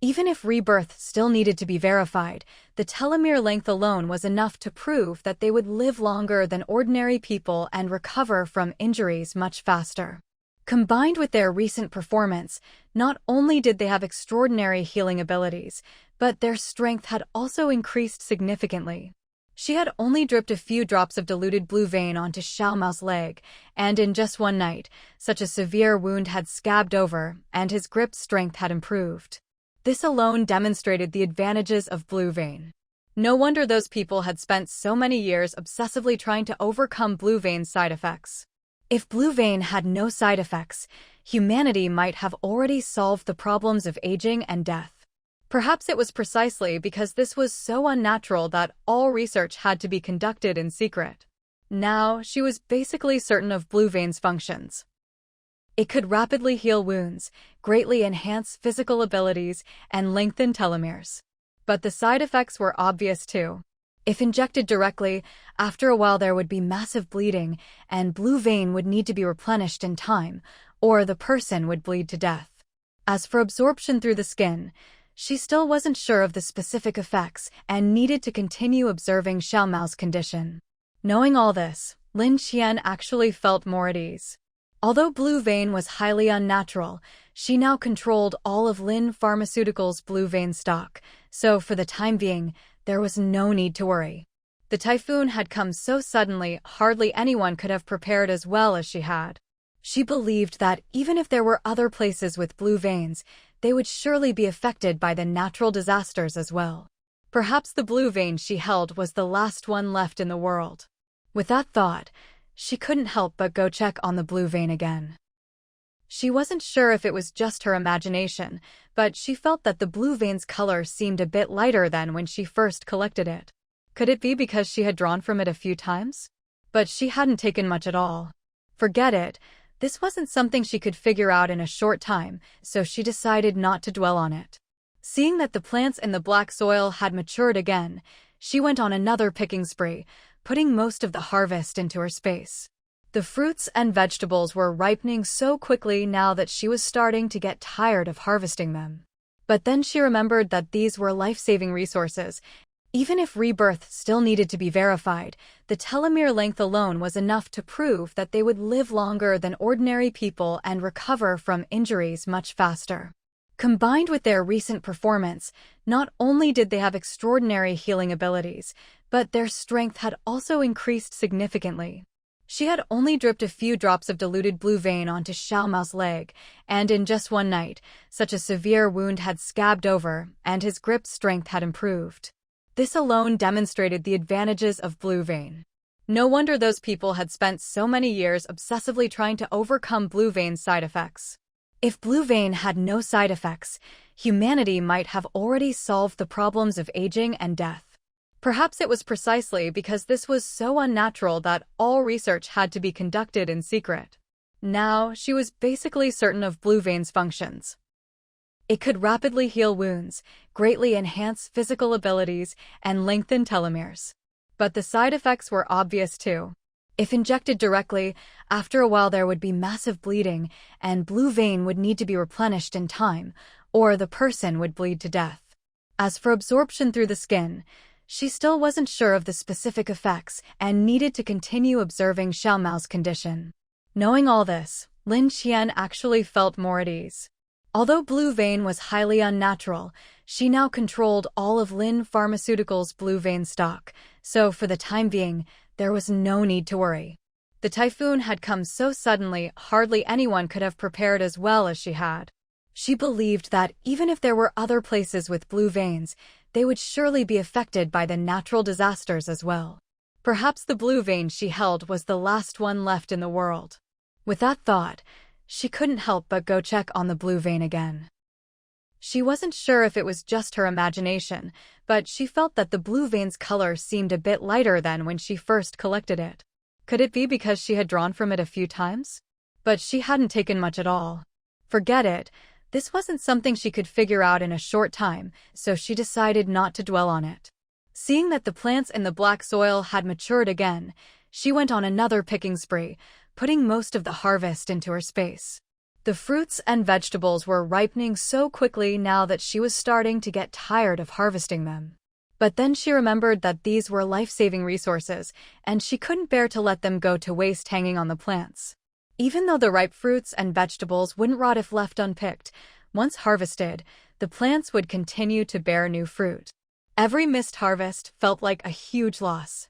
Even if rebirth still needed to be verified, the telomere length alone was enough to prove that they would live longer than ordinary people and recover from injuries much faster. Combined with their recent performance, not only did they have extraordinary healing abilities, but their strength had also increased significantly. She had only dripped a few drops of diluted blue vein onto Xiaomau's leg, and in just one night, such a severe wound had scabbed over, and his grip strength had improved. This alone demonstrated the advantages of blue vein. No wonder those people had spent so many years obsessively trying to overcome blue vein's side effects. If blue vein had no side effects, humanity might have already solved the problems of aging and death. Perhaps it was precisely because this was so unnatural that all research had to be conducted in secret. Now, she was basically certain of blue vein's functions. It could rapidly heal wounds, greatly enhance physical abilities, and lengthen telomeres. But the side effects were obvious too. If injected directly, after a while there would be massive bleeding, and blue vein would need to be replenished in time, or the person would bleed to death. As for absorption through the skin, she still wasn't sure of the specific effects and needed to continue observing Xiaomau's condition. Knowing all this, Lin Qian actually felt more at ease. Although blue vein was highly unnatural, she now controlled all of Lin Pharmaceuticals' blue vein stock, so for the time being, there was no need to worry. The typhoon had come so suddenly, hardly anyone could have prepared as well as she had. She believed that even if there were other places with blue veins, they would surely be affected by the natural disasters as well. Perhaps the blue vein she held was the last one left in the world. With that thought, she couldn't help but go check on the blue vein again. She wasn't sure if it was just her imagination, but she felt that the blue vein's color seemed a bit lighter than when she first collected it. Could it be because she had drawn from it a few times? But she hadn't taken much at all. Forget it, this wasn't something she could figure out in a short time, so she decided not to dwell on it. Seeing that the plants in the black soil had matured again, she went on another picking spree, putting most of the harvest into her space. The fruits and vegetables were ripening so quickly now that she was starting to get tired of harvesting them. But then she remembered that these were life-saving resources. Even if rebirth still needed to be verified, the telomere length alone was enough to prove that they would live longer than ordinary people and recover from injuries much faster. Combined with their recent performance, not only did they have extraordinary healing abilities, but their strength had also increased significantly. She had only dripped a few drops of diluted blue vein onto Xiaomau's leg, and in just one night, such a severe wound had scabbed over, and his grip strength had improved. This alone demonstrated the advantages of blue vein. No wonder those people had spent so many years obsessively trying to overcome blue vein's side effects. If blue vein had no side effects, humanity might have already solved the problems of aging and death. Perhaps it was precisely because this was so unnatural that all research had to be conducted in secret. Now, she was basically certain of blue vein's functions. It could rapidly heal wounds, greatly enhance physical abilities, and lengthen telomeres. But the side effects were obvious too. If injected directly, after a while there would be massive bleeding, and blue vein would need to be replenished in time, or the person would bleed to death. As for absorption through the skin, she still wasn't sure of the specific effects and needed to continue observing Xiaomau's condition. Knowing all this, Lin Qian actually felt more at ease. Although blue vein was highly unnatural, she now controlled all of Lin Pharmaceuticals' blue vein stock, so for the time being, there was no need to worry. The typhoon had come so suddenly, hardly anyone could have prepared as well as she had. She believed that even if there were other places with blue veins, they would surely be affected by the natural disasters as well. Perhaps the blue vein she held was the last one left in the world. With that thought, she couldn't help but go check on the blue vein again. She wasn't sure if it was just her imagination, but she felt that the blue vein's color seemed a bit lighter than when she first collected it. Could it be because she had drawn from it a few times? But she hadn't taken much at all. Forget it, this wasn't something she could figure out in a short time, so she decided not to dwell on it. Seeing that the plants in the black soil had matured again, she went on another picking spree, putting most of the harvest into her space. The fruits and vegetables were ripening so quickly now that she was starting to get tired of harvesting them. But then she remembered that these were life-saving resources, and she couldn't bear to let them go to waste hanging on the plants. Even though the ripe fruits and vegetables wouldn't rot if left unpicked, once harvested, the plants would continue to bear new fruit. Every missed harvest felt like a huge loss.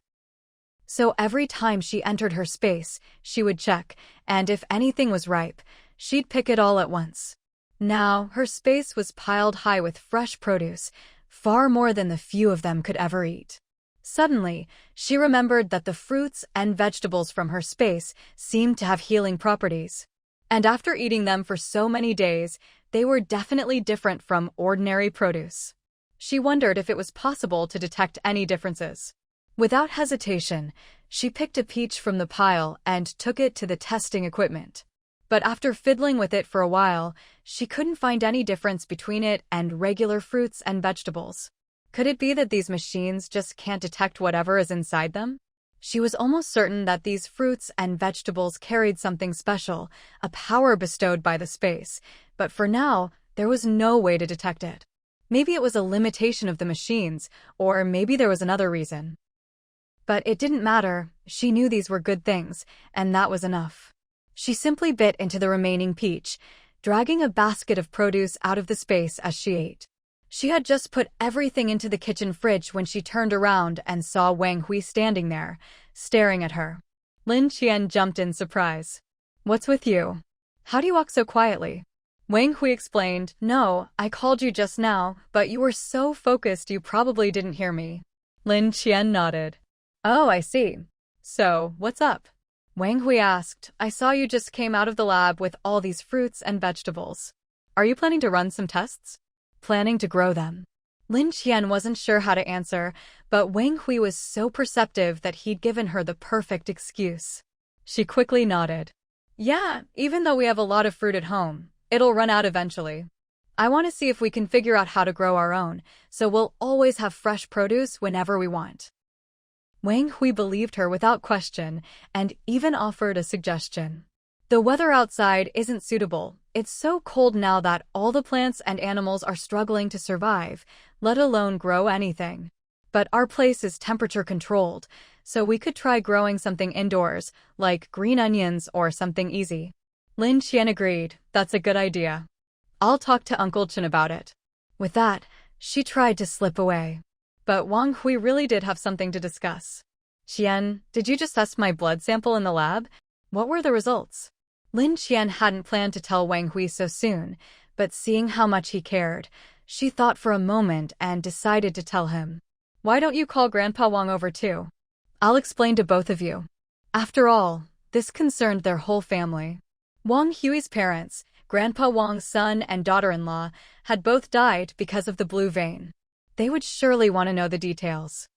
So every time she entered her space, she would check, and if anything was ripe, she'd pick it all at once. Now, her space was piled high with fresh produce, far more than the few of them could ever eat. Suddenly, she remembered that the fruits and vegetables from her space seemed to have healing properties. And after eating them for so many days, they were definitely different from ordinary produce. She wondered if it was possible to detect any differences. Without hesitation, she picked a peach from the pile and took it to the testing equipment. But after fiddling with it for a while, she couldn't find any difference between it and regular fruits and vegetables. Could it be that these machines just can't detect whatever is inside them? She was almost certain that these fruits and vegetables carried something special, a power bestowed by the space, but for now, there was no way to detect it. Maybe it was a limitation of the machines, or maybe there was another reason. But it didn't matter, she knew these were good things, and that was enough. She simply bit into the remaining peach, dragging a basket of produce out of the space as she ate. She had just put everything into the kitchen fridge when she turned around and saw Wang Hui standing there, staring at her. Lin Qian jumped in surprise. "What's with you? How do you walk so quietly?" Wang Hui explained, "No, I called you just now, but you were so focused you probably didn't hear me." Lin Qian nodded. "Oh, I see. So, what's up?" Wang Hui asked, "I saw you just came out of the lab with all these fruits and vegetables. Are you planning to run some tests?" "Planning to grow them." Lin Qian wasn't sure how to answer, but Wang Hui was so perceptive that he'd given her the perfect excuse. She quickly nodded. "Yeah, even though we have a lot of fruit at home, it'll run out eventually. I want to see if we can figure out how to grow our own, so we'll always have fresh produce whenever we want." Wang Hui believed her without question and even offered a suggestion. "The weather outside isn't suitable. It's so cold now that all the plants and animals are struggling to survive, let alone grow anything. But our place is temperature controlled, so we could try growing something indoors, like green onions or something easy." Lin Qian agreed, "That's a good idea. I'll talk to Uncle Chen about it." With that, she tried to slip away. But Wang Hui really did have something to discuss. "Qian, did you just test my blood sample in the lab? What were the results?" Lin Qian hadn't planned to tell Wang Hui so soon, but seeing how much he cared, she thought for a moment and decided to tell him. "Why don't you call Grandpa Wang over too? I'll explain to both of you." After all, this concerned their whole family. Wang Hui's parents, Grandpa Wang's son and daughter-in-law, had both died because of the blue vein. They would surely want to know the details.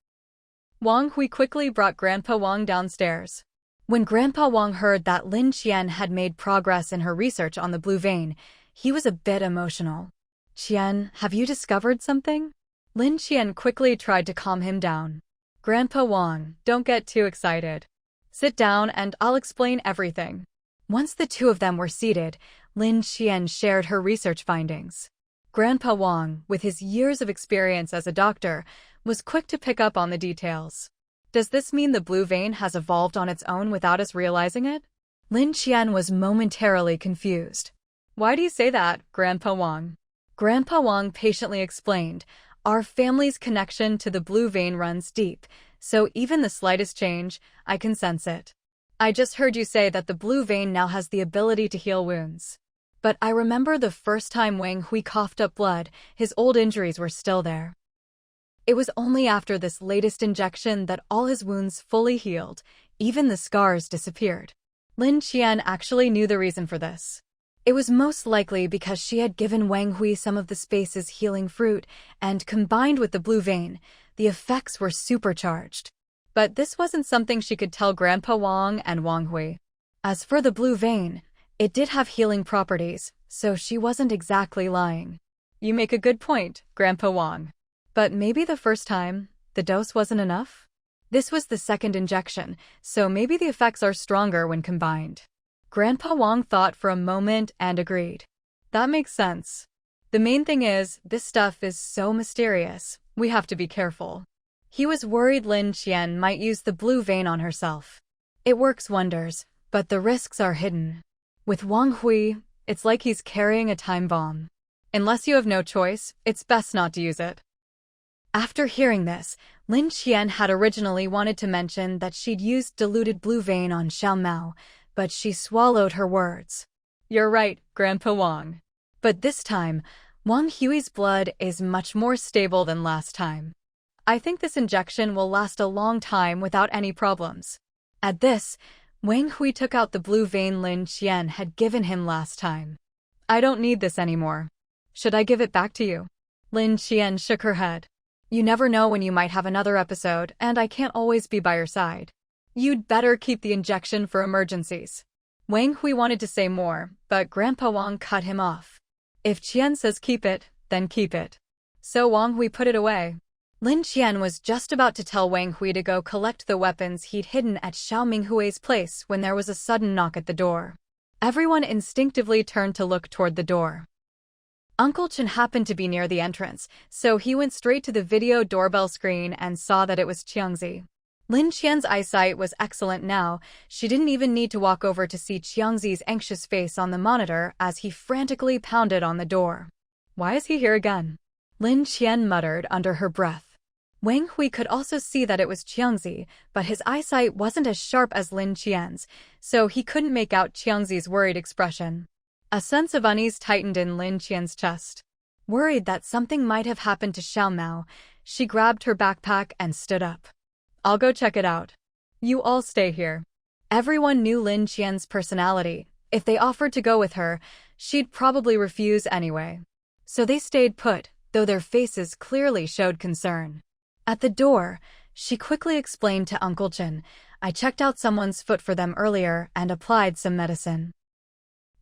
Wang Hui quickly brought Grandpa Wang downstairs. When Grandpa Wang heard that Lin Qian had made progress in her research on the blue vein, he was a bit emotional. "Qian, have you discovered something?" Lin Qian quickly tried to calm him down. "Grandpa Wang, don't get too excited. Sit down and I'll explain everything." Once the two of them were seated, Lin Qian shared her research findings. Grandpa Wang, with his years of experience as a doctor, was quick to pick up on the details. "Does this mean the blue vein has evolved on its own without us realizing it?" Lin Qian was momentarily confused. "Why do you say that, Grandpa Wang?" Grandpa Wang patiently explained, "Our family's connection to the blue vein runs deep, so even the slightest change, I can sense it. I just heard you say that the blue vein now has the ability to heal wounds. But I remember the first time Wang Hui coughed up blood, his old injuries were still there. It was only after this latest injection that all his wounds fully healed, even the scars disappeared." Lin Qian actually knew the reason for this. It was most likely because she had given Wang Hui some of the space's healing fruit, and combined with the blue vein, the effects were supercharged. But this wasn't something she could tell Grandpa Wang and Wang Hui. As for the blue vein, it did have healing properties, so she wasn't exactly lying. "You make a good point, Grandpa Wang. But maybe the first time, the dose wasn't enough? This was the second injection, so maybe the effects are stronger when combined." Grandpa Wang thought for a moment and agreed. That makes sense. The main thing is, this stuff is so mysterious, we have to be careful. He was worried Lin Qian might use the blue vein on herself. It works wonders, but the risks are hidden. With Wang Hui, it's like he's carrying a time bomb. Unless you have no choice, it's best not to use it. After hearing this, Lin Qian had originally wanted to mention that she'd used diluted blue vein on Xiaomau, but she swallowed her words. You're right, Grandpa Wang. But this time, Wang Hui's blood is much more stable than last time. I think this injection will last a long time without any problems. At this, Wang Hui took out the blue vein Lin Qian had given him last time. I don't need this anymore. Should I give it back to you? Lin Qian shook her head. You never know when you might have another episode, and I can't always be by your side. You'd better keep the injection for emergencies. Wang Hui wanted to say more, but Grandpa Wang cut him off. If Qian says keep it, then keep it. So Wang Hui put it away. Lin Qian was just about to tell Wang Hui to go collect the weapons he'd hidden at Xiaoming Hui's place when there was a sudden knock at the door. Everyone instinctively turned to look toward the door. Uncle Chen happened to be near the entrance, so he went straight to the video doorbell screen and saw that it was Qiangzi. Lin Qian's eyesight was excellent now. She didn't even need to walk over to see Qiangzi's anxious face on the monitor as he frantically pounded on the door. Why is he here again? Lin Qian muttered under her breath. Wang Hui could also see that it was Qiangzi, but his eyesight wasn't as sharp as Lin Qian's, so he couldn't make out Qiangzi's worried expression. A sense of unease tightened in Lin Qian's chest. Worried that something might have happened to Xiaomau, she grabbed her backpack and stood up. I'll go check it out. You all stay here. Everyone knew Lin Qian's personality. If they offered to go with her, she'd probably refuse anyway. So they stayed put, though their faces clearly showed concern. At the door, she quickly explained to Uncle Chen, I checked out someone's foot for them earlier and applied some medicine.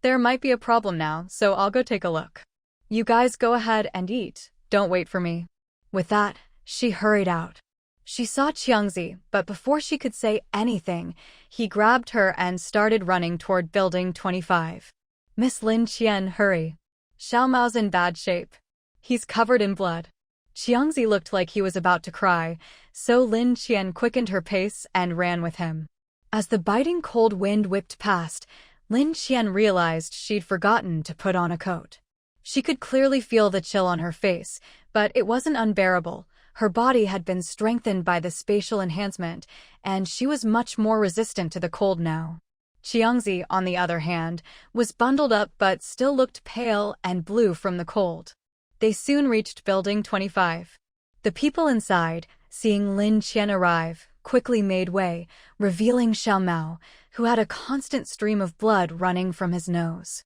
There might be a problem now, so I'll go take a look. You guys go ahead and eat, don't wait for me. With that, she hurried out. She saw Qiangzi, but before she could say anything, he grabbed her and started running toward Building 25. Miss Lin Qian, hurry. Xiaomau's in bad shape. He's covered in blood. Qiangzi looked like he was about to cry, so Lin Qian quickened her pace and ran with him. As the biting cold wind whipped past, Lin Qian realized she'd forgotten to put on a coat. She could clearly feel the chill on her face, but it wasn't unbearable. Her body had been strengthened by the spatial enhancement, and she was much more resistant to the cold now. Qiangzi, on the other hand, was bundled up but still looked pale and blue from the cold. They soon reached Building 25. The people inside, seeing Lin Qian arrive, quickly made way, revealing Xiaomau, who had a constant stream of blood running from his nose.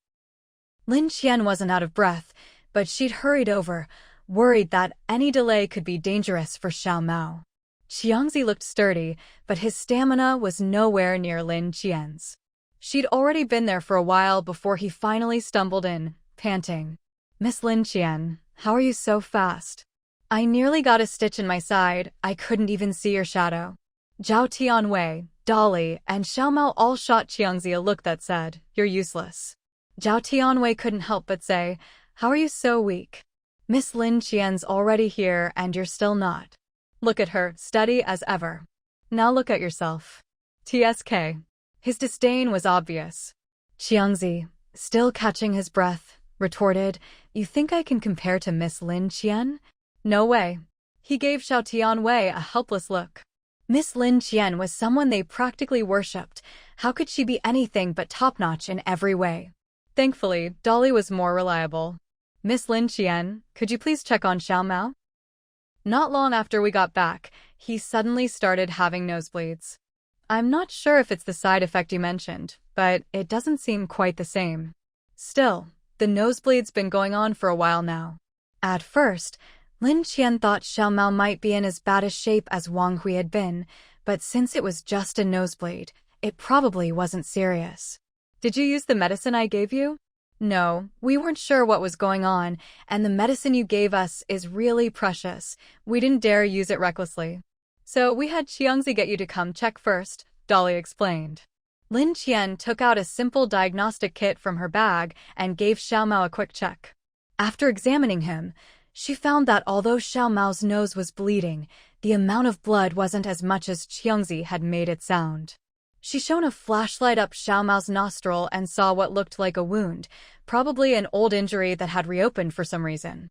Lin Qian wasn't out of breath, but she'd hurried over, worried that any delay could be dangerous for Xiaomau. Qiangzi looked sturdy, but his stamina was nowhere near Lin Qian's. She'd already been there for a while before he finally stumbled in, panting. Miss Lin Qian, how are you so fast? I nearly got a stitch in my side, I couldn't even see your shadow. Zhao Tianwei, Dolly, and Xiaomau all shot Qiangzi a look that said, you're useless. Zhao Tianwei couldn't help but say, how are you so weak? Miss Lin Qian's already here and you're still not. Look at her, steady as ever. Now look at yourself. TSK. His disdain was obvious. Qiangzi, still catching his breath, retorted, you think I can compare to Miss Lin Qian? No way. He gave Zhao Tianwei a helpless look. Miss Lin Qian was someone they practically worshipped. How could she be anything but top-notch in every way? Thankfully, Dolly was more reliable. Miss Lin Qian, could you please check on Xiaomau? Not long after we got back, he suddenly started having nosebleeds. I'm not sure if it's the side effect you mentioned, but it doesn't seem quite the same. Still, the nosebleed's been going on for a while now. At first, Lin Qian thought Xiaomau might be in as bad a shape as Wang Hui had been, but since it was just a nosebleed, it probably wasn't serious. Did you use the medicine I gave you? No, we weren't sure what was going on, and the medicine you gave us is really precious. We didn't dare use it recklessly. So we had Qiangzi get you to come check first, Dolly explained. Lin Qian took out a simple diagnostic kit from her bag and gave Xiaomau a quick check. After examining him, she found that although Xiaomau's nose was bleeding, the amount of blood wasn't as much as Qiangzi had made it sound. She shone a flashlight up Xiaomau's nostril and saw what looked like a wound, probably an old injury that had reopened for some reason.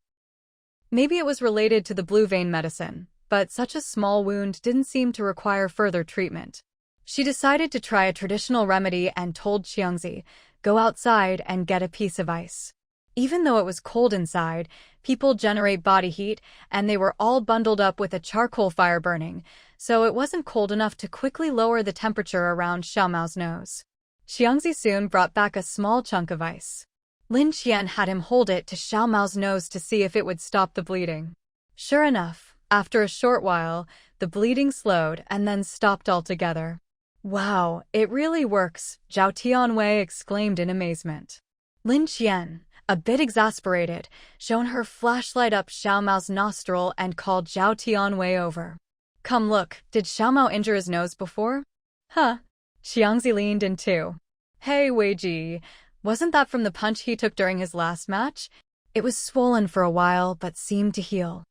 Maybe it was related to the blue vein medicine, but such a small wound didn't seem to require further treatment. She decided to try a traditional remedy and told Xiangzi, "Go outside and get a piece of ice." Even though it was cold inside, people generate body heat, and they were all bundled up with a charcoal fire burning, so it wasn't cold enough to quickly lower the temperature around Xiaomau's nose. Xiangzi soon brought back a small chunk of ice. Lin Qian had him hold it to Xiaomau's nose to see if it would stop the bleeding. Sure enough, after a short while, the bleeding slowed and then stopped altogether. "Wow, it really works," Zhao Tianwei exclaimed in amazement. Lin Qian, a bit exasperated, shone her flashlight up Xiaomau's nostril and called Zhao Tianwei over. "Come look, did Xiaomau injure his nose before?" "Huh." Xiangzi leaned in too. "Hey Weiji, wasn't that from the punch he took during his last match? It was swollen for a while but seemed to heal."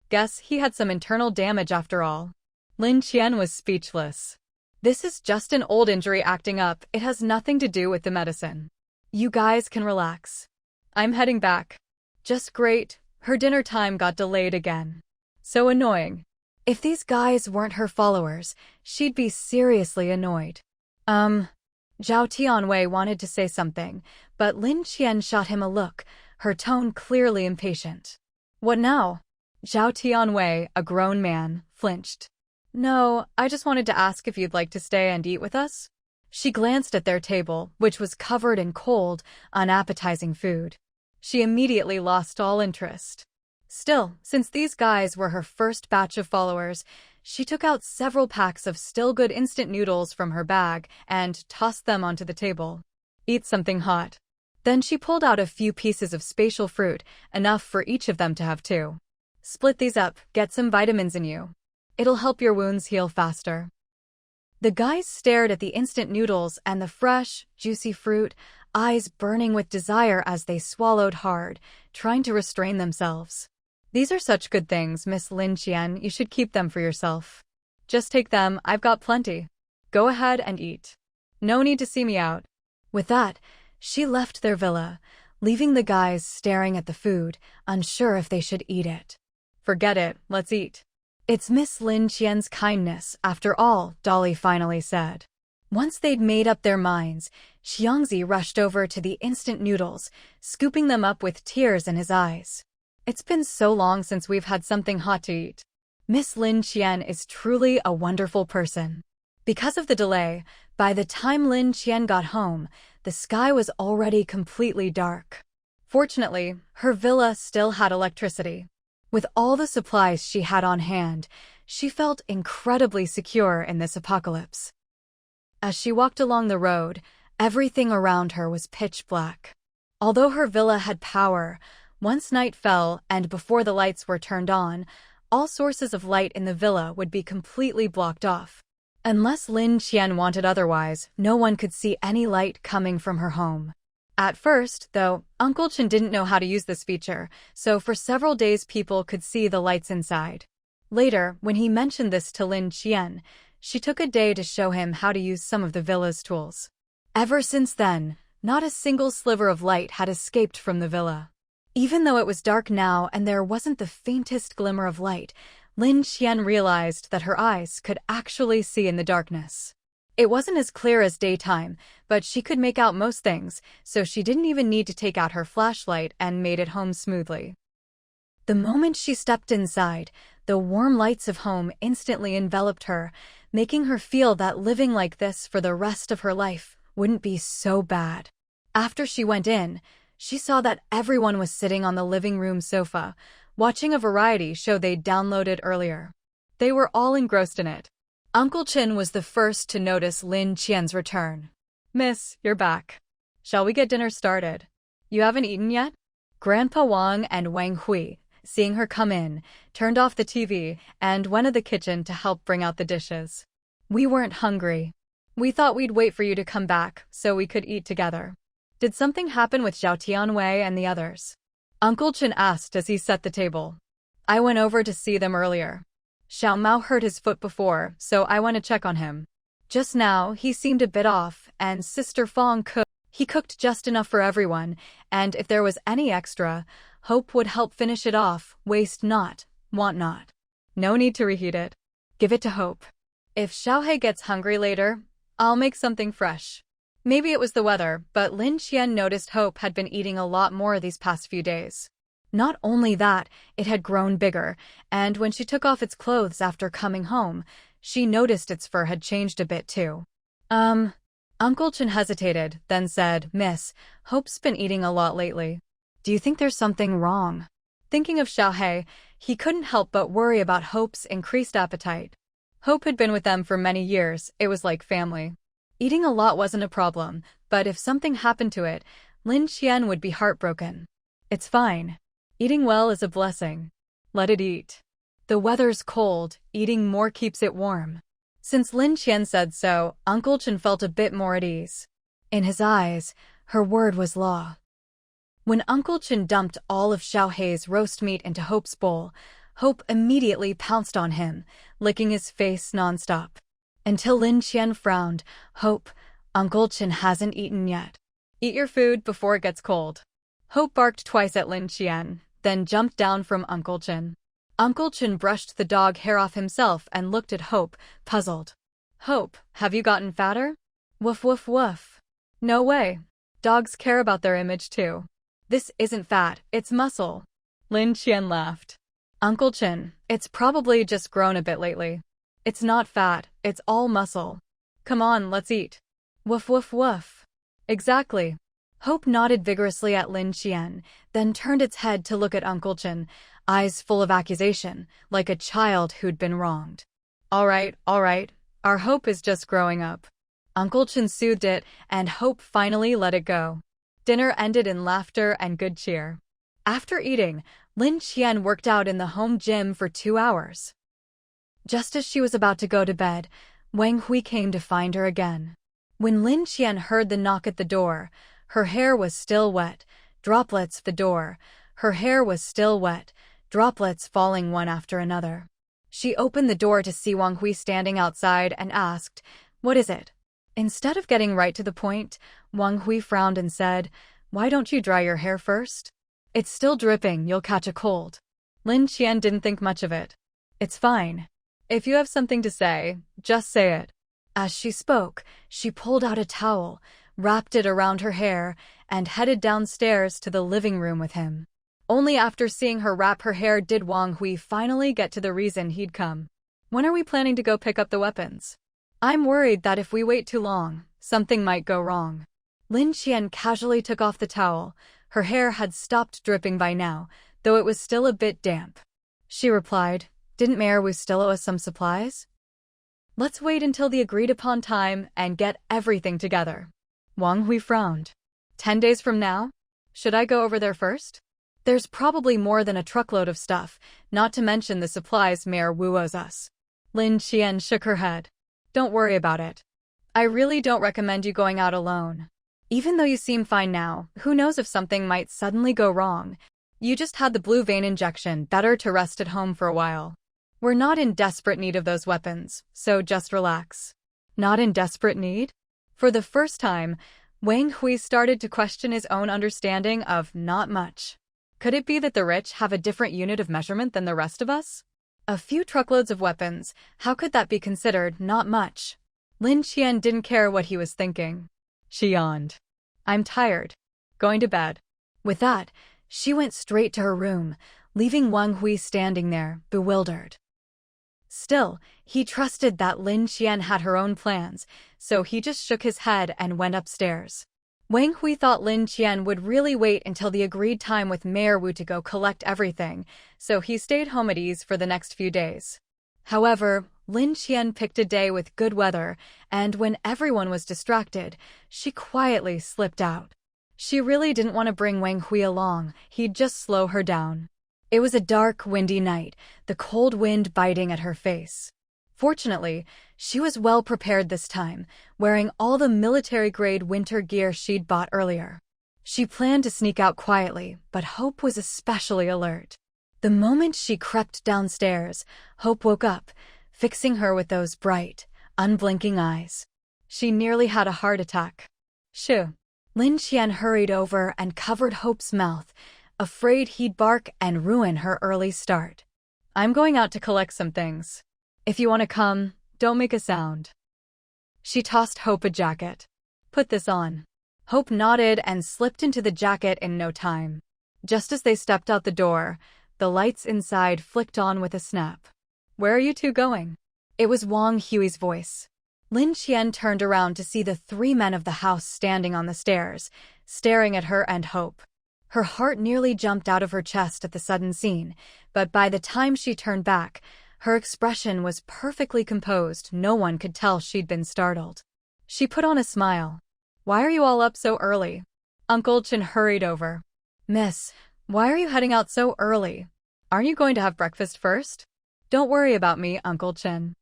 Guess he had some internal damage after all. Lin Qian was speechless. "This is just an old injury acting up, it has nothing to do with the medicine. You guys can relax. I'm heading back." "Just great." Her dinner time got delayed again. So annoying. If these guys weren't her followers, she'd be seriously annoyed. Zhao Tianwei wanted to say something, but Lin Qian shot him a look, her tone clearly impatient. "What now?" Zhao Tianwei, a grown man, flinched. "No, I just wanted to ask if you'd like to stay and eat with us." She glanced at their table, which was covered in cold, unappetizing food. She immediately lost all interest. Still, since these guys were her first batch of followers, she took out several packs of still good instant noodles from her bag and tossed them onto the table. "Eat something hot." Then she pulled out a few pieces of spatial fruit, enough for each of them to have two. "Split these up, get some vitamins in you. It'll help your wounds heal faster." The guys stared at the instant noodles and the fresh, juicy fruit, eyes burning with desire as they swallowed hard, trying to restrain themselves. "These are such good things, Miss Lin Qian, you should keep them for yourself." "Just take them, I've got plenty. Go ahead and eat. No need to see me out." With that, she left their villa, leaving the guys staring at the food, unsure if they should eat it. "Forget it, let's eat." "It's Miss Lin Qian's kindness, after all," Dolly finally said. Once they'd made up their minds, Xiangzi rushed over to the instant noodles, scooping them up with tears in his eyes. "It's been so long since we've had something hot to eat. Miss Lin Qian is truly a wonderful person." Because of the delay, by the time Lin Qian got home, the sky was already completely dark. Fortunately, her villa still had electricity. With all the supplies she had on hand, she felt incredibly secure in this apocalypse. As she walked along the road, everything around her was pitch black. Although her villa had power, once night fell and before the lights were turned on, all sources of light in the villa would be completely blocked off. Unless Lin Qian wanted otherwise, no one could see any light coming from her home. At first, though, Uncle Chen didn't know how to use this feature, so for several days people could see the lights inside. Later, when he mentioned this to Lin Qian, she took a day to show him how to use some of the villa's tools. Ever since then, not a single sliver of light had escaped from the villa. Even though it was dark now and there wasn't the faintest glimmer of light, Lin Qian realized that her eyes could actually see in the darkness. It wasn't as clear as daytime, but she could make out most things, so she didn't even need to take out her flashlight and made it home smoothly. The moment she stepped inside, the warm lights of home instantly enveloped her, making her feel that living like this for the rest of her life wouldn't be so bad. After she went in, she saw that everyone was sitting on the living room sofa, watching a variety show they'd downloaded earlier. They were all engrossed in it. Uncle Chen was the first to notice Lin Qian's return. "Miss, you're back. Shall we get dinner started? You haven't eaten yet?" Grandpa Wang and Wang Hui, seeing her come in, turned off the TV and went to the kitchen to help bring out the dishes. "We weren't hungry." We thought we'd wait for you to come back, so we could eat together. Did something happen with Zhao Tianwei and the others? Uncle Chen asked as he set the table. I went over to see them earlier. Xiaomau hurt his foot before, so I went to check on him. Just now, he seemed a bit off, and Sister Fong cooked. He cooked just enough for everyone, and if there was any extra, Hope would help finish it off, waste not, want not. No need to reheat it. Give it to Hope. If Xiaohei gets hungry later, I'll make something fresh. Maybe it was the weather, but Lin Qian noticed Hope had been eating a lot more these past few days. Not only that, it had grown bigger, and when she took off its clothes after coming home, she noticed its fur had changed a bit too. Uncle Chen hesitated, then said, Miss, Hope's been eating a lot lately. Do you think there's something wrong? Thinking of Xiaohei, he couldn't help but worry about Hope's increased appetite. Hope had been with them for many years, it was like family. Eating a lot wasn't a problem, but if something happened to it, Lin Qian would be heartbroken. It's fine. Eating well is a blessing. Let it eat. The weather's cold, eating more keeps it warm. Since Lin Qian said so, Uncle Chen felt a bit more at ease. In his eyes, her word was law. When Uncle Chen dumped all of Xiaohei's roast meat into Hope's bowl, Hope immediately pounced on him, licking his face nonstop. Until Lin Qian frowned, Hope, Uncle Chen hasn't eaten yet. Eat your food before it gets cold. Hope barked twice at Lin Qian, then jumped down from Uncle Chen. Uncle Chen brushed the dog hair off himself and looked at Hope, puzzled. Hope, have you gotten fatter? Woof woof woof. No way. Dogs care about their image too. This isn't fat, it's muscle. Lin Qian laughed. Uncle Chen, it's probably just grown a bit lately. It's not fat, it's all muscle. Come on, let's eat. Woof woof woof. Exactly. Hope nodded vigorously at Lin Qian, then turned its head to look at Uncle Chen, eyes full of accusation, like a child who'd been wronged. All right, our Hope is just growing up. Uncle Chen soothed it, and Hope finally let it go. Dinner ended in laughter and good cheer. After eating, Lin Qian worked out in the home gym for 2 hours. Just as she was about to go to bed, Wang Hui came to find her again. When Lin Qian heard the knock at the door, her hair was still wet, droplets the door. Her hair was still wet, droplets falling one after another. She opened the door to see Wang Hui standing outside and asked, What is it? Instead of getting right to the point, Wang Hui frowned and said, Why don't you dry your hair first? It's still dripping, you'll catch a cold. Lin Qian didn't think much of it. It's fine. If you have something to say, just say it. As she spoke, she pulled out a towel, wrapped it around her hair, and headed downstairs to the living room with him. Only after seeing her wrap her hair did Wang Hui finally get to the reason he'd come. When are we planning to go pick up the weapons? I'm worried that if we wait too long, something might go wrong. Lin Qian casually took off the towel. Her hair had stopped dripping by now, though it was still a bit damp. She replied, Didn't Mayor Wu still owe us some supplies? Let's wait until the agreed-upon time and get everything together. Wang Hui frowned. 10 days from now? Should I go over there first? There's probably more than a truckload of stuff, not to mention the supplies Mayor Wu owes us. Lin Qian shook her head. Don't worry about it. I really don't recommend you going out alone. Even though you seem fine now, who knows if something might suddenly go wrong. You just had the blue vein injection, better to rest at home for a while. We're not in desperate need of those weapons, so just relax. Not in desperate need? For the first time, Wang Hui started to question his own understanding of not much. Could it be that the rich have a different unit of measurement than the rest of us? A few truckloads of weapons, how could that be considered not much? Lin Qian didn't care what he was thinking. She yawned. I'm tired. Going to bed. With that, she went straight to her room, leaving Wang Hui standing there, bewildered. Still, he trusted that Lin Qian had her own plans, so he just shook his head and went upstairs. Wang Hui thought Lin Qian would really wait until the agreed time with Mayor Wu to go collect everything, so he stayed home at ease for the next few days. However, Lin Qian picked a day with good weather, and when everyone was distracted, she quietly slipped out. She really didn't want to bring Wang Hui along, he'd just slow her down. It was a dark, windy night, the cold wind biting at her face. Fortunately, she was well prepared this time, wearing all the military-grade winter gear she'd bought earlier. She planned to sneak out quietly, but Hope was especially alert. The moment she crept downstairs, Hope woke up, fixing her with those bright, unblinking eyes. She nearly had a heart attack. Shoo! Lin Qian hurried over and covered Hope's mouth, afraid he'd bark and ruin her early start. I'm going out to collect some things. If you want to come, don't make a sound. She tossed Hope a jacket. Put this on. Hope nodded and slipped into the jacket in no time. Just as they stepped out the door, the lights inside flicked on with a snap. Where are you two going? It was Wang Hui's voice. Lin Qian turned around to see the 3 men of the house standing on the stairs, staring at her and Hope. Her heart nearly jumped out of her chest at the sudden scene, but by the time she turned back, her expression was perfectly composed. No one could tell she'd been startled. She put on a smile. Why are you all up so early? Uncle Chen hurried over. Miss, why are you heading out so early? Aren't you going to have breakfast first? Don't worry about me, Uncle Chen.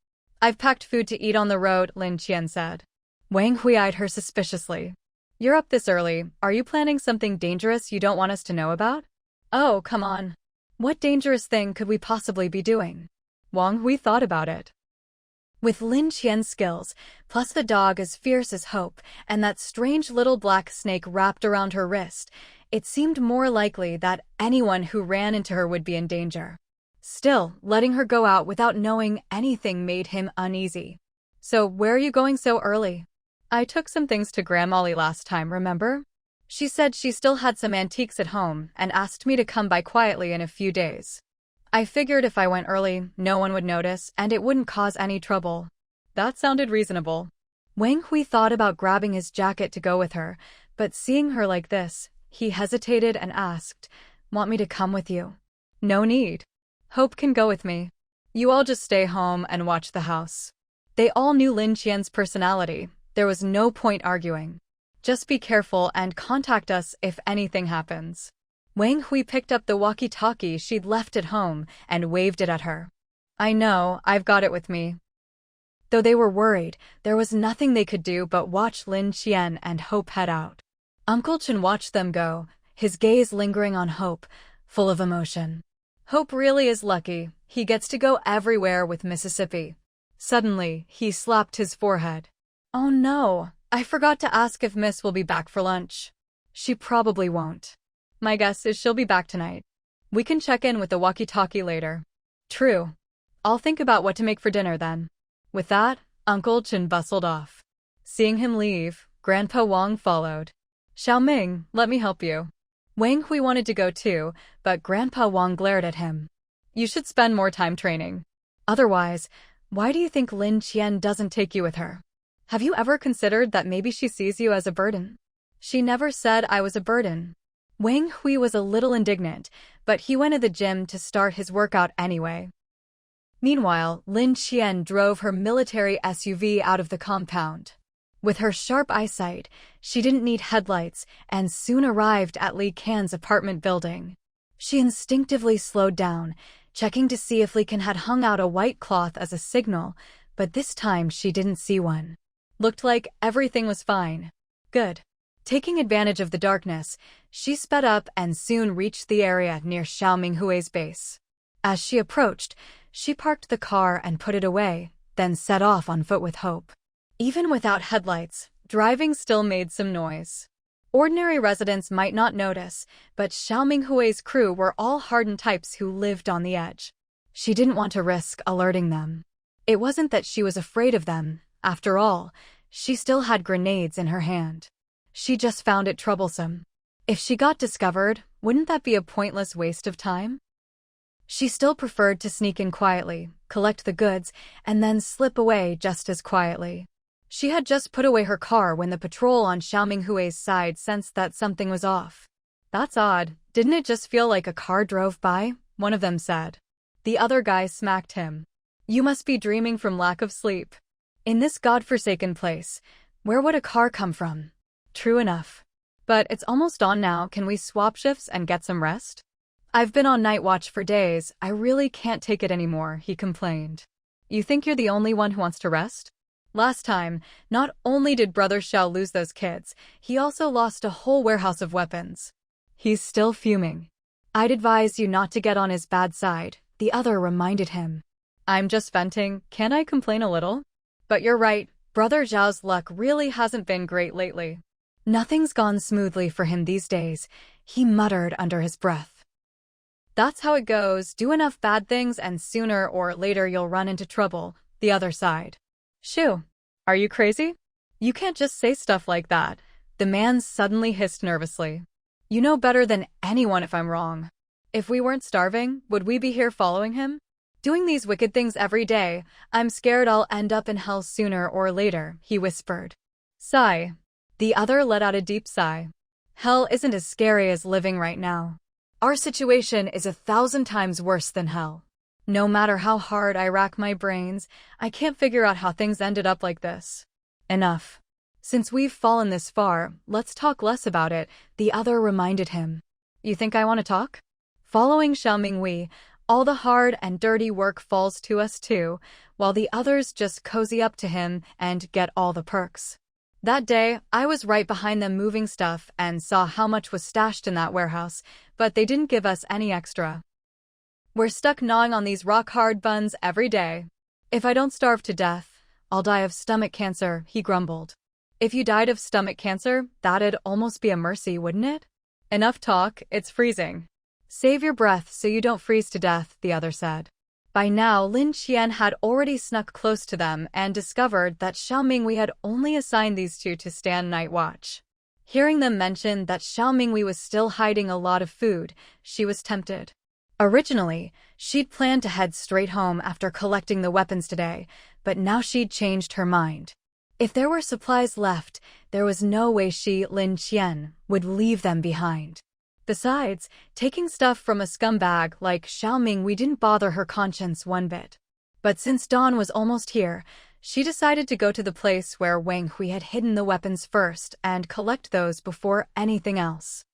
I've packed food to eat on the road, Lin Qian said. Wang Hui eyed her suspiciously. You're up this early. Are you planning something dangerous you don't want us to know about? Oh, come on. What dangerous thing could we possibly be doing? Wang Hui thought about it. With Lin Qian's skills, plus the dog as fierce as Hope, and that strange little black snake wrapped around her wrist, it seemed more likely that anyone who ran into her would be in danger. Still, letting her go out without knowing anything made him uneasy. So, where are you going so early? I took some things to Grandmolly last time, remember? She said she still had some antiques at home and asked me to come by quietly in a few days. I figured if I went early, no one would notice and it wouldn't cause any trouble. That sounded reasonable. Wang Hui thought about grabbing his jacket to go with her, but seeing her like this, he hesitated and asked, Want me to come with you? No need. Hope can go with me. You all just stay home and watch the house. They all knew Lin Qian's personality. There was no point arguing. Just be careful and contact us if anything happens. Wang Hui picked up the walkie-talkie she'd left at home and waved it at her. I know, I've got it with me. Though they were worried, there was nothing they could do but watch Lin Qian and Hope head out. Uncle Chen watched them go, his gaze lingering on Hope, full of emotion. Hope really is lucky. He gets to go everywhere with Mississippi. Suddenly, he slapped his forehead. Oh no, I forgot to ask if Miss will be back for lunch. She probably won't. My guess is she'll be back tonight. We can check in with the walkie-talkie later. True. I'll think about what to make for dinner then. With that, Uncle Chen bustled off. Seeing him leave, Grandpa Wang followed. Xiaoming, let me help you. Wang Hui wanted to go too, but Grandpa Wang glared at him. You should spend more time training. Otherwise, why do you think Lin Qian doesn't take you with her? Have you ever considered that maybe she sees you as a burden? She never said I was a burden. Wang Hui was a little indignant, but he went to the gym to start his workout anyway. Meanwhile, Lin Qian drove her military SUV out of the compound. With her sharp eyesight, she didn't need headlights and soon arrived at Lin Qian's apartment building. She instinctively slowed down, checking to see if Lin Qian had hung out a white cloth as a signal, but this time she didn't see one. Looked like everything was fine. Good. Taking advantage of the darkness, she sped up and soon reached the area near Xiaoming Hui's base. As she approached, she parked the car and put it away, then set off on foot with Hope. Even without headlights, driving still made some noise. Ordinary residents might not notice, but Xiaoming Hui's crew were all hardened types who lived on the edge. She didn't want to risk alerting them. It wasn't that she was afraid of them. After all, she still had grenades in her hand. She just found it troublesome. If she got discovered, wouldn't that be a pointless waste of time? She still preferred to sneak in quietly, collect the goods, and then slip away just as quietly. She had just put away her car when the patrol on Xiaoming Hui's side sensed that something was off. That's odd. Didn't it just feel like a car drove by? One of them said. The other guy smacked him. You must be dreaming from lack of sleep. In this godforsaken place, where would a car come from? True enough. But it's almost dawn now. Can we swap shifts and get some rest? I've been on night watch for days. I really can't take it anymore, he complained. You think you're the only one who wants to rest? Last time, not only did Brother Xiao lose those kids, he also lost a whole warehouse of weapons. He's still fuming. I'd advise you not to get on his bad side, the other reminded him. I'm just venting, can't I complain a little? But you're right, Brother Zhao's luck really hasn't been great lately. Nothing's gone smoothly for him these days, he muttered under his breath. That's how it goes, do enough bad things and sooner or later you'll run into trouble, the other sighed. Shoo, are you crazy? You can't just say stuff like that, the man suddenly hissed nervously. You know better than anyone if I'm wrong. If we weren't starving, would we be here following him? Doing these wicked things every day, I'm scared I'll end up in hell sooner or later, he whispered. Sigh. The other let out a deep sigh. Hell isn't as scary as living right now. Our situation is 1,000 times worse than hell. No matter how hard I rack my brains, I can't figure out how things ended up like this. Enough. Since we've fallen this far, let's talk less about it, the other reminded him. You think I want to talk? Following Xiaomau, all the hard and dirty work falls to us too, while the others just cozy up to him and get all the perks. That day, I was right behind them moving stuff and saw how much was stashed in that warehouse, but they didn't give us any extra. We're stuck gnawing on these rock-hard buns every day. If I don't starve to death, I'll die of stomach cancer, he grumbled. If you died of stomach cancer, that'd almost be a mercy, wouldn't it? Enough talk, it's freezing. Save your breath so you don't freeze to death, the other said. By now, Lin Qian had already snuck close to them and discovered that Xiaomau had only assigned these two to stand night watch. Hearing them mention that Xiaomau was still hiding a lot of food, she was tempted. Originally, she'd planned to head straight home after collecting the weapons today, but now she'd changed her mind. If there were supplies left, there was no way she, Lin Qian, would leave them behind. Besides, taking stuff from a scumbag like Xiaomau didn't bother her conscience one bit. But since dawn was almost here, she decided to go to the place where Wang Hui had hidden the weapons first and collect those before anything else.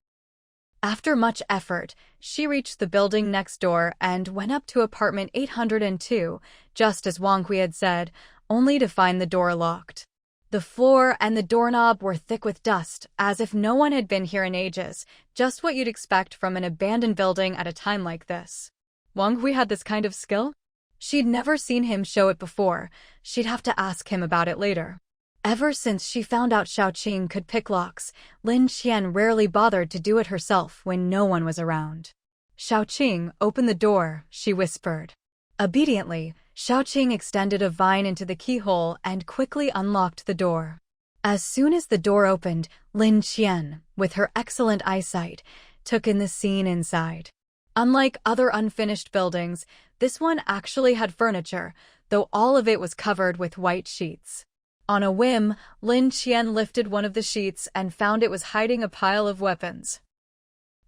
After much effort, she reached the building next door and went up to apartment 802, just as Wang Hui had said, only to find the door locked. The floor and the doorknob were thick with dust, as if no one had been here in ages, just what you'd expect from an abandoned building at a time like this. Wang Hui had this kind of skill? She'd never seen him show it before, she'd have to ask him about it later. Ever since she found out Xiaoqing could pick locks, Lin Qian rarely bothered to do it herself when no one was around. Xiaoqing, open the door, she whispered. Obediently, Xiaoqing extended a vine into the keyhole and quickly unlocked the door. As soon as the door opened, Lin Qian, with her excellent eyesight, took in the scene inside. Unlike other unfinished buildings, this one actually had furniture, though all of it was covered with white sheets. On a whim, Lin Qian lifted one of the sheets and found it was hiding a pile of weapons.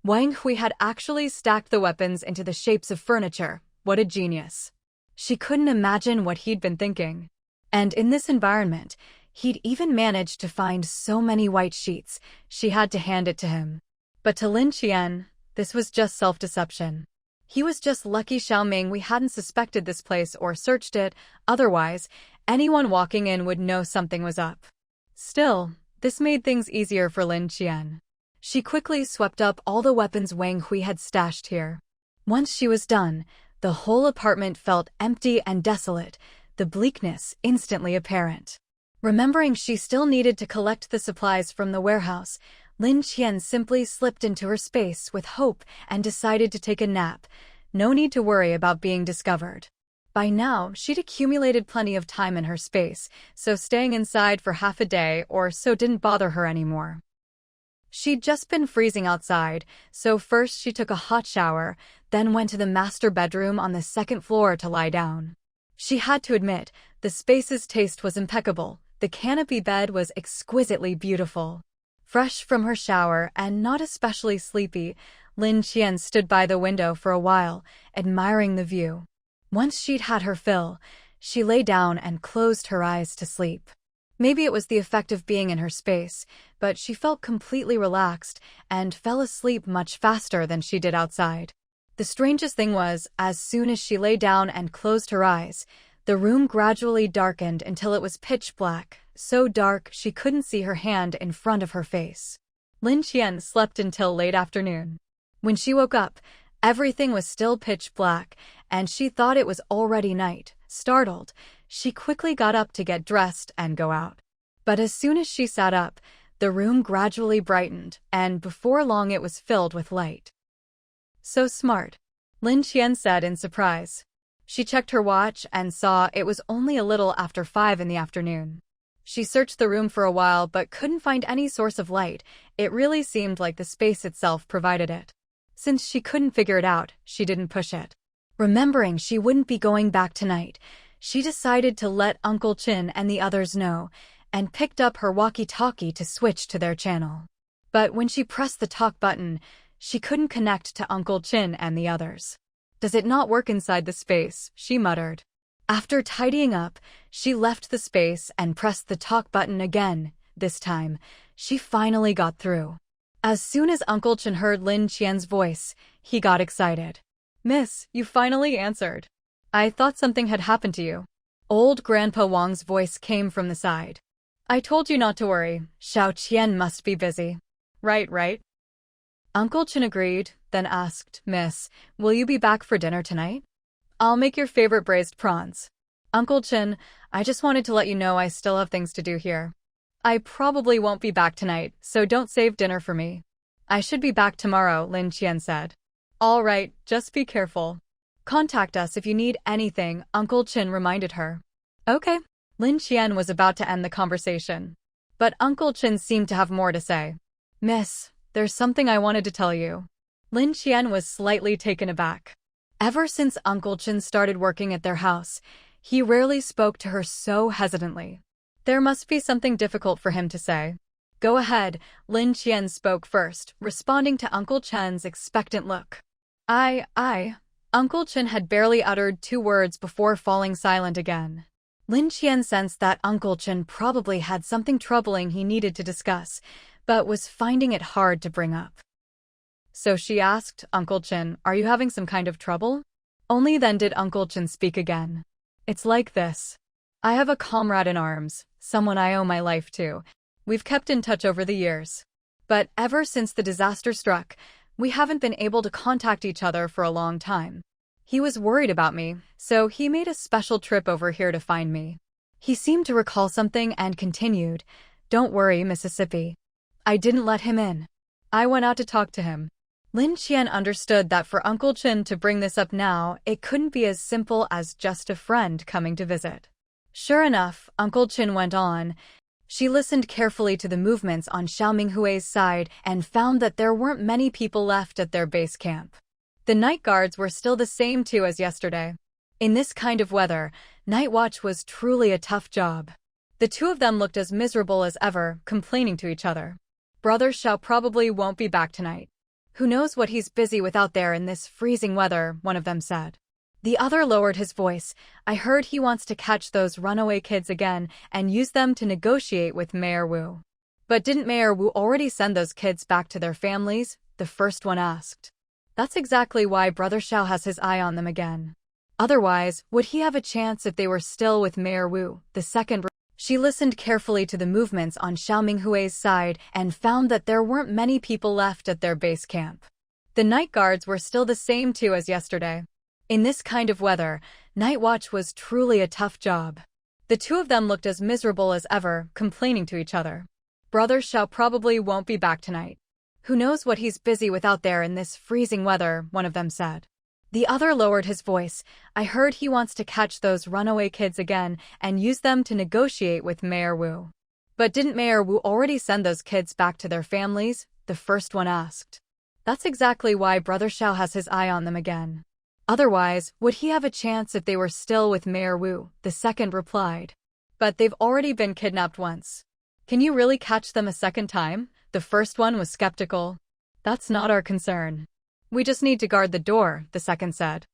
Wang Hui had actually stacked the weapons into the shapes of furniture. What a genius. She couldn't imagine what he'd been thinking. And in this environment, he'd even managed to find so many white sheets, she had to hand it to him. But to Lin Qian, this was just self-deception. He was just lucky Xiaomau hadn't suspected this place or searched it, otherwise, anyone walking in would know something was up. Still, this made things easier for Lin Qian. She quickly swept up all the weapons Wang Hui had stashed here. Once she was done, the whole apartment felt empty and desolate, the bleakness instantly apparent. Remembering she still needed to collect the supplies from the warehouse, Lin Qian simply slipped into her space with hope and decided to take a nap. No need to worry about being discovered. By now, she'd accumulated plenty of time in her space, so staying inside for half a day or so didn't bother her anymore. She'd just been freezing outside, so first she took a hot shower, then went to the master bedroom on the second floor to lie down. She had to admit, the space's taste was impeccable. The canopy bed was exquisitely beautiful. Fresh from her shower and not especially sleepy, Lin Qian stood by the window for a while, admiring the view. Once she'd had her fill, she lay down and closed her eyes to sleep. Maybe it was the effect of being in her space, but she felt completely relaxed and fell asleep much faster than she did outside. The strangest thing was, as soon as she lay down and closed her eyes, The room gradually darkened until it was pitch black, so dark she couldn't see her hand in front of her face. Lin Qian slept until late afternoon. When she woke up, everything was still pitch black, and she thought it was already night. Startled, she quickly got up to get dressed and go out. But as soon as she sat up, the room gradually brightened, and before long it was filled with light. "So smart," Lin Qian said in surprise. She checked her watch and saw it was only a little after 5 in the afternoon. She searched the room for a while but couldn't find any source of light. It really seemed like the space itself provided it. Since she couldn't figure it out, she didn't push it. Remembering she wouldn't be going back tonight, she decided to let Uncle Qin and the others know, and picked up her walkie-talkie to switch to their channel. But when she pressed the talk button, she couldn't connect to Uncle Qin and the others. "Does it not work inside the space?" she muttered. After tidying up, she left the space and pressed the talk button again. This time, she finally got through. As soon as Uncle Qin heard Lin Qian's voice, he got excited. "Miss, you finally answered. I thought something had happened to you." Old Grandpa Wang's voice came from the side. "I told you not to worry. Xiao Qian must be busy." Right. Uncle Qin agreed, then asked, "Miss, will you be back for dinner tonight? I'll make your favorite braised prawns." "Uncle Qin, I just wanted to let you know I still have things to do here. I probably won't be back tonight, so don't save dinner for me." "I should be back tomorrow," Lin Qian said. "All right, just be careful. Contact us if you need anything," Uncle Qin reminded her. "Okay." Lin Qian was about to end the conversation, but Uncle Qin seemed to have more to say. "Miss, there's something I wanted to tell you." Lin Qian was slightly taken aback. Ever since Uncle Qin started working at their house, he rarely spoke to her so hesitantly. There must be something difficult for him to say. "Go ahead," Lin Qian spoke first, responding to Uncle Chen's expectant look. I. Uncle Qin had barely uttered 2 words before falling silent again. Lin Qian sensed that Uncle Qin probably had something troubling he needed to discuss, but was finding it hard to bring up. So she asked, "Uncle Qin, are you having some kind of trouble?" Only then did Uncle Qin speak again. "It's like this. I have a comrade in arms, someone I owe my life to. We've kept in touch over the years. But ever since the disaster struck, we haven't been able to contact each other for a long time. He was worried about me, so he made a special trip over here to find me." He seemed to recall something and continued, "Don't worry, Mississippi. I didn't let him in. I went out to talk to him." Lin Qian understood that for Uncle Qin to bring this up now, it couldn't be as simple as just a friend coming to visit. Sure enough, Uncle Qin went on. She listened carefully to the movements on Xiaominghui's side and found that there weren't many people left at their base camp. The night guards were still the same two as yesterday. In this kind of weather, night watch was truly a tough job. The two of them looked as miserable as ever, complaining to each other. "Brother Xiao probably won't be back tonight. Who knows what he's busy with out there in this freezing weather," one of them said. The other lowered his voice. "I heard he wants to catch those runaway kids again and use them to negotiate with Mayor Wu." "But didn't Mayor Wu already send those kids back to their families?" the first one asked. "That's exactly why Brother Xiao has his eye on them again. Otherwise, would he have a chance if they were still with Mayor Wu?" the second. She listened carefully to the movements on Xiaominghui's side and found that there weren't many people left at their base camp. The night guards were still the same two as yesterday. In this kind of weather, night watch was truly a tough job. The two of them looked as miserable as ever, complaining to each other. "Brother Xiao probably won't be back tonight. Who knows what he's busy with out there in this freezing weather," one of them said. The other lowered his voice. "I heard he wants to catch those runaway kids again and use them to negotiate with Mayor Wu." "But didn't Mayor Wu already send those kids back to their families?" the first one asked. "That's exactly why Brother Xiao has his eye on them again. Otherwise, would he have a chance if they were still with Mayor Wu?" the second replied. "But they've already been kidnapped once. Can you really catch them a second time?" the first one was skeptical. "That's not our concern. We just need to guard the door," the second said.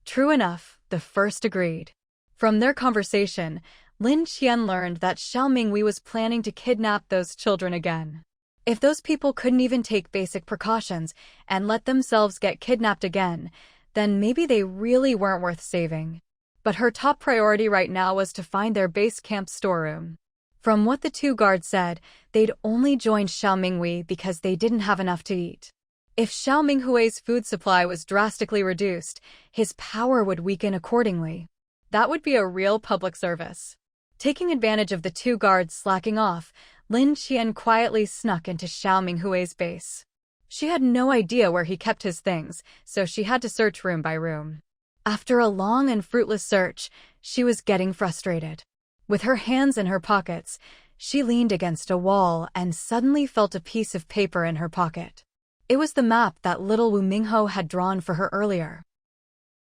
True enough, the first agreed. From their conversation, Lin Qian learned that Xiaominghui was planning to kidnap those children again. If those people couldn't even take basic precautions and let themselves get kidnapped again, then maybe they really weren't worth saving. But her top priority right now was to find their base camp storeroom. From what the two guards said, they'd only joined Xiao Minghui because they didn't have enough to eat. If Xiao Minghui's food supply was drastically reduced, his power would weaken accordingly. That would be a real public service. Taking advantage of the two guards slacking off, Lin Qian quietly snuck into Xiao Minghui's base. She had no idea where he kept his things, so she had to search room by room. After a long and fruitless search, she was getting frustrated. With her hands in her pockets, she leaned against a wall and suddenly felt a piece of paper in her pocket. It was the map that little Wu Mingho had drawn for her earlier.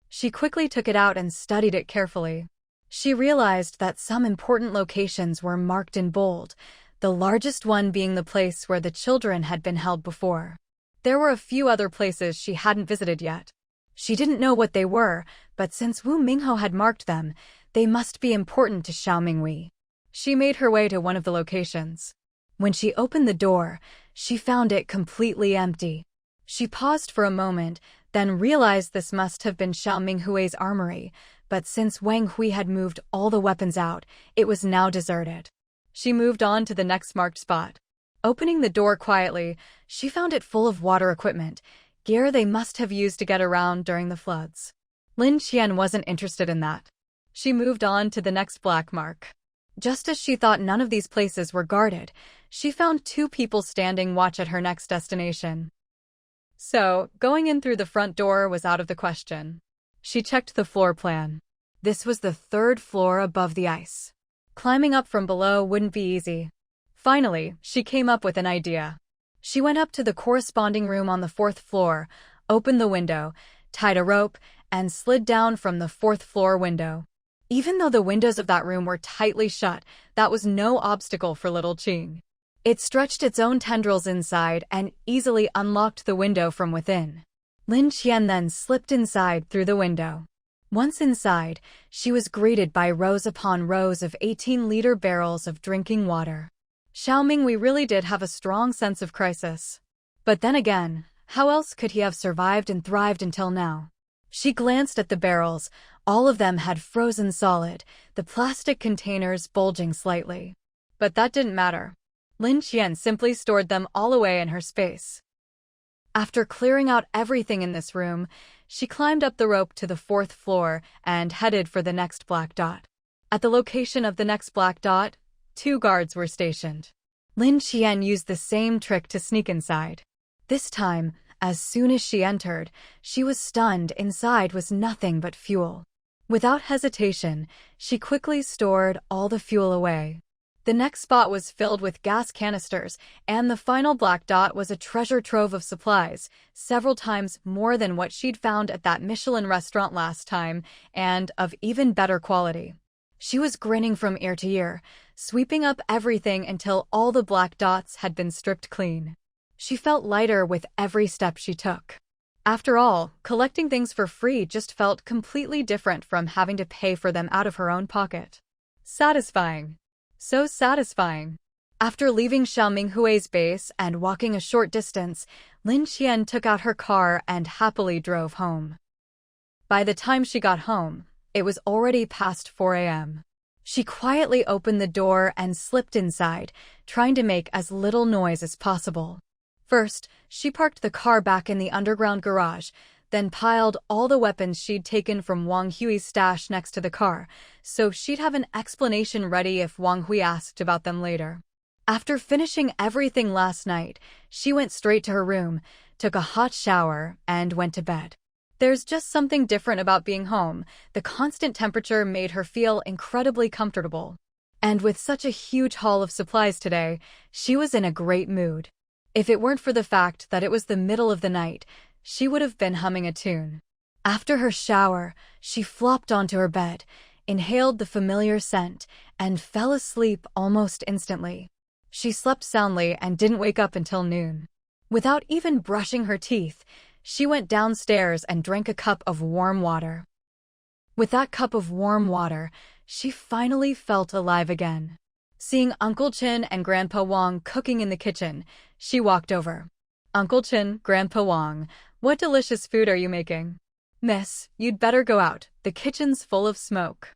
She quickly took it out and studied it carefully. She realized that some important locations were marked in bold, the largest one being the place where the children had been held before. There were a few other places she hadn't visited yet. She didn't know what they were, but since Wu Mingho had marked them, they must be important to Xiao Minghui. She made her way to one of the locations. When she opened the door, she found it completely empty. She paused for a moment, then realized this must have been Xiao Minghui's armory, but since Wang Hui had moved all the weapons out, it was now deserted. She moved on to the next marked spot. Opening the door quietly, she found it full of water equipment, gear they must have used to get around during the floods. Lin Qian wasn't interested in that. She moved on to the next black mark. Just as she thought none of these places were guarded, she found two people standing watch at her next destination. So, going in through the front door was out of the question. She checked the floor plan. This was the third floor above the ice. Climbing up from below wouldn't be easy. Finally, she came up with an idea. She went up to the corresponding room on the fourth floor, opened the window, tied a rope, and slid down from the fourth floor window. Even though the windows of that room were tightly shut, that was no obstacle for little Qing. It stretched its own tendrils inside and easily unlocked the window from within. Lin Qian then slipped inside through the window. Once inside, she was greeted by rows upon rows of 18-liter barrels of drinking water. Xiao Minghui really did have a strong sense of crisis. But then again, how else could he have survived and thrived until now? She glanced at the barrels. All of them had frozen solid, the plastic containers bulging slightly. But that didn't matter. Lin Qian simply stored them all away in her space. After clearing out everything in this room, she climbed up the rope to the fourth floor and headed for the next black dot. At the location of the next black dot, two guards were stationed. Lin Qian used the same trick to sneak inside. This time, as soon as she entered, she was stunned. Inside was nothing but fuel. Without hesitation, she quickly stored all the fuel away. The next spot was filled with gas canisters, and the final black dot was a treasure trove of supplies, several times more than what she'd found at that Michelin restaurant last time, and of even better quality. She was grinning from ear to ear, sweeping up everything until all the black dots had been stripped clean. She felt lighter with every step she took. After all, collecting things for free just felt completely different from having to pay for them out of her own pocket. Satisfying. So satisfying. After leaving Xiao Minghui's base and walking a short distance, Lin Qian took out her car and happily drove home. By the time she got home, it was already past 4 a.m. She quietly opened the door and slipped inside, trying to make as little noise as possible. First, she parked the car back in the underground garage, then piled all the weapons she'd taken from Wang Hui's stash next to the car, so she'd have an explanation ready if Wang Hui asked about them later. After finishing everything last night, she went straight to her room, took a hot shower, and went to bed. There's just something different about being home. The constant temperature made her feel incredibly comfortable. And with such a huge haul of supplies today, she was in a great mood. If it weren't for the fact that it was the middle of the night, she would have been humming a tune. After her shower, she flopped onto her bed, inhaled the familiar scent, and fell asleep almost instantly. She slept soundly and didn't wake up until noon. Without even brushing her teeth, she went downstairs and drank a cup of warm water. With that cup of warm water, she finally felt alive again. Seeing Uncle Qin and Grandpa Wang cooking in the kitchen, she walked over. "Uncle Qin, Grandpa Wang, what delicious food are you making?" Miss, you'd better go out. The kitchen's full of smoke.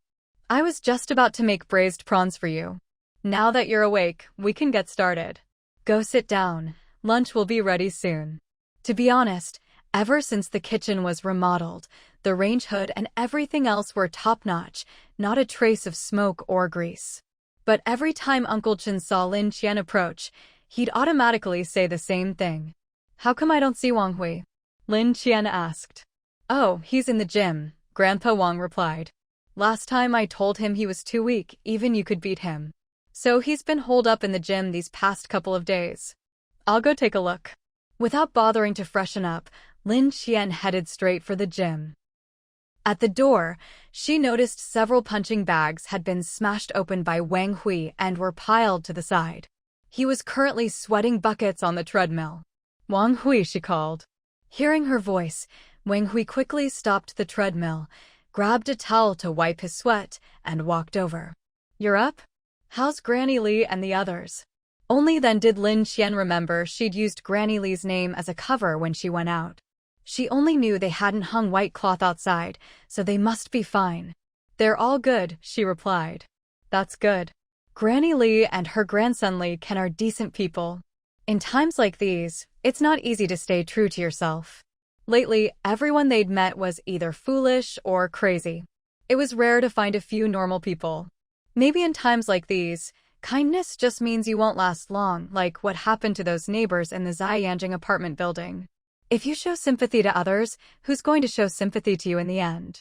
I was just about to make braised prawns for you. Now that you're awake, we can get started. Go sit down. Lunch will be ready soon. To be honest, ever since the kitchen was remodeled, the range hood and everything else were top-notch, not a trace of smoke or grease. But every time Uncle Chen saw Lin Qian approach, he'd automatically say the same thing. How come I don't see Wang Hui? Lin Qian asked. Oh, he's in the gym, Grandpa Wang replied. Last time I told him he was too weak, even you could beat him. So he's been holed up in the gym these past couple of days. I'll go take a look. Without bothering to freshen up, Lin Qian headed straight for the gym. At the door, she noticed several punching bags had been smashed open by Wang Hui and were piled to the side. He was currently sweating buckets on the treadmill. Wang Hui, she called. Hearing her voice, Wang Hui quickly stopped the treadmill, grabbed a towel to wipe his sweat, and walked over. You're up? How's Granny Li and the others? Only then did Lin Qian remember she'd used Granny Li's name as a cover when she went out. She only knew they hadn't hung white cloth outside, so they must be fine. They're all good, she replied. That's good. Granny Li and her grandson Li Qian are decent people. In times like these, it's not easy to stay true to yourself. Lately, everyone they'd met was either foolish or crazy. It was rare to find a few normal people. Maybe in times like these, kindness just means you won't last long, like what happened to those neighbors in the Xianjing apartment building. If you show sympathy to others, who's going to show sympathy to you in the end?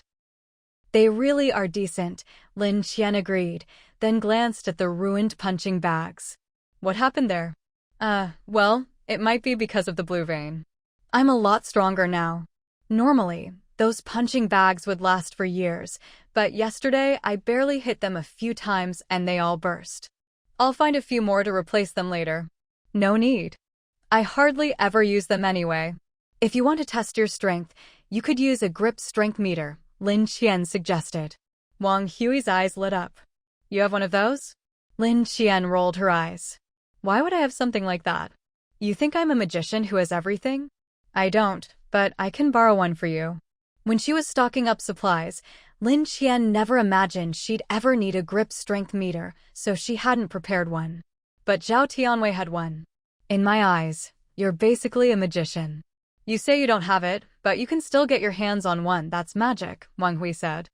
They really are decent, Lin Qian agreed, then glanced at the ruined punching bags. What happened there? Well, it might be because of the blue vein. I'm a lot stronger now. Normally, those punching bags would last for years, but yesterday I barely hit them a few times and they all burst. I'll find a few more to replace them later. No need. I hardly ever use them anyway. If you want to test your strength, you could use a grip strength meter, Lin Qian suggested. Wang Hui's eyes lit up. You have one of those? Lin Qian rolled her eyes. Why would I have something like that? You think I'm a magician who has everything? I don't, but I can borrow one for you. When she was stocking up supplies, Lin Qian never imagined she'd ever need a grip strength meter, so she hadn't prepared one. But Zhao Tianwei had one. In my eyes, you're basically a magician. You say you don't have it, but you can still get your hands on one that's magic, Wang Hui said.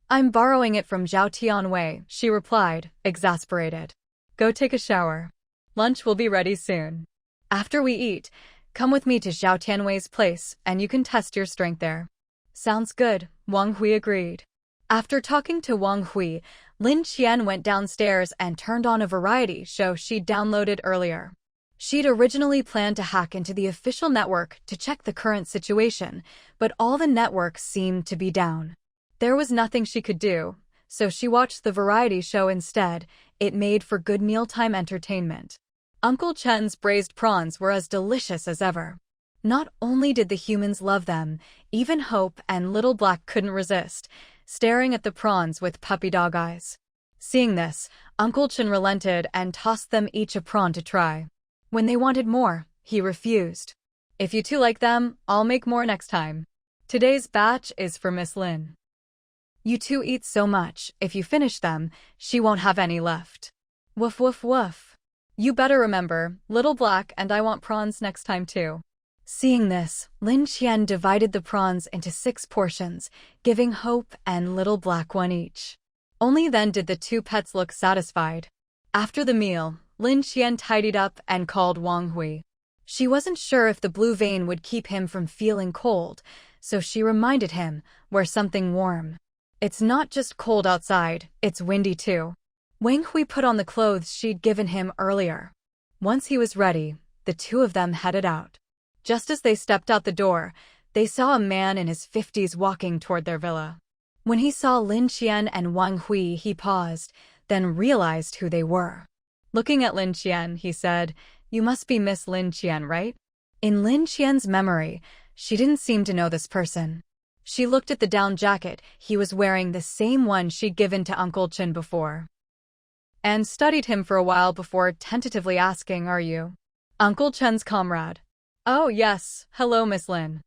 I'm borrowing it from Zhao Tianwei, she replied, exasperated. Go take a shower. Lunch will be ready soon. After we eat, come with me to Zhao Tianwei's place, and you can test your strength there. Sounds good, Wang Hui agreed. After talking to Wang Hui, Lin Qian went downstairs and turned on a variety show she'd downloaded earlier. She'd originally planned to hack into the official network to check the current situation, but all the networks seemed to be down. There was nothing she could do, so she watched the variety show instead. It made for good mealtime entertainment. Uncle Chen's braised prawns were as delicious as ever. Not only did the humans love them, even Hope and Little Black couldn't resist, staring at the prawns with puppy dog eyes. Seeing this, Uncle Chen relented and tossed them each a prawn to try. When they wanted more, he refused. If you two like them, I'll make more next time. Today's batch is for Miss Lin. You two eat so much, if you finish them, she won't have any left. Woof woof woof. You better remember, Little Black and I want prawns next time too. Seeing this, Lin Qian divided the prawns into 6 portions, giving Hope and Little Black one each. Only then did the 2 pets look satisfied. After the meal, Lin Qian tidied up and called Wang Hui. She wasn't sure if the blue vein would keep him from feeling cold, so she reminded him, wear something warm. It's not just cold outside, it's windy too. Wang Hui put on the clothes she'd given him earlier. Once he was ready, the 2 of them headed out. Just as they stepped out the door, they saw a man in his 50s walking toward their villa. When he saw Lin Qian and Wang Hui, he paused, then realized who they were. Looking at Lin Qian, he said, You must be Miss Lin Qian, right? In Lin Qian's memory, she didn't seem to know this person. She looked at the down jacket he was wearing, the same one she'd given to Uncle Chen before, and studied him for a while before tentatively asking, Are you Uncle Chen's comrade? Oh yes, hello Miss Lin.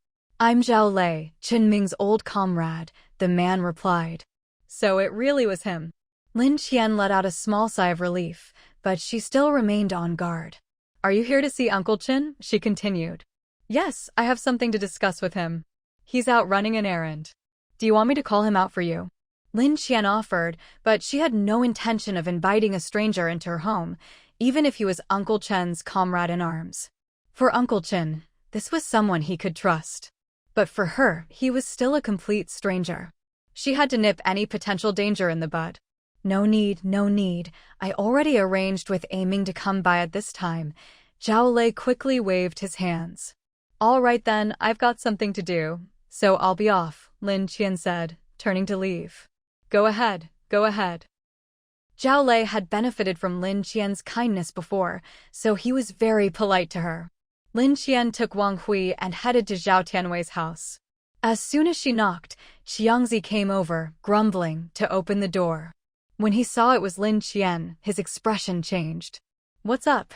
I'm Zhao Lei, Qinming's old comrade, the man replied. So it really was him. Lin Qian let out a small sigh of relief, but she still remained on guard. Are you here to see Uncle Qin? She continued. Yes, I have something to discuss with him. He's out running an errand. Do you want me to call him out for you? Lin Qian offered, but she had no intention of inviting a stranger into her home, even if he was Uncle Chen's comrade in arms. For Uncle Qin, this was someone he could trust. But for her, he was still a complete stranger. She had to nip any potential danger in the bud. No need, no need. I already arranged with Aiming to come by at this time. Zhao Lei quickly waved his hands. All right then, I've got something to do, so I'll be off, Lin Qian said, turning to leave. Go ahead, go ahead. Zhao Lei had benefited from Lin Qian's kindness before, so he was very polite to her. Lin Qian took Wang Hui and headed to Zhao Tianwei's house. As soon as she knocked, Xiangzi came over, grumbling, to open the door. When he saw it was Lin Qian, his expression changed. What's up?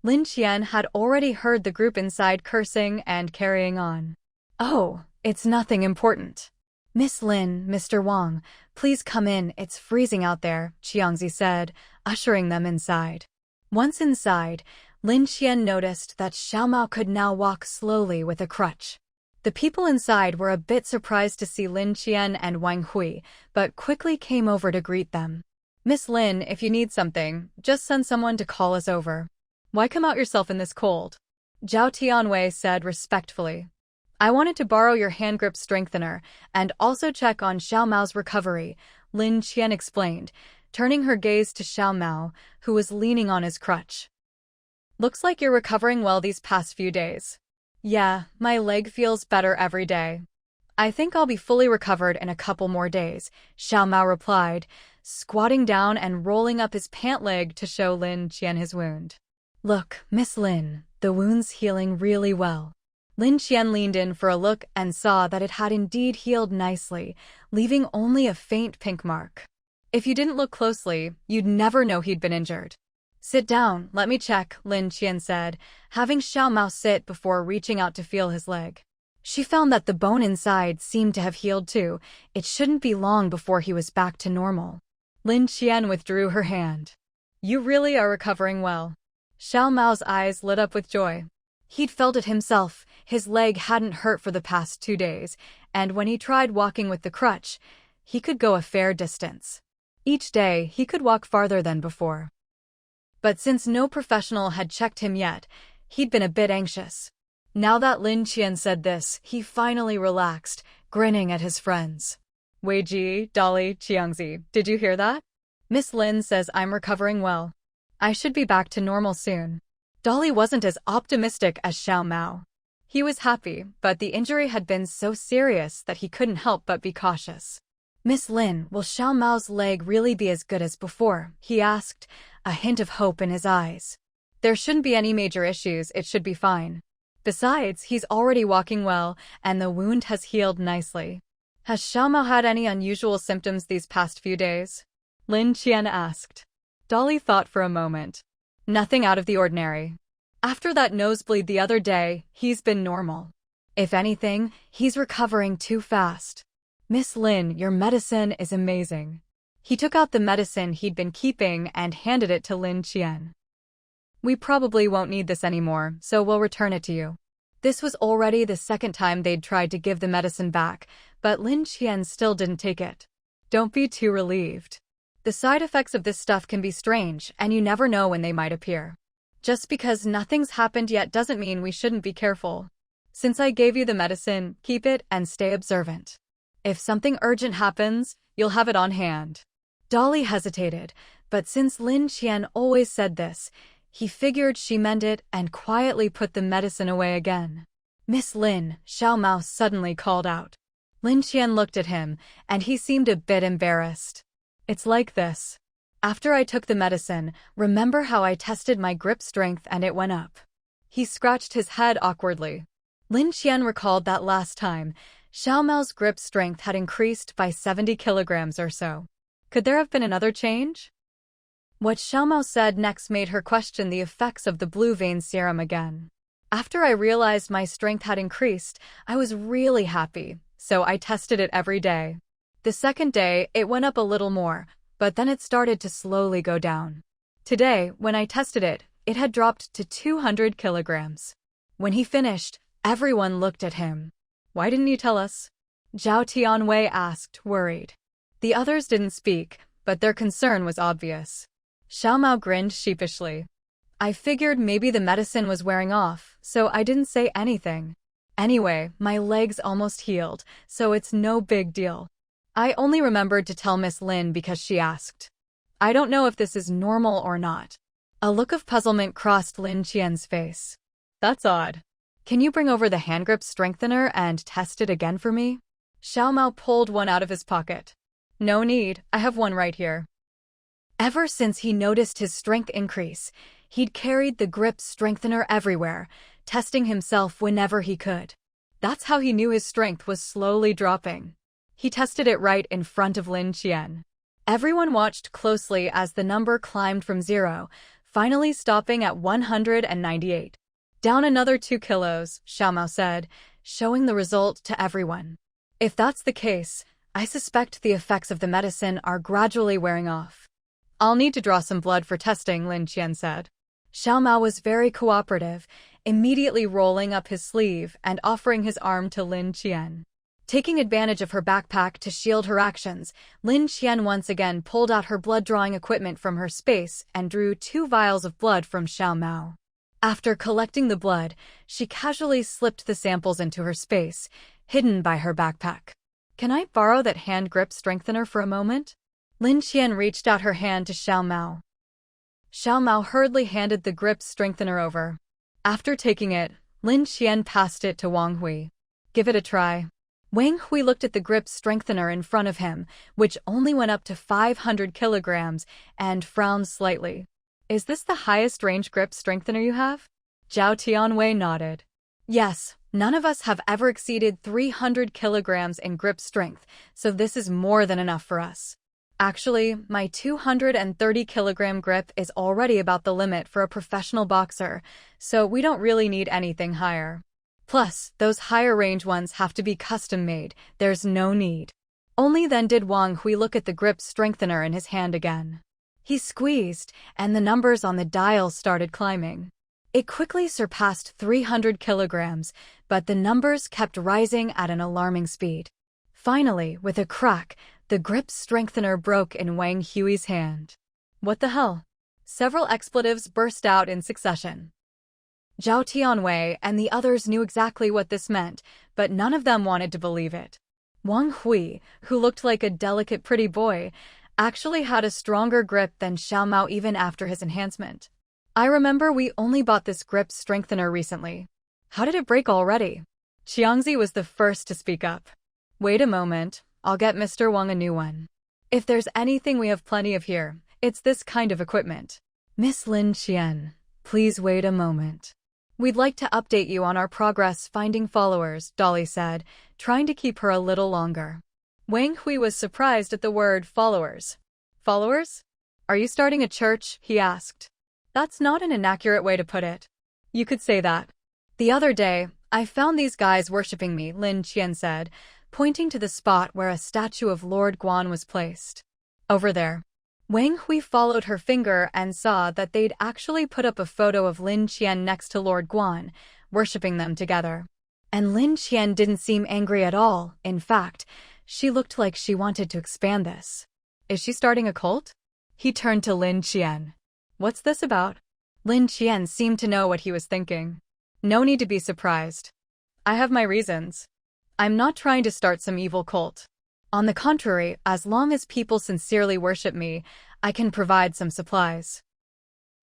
Lin Qian had already heard the group inside cursing and carrying on. Oh, it's nothing important. Miss Lin, Mr. Wang, please come in, it's freezing out there, Xiangzi said, ushering them inside. Once inside, Lin Qian noticed that Xiaomau could now walk slowly with a crutch. The people inside were a bit surprised to see Lin Qian and Wang Hui, but quickly came over to greet them. Miss Lin, if you need something, just send someone to call us over. Why come out yourself in this cold? Zhao Tianwei said respectfully. I wanted to borrow your hand grip strengthener and also check on Xiaomau's recovery, Lin Qian explained, turning her gaze to Xiaomau, who was leaning on his crutch. Looks like you're recovering well these past few days. Yeah, my leg feels better every day. I think I'll be fully recovered in a couple more days, Xiaomau replied, squatting down and rolling up his pant leg to show Lin Qian his wound. Look, Miss Lin, the wound's healing really well. Lin Qian leaned in for a look and saw that it had indeed healed nicely, leaving only a faint pink mark. If you didn't look closely, you'd never know he'd been injured. Sit down, let me check, Lin Qian said, having Xiaomau sit before reaching out to feel his leg. She found that the bone inside seemed to have healed too. It shouldn't be long before he was back to normal. Lin Qian withdrew her hand. You really are recovering well. Xiaomau's eyes lit up with joy. He'd felt it himself, his leg hadn't hurt for the past 2 days, and when he tried walking with the crutch, he could go a fair distance. Each day, he could walk farther than before. But since no professional had checked him yet, he'd been a bit anxious. Now that Lin Qian said this, he finally relaxed, grinning at his friends. Weiji, Dolly, Xiangzi, did you hear that? Miss Lin says I'm recovering well. I should be back to normal soon. Dolly wasn't as optimistic as Xiaomau. He was happy, but the injury had been so serious that he couldn't help but be cautious. Miss Lin, will Xiaomau's leg really be as good as before? He asked, a hint of hope in his eyes. There shouldn't be any major issues, it should be fine. Besides, he's already walking well, and the wound has healed nicely. Has Xiaomau had any unusual symptoms these past few days? Lin Qian asked. Dolly thought for a moment. Nothing out of the ordinary. After that nosebleed the other day, he's been normal. If anything, he's recovering too fast. Miss Lin, your medicine is amazing. He took out the medicine he'd been keeping and handed it to Lin Qian. We probably won't need this anymore, so we'll return it to you. This was already the second time they'd tried to give the medicine back, but Lin Qian still didn't take it. Don't be too relieved. The side effects of this stuff can be strange, and you never know when they might appear. Just because nothing's happened yet doesn't mean we shouldn't be careful. Since I gave you the medicine, keep it and stay observant. If something urgent happens, you'll have it on hand. Dolly hesitated, but since Lin Qian always said this, he figured she meant it and quietly put the medicine away again. Miss Lin, Xiaomau suddenly called out. Lin Qian looked at him, and he seemed a bit embarrassed. It's like this. After I took the medicine, remember how I tested my grip strength and it went up? He scratched his head awkwardly. Lin Qian recalled that last time, Xiaomau's grip strength had increased by 70 kilograms or so. Could there have been another change? What Xiaomau said next made her question the effects of the blue vein serum again. After I realized my strength had increased, I was really happy, so I tested it every day. The second day, it went up a little more, but then it started to slowly go down. Today, when I tested it, it had dropped to 200 kilograms. When he finished, everyone looked at him. "Why didn't you tell us?" Zhao Tianwei asked, worried. The others didn't speak, but their concern was obvious. Xiaomau grinned sheepishly. "I figured maybe the medicine was wearing off, so I didn't say anything. Anyway, my legs almost healed, so it's no big deal. I only remembered to tell Miss Lin because she asked. I don't know if this is normal or not." A look of puzzlement crossed Lin Qian's face. "That's odd. Can you bring over the hand grip strengthener and test it again for me?" Xiaomau pulled one out of his pocket. "No need, I have one right here." Ever since he noticed his strength increase, he'd carried the grip strengthener everywhere, testing himself whenever he could. That's how he knew his strength was slowly dropping. He tested it right in front of Lin Qian. Everyone watched closely as the number climbed from 0, finally stopping at 198. "Down another 2 kilos, Xiaomau said, showing the result to everyone. "If that's the case, I suspect the effects of the medicine are gradually wearing off." "I'll need to draw some blood for testing," Lin Qian said. Xiaomau was very cooperative, immediately rolling up his sleeve and offering his arm to Lin Qian. Taking advantage of her backpack to shield her actions, Lin Qian once again pulled out her blood-drawing equipment from her space and drew 2 vials of blood from Xiaomau. After collecting the blood, she casually slipped the samples into her space, hidden by her backpack. "Can I borrow that hand grip strengthener for a moment?" Lin Qian reached out her hand to Xiaomau. Xiaomau hurriedly handed the grip strengthener over. After taking it, Lin Qian passed it to Wang Hui. "Give it a try." Wang Hui looked at the grip strengthener in front of him, which only went up to 500 kilograms, and frowned slightly. "Is this the highest range grip strengthener you have?" Zhao Tianwei nodded. "Yes, none of us have ever exceeded 300 kilograms in grip strength, so this is more than enough for us. Actually, my 230-kilogram grip is already about the limit for a professional boxer, so we don't really need anything higher. Plus, those higher range ones have to be custom-made, there's no need." Only then did Wang Hui look at the grip strengthener in his hand again. He squeezed, and the numbers on the dial started climbing. It quickly surpassed 300 kilograms, but the numbers kept rising at an alarming speed. Finally, with a crack, the grip strengthener broke in Wang Hui's hand. "What the hell?" Several expletives burst out in succession. Zhao Tianwei and the others knew exactly what this meant, but none of them wanted to believe it. Wang Hui, who looked like a delicate pretty boy, actually had a stronger grip than Xiaomau even after his enhancement. "I remember we only bought this grip strengthener recently. How did it break already?" Xiangzi was the first to speak up. "Wait a moment, I'll get Mr. Wang a new one. If there's anything we have plenty of here, it's this kind of equipment." "Miss Lin Qian, please wait a moment. We'd like to update you on our progress finding followers," Dolly said, trying to keep her a little longer. Wang Hui was surprised at the word followers. "Followers? Are you starting a church?" he asked. "That's not an inaccurate way to put it. You could say that." "The other day, I found these guys worshipping me," Lin Qian said, pointing to the spot where a statue of Lord Guan was placed. "Over there." Wang Hui followed her finger and saw that they'd actually put up a photo of Lin Qian next to Lord Guan, worshipping them together. And Lin Qian didn't seem angry at all. In fact, she looked like she wanted to expand this. "Is she starting a cult?" He turned to Lin Qian. "What's this about?" Lin Qian seemed to know what he was thinking. "No need to be surprised. I have my reasons. I'm not trying to start some evil cult. On the contrary, as long as people sincerely worship me, I can provide some supplies."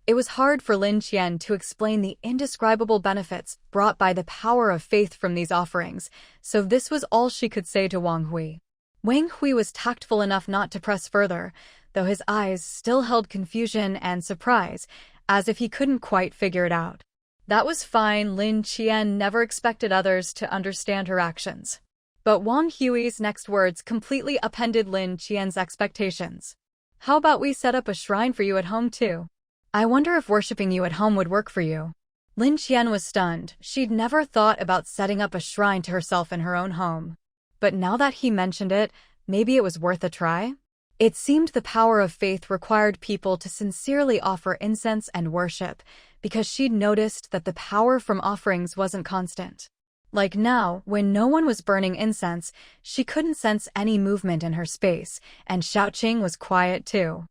It was hard for Lin Qian to explain the indescribable benefits brought by the power of faith from these offerings, so this was all she could say to Wang Hui. Wang Hui was tactful enough not to press further, though his eyes still held confusion and surprise, as if he couldn't quite figure it out. That was fine. Lin Qian never expected others to understand her actions. But Wang Hui's next words completely upended Lin Qian's expectations. "How about we set up a shrine for you at home too? I wonder if worshipping you at home would work for you." Lin Qian was stunned. She'd never thought about setting up a shrine to herself in her own home. But now that he mentioned it, maybe it was worth a try? It seemed the power of faith required people to sincerely offer incense and worship, because she'd noticed that the power from offerings wasn't constant. Like now, when no one was burning incense, she couldn't sense any movement in her space, and Xiaoqing was quiet too.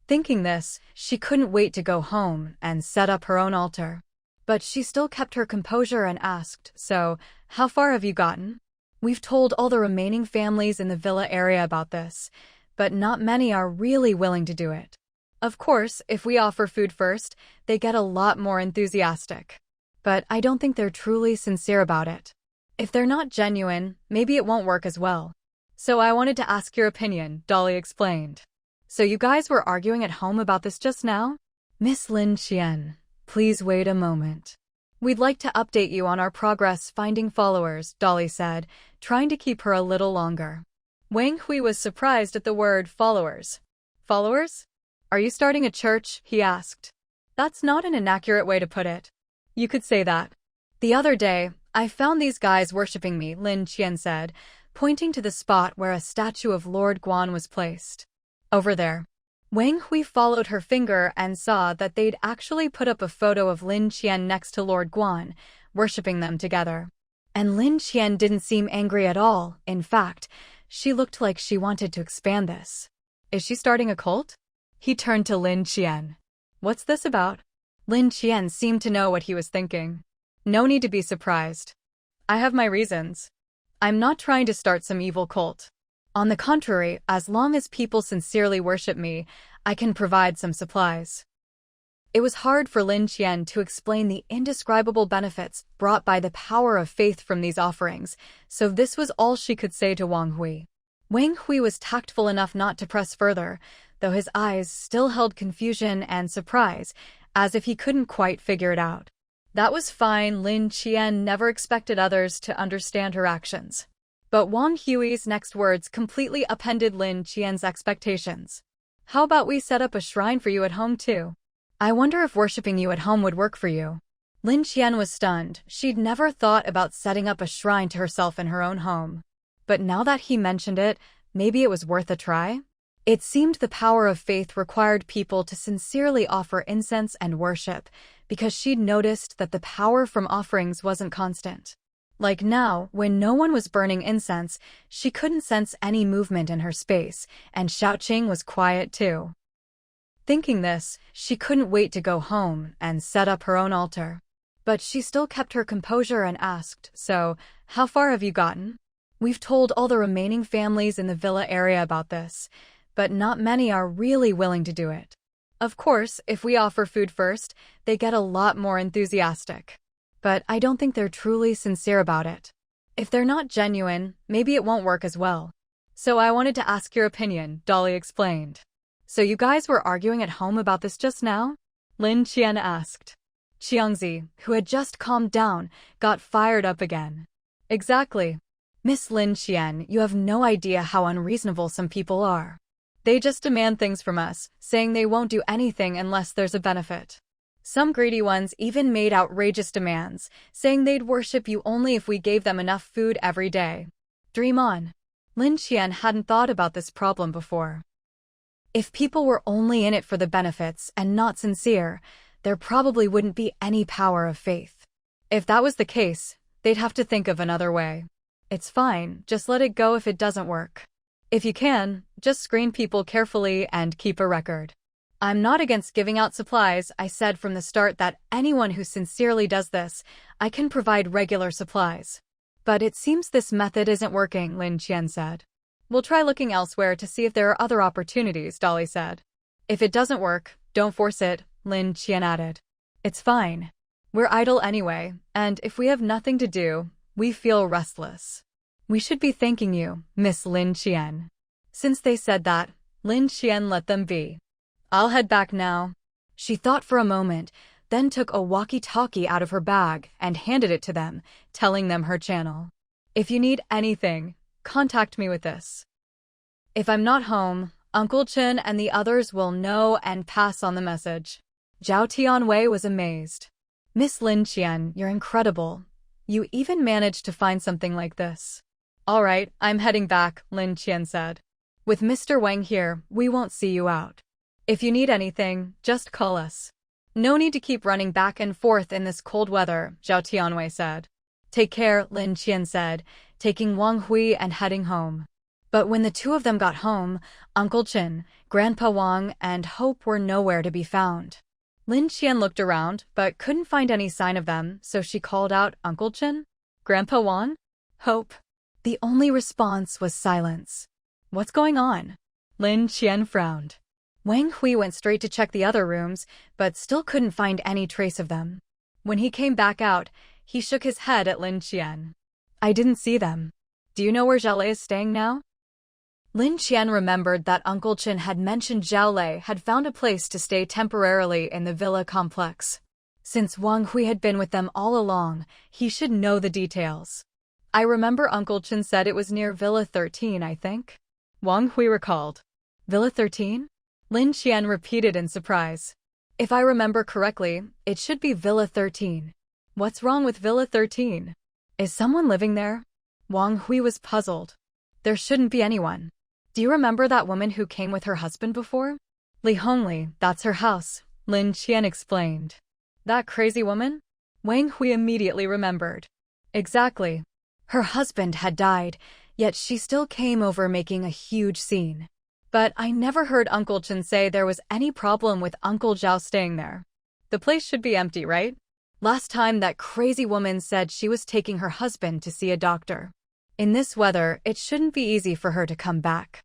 Thinking this, she couldn't wait to go home and set up her own altar. But she still kept her composure and asked, "So, how far have you gotten?" "We've told all the remaining families in the villa area about this, but not many are really willing to do it. Of course, if we offer food first, they get a lot more enthusiastic. But I don't think they're truly sincere about it. If they're not genuine, maybe it won't work as well. So I wanted to ask your opinion," Dolly explained. "So you guys were arguing at home about this just now?" "Miss Lin Qian, please wait a moment. We'd like to update you on our progress finding followers," Dolly said, trying to keep her a little longer. Wang Hui was surprised at the word followers. "Followers? Are you starting a church?" he asked. "That's not an inaccurate way to put it. You could say that." "The other day, I found these guys worshipping me," Lin Qian said, pointing to the spot where a statue of Lord Guan was placed. "Over there." Wang Hui followed her finger and saw that they'd actually put up a photo of Lin Qian next to Lord Guan, worshipping them together. And Lin Qian didn't seem angry at all. In fact, she looked like she wanted to expand this. "Is she starting a cult?" He turned to Lin Qian. "What's this about?" Lin Qian seemed to know what he was thinking. "No need to be surprised. I have my reasons. I'm not trying to start some evil cult. On the contrary, as long as people sincerely worship me, I can provide some supplies." It was hard for Lin Qian to explain the indescribable benefits brought by the power of faith from these offerings, so this was all she could say to Wang Hui. Wang Hui was tactful enough not to press further, though his eyes still held confusion and surprise, as if he couldn't quite figure it out. That was fine. Lin Qian never expected others to understand her actions. But Wang Hui's next words completely upended Lin Qian's expectations. "How about we set up a shrine for you at home too? I wonder if worshipping you at home would work for you." Lin Qian was stunned. She'd never thought about setting up a shrine to herself in her own home. But now that he mentioned it, maybe it was worth a try? It seemed the power of faith required people to sincerely offer incense and worship, because she'd noticed that the power from offerings wasn't constant. Like now, when no one was burning incense, she couldn't sense any movement in her space, and Xiaoqing was quiet too. Thinking this, she couldn't wait to go home and set up her own altar. But she still kept her composure and asked, "So, how far have you gotten?" "We've told all the remaining families in the villa area about this, but not many are really willing to do it. Of course, if we offer food first, they get a lot more enthusiastic. But I don't think they're truly sincere about it. If they're not genuine, maybe it won't work as well. So I wanted to ask your opinion," Dolly explained. "So you guys were arguing at home about this just now?" Lin Qian asked. Xiangzi, who had just calmed down, got fired up again. "Exactly. Miss Lin Qian, you have no idea how unreasonable some people are. They just demand things from us, saying they won't do anything unless there's a benefit. Some greedy ones even made outrageous demands, saying they'd worship you only if we gave them enough food every day. Dream on." Lin Qian hadn't thought about this problem before. If people were only in it for the benefits and not sincere, there probably wouldn't be any power of faith. If that was the case, they'd have to think of another way. It's fine, just let it go if it doesn't work. If you can, just screen people carefully and keep a record. I'm not against giving out supplies. I said from the start that anyone who sincerely does this, I can provide regular supplies. But it seems this method isn't working, Lin Qian said. We'll try looking elsewhere to see if there are other opportunities, Dolly said. If it doesn't work, don't force it, Lin Qian added. It's fine. We're idle anyway, and if we have nothing to do, we feel restless. We should be thanking you, Miss Lin Qian. Since they said that, Lin Qian let them be. I'll head back now. She thought for a moment, then took a walkie-talkie out of her bag and handed it to them, telling them her channel. If you need anything, contact me with this. If I'm not home, Uncle Chen and the others will know and pass on the message. Zhao Tianwei was amazed. Miss Lin Qian, you're incredible. You even managed to find something like this. All right, I'm heading back, Lin Qian said. With Mr. Wang here, we won't see you out. If you need anything, just call us. No need to keep running back and forth in this cold weather, Zhao Tianwei said. Take care, Lin Qian said, taking Wang Hui and heading home. But when the two of them got home, Uncle Chen, Grandpa Wang, and Hope were nowhere to be found. Lin Qian looked around, but couldn't find any sign of them, so she called out, Uncle Chen? Grandpa Wang? Hope? The only response was silence. What's going on? Lin Qian frowned. Wang Hui went straight to check the other rooms, but still couldn't find any trace of them. When he came back out, he shook his head at Lin Qian. I didn't see them. Do you know where Zhao is staying now? Lin Qian remembered that Uncle Chen had mentioned Zhao had found a place to stay temporarily in the villa complex. Since Wang Hui had been with them all along, he should know the details. I remember Uncle Chen said it was near Villa 13, I think. Wang Hui recalled. Villa 13? Lin Qian repeated in surprise. If I remember correctly, it should be Villa 13. What's wrong with Villa 13? Is someone living there? Wang Hui was puzzled. There shouldn't be anyone. Do you remember that woman who came with her husband before? Li Hongli, that's her house, Lin Qian explained. That crazy woman? Wang Hui immediately remembered. Exactly. Her husband had died, yet she still came over making a huge scene. But I never heard Uncle Chen say there was any problem with Uncle Zhao staying there. The place should be empty, right? Last time that crazy woman said she was taking her husband to see a doctor. In this weather, it shouldn't be easy for her to come back.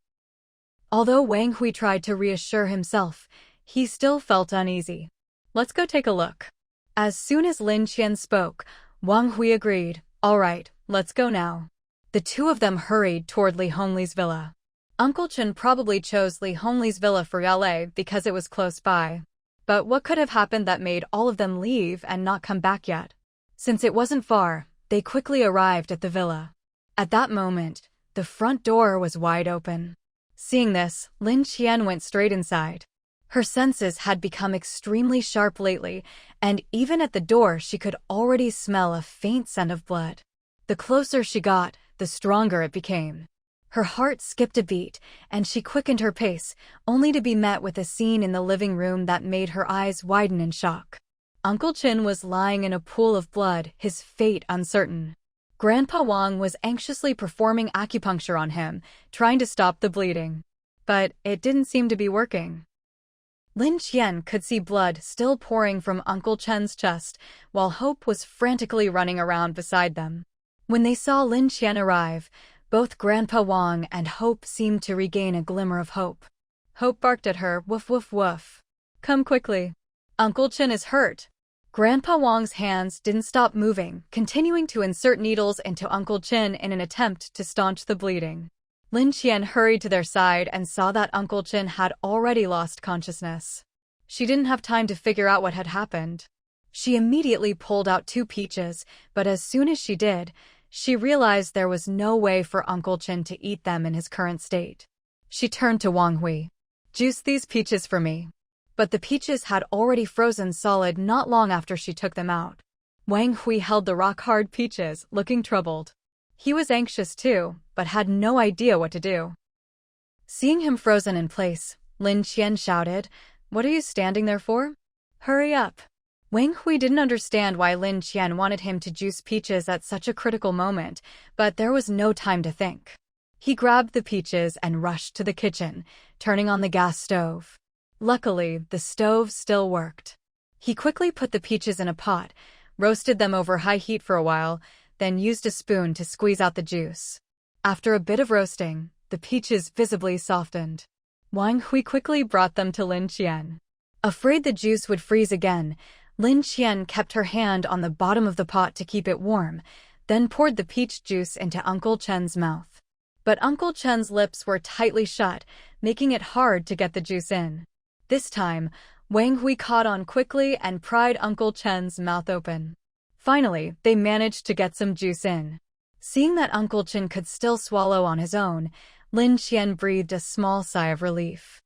Although Wang Hui tried to reassure himself, he still felt uneasy. Let's go take a look. As soon as Lin Qian spoke, Wang Hui agreed. All right, let's go now. The two of them hurried toward Li Hongli's villa. Uncle Chen probably chose Li Hongli's villa for Yale because it was close by. But what could have happened that made all of them leave and not come back yet? Since it wasn't far, they quickly arrived at the villa. At that moment, the front door was wide open. Seeing this, Lin Qian went straight inside. Her senses had become extremely sharp lately, and even at the door she could already smell a faint scent of blood. The closer she got, the stronger it became. Her heart skipped a beat, and she quickened her pace, only to be met with a scene in the living room that made her eyes widen in shock. Uncle Chen was lying in a pool of blood, his fate uncertain. Grandpa Wang was anxiously performing acupuncture on him, trying to stop the bleeding. But it didn't seem to be working. Lin Qian could see blood still pouring from Uncle Chen's chest, while Hope was frantically running around beside them. When they saw Lin Qian arrive, both Grandpa Wang and Hope seemed to regain a glimmer of hope. Hope barked at her, woof woof woof. Come quickly. Uncle Chen is hurt. Grandpa Wang's hands didn't stop moving, continuing to insert needles into Uncle Chen in an attempt to staunch the bleeding. Lin Qian hurried to their side and saw that Uncle Chen had already lost consciousness. She didn't have time to figure out what had happened. She immediately pulled out 2 peaches, but as soon as she did, she realized there was no way for Uncle Chen to eat them in his current state. She turned to Wang Hui. Juice these peaches for me. But the peaches had already frozen solid not long after she took them out. Wang Hui held the rock-hard peaches, looking troubled. He was anxious too, but had no idea what to do. Seeing him frozen in place, Lin Qian shouted, "What are you standing there for? Hurry up!" Wang Hui didn't understand why Lin Qian wanted him to juice peaches at such a critical moment, but there was no time to think. He grabbed the peaches and rushed to the kitchen, turning on the gas stove. Luckily, the stove still worked. He quickly put the peaches in a pot, roasted them over high heat for a while, then used a spoon to squeeze out the juice. After a bit of roasting, the peaches visibly softened. Wang Hui quickly brought them to Lin Qian. Afraid the juice would freeze again, Lin Qian kept her hand on the bottom of the pot to keep it warm, then poured the peach juice into Uncle Chen's mouth. But Uncle Chen's lips were tightly shut, making it hard to get the juice in. This time, Wang Hui caught on quickly and pried Uncle Chen's mouth open. Finally, they managed to get some juice in. Seeing that Uncle Chen could still swallow on his own, Lin Qian breathed a small sigh of relief.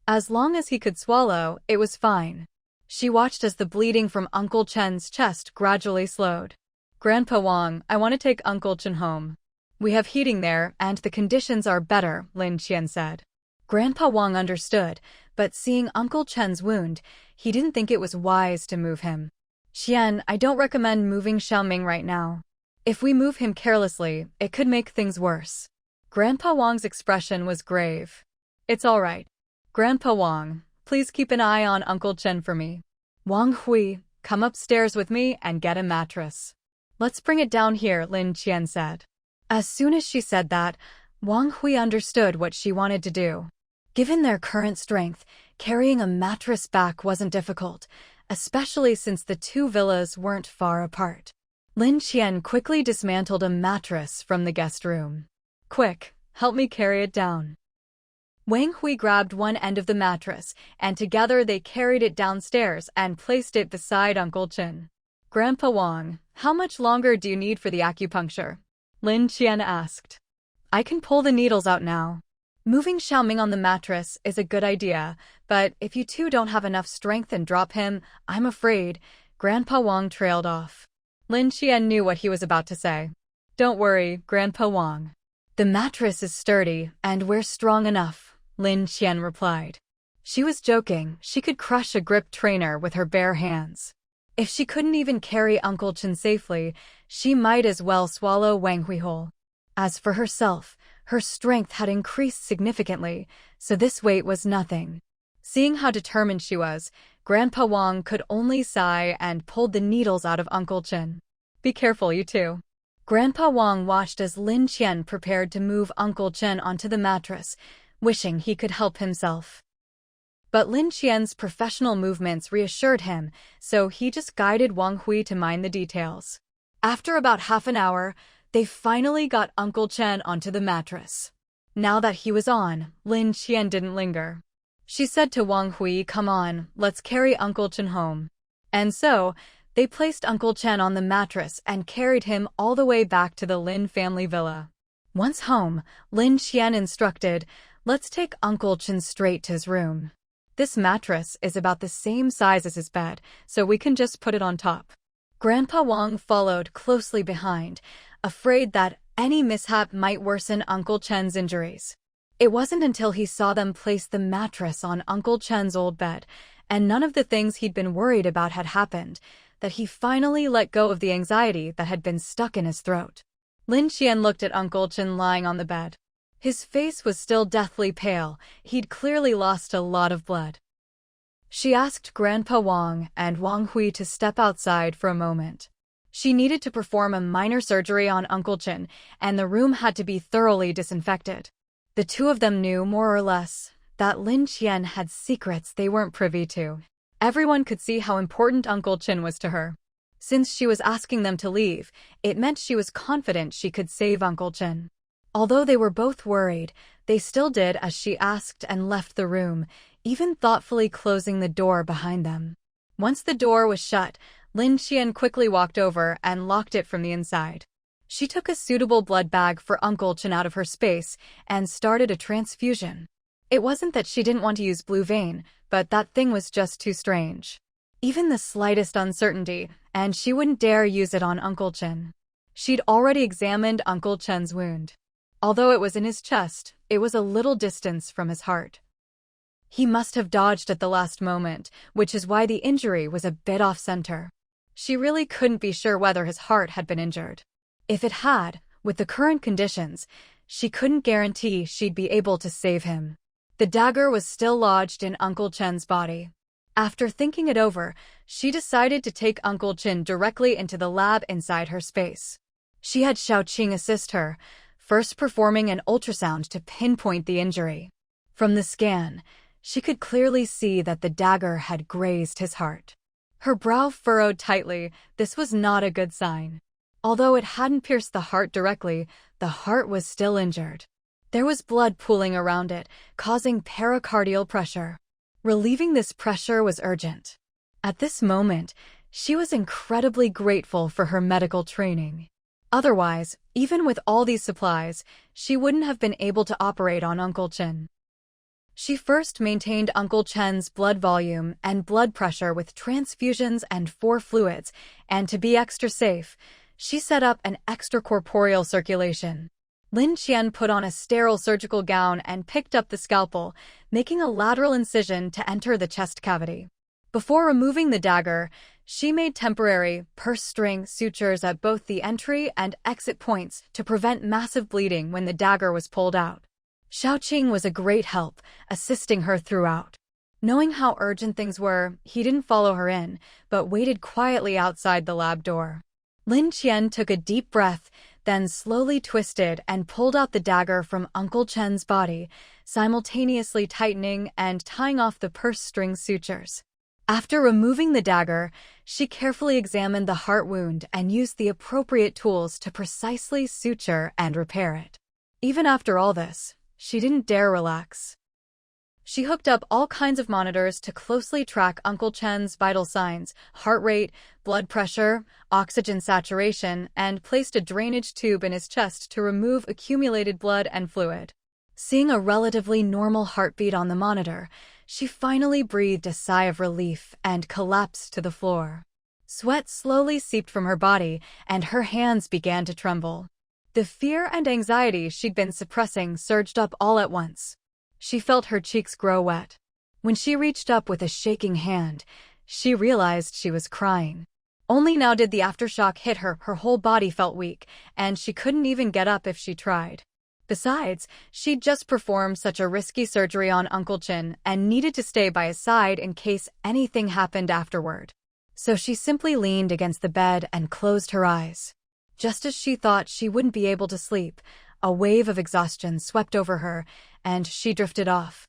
As long as he could swallow, it was fine. She watched as the bleeding from Uncle Chen's chest gradually slowed. Grandpa Wang, I want to take Uncle Chen home. We have heating there, and the conditions are better, Lin Qian said. Grandpa Wang understood, but seeing Uncle Chen's wound, he didn't think it was wise to move him. Qian, I don't recommend moving Xiaoming right now. If we move him carelessly, it could make things worse. Grandpa Wang's expression was grave. It's all right. Grandpa Wang, please keep an eye on Uncle Chen for me. Wang Hui, come upstairs with me and get a mattress. Let's bring it down here, Lin Qian said. As soon as she said that, Wang Hui understood what she wanted to do. Given their current strength, carrying a mattress back wasn't difficult, especially since the two villas weren't far apart. Lin Qian quickly dismantled a mattress from the guest room. Quick, help me carry it down. Wang Hui grabbed one end of the mattress, and together they carried it downstairs and placed it beside Uncle Chen. Grandpa Wang, how much longer do you need for the acupuncture? Lin Qian asked. I can pull the needles out now. Moving Xiaoming on the mattress is a good idea, but if you two don't have enough strength and drop him, I'm afraid. Grandpa Wang trailed off. Lin Qian knew what he was about to say. Don't worry, Grandpa Wang. The mattress is sturdy, and we're strong enough, Lin Qian replied. She was joking, she could crush a grip trainer with her bare hands. If she couldn't even carry Uncle Chen safely, she might as well swallow Wang Hui whole. As for herself, her strength had increased significantly, so this weight was nothing. Seeing how determined she was, Grandpa Wang could only sigh and pulled the needles out of Uncle Chen. Be careful, you two. Grandpa Wang watched as Lin Qian prepared to move Uncle Chen onto the mattress, wishing he could help himself. But Lin Qian's professional movements reassured him, so he just guided Wang Hui to mind the details. After about half an hour, they finally got Uncle Chen onto the mattress. Now that he was on, Lin Qian didn't linger. She said to Wang Hui, come on, let's carry Uncle Chen home. And so, they placed Uncle Chen on the mattress and carried him all the way back to the Lin family villa. Once home, Lin Qian instructed, let's take Uncle Chen straight to his room. This mattress is about the same size as his bed, so we can just put it on top. Grandpa Wang followed closely behind, afraid that any mishap might worsen Uncle Chen's injuries. It wasn't until he saw them place the mattress on Uncle Chen's old bed, and none of the things he'd been worried about had happened, that he finally let go of the anxiety that had been stuck in his throat. Lin Qian looked at Uncle Chen lying on the bed. His face was still deathly pale, he'd clearly lost a lot of blood. She asked Grandpa Wang and Wang Hui to step outside for a moment. She needed to perform a minor surgery on Uncle Chen, and the room had to be thoroughly disinfected. The two of them knew, more or less, that Lin Qian had secrets they weren't privy to. Everyone could see how important Uncle Chen was to her. Since she was asking them to leave, it meant she was confident she could save Uncle Chen. Although they were both worried, they still did as she asked and left the room, even thoughtfully closing the door behind them. Once the door was shut, Lin Qian quickly walked over and locked it from the inside. She took a suitable blood bag for Uncle Chen out of her space and started a transfusion. It wasn't that she didn't want to use blue vein, but that thing was just too strange. Even the slightest uncertainty, and she wouldn't dare use it on Uncle Chen. She'd already examined Uncle Chen's wound. Although it was in his chest, it was a little distance from his heart. He must have dodged at the last moment, which is why the injury was a bit off-center. She really couldn't be sure whether his heart had been injured. If it had, with the current conditions, she couldn't guarantee she'd be able to save him. The dagger was still lodged in Uncle Chen's body. After thinking it over, she decided to take Uncle Chen directly into the lab inside her space. She had Xiaoqing assist her, first performing an ultrasound to pinpoint the injury. From the scan, she could clearly see that the dagger had grazed his heart. Her brow furrowed tightly. This was not a good sign. Although it hadn't pierced the heart directly, the heart was still injured. There was blood pooling around it, causing pericardial pressure. Relieving this pressure was urgent. At this moment, she was incredibly grateful for her medical training. Otherwise, even with all these supplies, she wouldn't have been able to operate on Uncle Chen. She first maintained Uncle Chen's blood volume and blood pressure with transfusions and 4 fluids, and to be extra safe, she set up an extracorporeal circulation. Lin Qian put on a sterile surgical gown and picked up the scalpel, making a lateral incision to enter the chest cavity. Before removing the dagger, she made temporary purse-string sutures at both the entry and exit points to prevent massive bleeding when the dagger was pulled out. Xiaoqing was a great help, assisting her throughout. Knowing how urgent things were, he didn't follow her in, but waited quietly outside the lab door. Lin Qian took a deep breath, then slowly twisted and pulled out the dagger from Uncle Chen's body, simultaneously tightening and tying off the purse-string sutures. After removing the dagger, she carefully examined the heart wound and used the appropriate tools to precisely suture and repair it. Even after all this, she didn't dare relax. She hooked up all kinds of monitors to closely track Uncle Chen's vital signs, heart rate, blood pressure, oxygen saturation, and placed a drainage tube in his chest to remove accumulated blood and fluid. Seeing a relatively normal heartbeat on the monitor, she finally breathed a sigh of relief and collapsed to the floor. Sweat slowly seeped from her body, and her hands began to tremble. The fear and anxiety she'd been suppressing surged up all at once. She felt her cheeks grow wet. When she reached up with a shaking hand, she realized she was crying. Only now did the aftershock hit her. Her whole body felt weak, and she couldn't even get up if she tried. Besides, she'd just performed such a risky surgery on Uncle Chen and needed to stay by his side in case anything happened afterward. So she simply leaned against the bed and closed her eyes. Just as she thought she wouldn't be able to sleep, a wave of exhaustion swept over her, and she drifted off.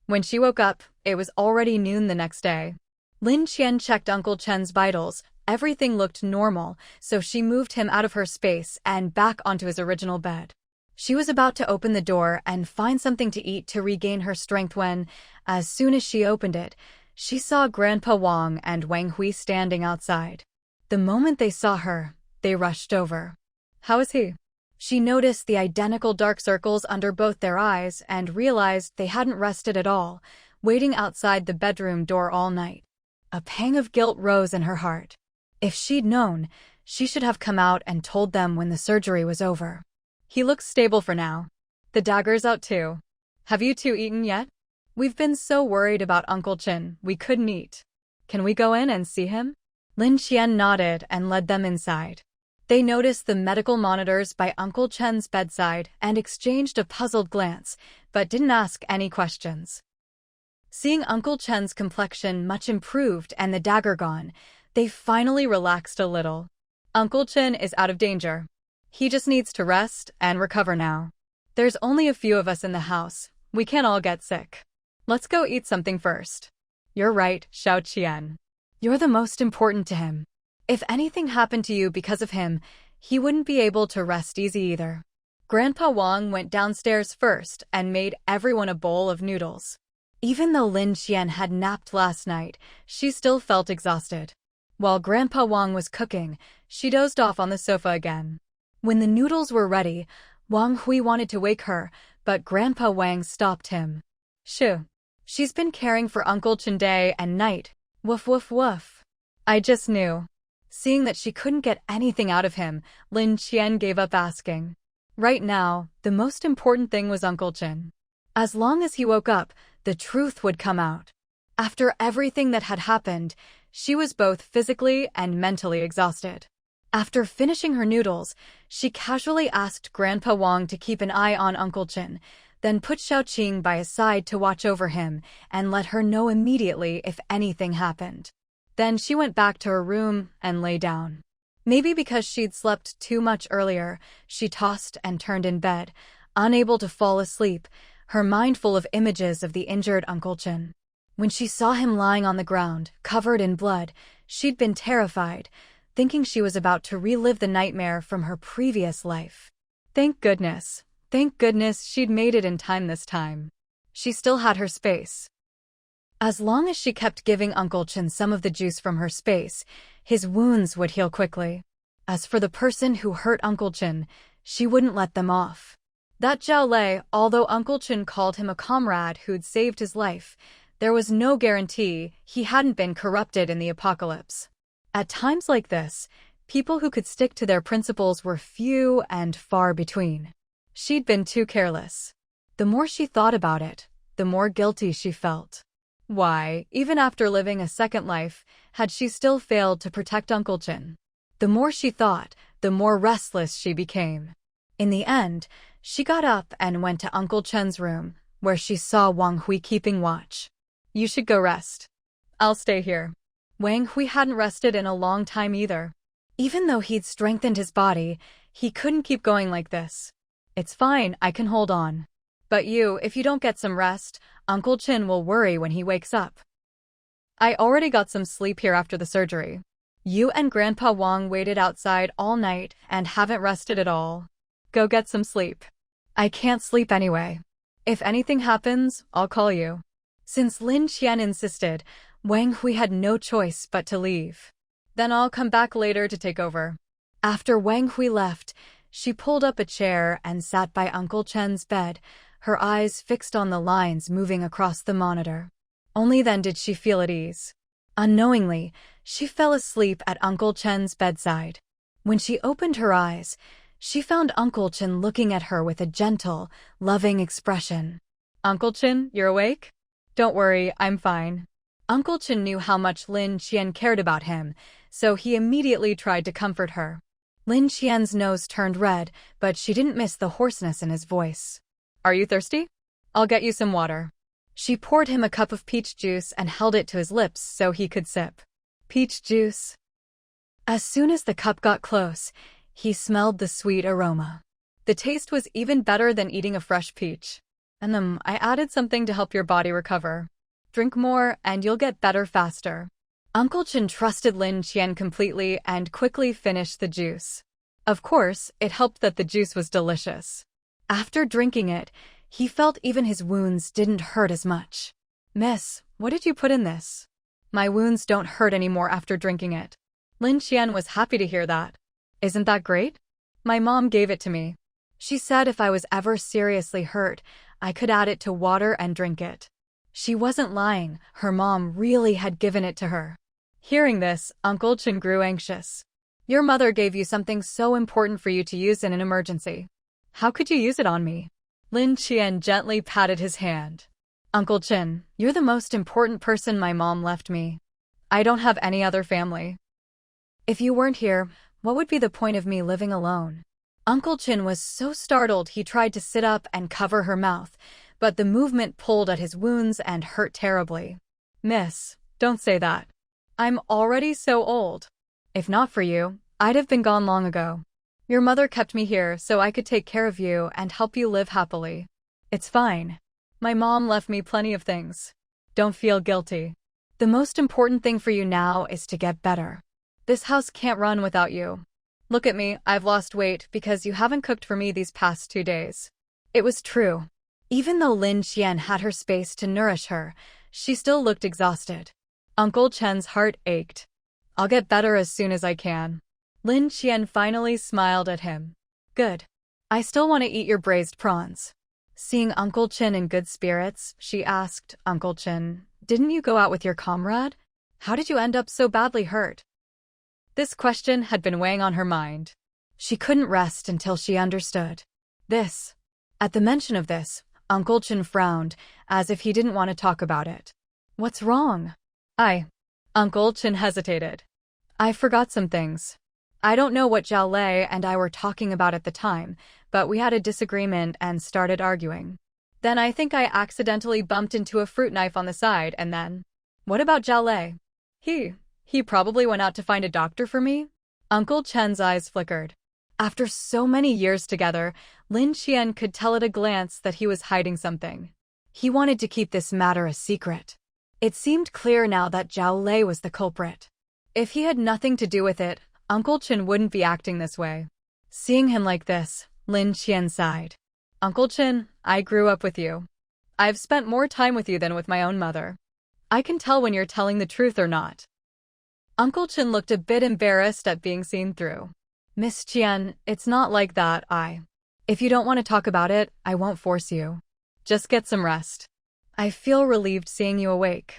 When she woke up, it was already noon the next day. Lin Qian checked Uncle Chen's vitals. Everything looked normal, so she moved him out of her space and back onto his original bed. She was about to open the door and find something to eat to regain her strength when, as soon as she opened it, she saw Grandpa Wang and Wang Hui standing outside. The moment they saw her, they rushed over. "How is he?" She noticed the identical dark circles under both their eyes and realized they hadn't rested at all, waiting outside the bedroom door all night. A pang of guilt rose in her heart. If she'd known, she should have come out and told them when the surgery was over. "He looks stable for now. The dagger's out too. Have you two eaten yet? We've been so worried about Uncle Chen, we couldn't eat. Can we go in and see him?" Lin Qian nodded and led them inside. They noticed the medical monitors by Uncle Chen's bedside and exchanged a puzzled glance, but didn't ask any questions. Seeing Uncle Chen's complexion much improved and the dagger gone, they finally relaxed a little. "Uncle Chen is out of danger. He just needs to rest and recover now. There's only a few of us in the house. We can't all get sick. Let's go eat something first." "You're right, Xiaoqian. You're the most important to him. If anything happened to you because of him, he wouldn't be able to rest easy either." Grandpa Wang went downstairs first and made everyone a bowl of noodles. Even though Lin Qian had napped last night, she still felt exhausted. While Grandpa Wang was cooking, she dozed off on the sofa again. When the noodles were ready, Wang Hui wanted to wake her, but Grandpa Wang stopped him. "Shoo. She's been caring for Uncle Chen day and night. Woof woof woof. I just knew." Seeing that she couldn't get anything out of him, Lin Qian gave up asking. Right now, the most important thing was Uncle Chen. As long as he woke up, the truth would come out. After everything that had happened, she was both physically and mentally exhausted. After finishing her noodles, she casually asked Grandpa Wang to keep an eye on Uncle Chen, then put Xiaoqing by his side to watch over him and let her know immediately if anything happened. Then she went back to her room and lay down. Maybe because she'd slept too much earlier, she tossed and turned in bed, unable to fall asleep, her mind full of images of the injured Uncle Chen. When she saw him lying on the ground, covered in blood, she'd been terrified, thinking she was about to relive the nightmare from her previous life. Thank goodness she'd made it in time this time. She still had her space. As long as she kept giving Uncle Chen some of the juice from her space, his wounds would heal quickly. As for the person who hurt Uncle Chen, she wouldn't let them off. That Zhao Lei, although Uncle Chen called him a comrade who'd saved his life, there was no guarantee he hadn't been corrupted in the apocalypse. At times like this, people who could stick to their principles were few and far between. She'd been too careless. The more she thought about it, the more guilty she felt. Why, even after living a second life, had she still failed to protect Uncle Chen? The more she thought, the more restless she became. In the end, she got up and went to Uncle Chen's room, where she saw Wang Hui keeping watch. "You should go rest. I'll stay here." Wang Hui hadn't rested in a long time either. Even though he'd strengthened his body, he couldn't keep going like this. "It's fine, I can hold on. But if you don't get some rest, Uncle Chen will worry when he wakes up. I already got some sleep here after the surgery. You and Grandpa Wang waited outside all night and haven't rested at all. Go get some sleep." "I can't sleep anyway. If anything happens, I'll call you." Since Lin Qian insisted, Wang Hui had no choice but to leave. "Then I'll come back later to take over." After Wang Hui left, she pulled up a chair and sat by Uncle Chen's bed, her eyes fixed on the lines moving across the monitor. Only then did she feel at ease. Unknowingly, she fell asleep at Uncle Chen's bedside. When she opened her eyes, she found Uncle Chen looking at her with a gentle, loving expression. "Uncle Chen, you're awake? Don't worry, I'm fine." Uncle Chen knew how much Lin Qian cared about him, so he immediately tried to comfort her. Lin Qian's nose turned red, but she didn't miss the hoarseness in his voice. "Are you thirsty? I'll get you some water." She poured him a cup of peach juice and held it to his lips so he could sip. Peach juice. As soon as the cup got close, he smelled the sweet aroma. The taste was even better than eating a fresh peach. "And I added something to help your body recover. Drink more and you'll get better faster." Uncle Chen trusted Lin Qian completely and quickly finished the juice. Of course, it helped that the juice was delicious. After drinking it, he felt even his wounds didn't hurt as much. "Miss, what did you put in this?" "My wounds don't hurt anymore after drinking it." Lin Qian was happy to hear that. "Isn't that great? My mom gave it to me. She said if I was ever seriously hurt, I could add it to water and drink it." She wasn't lying, her mom really had given it to her. Hearing this, Uncle Chen grew anxious. "Your mother gave you something so important for you to use in an emergency. How could you use it on me?" Lin Qian gently patted his hand. "Uncle Chen, you're the most important person my mom left me. I don't have any other family. If you weren't here, what would be the point of me living alone?" Uncle Chen was so startled he tried to sit up and cover her mouth, but the movement pulled at his wounds and hurt terribly. "Miss, don't say that. I'm already so old. If not for you, I'd have been gone long ago. Your mother kept me here so I could take care of you and help you live happily. It's fine. My mom left me plenty of things. Don't feel guilty. The most important thing for you now is to get better. This house can't run without you. Look at me, I've lost weight because you haven't cooked for me these past 2 days." It was true. Even though Lin Qian had her space to nourish her, she still looked exhausted. Uncle Chen's heart ached. "I'll get better as soon as I can." Lin Qian finally smiled at him. "Good. I still want to eat your braised prawns." Seeing Uncle Chen in good spirits, she asked, "Uncle Chen, didn't you go out with your comrade? How did you end up so badly hurt?" This question had been weighing on her mind. She couldn't rest until she understood. At the mention of this, Uncle Chen frowned, as if he didn't want to talk about it. "What's wrong?" Uncle Chen hesitated. "I forgot some things. I don't know what Zhao Lei and I were talking about at the time, but we had a disagreement and started arguing. Then I think I accidentally bumped into a fruit knife on the side and then..." "What about Zhao Lei?" He probably went out to find a doctor for me?" Uncle Chen's eyes flickered. After so many years together, Lin Qian could tell at a glance that he was hiding something. He wanted to keep this matter a secret. It seemed clear now that Zhao Lei was the culprit. If he had nothing to do with it, Uncle Chen wouldn't be acting this way. Seeing him like this, Lin Qian sighed. "Uncle Chen, I grew up with you. I've spent more time with you than with my own mother. I can tell when you're telling the truth or not." Uncle Chen looked a bit embarrassed at being seen through. "Miss Qian, it's not like that, If you don't want to talk about it, I won't force you. Just get some rest. I feel relieved seeing you awake.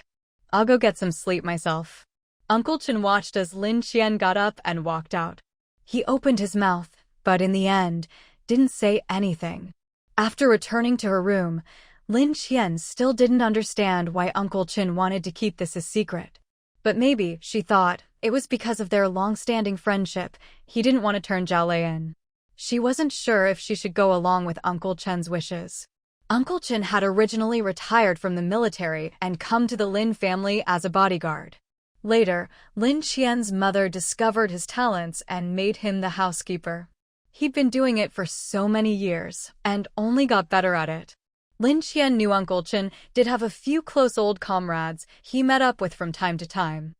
I'll go get some sleep myself. Uncle Chen watched as Lin Qian got up and walked out. He opened his mouth, but in the end, didn't say anything. After returning to her room, Lin Qian still didn't understand why Uncle Chen wanted to keep this a secret. But maybe, she thought, it was because of their long-standing friendship. He didn't want to turn Zhao Lei in. She wasn't sure if she should go along with Uncle Chen's wishes. Uncle Chen had originally retired from the military and come to the Lin family as a bodyguard. Later, Lin Qian's mother discovered his talents and made him the housekeeper. He'd been doing it for so many years, and only got better at it. Lin Qian knew Uncle Chen did have a few close old comrades he met up with from time to time.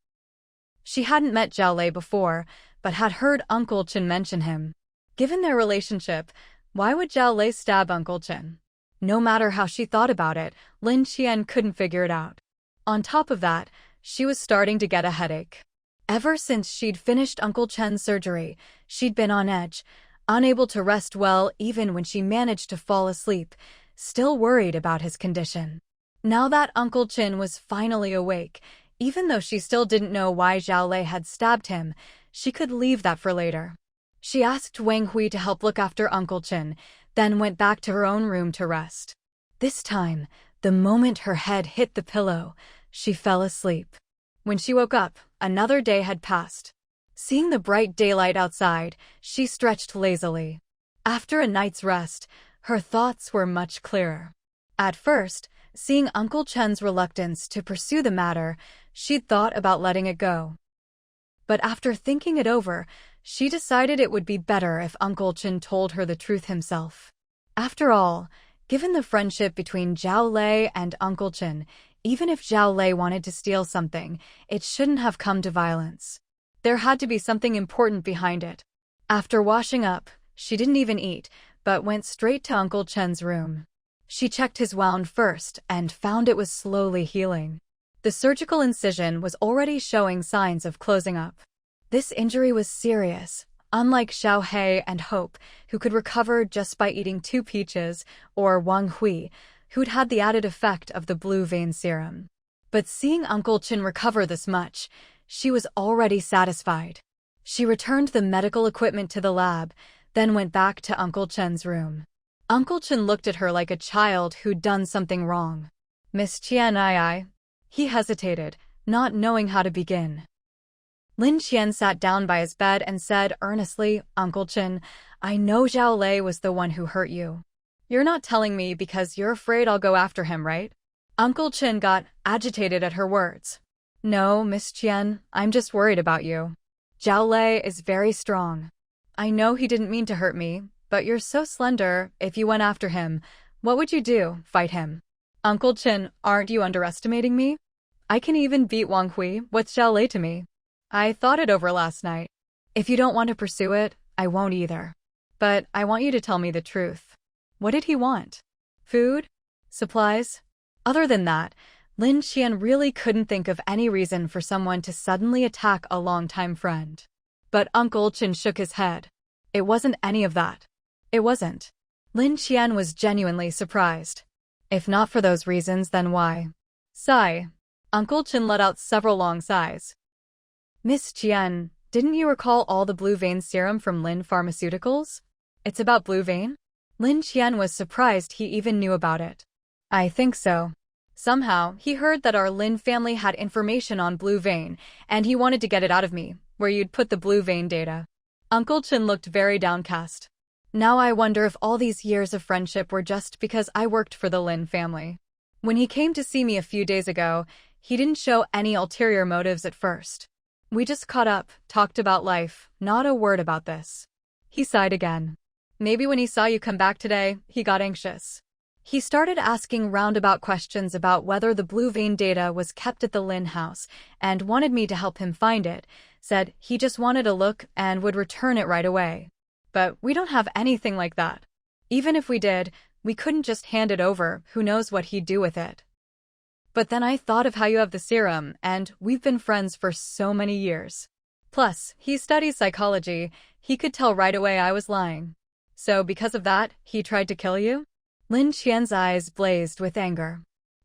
She hadn't met Zhao Lei before, but had heard Uncle Chen mention him. Given their relationship, why would Zhao Lei stab Uncle Chen? No matter how she thought about it, Lin Qian couldn't figure it out. On top of that, she was starting to get a headache. Ever since she'd finished Uncle Chen's surgery, she'd been on edge, unable to rest well even when she managed to fall asleep, still worried about his condition. Now that Uncle Chen was finally awake, even though she still didn't know why Zhao Lei had stabbed him, she could leave that for later. She asked Wang Hui to help look after Uncle Chen, then went back to her own room to rest. This time, the moment her head hit the pillow, she fell asleep. When she woke up, another day had passed. Seeing the bright daylight outside, she stretched lazily. After a night's rest, her thoughts were much clearer. At first, seeing Uncle Chen's reluctance to pursue the matter, she'd thought about letting it go. But after thinking it over, she decided it would be better if Uncle Chen told her the truth himself. After all, given the friendship between Zhao Lei and Uncle Chen, even if Zhao Lei wanted to steal something, it shouldn't have come to violence. There had to be something important behind it. After washing up, she didn't even eat, but went straight to Uncle Chen's room. She checked his wound first and found it was slowly healing. The surgical incision was already showing signs of closing up. This injury was serious, unlike Xiao He and Hope, who could recover just by eating 2 peaches, or Wang Hui, who'd had the added effect of the blue vein serum. But seeing Uncle Chen recover this much, she was already satisfied. She returned the medical equipment to the lab, then went back to Uncle Chen's room. Uncle Chen looked at her like a child who'd done something wrong. "Miss Qian." He hesitated, not knowing how to begin. Lin Qian sat down by his bed and said earnestly, "Uncle Chen, I know Zhao Lei was the one who hurt you. You're not telling me because you're afraid I'll go after him, right?" Uncle Chen got agitated at her words. "No, Miss Qian, I'm just worried about you. Zhao Lei is very strong. I know he didn't mean to hurt me, but you're so slender. If you went after him, what would you do? Fight him?" "Uncle Chen, aren't you underestimating me? I can even beat Wang Hui. What's Zhao Lei to me? I thought it over last night. If you don't want to pursue it, I won't either. But I want you to tell me the truth. What did he want? Food? Supplies?" Other than that, Lin Qian really couldn't think of any reason for someone to suddenly attack a longtime friend. But Uncle Chen shook his head. It wasn't any of that. It wasn't. Lin Qian was genuinely surprised. If not for those reasons, then why? Sigh. Uncle Chen let out several long sighs. "Miss Qian, didn't you recall all the blue vein serum from Lin Pharmaceuticals? It's about blue vein?" Lin Qian was surprised he even knew about it. "I think so. Somehow, he heard that our Lin family had information on blue vein, and he wanted to get it out of me, where you'd put the blue vein data." Uncle Chen looked very downcast. "Now I wonder if all these years of friendship were just because I worked for the Lin family. When he came to see me a few days ago, he didn't show any ulterior motives at first. We just caught up, talked about life, not a word about this." He sighed again. "Maybe when he saw you come back today, he got anxious. He started asking roundabout questions about whether the blue vein data was kept at the Lin house and wanted me to help him find it, said he just wanted a look and would return it right away. But we don't have anything like that. Even if we did, we couldn't just hand it over, who knows what he'd do with it. But then I thought of how you have the serum, and we've been friends for so many years. Plus, he studies psychology, he could tell right away I was lying. So because of that, he tried to kill you? Lin Qian's eyes blazed with anger.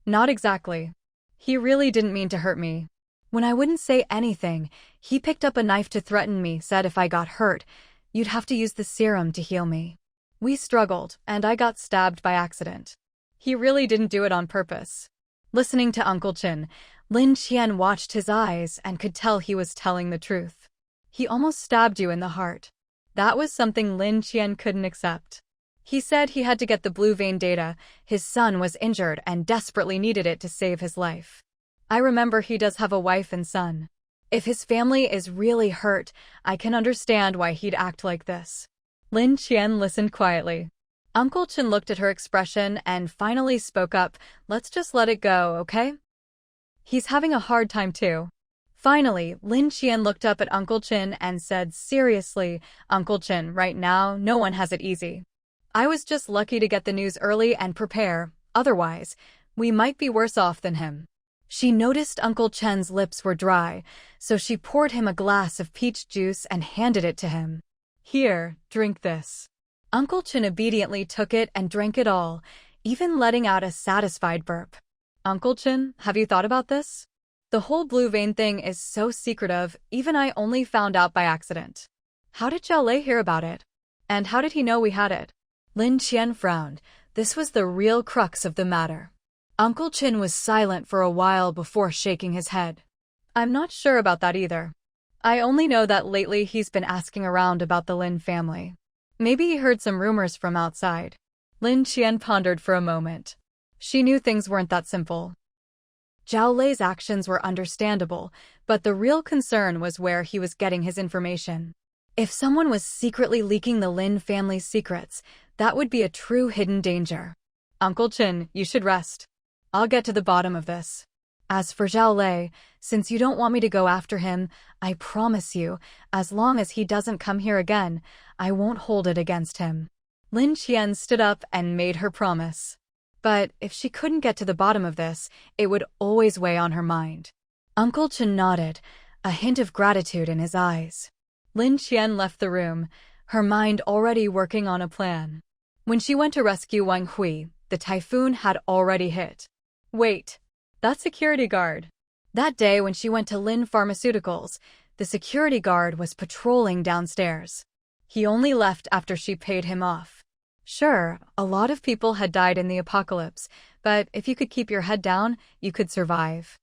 Not exactly. He really didn't mean to hurt me. When I wouldn't say anything, he picked up a knife to threaten me, said if I got hurt, you'd have to use the serum to heal me. We struggled, and I got stabbed by accident. He really didn't do it on purpose. Listening to Uncle Qin, Lin Qian watched his eyes and could tell he was telling the truth. He almost stabbed you in the heart. That was something Lin Qian couldn't accept. He said he had to get the blue vein data. His son was injured and desperately needed it to save his life. I remember he does have a wife and son. If his family is really hurt, I can understand why he'd act like this. Lin Qian listened quietly. Uncle Qin looked at her expression and finally spoke up, let's just let it go, okay? He's having a hard time too. Finally, Lin Qian looked up at Uncle Qin and said, seriously, Uncle Qin, right now, no one has it easy. I was just lucky to get the news early and prepare, otherwise, we might be worse off than him. She noticed Uncle Chen's lips were dry, so she poured him a glass of peach juice and handed it to him. Here, drink this. Uncle Chen obediently took it and drank it all, even letting out a satisfied burp. Uncle Chen, have you thought about this? The whole blue vein thing is so secretive, even I only found out by accident. How did Zhao Lei hear about it? And how did he know we had it? Lin Qian frowned. This was the real crux of the matter. Uncle Qin was silent for a while before shaking his head. I'm not sure about that either. I only know that lately he's been asking around about the Lin family. Maybe he heard some rumors from outside. Lin Qian pondered for a moment. She knew things weren't that simple. Zhao Lei's actions were understandable, but the real concern was where he was getting his information. If someone was secretly leaking the Lin family's secrets, that would be a true hidden danger. Uncle Qin, you should rest. I'll get to the bottom of this. As for Zhao Lei, since you don't want me to go after him, I promise you, as long as he doesn't come here again, I won't hold it against him. Lin Qian stood up and made her promise. But if she couldn't get to the bottom of this, it would always weigh on her mind. Uncle Qin nodded, a hint of gratitude in his eyes. Lin Qian left the room, her mind already working on a plan. When she went to rescue Wang Hui, the typhoon had already hit. Wait, that security guard. That day when she went to Lin Pharmaceuticals, the security guard was patrolling downstairs. He only left after she paid him off. Sure, a lot of people had died in the apocalypse, but if you could keep your head down, you could survive.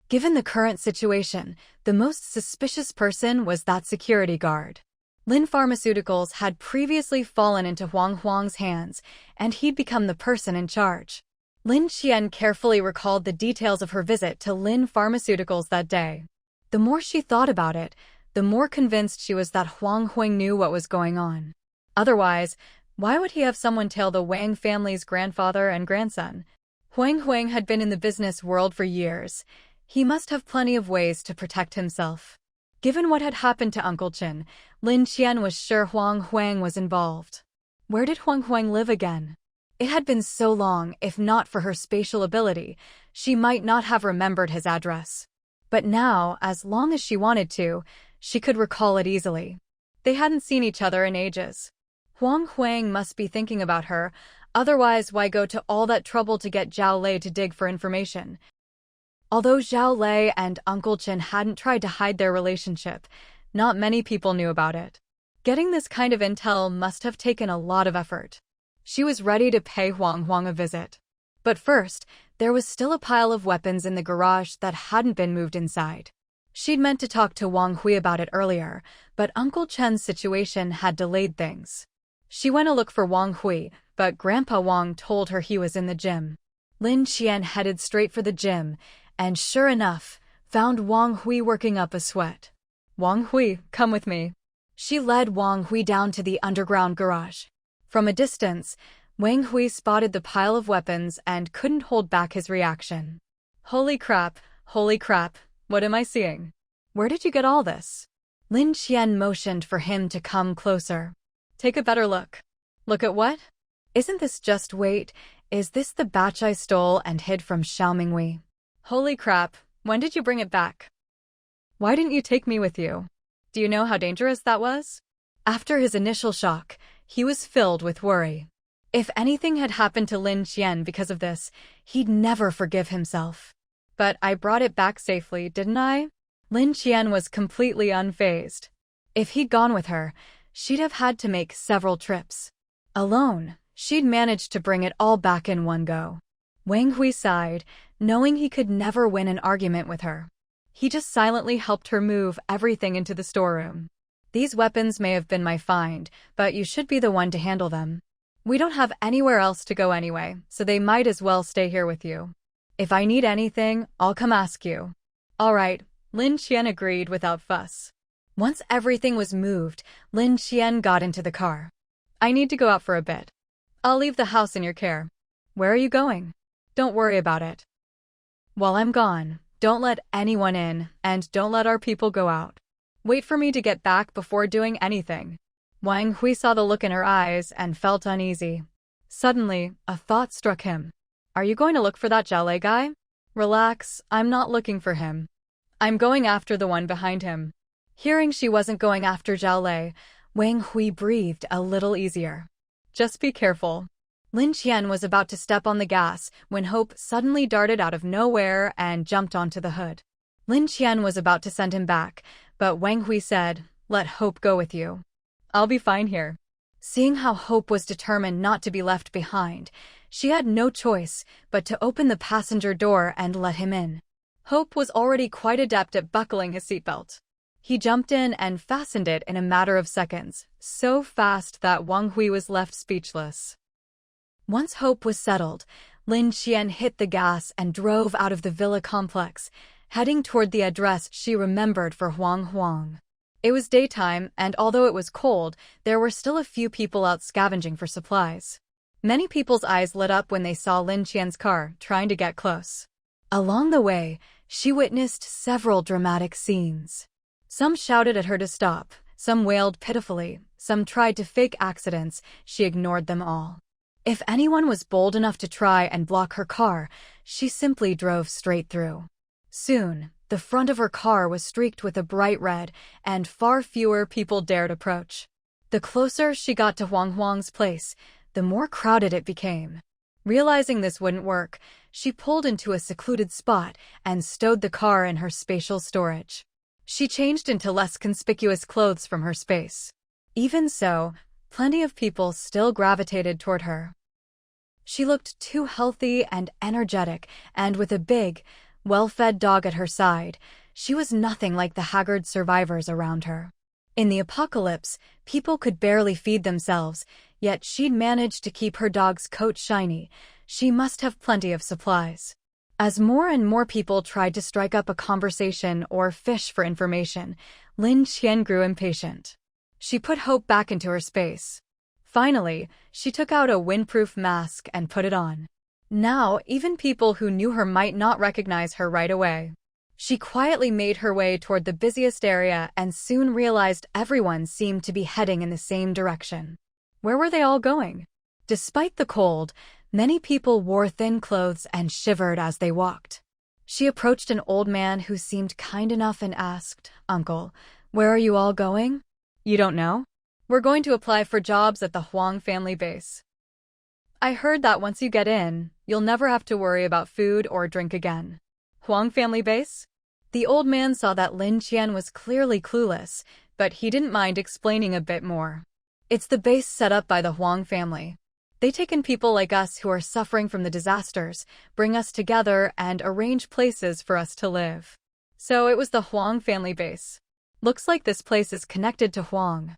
Given the current situation, the most suspicious person was that security guard. Lin Pharmaceuticals had previously fallen into Huang's hands, and he'd become the person in charge. Lin Qian carefully recalled the details of her visit to Lin Pharmaceuticals that day. The more she thought about it, the more convinced she was that Huang knew what was going on. Otherwise, why would he have someone tail the Wang family's grandfather and grandson? Huang had been in the business world for years. He must have plenty of ways to protect himself. Given what had happened to Uncle Qin, Lin Qian was sure Huang was involved. Where did Huang live again? It had been so long, if not for her spatial ability, she might not have remembered his address. But now, as long as she wanted to, she could recall it easily. They hadn't seen each other in ages. Huang must be thinking about her, otherwise why go to all that trouble to get Zhao Lei to dig for information? Although Zhao Lei and Uncle Qin hadn't tried to hide their relationship, not many people knew about it. Getting this kind of intel must have taken a lot of effort. She was ready to pay Huang a visit. But first, there was still a pile of weapons in the garage that hadn't been moved inside. She'd meant to talk to Wang Hui about it earlier, but Uncle Chen's situation had delayed things. She went to look for Wang Hui, but Grandpa Wang told her he was in the gym. Lin Qian headed straight for the gym, and sure enough, found Wang Hui working up a sweat. Wang Hui, come with me. She led Wang Hui down to the underground garage. From a distance, Wang Hui spotted the pile of weapons and couldn't hold back his reaction. Holy crap, what am I seeing? Where did you get all this? Lin Qian motioned for him to come closer. Take a better look. Look at what? Isn't this just wait, is this the batch I stole and hid from Xiaomau? Holy crap, when did you bring it back? Why didn't you take me with you? Do you know how dangerous that was? After his initial shock, He was filled with worry. If anything had happened to Lin Qian because of this, he'd never forgive himself. But I brought it back safely, didn't I? Lin Qian was completely unfazed. If he'd gone with her, she'd have had to make several trips. Alone, she'd managed to bring it all back in one go. Wang Hui sighed, knowing he could never win an argument with her. He just silently helped her move everything into the storeroom. These weapons may have been my find, but you should be the one to handle them. We don't have anywhere else to go anyway, so they might as well stay here with you. If I need anything, I'll come ask you. All right, Lin Qian agreed without fuss. Once everything was moved, Lin Qian got into the car. I need to go out for a bit. I'll leave the house in your care. Where are you going? Don't worry about it. While I'm gone, don't let anyone in, and don't let our people go out. Wait for me to get back before doing anything. Wang Hui saw the look in her eyes and felt uneasy. Suddenly, a thought struck him. Are you going to look for that Xiaomau guy? Relax, I'm not looking for him. I'm going after the one behind him. Hearing she wasn't going after Xiaomau, Wang Hui breathed a little easier. Just be careful. Lin Qian was about to step on the gas when Hope suddenly darted out of nowhere and jumped onto the hood. Lin Qian was about to send him back, but Wang Hui said, "Let Hope go with you. I'll be fine here." Seeing how Hope was determined not to be left behind, she had no choice but to open the passenger door and let him in. Hope was already quite adept at buckling his seatbelt. He jumped in and fastened it in a matter of seconds, so fast that Wang Hui was left speechless. Once Hope was settled, Lin Qian hit the gas and drove out of the villa complex, heading toward the address she remembered for Huang. It was daytime, and although it was cold, there were still a few people out scavenging for supplies. Many people's eyes lit up when they saw Lin Qian's car trying to get close. Along the way, she witnessed several dramatic scenes. Some shouted at her to stop, some wailed pitifully, some tried to fake accidents. She ignored them all. If anyone was bold enough to try and block her car, she simply drove straight through. Soon, the front of her car was streaked with a bright red, and far fewer people dared approach. The closer she got to Huang's place, the more crowded it became. Realizing this wouldn't work, she pulled into a secluded spot and stowed the car in her spatial storage. She changed into less conspicuous clothes from her space. Even so, plenty of people still gravitated toward her. She looked too healthy and energetic, and with a big, well-fed dog at her side, she was nothing like the haggard survivors around her. In the apocalypse, people could barely feed themselves, yet she'd managed to keep her dog's coat shiny. She must have plenty of supplies. As more and more people tried to strike up a conversation or fish for information, Lin Qian grew impatient. She put Hope back into her space. Finally, she took out a windproof mask and put it on. Now, even people who knew her might not recognize her right away. She quietly made her way toward the busiest area and soon realized everyone seemed to be heading in the same direction. Where were they all going? Despite the cold, many people wore thin clothes and shivered as they walked. She approached an old man who seemed kind enough and asked, "Uncle, where are you all going?" "You don't know? We're going to apply for jobs at the Huang family base. I heard that once you get in, you'll never have to worry about food or drink again." Huang family base? The old man saw that Lin Qian was clearly clueless, but he didn't mind explaining a bit more. It's the base set up by the Huang family. They take in people like us who are suffering from the disasters, bring us together, and arrange places for us to live. So it was the Huang family base. Looks like this place is connected to Huang.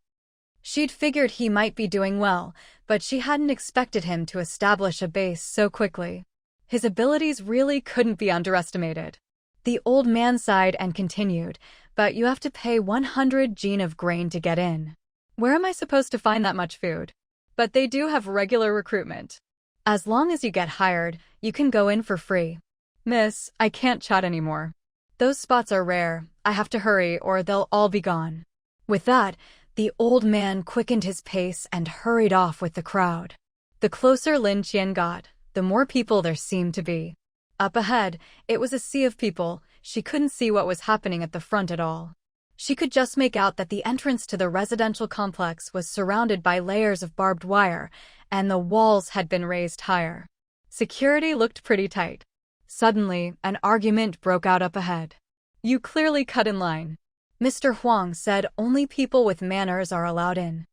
She'd figured he might be doing well, but she hadn't expected him to establish a base so quickly. His abilities really couldn't be underestimated. The old man sighed and continued, "But you have to pay 100 gene of grain to get in. Where am I supposed to find that much food? But they do have regular recruitment. As long as you get hired, you can go in for free." "Miss, I can't chat anymore. Those spots are rare. I have to hurry or they'll all be gone." With that, the old man quickened his pace and hurried off with the crowd. The closer Lin Qian got, the more people there seemed to be. Up ahead, it was a sea of people. She couldn't see what was happening at the front at all. She could just make out that the entrance to the residential complex was surrounded by layers of barbed wire, and the walls had been raised higher. Security looked pretty tight. Suddenly, an argument broke out up ahead. "You clearly cut in line." Mr. Huang said only people with manners are allowed in.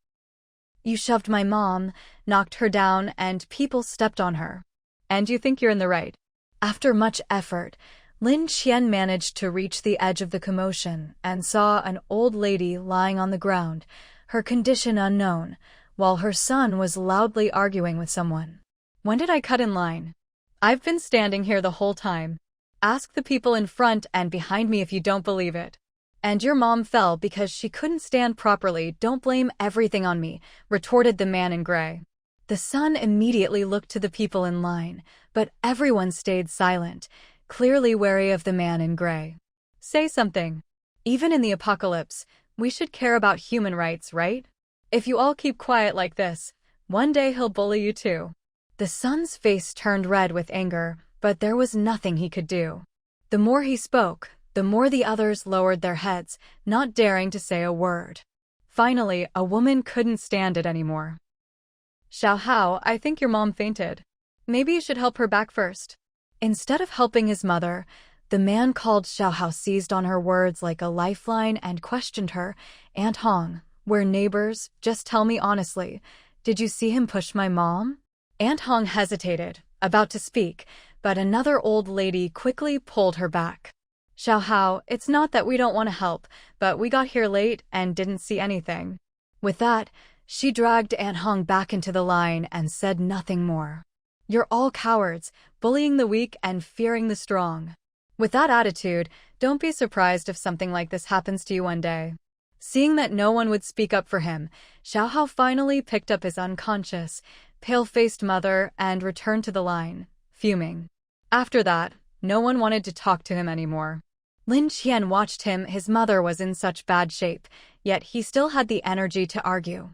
"You shoved my mom, knocked her down, and people stepped on her. And you think you're in the right." After much effort, Lin Qian managed to reach the edge of the commotion and saw an old lady lying on the ground, her condition unknown, while her son was loudly arguing with someone. "When did I cut in line? I've been standing here the whole time. Ask the people in front and behind me if you don't believe it. And your mom fell because she couldn't stand properly. Don't blame everything on me," retorted the man in gray. The son immediately looked to the people in line, but everyone stayed silent, clearly wary of the man in gray. "Say something. Even in the apocalypse, we should care about human rights, right? If you all keep quiet like this, one day he'll bully you too." The son's face turned red with anger, but there was nothing he could do. The more he spoke, the more the others lowered their heads, not daring to say a word. Finally, a woman couldn't stand it anymore. "Xiaomau, I think your mom fainted. Maybe you should help her back first." Instead of helping his mother, the man called Xiaomau seized on her words like a lifeline and questioned her. "Aunt Hong, we're neighbors, just tell me honestly, did you see him push my mom?" Aunt Hong hesitated, about to speak, but another old lady quickly pulled her back. "Xiaomau, it's not that we don't want to help, but we got here late and didn't see anything." With that, she dragged Aunt Hong back into the line and said nothing more. "You're all cowards, bullying the weak and fearing the strong. With that attitude, don't be surprised if something like this happens to you one day." Seeing that no one would speak up for him, Xiaomau finally picked up his unconscious, pale-faced mother and returned to the line, fuming. After that, no one wanted to talk to him anymore. Lin Qian watched him. His mother was in such bad shape, yet he still had the energy to argue.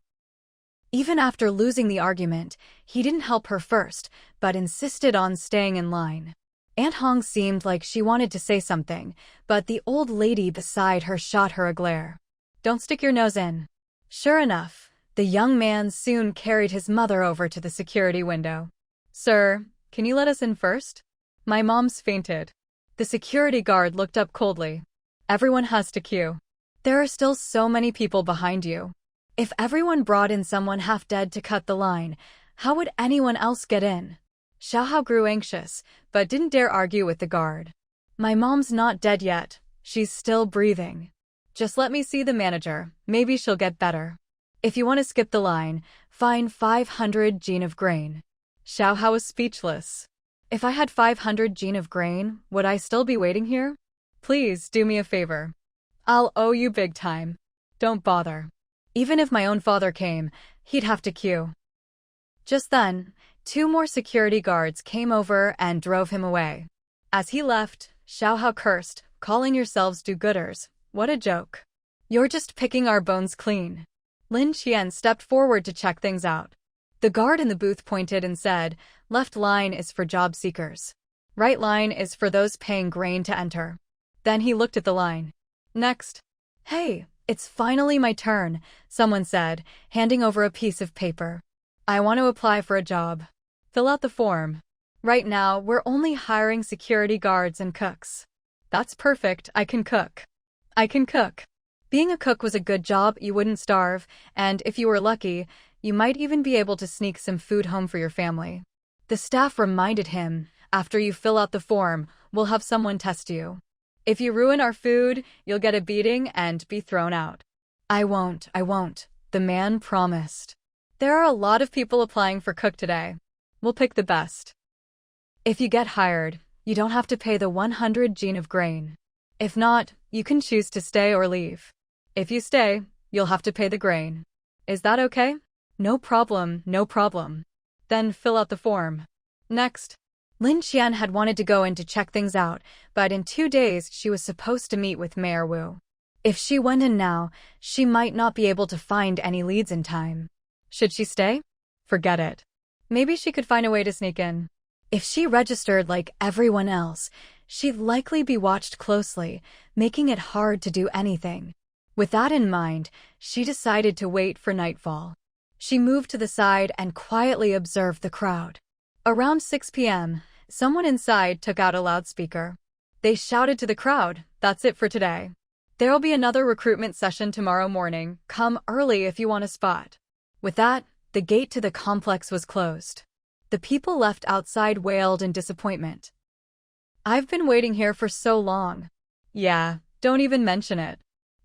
Even after losing the argument, he didn't help her first, but insisted on staying in line. Aunt Hong seemed like she wanted to say something, but the old lady beside her shot her a glare. "Don't stick your nose in." Sure enough, the young man soon carried his mother over to the security window. "Sir, can you let us in first? My mom's fainted." The security guard looked up coldly. "Everyone has to queue. There are still so many people behind you. If everyone brought in someone half dead to cut the line, how would anyone else get in?" Xiaomau grew anxious, but didn't dare argue with the guard. "My mom's not dead yet. She's still breathing. Just let me see the manager. Maybe she'll get better. If you want to skip the line, fine 500 gene of grain." Xiaomau was speechless. "If I had 500 gene of grain, would I still be waiting here? Please do me a favor. I'll owe you big time. Don't bother. Even if my own father came, he'd have to queue." Just then, 2 more security guards came over and drove him away. As he left, Xiaomau cursed, "Calling yourselves do-gooders. What a joke. You're just picking our bones clean." Lin Qian stepped forward to check things out. The guard in the booth pointed and said, "Left line is for job seekers. Right line is for those paying grain to enter." Then he looked at the line. "Next." "Hey, it's finally my turn," someone said, handing over a piece of paper. "I want to apply for a job. Fill out the form. Right now, we're only hiring security guards and cooks." "That's perfect. I can cook." "I can cook." Being a cook was a good job. You wouldn't starve, and if you were lucky, you might even be able to sneak some food home for your family. The staff reminded him, "After you fill out the form, we'll have someone test you. If you ruin our food, you'll get a beating and be thrown out." I won't, the man promised. "There are a lot of people applying for cook today. We'll pick the best. If you get hired, you don't have to pay the 100 gene of grain. If not, you can choose to stay or leave. If you stay, you'll have to pay the grain. Is that okay?" No problem. Then fill out the form." Next. Lin Qian had wanted to go in to check things out, but in 2 days she was supposed to meet with Mayor Wu. If she went in now, she might not be able to find any leads in time. Should she stay? Forget it. Maybe she could find a way to sneak in. If she registered like everyone else, she'd likely be watched closely, making it hard to do anything. With that in mind, she decided to wait for nightfall. She moved to the side and quietly observed the crowd. Around 6 p.m., someone inside took out a loudspeaker. They shouted to the crowd, "That's it for today. There'll be another recruitment session tomorrow morning. Come early if you want a spot." With that, the gate to the complex was closed. The people left outside wailed in disappointment. "I've been waiting here for so long." "Yeah, don't even mention it."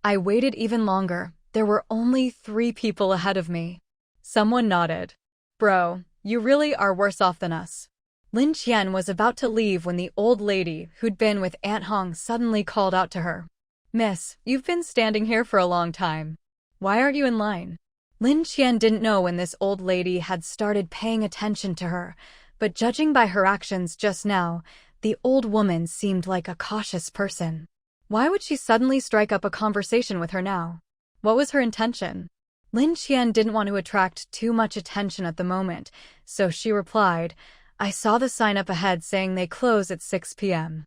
"I waited even longer. There were only 3 people ahead of me." Someone nodded. "Bro, you really are worse off than us." Lin Qian was about to leave when the old lady who'd been with Aunt Hong suddenly called out to her. "Miss, you've been standing here for a long time. Why aren't you in line?" Lin Qian didn't know when this old lady had started paying attention to her, but judging by her actions just now, the old woman seemed like a cautious person. Why would she suddenly strike up a conversation with her now? What was her intention? Lin Qian didn't want to attract too much attention at the moment, so she replied, "I saw the sign up ahead saying they close at 6 p.m.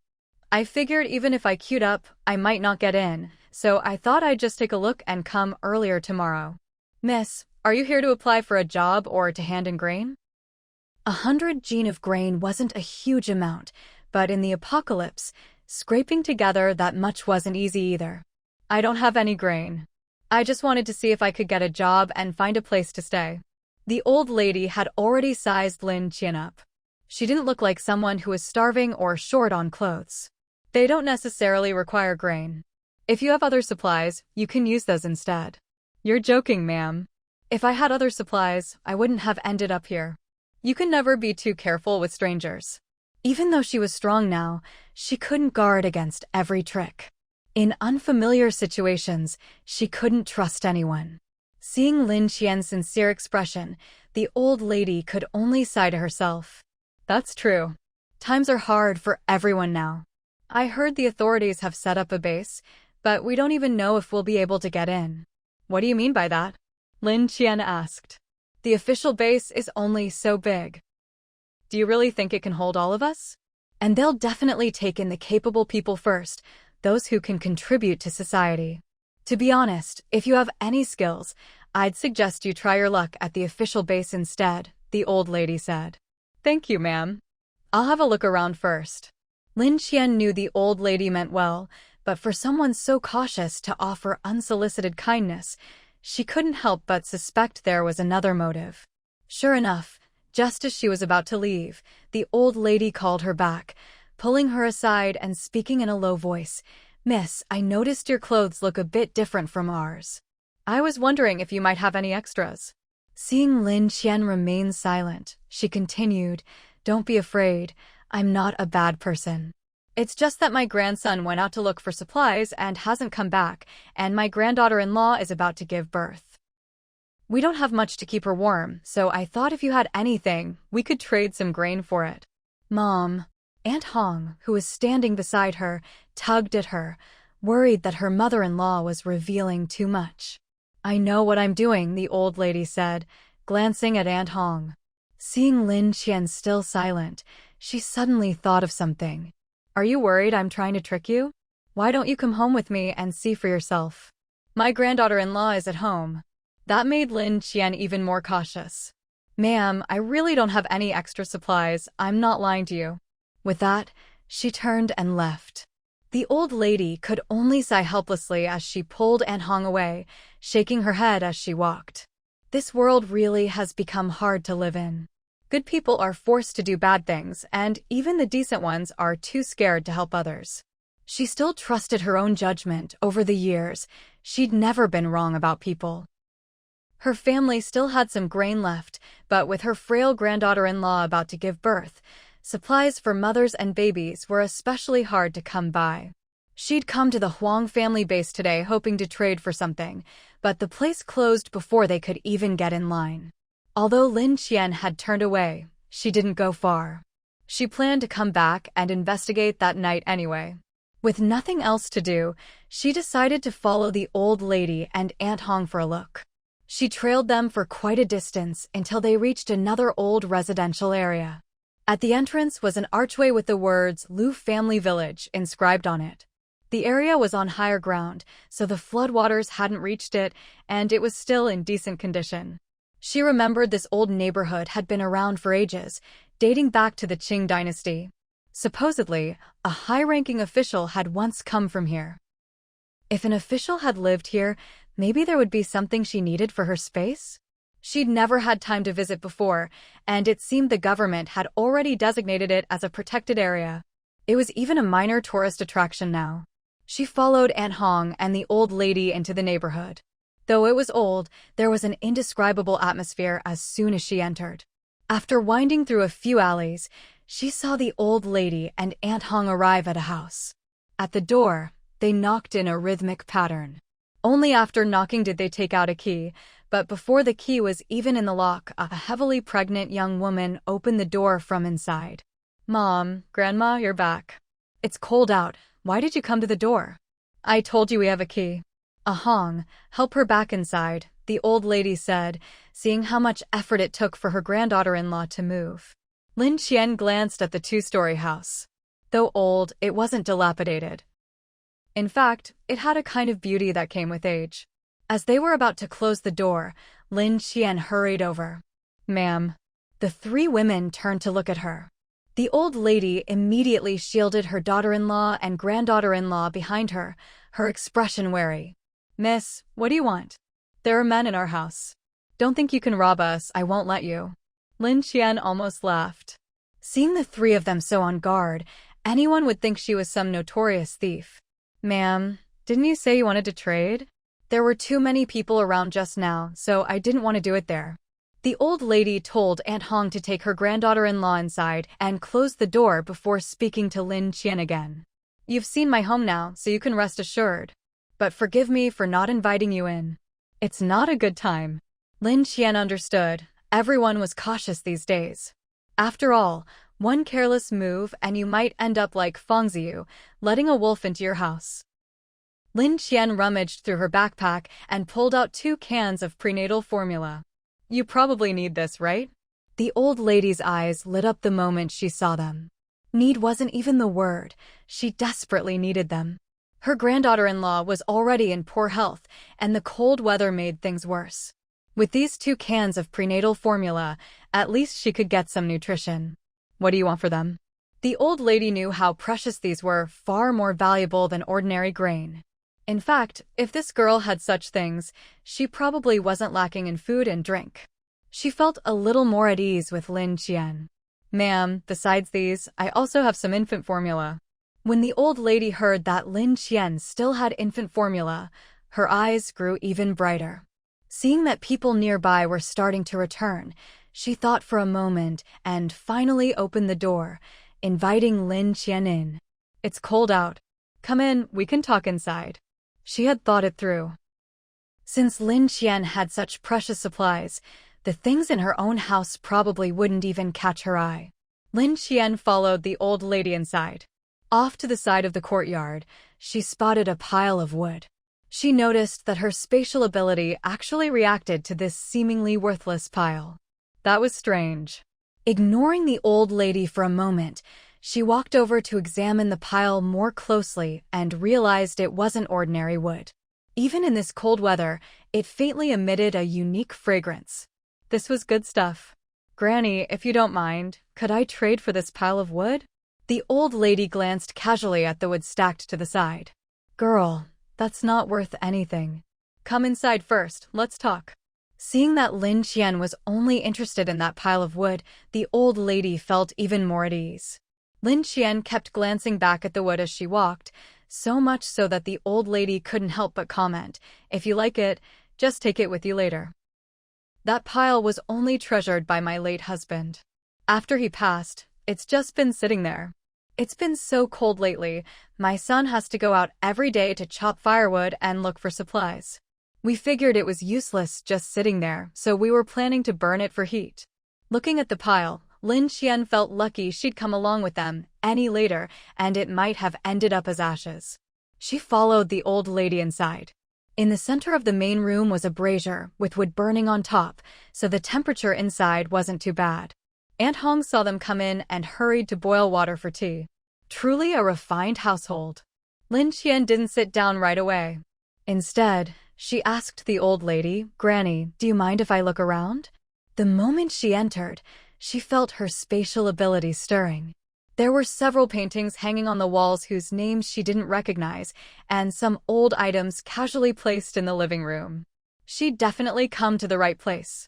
I figured even if I queued up, I might not get in, so I thought I'd just take a look and come earlier tomorrow." "Miss, are you here to apply for a job or to hand in grain?" 100 gene of grain wasn't a huge amount, but in the apocalypse, scraping together that much wasn't easy either. "I don't have any grain. I just wanted to see if I could get a job and find a place to stay." The old lady had already sized Lin Qian up. She didn't look like someone who was starving or short on clothes. "They don't necessarily require grain. If you have other supplies, you can use those instead." "You're joking, ma'am." "If I had other supplies, I wouldn't have ended up here." You can never be too careful with strangers. Even though she was strong now, she couldn't guard against every trick. In unfamiliar situations, she couldn't trust anyone. Seeing Lin Qian's sincere expression, the old lady could only sigh to herself. "That's true. Times are hard for everyone now. I heard the authorities have set up a base, but we don't even know if we'll be able to get in." "What do you mean by that?" Lin Qian asked. "The official base is only so big." "Do you really think it can hold all of us?" "And they'll definitely take in the capable people first, those who can contribute to society. To be honest, if you have any skills, I'd suggest you try your luck at the official base instead," the old lady said. "Thank you, ma'am. I'll have a look around first." Lin Qian knew the old lady meant well, but for someone so cautious to offer unsolicited kindness, she couldn't help but suspect there was another motive. Sure enough, just as she was about to leave, the old lady called her back, pulling her aside and speaking in a low voice. "Miss, I noticed your clothes look a bit different from ours. I was wondering if you might have any extras." Seeing Lin Qian remain silent, she continued, "Don't be afraid, I'm not a bad person. It's just that my grandson went out to look for supplies and hasn't come back, and my granddaughter-in-law is about to give birth. We don't have much to keep her warm, so I thought if you had anything, we could trade some grain for it." "Mom." Aunt Hong, who was standing beside her, tugged at her, worried that her mother-in-law was revealing too much. "I know what I'm doing," the old lady said, glancing at Aunt Hong. Seeing Lin Qian still silent, she suddenly thought of something. "Are you worried I'm trying to trick you? Why don't you come home with me and see for yourself? My granddaughter-in-law is at home." That made Lin Qian even more cautious. "Ma'am, I really don't have any extra supplies. I'm not lying to you." With that, she turned and left. The old lady could only sigh helplessly as she pulled Aunt Hong away, shaking her head as she walked. This world really has become hard to live in. Good people are forced to do bad things, and even the decent ones are too scared to help others. She still trusted her own judgment. Over the years, she'd never been wrong about people. Her family still had some grain left, but with her frail granddaughter-in-law about to give birth, supplies for mothers and babies were especially hard to come by. She'd come to the Huang family base today hoping to trade for something, but the place closed before they could even get in line. Although Lin Qian had turned away, she didn't go far. She planned to come back and investigate that night anyway. With nothing else to do, she decided to follow the old lady and Aunt Hong for a look. She trailed them for quite a distance until they reached another old residential area. At the entrance was an archway with the words Lu Family Village inscribed on it. The area was on higher ground, so the floodwaters hadn't reached it, and it was still in decent condition. She remembered this old neighborhood had been around for ages, dating back to the Qing dynasty. Supposedly, a high-ranking official had once come from here. If an official had lived here, maybe there would be something she needed for her space? She'd never had time to visit before, and it seemed the government had already designated it as a protected area. It was even a minor tourist attraction now. She followed Aunt Hong and the old lady into the neighborhood. Though it was old, there was an indescribable atmosphere as soon as she entered. After winding through a few alleys, she saw the old lady and Aunt Hong arrive at a house. At the door, they knocked in a rhythmic pattern. Only after knocking did they take out a key, but before the key was even in the lock, a heavily pregnant young woman opened the door from inside. "Mom, Grandma, you're back. It's cold out. Why did you come to the door?" "I told you we have a key." "Hong, help her back inside," the old lady said, seeing how much effort it took for her granddaughter-in-law to move. Lin Qian glanced at the two-story house. Though old, it wasn't dilapidated. In fact, it had a kind of beauty that came with age. As they were about to close the door, Lin Qian hurried over. "Ma'am." The three women turned to look at her. The old lady immediately shielded her daughter-in-law and granddaughter-in-law behind her, her expression wary. "Miss, what do you want?" "There are men in our house. Don't think you can rob us, I won't let you." Lin Qian almost laughed. Seeing the three of them so on guard, anyone would think she was some notorious thief. "Ma'am, didn't you say you wanted to trade?" "There were too many people around just now, so I didn't want to do it there." The old lady told Aunt Hong to take her granddaughter-in-law inside and close the door before speaking to Lin Qian again. "You've seen my home now, so you can rest assured. But forgive me for not inviting you in. It's not a good time." Lin Qian understood. Everyone was cautious these days. After all, one careless move and you might end up like Fengziyu, letting a wolf into your house. Lin Qian rummaged through her backpack and pulled out 2 cans of prenatal formula. "You probably need this, right?" The old lady's eyes lit up the moment she saw them. Need wasn't even the word. She desperately needed them. Her granddaughter-in-law was already in poor health, and the cold weather made things worse. With these 2 cans of prenatal formula, at least she could get some nutrition. "What do you want for them?" The old lady knew how precious these were, far more valuable than ordinary grain. In fact, if this girl had such things, she probably wasn't lacking in food and drink. She felt a little more at ease with Lin Qian. "Ma'am, besides these, I also have some infant formula." When the old lady heard that Lin Qian still had infant formula, her eyes grew even brighter. Seeing that people nearby were starting to return, she thought for a moment and finally opened the door, inviting Lin Qian in. "It's cold out. Come in, we can talk inside." She had thought it through. Since Lin Qian had such precious supplies, the things in her own house probably wouldn't even catch her eye. Lin Qian followed the old lady inside. Off to the side of the courtyard, she spotted a pile of wood. She noticed that her spatial ability actually reacted to this seemingly worthless pile. That was strange. Ignoring the old lady for a moment, she walked over to examine the pile more closely and realized it wasn't ordinary wood. Even in this cold weather, it faintly emitted a unique fragrance. This was good stuff. "Granny, if you don't mind, could I trade for this pile of wood?" The old lady glanced casually at the wood stacked to the side. "Girl, that's not worth anything. Come inside first, let's talk." Seeing that Lin Qian was only interested in that pile of wood, the old lady felt even more at ease. Lin Qian kept glancing back at the wood as she walked, so much so that the old lady couldn't help but comment, "If you like it, just take it with you later. That pile was only treasured by my late husband. After he passed, it's just been sitting there. It's been so cold lately, my son has to go out every day to chop firewood and look for supplies. We figured it was useless just sitting there, so we were planning to burn it for heat." Looking at the pile, Lin Qian felt lucky she'd come along with them any later, and it might have ended up as ashes. She followed the old lady inside. In the center of the main room was a brazier, with wood burning on top, so the temperature inside wasn't too bad. Aunt Hong saw them come in and hurried to boil water for tea. Truly a refined household. Lin Qian didn't sit down right away. Instead, she asked the old lady, "Granny, do you mind if I look around?" The moment she entered, she felt her spatial ability stirring. There were several paintings hanging on the walls whose names she didn't recognize, and some old items casually placed in the living room. She'd definitely come to the right place.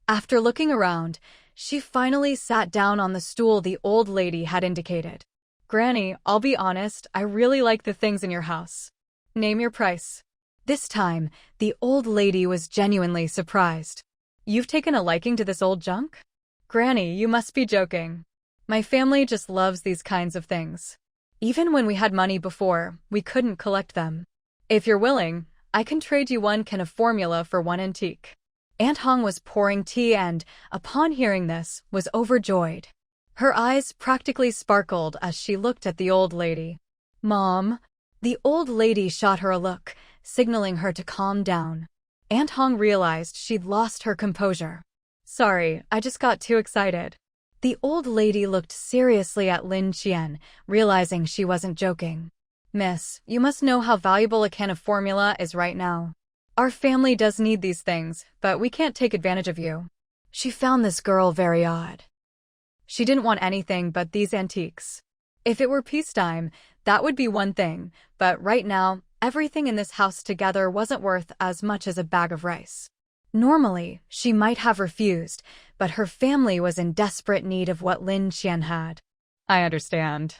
After looking around, she finally sat down on the stool the old lady had indicated. "Granny, I'll be honest, I really like the things in your house. Name your price." This time, the old lady was genuinely surprised. "You've taken a liking to this old junk? Granny, you must be joking. My family just loves these kinds of things. Even when we had money before, we couldn't collect them. If you're willing, I can trade you one can of formula for one antique." Aunt Hong was pouring tea and, upon hearing this, was overjoyed. Her eyes practically sparkled as she looked at the old lady. "Mom." The old lady shot her a look, signaling her to calm down. Aunt Hong realized she'd lost her composure. "Sorry, I just got too excited." The old lady looked seriously at Lin Qian, realizing she wasn't joking. "Miss, you must know how valuable a can of formula is right now. Our family does need these things, but we can't take advantage of you." She found this girl very odd. She didn't want anything but these antiques. If it were peacetime, that would be one thing, but right now, everything in this house together wasn't worth as much as a bag of rice. Normally, she might have refused, but her family was in desperate need of what Lin Qian had. "I understand.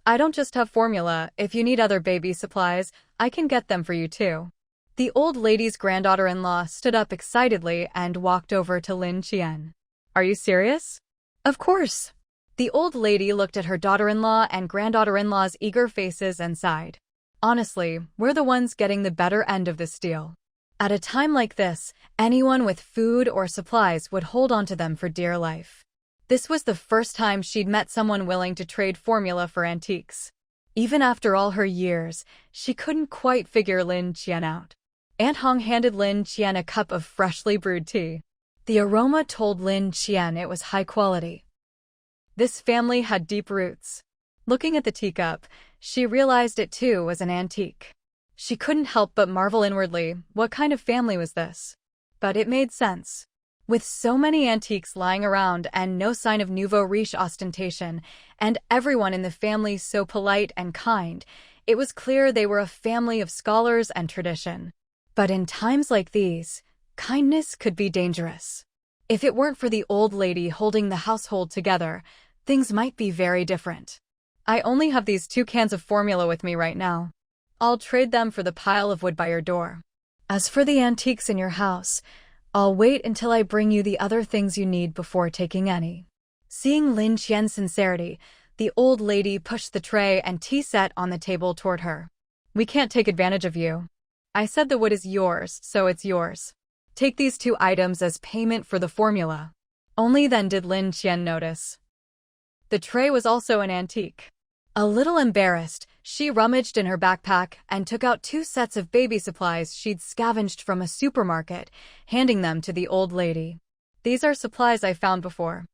I don't just have formula. If you need other baby supplies, I can get them for you too." The old lady's granddaughter-in-law stood up excitedly and walked over to Lin Qian. "Are you serious?" "Of course." The old lady looked at her daughter-in-law and granddaughter-in-law's eager faces and sighed. "Honestly, we're the ones getting the better end of this deal. At a time like this, anyone with food or supplies would hold on to them for dear life." This was the first time she'd met someone willing to trade formula for antiques. Even after all her years, she couldn't quite figure Lin Qian out. Aunt Hong handed Lin Qian a cup of freshly brewed tea. The aroma told Lin Qian it was high quality. This family had deep roots. Looking at the teacup, she realized it too was an antique. She couldn't help but marvel inwardly, what kind of family was this? But it made sense. With so many antiques lying around and no sign of nouveau riche ostentation, and everyone in the family so polite and kind, it was clear they were a family of scholars and tradition. But in times like these, kindness could be dangerous. If it weren't for the old lady holding the household together, things might be very different. "I only have these 2 cans of formula with me right now. I'll trade them for the pile of wood by your door. As for the antiques in your house, I'll wait until I bring you the other things you need before taking any." Seeing Lin Qian's sincerity, the old lady pushed the tray and tea set on the table toward her. "We can't take advantage of you. I said the wood is yours, so it's yours. Take these 2 items as payment for the formula." Only then did Lin Qian notice. The tray was also an antique. A little embarrassed, she rummaged in her backpack and took out 2 sets of baby supplies she'd scavenged from a supermarket, handing them to the old lady. "These are supplies I found before.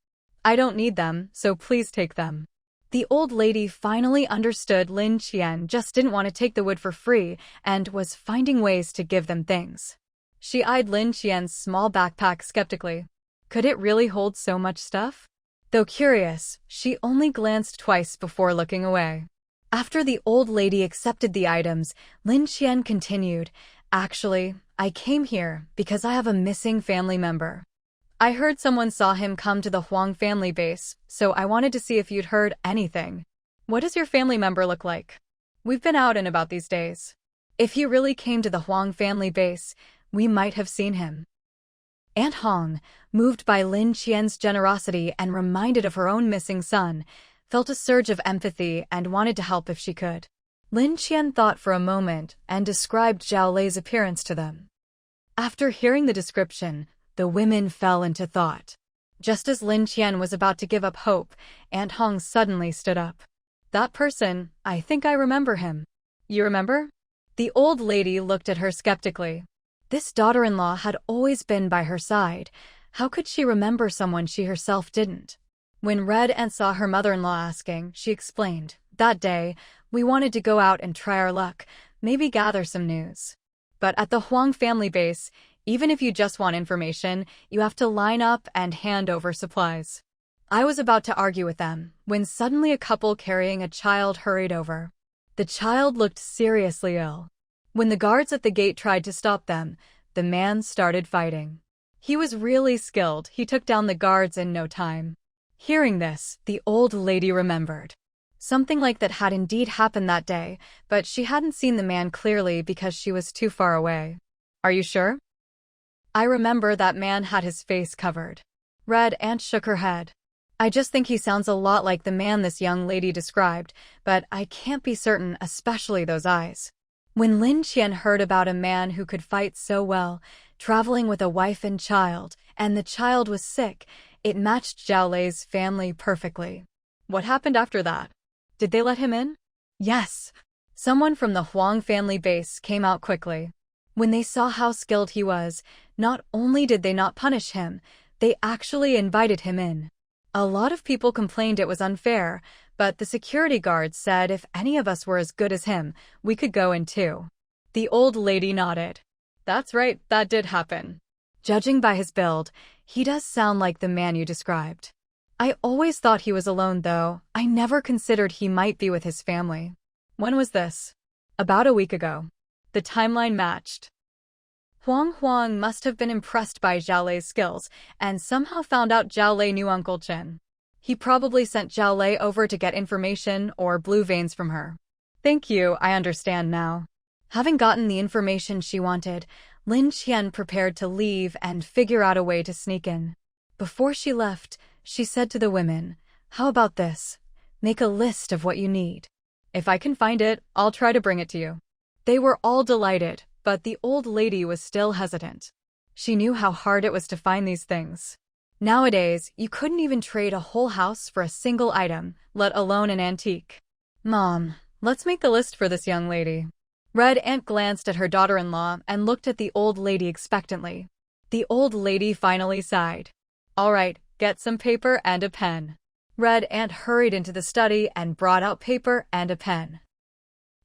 I don't need them, so please take them." The old lady finally understood Lin Qian just didn't want to take the wood for free and was finding ways to give them things. She eyed Lin Qian's small backpack skeptically. Could it really hold so much stuff? Though curious, she only glanced twice before looking away. After the old lady accepted the items, Lin Qian continued, "Actually, I came here because I have a missing family member. I heard someone saw him come to the Huang family base, so I wanted to see if you'd heard anything. What does your family member look like? We've been out and about these days. If he really came to the Huang family base, we might have seen him." Aunt Hong, moved by Lin Qian's generosity and reminded of her own missing son, felt a surge of empathy and wanted to help if she could. Lin Qian thought for a moment and described Zhao Lei's appearance to them. After hearing the description, the women fell into thought. Just as Lin Qian was about to give up hope, Aunt Hong suddenly stood up. "That person, I think I remember him." "You remember?" The old lady looked at her skeptically. This daughter-in-law had always been by her side. How could she remember someone she herself didn't? When read and saw her mother-in-law asking, she explained, That day, we wanted to go out and try our luck, maybe gather some news. But at the Huang family base, even if you just want information, you have to line up and hand over supplies. I was about to argue with them, when suddenly a couple carrying a child hurried over. The child looked seriously ill. When the guards at the gate tried to stop them, the man started fighting. He was really skilled, he took down the guards in no time. Hearing this, the old lady remembered. Something like that had indeed happened that day, but she hadn't seen the man clearly because she was too far away. Are you sure? I remember that man had his face covered. Red Ant shook her head. I just think he sounds a lot like the man this young lady described, but I can't be certain, especially those eyes. When Lin Qian heard about a man who could fight so well, traveling with a wife and child, and the child was sick, it matched Zhao Lei's family perfectly. What happened after that? Did they let him in? Yes. Someone from the Huang family base came out quickly. When they saw how skilled he was, not only did they not punish him, they actually invited him in. A lot of people complained it was unfair, but the security guards said if any of us were as good as him, we could go in too. The old lady nodded. That's right, that did happen. Judging by his build, he does sound like the man you described. I always thought he was alone though. I never considered he might be with his family. When was this? About a week ago. The timeline matched. Huang must have been impressed by Zhao Lei's skills and somehow found out Zhao Lei knew Uncle Chen. He probably sent Zhao Lei over to get information or blue veins from her. Thank you, I understand now. Having gotten the information she wanted, Lin Qian prepared to leave and figure out a way to sneak in. Before she left, she said to the women, "How about this? Make a list of what you need. If I can find it, I'll try to bring it to you." They were all delighted, but the old lady was still hesitant. She knew how hard it was to find these things. Nowadays, you couldn't even trade a whole house for a single item, let alone an antique. Mom, let's make the list for this young lady. Red Ant glanced at her daughter-in-law and looked at the old lady expectantly. The old lady finally sighed. All right, get some paper and a pen. Red Ant hurried into the study and brought out paper and a pen.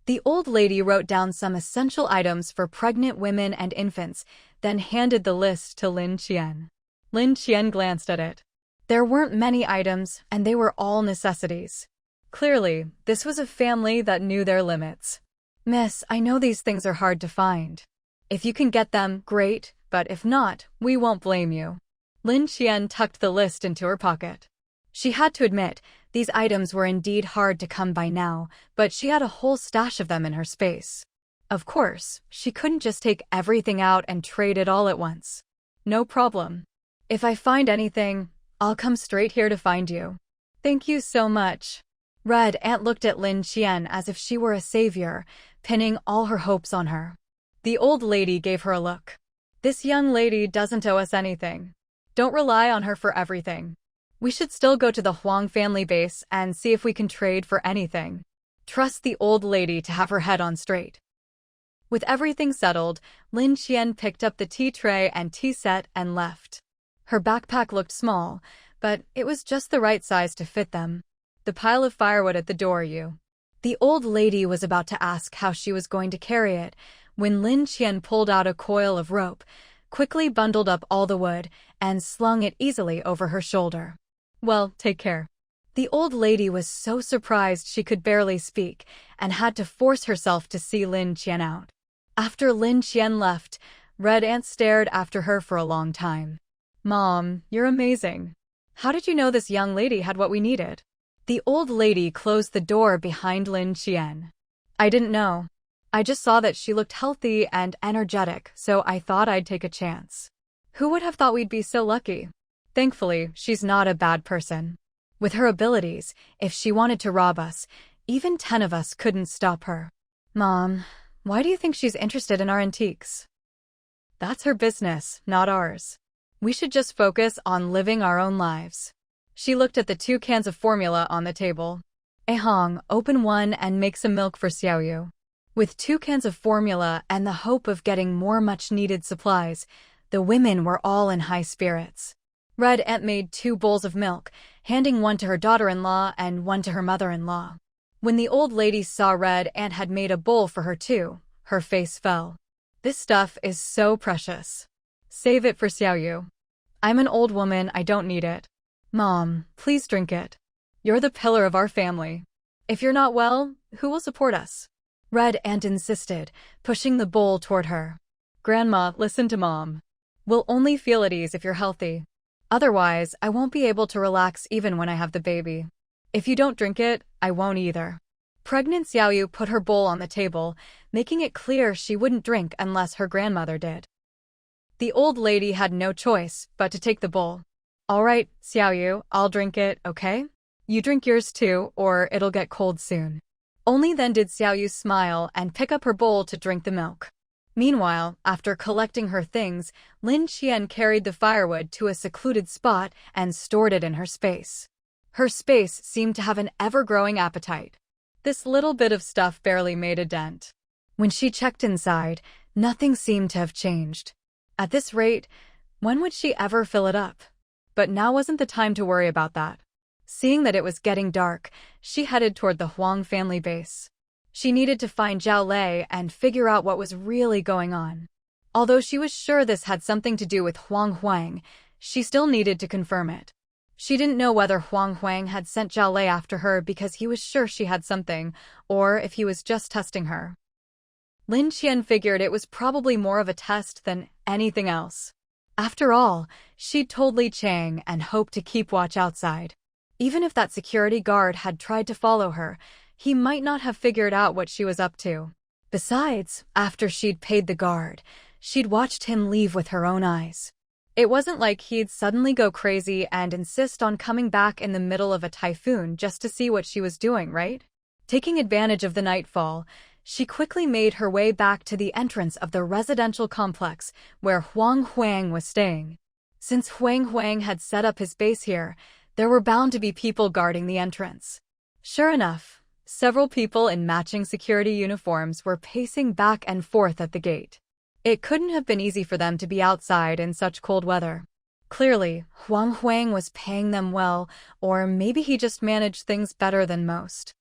The old lady wrote down some essential items for pregnant women and infants, then handed the list to Lin Qian. Lin Qian glanced at it. There weren't many items, and they were all necessities. Clearly, this was a family that knew their limits. Miss, I know these things are hard to find. If you can get them, great, but if not, we won't blame you. Lin Qian tucked the list into her pocket. She had to admit, these items were indeed hard to come by now, but she had a whole stash of them in her space. Of course, she couldn't just take everything out and trade it all at once. No problem. If I find anything, I'll come straight here to find you. Thank you so much. Red Ant looked at Lin Qian as if she were a savior, pinning all her hopes on her. The old lady gave her a look. This young lady doesn't owe us anything. Don't rely on her for everything. We should still go to the Huang family base and see if we can trade for anything. Trust the old lady to have her head on straight. With everything settled, Lin Qian picked up the tea tray and tea set and left. Her backpack looked small, but it was just the right size to fit them. The pile of firewood at the door, you. The old lady was about to ask how she was going to carry it, when Lin Qian pulled out a coil of rope, quickly bundled up all the wood, and slung it easily over her shoulder. Well, take care. The old lady was so surprised she could barely speak, and had to force herself to see Lin Qian out. After Lin Qian left, Red Ant stared after her for a long time. Mom, you're amazing. How did you know this young lady had what we needed? The old lady closed the door behind Lin Qian. I didn't know. I just saw that she looked healthy and energetic, so I thought I'd take a chance. Who would have thought we'd be so lucky? Thankfully, she's not a bad person. With her abilities, if she wanted to rob us, even 10 of us couldn't stop her. Mom, why do you think she's interested in our antiques? That's her business, not ours. We should just focus on living our own lives. She looked at the 2 cans of formula on the table. Hong, open one and make some milk for Xiaomau. With 2 cans of formula and the hope of getting more much-needed supplies, the women were all in high spirits. Red Ant made 2 bowls of milk, handing one to her daughter-in-law and one to her mother-in-law. When the old lady saw Red and had made a bowl for her too, her face fell. This stuff is so precious. Save it for Xiaoyu. I'm an old woman, I don't need it. Mom, please drink it. You're the pillar of our family. If you're not well, who will support us? Red Ant insisted, pushing the bowl toward her. Grandma, listen to Mom. We'll only feel at ease if you're healthy. Otherwise, I won't be able to relax even when I have the baby. If you don't drink it, I won't either. Pregnant Xiaoyu put her bowl on the table, making it clear she wouldn't drink unless her grandmother did. The old lady had no choice but to take the bowl. All right, Xiaoyu, I'll drink it, okay? You drink yours too, or it'll get cold soon. Only then did Xiaoyu smile and pick up her bowl to drink the milk. Meanwhile, after collecting her things, Lin Qian carried the firewood to a secluded spot and stored it in her space. Her space seemed to have an ever-growing appetite. This little bit of stuff barely made a dent. When she checked inside, nothing seemed to have changed. At this rate, when would she ever fill it up? But now wasn't the time to worry about that. Seeing that it was getting dark, she headed toward the Huang family base. She needed to find Zhao Lei and figure out what was really going on. Although she was sure this had something to do with Huang, she still needed to confirm it. She didn't know whether Huang had sent Zhao Lei after her because he was sure she had something, or if he was just testing her. Lin Qian figured it was probably more of a test than anything else. After all, she'd told Li Qian and hoped to keep watch outside. Even if that security guard had tried to follow her, he might not have figured out what she was up to. Besides, after she'd paid the guard, she'd watched him leave with her own eyes. It wasn't like he'd suddenly go crazy and insist on coming back in the middle of a typhoon just to see what she was doing, right? Taking advantage of the nightfall, she quickly made her way back to the entrance of the residential complex where Huang was staying. Since Huang had set up his base here, there were bound to be people guarding the entrance. Sure enough, several people in matching security uniforms were pacing back and forth at the gate. It couldn't have been easy for them to be outside in such cold weather. Clearly, Huang was paying them well, or maybe he just managed things better than most.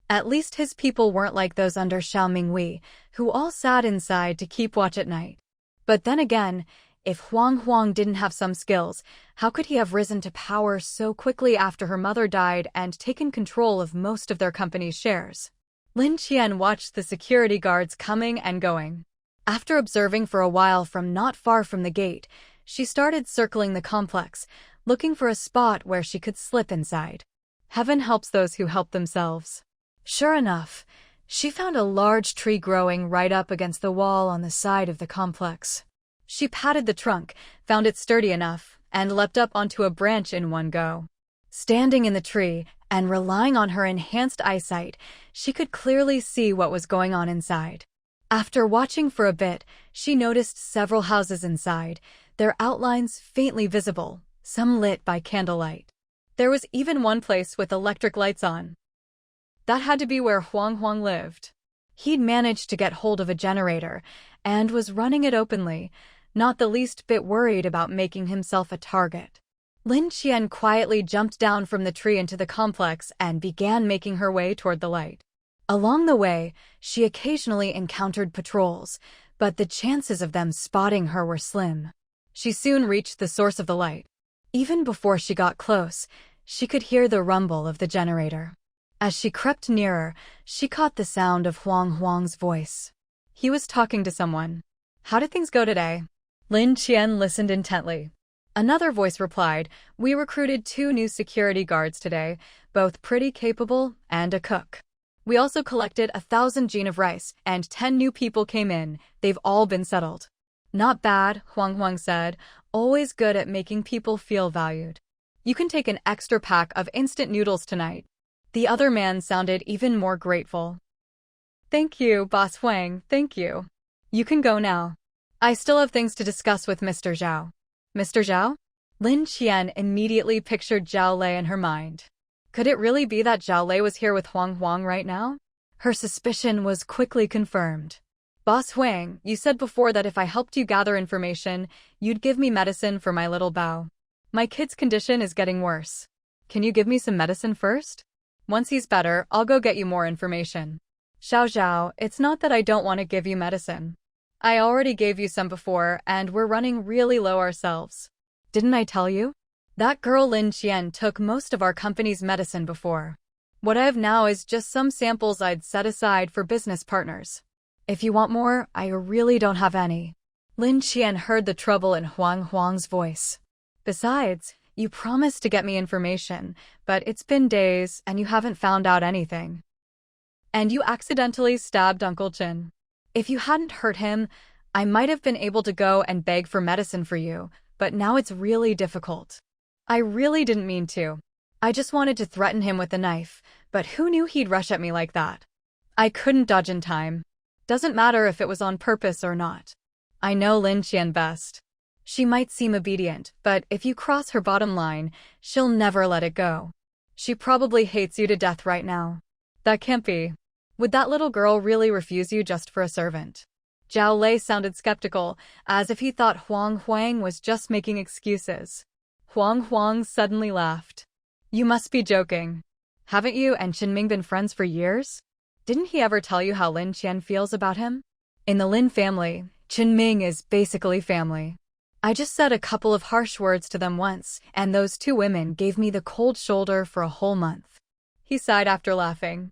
At least his people weren't like those under Xiaomau, who all sat inside to keep watch at night. But then again, if Huang didn't have some skills, how could he have risen to power so quickly after her mother died and taken control of most of their company's shares? Lin Qian watched the security guards coming and going. After observing for a while from not far from the gate, she started circling the complex, looking for a spot where she could slip inside. Heaven helps those who help themselves. Sure enough, she found a large tree growing right up against the wall on the side of the complex. She patted the trunk, found it sturdy enough, and leapt up onto a branch in one go. Standing in the tree and relying on her enhanced eyesight, she could clearly see what was going on inside. After watching for a bit, she noticed several houses inside, their outlines faintly visible, some lit by candlelight. There was even one place with electric lights on. That had to be where Huang lived. He'd managed to get hold of a generator and was running it openly, not the least bit worried about making himself a target. Lin Qian quietly jumped down from the tree into the complex and began making her way toward the light. Along the way, she occasionally encountered patrols, but the chances of them spotting her were slim. She soon reached the source of the light. Even before she got close, she could hear the rumble of the generator. As she crept nearer, she caught the sound of Huang's voice. He was talking to someone. How did things go today? Lin Qian listened intently. Another voice replied, We recruited 2 new security guards today, both pretty capable and a cook. We also collected 1,000 gene of rice, and 10 new people came in. They've all been settled. Not bad, Huang said, always good at making people feel valued. You can take an extra pack of instant noodles tonight. The other man sounded even more grateful. Thank you, Boss Huang, thank you. You can go now. I still have things to discuss with Mr. Zhao. Mr. Zhao? Lin Qian immediately pictured Zhao Lei in her mind. Could it really be that Zhao Lei was here with Huang right now? Her suspicion was quickly confirmed. Boss Huang, you said before that if I helped you gather information, you'd give me medicine for my little Bao. My kid's condition is getting worse. Can you give me some medicine first? Once he's better, I'll go get you more information. Xiao, it's not that I don't want to give you medicine. I already gave you some before, and we're running really low ourselves. Didn't I tell you? That girl Lin Qian took most of our company's medicine before. What I have now is just some samples I'd set aside for business partners. If you want more, I really don't have any. Lin Qian heard the trouble in Huang's voice. Besides, you promised to get me information, but it's been days and you haven't found out anything. And you accidentally stabbed Uncle Chen. If you hadn't hurt him, I might have been able to go and beg for medicine for you, but now it's really difficult. I really didn't mean to. I just wanted to threaten him with a knife, but who knew he'd rush at me like that? I couldn't dodge in time. Doesn't matter if it was on purpose or not. I know Lin Qian best. She might seem obedient, but if you cross her bottom line, she'll never let it go. She probably hates you to death right now. That can't be. Would that little girl really refuse you just for a servant? Zhao Lei sounded skeptical, as if he thought Huang was just making excuses. Huang suddenly laughed. You must be joking. Haven't you and Qinming been friends for years? Didn't he ever tell you how Lin Qian feels about him? In the Lin family, Qinming is basically family. I just said a couple of harsh words to them once, and those two women gave me the cold shoulder for a whole month. He sighed after laughing.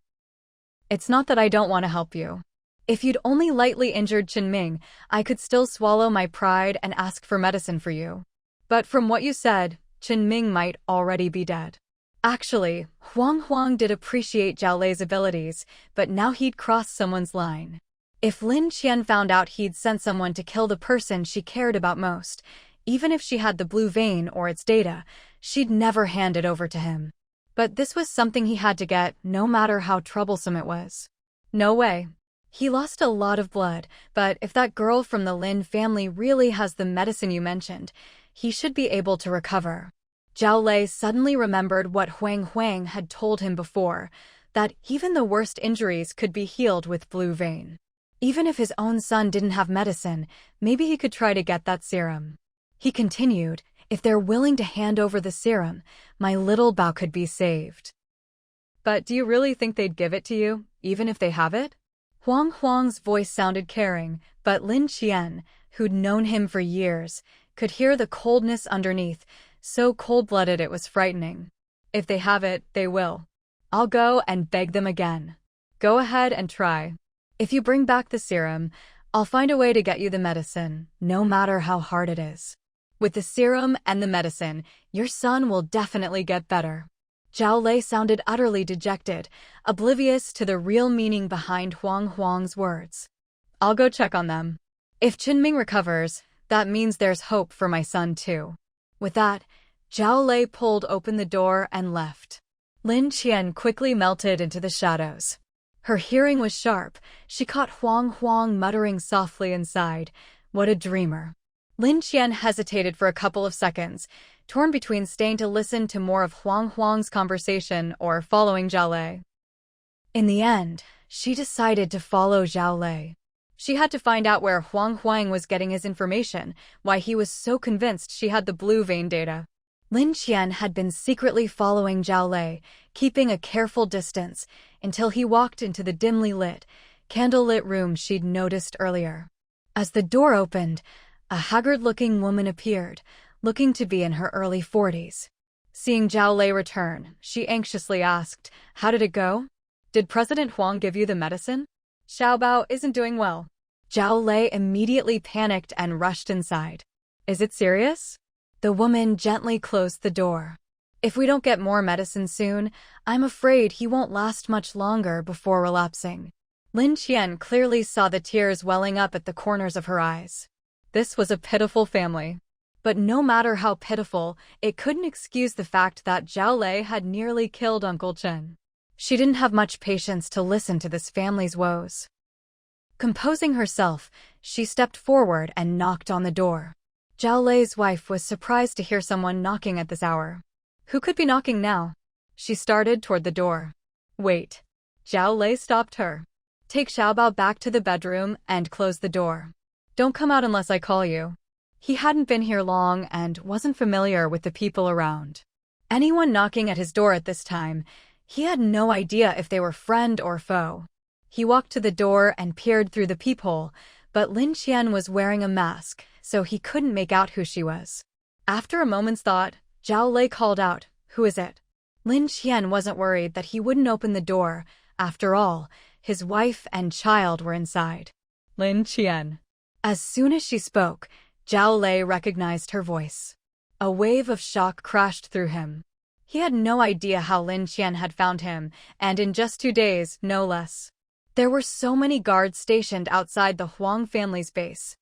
It's not that I don't want to help you. If you'd only lightly injured Qinming, I could still swallow my pride and ask for medicine for you. But from what you said, Qinming might already be dead. Actually, Huang did appreciate Zhao Lei's abilities, but now he'd crossed someone's line. If Lin Qian found out he'd sent someone to kill the person she cared about most, even if she had the blue vein or its data, she'd never hand it over to him. But this was something he had to get, no matter how troublesome it was. No way. He lost a lot of blood, but if that girl from the Lin family really has the medicine you mentioned, he should be able to recover. Zhao Lei suddenly remembered what Huang had told him before, that even the worst injuries could be healed with blue vein. Even if his own son didn't have medicine, maybe he could try to get that serum. He continued, if they're willing to hand over the serum, my little Bao could be saved. But do you really think they'd give it to you, even if they have it? Huang's voice sounded caring, but Lin Qian, who'd known him for years, could hear the coldness underneath, so cold-blooded it was frightening. If they have it, they will. I'll go and beg them again. Go ahead and try. If you bring back the serum, I'll find a way to get you the medicine, no matter how hard it is. With the serum and the medicine, your son will definitely get better. Zhao Lei sounded utterly dejected, oblivious to the real meaning behind Huang's words. I'll go check on them. If Qinming recovers, that means there's hope for my son too. With that, Zhao Lei pulled open the door and left. Lin Qian quickly melted into the shadows. Her hearing was sharp. She caught Huang muttering softly inside, "What a dreamer." Lin Qian hesitated for a couple of seconds, torn between staying to listen to more of Huang's conversation or following Zhao Lei. In the end, she decided to follow Zhao Lei. She had to find out where Huang was getting his information, why he was so convinced she had the blue vein data. Lin Qian had been secretly following Zhao Lei, keeping a careful distance, until he walked into the dimly lit, candlelit room she'd noticed earlier. As the door opened, a haggard-looking woman appeared, looking to be in her early 40s. Seeing Zhao Lei return, she anxiously asked, "How did it go? Did President Huang give you the medicine?" "Xiaomau isn't doing well." Zhao Lei immediately panicked and rushed inside. "Is it serious?" The woman gently closed the door. "If we don't get more medicine soon, I'm afraid he won't last much longer before relapsing." Lin Qian clearly saw the tears welling up at the corners of her eyes. This was a pitiful family. But no matter how pitiful, it couldn't excuse the fact that Zhao Lei had nearly killed Uncle Chen. She didn't have much patience to listen to this family's woes. Composing herself, she stepped forward and knocked on the door. Zhao Lei's wife was surprised to hear someone knocking at this hour. Who could be knocking now? She started toward the door. "Wait." Zhao Lei stopped her. "Take Xiaomau back to the bedroom and close the door. Don't come out unless I call you." He hadn't been here long and wasn't familiar with the people around. Anyone knocking at his door at this time, He had no idea if they were friend or foe. He walked to the door and peered through the peephole, but Lin Qian was wearing a mask, so he couldn't make out who she was. After a moment's thought, Zhao Lei called out, "Who is it?" Lin Qian wasn't worried that he wouldn't open the door. After all, his wife and child were inside. "Lin Qian." As soon as she spoke, Zhao Lei recognized her voice. A wave of shock crashed through him. He had no idea how Lin Qian had found him, and in just 2 days, no less. There were so many guards stationed outside the Huang family's base.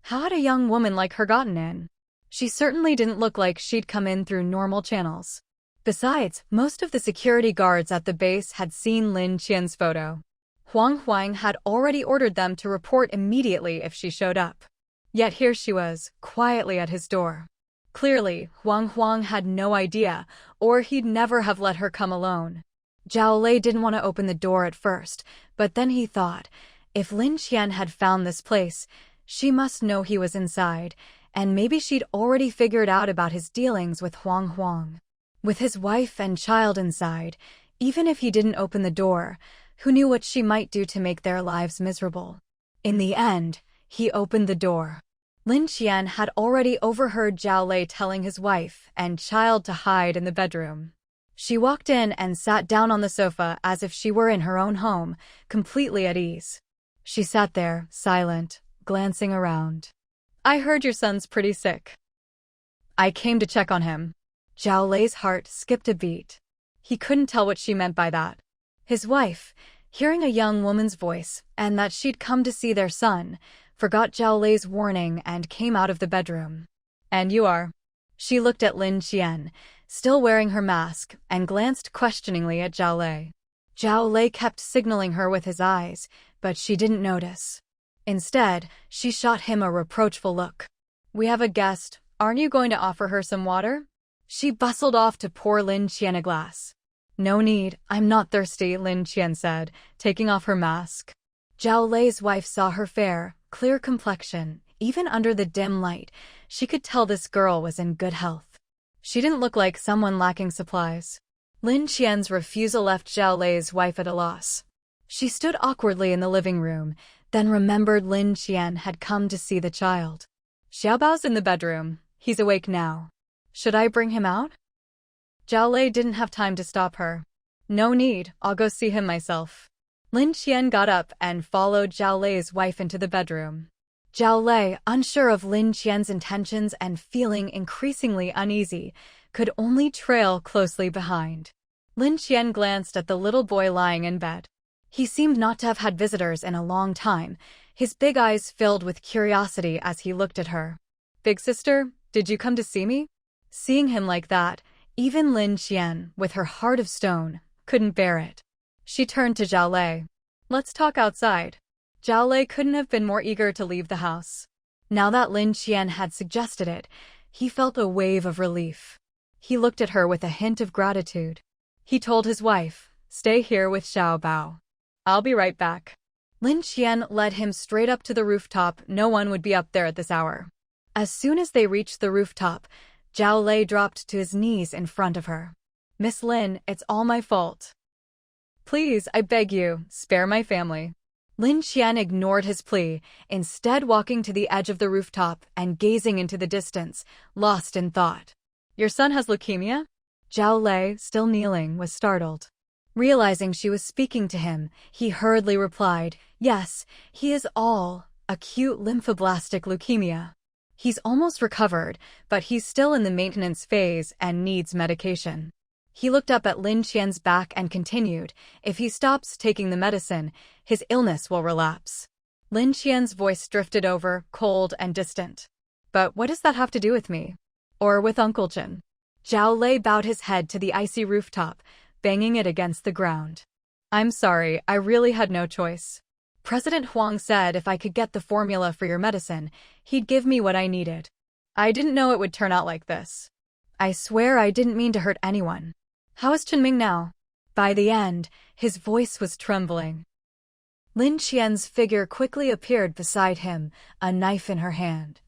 How had a young woman like her gotten in? She certainly didn't look like she'd come in through normal channels. Besides, most of the security guards at the base had seen Lin Qian's photo. Huang had already ordered them to report immediately if she showed up. Yet here she was, quietly at his door. Clearly, Huang had no idea, or he'd never have let her come alone. Zhao Lei didn't want to open the door at first, but then he thought, if Lin Qian had found this place, she must know he was inside, and maybe she'd already figured out about his dealings with Huang. With his wife and child inside, even if he didn't open the door, who knew what she might do to make their lives miserable? In the end, he opened the door. Lin Qian had already overheard Zhao Lei telling his wife and child to hide in the bedroom. She walked in and sat down on the sofa as if she were in her own home, completely at ease. She sat there, silent, glancing around. "I heard your son's pretty sick. I came to check on him." Zhao Lei's heart skipped a beat. He couldn't tell what she meant by that. His wife, hearing a young woman's voice and that she'd come to see their son, forgot Zhao Lei's warning and came out of the bedroom. "And you are?" She looked at Lin Qian, still wearing her mask, and glanced questioningly at Zhao Lei. Zhao Lei kept signaling her with his eyes, but she didn't notice. Instead, she shot him a reproachful look. "We have a guest. Aren't you going to offer her some water?" She bustled off to pour Lin Qian a glass. "No need, I'm not thirsty," Lin Qian said, taking off her mask. Zhao Lei's wife saw her fair, clear complexion. Even under the dim light, she could tell this girl was in good health. She didn't look like someone lacking supplies. Lin Qian's refusal left Zhao Lei's wife at a loss. She stood awkwardly in the living room, then remembered Lin Qian had come to see the child. "Xiaomau's in the bedroom. He's awake now. Should I bring him out?" Zhao Lei didn't have time to stop her. "No need, I'll go see him myself." Lin Qian got up and followed Zhao Lei's wife into the bedroom. Zhao Lei, unsure of Lin Qian's intentions and feeling increasingly uneasy, could only trail closely behind. Lin Qian glanced at the little boy lying in bed. He seemed not to have had visitors in a long time, his big eyes filled with curiosity as he looked at her. "Big sister, did you come to see me?" Seeing him like that, even Lin Qian, with her heart of stone, couldn't bear it. She turned to Zhao Lei. "Let's talk outside." Zhao Lei couldn't have been more eager to leave the house. Now that Lin Qian had suggested it, he felt a wave of relief. He looked at her with a hint of gratitude. He told his wife, "Stay here with Xiaomau. I'll be right back." Lin Qian led him straight up to the rooftop. No one would be up there at this hour. As soon as they reached the rooftop, Zhao Lei dropped to his knees in front of her. "Miss Lin, it's all my fault. Please, I beg you, spare my family." Lin Qian ignored his plea, instead walking to the edge of the rooftop and gazing into the distance, lost in thought. "Your son has leukemia?" Zhao Lei, still kneeling, was startled. Realizing she was speaking to him, he hurriedly replied, "Yes, he is all acute lymphoblastic leukemia. He's almost recovered, but he's still in the maintenance phase and needs medication." He looked up at Lin Qian's back and continued, "If he stops taking the medicine, his illness will relapse." Lin Qian's voice drifted over, cold and distant. "But what does that have to do with me? Or with Uncle Chen?" Zhao Lei bowed his head to the icy rooftop, banging it against the ground. "I'm sorry, I really had no choice. President Huang said if I could get the formula for your medicine, he'd give me what I needed. I didn't know it would turn out like this. I swear I didn't mean to hurt anyone. How is Chenming now?" By the end, his voice was trembling. Lin Qian's figure quickly appeared beside him, a knife in her hand.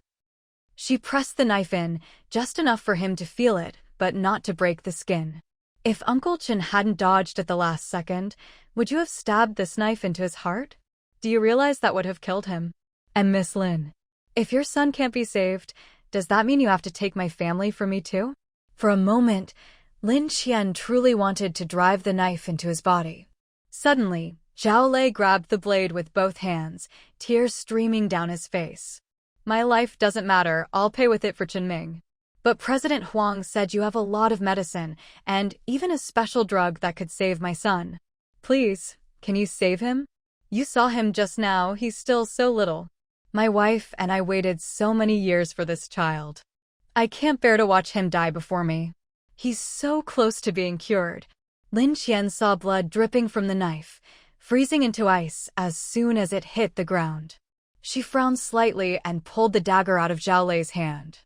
She pressed the knife in, just enough for him to feel it, but not to break the skin. If Uncle Qian hadn't dodged at the last second, would you have stabbed this knife into his heart? Do you realize that would have killed him? And Miss Lin, if your son can't be saved, does that mean you have to take my family from me too? For a moment, Lin Qian truly wanted to drive the knife into his body. Suddenly, Zhao Lei grabbed the blade with both hands, tears streaming down his face. My life doesn't matter, I'll pay with it for Qinming. But President Huang said you have a lot of medicine, and even a special drug that could save my son. Please, can you save him? You saw him just now, he's still so little. My wife and I waited so many years for this child. I can't bear to watch him die before me. He's so close to being cured. Lin Qian saw blood dripping from the knife, freezing into ice as soon as it hit the ground. She frowned slightly and pulled the dagger out of Zhao Lei's hand.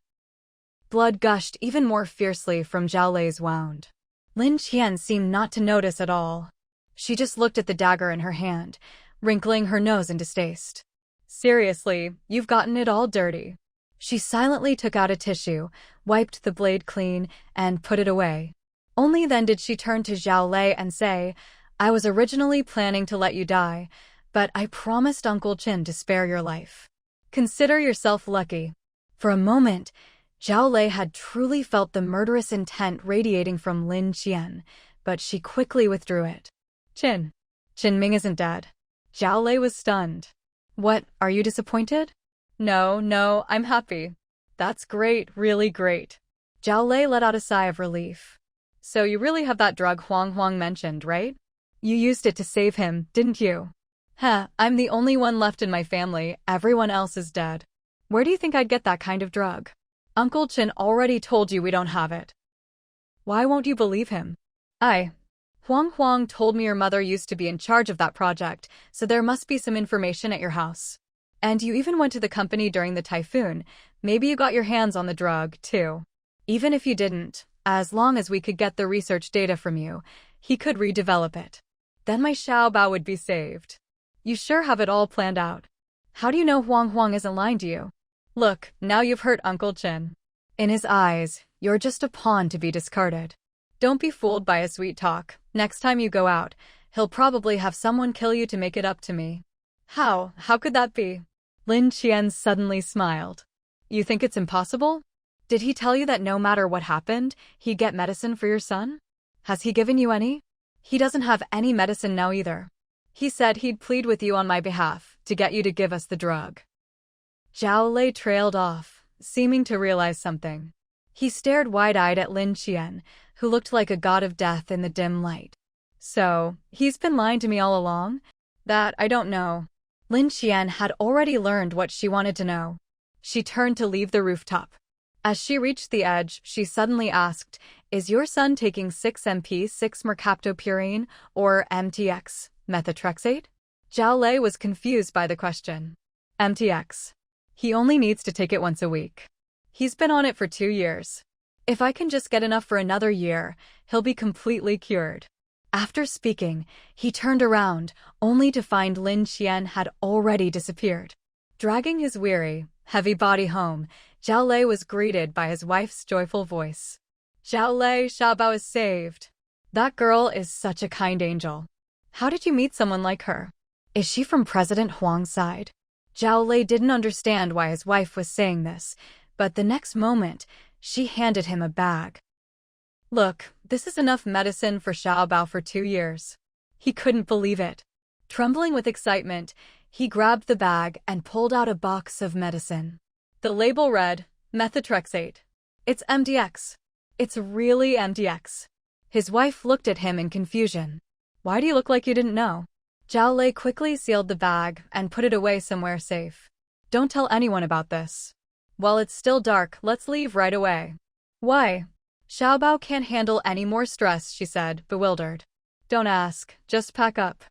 Blood gushed even more fiercely from Zhao Lei's wound. Lin Qian seemed not to notice at all. She just looked at the dagger in her hand, wrinkling her nose in distaste. Seriously, you've gotten it all dirty. She silently took out a tissue, wiped the blade clean, and put it away. Only then did she turn to Zhao Lei and say, I was originally planning to let you die, but I promised Uncle Qian to spare your life. Consider yourself lucky. For a moment, Zhao Lei had truly felt the murderous intent radiating from Lin Qian, but she quickly withdrew it. Qinming isn't dead. Zhao Lei was stunned. What, are you disappointed? No, I'm happy. That's great, really great. Zhao Lei let out a sigh of relief. So you really have that drug Huang mentioned, right? You used it to save him, didn't you? I'm the only one left in my family, everyone else is dead. Where do you think I'd get that kind of drug? Uncle Qian already told you we don't have it. Why won't you believe him? Huang told me your mother used to be in charge of that project, so there must be some information at your house. And you even went to the company during the typhoon. Maybe you got your hands on the drug, too. Even if you didn't, as long as we could get the research data from you, he could redevelop it. Then my Xiaomau would be saved. You sure have it all planned out. How do you know Huang isn't lying to you? Look, now you've hurt Uncle Qian. In his eyes, you're just a pawn to be discarded. Don't be fooled by his sweet talk. Next time you go out, he'll probably have someone kill you to make it up to me. How could that be? Lin Qian suddenly smiled. You think it's impossible? Did he tell you that no matter what happened, he'd get medicine for your son? Has he given you any? He doesn't have any medicine now either. He said he'd plead with you on my behalf to get you to give us the drug. Zhao Lei trailed off, seeming to realize something. He stared wide-eyed at Lin Qian, who looked like a god of death in the dim light. So, he's been lying to me all along? That I don't know. Lin Qian had already learned what she wanted to know. She turned to leave the rooftop. As she reached the edge, she suddenly asked, Is your son taking 6-MP 6-mercaptopurine, or MTX, methotrexate? Zhao Lei was confused by the question. MTX. He only needs to take it once a week. He's been on it for 2 years. If I can just get enough for another year, he'll be completely cured. After speaking, he turned around, only to find Lin Qian had already disappeared. Dragging his weary, heavy body home, Zhao Lei was greeted by his wife's joyful voice. Zhao Lei, Xiaomau is saved. That girl is such a kind angel. How did you meet someone like her? Is she from President Huang's side? Zhao Lei didn't understand why his wife was saying this, but the next moment, she handed him a bag. Look, this is enough medicine for Xiaomau for 2 years. He couldn't believe it. Trembling with excitement, he grabbed the bag and pulled out a box of medicine. The label read, methotrexate. It's MDX. It's really MDX. His wife looked at him in confusion. Why do you look like you didn't know? Zhao Lei quickly sealed the bag and put it away somewhere safe. Don't tell anyone about this. While it's still dark, let's leave right away. Why? Xiaomau can't handle any more stress, she said, bewildered. Don't ask, just pack up.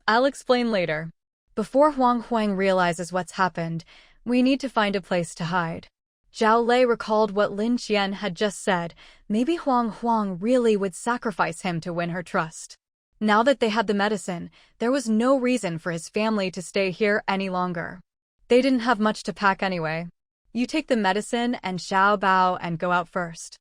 I'll explain later. Before Huang realizes what's happened, we need to find a place to hide. Zhao Lei recalled what Lin Qian had just said. Maybe Huang really would sacrifice him to win her trust. Now that they had the medicine, there was no reason for his family to stay here any longer. They didn't have much to pack anyway. You take the medicine and Xiaomau and go out first.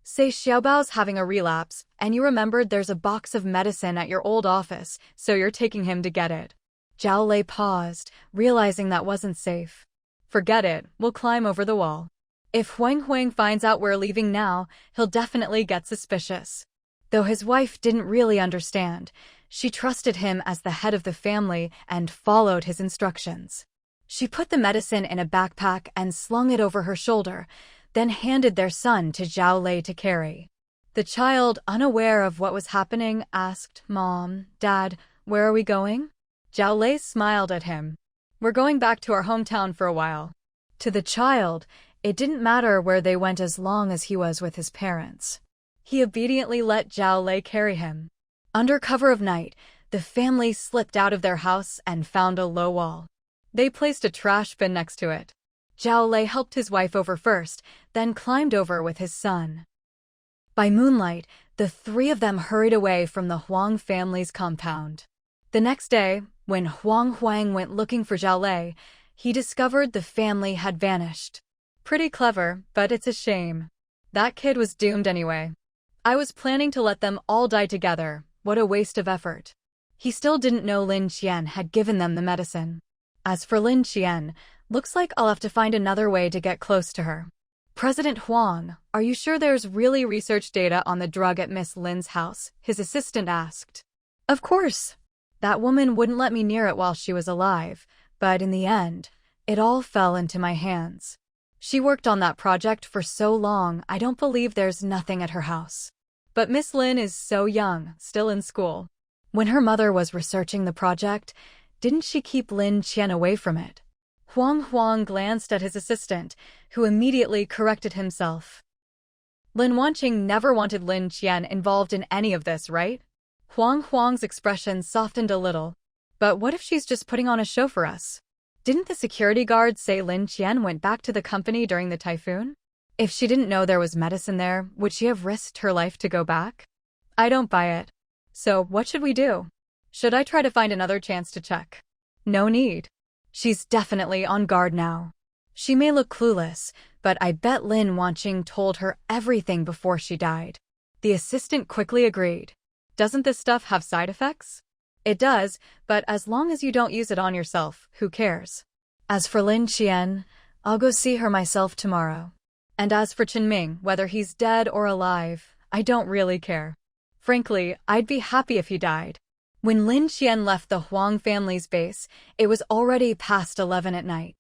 Say Xiaobao's having a relapse, and you remembered there's a box of medicine at your old office, so you're taking him to get it. Zhao Lei paused, realizing that wasn't safe. Forget it, we'll climb over the wall. If Huang finds out we're leaving now, he'll definitely get suspicious. Though his wife didn't really understand, she trusted him as the head of the family and followed his instructions. She put the medicine in a backpack and slung it over her shoulder, then handed their son to Zhao Lei to carry. The child, unaware of what was happening, asked, "Mom, Dad, where are we going?" Zhao Lei smiled at him. "We're going back to our hometown for a while." To the child, it didn't matter where they went as long as he was with his parents. He obediently let Zhao Lei carry him. Under cover of night, the family slipped out of their house and found a low wall. They placed a trash bin next to it. Zhao Lei helped his wife over first, then climbed over with his son. By moonlight, the three of them hurried away from the Huang family's compound. The next day, when Huang went looking for Zhao Lei, he discovered the family had vanished. Pretty clever, but it's a shame. That kid was doomed anyway. I was planning to let them all die together. What a waste of effort. He still didn't know Lin Qian had given them the medicine. As for Lin Qian, looks like I'll have to find another way to get close to her. President Huang, are you sure there's really research data on the drug at Miss Lin's house? His assistant asked. Of course. That woman wouldn't let me near it while she was alive, but in the end, it all fell into my hands. She worked on that project for so long, I don't believe there's nothing at her house. But Miss Lin is so young, still in school. When her mother was researching the project, didn't she keep Lin Qian away from it? Huang glanced at his assistant, who immediately corrected himself. Lin Wanqing never wanted Lin Qian involved in any of this, right? Huang's expression softened a little. But what if she's just putting on a show for us? Didn't the security guard say Lin Qian went back to the company during the typhoon? If she didn't know there was medicine there, would she have risked her life to go back? I don't buy it. So, what should we do? Should I try to find another chance to check? No need. She's definitely on guard now. She may look clueless, but I bet Lin Wanqing told her everything before she died. The assistant quickly agreed. Doesn't this stuff have side effects? It does, but as long as you don't use it on yourself, who cares? As for Lin Qian, I'll go see her myself tomorrow. And as for Qinming, whether he's dead or alive, I don't really care. Frankly, I'd be happy if he died. When Lin Qian left the Huang family's base, it was already past 11 at night.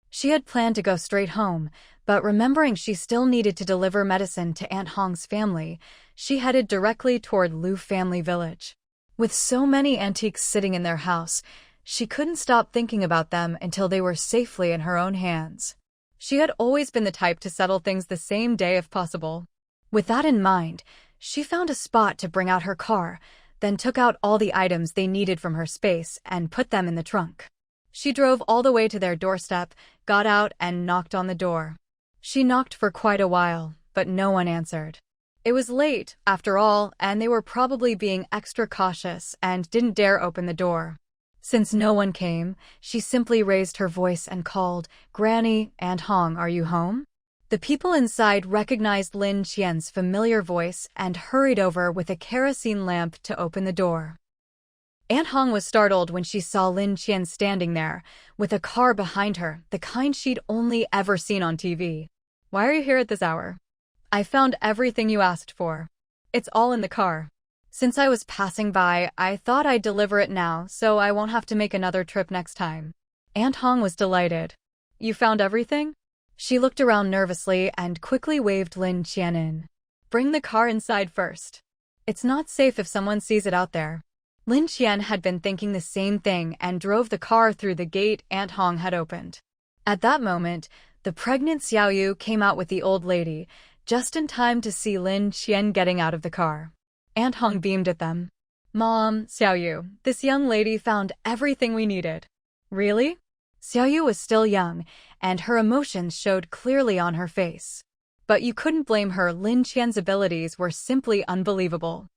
She had planned to go straight home, but remembering she still needed to deliver medicine to Aunt Hong's family, she headed directly toward Lu family village. With so many antiques sitting in their house, she couldn't stop thinking about them until they were safely in her own hands. She had always been the type to settle things the same day if possible. With that in mind, she found a spot to bring out her car, then took out all the items they needed from her space and put them in the trunk. She drove all the way to their doorstep, got out and knocked on the door. She knocked for quite a while, but no one answered. It was late, after all, and they were probably being extra cautious and didn't dare open the door. Since no one came, she simply raised her voice and called, "Granny, Aunt Hong, are you home?" The people inside recognized Lin Qian's familiar voice and hurried over with a kerosene lamp to open the door. Aunt Hong was startled when she saw Lin Qian standing there, with a car behind her, the kind she'd only ever seen on TV. "Why are you here at this hour?" "I found everything you asked for. It's all in the car. Since I was passing by, I thought I'd deliver it now, so I won't have to make another trip next time." Aunt Hong was delighted. "You found everything?" She looked around nervously and quickly waved Lin Qian in. "Bring the car inside first. It's not safe if someone sees it out there." Lin Qian had been thinking the same thing and drove the car through the gate Aunt Hong had opened. At that moment, the pregnant Xiaomau came out with the old lady, just in time to see Lin Qian getting out of the car. Aunt Hong beamed at them. "Mom, Xiaomau, this young lady found everything we needed." "Really?" Xiaomau was still young, and her emotions showed clearly on her face. But you couldn't blame her. Lin Qian's abilities were simply unbelievable.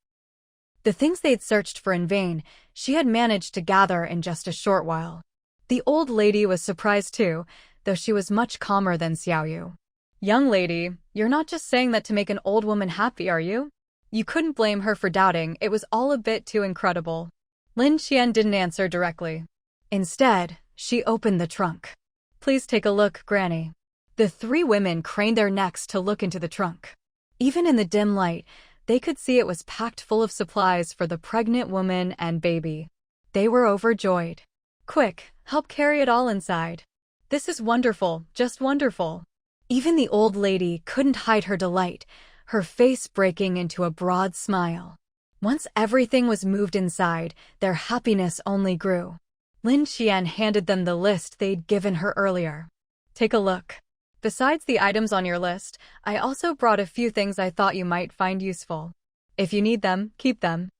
The things they'd searched for in vain, she had managed to gather in just a short while. The old lady was surprised too, though she was much calmer than Xiaomau. Young lady, you're not just saying that to make an old woman happy, are you? You couldn't blame her for doubting, it was all a bit too incredible. Lin Qian didn't answer directly. Instead, she opened the trunk. Please take a look, Granny. The three women craned their necks to look into the trunk. Even in the dim light, they could see it was packed full of supplies for the pregnant woman and baby. They were overjoyed. Quick, help carry it all inside. This is wonderful, just wonderful. Even the old lady couldn't hide her delight, her face breaking into a broad smile. Once everything was moved inside, their happiness only grew. Lin Qian handed them the list they'd given her earlier. Take a look. Besides the items on your list, I also brought a few things I thought you might find useful. If you need them, keep them.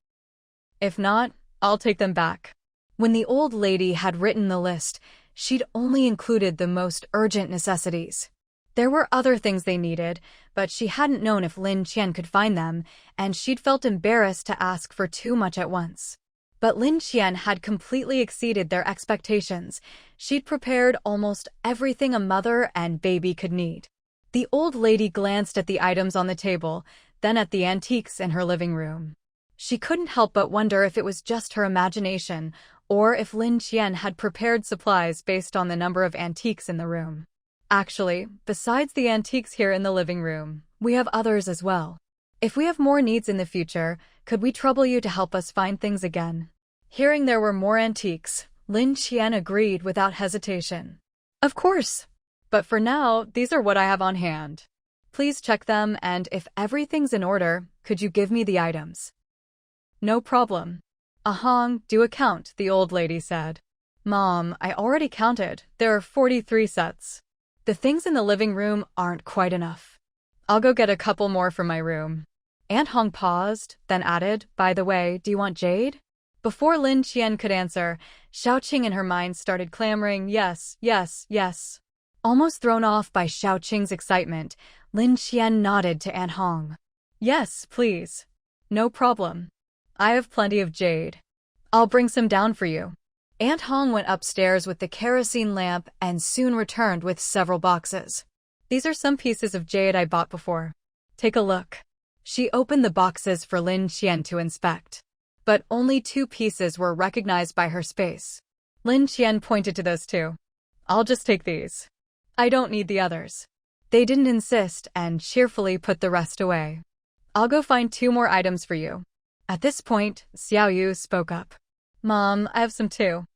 If not, I'll take them back. When the old lady had written the list, she'd only included the most urgent necessities. There were other things they needed, but she hadn't known if Lin Qian could find them, and she'd felt embarrassed to ask for too much at once. But Lin Qian had completely exceeded their expectations. She'd prepared almost everything a mother and baby could need. The old lady glanced at the items on the table, then at the antiques in her living room. She couldn't help but wonder if it was just her imagination, or if Lin Qian had prepared supplies based on the number of antiques in the room. Actually, besides the antiques here in the living room, we have others as well. If we have more needs in the future, could we trouble you to help us find things again? Hearing there were more antiques, Lin Qian agreed without hesitation. Of course. But for now, these are what I have on hand. Please check them, and if everything's in order, could you give me the items? No problem. Ahang, do a count, the old lady said. Mom, I already counted. There are 43 sets. The things in the living room aren't quite enough. I'll go get a couple more for my room. Aunt Hong paused, then added, by the way, do you want Jade? Before Lin Qian could answer, Xiaoqing in her mind started clamoring, yes, yes, yes. Almost thrown off by Xiaoqing's excitement, Lin Qian nodded to Aunt Hong. Yes, please. No problem. I have plenty of jade. I'll bring some down for you. Aunt Hong went upstairs with the kerosene lamp and soon returned with several boxes. These are some pieces of jade I bought before. Take a look. She opened the boxes for Lin Qian to inspect. But only 2 pieces were recognized by her space. Lin Qian pointed to those 2. I'll just take these. I don't need the others. They didn't insist and cheerfully put the rest away. I'll go find 2 more items for you. At this point, Xiaoyu spoke up. Mom, I have some too.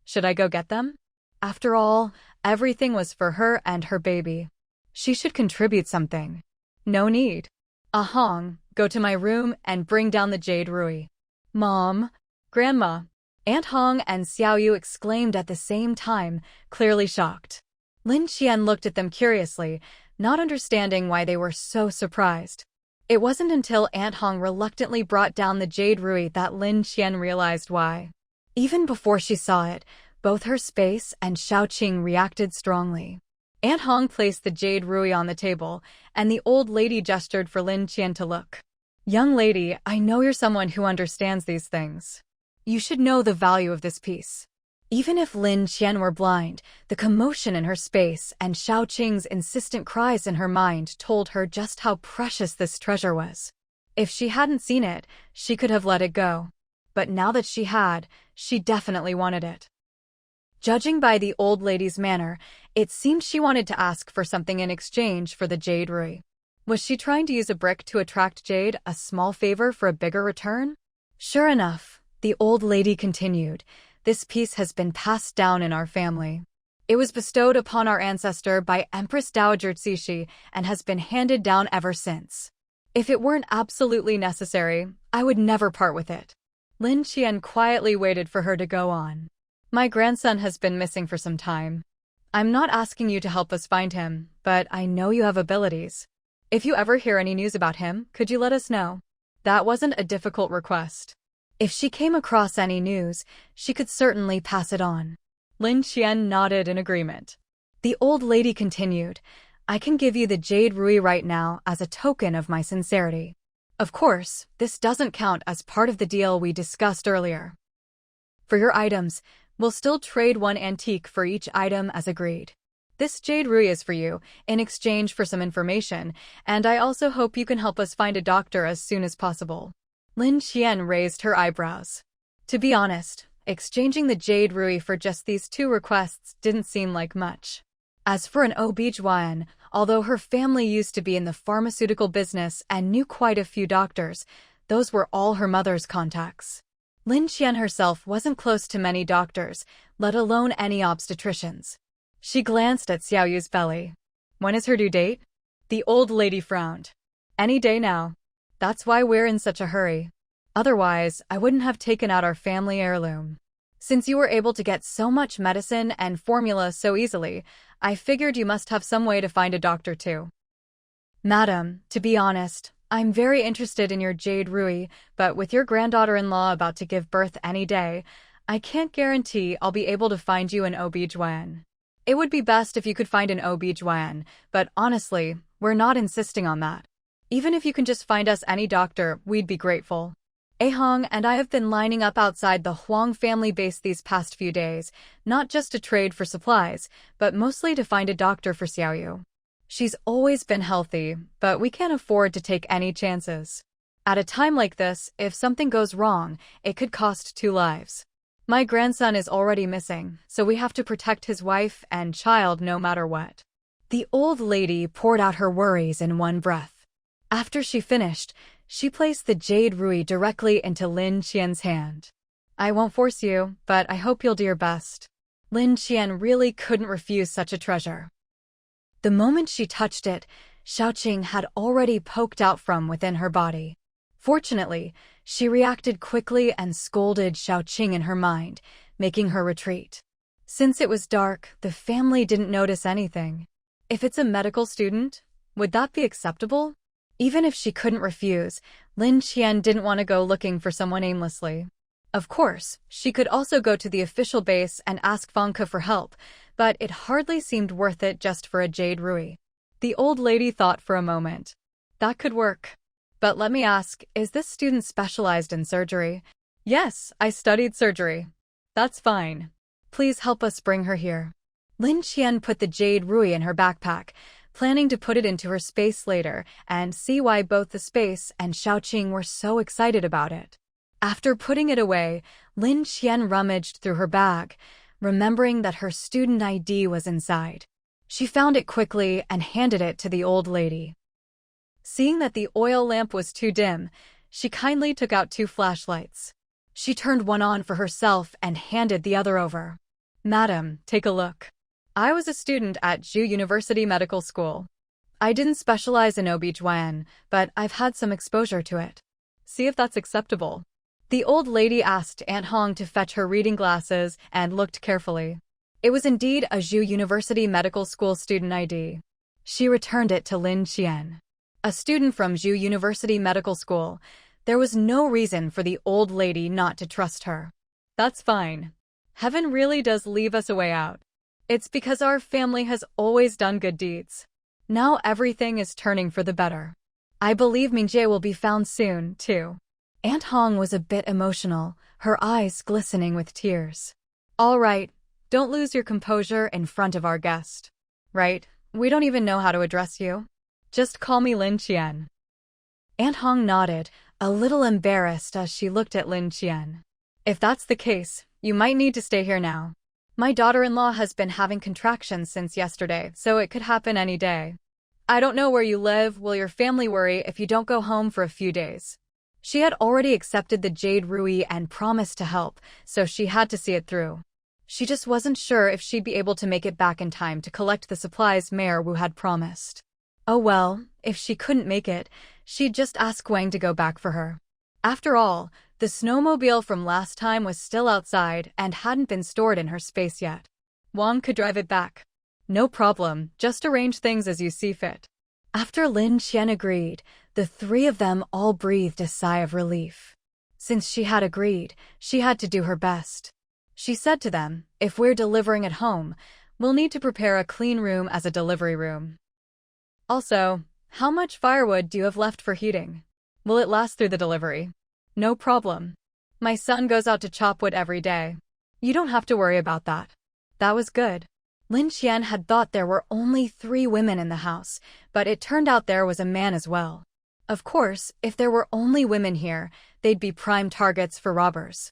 Should I go get them? After all, everything was for her and her baby. She should contribute something. No need. Ahang, go to my room and bring down the jade rui. Mom, Grandma. Aunt Hong and Xiaoyu exclaimed at the same time, clearly shocked. Lin Qian looked at them curiously, not understanding why they were so surprised. It wasn't until Aunt Hong reluctantly brought down the jade rui that Lin Qian realized why. Even before she saw it, both her space and Xiaoqing reacted strongly. Aunt Hong placed the jade rui on the table, and the old lady gestured for Lin Qian to look. Young lady, I know you're someone who understands these things. You should know the value of this piece. Even if Lin Qian were blind, the commotion in her space and Xiaoqing's insistent cries in her mind told her just how precious this treasure was. If she hadn't seen it, she could have let it go. But now that she had, she definitely wanted it. Judging by the old lady's manner, it seemed she wanted to ask for something in exchange for the jade rui. Was she trying to use a brick to attract jade, a small favor for a bigger return? Sure enough, the old lady continued. This piece has been passed down in our family. It was bestowed upon our ancestor by Empress Dowager Cixi and has been handed down ever since. If it weren't absolutely necessary, I would never part with it. Lin Qian quietly waited for her to go on. My grandson has been missing for some time. I'm not asking you to help us find him, but I know you have abilities. If you ever hear any news about him, could you let us know? That wasn't a difficult request. If she came across any news, she could certainly pass it on. Lin Qian nodded in agreement. The old lady continued, I can give you the jade rui right now as a token of my sincerity. Of course, this doesn't count as part of the deal we discussed earlier. For your items, we'll still trade 1 antique for each item as agreed. This Jade Rui is for you, in exchange for some information, and I also hope you can help us find a doctor as soon as possible. Lin Qian raised her eyebrows. To be honest, exchanging the Jade Rui for just these 2 requests didn't seem like much. As for an OB-GYN, although her family used to be in the pharmaceutical business and knew quite a few doctors, those were all her mother's contacts. Lin Qian herself wasn't close to many doctors, let alone any obstetricians. She glanced at Xiaoyu's belly. When is her due date? The old lady frowned. Any day now. That's why we're in such a hurry. Otherwise, I wouldn't have taken out our family heirloom. Since you were able to get so much medicine and formula so easily, I figured you must have some way to find a doctor too. Madam, to be honest, I'm very interested in your Jade Rui, but with your granddaughter-in-law about to give birth any day, I can't guarantee I'll be able to find you an OB-GYN. It would be best if you could find an OB-GYN, but honestly, we're not insisting on that. Even if you can just find us any doctor, we'd be grateful. Hong and I have been lining up outside the Huang family base these past few days, not just to trade for supplies, but mostly to find a doctor for Xiaoyu. She's always been healthy, but we can't afford to take any chances. At a time like this, if something goes wrong, it could cost 2 lives. My grandson is already missing, so we have to protect his wife and child no matter what. The old lady poured out her worries in one breath. After she finished, she placed the Jade Rui directly into Lin Qian's hand. I won't force you, but I hope you'll do your best. Lin Qian really couldn't refuse such a treasure. The moment she touched it, Xiaoqing had already poked out from within her body. Fortunately, she reacted quickly and scolded Xiaoqing in her mind, making her retreat. Since it was dark, the family didn't notice anything. If it's a medical student, would that be acceptable? Even if she couldn't refuse, Lin Qian didn't want to go looking for someone aimlessly. Of course, she could also go to the official base and ask Vanka for help, but it hardly seemed worth it just for a Jade Rui. The old lady thought for a moment. That could work. But let me ask, is this student specialized in surgery? Yes, I studied surgery. That's fine. Please help us bring her here. Lin Qian put the Jade Rui in her backpack, planning to put it into her space later and see why both the space and Xiaoqing were so excited about it. After putting it away, Lin Qian rummaged through her bag, remembering that her student ID was inside. She found it quickly and handed it to the old lady. Seeing that the oil lamp was too dim, she kindly took out 2 flashlights. She turned one on for herself and handed the other over. Madam, take a look. I was a student at Zhu University Medical School. I didn't specialize in OB-GYN, but I've had some exposure to it. See if that's acceptable. The old lady asked Aunt Hong to fetch her reading glasses and looked carefully. It was indeed a Zhu University Medical School student ID. She returned it to Lin Qian. A student from Zhu University Medical School, there was no reason for the old lady not to trust her. That's fine. Heaven really does leave us a way out. It's because our family has always done good deeds. Now everything is turning for the better. I believe Mingjie will be found soon, too. Aunt Hong was a bit emotional, her eyes glistening with tears. All right, don't lose your composure in front of our guest. Right, we don't even know how to address you. Just call me Lin Qian. Aunt Hong nodded, a little embarrassed as she looked at Lin Qian. If that's the case, you might need to stay here now. My daughter-in-law has been having contractions since yesterday, so it could happen any day. I don't know where you live. Will your family worry if you don't go home for a few days? She had already accepted the Jade Rui and promised to help, so she had to see it through. She just wasn't sure if she'd be able to make it back in time to collect the supplies Mayor Wu had promised. Oh well, if she couldn't make it, she'd just ask Wang to go back for her. After all, the snowmobile from last time was still outside and hadn't been stored in her space yet. Wang could drive it back. No problem, just arrange things as you see fit. After Lin Qian agreed, the 3 of them all breathed a sigh of relief. Since she had agreed, she had to do her best. She said to them, if we're delivering at home, we'll need to prepare a clean room as a delivery room. Also, how much firewood do you have left for heating? Will it last through the delivery? No problem. My son goes out to chop wood every day. You don't have to worry about that. That was good. Lin Qian had thought there were only 3 women in the house, but it turned out there was a man as well. Of course, if there were only women here, they'd be prime targets for robbers.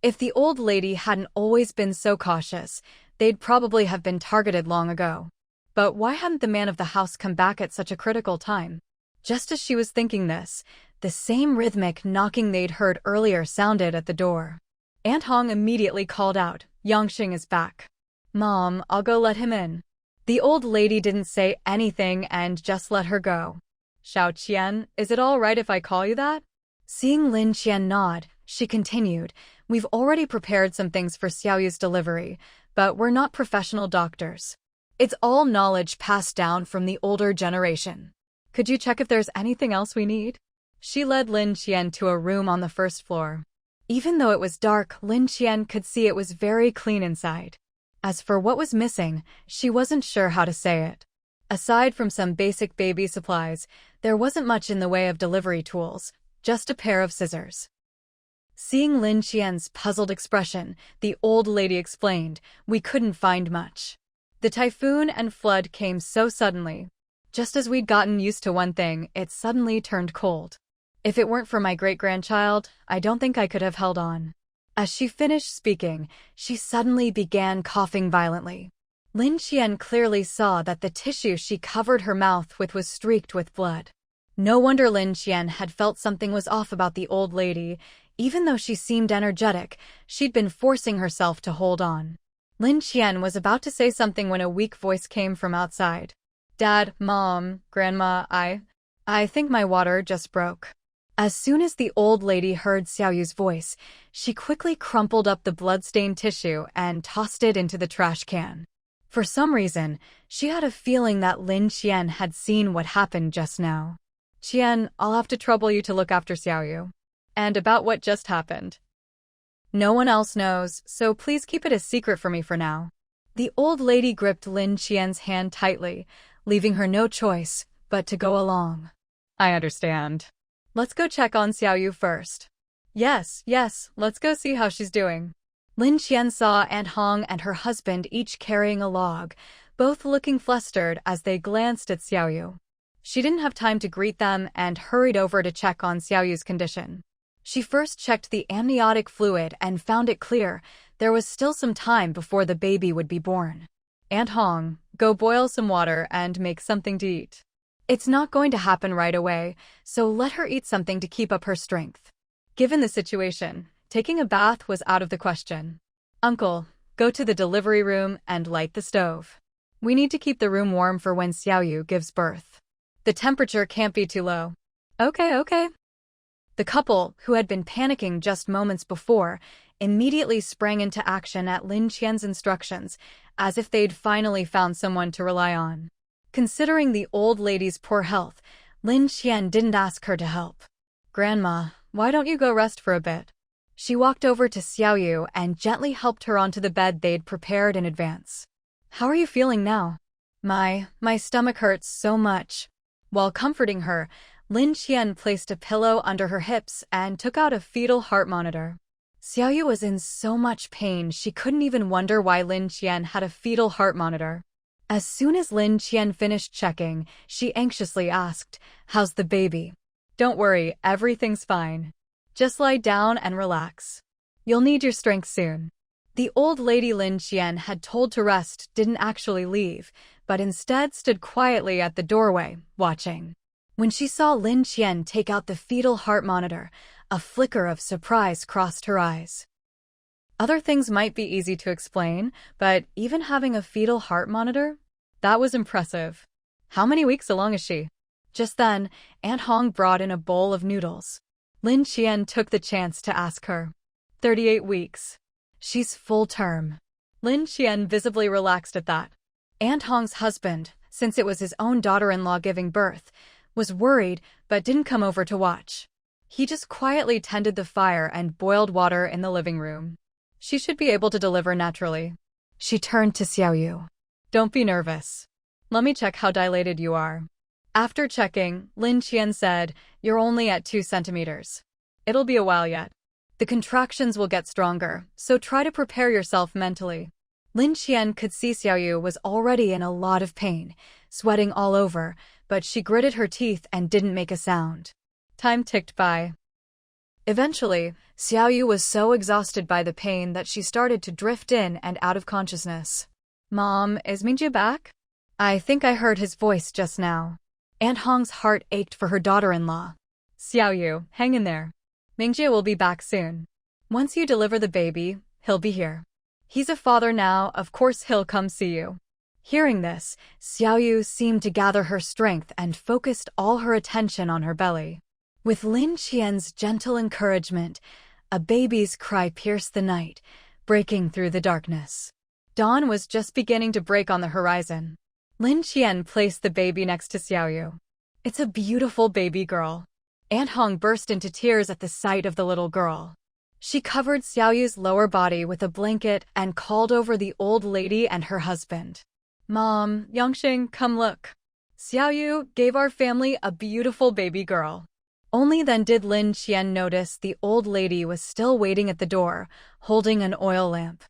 If the old lady hadn't always been so cautious, they'd probably have been targeted long ago. But why hadn't the man of the house come back at such a critical time? Just as she was thinking this, the same rhythmic knocking they'd heard earlier sounded at the door. Aunt Hong immediately called out, "Yangxing is back." "Mom, I'll go let him in." The old lady didn't say anything and just let her go. "Xiao Qian, is it all right if I call you that?" Seeing Lin Qian nod, she continued, "We've already prepared some things for Xiaoyu's delivery, but we're not professional doctors. It's all knowledge passed down from the older generation. Could you check if there's anything else we need?" She led Lin Qian to a room on the first floor. Even though it was dark, Lin Qian could see it was very clean inside. As for what was missing, she wasn't sure how to say it. Aside from some basic baby supplies, there wasn't much in the way of delivery tools, just a pair of scissors. Seeing Lin Qian's puzzled expression, the old lady explained, "We couldn't find much. The typhoon and flood came so suddenly. Just as we'd gotten used to one thing, it suddenly turned cold. If it weren't for my great-grandchild, I don't think I could have held on." As she finished speaking, she suddenly began coughing violently. Lin Qian clearly saw that the tissue she covered her mouth with was streaked with blood. No wonder Lin Qian had felt something was off about the old lady. Even though she seemed energetic, she'd been forcing herself to hold on. Lin Qian was about to say something when a weak voice came from outside. "Dad, Mom, Grandma, I think my water just broke." As soon as the old lady heard Xiaoyu's voice, she quickly crumpled up the blood-stained tissue and tossed it into the trash can. For some reason, she had a feeling that Lin Qian had seen what happened just now. "Qian, I'll have to trouble you to look after Xiaoyu. And about what just happened. No one else knows, so please keep it a secret for me for now." The old lady gripped Lin Qian's hand tightly, leaving her no choice but to go along. "I understand. Let's go check on Xiaoyu first." Yes, let's go see how she's doing." Lin Qian saw Aunt Hong and her husband each carrying a log, both looking flustered as they glanced at Xiaoyu. She didn't have time to greet them and hurried over to check on Xiaoyu's condition. She first checked the amniotic fluid and found it clear. There was still some time before the baby would be born. "Aunt Hong, go boil some water and make something to eat. It's not going to happen right away, so let her eat something to keep up her strength." Given the situation, taking a bath was out of the question. "Uncle, go to the delivery room and light the stove. We need to keep the room warm for when Xiaoyu gives birth. The temperature can't be too low." Okay. The couple, who had been panicking just moments before, immediately sprang into action at Lin Qian's instructions, as if they'd finally found someone to rely on. Considering the old lady's poor health, Lin Qian didn't ask her to help. "Grandma, why don't you go rest for a bit?" She walked over to Xiaoyu and gently helped her onto the bed they'd prepared in advance. "How are you feeling now?" My stomach hurts so much." While comforting her, Lin Qian placed a pillow under her hips and took out a fetal heart monitor. Xiaoyu was in so much pain she couldn't even wonder why Lin Qian had a fetal heart monitor. As soon as Lin Qian finished checking, she anxiously asked, "How's the baby?" "Don't worry, everything's fine. Just lie down and relax. You'll need your strength soon." The old lady Lin Qian had told to rest didn't actually leave, but instead stood quietly at the doorway, watching. When she saw Lin Qian take out the fetal heart monitor, a flicker of surprise crossed her eyes. Other things might be easy to explain, but even having a fetal heart monitor? That was impressive. "How many weeks along is she?" Just then, Aunt Hong brought in a bowl of noodles. Lin Qian took the chance to ask her. 38 weeks. She's full term." Lin Qian visibly relaxed at that. Aunt Hong's husband, since it was his own daughter-in-law giving birth, was worried but didn't come over to watch. He just quietly tended the fire and boiled water in the living room. "She should be able to deliver naturally." She turned to Xiaoyu. "Don't be nervous. Let me check how dilated you are." After checking, Lin Qian said, "You're only at 2 centimeters. It'll be a while yet. The contractions will get stronger, so try to prepare yourself mentally." Lin Qian could see Xiaoyu was already in a lot of pain, sweating all over, but she gritted her teeth and didn't make a sound. Time ticked by. Eventually, Xiaoyu was so exhausted by the pain that she started to drift in and out of consciousness. Mom, is Mingjie back? I think I heard his voice just now. Aunt Hong's heart ached for her daughter-in-law. Xiaoyu, hang in there. Mingjie will be back soon. Once you deliver the baby, he'll be here. He's a father now, of course he'll come see you. Hearing this, Xiaoyu seemed to gather her strength and focused all her attention on her belly. With Lin Qian's gentle encouragement, a baby's cry pierced the night, breaking through the darkness. Dawn was just beginning to break on the horizon. Lin Qian placed the baby next to Xiaoyu. It's a beautiful baby girl. Aunt Hong burst into tears at the sight of the little girl. She covered Xiaoyu's lower body with a blanket and called over the old lady and her husband. Mom, Yangxing, come look. Xiaoyu gave our family a beautiful baby girl. Only then did Lin Qian notice the old lady was still waiting at the door, holding an oil lamp.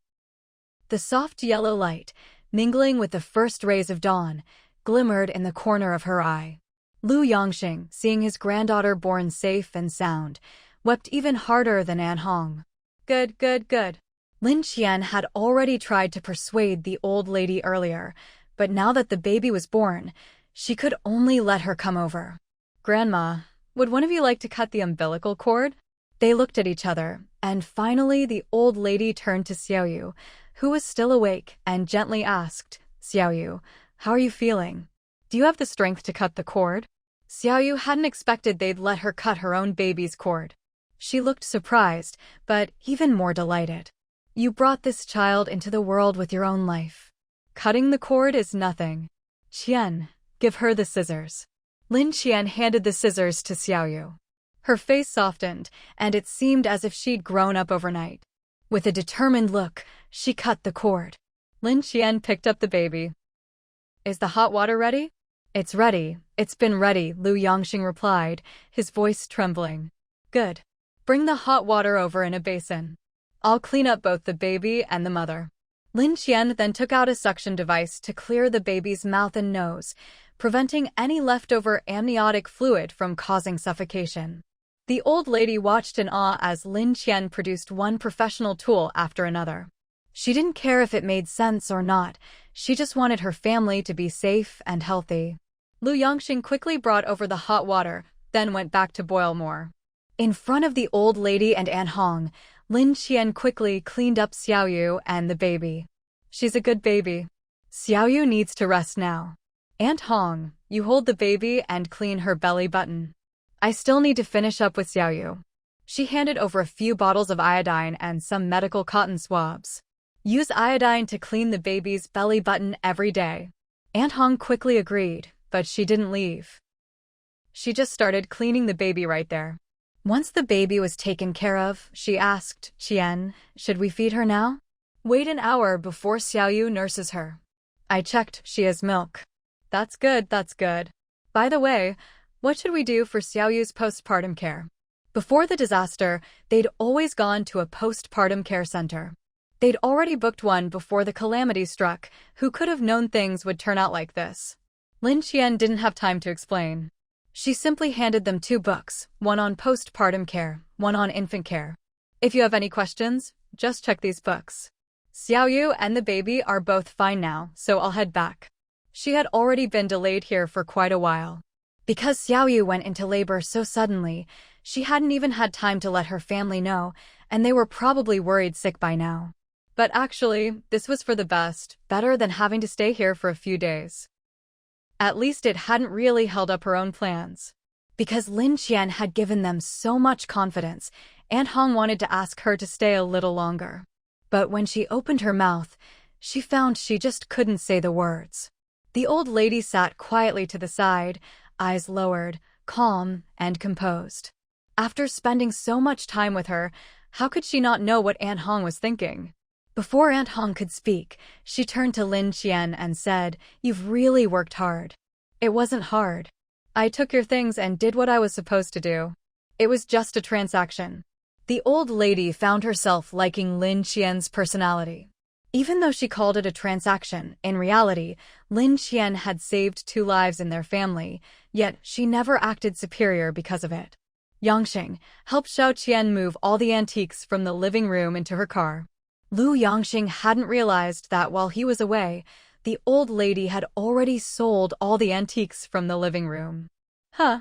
The soft yellow light, mingling with the first rays of dawn, glimmered in the corner of her eye. Lu Yangxing, seeing his granddaughter born safe and sound, wept even harder than Aunt Hong. Good, good, good. Lin Qian had already tried to persuade the old lady earlier, but now that the baby was born, she could only let her come over. Grandma, would one of you like to cut the umbilical cord? They looked at each other, and finally the old lady turned to Xiaoyu, who was still awake, and gently asked, Xiaoyu, how are you feeling? Do you have the strength to cut the cord? Xiaoyu hadn't expected they'd let her cut her own baby's cord. She looked surprised, but even more delighted. You brought this child into the world with your own life. Cutting the cord is nothing. Qian, give her the scissors. Lin Qian handed the scissors to Xiaoyu. Her face softened, and it seemed as if she'd grown up overnight. With a determined look, she cut the cord. Lin Qian picked up the baby. Is the hot water ready? It's ready. It's been ready, Lu Yangxing replied, his voice trembling. Good. Bring the hot water over in a basin. I'll clean up both the baby and the mother. Lin Qian then took out a suction device to clear the baby's mouth and nose, preventing any leftover amniotic fluid from causing suffocation. The old lady watched in awe as Lin Qian produced one professional tool after another. She didn't care if it made sense or not, she just wanted her family to be safe and healthy. Lu Yangxing quickly brought over the hot water, then went back to boil more. In front of the old lady and Aunt Hong, Lin Qian quickly cleaned up Xiaoyu and the baby. She's a good baby. Xiaoyu needs to rest now. Aunt Hong, you hold the baby and clean her belly button. I still need to finish up with Xiaoyu. She handed over a few bottles of iodine and some medical cotton swabs. Use iodine to clean the baby's belly button every day. Aunt Hong quickly agreed, but she didn't leave. She just started cleaning the baby right there. Once the baby was taken care of, she asked, Qian, should we feed her now? Wait an hour before Xiaoyu nurses her. I checked, she has milk. That's good, that's good. By the way, what should we do for Xiaoyu's postpartum care? Before the disaster, they'd always gone to a postpartum care center. They'd already booked one before the calamity struck. Who could have known things would turn out like this? Lin Qian didn't have time to explain. She simply handed them 2 books, one on postpartum care, one on infant care. If you have any questions, just check these books. Xiaoyu and the baby are both fine now, so I'll head back. She had already been delayed here for quite a while. Because Xiaoyu went into labor so suddenly, she hadn't even had time to let her family know, and they were probably worried sick by now. But actually, this was for the best, better than having to stay here for a few days. At least it hadn't really held up her own plans. Because Lin Qian had given them so much confidence, Aunt Hong wanted to ask her to stay a little longer. But when she opened her mouth, she found she just couldn't say the words. The old lady sat quietly to the side, eyes lowered, calm and composed. After spending so much time with her, how could she not know what Aunt Hong was thinking? Before Aunt Hong could speak, she turned to Lin Qian and said, You've really worked hard. It wasn't hard. I took your things and did what I was supposed to do. It was just a transaction. The old lady found herself liking Lin Qian's personality. Even though she called it a transaction, in reality, Lin Qian had saved 2 lives in their family, yet she never acted superior because of it. Yangxing helped Xiaoqian move all the antiques from the living room into her car. Lu Yangxing hadn't realized that while he was away, the old lady had already sold all the antiques from the living room. Huh?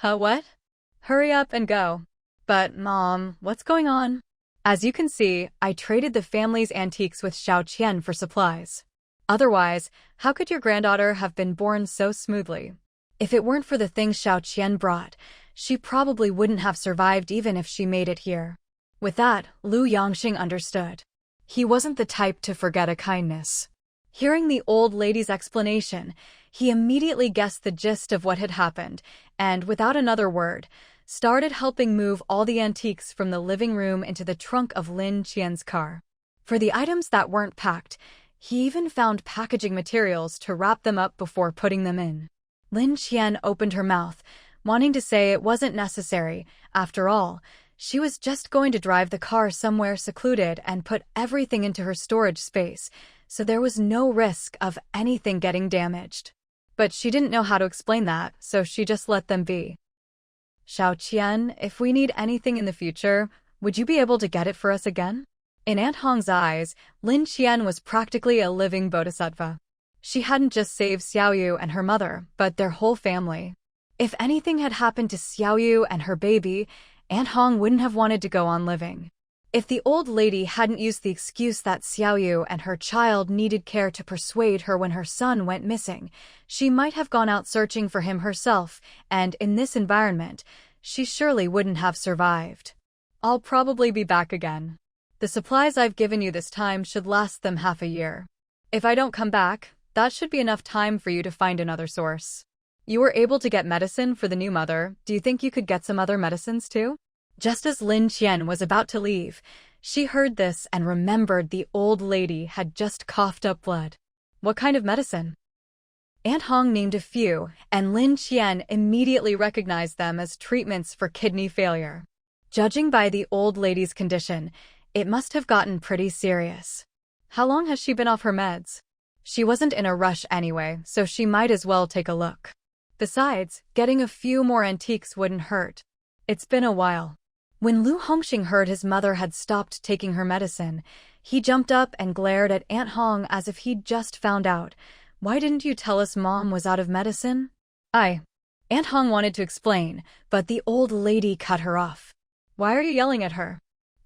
What? Hurry up and go. But, Mom, what's going on? As you can see, I traded the family's antiques with Xiaoqian for supplies. Otherwise, how could your granddaughter have been born so smoothly? If it weren't for the things Xiaoqian brought, she probably wouldn't have survived even if she made it here. With that, Lu Yangxing understood. He wasn't the type to forget a kindness. Hearing the old lady's explanation, he immediately guessed the gist of what had happened, and without another word, started helping move all the antiques from the living room into the trunk of Lin Qian's car. For the items that weren't packed, he even found packaging materials to wrap them up before putting them in. Lin Qian opened her mouth, wanting to say it wasn't necessary. After all, she was just going to drive the car somewhere secluded and put everything into her storage space, so there was no risk of anything getting damaged. But she didn't know how to explain that, so she just let them be. Xiaoqian, if we need anything in the future, would you be able to get it for us again? In Aunt Hong's eyes, Lin Qian was practically a living bodhisattva. She hadn't just saved Xiaoyu and her mother, but their whole family. If anything had happened to Xiaoyu and her baby, Aunt Hong wouldn't have wanted to go on living. If the old lady hadn't used the excuse that Xiaoyu and her child needed care to persuade her when her son went missing, she might have gone out searching for him herself, and in this environment, she surely wouldn't have survived. I'll probably be back again. The supplies I've given you this time should last them half a year. If I don't come back, that should be enough time for you to find another source. You were able to get medicine for the new mother. Do you think you could get some other medicines too? Just as Lin Qian was about to leave, she heard this and remembered the old lady had just coughed up blood. What kind of medicine? Aunt Hong named a few, and Lin Qian immediately recognized them as treatments for kidney failure. Judging by the old lady's condition, it must have gotten pretty serious. How long has she been off her meds? She wasn't in a rush anyway, so she might as well take a look. Besides, getting a few more antiques wouldn't hurt. It's been a while. When Lu Hongxing heard his mother had stopped taking her medicine, he jumped up and glared at Aunt Hong as if he'd just found out. Why didn't you tell us Mom was out of medicine? Aunt Hong wanted to explain, but the old lady cut her off. Why are you yelling at her?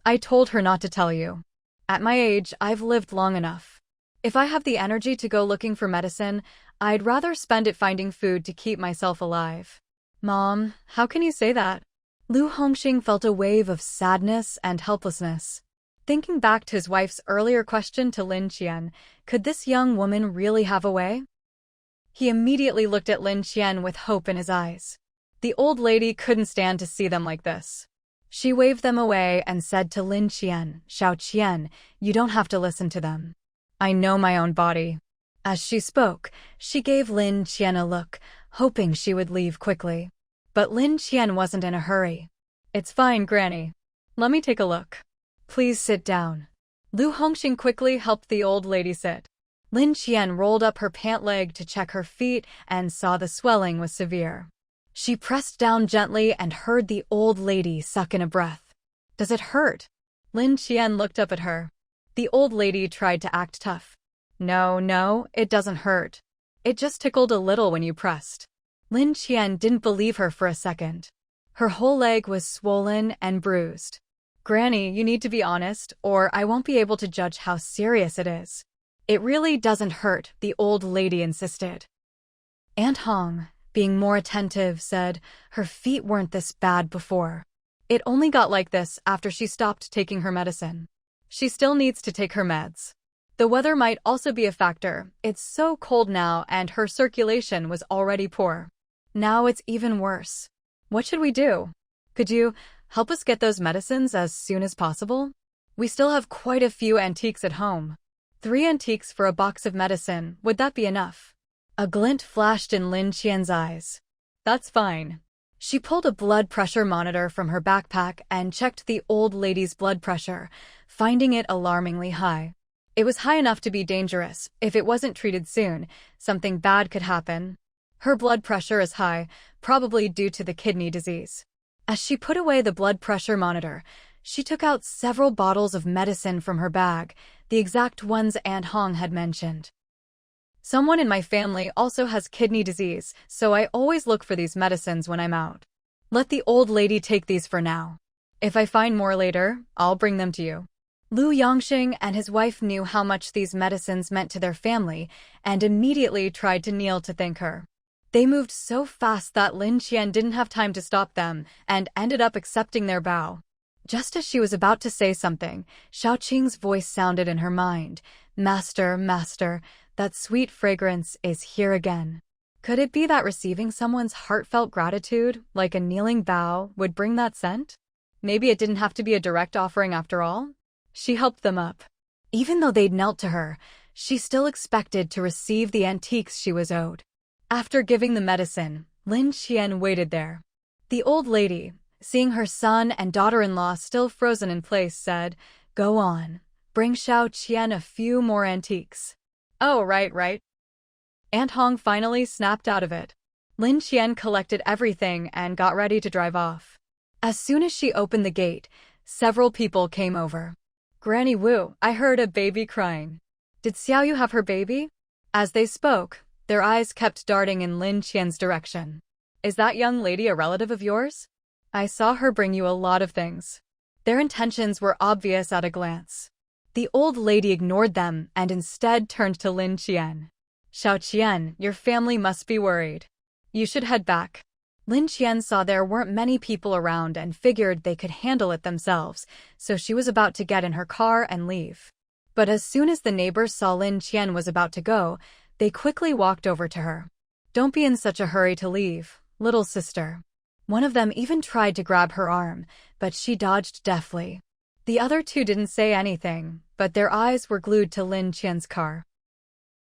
I told her not to tell you. At my age, I've lived long enough. If I have the energy to go looking for medicine, I'd rather spend it finding food to keep myself alive. Mom, how can you say that? Lu Hongxing felt a wave of sadness and helplessness. Thinking back to his wife's earlier question to Lin Qian, could this young woman really have a way? He immediately looked at Lin Qian with hope in his eyes. The old lady couldn't stand to see them like this. She waved them away and said to Lin Qian, "Xiaoqian, you don't have to listen to them. I know my own body." As she spoke, she gave Lin Qian a look, hoping she would leave quickly. But Lin Qian wasn't in a hurry. "It's fine, Granny. Let me take a look. Please sit down." Lu Hongxing quickly helped the old lady sit. Lin Qian rolled up her pant leg to check her feet and saw the swelling was severe. She pressed down gently and heard the old lady suck in a breath. "Does it hurt?" Lin Qian looked up at her. The old lady tried to act tough. No, it doesn't hurt. It just tickled a little when you pressed." Lin Qian didn't believe her for a second. Her whole leg was swollen and bruised. "Granny, you need to be honest, or I won't be able to judge how serious it is." "It really doesn't hurt," the old lady insisted. Aunt Hong, being more attentive, said her feet weren't this bad before. It only got like this after she stopped taking her medicine. She still needs to take her meds. The weather might also be a factor. It's so cold now and her circulation was already poor. Now it's even worse. What should we do? Could you help us get those medicines as soon as possible? We still have quite a few antiques at home. 3 antiques for a box of medicine, would that be enough? A glint flashed in Lin Qian's eyes. That's fine. She pulled a blood pressure monitor from her backpack and checked the old lady's blood pressure, finding it alarmingly high. It was high enough to be dangerous. If it wasn't treated soon, something bad could happen. Her blood pressure is high, probably due to the kidney disease. As she put away the blood pressure monitor, she took out several bottles of medicine from her bag, the exact ones Aunt Hong had mentioned. Someone in my family also has kidney disease, so I always look for these medicines when I'm out. Let the old lady take these for now. If I find more later, I'll bring them to you. Lu Yongxing and his wife knew how much these medicines meant to their family and immediately tried to kneel to thank her. They moved so fast that Lin Qian didn't have time to stop them and ended up accepting their bow. Just as she was about to say something, Xiao Qing's voice sounded in her mind. Master, master, that sweet fragrance is here again. Could it be that receiving someone's heartfelt gratitude, like a kneeling bow, would bring that scent? Maybe it didn't have to be a direct offering after all? She helped them up. Even though they'd knelt to her, she still expected to receive the antiques she was owed. After giving the medicine, Lin Qian waited there. The old lady, seeing her son and daughter-in-law still frozen in place, said, "Go on, bring Xiao Qian a few more antiques." "Oh, right. Aunt Hong finally snapped out of it. Lin Qian collected everything and got ready to drive off. As soon as she opened the gate, several people came over. "Granny Wu, I heard a baby crying. Did Xiaoyu have her baby?" As they spoke, their eyes kept darting in Lin Qian's direction. "Is that young lady a relative of yours? I saw her bring you a lot of things." Their intentions were obvious at a glance. The old lady ignored them and instead turned to Lin Qian. "Xiao Qian, your family must be worried. You should head back." Lin Qian saw there weren't many people around and figured they could handle it themselves, so she was about to get in her car and leave. But as soon as the neighbors saw Lin Qian was about to go, they quickly walked over to her. "Don't be in such a hurry to leave, little sister." One of them even tried to grab her arm, but she dodged deftly. The other two didn't say anything, but their eyes were glued to Lin Qian's car.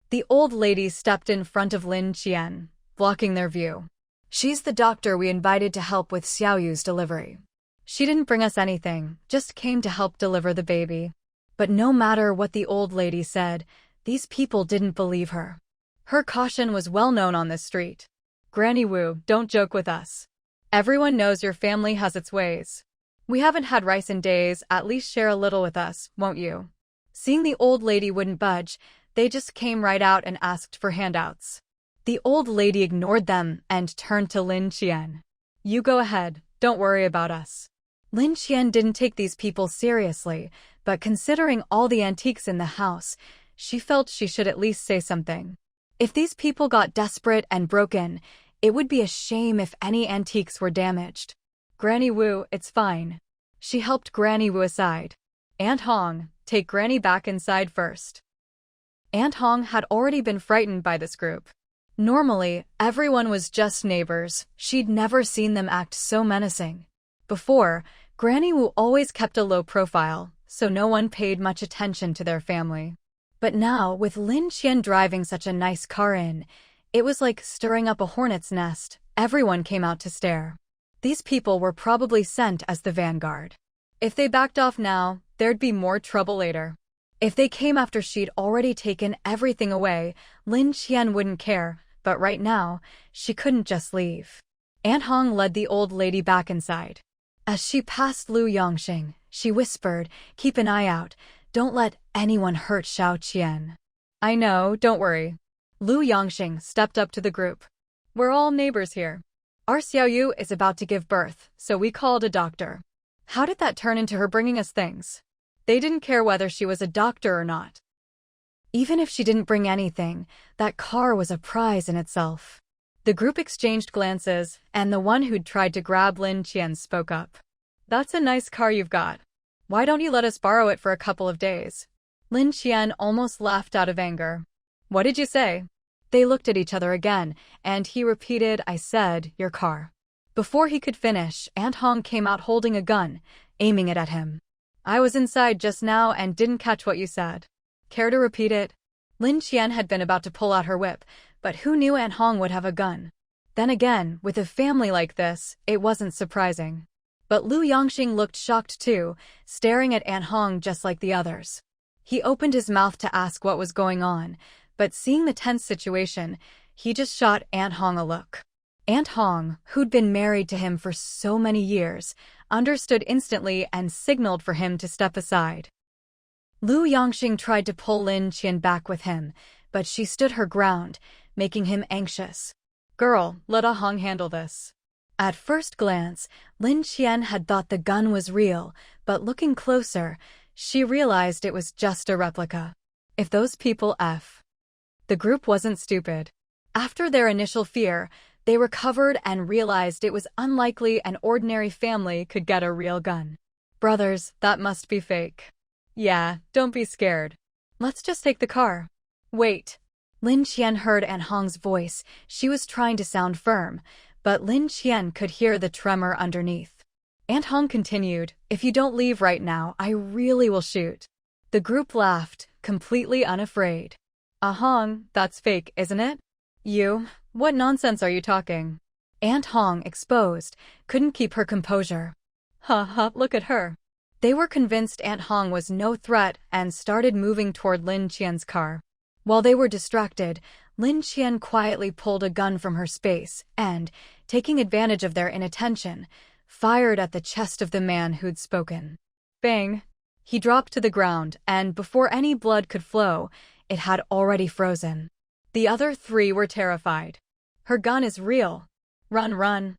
The old lady stepped in front of Lin Qian, blocking their view. "She's the doctor we invited to help with Xiaoyu's delivery. She didn't bring us anything, just came to help deliver the baby." But no matter what the old lady said, these people didn't believe her. Her caution was well known on this street. "Granny Wu, don't joke with us. Everyone knows your family has its ways. We haven't had rice in days, at least share a little with us, won't you?" Seeing the old lady wouldn't budge, they just came right out and asked for handouts. The old lady ignored them and turned to Lin Qian. "You go ahead, don't worry about us." Lin Qian didn't take these people seriously, but considering all the antiques in the house, she felt she should at least say something. If these people got desperate and broke in, it would be a shame if any antiques were damaged. "Granny Wu, it's fine." She helped Granny Wu aside. "Aunt Hong, take Granny back inside first." Aunt Hong had already been frightened by this group. Normally, everyone was just neighbors. She'd never seen them act so menacing. Before, Granny Wu always kept a low profile, so no one paid much attention to their family. But now, with Lin Qian driving such a nice car in, it was like stirring up a hornet's nest. Everyone came out to stare. These people were probably sent as the vanguard. If they backed off now, there'd be more trouble later. If they came after she'd already taken everything away, Lin Qian wouldn't care, but right now, she couldn't just leave. Aunt Hong led the old lady back inside. As she passed Lu Yongxing, she whispered, "Keep an eye out. Don't let anyone hurt Xiao Qian." "I know, don't worry." Lu Yongxing stepped up to the group. "We're all neighbors here. Our Xiaoyu is about to give birth, so we called a doctor." How did that turn into her bringing us things? They didn't care whether she was a doctor or not. Even if she didn't bring anything, that car was a prize in itself. The group exchanged glances, and the one who'd tried to grab Lin Qian spoke up. "That's a nice car you've got. Why don't you let us borrow it for a couple of days?" Lin Qian almost laughed out of anger. "What did you say?" They looked at each other again, and he repeated, "I said, your car." Before he could finish, Aunt Hong came out holding a gun, aiming it at him. "I was inside just now and didn't catch what you said. Care to repeat it?" Lin Qian had been about to pull out her whip, but who knew Aunt Hong would have a gun? Then again, with a family like this, it wasn't surprising. But Lu Yongxing looked shocked too, staring at Aunt Hong just like the others. He opened his mouth to ask what was going on, but seeing the tense situation, he just shot Aunt Hong a look. Aunt Hong, who'd been married to him for so many years, understood instantly and signaled for him to step aside. Lu Yongxing tried to pull Lin Qian back with him, but she stood her ground, making him anxious. "Girl, let Ah Hong handle this." At first glance, Lin Qian had thought the gun was real, but looking closer, she realized it was just a replica. If those people The group wasn't stupid. After their initial fear, they recovered and realized it was unlikely an ordinary family could get a real gun. "Brothers, that must be fake." "Yeah, don't be scared. Let's just take the car." "Wait." Lin Qian heard Aunt Hong's voice. She was trying to sound firm, but Lin Qian could hear the tremor underneath. Aunt Hong continued, "If you don't leave right now, I really will shoot." The group laughed, completely unafraid. "Ah Hong, that's fake, isn't it?" What nonsense are you talking?" Aunt Hong, exposed, couldn't keep her composure. Look at her." They were convinced Aunt Hong was no threat and started moving toward Lin Qian's car. While they were distracted, Lin Qian quietly pulled a gun from her space and, taking advantage of their inattention, fired at the chest of the man who'd spoken. Bang! He dropped to the ground, and before any blood could flow, it had already frozen. The other three were terrified. "Her gun is real. Run, run."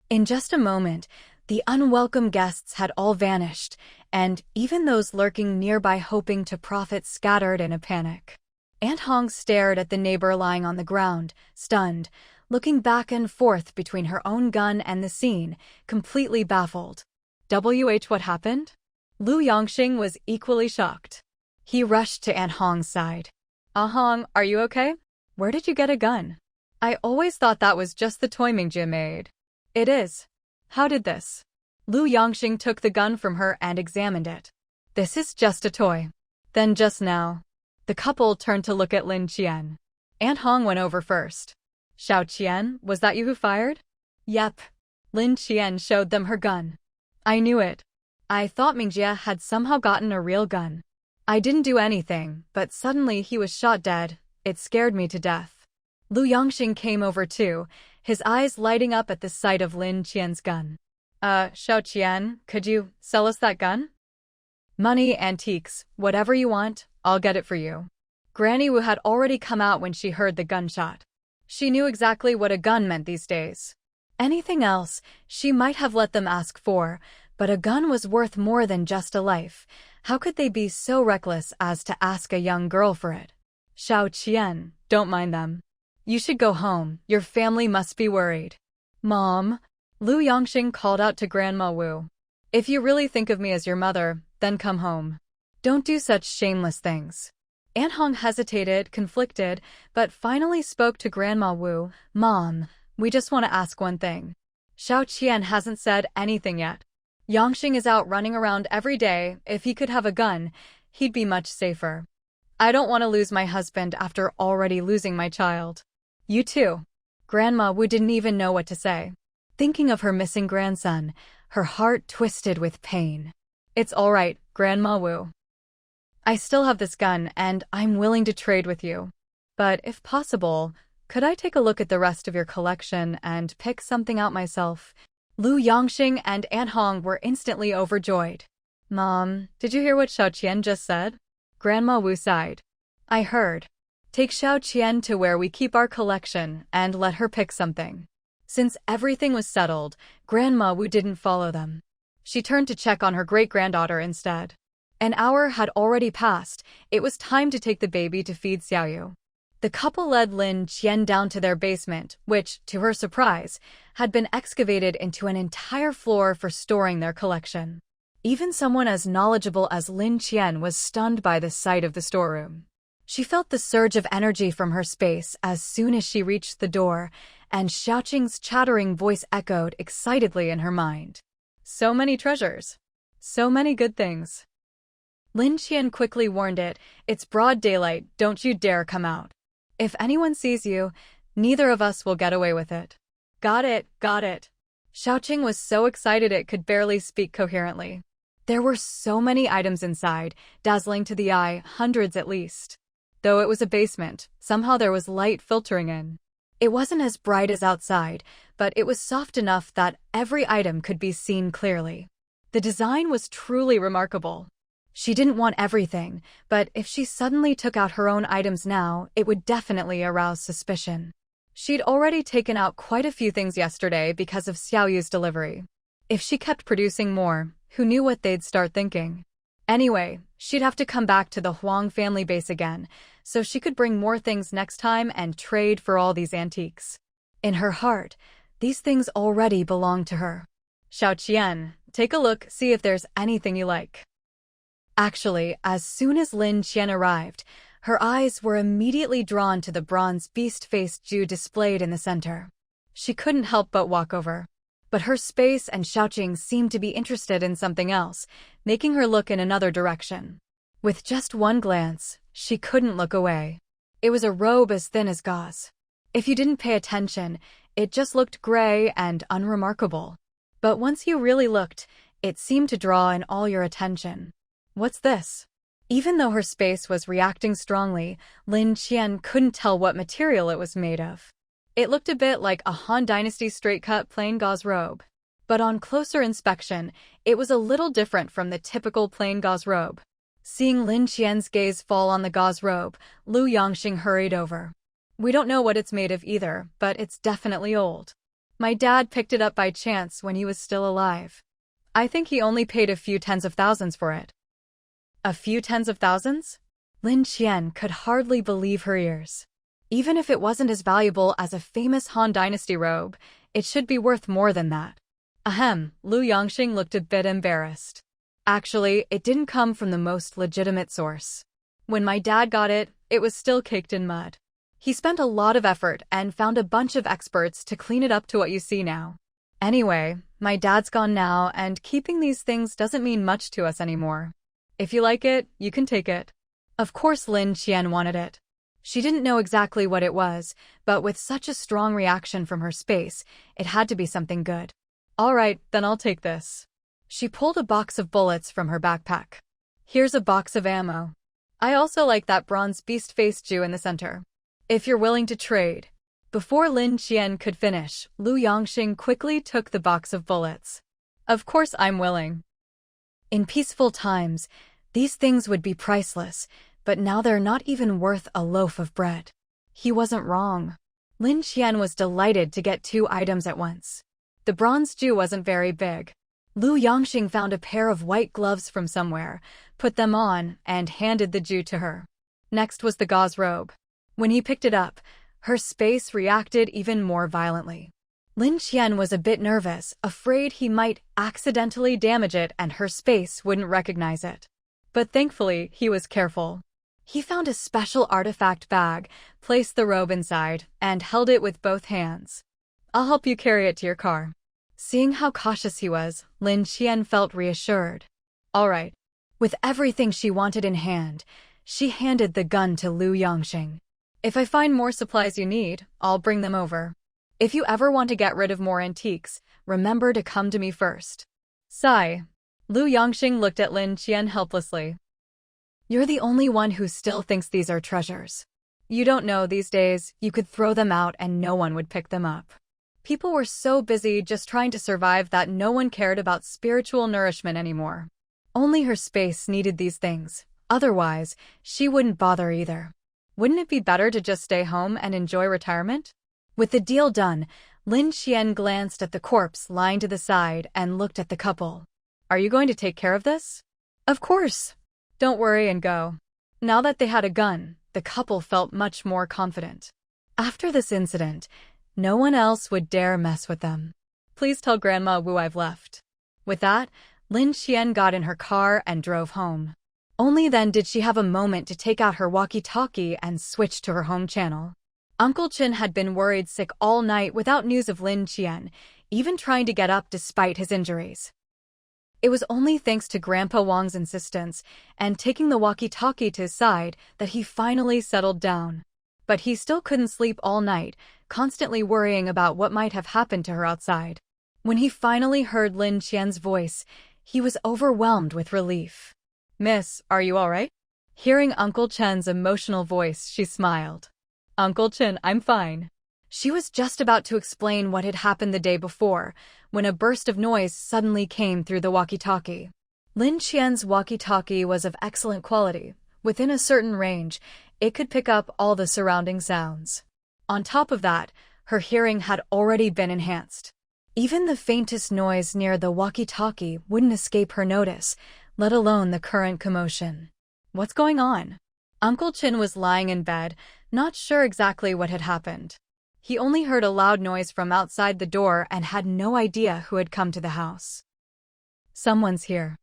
In just a moment, the unwelcome guests had all vanished, and even those lurking nearby hoping to profit scattered in a panic. Aunt Hong stared at the neighbor lying on the ground, stunned, looking back and forth between her own gun and the scene, completely baffled. What happened? Lu Yongxing was equally shocked. He rushed to Aunt Hong's side. "Ah Hong, are you okay? Where did you get a gun?" "I always thought that was just the toy Mingjia made." "It is. How did this?" Lu Yongxing took the gun from her and examined it. "This is just a toy." Then just now, the couple turned to look at Lin Qian. Aunt Hong went over first. "Xiao Qian, was that you who fired?" "Yep." Lin Qian showed them her gun. "I knew it. I thought Mingjia had somehow gotten a real gun. I didn't do anything, but suddenly he was shot dead. It scared me to death." Lu Yongxing came over too, his eyes lighting up at the sight of Lin Qian's gun. Xiao Qian, could you sell us that gun?" "Money, antiques, whatever you want, I'll get it for you." Granny Wu had already come out when she heard the gunshot. She knew exactly what a gun meant these days. Anything else, she might have let them ask for, but a gun was worth more than just a life. How could they be so reckless as to ask a young girl for it? "Xiao Qian, don't mind them. You should go home, your family must be worried." "Mom," Lu Yongxing called out to Grandma Wu. "If you really think of me as your mother, then come home. Don't do such shameless things." Aunt Hong hesitated, conflicted, but finally spoke to Grandma Wu. "Mom, we just want to ask one thing. Xiao Qian hasn't said anything yet. Yongxing is out running around every day. If he could have a gun, he'd be much safer. I don't want to lose my husband after already losing my child." "You too." Grandma Wu didn't even know what to say. Thinking of her missing grandson, her heart twisted with pain. "It's all right, Grandma Wu. I still have this gun, and I'm willing to trade with you. But if possible, could I take a look at the rest of your collection and pick something out myself?" Lu Yongxing and Aunt Hong were instantly overjoyed. "Mom, did you hear what Xiao Qian just said?" Grandma Wu sighed. "I heard. Take Xiao Qian to where we keep our collection and let her pick something." Since everything was settled, Grandma Wu didn't follow them. She turned to check on her great-granddaughter instead. An hour had already passed. It was time to take the baby to feed Xiaoyu. The couple led Lin Qian down to their basement, which, to her surprise, had been excavated into an entire floor for storing their collection. Even someone as knowledgeable as Lin Qian was stunned by the sight of the storeroom. She felt the surge of energy from her space as soon as she reached the door, and Xiaoqing's chattering voice echoed excitedly in her mind. "So many treasures. So many good things." Lin Qian quickly warned it, "It's broad daylight, don't you dare come out. If anyone sees you, neither of us will get away with it." Got it, got it." Xiaoqing was so excited it could barely speak coherently. There were so many items inside, dazzling to the eye, hundreds at least. Though it was a basement, somehow there was light filtering in. It wasn't as bright as outside, but it was soft enough that every item could be seen clearly. The design was truly remarkable. She didn't want everything, but if she suddenly took out her own items now, it would definitely arouse suspicion. She'd already taken out quite a few things yesterday because of Xiaoyu's delivery. If she kept producing more, who knew what they'd start thinking? Anyway, she'd have to come back to the Huang family base again, so she could bring more things next time and trade for all these antiques. In her heart, these things already belonged to her. Xiao Qian, take a look, see if there's anything you like. Actually, as soon as Lin Qian arrived, her eyes were immediately drawn to the bronze beast-faced Jew displayed in the center. She couldn't help but walk over. But her space and Xiaoqing seemed to be interested in something else, making her look in another direction. With just one glance, she couldn't look away. It was a robe as thin as gauze. If you didn't pay attention, it just looked gray and unremarkable. But once you really looked, it seemed to draw in all your attention. What's this? Even though her space was reacting strongly, Lin Qian couldn't tell what material it was made of. It looked a bit like a Han Dynasty straight-cut plain gauze robe. But on closer inspection, it was a little different from the typical plain gauze robe. Seeing Lin Qian's gaze fall on the gauze robe, Lu Yongxing hurried over. We don't know what it's made of either, but it's definitely old. My dad picked it up by chance when he was still alive. I think he only paid a few tens of thousands for it. A few tens of thousands? Lin Qian could hardly believe her ears. Even if it wasn't as valuable as a famous Han Dynasty robe, it should be worth more than that. Ahem, Lu Yongxing looked a bit embarrassed. Actually, it didn't come from the most legitimate source. When my dad got it, it was still caked in mud. He spent a lot of effort and found a bunch of experts to clean it up to what you see now. Anyway, my dad's gone now, and keeping these things doesn't mean much to us anymore. If you like it, you can take it. Of course Lin Qian wanted it. She didn't know exactly what it was, but with such a strong reaction from her space, it had to be something good. All right, then I'll take this. She pulled a box of bullets from her backpack. Here's a box of ammo. I also like that bronze beast-faced Jew in the center. If you're willing to trade. Before Lin Qian could finish, Lu Yongxing quickly took the box of bullets. Of course I'm willing. In peaceful times, these things would be priceless, but now they're not even worth a loaf of bread. He wasn't wrong. Lin Qian was delighted to get 2 items at once. The bronze Jew wasn't very big. Lu Yongxing found a pair of white gloves from somewhere, put them on, and handed the Jew to her. Next was the gauze robe. When he picked it up, her space reacted even more violently. Lin Qian was a bit nervous, afraid he might accidentally damage it and her space wouldn't recognize it. But thankfully, he was careful. He found a special artifact bag, placed the robe inside, and held it with both hands. I'll help you carry it to your car. Seeing how cautious he was, Lin Qian felt reassured. All right. With everything she wanted in hand, she handed the gun to Lu Yongxing. If I find more supplies you need, I'll bring them over. If you ever want to get rid of more antiques, remember to come to me first. Sigh. Lu Yongxing looked at Lin Qian helplessly. You're the only one who still thinks these are treasures. You don't know these days, you could throw them out and no one would pick them up. People were so busy just trying to survive that no one cared about spiritual nourishment anymore. Only her space needed these things. Otherwise, she wouldn't bother either. Wouldn't it be better to just stay home and enjoy retirement? With the deal done, Lin Qian glanced at the corpse lying to the side and looked at the couple. Are you going to take care of this? Of course. Don't worry and go. Now that they had a gun, the couple felt much more confident. After this incident, no one else would dare mess with them. Please tell Grandma Wu I've left. With that, Lin Qian got in her car and drove home. Only then did she have a moment to take out her walkie-talkie and switch to her home channel. Uncle Chin had been worried sick all night without news of Lin Qian, even trying to get up despite his injuries. It was only thanks to Grandpa Wang's insistence and taking the walkie-talkie to his side that he finally settled down. But he still couldn't sleep all night, constantly worrying about what might have happened to her outside. When he finally heard Lin Qian's voice, He was overwhelmed with relief. "Miss, are you all right?" Hearing Uncle Chen's emotional voice, she smiled. "Uncle Chen, I'm fine." She was just about to explain what had happened the day before, when a burst of noise suddenly came through the walkie-talkie. Lin Qian's walkie-talkie was of excellent quality. Within a certain range, it could pick up all the surrounding sounds. On top of that, her hearing had already been enhanced. Even the faintest noise near the walkie-talkie wouldn't escape her notice, let alone the current commotion. What's going on? Uncle Chin was lying in bed, not sure exactly what had happened. He only heard a loud noise from outside the door and had no idea who had come to the house. "Someone's here.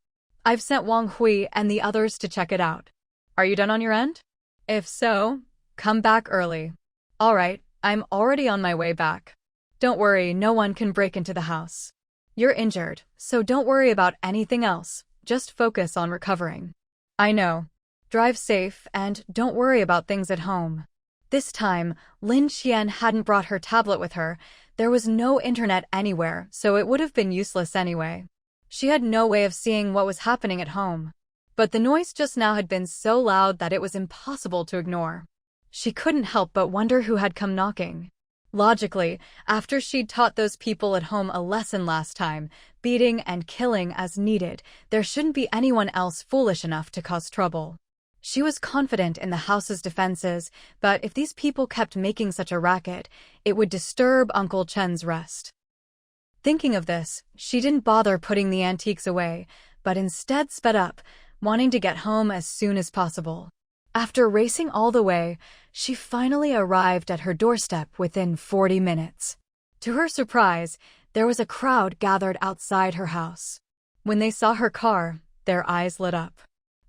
I've sent Wang Hui and the others to check it out. Are you done on your end? If so, come back early." "All right, I'm already on my way back. Don't worry, no one can break into the house. You're injured, so don't worry about anything else. Just focus on recovering." "I know. Drive safe and don't worry about things at home." This time, Lin Qian hadn't brought her tablet with her. There was no internet anywhere, so it would have been useless anyway. She had no way of seeing what was happening at home. But the noise just now had been so loud that it was impossible to ignore. She couldn't help but wonder who had come knocking. Logically, after she'd taught those people at home a lesson last time, beating and killing as needed, there shouldn't be anyone else foolish enough to cause trouble. She was confident in the house's defenses, but if these people kept making such a racket, it would disturb Uncle Chen's rest. Thinking of this, she didn't bother putting the antiques away, but instead sped up, wanting to get home as soon as possible. After racing all the way, she finally arrived at her doorstep within 40 minutes. To her surprise, there was a crowd gathered outside her house. When they saw her car, their eyes lit up.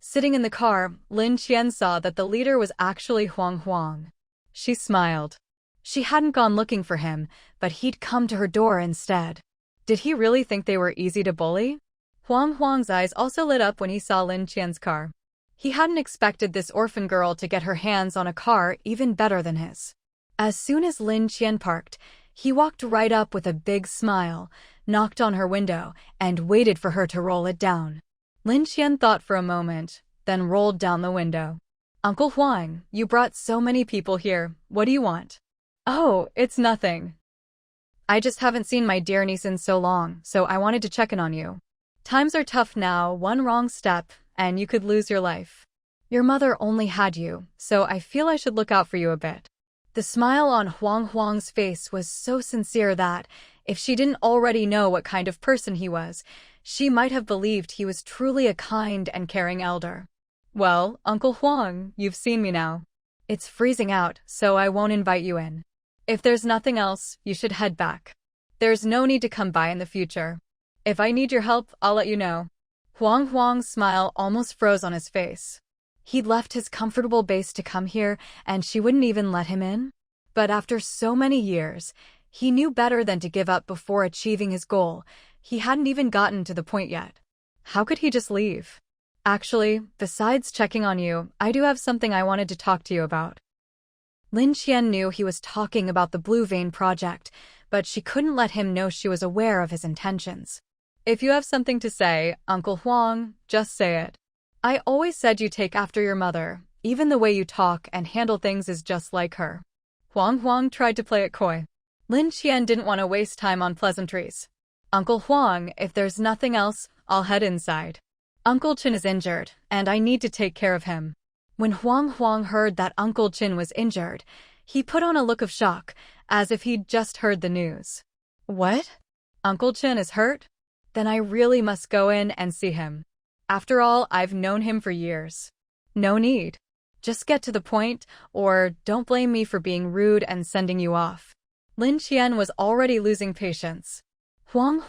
Sitting in the car, Lin Qian saw that the leader was actually Huang. She smiled. She hadn't gone looking for him, but he'd come to her door instead. Did he really think they were easy to bully? Huang's eyes also lit up when he saw Lin Qian's car. He hadn't expected this orphan girl to get her hands on a car even better than his. As soon as Lin Qian parked, he walked right up with a big smile, knocked on her window, and waited for her to roll it down. Lin Qian thought for a moment, then rolled down the window. "Uncle Huang, you brought so many people here. What do you want?" "Oh, it's nothing. I just haven't seen my dear niece in so long, so I wanted to check in on you. Times are tough now, one wrong step, and you could lose your life. Your mother only had you, so I feel I should look out for you a bit." The smile on Huang's face was so sincere that, if she didn't already know what kind of person he was, she might have believed he was truly a kind and caring elder. "Well, Uncle Huang, you've seen me now. It's freezing out, so I won't invite you in. If there's nothing else, you should head back. There's no need to come by in the future. If I need your help, I'll let you know." Huang's smile almost froze on his face. He'd left his comfortable base to come here, and she wouldn't even let him in? But after so many years, he knew better than to give up before achieving his goal. He hadn't even gotten to the point yet. How could he just leave? "Actually, besides checking on you, I do have something I wanted to talk to you about." Lin Qian knew he was talking about the Blue Vein project, but she couldn't let him know she was aware of his intentions. "If you have something to say, Uncle Huang, just say it. I always said you take after your mother. Even the way you talk and handle things is just like her." Huang tried to play it coy. Lin Qian didn't want to waste time on pleasantries. "Uncle Huang, if there's nothing else, I'll head inside. Uncle Chin is injured, and I need to take care of him." When Huang heard that Uncle Chin was injured, he put on a look of shock, as if he'd just heard the news. "What? Uncle Chin is hurt? Then I really must go in and see him. After all, I've known him for years." "No need. Just get to the point, or don't blame me for being rude and sending you off." Lin Qian was already losing patience. Huang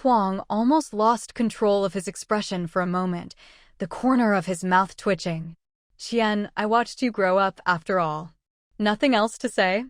almost lost control of his expression for a moment, the corner of his mouth twitching. "Qian, I watched you grow up after all. Nothing else to say?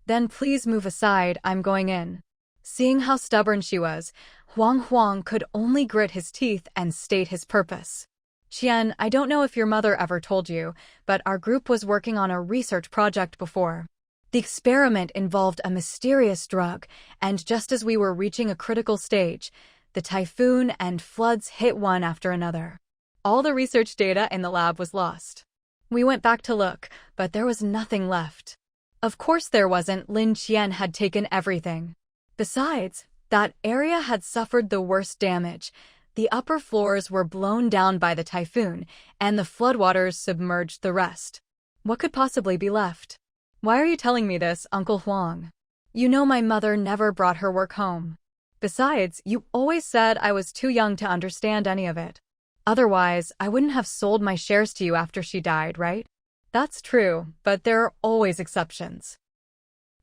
Then please move aside, I'm going in." Seeing how stubborn she was, Huang could only grit his teeth and state his purpose. "Qian, I don't know if your mother ever told you, but our group was working on a research project before. The experiment involved a mysterious drug, and just as we were reaching a critical stage, the typhoon and floods hit one after another. All the research data in the lab was lost. We went back to look, but there was nothing left. Of course there wasn't. Lin Qian had taken everything. Besides, that area had suffered the worst damage. The upper floors were blown down by the typhoon, and the floodwaters submerged the rest. What could possibly be left? Why are you telling me this, Uncle Huang? You know my mother never brought her work home. Besides, you always said I was too young to understand any of it. Otherwise, I wouldn't have sold my shares to you after she died, right? That's true, but there are always exceptions.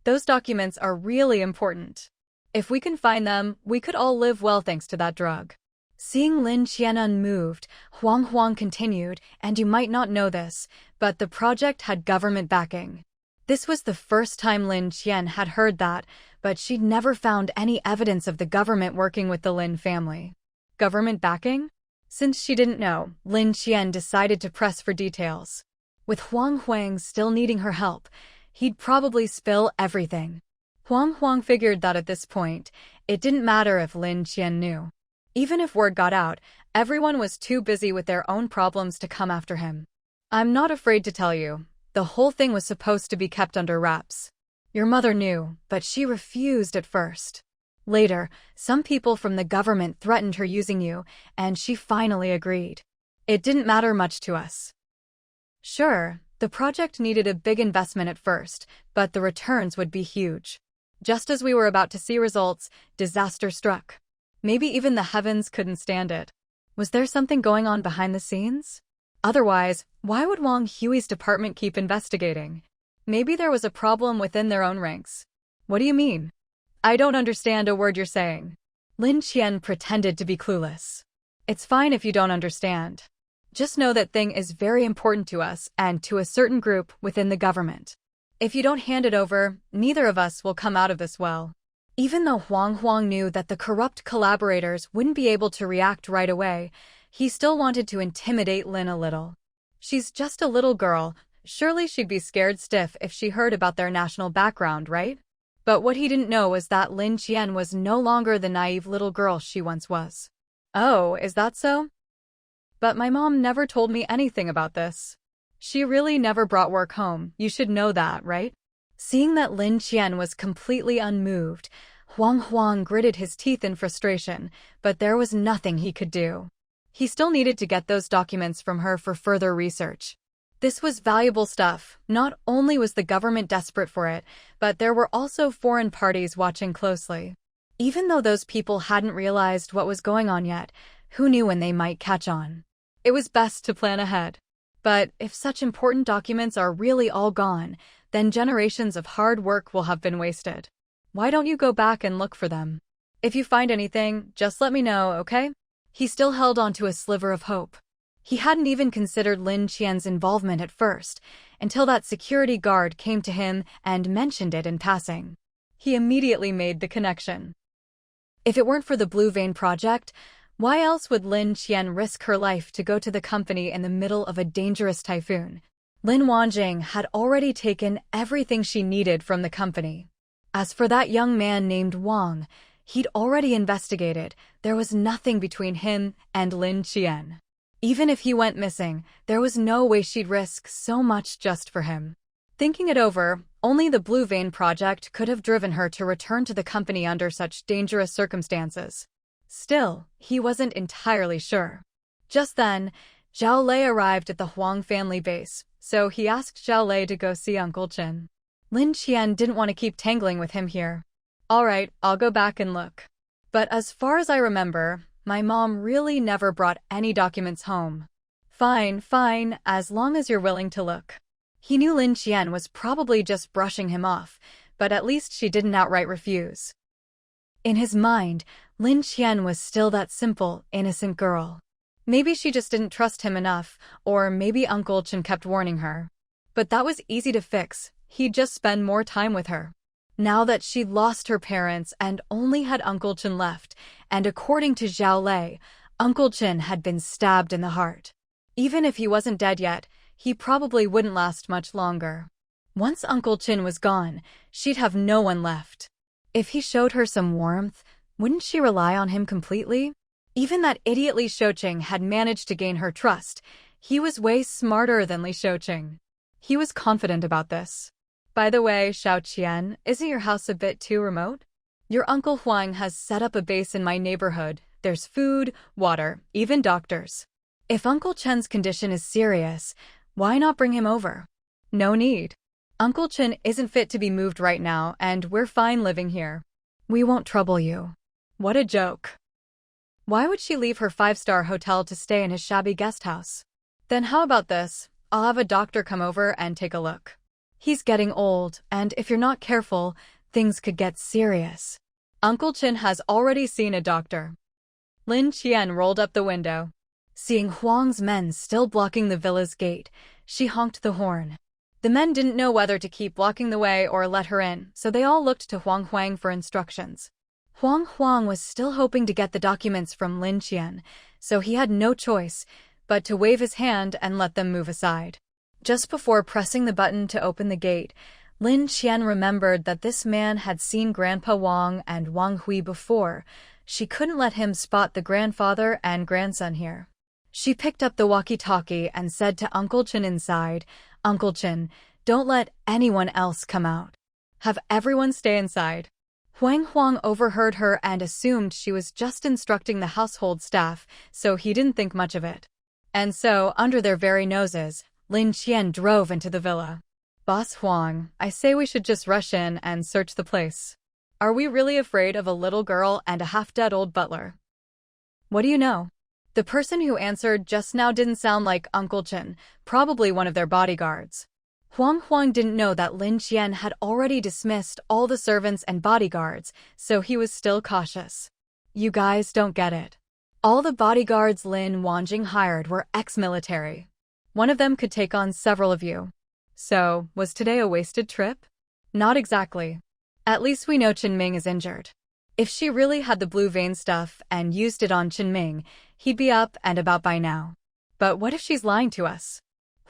Those documents are really important. If we can find them, we could all live well thanks to that drug. Seeing Lin Qian unmoved, Huang continued, and you might not know this, but the project had government backing. This was the first time Lin Qian had heard that, but she'd never found any evidence of the government working with the Lin family. Government backing? Since she didn't know, Lin Qian decided to press for details. With Huang still needing her help, he'd probably spill everything. Huang figured that at this point, it didn't matter if Lin Qian knew. Even if word got out, everyone was too busy with their own problems to come after him. I'm not afraid to tell you, the whole thing was supposed to be kept under wraps. Your mother knew, but she refused at first. Later, some people from the government threatened her using you, and she finally agreed. It didn't matter much to us. Sure, the project needed a big investment at first, but the returns would be huge. Just as we were about to see results, disaster struck. Maybe even the heavens couldn't stand it. Was there something going on behind the scenes? Otherwise, why would Wang Hui's department keep investigating? Maybe there was a problem within their own ranks. What do you mean? I don't understand a word you're saying. Lin Qian pretended to be clueless. It's fine if you don't understand. Just know that thing is very important to us and to a certain group within the government. If you don't hand it over, neither of us will come out of this well. Even though Huang knew that the corrupt collaborators wouldn't be able to react right away, he still wanted to intimidate Lin a little. She's just a little girl, surely she'd be scared stiff if she heard about their national background, right? But what he didn't know was that Lin Qian was no longer the naive little girl she once was. Oh, is that so? But my mom never told me anything about this. She really never brought work home, you should know that, right? Seeing that Lin Qian was completely unmoved, Huang gritted his teeth in frustration, but there was nothing he could do. He still needed to get those documents from her for further research. This was valuable stuff. Not only was the government desperate for it, but there were also foreign parties watching closely. Even though those people hadn't realized what was going on yet, who knew when they might catch on? It was best to plan ahead. But if such important documents are really all gone, then generations of hard work will have been wasted. Why don't you go back and look for them? If you find anything, just let me know, okay? He still held on to a sliver of hope. He hadn't even considered Lin Qian's involvement at first, until that security guard came to him and mentioned it in passing. He immediately made the connection. If it weren't for the Blue Vein project, why else would Lin Qian risk her life to go to the company in the middle of a dangerous typhoon? Lin Wanjing had already taken everything she needed from the company. As for that young man named Wang, he'd already investigated. There was nothing between him and Lin Qian. Even if he went missing, there was no way she'd risk so much just for him. Thinking it over, only the Blue Vein project could have driven her to return to the company under such dangerous circumstances. Still, he wasn't entirely sure. Just then, Zhao Lei arrived at the Huang family base, so he asked Zhao Lei to go see Uncle Chen. Lin Qian didn't want to keep tangling with him here. All right, I'll go back and look. But as far as I remember, my mom really never brought any documents home. Fine, as long as you're willing to look. He knew Lin Qian was probably just brushing him off, but at least she didn't outright refuse. In his mind, Lin Qian was still that simple, innocent girl. Maybe she just didn't trust him enough, or maybe Uncle Chen kept warning her. But that was easy to fix. He'd just spend more time with her. Now that she'd lost her parents and only had Uncle Chen left, and according to Zhao Lei, Uncle Chen had been stabbed in the heart. Even if he wasn't dead yet, he probably wouldn't last much longer. Once Uncle Chen was gone, she'd have no one left. If he showed her some warmth, Wouldn't she rely on him completely? Even that idiot Li Xiaoqing had managed to gain her trust. He was way smarter than Li Xiaoqing. He was confident about this. By the way, Xiaoqian, isn't your house a bit too remote? Your Uncle Huang has set up a base in my neighborhood. There's food, water, even doctors. If Uncle Chen's condition is serious, why not bring him over? No need. Uncle Chen isn't fit to be moved right now, and we're fine living here. We won't trouble you. What a joke. Why would she leave her 5-star hotel to stay in his shabby guest house? Then how about this? I'll have a doctor come over and take a look. He's getting old, and if you're not careful, things could get serious. Uncle Chen has already seen a doctor. Lin Qian rolled up the window. Seeing Huang's men still blocking the villa's gate, she honked the horn. The men didn't know whether to keep blocking the way or let her in, so they all looked to Huang for instructions. Huang was still hoping to get the documents from Lin Qian, so he had no choice but to wave his hand and let them move aside. Just before pressing the button to open the gate, Lin Qian remembered that this man had seen Grandpa Wang and Wang Hui before. She couldn't let him spot the grandfather and grandson here. She picked up the walkie-talkie and said to Uncle Chen inside, "Uncle Chen, don't let anyone else come out. Have everyone stay inside." Huang overheard her and assumed she was just instructing the household staff, so he didn't think much of it. And so, under their very noses, Lin Qian drove into the villa. "Boss Huang, I say we should just rush in and search the place. Are we really afraid of a little girl and a half-dead old butler?" "What do you know?" The person who answered just now didn't sound like Uncle Chen, probably one of their bodyguards. Huang didn't know that Lin Qian had already dismissed all the servants and bodyguards, so he was still cautious. "You guys don't get it. All the bodyguards Lin Wanjing hired were ex-military. One of them could take on several of you. So, was today a wasted trip?" "Not exactly. At least we know Qinming is injured. If she really had the blue vein stuff and used it on Qinming, he'd be up and about by now. But what if she's lying to us?"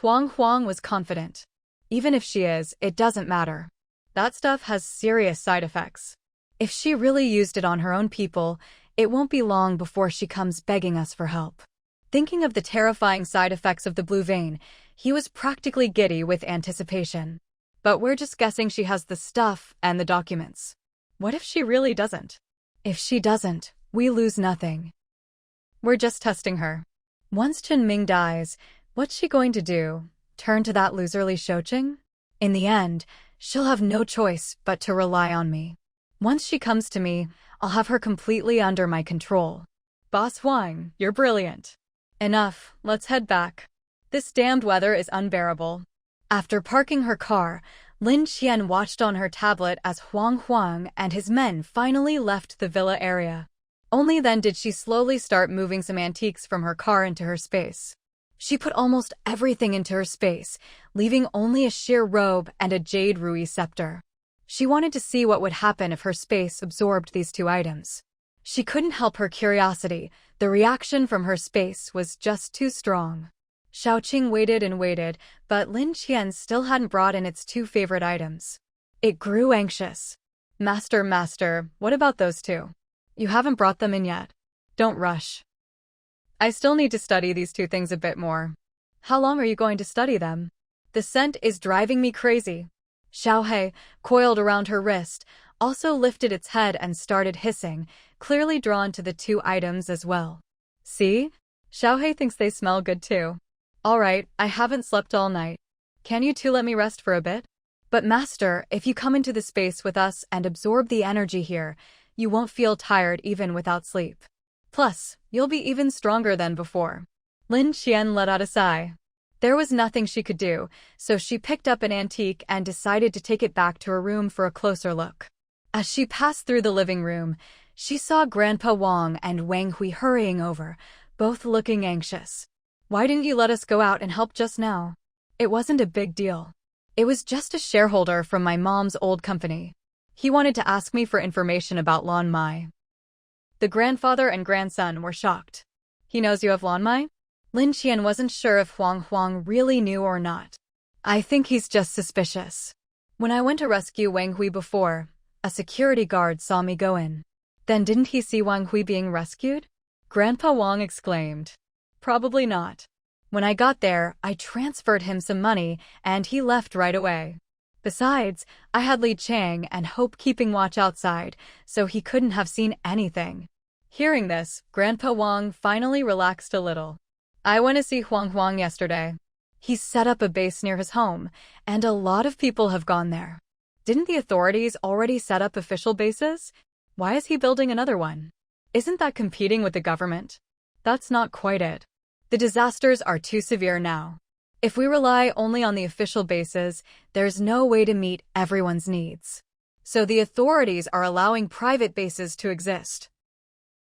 Huang was confident. "Even if she is, it doesn't matter. That stuff has serious side effects. If she really used it on her own people, it won't be long before she comes begging us for help." Thinking of the terrifying side effects of the blue vein, he was practically giddy with anticipation. "But we're just guessing she has the stuff and the documents. What if she really doesn't?" "If she doesn't, we lose nothing. We're just testing her. Once Qinming dies, what's she going to do? Turn to that loser Li Xiaoqing? In the end, she'll have no choice but to rely on me. Once she comes to me, I'll have her completely under my control." "Boss Huang, you're brilliant. Enough, let's head back. This damned weather is unbearable." After parking her car, Lin Qian watched on her tablet as Huang and his men finally left the villa area. Only then did she slowly start moving some antiques from her car into her space. She put almost everything into her space, leaving only a sheer robe and a jade Rui scepter. She wanted to see what would happen if her space absorbed these two items. She couldn't help her curiosity. The reaction from her space was just too strong. Xiaoqing waited and waited, but Lin Qian still hadn't brought in its two favorite items. It grew anxious. Master, what about those two? You haven't brought them in yet. Don't rush. I still need to study these two things a bit more." "How long are you going to study them?" "The scent is driving me crazy." Xiaohe, coiled around her wrist, also lifted its head and started hissing, clearly drawn to the two items as well. "See? Xiaohe thinks they smell good too. All right, I haven't slept all night. Can you two let me rest for a bit?" "But Master, if you come into the space with us and absorb the energy here, you won't feel tired even without sleep. Plus, you'll be even stronger than before." Lin Qian let out a sigh. There was nothing she could do, so she picked up an antique and decided to take it back to her room for a closer look. As she passed through the living room, she saw Grandpa Wang and Wang Hui hurrying over, both looking anxious. "Why didn't you let us go out and help just now?" "It wasn't a big deal. It was just a shareholder from my mom's old company. He wanted to ask me for information about Lan Mai." The grandfather and grandson were shocked. "He knows you have Lan Mai?" Lin Qian wasn't sure if Huang really knew or not. "I think he's just suspicious. When I went to rescue Wang Hui before, a security guard saw me go in. Then didn't he see Wang Hui being rescued? Grandpa Wang exclaimed. Probably not. When I got there, I transferred him some money, and he left right away. Besides, I had Lin Qian and Hope keeping watch outside, so he couldn't have seen anything. Hearing this, Grandpa Wang finally relaxed a little. I went to see Huang yesterday. He's set up a base near his home, and a lot of people have gone there. Didn't the authorities already set up official bases? Why is he building another one? Isn't that competing with the government? That's not quite it. The disasters are too severe now. If we rely only on the official bases, there's no way to meet everyone's needs. So the authorities are allowing private bases to exist.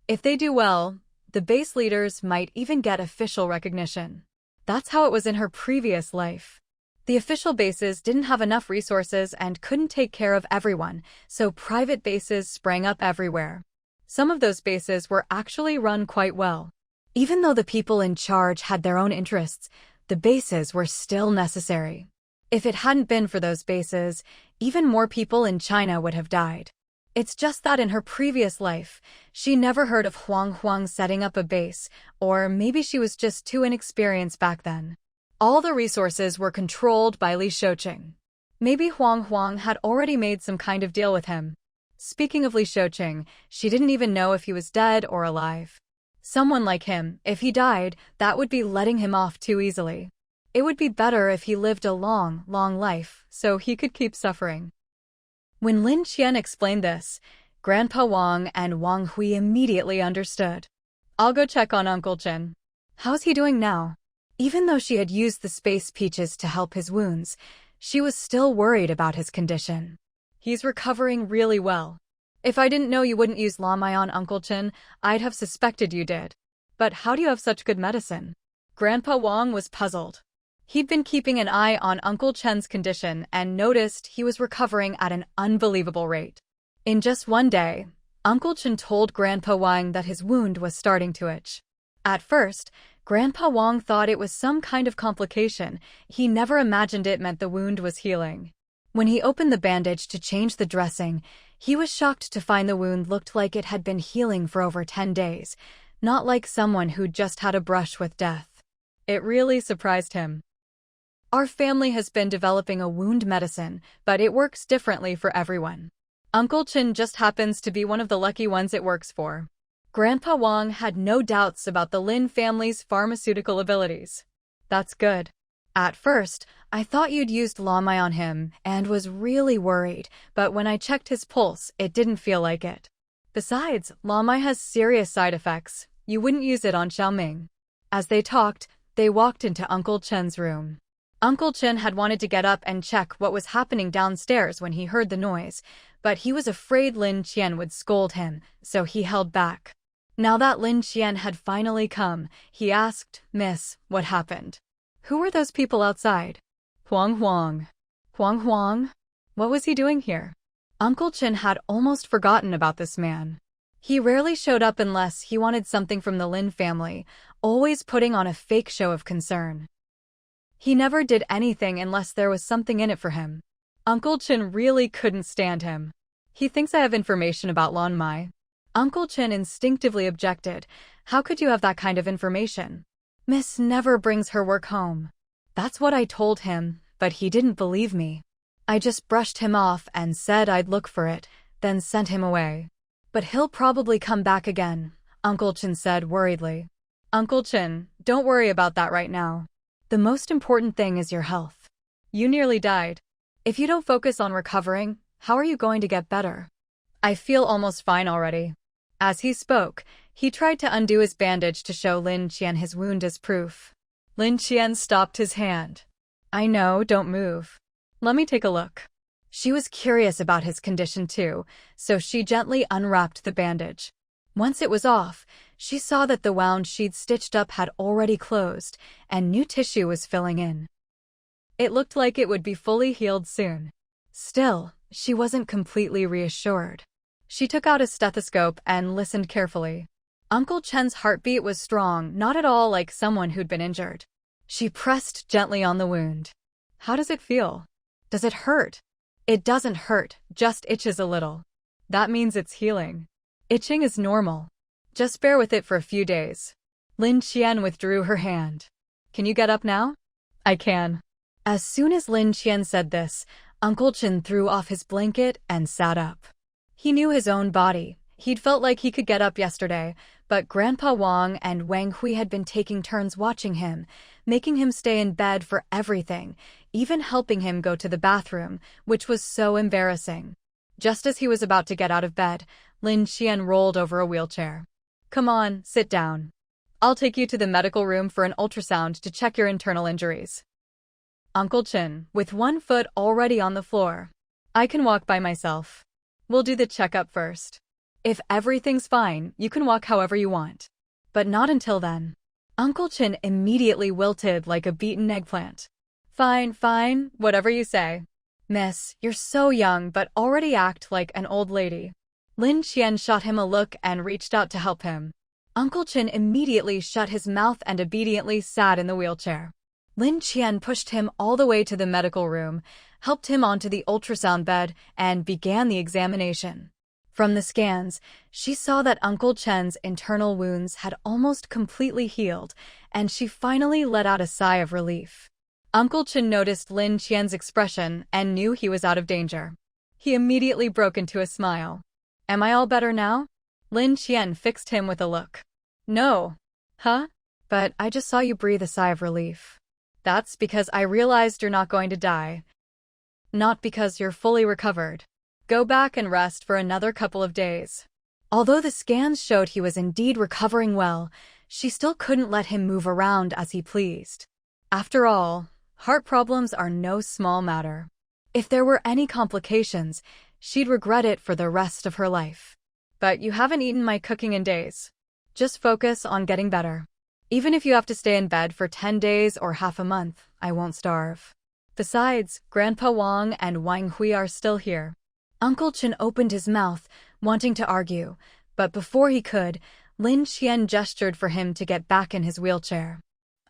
If they do well, the base leaders might even get official recognition. That's how it was in her previous life. The official bases didn't have enough resources and couldn't take care of everyone, so private bases sprang up everywhere. Some of those bases were actually run quite well. Even though the people in charge had their own interests, the bases were still necessary. If it hadn't been for those bases, even more people in China would have died. It's just that in her previous life, she never heard of Huang setting up a base, or maybe she was just too inexperienced back then. All the resources were controlled by Li Qian. Maybe Huang had already made some kind of deal with him. Speaking of Li Qian, she didn't even know if he was dead or alive. Someone like him, if he died, that would be letting him off too easily. It would be better if he lived a long life, so he could keep suffering. When Lin Qian explained this, Grandpa Wang and Wang Hui immediately understood. I'll go check on Uncle Chen. How's he doing now? Even though she had used the space peaches to help his wounds, she was still worried about his condition. He's recovering really well. If I didn't know you wouldn't use Xiaomau on Uncle Chen, I'd have suspected you did. But how do you have such good medicine? Grandpa Wang was puzzled. He'd been keeping an eye on Uncle Chen's condition and noticed he was recovering at an unbelievable rate. In just one day, Uncle Chen told Grandpa Wang that his wound was starting to itch. At first, Grandpa Wang thought it was some kind of complication. He never imagined it meant the wound was healing. When he opened the bandage to change the dressing, he was shocked to find the wound looked like it had been healing for over 10 days, not like someone who'd just had a brush with death. It really surprised him. Our family has been developing a wound medicine, but it works differently for everyone. Uncle Chen just happens to be one of the lucky ones it works for. Grandpa Wang had no doubts about the Lin family's pharmaceutical abilities. That's good. At first, I thought you'd used Xiaomau on him and was really worried, but when I checked his pulse, it didn't feel like it. Besides, Xiaomau has serious side effects. You wouldn't use it on Xiaoming. As they talked, they walked into Uncle Chen's room. Uncle Chen had wanted to get up and check what was happening downstairs when he heard the noise, but he was afraid Lin Qian would scold him, so he held back. Now that Lin Qian had finally come, he asked, "Miss, what happened? Who were those people outside?" Huang. What was he doing here? Uncle Chen had almost forgotten about this man. He rarely showed up unless he wanted something from the Lin family, always putting on a fake show of concern. He never did anything unless there was something in it for him. Uncle Chen really couldn't stand him. He thinks I have information about Lan Mai. Uncle Chen instinctively objected. How could you have that kind of information? Miss never brings her work home. That's what I told him, but he didn't believe me. I just brushed him off and said I'd look for it, then sent him away. But he'll probably come back again, Uncle Chen said worriedly. Uncle Chen, don't worry about that right now. The most important thing is your health. You nearly died. If you don't focus on recovering, how are you going to get better? I feel almost fine already. As he spoke, he tried to undo his bandage to show Lin Qian his wound as proof. Lin Qian stopped his hand. I know, don't move. Let me take a look. She was curious about his condition too, so she gently unwrapped the bandage. Once it was off, she saw that the wound she'd stitched up had already closed, and new tissue was filling in. It looked like it would be fully healed soon. Still, she wasn't completely reassured. She took out a stethoscope and listened carefully. Uncle Chen's heartbeat was strong, not at all like someone who'd been injured. She pressed gently on the wound. How does it feel? Does it hurt? It doesn't hurt, just itches a little. That means it's healing. Itching is normal. Just bear with it for a few days. Lin Qian withdrew her hand. Can you get up now? I can. As soon as Lin Qian said this, Uncle Chen threw off his blanket and sat up. He knew his own body. He'd felt like he could get up yesterday, but Grandpa Wang and Wang Hui had been taking turns watching him, making him stay in bed for everything, even helping him go to the bathroom, which was so embarrassing. Just as he was about to get out of bed, Lin Qian rolled over a wheelchair. Come on, sit down. I'll take you to the medical room for an ultrasound to check your internal injuries. Uncle Chen, with one foot already on the floor. I can walk by myself. We'll do the checkup first. If everything's fine, you can walk however you want. But not until then. Uncle Chen immediately wilted like a beaten eggplant. Fine, fine, whatever you say. Miss, you're so young but already act like an old lady. Lin Qian shot him a look and reached out to help him. Uncle Chen immediately shut his mouth and obediently sat in the wheelchair. Lin Qian pushed him all the way to the medical room, helped him onto the ultrasound bed, and began the examination. From the scans, she saw that Uncle Chen's internal wounds had almost completely healed, and she finally let out a sigh of relief. Uncle Chen noticed Lin Qian's expression and knew he was out of danger. He immediately broke into a smile. Am I all better now? Lin Qian fixed him with a look. No. Huh? But I just saw you breathe a sigh of relief. That's because I realized you're not going to die. Not because you're fully recovered. Go back and rest for another couple of days. Although the scans showed he was indeed recovering well, she still couldn't let him move around as he pleased. After all, heart problems are no small matter. If there were any complications, she'd regret it for the rest of her life. But you haven't eaten my cooking in days. Just focus on getting better. Even if you have to stay in bed for 10 days or half a month, I won't starve. Besides, Grandpa Wang and Wang Hui are still here. Uncle Chen opened his mouth, wanting to argue, but before he could, Lin Qian gestured for him to get back in his wheelchair.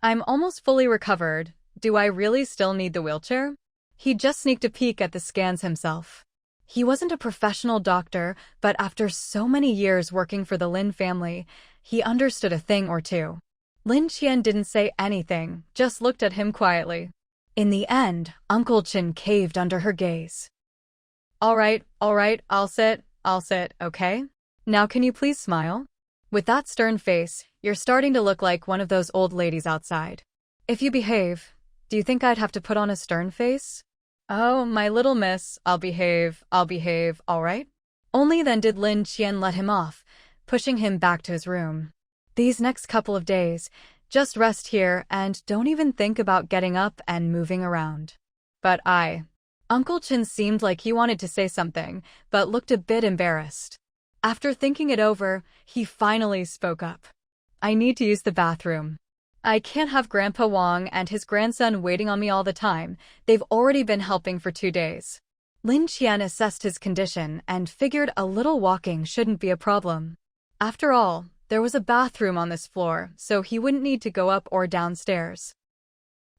I'm almost fully recovered. Do I really still need the wheelchair? He just sneaked a peek at the scans himself. He wasn't a professional doctor, but after so many years working for the Lin family, he understood a thing or two. Lin Qian didn't say anything, just looked at him quietly. In the end, Uncle Chen caved under her gaze. All right, I'll sit, okay? Now can you please smile? With that stern face, you're starting to look like one of those old ladies outside. If you behave, do you think I'd have to put on a stern face? Oh, my little miss, I'll behave, all right? Only then did Lin Qian let him off, pushing him back to his room. These next couple of days, just rest here and don't even think about getting up and moving around. But Uncle Chen seemed like he wanted to say something, but looked a bit embarrassed. After thinking it over, he finally spoke up. I need to use the bathroom. I can't have Grandpa Wang and his grandson waiting on me all the time. They've already been helping for 2 days. Lin Qian assessed his condition and figured a little walking shouldn't be a problem. After all, there was a bathroom on this floor, so he wouldn't need to go up or downstairs.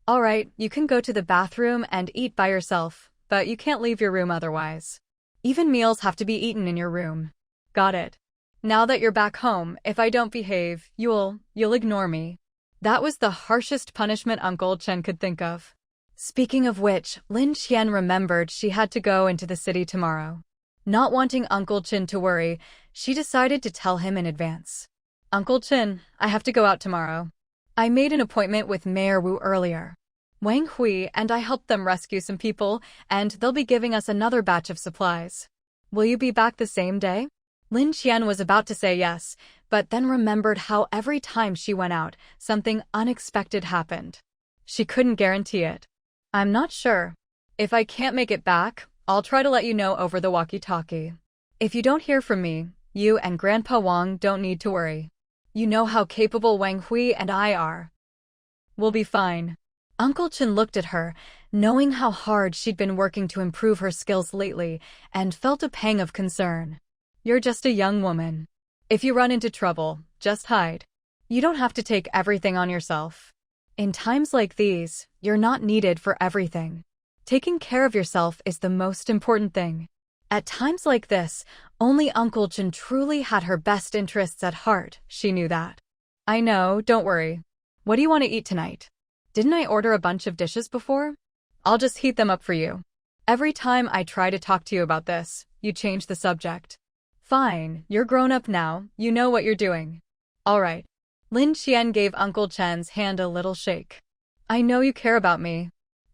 All right, you can go to the bathroom and eat by yourself, but you can't leave your room otherwise. Even meals have to be eaten in your room. Got it. Now that you're back home, if I don't behave, you'll ignore me. That was the harshest punishment Uncle Chen could think of. Speaking of which, Lin Qian remembered she had to go into the city tomorrow. Not wanting Uncle Chen to worry, she decided to tell him in advance. Uncle Chen, I have to go out tomorrow. I made an appointment with Mayor Wu earlier. Wang Hui and I helped them rescue some people, and they'll be giving us another batch of supplies. Will you be back the same day? Lin Qian was about to say yes, but then remembered how every time she went out, something unexpected happened. She couldn't guarantee it. I'm not sure. If I can't make it back, I'll try to let you know over the walkie-talkie. If you don't hear from me, you and Grandpa Wang don't need to worry. You know how capable Wang Hui and I are. We'll be fine. Uncle Chen looked at her, knowing how hard she'd been working to improve her skills lately, and felt a pang of concern. You're just a young woman. If you run into trouble, just hide. You don't have to take everything on yourself. In times like these, you're not needed for everything. Taking care of yourself is the most important thing. At times like this, Only Uncle Chen truly had her best interests at heart, she knew that. I know, don't worry. What do you want to eat tonight? Didn't I order a bunch of dishes before? I'll just heat them up for you. Every time I try to talk to you about this, you change the subject. Fine, you're grown up now, you know what you're doing. All right. Lin Qian gave Uncle Chen's hand a little shake. I know you care about me.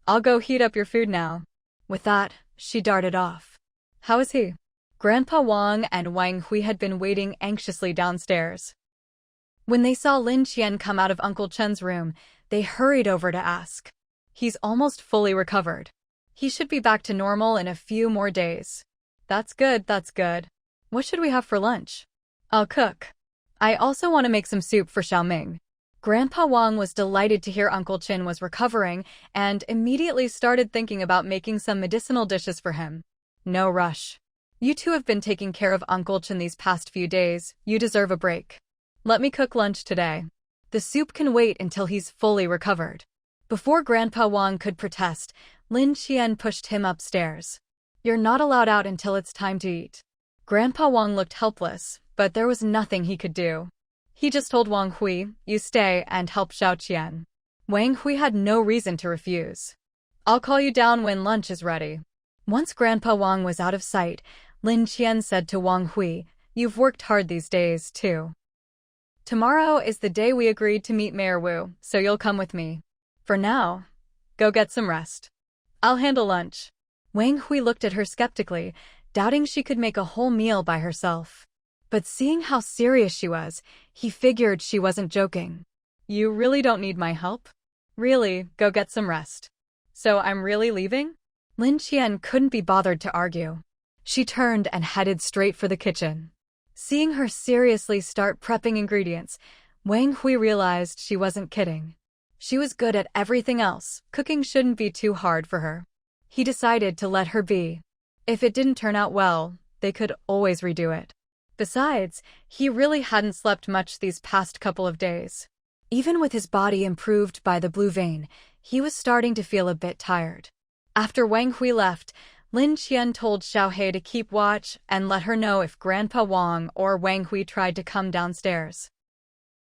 I'll go heat up your food now. With that, she darted off. How is he? Grandpa Wang and Wang Hui had been waiting anxiously downstairs. When they saw Lin Qian come out of Uncle Chen's room, they hurried over to ask. He's almost fully recovered. He should be back to normal in a few more days. That's good, that's good. What should we have for lunch? I'll cook. I also want to make some soup for Xiaomau. Grandpa Wang was delighted to hear Uncle Chen was recovering and immediately started thinking about making some medicinal dishes for him. No rush. You two have been taking care of Uncle Chen these past few days. You deserve a break. Let me cook lunch today. The soup can wait until he's fully recovered. Before Grandpa Wang could protest, Lin Qian pushed him upstairs. You're not allowed out until it's time to eat. Grandpa Wang looked helpless, but there was nothing he could do. He just told Wang Hui, you stay and help Xiao Qian. Wang Hui had no reason to refuse. I'll call you down when lunch is ready. Once Grandpa Wang was out of sight, Lin Qian said to Wang Hui, you've worked hard these days, too. Tomorrow is the day we agreed to meet Mayor Wu, so you'll come with me. For now, go get some rest. I'll handle lunch. Wang Hui looked at her skeptically, doubting she could make a whole meal by herself. But seeing how serious she was, he figured she wasn't joking. You really don't need my help? Really, go get some rest. So I'm really leaving? Lin Qian couldn't be bothered to argue. She turned and headed straight for the kitchen. Seeing her seriously start prepping ingredients, Wang Hui realized she wasn't kidding. She was good at everything else, cooking shouldn't be too hard for her. He decided to let her be. If it didn't turn out well, they could always redo it. Besides, he really hadn't slept much these past couple of days. Even with his body improved by the blue vein, he was starting to feel a bit tired. After Wang Hui left, Lin Qian told Xiao He to keep watch and let her know if Grandpa Wang or Wang Hui tried to come downstairs.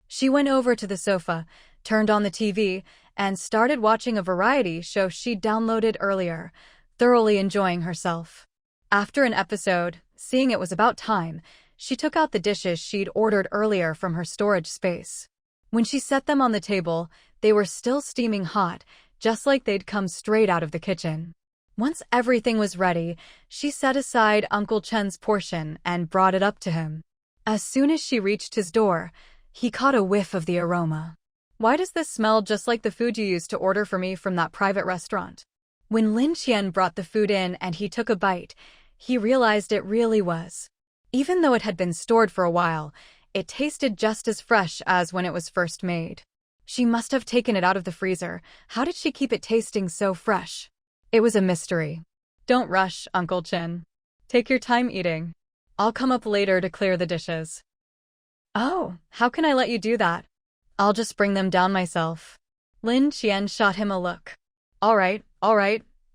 She went over to the sofa, turned on the TV, and started watching a variety show she'd downloaded earlier, thoroughly enjoying herself. After an episode, seeing it was about time, she took out the dishes she'd ordered earlier from her storage space. When she set them on the table, they were still steaming hot, just like they'd come straight out of the kitchen. Once everything was ready, she set aside Uncle Chen's portion and brought it up to him. As soon as she reached his door, he caught a whiff of the aroma. Why does this smell just like the food you used to order for me from that private restaurant? When Lin Qian brought the food in and he took a bite, he realized it really was. Even though it had been stored for a while, it tasted just as fresh as when it was first made. She must have taken it out of the freezer. How did she keep it tasting so fresh? It was a mystery. Don't rush, Uncle Chen. Take your time eating. I'll come up later to clear the dishes. Oh, how can I let you do that? I'll just bring them down myself. Lin Qian shot him a look. All right,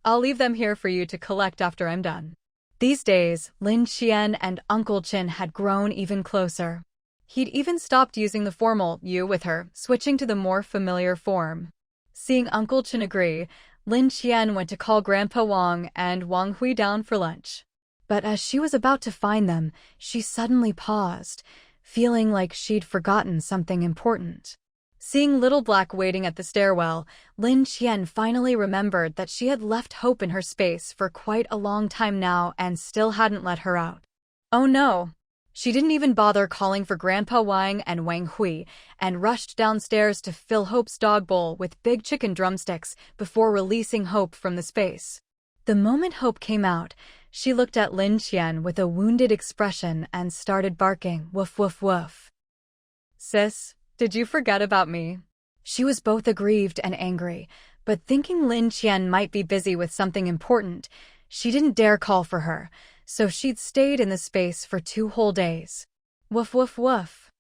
I'll leave them here for you to collect after I'm done. These days, Lin Qian and Uncle Chen had grown even closer. He'd even stopped using the formal you with her, switching to the more familiar form. Seeing Uncle Chen agree, Lin Qian went to call Grandpa Wang and Wang Hui down for lunch. But as she was about to find them, she suddenly paused, feeling like she'd forgotten something important. Seeing Little Black waiting at the stairwell, Lin Qian finally remembered that she had left Hope in her space for quite a long time now and still hadn't let her out. Oh no! She didn't even bother calling for Grandpa Wang and Wang Hui and rushed downstairs to fill Hope's dog bowl with big chicken drumsticks before releasing Hope from the space. The moment Hope came out, she looked at Lin Qian with a wounded expression and started barking, woof woof woof. Sis, did you forget about me? She was both aggrieved and angry, but thinking Lin Qian might be busy with something important, she didn't dare call for her, so she'd stayed in the space for 2 whole days. Woof woof woof.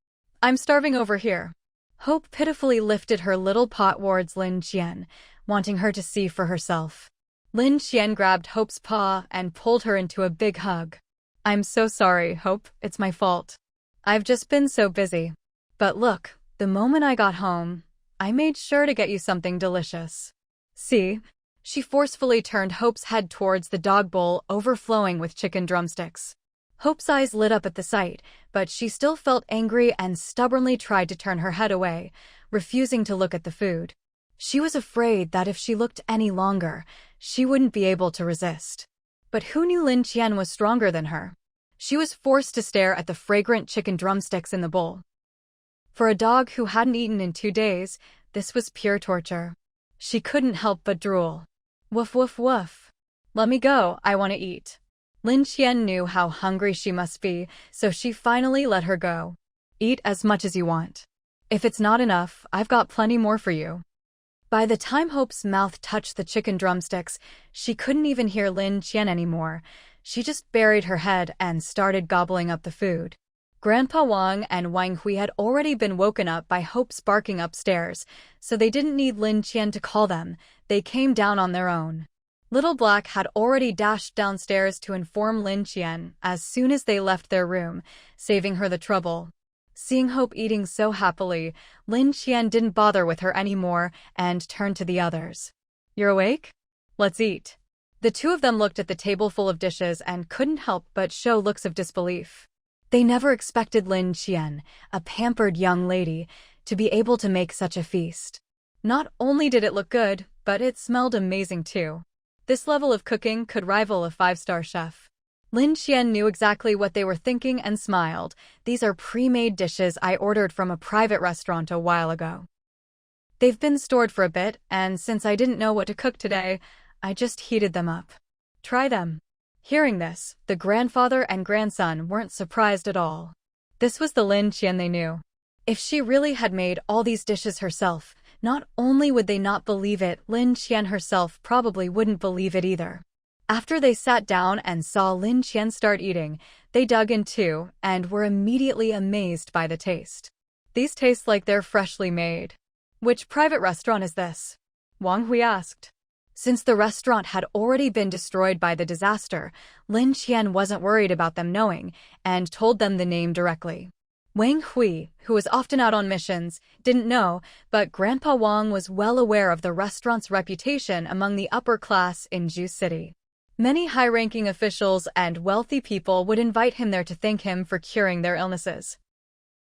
I'm starving over here. Hope pitifully lifted her little paw towards Lin Qian, wanting her to see for herself. Lin Qian grabbed Hope's paw and pulled her into a big hug. I'm so sorry, Hope, it's my fault. I've just been so busy. But look, the moment I got home, I made sure to get you something delicious. See? She forcefully turned Hope's head towards the dog bowl overflowing with chicken drumsticks. Hope's eyes lit up at the sight, but she still felt angry and stubbornly tried to turn her head away, refusing to look at the food. She was afraid that if she looked any longer, she wouldn't be able to resist. But who knew Lin Qian was stronger than her? She was forced to stare at the fragrant chicken drumsticks in the bowl. For a dog who hadn't eaten in 2 days, this was pure torture. She couldn't help but drool. Woof woof woof. Let me go, I want to eat. Lin Qian knew how hungry she must be, so she finally let her go. Eat as much as you want. If it's not enough, I've got plenty more for you. By the time Hope's mouth touched the chicken drumsticks, she couldn't even hear Lin Qian anymore. She just buried her head and started gobbling up the food. Grandpa Wang and Wang Hui had already been woken up by Hope's barking upstairs, so they didn't need Lin Qian to call them. They came down on their own. Little Black had already dashed downstairs to inform Lin Qian as soon as they left their room, saving her the trouble. Seeing Hope eating so happily, Lin Qian didn't bother with her anymore and turned to the others. You're awake? Let's eat. The two of them looked at the table full of dishes and couldn't help but show looks of disbelief. They never expected Lin Qian, a pampered young lady, to be able to make such a feast. Not only did it look good, but it smelled amazing too. This level of cooking could rival a 5-star chef. Lin Qian knew exactly what they were thinking and smiled. These are pre-made dishes I ordered from a private restaurant a while ago. They've been stored for a bit, and since I didn't know what to cook today, I just heated them up. Try them. Hearing this, the grandfather and grandson weren't surprised at all. This was the Lin Qian they knew. If she really had made all these dishes herself, not only would they not believe it, Lin Qian herself probably wouldn't believe it either. After they sat down and saw Lin Qian start eating, they dug in too and were immediately amazed by the taste. These taste like they're freshly made. Which private restaurant is this? Wang Hui asked. Since the restaurant had already been destroyed by the disaster, Lin Qian wasn't worried about them knowing and told them the name directly. Wang Hui, who was often out on missions, didn't know, but Grandpa Wang was well aware of the restaurant's reputation among the upper class in Ju City. Many high-ranking officials and wealthy people would invite him there to thank him for curing their illnesses.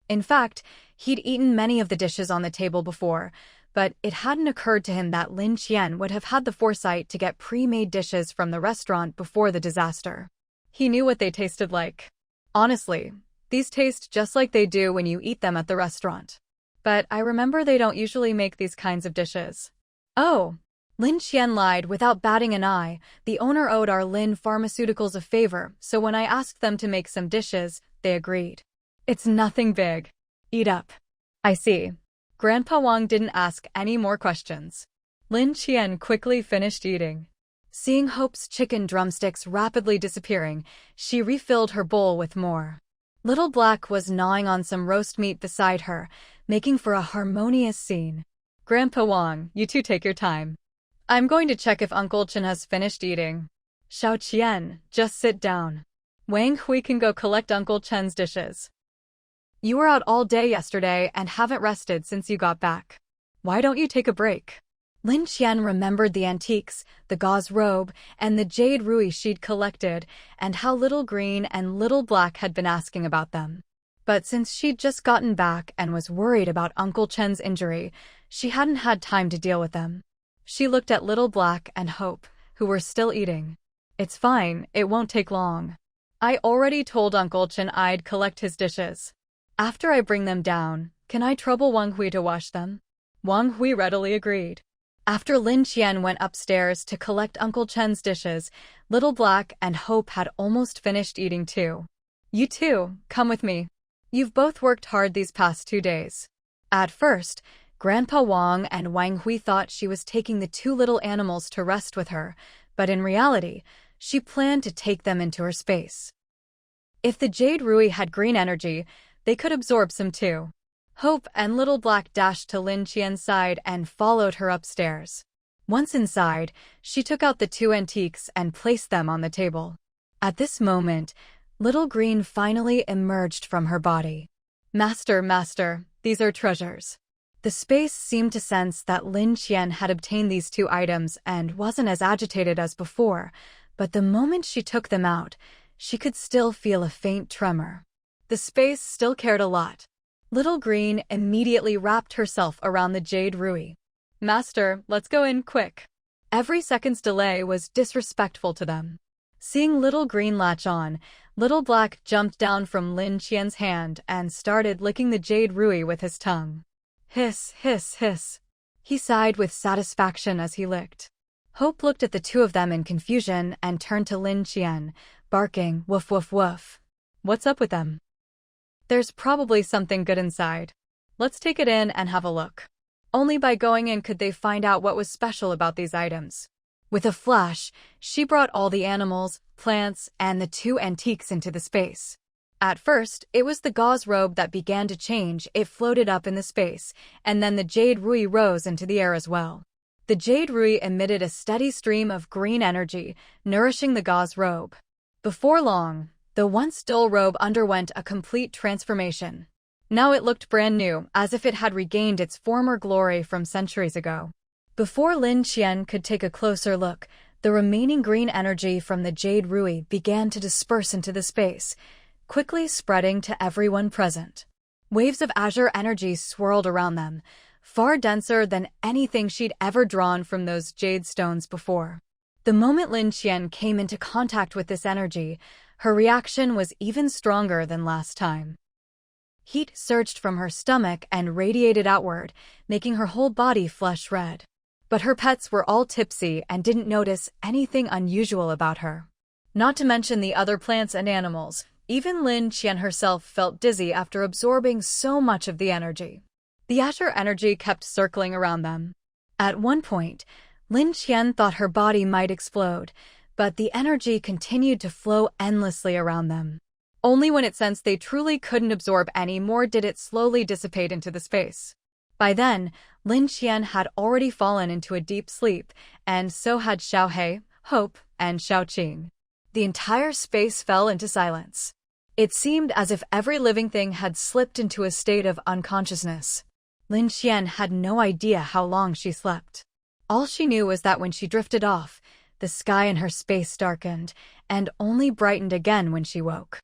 In fact, he'd eaten many of the dishes on the table before, but it hadn't occurred to him that Lin Qian would have had the foresight to get pre-made dishes from the restaurant before the disaster. He knew what they tasted like. Honestly, these taste just like they do when you eat them at the restaurant. But I remember they don't usually make these kinds of dishes. Oh, Lin Qian lied without batting an eye. The owner owed our Lin Pharmaceuticals a favor, so when I asked them to make some dishes, they agreed. It's nothing big. Eat up. I see. Grandpa Wang didn't ask any more questions. Lin Qian quickly finished eating. Seeing Hope's chicken drumsticks rapidly disappearing, she refilled her bowl with more. Little Black was gnawing on some roast meat beside her, making for a harmonious scene. Grandpa Wang, you two take your time. I'm going to check if Uncle Chen has finished eating. Xiao Qian, just sit down. Wang Hui can go collect Uncle Chen's dishes. You were out all day yesterday and haven't rested since you got back. Why don't you take a break? Lin Qian remembered the antiques, the gauze robe, and the jade ruby she'd collected, and how Little Green and Little Black had been asking about them. But since she'd just gotten back and was worried about Uncle Chen's injury, she hadn't had time to deal with them. She looked at Little Black and Hope, who were still eating. It's fine, it won't take long. I already told Uncle Chen I'd collect his dishes. After I bring them down, can I trouble Wang Hui to wash them? Wang Hui readily agreed. After Lin Qian went upstairs to collect Uncle Chen's dishes, Little Black and Hope had almost finished eating too. You two, come with me. You've both worked hard these past 2 days. At first, Grandpa Wang and Wang Hui thought she was taking the two little animals to rest with her, but in reality, she planned to take them into her space. If the Jade Rui had green energy, they could absorb some too. Hope and Little Black dashed to Lin Qian's side and followed her upstairs. Once inside, she took out the two antiques and placed them on the table. At this moment, Little Green finally emerged from her body. Master, master, these are treasures. The space seemed to sense that Lin Qian had obtained these two items and wasn't as agitated as before, but the moment she took them out, she could still feel a faint tremor. The space still cared a lot. Little Green immediately wrapped herself around the Jade Rui. Master, let's go in quick. Every second's delay was disrespectful to them. Seeing Little Green latch on, Little Black jumped down from Lin Qian's hand and started licking the Jade Rui with his tongue. Hiss, hiss, hiss. He sighed with satisfaction as he licked. Hope looked at the two of them in confusion and turned to Lin Qian, barking, woof woof woof. What's up with them? There's probably something good inside. Let's take it in and have a look. Only by going in could they find out what was special about these items. With a flash, she brought all the animals, plants, and the two antiques into the space. At first, it was the gauze robe that began to change. It floated up in the space, and then the Jade Rui rose into the air as well. The Jade Rui emitted a steady stream of green energy, nourishing the gauze robe. Before long, the once dull robe underwent a complete transformation. Now it looked brand new, as if it had regained its former glory from centuries ago. Before Lin Qian could take a closer look, the remaining green energy from the Jade Rui began to disperse into the space, quickly spreading to everyone present. Waves of azure energy swirled around them, far denser than anything she'd ever drawn from those jade stones before. The moment Lin Qian came into contact with this energy, her reaction was even stronger than last time. Heat surged from her stomach and radiated outward, making her whole body flush red. But her pets were all tipsy and didn't notice anything unusual about her. Not to mention the other plants and animals. Even Lin Qian herself felt dizzy after absorbing so much of the energy. The azure energy kept circling around them. At one point, Lin Qian thought her body might explode, but the energy continued to flow endlessly around them. Only when it sensed they truly couldn't absorb any more did it slowly dissipate into the space. By then, Lin Qian had already fallen into a deep sleep, and so had Xiaomau, Hope, and Xiaoqing. The entire space fell into silence. It seemed as if every living thing had slipped into a state of unconsciousness. Lin Qian had no idea how long she slept. All she knew was that when she drifted off, the sky in her space darkened, and only brightened again when she woke.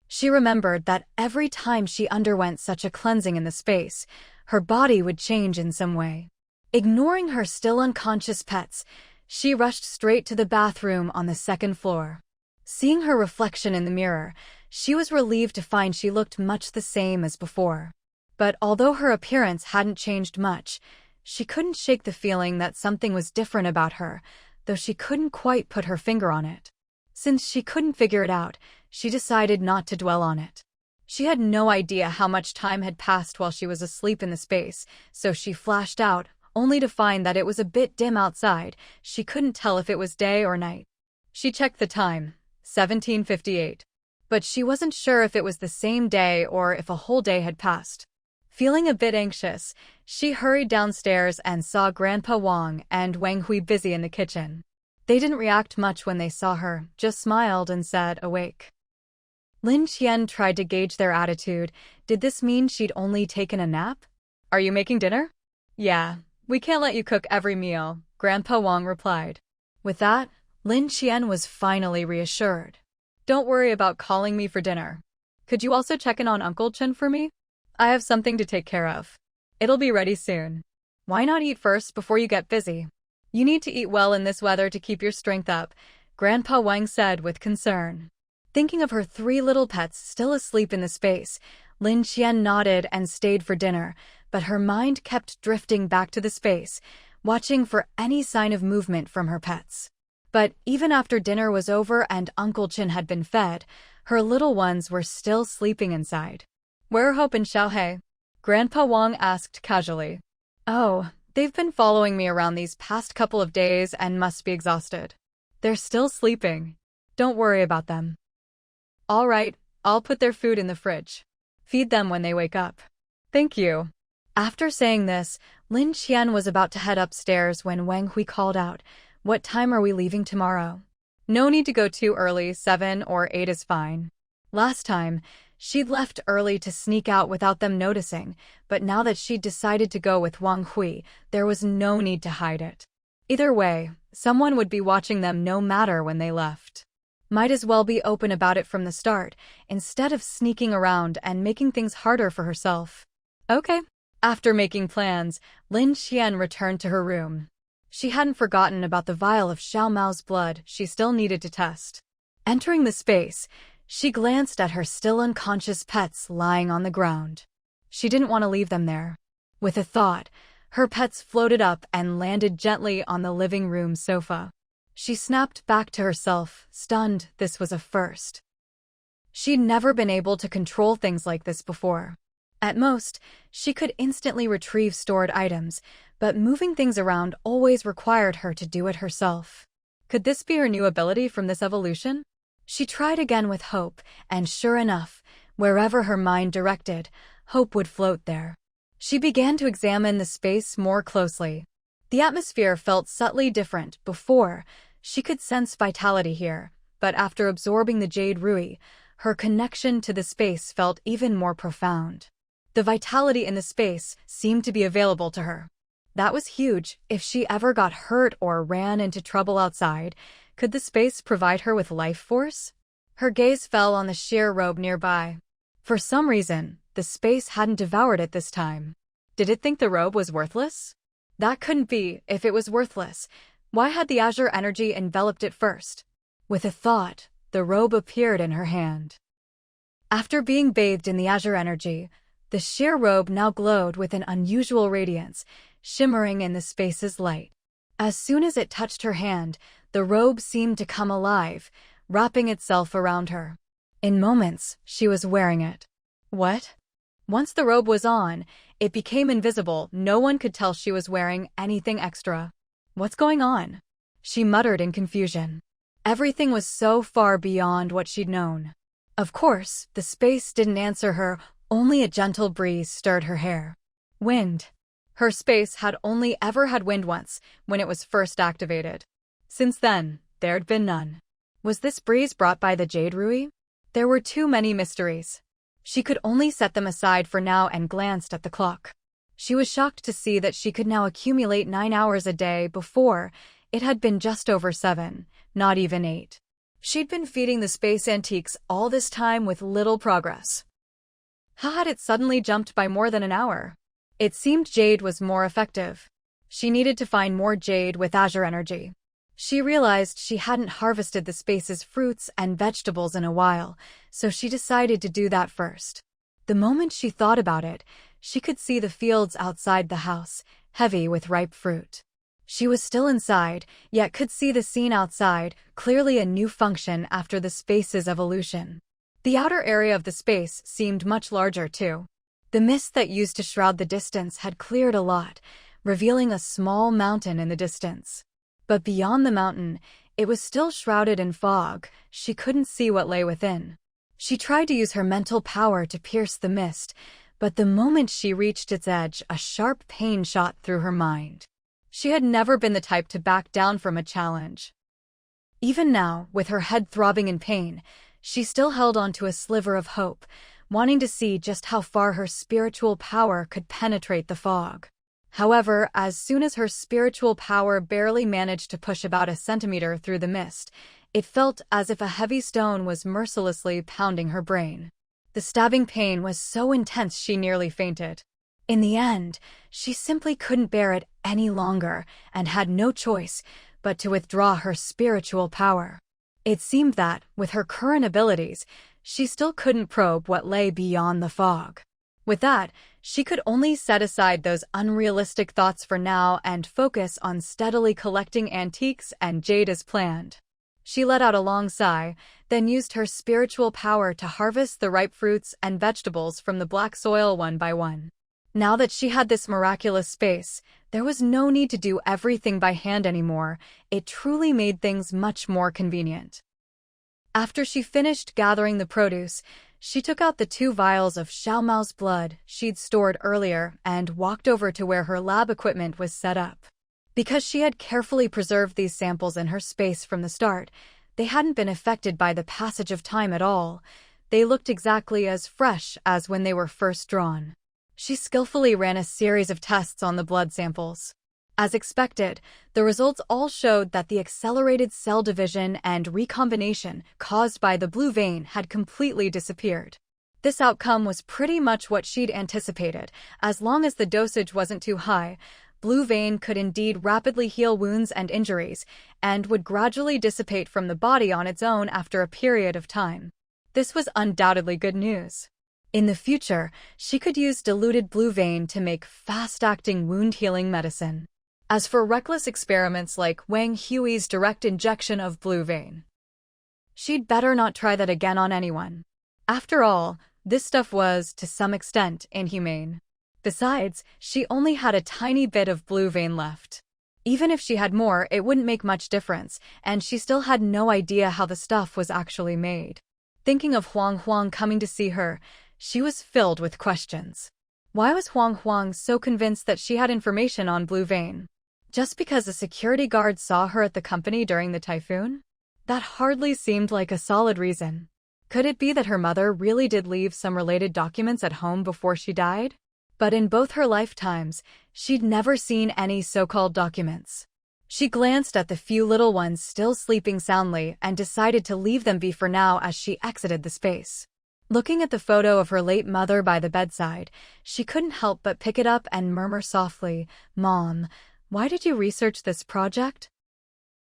She remembered that every time she underwent such a cleansing in the space, her body would change in some way. Ignoring her still unconscious pets, she rushed straight to the bathroom on the second floor. Seeing her reflection in the mirror, she was relieved to find she looked much the same as before. But although her appearance hadn't changed much, she couldn't shake the feeling that something was different about her, though she couldn't quite put her finger on it. Since she couldn't figure it out, she decided not to dwell on it. She had no idea how much time had passed while she was asleep in the space, so she flashed out, only to find that it was a bit dim outside. She couldn't tell if it was day or night. She checked the time, 17:58. But she wasn't sure if it was the same day or if a whole day had passed. Feeling a bit anxious, she hurried downstairs and saw Grandpa Wang and Wang Hui busy in the kitchen. They didn't react much when they saw her, just smiled and said, awake. Lin Qian tried to gauge their attitude. Did this mean she'd only taken a nap? Are you making dinner? Yeah, we can't let you cook every meal, Grandpa Wang replied. With that, Lin Qian was finally reassured. Don't worry about calling me for dinner. Could you also check in on Uncle Chen for me? I have something to take care of. It'll be ready soon. Why not eat first before you get busy? You need to eat well in this weather to keep your strength up, Grandpa Wang said with concern. Thinking of her 3 little pets still asleep in the space, Lin Qian nodded and stayed for dinner, but her mind kept drifting back to the space, watching for any sign of movement from her pets. But even after dinner was over and Uncle Chen had been fed, her little ones were still sleeping inside. Where are Hope and Xiaomau? Grandpa Wang asked casually. Oh, they've been following me around these past couple of days and must be exhausted. They're still sleeping. Don't worry about them. All right, I'll put their food in the fridge. Feed them when they wake up. Thank you. After saying this, Lin Qian was about to head upstairs when Wang Hui called out, What time are we leaving tomorrow? No need to go too early, 7 or 8 is fine. Last time, she'd left early to sneak out without them noticing, but now that she'd decided to go with Wang Hui, there was no need to hide it. Either way, someone would be watching them no matter when they left. Might as well be open about it from the start, instead of sneaking around and making things harder for herself. Okay. After making plans, Lin Qian returned to her room. She hadn't forgotten about the vial of Xiaomau's blood she still needed to test. Entering the space, she glanced at her still unconscious pets lying on the ground. She didn't want to leave them there. With a thought, her pets floated up and landed gently on the living room sofa. She snapped back to herself, stunned. This was a first. She'd never been able to control things like this before. At most, she could instantly retrieve stored items, but moving things around always required her to do it herself. Could this be her new ability from this evolution? She tried again with hope, and sure enough, wherever her mind directed, hope would float there. She began to examine the space more closely. The atmosphere felt subtly different. Before, she could sense vitality here, but after absorbing the Jade Rui, her connection to the space felt even more profound. The vitality in the space seemed to be available to her. That was huge. If she ever got hurt or ran into trouble outside, could the space provide her with life force? Her gaze fell on the sheer robe nearby. For some reason, the space hadn't devoured it this time. Did it think the robe was worthless? That couldn't be. If it was worthless, why had the azure energy enveloped it first? With a thought, the robe appeared in her hand. After being bathed in the azure energy, the sheer robe now glowed with an unusual radiance, shimmering in the space's light. As soon as it touched her hand, the robe seemed to come alive, wrapping itself around her. In moments, she was wearing it. What? Once the robe was on, it became invisible. No one could tell she was wearing anything extra. What's going on? She muttered in confusion. Everything was so far beyond what she'd known. Of course, the space didn't answer her, only a gentle breeze stirred her hair. Wind. Her space had only ever had wind once, when it was first activated. Since then, there'd been none. Was this breeze brought by the Jade Rui? There were too many mysteries. She could only set them aside for now and glanced at the clock. She was shocked to see that she could now accumulate 9 hours a day. Before, it had been just over 7, not even 8. She'd been feeding the space antiques all this time with little progress. How had it suddenly jumped by more than an hour? It seemed Jade was more effective. She needed to find more Jade with azure energy. She realized she hadn't harvested the space's fruits and vegetables in a while, so she decided to do that first. The moment she thought about it, she could see the fields outside the house, heavy with ripe fruit. She was still inside, yet could see the scene outside, clearly a new function after the space's evolution. The outer area of the space seemed much larger too. The mist that used to shroud the distance had cleared a lot, revealing a small mountain in the distance. But beyond the mountain, it was still shrouded in fog. She couldn't see what lay within. She tried to use her mental power to pierce the mist, but the moment she reached its edge, a sharp pain shot through her mind. She had never been the type to back down from a challenge. Even now, with her head throbbing in pain, she still held on to a sliver of hope, wanting to see just how far her spiritual power could penetrate the fog. However, as soon as her spiritual power barely managed to push about a centimeter through the mist, it felt as if a heavy stone was mercilessly pounding her brain. The stabbing pain was so intense she nearly fainted. In the end, she simply couldn't bear it any longer and had no choice but to withdraw her spiritual power. It seemed that, with her current abilities, she still couldn't probe what lay beyond the fog. With that, she could only set aside those unrealistic thoughts for now and focus on steadily collecting antiques and Jade as planned. She let out a long sigh, then used her spiritual power to harvest the ripe fruits and vegetables from the black soil one by one. Now that she had this miraculous space, there was no need to do everything by hand anymore. It truly made things much more convenient. After she finished gathering the produce, she took out the 2 vials of Xiaomau's blood she'd stored earlier and walked over to where her lab equipment was set up. Because she had carefully preserved these samples in her space from the start, They hadn't been affected by the passage of time at all. They looked exactly as fresh as when they were first drawn. She skillfully ran a series of tests on the blood samples. As expected, the results all showed that the accelerated cell division and recombination caused by the blue vein had completely disappeared. This outcome was pretty much what she'd anticipated. As long as the dosage wasn't too high, blue vein could indeed rapidly heal wounds and injuries, and would gradually dissipate from the body on its own after a period of time. This was undoubtedly good news. In the future, she could use diluted blue vein to make fast-acting wound-healing medicine. As for reckless experiments like Wang Hui's direct injection of blue vein, she'd better not try that again on anyone. After all, this stuff was, to some extent, inhumane. Besides, she only had a tiny bit of blue vein left. Even if she had more, it wouldn't make much difference, and she still had no idea how the stuff was actually made. Thinking of Huang coming to see her, she was filled with questions. Why was Huang so convinced that she had information on blue vein? Just because a security guard saw her at the company during the typhoon? That hardly seemed like a solid reason. Could it be that her mother really did leave some related documents at home before she died? But in both her lifetimes, she'd never seen any so-called documents. She glanced at the few little ones still sleeping soundly and decided to leave them be for now as she exited the space. Looking at the photo of her late mother by the bedside, she couldn't help but pick it up and murmur softly, "Mom, why did you research this project?"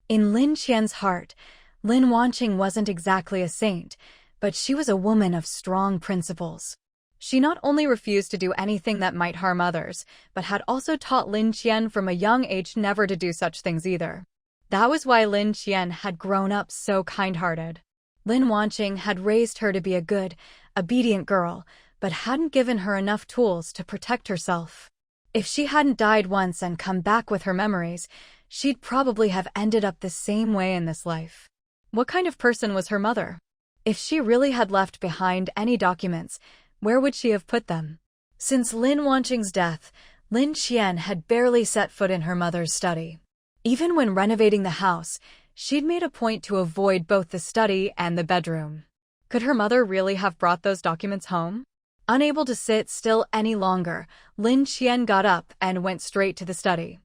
In Lin Qian's heart, Lin Wanqing wasn't exactly a saint, but she was a woman of strong principles. She not only refused to do anything that might harm others, but had also taught Lin Qian from a young age never to do such things either. That was why Lin Qian had grown up so kind-hearted. Lin Wanqing had raised her to be a good, obedient girl, but hadn't given her enough tools to protect herself. If she hadn't died once and come back with her memories, she'd probably have ended up the same way in this life. What kind of person was her mother? If she really had left behind any documents, where would she have put them? Since Lin Wanqing's death, Lin Qian had barely set foot in her mother's study. Even when renovating the house, she'd made a point to avoid both the study and the bedroom. Could her mother really have brought those documents home? Unable to sit still any longer, Lin Qian got up and went straight to the study.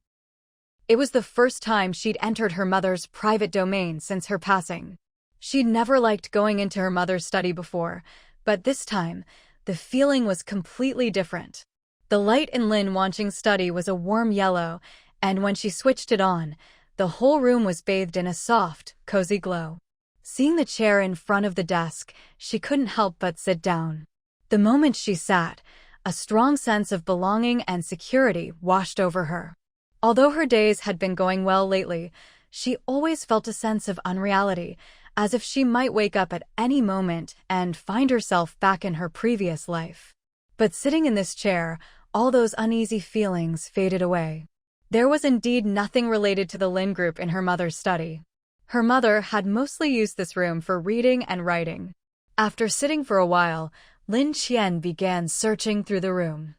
It was the first time she'd entered her mother's private domain since her passing. She'd never liked going into her mother's study before, but this time, the feeling was completely different. The light in Lin Wanqing's study was a warm yellow, and when she switched it on, the whole room was bathed in a soft, cozy glow. Seeing the chair in front of the desk, she couldn't help but sit down. The moment she sat, a strong sense of belonging and security washed over her. Although her days had been going well lately, she always felt a sense of unreality, as if she might wake up at any moment and find herself back in her previous life. But sitting in this chair, all those uneasy feelings faded away. There was indeed nothing related to the Lin group in her mother's study. Her mother had mostly used this room for reading and writing. After sitting for a while, Lin Qian began searching through the room.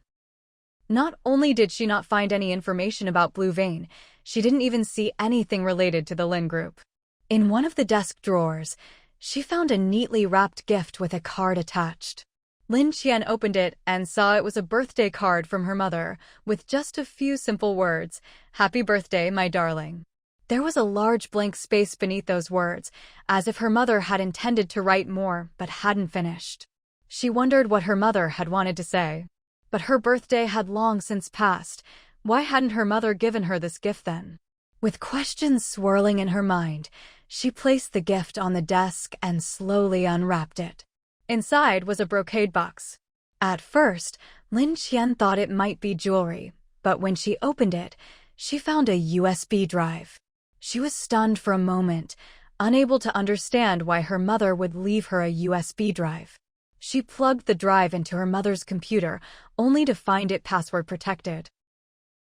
Not only did she not find any information about blue vein, she didn't even see anything related to the Lin group. In one of the desk drawers, she found a neatly wrapped gift with a card attached. Lin Qian opened it and saw it was a birthday card from her mother, with just a few simple words, "Happy birthday, my darling." There was a large blank space beneath those words, as if her mother had intended to write more but hadn't finished. She wondered what her mother had wanted to say. But her birthday had long since passed. Why hadn't her mother given her this gift then? With questions swirling in her mind, she placed the gift on the desk and slowly unwrapped it. Inside was a brocade box. At first, Lin Qian thought it might be jewelry, but when she opened it, she found a USB drive. She was stunned for a moment, unable to understand why her mother would leave her a USB drive. She plugged the drive into her mother's computer, only to find it password protected.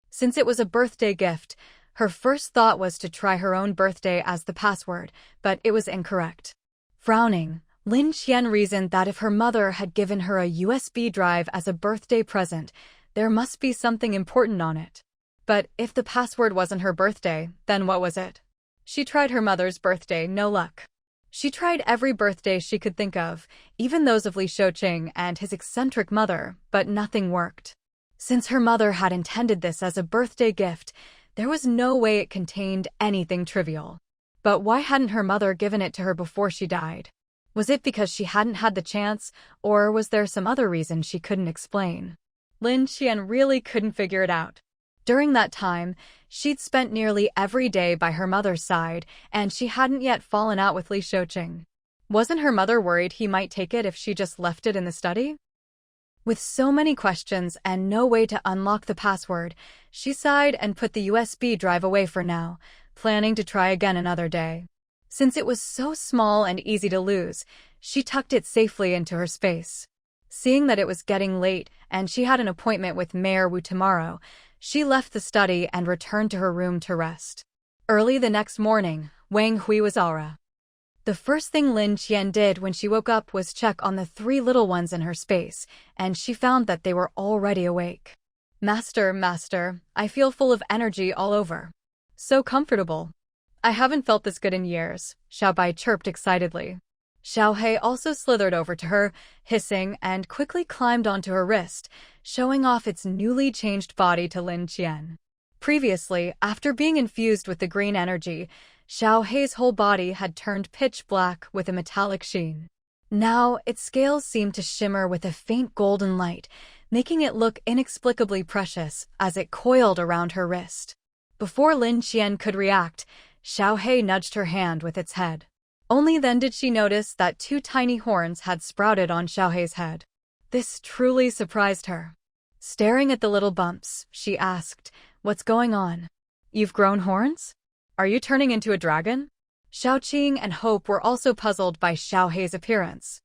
Since it was a birthday gift, her first thought was to try her own birthday as the password, but it was incorrect. Frowning, Lin Qian reasoned that if her mother had given her a USB drive as a birthday present, there must be something important on it. But if the password wasn't her birthday, then what was it? She tried her mother's birthday, no luck. She tried every birthday she could think of, even those of Li Qian and his eccentric mother, but nothing worked. Since her mother had intended this as a birthday gift, there was no way it contained anything trivial. But why hadn't her mother given it to her before she died? Was it because she hadn't had the chance, or was there some other reason she couldn't explain? Lin Qian really couldn't figure it out. During that time, she'd spent nearly every day by her mother's side, and she hadn't yet fallen out with Li Qian. Wasn't her mother worried he might take it if she just left it in the study? With so many questions and no way to unlock the password, she sighed and put the USB drive away for now, planning to try again another day. Since it was so small and easy to lose, she tucked it safely into her space. Seeing that it was getting late and she had an appointment with Mayor Wu tomorrow, she left the study and returned to her room to rest. Early the next morning, Wang Hui was aura. The first thing Lin Qian did when she woke up was check on the 3 little ones in her space, and she found that they were already awake. Master, I feel full of energy all over. So comfortable. I haven't felt this good in years, Xiaomau chirped excitedly. Xiaohe also slithered over to her, hissing, and quickly climbed onto her wrist, showing off its newly changed body to Lin Qian. Previously, after being infused with the green energy, Xiaohe's whole body had turned pitch black with a metallic sheen. Now, its scales seemed to shimmer with a faint golden light, making it look inexplicably precious as it coiled around her wrist. Before Lin Qian could react, Xiaohe nudged her hand with its head. Only then did she notice that 2 tiny horns had sprouted on Xiaohe's head. This truly surprised her. Staring at the little bumps, she asked, "What's going on? You've grown horns? Are you turning into a dragon?" Xiaoqing and Hope were also puzzled by Xiaohe's appearance.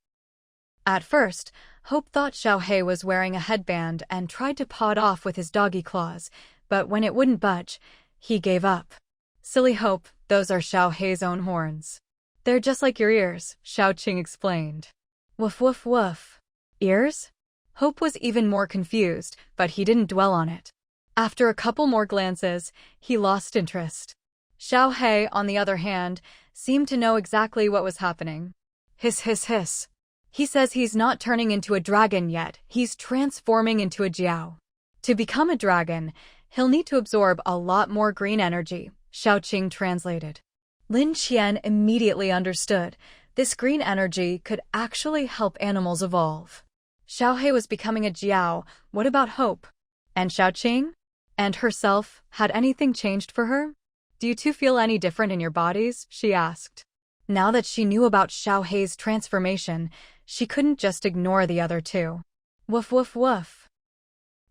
At first, Hope thought Xiaohe was wearing a headband and tried to paw it off with his doggy claws, but when it wouldn't budge, he gave up. "Silly Hope, those are Xiaohe's own horns. They're just like your ears," Xiaoqing explained. "Woof woof woof. Ears?" Hope was even more confused, but he didn't dwell on it. After a couple more glances, he lost interest. Xiaohe, on the other hand, seemed to know exactly what was happening. Hiss hiss hiss. He says he's not turning into a dragon yet, he's transforming into a jiao. To become a dragon, he'll need to absorb a lot more green energy, Xiaoqing translated. Lin Qian immediately understood. This green energy could actually help animals evolve. Xiaohe was becoming a jiao. What about Hope? And Xiaoqing? And herself, had anything changed for her? "Do you two feel any different in your bodies?" she asked. Now that she knew about Xiaohe's transformation, she couldn't just ignore the other two. "Woof woof woof.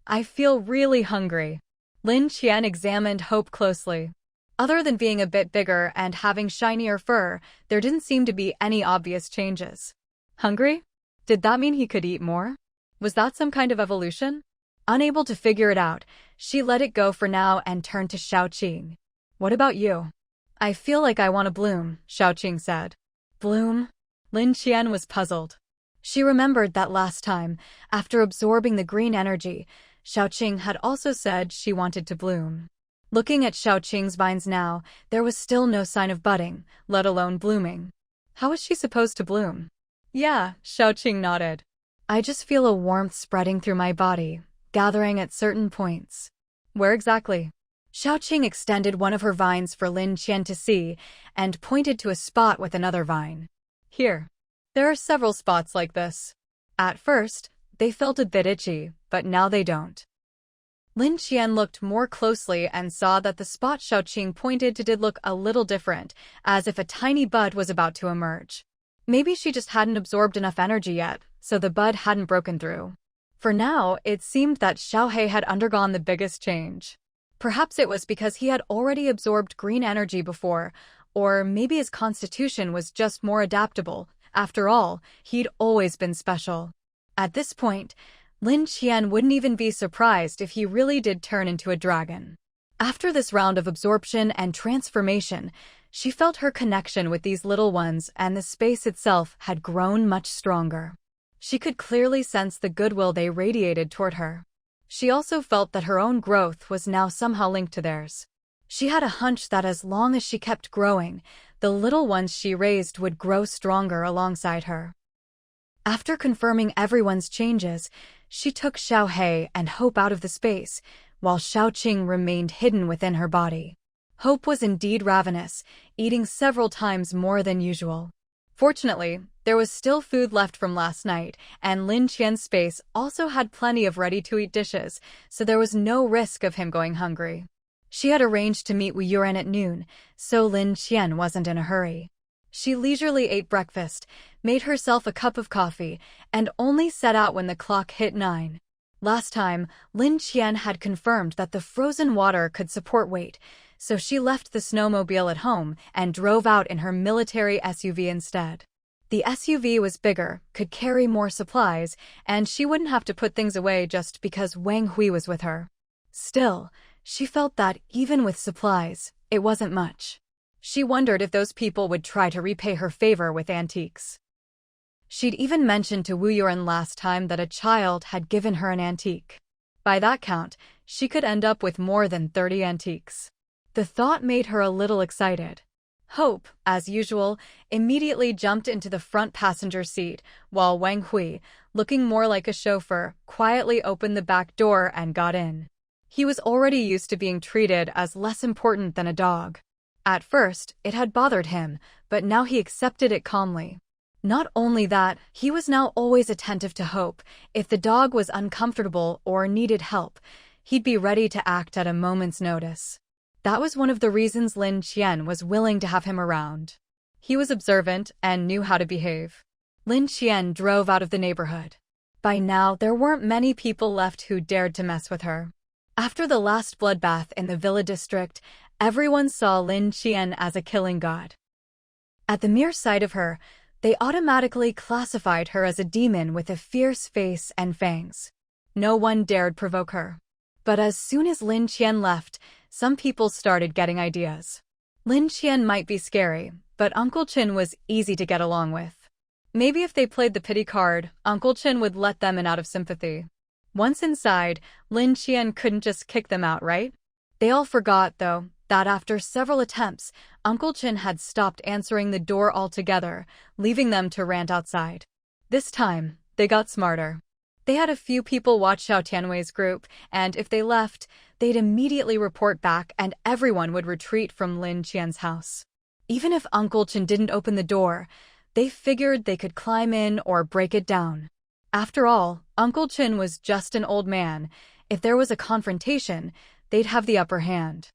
I feel really hungry." Lin Qian examined Hope closely. Other than being a bit bigger and having shinier fur, there didn't seem to be any obvious changes. Hungry? Did that mean he could eat more? Was that some kind of evolution? Unable to figure it out, she let it go for now and turned to Xiaoqing. "What about you?" "I feel like I want to bloom," Xiaoqing said. "Bloom?" Lin Qian was puzzled. She remembered that last time, after absorbing the green energy, Xiaoqing had also said she wanted to bloom. Looking at Xiaoqing's vines now, there was still no sign of budding, let alone blooming. How was she supposed to bloom? "Yeah," Xiaoqing nodded. "I just feel a warmth spreading through my body, gathering at certain points." "Where exactly?" Xiaoqing extended one of her vines for Lin Qian to see and pointed to a spot with another vine. "Here. There are several spots like this." At first, they felt a bit itchy, but now they don't. Lin Qian looked more closely and saw that the spot Xiaoqing pointed to did look a little different, as if a tiny bud was about to emerge. Maybe she just hadn't absorbed enough energy yet, so the bud hadn't broken through. For now, it seemed that Xiaohe had undergone the biggest change. Perhaps it was because he had already absorbed green energy before, or maybe his constitution was just more adaptable. After all, he'd always been special. At this point, Lin Qian wouldn't even be surprised if he really did turn into a dragon. After this round of absorption and transformation, she felt her connection with these little ones and the space itself had grown much stronger. She could clearly sense the goodwill they radiated toward her. She also felt that her own growth was now somehow linked to theirs. She had a hunch that as long as she kept growing, the little ones she raised would grow stronger alongside her. After confirming everyone's changes, she took Xiaohei and Hope out of the space, while Xiaoqing remained hidden within her body. Hope was indeed ravenous, eating several times more than usual. Fortunately, there was still food left from last night, and Lin Qian's space also had plenty of ready-to-eat dishes, so there was no risk of him going hungry. She had arranged to meet Wu Yuan at noon, so Lin Qian wasn't in a hurry. She leisurely ate breakfast, made herself a cup of coffee, and only set out when the clock hit 9. Last time, Lin Qian had confirmed that the frozen water could support weight, so she left the snowmobile at home and drove out in her military SUV instead. The SUV was bigger, could carry more supplies, and she wouldn't have to put things away just because Wang Hui was with her. Still, she felt that even with supplies, it wasn't much. She wondered if those people would try to repay her favor with antiques. She'd even mentioned to Wu Yuan last time that a child had given her an antique. By that count, she could end up with more than 30 antiques. The thought made her a little excited. Hope, as usual, immediately jumped into the front passenger seat, while Wang Hui, looking more like a chauffeur, quietly opened the back door and got in. He was already used to being treated as less important than a dog. At first, it had bothered him, but now he accepted it calmly. Not only that, he was now always attentive to Hope. If the dog was uncomfortable or needed help, he'd be ready to act at a moment's notice. That was one of the reasons Lin Qian was willing to have him around. He was observant and knew how to behave. Lin Qian drove out of the neighborhood. By now, there weren't many people left who dared to mess with her. After the last bloodbath in the Villa district, everyone saw Lin Qian as a killing god. At the mere sight of her, they automatically classified her as a demon with a fierce face and fangs. No one dared provoke her. But as soon as Lin Qian left, some people started getting ideas. Lin Qian might be scary, but Uncle Qin was easy to get along with. Maybe if they played the pity card, Uncle Qin would let them in out of sympathy. Once inside, Lin Qian couldn't just kick them out, right? They all forgot, though, that after several attempts, Uncle Qin had stopped answering the door altogether, leaving them to rant outside. This time, they got smarter. They had a few people watch Xiao Tianwei's group, and if they left, they'd immediately report back and everyone would retreat from Lin Qian's house. Even if Uncle Qin didn't open the door, they figured they could climb in or break it down. After all, Uncle Qin was just an old man. If there was a confrontation, they'd have the upper hand.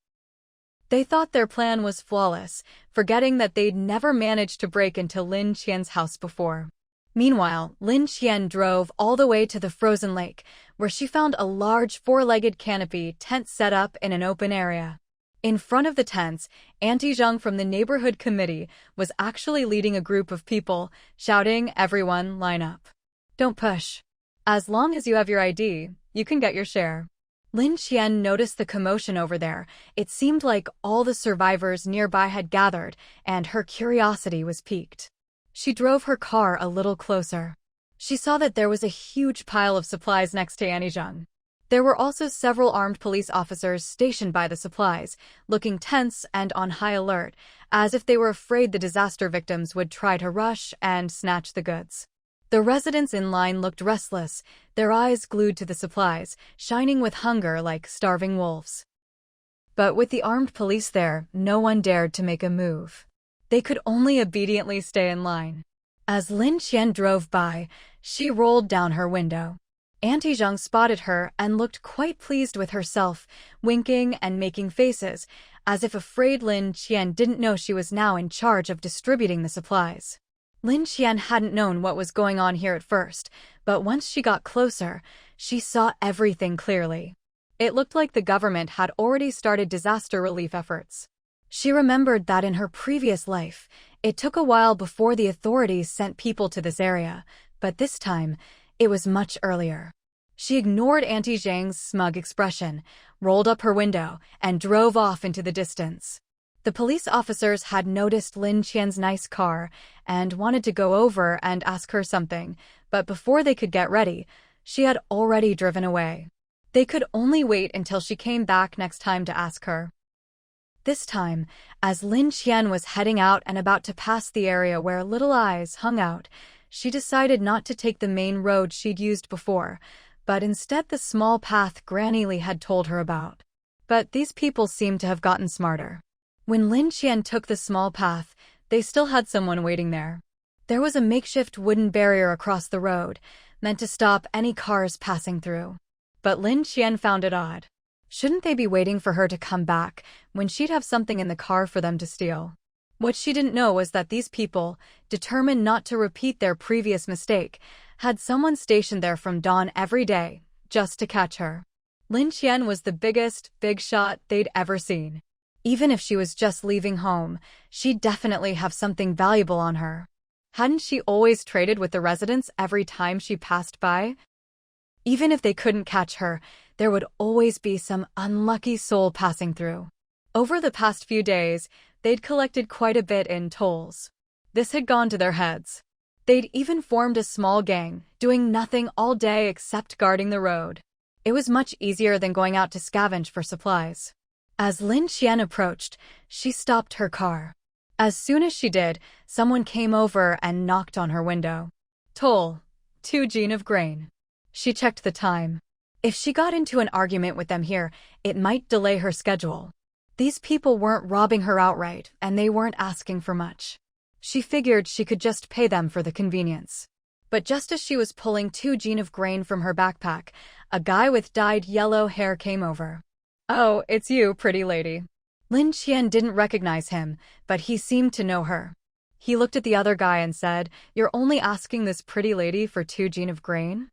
They thought their plan was flawless, forgetting that they'd never managed to break into Lin Qian's house before. Meanwhile, Lin Qian drove all the way to the frozen lake, where she found a large four-legged canopy tent set up in an open area. In front of the tents, Auntie Zhang from the neighborhood committee was actually leading a group of people, shouting, "Everyone, line up. Don't push. As long as you have your ID, you can get your share." Lin Qian noticed the commotion over there. It seemed like all the survivors nearby had gathered, and her curiosity was piqued. She drove her car a little closer. She saw that there was a huge pile of supplies next to Auntie Zhang. There were also several armed police officers stationed by the supplies, looking tense and on high alert, as if they were afraid the disaster victims would try to rush and snatch the goods. The residents in line looked restless, their eyes glued to the supplies, shining with hunger like starving wolves. But with the armed police there, no one dared to make a move. They could only obediently stay in line. As Lin Qian drove by, she rolled down her window. Auntie Zhang spotted her and looked quite pleased with herself, winking and making faces, as if afraid Lin Qian didn't know she was now in charge of distributing the supplies. Lin Qian hadn't known what was going on here at first, but once she got closer, she saw everything clearly. It looked like the government had already started disaster relief efforts. She remembered that in her previous life, it took a while before the authorities sent people to this area, but this time, it was much earlier. She ignored Auntie Zhang's smug expression, rolled up her window, and drove off into the distance. The police officers had noticed Lin Qian's nice car and wanted to go over and ask her something, but before they could get ready, she had already driven away. They could only wait until she came back next time to ask her. This time, as Lin Qian was heading out and about to pass the area where Little Eyes hung out, she decided not to take the main road she'd used before, but instead the small path Granny Li had told her about. But these people seemed to have gotten smarter. When Lin Qian took the small path, they still had someone waiting there. There was a makeshift wooden barrier across the road, meant to stop any cars passing through. But Lin Qian found it odd. Shouldn't they be waiting for her to come back when she'd have something in the car for them to steal? What she didn't know was that these people, determined not to repeat their previous mistake, had someone stationed there from dawn every day, just to catch her. Lin Qian was the biggest big shot they'd ever seen. Even if she was just leaving home, she'd definitely have something valuable on her. Hadn't she always traded with the residents every time she passed by? Even if they couldn't catch her, there would always be some unlucky soul passing through. Over the past few days, they'd collected quite a bit in tolls. This had gone to their heads. They'd even formed a small gang, doing nothing all day except guarding the road. It was much easier than going out to scavenge for supplies. As Lin Qian approached, she stopped her car. As soon as she did, someone came over and knocked on her window. Toll, 2 gene of grain. She checked the time. If she got into an argument with them here, it might delay her schedule. These people weren't robbing her outright, and they weren't asking for much. She figured she could just pay them for the convenience. But just as she was pulling 2 gene of grain from her backpack, a guy with dyed yellow hair came over. "Oh, it's you, pretty lady." Lin Qian didn't recognize him, but he seemed to know her. He looked at the other guy and said, "You're only asking this pretty lady for 2 gene of grain?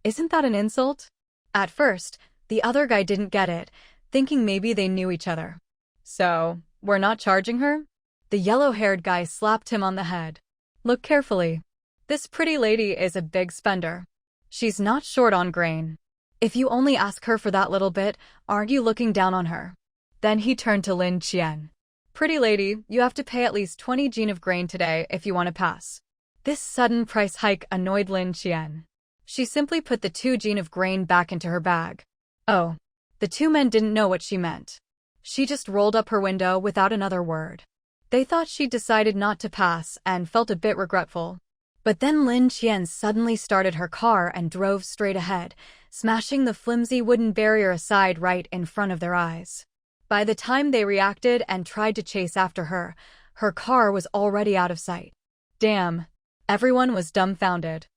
Isn't that an insult?" At first, the other guy didn't get it, thinking maybe they knew each other. "So, we're not charging her?" The yellow-haired guy slapped him on the head. "Look carefully. This pretty lady is a big spender. She's not short on grain. If you only ask her for that little bit, aren't you looking down on her?" Then he turned to Lin Qian. "Pretty lady, you have to pay at least 20 gene of grain today if you want to pass." This sudden price hike annoyed Lin Qian. She simply put the 2 gene of grain back into her bag. Oh. The 2 men didn't know what she meant. She just rolled up her window without another word. They thought she'd decided not to pass and felt a bit regretful. But then Lin Qian suddenly started her car and drove straight ahead, smashing the flimsy wooden barrier aside right in front of their eyes. By the time they reacted and tried to chase after her, her car was already out of sight. Damn. Everyone was dumbfounded.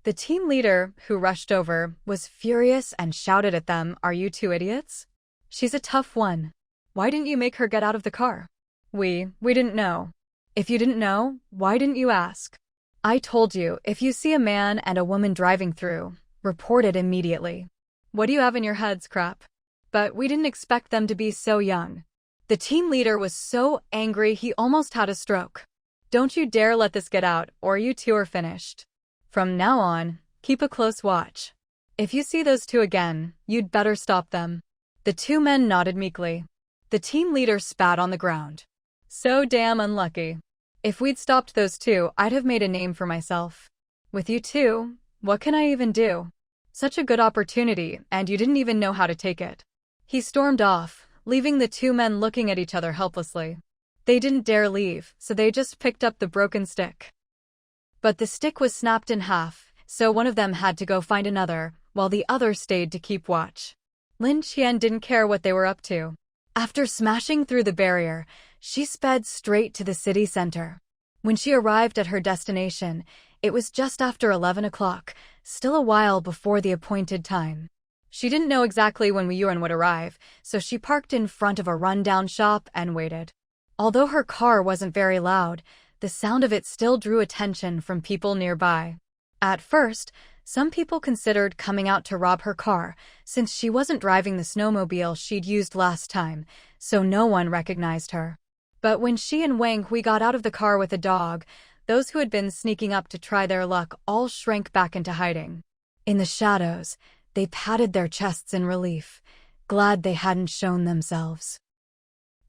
The team leader, who rushed over, was furious and shouted at them, "Are you 2 idiots? She's a tough one. Why didn't you make her get out of the car?" We didn't know." "If you didn't know, why didn't you ask?" "I told you, if you see a man and a woman driving through, report it immediately." "What do you have in your heads, crap?" "But we didn't expect them to be so young." The team leader was so angry he almost had a stroke. "Don't you dare let this get out, or you 2 are finished. From now on, keep a close watch. If you see those 2 again, you'd better stop them." The 2 men nodded meekly. The team leader spat on the ground. "So damn unlucky. If we'd stopped those 2, I'd have made a name for myself. With you 2, what can I even do? Such a good opportunity, and you didn't even know how to take it." He stormed off, leaving the 2 men looking at each other helplessly. They didn't dare leave, so they just picked up the broken stick. But the stick was snapped in half, so one of them had to go find another, while the other stayed to keep watch. Lin Qian didn't care what they were up to. After smashing through the barrier, she sped straight to the city center. When she arrived at her destination, it was just after 11 o'clock, still a while before the appointed time. She didn't know exactly when Yuan would arrive, so she parked in front of a rundown shop and waited. Although her car wasn't very loud, the sound of it still drew attention from people nearby. At first, some people considered coming out to rob her car, since she wasn't driving the snowmobile she'd used last time, so no one recognized her. But when she and Wang Hui got out of the car with a dog, those who had been sneaking up to try their luck all shrank back into hiding. In the shadows, they patted their chests in relief, glad they hadn't shown themselves.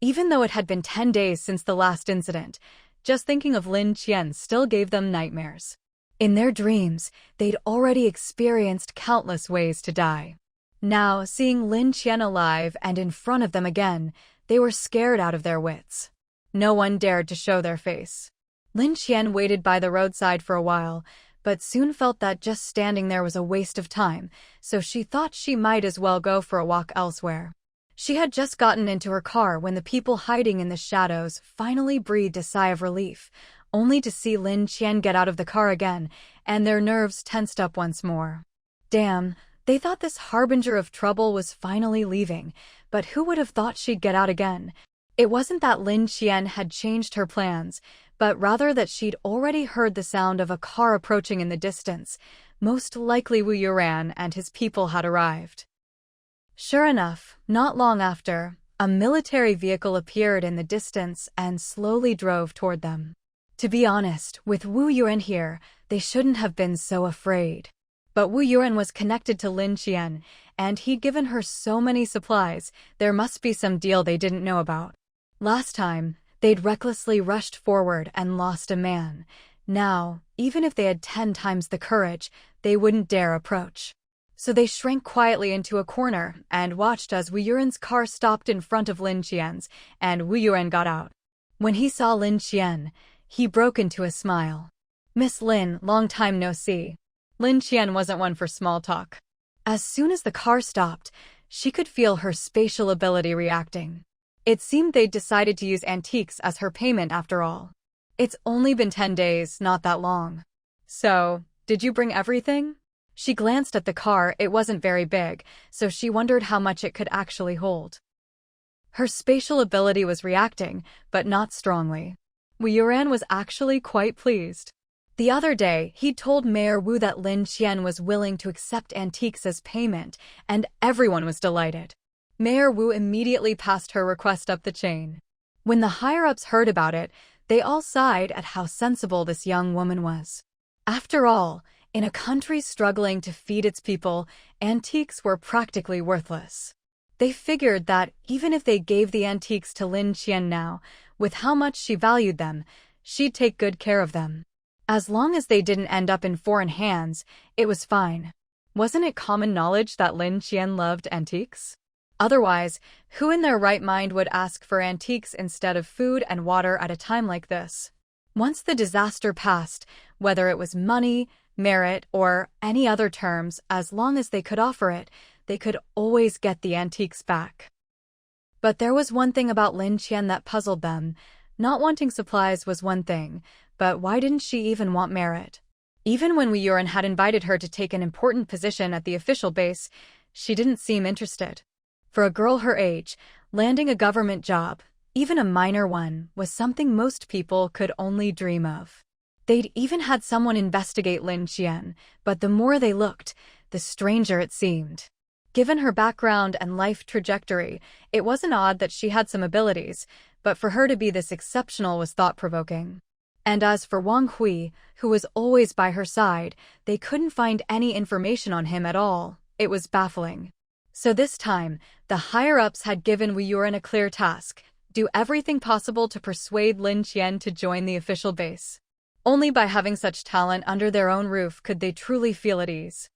Even though it had been 10 days since the last incident, just thinking of Lin Qian still gave them nightmares. In their dreams, they'd already experienced countless ways to die. Now, seeing Lin Qian alive and in front of them again, They were scared out of their wits. No one dared to show their face. Lin Qian waited by the roadside for a while, but soon felt that just standing there was a waste of time, so she thought she might as well go for a walk elsewhere. She had just gotten into her car when the people hiding in the shadows finally breathed a sigh of relief, only to see Lin Qian get out of the car again, and their nerves tensed up once more. Damn, they thought this harbinger of trouble was finally leaving, but who would have thought she'd get out again? It wasn't that Lin Qian had changed her plans, but rather that she'd already heard the sound of a car approaching in the distance. Most likely Wu Yuran and his people had arrived. Sure enough, not long after, a military vehicle appeared in the distance and slowly drove toward them. To be honest, with Wu Yuran here, they shouldn't have been so afraid. But Wu Yuran was connected to Lin Qian, and he'd given her so many supplies, there must be some deal they didn't know about. Last time, they'd recklessly rushed forward and lost a man. Now, even if they had 10 times the courage, they wouldn't dare approach. So they shrank quietly into a corner and watched as Wu Yuran's car stopped in front of Lin Qian's, and Wu Yuran got out. When he saw Lin Qian, he broke into a smile. "Miss Lin, long time no see." Lin Qian wasn't one for small talk. As soon as the car stopped, she could feel her spatial ability reacting. It seemed they'd decided to use antiques as her payment after all. It's only been 10 days, not that long. "So, did you bring everything?" She glanced at the car. It wasn't very big, so she wondered how much it could actually hold. Her spatial ability was reacting, but not strongly. Wu Yuran was actually quite pleased. The other day, he'd told Mayor Wu that Lin Qian was willing to accept antiques as payment, and everyone was delighted. Mayor Wu immediately passed her request up the chain. When the higher-ups heard about it, they all sighed at how sensible this young woman was. After all, in a country struggling to feed its people, antiques were practically worthless. They figured that even if they gave the antiques to Lin Qian now, with how much she valued them, she'd take good care of them. As long as they didn't end up in foreign hands, it was fine. Wasn't it common knowledge that Lin Qian loved antiques? Otherwise, who in their right mind would ask for antiques instead of food and water at a time like this? Once the disaster passed, whether it was money, merit, or any other terms, as long as they could offer it, they could always get the antiques back. But there was one thing about Lin Qian that puzzled them. Not wanting supplies was one thing, but why didn't she even want merit? Even when Wu Yuran had invited her to take an important position at the official base, she didn't seem interested. For a girl her age, landing a government job, even a minor one, was something most people could only dream of. They'd even had someone investigate Lin Qian, but the more they looked, the stranger it seemed. Given her background and life trajectory, it wasn't odd that she had some abilities, but for her to be this exceptional was thought-provoking. And as for Wang Hui, who was always by her side, they couldn't find any information on him at all. It was baffling. So this time, the higher-ups had given Wu Yuran a clear task: do everything possible to persuade Lin Qian to join the official base. Only by having such talent under their own roof could they truly feel at ease.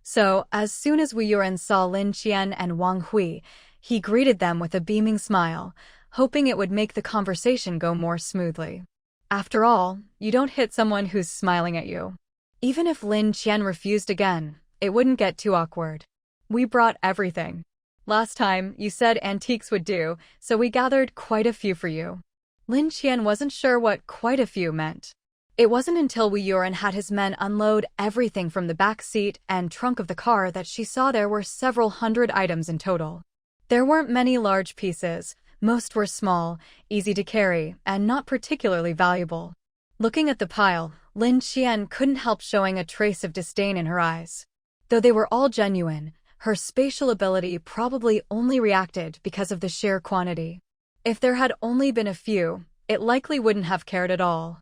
So, as soon as Wu Yuran saw Lin Qian and Wang Hui, he greeted them with a beaming smile, hoping it would make the conversation go more smoothly. After all, you don't hit someone who's smiling at you. Even if Lin Qian refused again, it wouldn't get too awkward. "We brought everything. Last time, you said antiques would do, so we gathered quite a few for you." Lin Qian wasn't sure what quite a few meant. It wasn't until Wu Yuran had his men unload everything from the back seat and trunk of the car that she saw there were several hundred items in total. There weren't many large pieces. Most were small, easy to carry, and not particularly valuable. Looking at the pile, Lin Qian couldn't help showing a trace of disdain in her eyes. Though they were all genuine, her spatial ability probably only reacted because of the sheer quantity. If there had only been a few, it likely wouldn't have cared at all.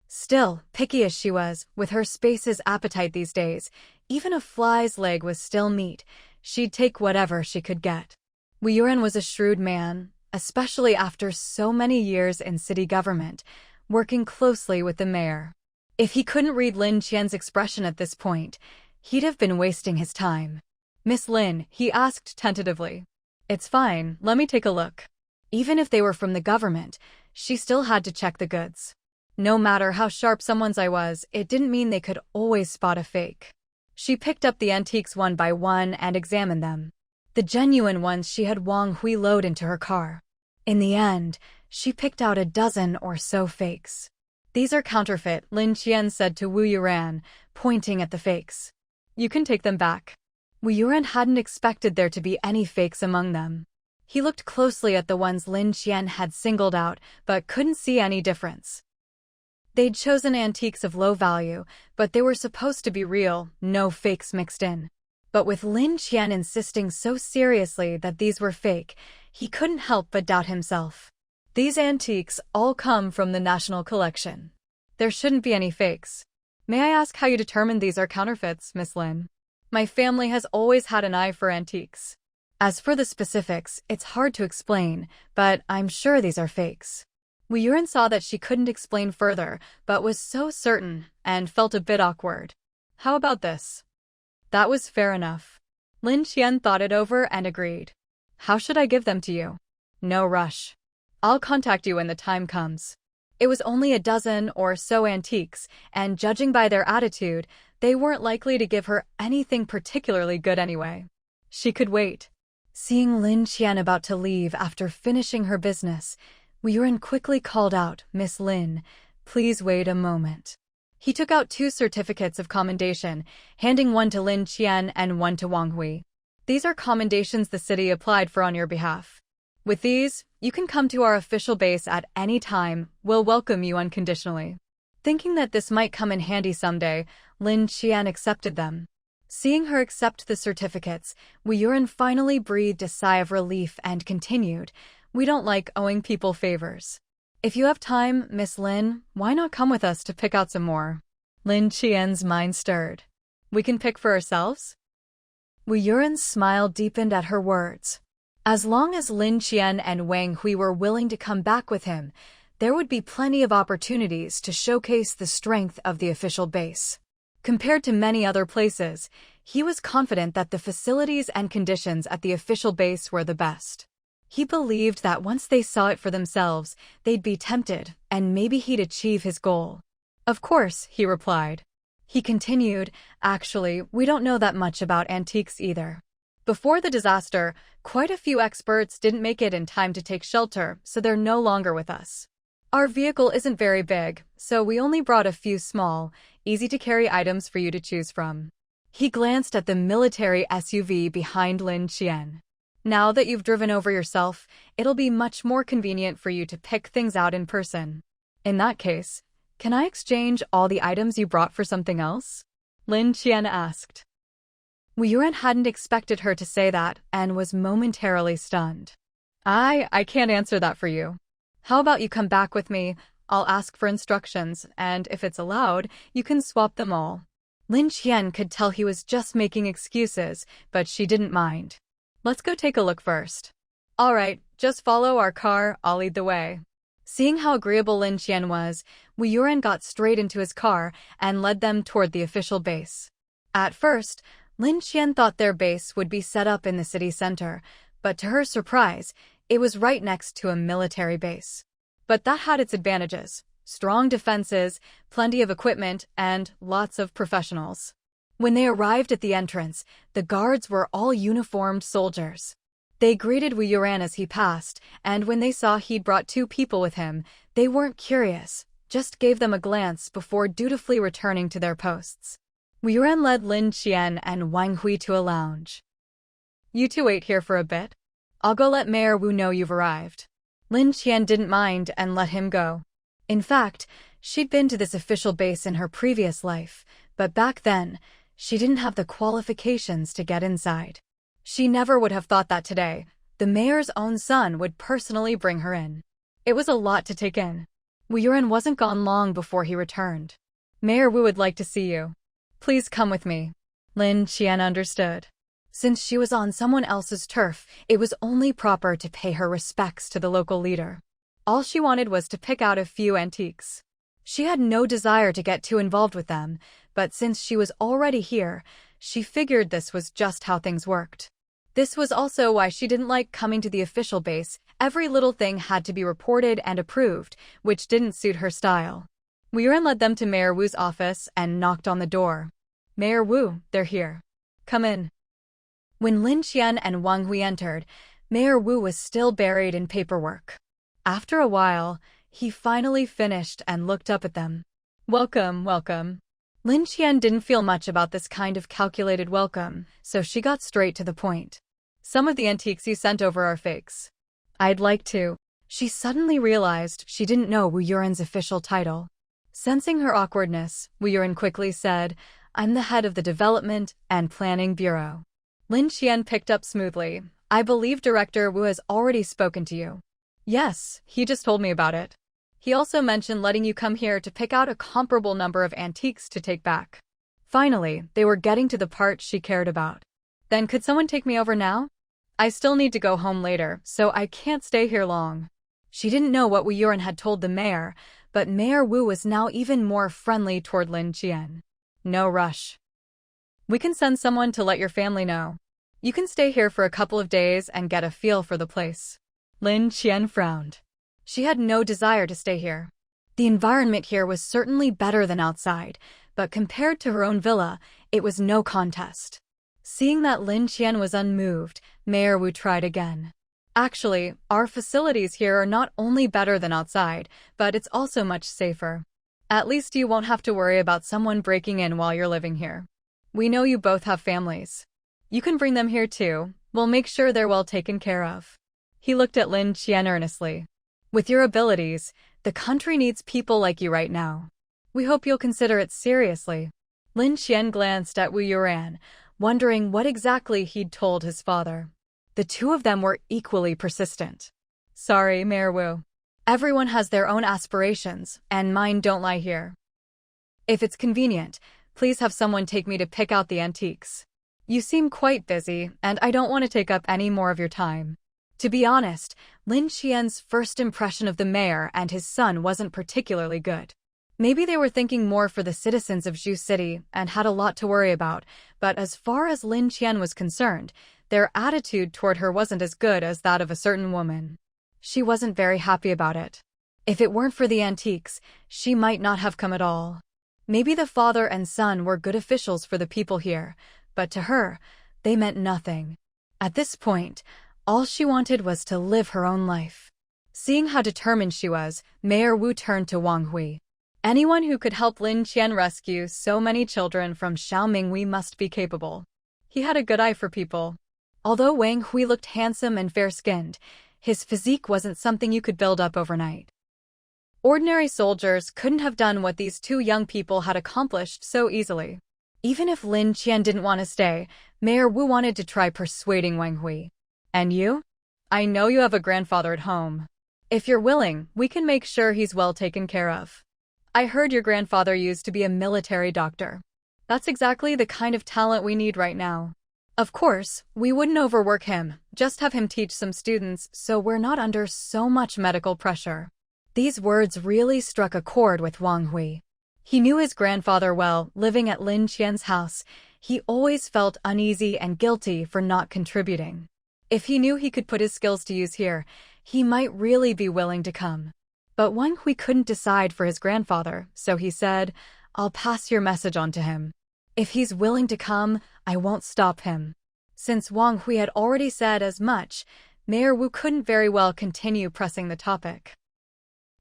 Still, picky as she was, with her space's appetite these days, even a fly's leg was still meat. She'd take whatever she could get. Wu Yuran was a shrewd man, especially after so many years in city government, working closely with the mayor. If he couldn't read Lin Qian's expression at this point, he'd have been wasting his time. "Miss Lin," he asked tentatively, It's fine, let me take a look. Even if they were from the government, she still had to check the goods. No matter how sharp someone's eye was, it didn't mean they could always spot a fake. She picked up the antiques one by one and examined them. The genuine ones she had Wang Hui load into her car. In the end, she picked out a dozen or so fakes. These are counterfeit, Lin Qian said to Wu Yuran, pointing at the fakes. You can take them back. Wu Yuran hadn't expected there to be any fakes among them. He looked closely at the ones Lin Qian had singled out, but couldn't see any difference. They'd chosen antiques of low value, but they were supposed to be real, no fakes mixed in. But with Lin Qian insisting so seriously that these were fake, he couldn't help but doubt himself. These antiques all come from the national collection. There shouldn't be any fakes. May I ask how you determined these are counterfeits, Miss Lin? My family has always had an eye for antiques. As for the specifics, it's hard to explain, but I'm sure these are fakes. Wu Yuran saw that she couldn't explain further, but was so certain, and felt a bit awkward. How about this? That was fair enough. Lin Qian thought it over and agreed. How should I give them to you? No rush. I'll contact you when the time comes. It was only a dozen or so antiques, and judging by their attitude, they weren't likely to give her anything particularly good anyway. She could wait. Seeing Lin Qian about to leave after finishing her business, Wu Yuran quickly called out, Miss Lin, please wait a moment. He took out 2 certificates of commendation, handing one to Lin Qian and one to Wang Hui. These are commendations the city applied for on your behalf. With these, you can come to our official base at any time. We'll welcome you unconditionally. Thinking that this might come in handy someday, Lin Qian accepted them. Seeing her accept the certificates, Wu Yuran finally breathed a sigh of relief and continued, We don't like owing people favors. If you have time, Miss Lin, why not come with us to pick out some more? Lin Qian's mind stirred. We can pick for ourselves? Wu Yuran's smile deepened at her words. As long as Lin Qian and Wang Hui were willing to come back with him, there would be plenty of opportunities to showcase the strength of the official base. Compared to many other places, he was confident that the facilities and conditions at the official base were the best. He believed that once they saw it for themselves, they'd be tempted, and maybe he'd achieve his goal. Of course, he replied. He continued, Actually, we don't know that much about antiques either. Before the disaster, quite a few experts didn't make it in time to take shelter, so they're no longer with us. Our vehicle isn't very big, so we only brought a few small, easy-to-carry items for you to choose from. He glanced at the military SUV behind Lin Qian. Now that you've driven over yourself, it'll be much more convenient for you to pick things out in person. In that case, can I exchange all the items you brought for something else? Lin Qian asked. Wu Yuran hadn't expected her to say that and was momentarily stunned. I can't answer that for you. How about you come back with me? I'll ask for instructions, and if it's allowed, you can swap them all. Lin Qian could tell he was just making excuses, but she didn't mind. Let's go take a look first. All right, just follow our car, I'll lead the way. Seeing how agreeable Lin Qian was, Wu Yuran got straight into his car and led them toward the official base. At first, Lin Qian thought their base would be set up in the city center, but to her surprise, it was right next to a military base. But that had its advantages: strong defenses, plenty of equipment, and lots of professionals. When they arrived at the entrance, the guards were all uniformed soldiers. They greeted Wu Yuran as he passed, and when they saw he'd brought 2 people with him, they weren't curious, just gave them a glance before dutifully returning to their posts. Wu Yuran led Lin Qian and Wang Hui to a lounge. You two wait here for a bit. I'll go let Mayor Wu know you've arrived. Lin Qian didn't mind and let him go. In fact, she'd been to this official base in her previous life, but back then, she didn't have the qualifications to get inside. She never would have thought that today, the mayor's own son would personally bring her in. It was a lot to take in. Wu Yuran wasn't gone long before he returned. Mayor Wu would like to see you. Please come with me. Lin Qian understood. Since she was on someone else's turf, it was only proper to pay her respects to the local leader. All she wanted was to pick out a few antiques. She had no desire to get too involved with them, but since she was already here, she figured this was just how things worked. This was also why she didn't like coming to the official base. Every little thing had to be reported and approved, which didn't suit her style. Wu Yuan led them to Mayor Wu's office and knocked on the door. "Mayor Wu, they're here. Come in." When Lin Qian and Wang Hui entered, Mayor Wu was still buried in paperwork. After a while, he finally finished and looked up at them. "Welcome, welcome." Lin Qian didn't feel much about this kind of calculated welcome, so she got straight to the point. "Some of the antiques you sent over are fakes. I'd like to." She suddenly realized she didn't know Wu Yuan's official title. Sensing her awkwardness, Wu Yuan quickly said, "I'm the head of the Development and Planning Bureau." Lin Qian picked up smoothly. "I believe Director Wu has already spoken to you." "Yes, he just told me about it. He also mentioned letting you come here to pick out a comparable number of antiques to take back." Finally, they were getting to the part she cared about. "Then could someone take me over now? I still need to go home later, so I can't stay here long." She didn't know what Wu Yuan had told the mayor, but Mayor Wu was now even more friendly toward Lin Qian. "No rush. We can send someone to let your family know. You can stay here for a couple of days and get a feel for the place." Lin Qian frowned. She had no desire to stay here. The environment here was certainly better than outside, but compared to her own villa, it was no contest. Seeing that Lin Qian was unmoved, Mayor Wu tried again. "Actually, our facilities here are not only better than outside, but it's also much safer. At least you won't have to worry about someone breaking in while you're living here. We know you both have families. You can bring them here too. We'll make sure they're well taken care of." He looked at Lin Qian earnestly. "With your abilities, the country needs people like you right now. We hope you'll consider it seriously." Lin Qian glanced at Wu Yuan, wondering what exactly he'd told his father. The two of them were equally persistent. "Sorry, Mayor Wu. Everyone has their own aspirations, and mine don't lie here. If it's convenient, please have someone take me to pick out the antiques. You seem quite busy, and I don't want to take up any more of your time." To be honest, Lin Qian's first impression of the mayor and his son wasn't particularly good. Maybe they were thinking more for the citizens of Zhu City and had a lot to worry about, but as far as Lin Qian was concerned, their attitude toward her wasn't as good as that of a certain woman. She wasn't very happy about it. If it weren't for the antiques, she might not have come at all. Maybe the father and son were good officials for the people here, but to her, they meant nothing. At this point, all she wanted was to live her own life. Seeing how determined she was, Mayor Wu turned to Wang Hui. "Anyone who could help Lin Qian rescue so many children from Xiaomau must be capable." He had a good eye for people. Although Wang Hui looked handsome and fair-skinned, his physique wasn't something you could build up overnight. Ordinary soldiers couldn't have done what these two young people had accomplished so easily. Even if Lin Qian didn't want to stay, Mayor Wu wanted to try persuading Wang Hui. "And you? I know you have a grandfather at home. If you're willing, we can make sure he's well taken care of. I heard your grandfather used to be a military doctor. That's exactly the kind of talent we need right now. Of course, we wouldn't overwork him, just have him teach some students so we're not under so much medical pressure." These words really struck a chord with Wang Hui. He knew his grandfather well. Living at Lin Qian's house, he always felt uneasy and guilty for not contributing. If he knew he could put his skills to use here, he might really be willing to come. But Wang Hui couldn't decide for his grandfather, so he said, "I'll pass your message on to him. If he's willing to come, I won't stop him." Since Wang Hui had already said as much, Mayor Wu couldn't very well continue pressing the topic.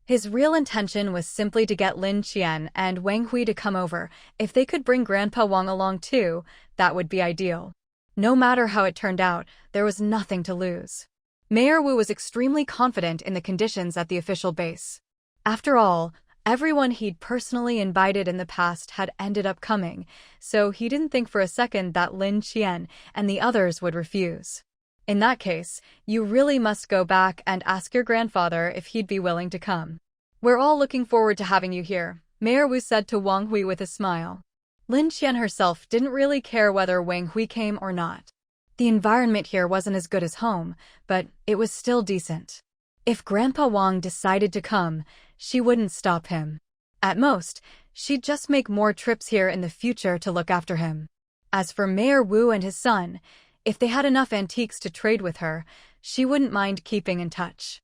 His real intention was simply to get Lin Qian and Wang Hui to come over. If they could bring Grandpa Wang along too, that would be ideal. No matter how it turned out, there was nothing to lose. Mayor Wu was extremely confident in the conditions at the official base. After all, everyone he'd personally invited in the past had ended up coming, so he didn't think for a second that Lin Qian and the others would refuse. "In that case, you really must go back and ask your grandfather if he'd be willing to come. We're all looking forward to having you here," Mayor Wu said to Wang Hui with a smile. Lin Qian herself didn't really care whether Wang Hui came or not. The environment here wasn't as good as home, but it was still decent. If Grandpa Wang decided to come, she wouldn't stop him. At most, she'd just make more trips here in the future to look after him. As for Mayor Wu and his son, If they had enough antiques to trade with her, she wouldn't mind keeping in touch.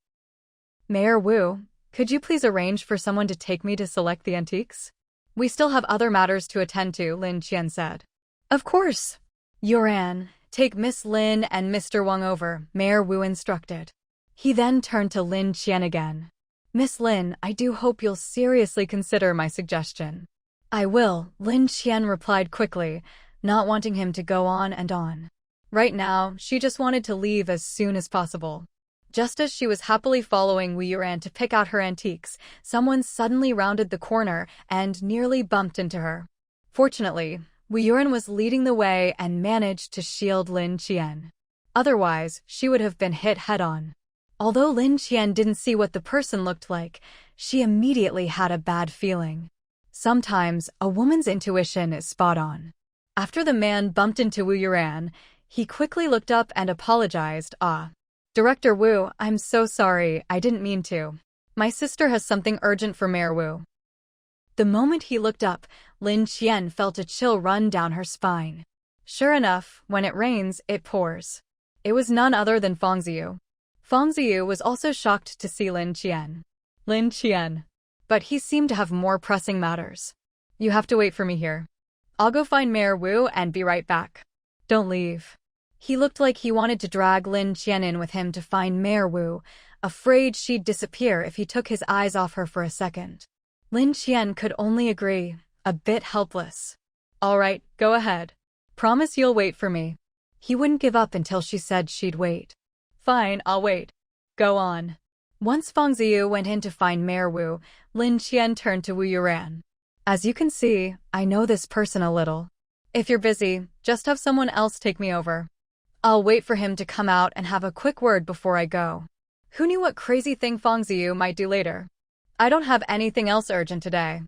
Mayor Wu, could you please arrange for someone to take me to select the antiques? We still have other matters to attend to, Lin Qian said. Of course. Yuran, take Miss Lin and Mr. Wang over, Mayor Wu instructed. He then turned to Lin Qian again. Miss Lin, I do hope you'll seriously consider my suggestion. I will, Lin Qian replied quickly, not wanting him to go on and on. Right now, she just wanted to leave as soon as possible. Just as she was happily following Wu Yuran to pick out her antiques, someone suddenly rounded the corner and nearly bumped into her. Fortunately, Wu Yuran was leading the way and managed to shield Lin Qian. Otherwise, she would have been hit head-on. Although Lin Qian didn't see what the person looked like, she immediately had a bad feeling. Sometimes, a woman's intuition is spot on. After the man bumped into Wu Yuran, he quickly looked up and apologized. Director Wu, I'm so sorry, I didn't mean to. My sister has something urgent for Mayor Wu. The moment he looked up, Lin Qian felt a chill run down her spine. Sure enough, when it rains, it pours. It was none other than Fang Ziyu. Fang Ziyu was also shocked to see Lin Qian. Lin Qian. But he seemed to have more pressing matters. You have to wait for me here. I'll go find Mayor Wu and be right back. Don't leave. He looked like he wanted to drag Lin Qian in with him to find Mayor Wu, afraid she'd disappear if he took his eyes off her for a second. Lin Qian could only agree, a bit helpless. All right, go ahead. Promise you'll wait for me. He wouldn't give up until she said she'd wait. Fine, I'll wait. Go on. Once Fang Ziyu went in to find Mayor Wu, Lin Qian turned to Wu Yuran. As you can see, I know this person a little. If you're busy, just have someone else take me over. I'll wait for him to come out and have a quick word before I go. Who knew what crazy thing Fang Ziyu might do later? I don't have anything else urgent today.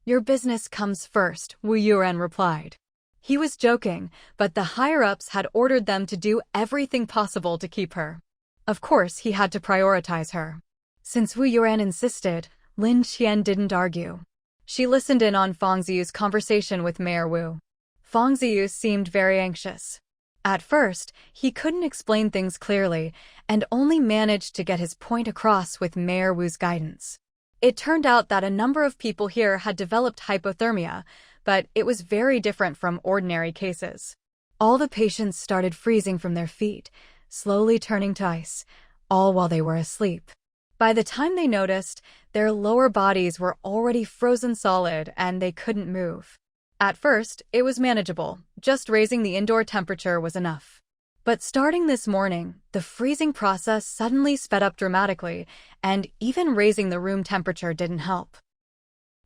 Your business comes first, Wu Yuran replied. He was joking, but the higher-ups had ordered them to do everything possible to keep her. Of course, he had to prioritize her. Since Wu Yuran insisted, Lin Qian didn't argue. She listened in on Fang Ziyu's conversation with Mayor Wu. Fang Ziyu seemed very anxious. At first, he couldn't explain things clearly, and only managed to get his point across with Mayor Wu's guidance. It turned out that a number of people here had developed hypothermia, but it was very different from ordinary cases. All the patients started freezing from their feet, slowly turning to ice, all while they were asleep. By the time they noticed, their lower bodies were already frozen solid and they couldn't move. At first, it was manageable, just raising the indoor temperature was enough. But starting this morning, the freezing process suddenly sped up dramatically, and even raising the room temperature didn't help.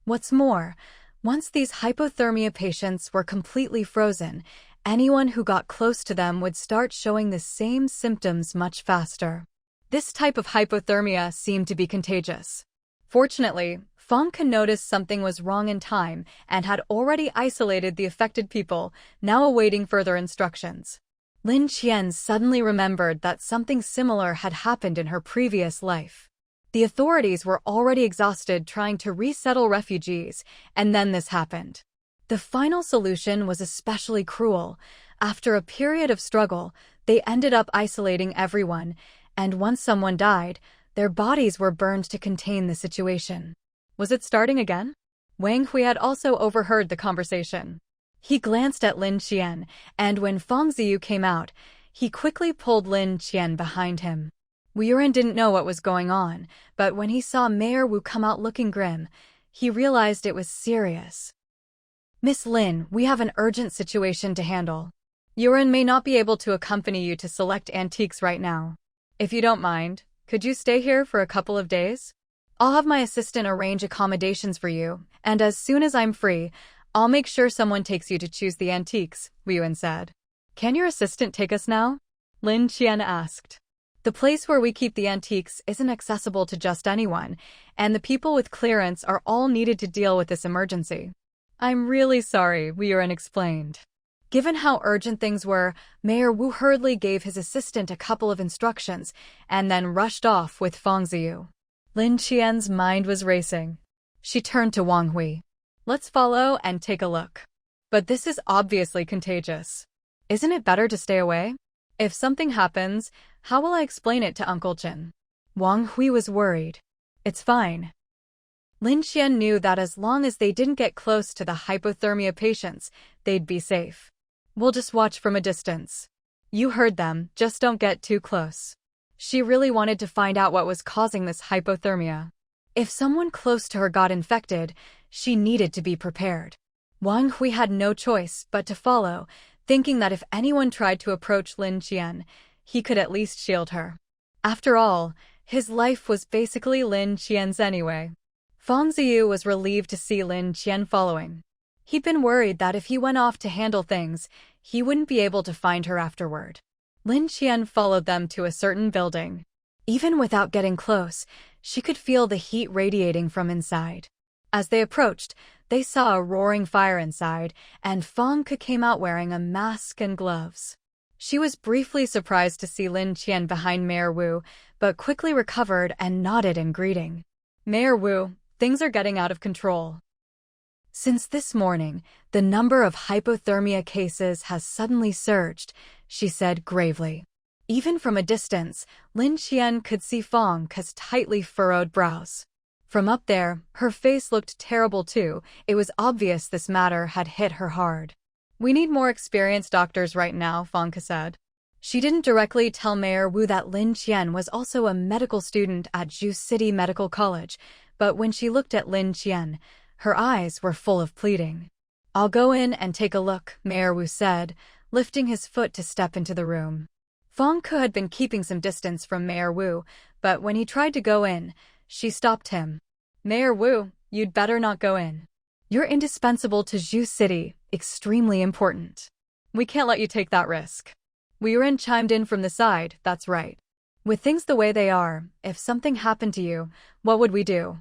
What's more, once these hypothermia patients were completely frozen, anyone who got close to them would start showing the same symptoms much faster. This type of hypothermia seemed to be contagious. Fortunately, Fang Can noticed something was wrong in time and had already isolated the affected people, now awaiting further instructions. Lin Qian suddenly remembered that something similar had happened in her previous life. The authorities were already exhausted trying to resettle refugees, and then this happened. The final solution was especially cruel. After a period of struggle, they ended up isolating everyone, and once someone died, their bodies were burned to contain the situation. Was it starting again? Wang Hui had also overheard the conversation. He glanced at Lin Qian, and when Fang Ziyu came out, he quickly pulled Lin Qian behind him. Wu Yuran didn't know what was going on, but when he saw Mayor Wu come out looking grim, he realized it was serious. Miss Lin, we have an urgent situation to handle. Yuran may not be able to accompany you to select antiques right now. If you don't mind, could you stay here for a couple of days? I'll have my assistant arrange accommodations for you, and as soon as I'm free, I'll make sure someone takes you to choose the antiques, Wu Yuan said. Can your assistant take us now? Lin Qian asked. The place where we keep the antiques isn't accessible to just anyone, and the people with clearance are all needed to deal with this emergency. I'm really sorry, Wu Yuan explained. Given how urgent things were, Mayor Wu hurriedly gave his assistant a couple of instructions and then rushed off with Fang Ziyu. Lin Qian's mind was racing. She turned to Wang Hui. Let's follow and take a look. But this is obviously contagious. Isn't it better to stay away? If something happens, how will I explain it to Uncle Chen? Wang Hui was worried. It's fine. Lin Qian knew that as long as they didn't get close to the hypothermia patients, they'd be safe. We'll just watch from a distance. You heard them, just don't get too close. She really wanted to find out what was causing this hypothermia. If someone close to her got infected, she needed to be prepared. Wang Hui had no choice but to follow, thinking that if anyone tried to approach Lin Qian, he could at least shield her. After all, his life was basically Lin Qian's anyway. Fang Ziyu was relieved to see Lin Qian following. He'd been worried that if he went off to handle things, he wouldn't be able to find her afterward. Lin Qian followed them to a certain building. Even without getting close, she could feel the heat radiating from inside. As they approached, they saw a roaring fire inside, and Fang Ke came out wearing a mask and gloves. She was briefly surprised to see Lin Qian behind Mayor Wu, but quickly recovered and nodded in greeting. Mayor Wu, things are getting out of control. Since this morning, the number of hypothermia cases has suddenly surged, she said gravely. Even from a distance, Lin Qian could see Fang Ke's tightly furrowed brows. From up there, her face looked terrible too. It was obvious this matter had hit her hard. We need more experienced doctors right now, Fang Ke said. She didn't directly tell Mayor Wu that Lin Qian was also a medical student at Zhu City Medical College, but when she looked at Lin Qian, her eyes were full of pleading. I'll go in and take a look, Mayor Wu said, lifting his foot to step into the room. Fang Ke had been keeping some distance from Mayor Wu, but when he tried to go in, she stopped him. Mayor Wu, you'd better not go in. You're indispensable to Zhu City, extremely important. We can't let you take that risk. Ren chimed in from the side, that's right. With things the way they are, if something happened to you, what would we do?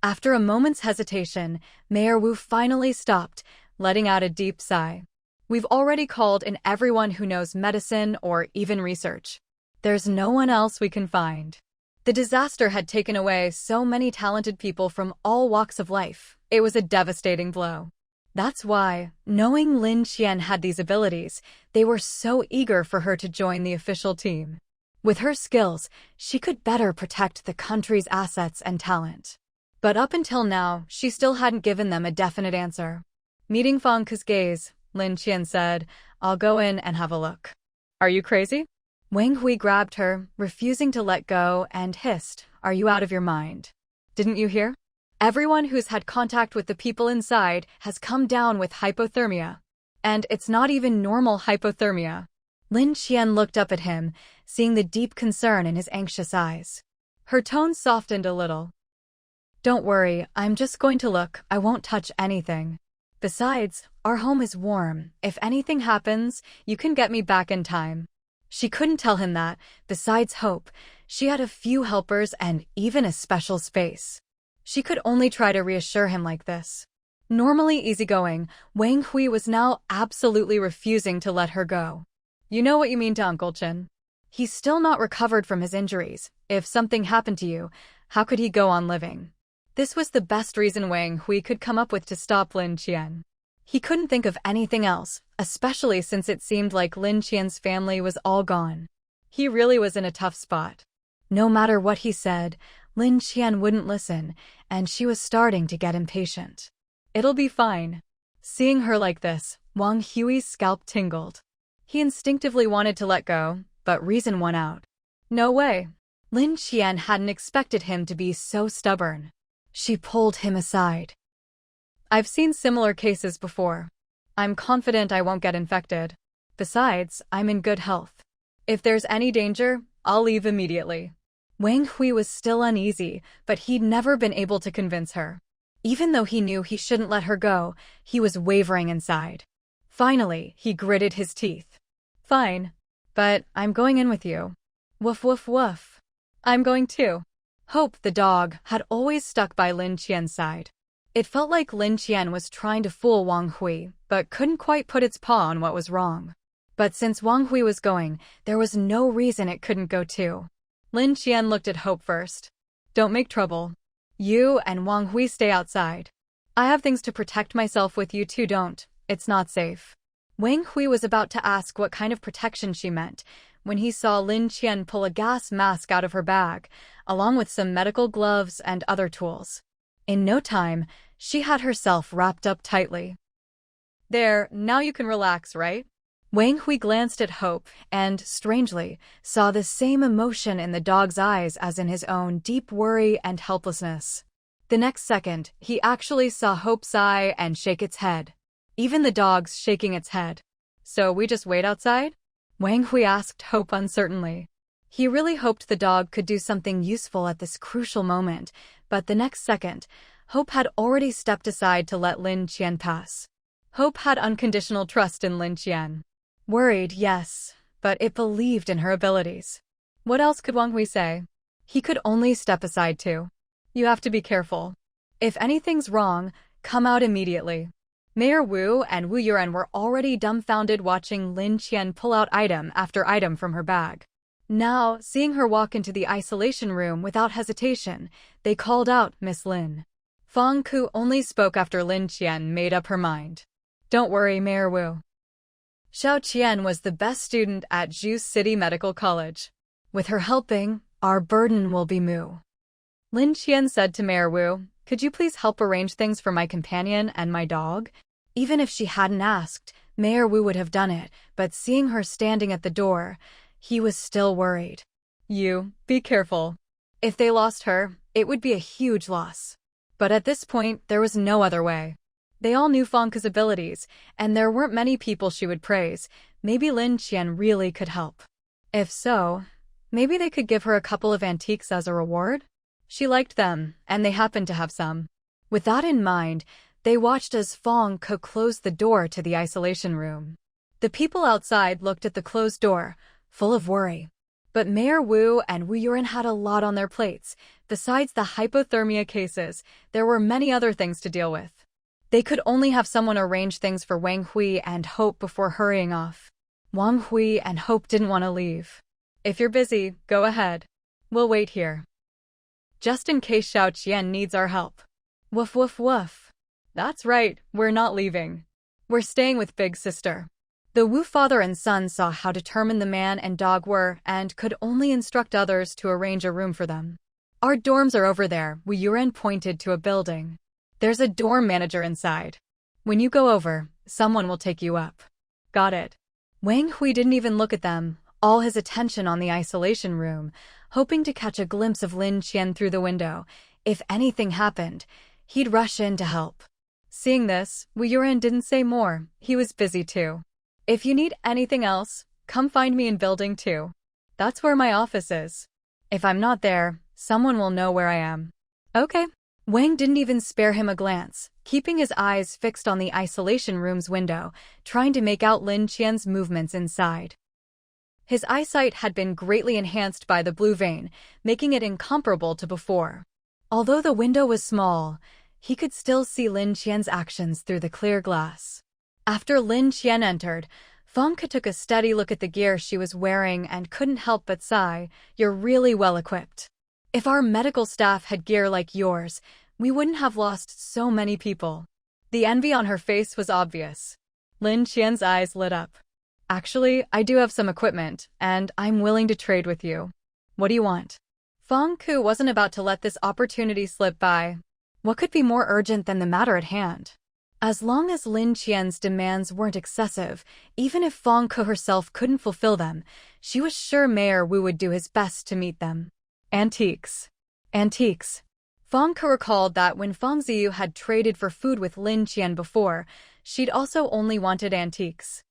After a moment's hesitation, Mayor Wu finally stopped, letting out a deep sigh. We've already called in everyone who knows medicine or even research. There's no one else we can find. The disaster had taken away so many talented people from all walks of life. It was a devastating blow. That's why, knowing Lin Qian had these abilities, they were so eager for her to join the official team. With her skills, she could better protect the country's assets and talent. But up until now, she still hadn't given them a definite answer. Meeting Fang Ke's gaze, Lin Qian said, I'll go in and have a look. Are you crazy? Wang Hui grabbed her, refusing to let go, and hissed, Are you out of your mind? Didn't you hear? Everyone who's had contact with the people inside has come down with hypothermia. And it's not even normal hypothermia. Lin Qian looked up at him, seeing the deep concern in his anxious eyes. Her tone softened a little. Don't worry, I'm just going to look, I won't touch anything. Besides, our home is warm. If anything happens, you can get me back in time. She couldn't tell him that, besides hope, she had a few helpers and even a special space. She could only try to reassure him like this. Normally easygoing, Wang Hui was now absolutely refusing to let her go. You know what you mean to Uncle Chen. He's still not recovered from his injuries. If something happened to you, how could he go on living? This was the best reason Wang Hui could come up with to stop Lin Qian. He couldn't think of anything else, especially since it seemed like Lin Qian's family was all gone. He really was in a tough spot. No matter what he said, Lin Qian wouldn't listen, and she was starting to get impatient. It'll be fine. Seeing her like this, Wang Hui's scalp tingled. He instinctively wanted to let go, but reason won out. No way. Lin Qian hadn't expected him to be so stubborn. She pulled him aside. I've seen similar cases before. I'm confident I won't get infected. Besides, I'm in good health. If there's any danger, I'll leave immediately. Wang Hui was still uneasy, but he'd never been able to convince her. Even though he knew he shouldn't let her go, he was wavering inside. Finally, he gritted his teeth. Fine. But I'm going in with you. Woof woof woof. I'm going too. Hope, the dog, had always stuck by Lin Qian's side. It felt like Lin Qian was trying to fool Wang Hui, but couldn't quite put its paw on what was wrong. But since Wang Hui was going, there was no reason it couldn't go too. Lin Qian looked at Hope first. Don't make trouble. You and Wang Hui stay outside. I have things to protect myself with, you two don't. It's not safe. Wang Hui was about to ask what kind of protection she meant when he saw Lin Qian pull a gas mask out of her bag, along with some medical gloves and other tools. In no time, she had herself wrapped up tightly. There, now you can relax, right? Wang Hui glanced at Hope and, strangely, saw the same emotion in the dog's eyes as in his own: deep worry and helplessness. The next second, he actually saw Hope sigh and shake its head. Even the dog's shaking its head. So we just wait outside? Wang Hui asked Hope uncertainly. He really hoped the dog could do something useful at this crucial moment, but the next second, Hope had already stepped aside to let Lin Qian pass. Hope had unconditional trust in Lin Qian. Worried, yes, but it believed in her abilities. What else could Wang Hui say? He could only step aside too. You have to be careful. If anything's wrong, come out immediately. Mayor Wu and Wu Yuan were already dumbfounded watching Lin Qian pull out item after item from her bag. Now, seeing her walk into the isolation room without hesitation, they called out, "Miss Lin." Fang Ku only spoke after Lin Qian made up her mind. Don't worry, Mayor Wu. Xiao Qian was the best student at Zhu City Medical College. With her helping, our burden will be moo. Lin Qian said to Mayor Wu, could you please help arrange things for my companion and my dog? Even if she hadn't asked, Mayor Wu would have done it, but seeing her standing at the door, he was still worried. You, be careful. If they lost her, it would be a huge loss. But at this point, there was no other way. They all knew Fangke's abilities, and there weren't many people she would praise. Maybe Lin Qian really could help. If so, maybe they could give her a couple of antiques as a reward? She liked them, and they happened to have some. With that in mind, they watched as Fangke closed the door to the isolation room. The people outside looked at the closed door, full of worry. But Mayor Wu and Wu Yuan had a lot on their plates. Besides the hypothermia cases, there were many other things to deal with. They could only have someone arrange things for Wang Hui and Hope before hurrying off. Wang Hui and Hope didn't want to leave. If you're busy, go ahead. We'll wait here. Just in case Xiao Qian needs our help. Woof woof woof. That's right, we're not leaving. We're staying with Big Sister. The Wu father and son saw how determined the man and dog were and could only instruct others to arrange a room for them. Our dorms are over there, Wu Yuan pointed to a building. There's a dorm manager inside. When you go over, someone will take you up. Got it. Wang Hui didn't even look at them, all his attention on the isolation room, hoping to catch a glimpse of Lin Qian through the window. If anything happened, he'd rush in to help. Seeing this, Wu Yuan didn't say more. He was busy too. If you need anything else, come find me in building 2. That's where my office is. If I'm not there, someone will know where I am. Okay. Wang didn't even spare him a glance, keeping his eyes fixed on the isolation room's window, trying to make out Lin Qian's movements inside. His eyesight had been greatly enhanced by the blue vein, making it incomparable to before. Although the window was small, he could still see Lin Qian's actions through the clear glass. After Lin Qian entered, Fangke took a steady look at the gear she was wearing and couldn't help but sigh, "You're really well equipped. If our medical staff had gear like yours, we wouldn't have lost so many people." The envy on her face was obvious. Lin Qian's eyes lit up. "Actually, I do have some equipment, and I'm willing to trade with you. What do you want?" Fangke wasn't about to let this opportunity slip by. What could be more urgent than the matter at hand? As long as Lin Qian's demands weren't excessive, even if Fangke herself couldn't fulfill them, she was sure Mayor Wu would do his best to meet them. Antiques. Antiques. Fangke recalled that when Fang Ziyu had traded for food with Lin Qian before, she'd also only wanted antiques.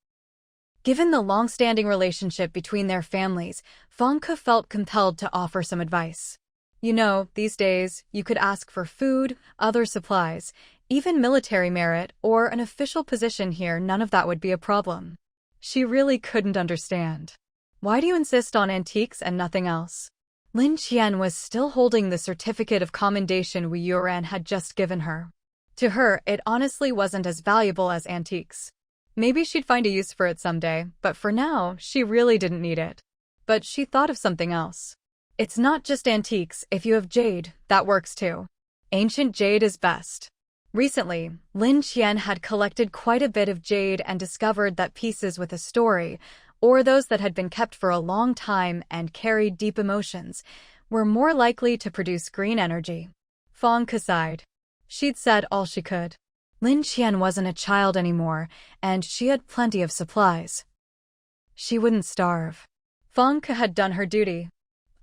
Given the long-standing relationship between their families, Fangke felt compelled to offer some advice. You know, these days, you could ask for food, other supplies, even military merit, or an official position here. None of that would be a problem. She really couldn't understand. Why do you insist on antiques and nothing else? Lin Qian was still holding the certificate of commendation Wu Yuan had just given her. To her, it honestly wasn't as valuable as antiques. Maybe she'd find a use for it someday, but for now, she really didn't need it. But she thought of something else. It's not just antiques. If you have jade, that works too. Ancient jade is best. Recently, Lin Qian had collected quite a bit of jade and discovered that pieces with a story, or those that had been kept for a long time and carried deep emotions, were more likely to produce green energy. Fong sighed. She'd said all she could. Lin Qian wasn't a child anymore, and she had plenty of supplies. She wouldn't starve. Fong had done her duty.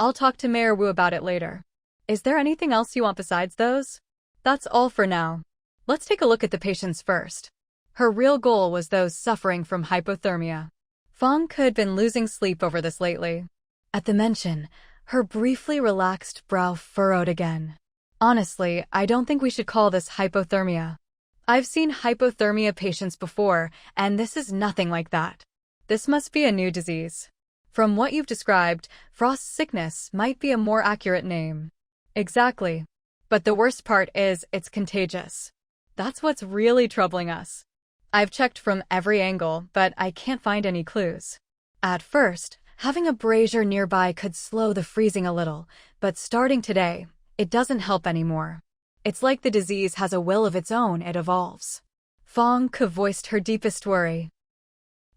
I'll talk to Mayor Wu about it later. Is there anything else you want besides those? That's all for now. Let's take a look at the patients first. Her real goal was those suffering from hypothermia. Fong had been losing sleep over this lately. At the mention, her briefly relaxed brow furrowed again. Honestly, I don't think we should call this hypothermia. I've seen hypothermia patients before, and this is nothing like that. This must be a new disease. From what you've described, frost sickness might be a more accurate name. Exactly. But the worst part is it's contagious. That's what's really troubling us. I've checked from every angle, but I can't find any clues. At first, having a brazier nearby could slow the freezing a little, but starting today, it doesn't help anymore. It's like the disease has a will of its own, it evolves. Fong voiced her deepest worry.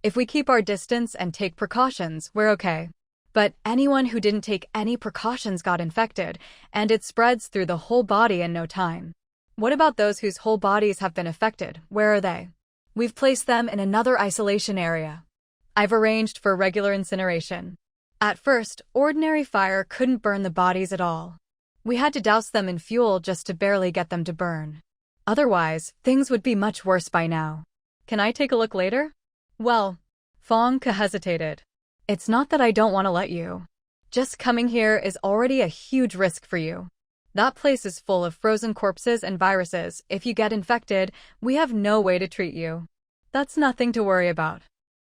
If we keep our distance and take precautions, we're okay. But anyone who didn't take any precautions got infected, and it spreads through the whole body in no time. What about those whose whole bodies have been affected? Where are they? We've placed them in another isolation area. I've arranged for regular incineration. At first, ordinary fire couldn't burn the bodies at all. We had to douse them in fuel just to barely get them to burn. Otherwise, things would be much worse by now. Can I take a look later? Well, Fong hesitated. It's not that I don't want to let you. Just coming here is already a huge risk for you. That place is full of frozen corpses and viruses. If you get infected, we have no way to treat you. That's nothing to worry about.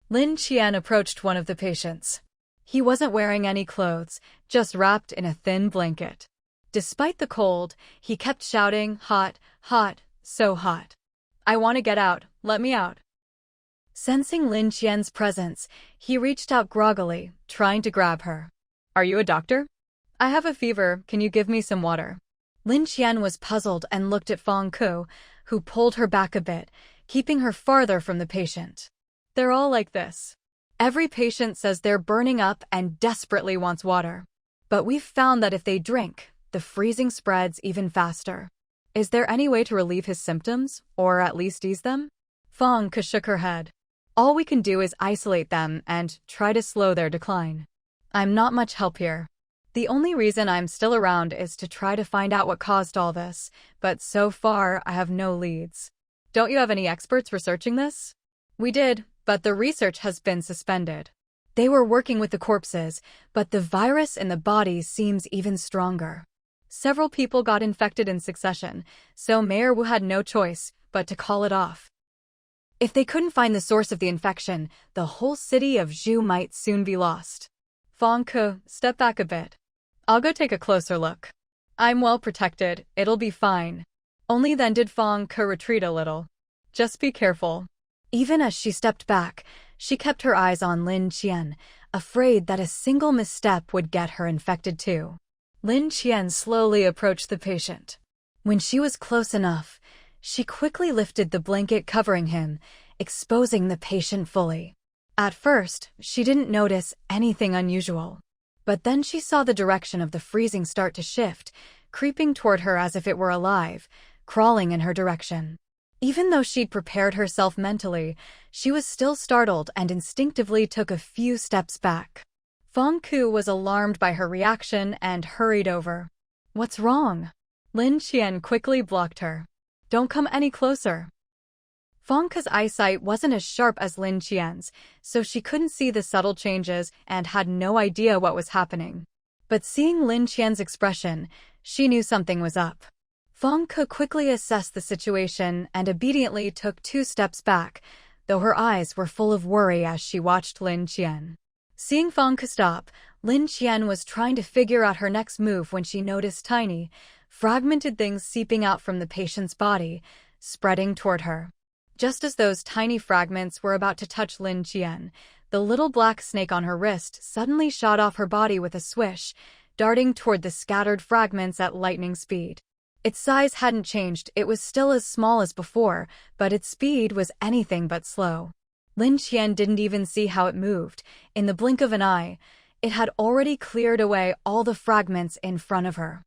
Lin Qian approached one of the patients. He wasn't wearing any clothes, just wrapped in a thin blanket. Despite the cold, he kept shouting, "Hot, hot, so hot. I want to get out, let me out." Sensing Lin Qian's presence, he reached out groggily, trying to grab her. "Are you a doctor? I have a fever, can you give me some water?" Lin Qian was puzzled and looked at Fong Ku, who pulled her back a bit, keeping her farther from the patient. They're all like this. Every patient says they're burning up and desperately wants water. But we've found that if they drink, the freezing spreads even faster. Is there any way to relieve his symptoms, or at least ease them? Fong shook her head. All we can do is isolate them and try to slow their decline. I'm not much help here. The only reason I'm still around is to try to find out what caused all this, but so far I have no leads. Don't you have any experts researching this? We did, but the research has been suspended. They were working with the corpses, but the virus in the body seems even stronger. Several people got infected in succession, so Mayor Wu had no choice but to call it off. If they couldn't find the source of the infection, the whole city of Zhu might soon be lost. Fong Ku, step back a bit. I'll go take a closer look. I'm well protected, it'll be fine. Only then did Fong Ku retreat a little. Just be careful. Even as she stepped back, she kept her eyes on Lin Qian, afraid that a single misstep would get her infected too. Lin Qian slowly approached the patient. When she was close enough, she quickly lifted the blanket covering him, exposing the patient fully. At first, she didn't notice anything unusual. But then she saw the direction of the freezing start to shift, creeping toward her as if it were alive, crawling in her direction. Even though she'd prepared herself mentally, she was still startled and instinctively took a few steps back. Fong Ku was alarmed by her reaction and hurried over. What's wrong? Lin Qian quickly blocked her. Don't come any closer. Fong Ku's eyesight wasn't as sharp as Lin Qian's, so she couldn't see the subtle changes and had no idea what was happening. But seeing Lin Qian's expression, she knew something was up. Fong Ku quickly assessed the situation and obediently took 2 steps back, though her eyes were full of worry as she watched Lin Qian. Seeing Fong Ku stop, Lin Qian was trying to figure out her next move when she noticed tiny, fragmented things seeping out from the patient's body, spreading toward her. Just as those tiny fragments were about to touch Lin Qian, the little black snake on her wrist suddenly shot off her body with a swish, darting toward the scattered fragments at lightning speed. Its size hadn't changed, it was still as small as before, but its speed was anything but slow. Lin Qian didn't even see how it moved. In the blink of an eye, it had already cleared away all the fragments in front of her.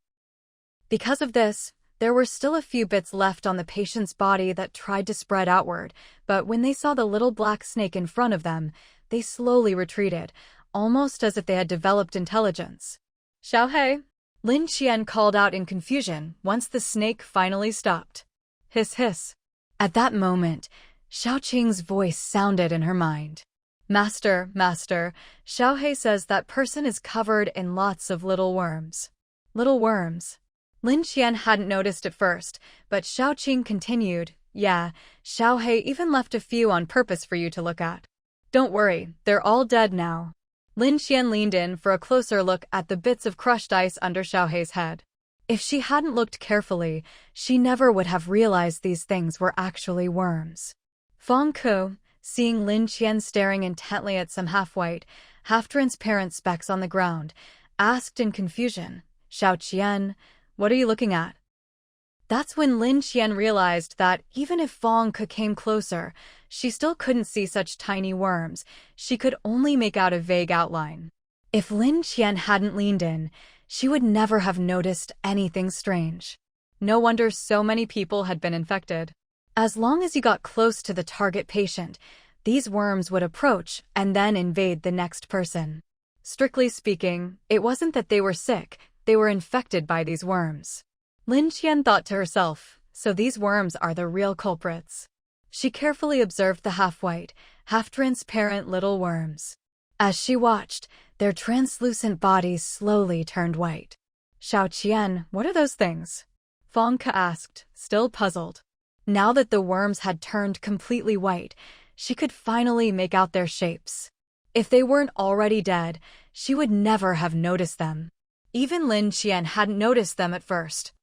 Because of this, there were still a few bits left on the patient's body that tried to spread outward, but when they saw the little black snake in front of them, they slowly retreated, almost as if they had developed intelligence. "Xiaohei," Lin Qian called out in confusion once the snake finally stopped. "Hiss hiss." At that moment, Xiaoqing's voice sounded in her mind. Master, Xiaohei says that person is covered in lots of little worms." Little worms? Lin Qian hadn't noticed at first, but Xiaoqing continued, "Yeah, Xiaohei even left a few on purpose for you to look at. Don't worry, they're all dead now." Lin Qian leaned in for a closer look at the bits of crushed ice under Xiaohei's head. If she hadn't looked carefully, she never would have realized these things were actually worms. Feng Ke, seeing Lin Qian staring intently at some half-white, half-transparent specks on the ground, asked in confusion, "Xiao Qian, what are you looking at?" That's when Lin Qian realized that even if Feng Ke came closer, she still couldn't see such tiny worms. She could only make out a vague outline. If Lin Qian hadn't leaned in, she would never have noticed anything strange. No wonder so many people had been infected. As long as you got close to the target patient, these worms would approach and then invade the next person. Strictly speaking, it wasn't that they were sick, they were infected by these worms. Lin Qian thought to herself, so these worms are the real culprits. She carefully observed the half-white, half-transparent little worms. As she watched, their translucent bodies slowly turned white. "Xiao Qian, what are those things?" Feng Ke asked, still puzzled. Now that the worms had turned completely white, she could finally make out their shapes. If they weren't already dead, she would never have noticed them. Even Lin Qian hadn't noticed them at first.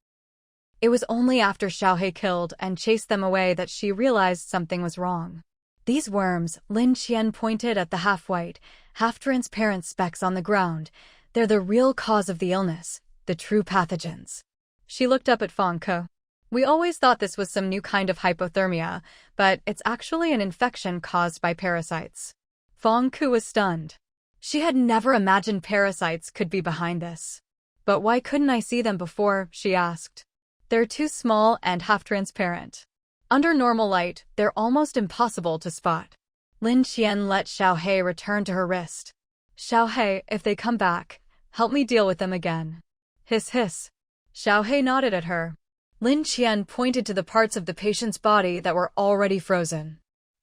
It was only after Xiaohei killed and chased them away that she realized something was wrong. These worms, Lin Qian pointed at the half-white, half-transparent specks on the ground, they're the real cause of the illness, the true pathogens. She looked up at Feng Ke. "We always thought this was some new kind of hypothermia, but it's actually an infection caused by parasites." Feng Ke was stunned. She had never imagined parasites could be behind this. "But why couldn't I see them before?" she asked. "They're too small and half-transparent. Under normal light, they're almost impossible to spot." Lin Qian let Xiaohei return to her wrist. "Xiaohei, if they come back, help me deal with them again." "Hiss hiss." Xiaohei nodded at her. Lin Qian pointed to the parts of the patient's body that were already frozen.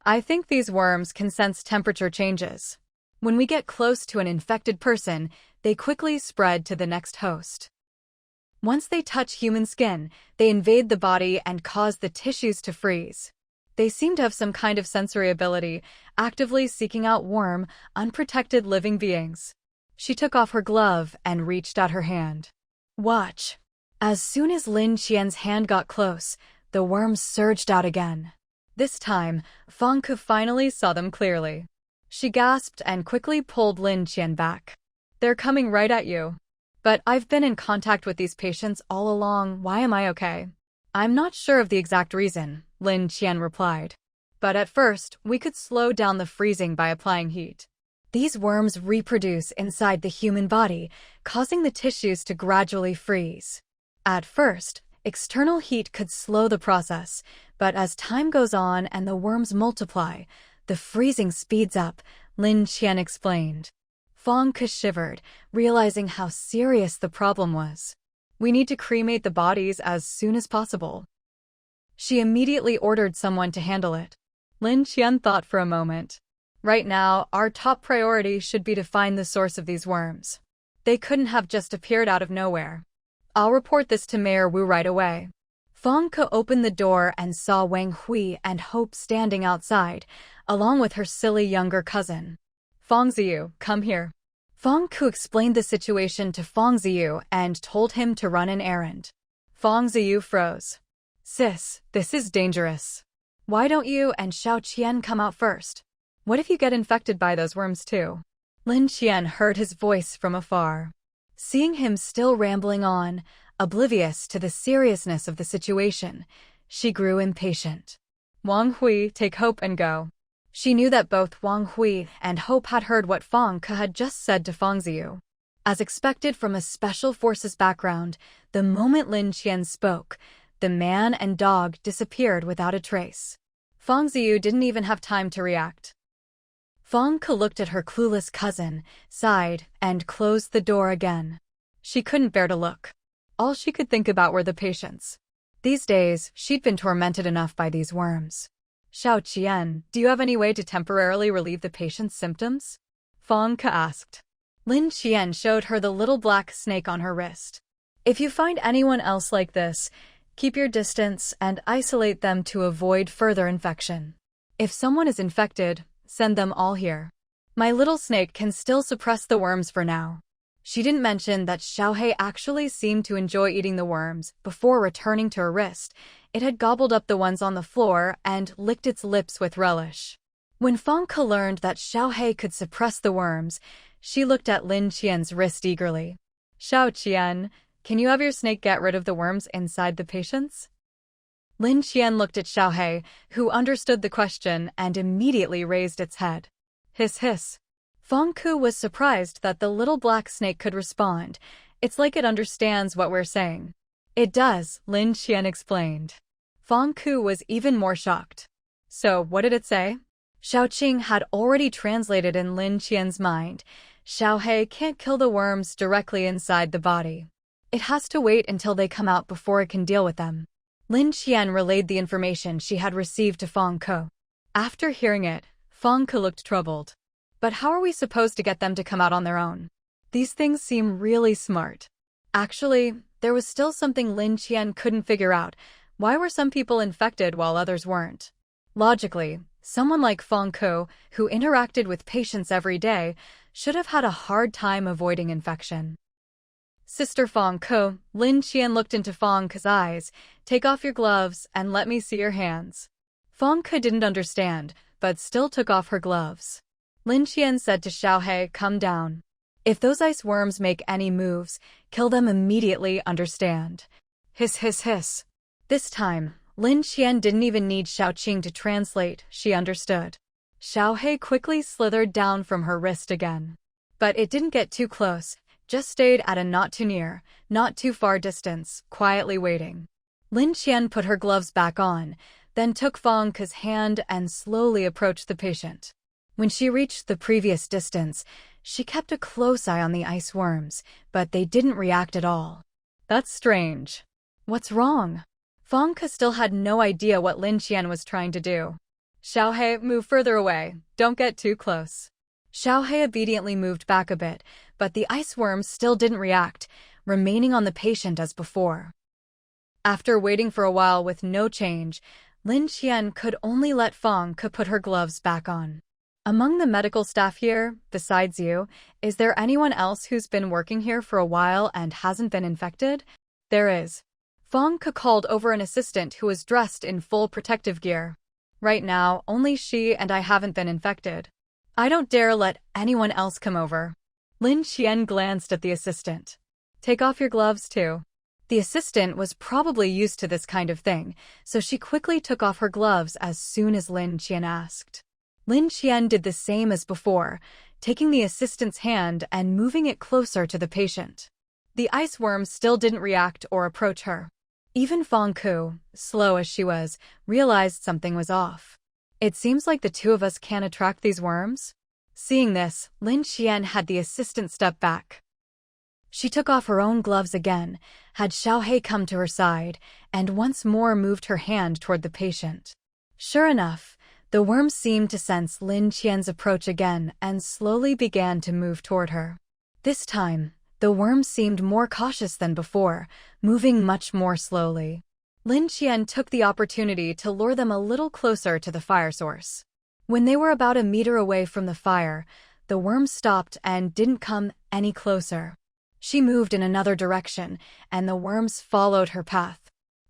"I think these worms can sense temperature changes. When we get close to an infected person, they quickly spread to the next host. Once they touch human skin, they invade the body and cause the tissues to freeze. They seem to have some kind of sensory ability, actively seeking out warm, unprotected living beings." She took off her glove and reached out her hand. "Watch." As soon as Lin Qian's hand got close, the worms surged out again. This time, Feng Ke finally saw them clearly. She gasped and quickly pulled Lin Qian back. "They're coming right at you." "But I've been in contact with these patients all along, why am I okay?" "I'm not sure of the exact reason," Lin Qian replied. "But at first, we could slow down the freezing by applying heat. These worms reproduce inside the human body, causing the tissues to gradually freeze. At first, external heat could slow the process, but as time goes on and the worms multiply, the freezing speeds up," Lin Qian explained. Feng Ke shivered, realizing how serious the problem was. "We need to cremate the bodies as soon as possible." She immediately ordered someone to handle it. Lin Qian thought for a moment. "Right now, our top priority should be to find the source of these worms. They couldn't have just appeared out of nowhere. I'll report this to Mayor Wu right away." Feng Ke opened the door and saw Wang Hui and Hope standing outside, along with her silly younger cousin. "Feng Ziyu, come here." Feng Ke explained the situation to Feng Ziyu and told him to run an errand. Feng Ziyu froze. "Sis, this is dangerous. Why don't you and Xiao Qian come out first? What if you get infected by those worms too?" Lin Qian heard his voice from afar. Seeing him still rambling on, Oblivious to the seriousness of the situation, she grew impatient. Wang Hui, take Hope and go. She knew that both Wang Hui and Hope had heard what Fang Ke had just said to Fang Ziyu. As expected from a special forces background, the moment Lin Qian spoke, the man and dog disappeared without a trace. Fang Ziyu didn't even have time to react. Fang Ke looked at her clueless cousin, sighed, and closed the door again. She couldn't bear to look. All she could think about were the patients. These days, she'd been tormented enough by these worms. Xiao Qian, do you have any way to temporarily relieve the patient's symptoms? Fang Ke asked. Lin Qian showed her the little black snake on her wrist. If you find anyone else like this, keep your distance and isolate them to avoid further infection. If someone is infected, send them all here. My little snake can still suppress the worms for now. She didn't mention that Xiaohei actually seemed to enjoy eating the worms. Before returning to her wrist, it had gobbled up the ones on the floor and licked its lips with relish. When Fang Ke learned that Xiaohei could suppress the worms, she looked at Lin Qian's wrist eagerly. Xiao Qian, can you have your snake get rid of the worms inside the patients? Lin Qian looked at Xiaohei, who understood the question and immediately raised its head. Hiss hiss. Fang Ke was surprised that the little black snake could respond. It's like it understands what we're saying. It does, Lin Qian explained. Fang Ke was even more shocked. So, what did it say? Xiaoqing had already translated in Lin Qian's mind. Xiaohei can't kill the worms directly inside the body. It has to wait until they come out before it can deal with them. Lin Qian relayed the information she had received to Fang Ke. After hearing it, Fang Ke looked troubled. But how are we supposed to get them to come out on their own? These things seem really smart. Actually, there was still something Lin Qian couldn't figure out. Why were some people infected while others weren't? Logically, someone like Fang Ke, who interacted with patients every day, should have had a hard time avoiding infection. Sister Fang Ke, Lin Qian looked into Fang Ke's eyes. Take off your gloves and let me see your hands. Fang Ke didn't understand, but still took off her gloves. Lin Qian said to Xiaohei, come down. If those ice worms make any moves, kill them immediately, understand? Hiss hiss hiss. This time, Lin Qian didn't even need Xiaoqing to translate, she understood. Xiaohei quickly slithered down from her wrist again. But it didn't get too close, just stayed at a not too near, not too far distance, quietly waiting. Lin Qian put her gloves back on, then took Fang Ke's hand and slowly approached the patient. When she reached the previous distance, she kept a close eye on the ice worms, but they didn't react at all. That's strange. What's wrong? Fang Ke still had no idea what Lin Qian was trying to do. Xiaohei, move further away. Don't get too close. Xiaohei obediently moved back a bit, but the ice worms still didn't react, remaining on the patient as before. After waiting for a while with no change, Lin Qian could only let Fang Ke put her gloves back on. Among the medical staff here, besides you, is there anyone else who's been working here for a while and hasn't been infected? There is. Fang Ke called over an assistant who was dressed in full protective gear. Right now, only she and I haven't been infected. I don't dare let anyone else come over. Lin Qian glanced at the assistant. Take off your gloves too. The assistant was probably used to this kind of thing, so she quickly took off her gloves as soon as Lin Qian asked. Lin Qian did the same as before, taking the assistant's hand and moving it closer to the patient. The ice worms still didn't react or approach her. Even Fang Ke, slow as she was, realized something was off. It seems like the two of us can't attract these worms. Seeing this, Lin Qian had the assistant step back. She took off her own gloves again, had Xiaohei come to her side, and once more moved her hand toward the patient. Sure enough, the worms seemed to sense Lin Qian's approach again and slowly began to move toward her. This time, the worms seemed more cautious than before, moving much more slowly. Lin Qian took the opportunity to lure them a little closer to the fire source. When they were about a meter away from the fire, the worms stopped and didn't come any closer. She moved in another direction, and the worms followed her path.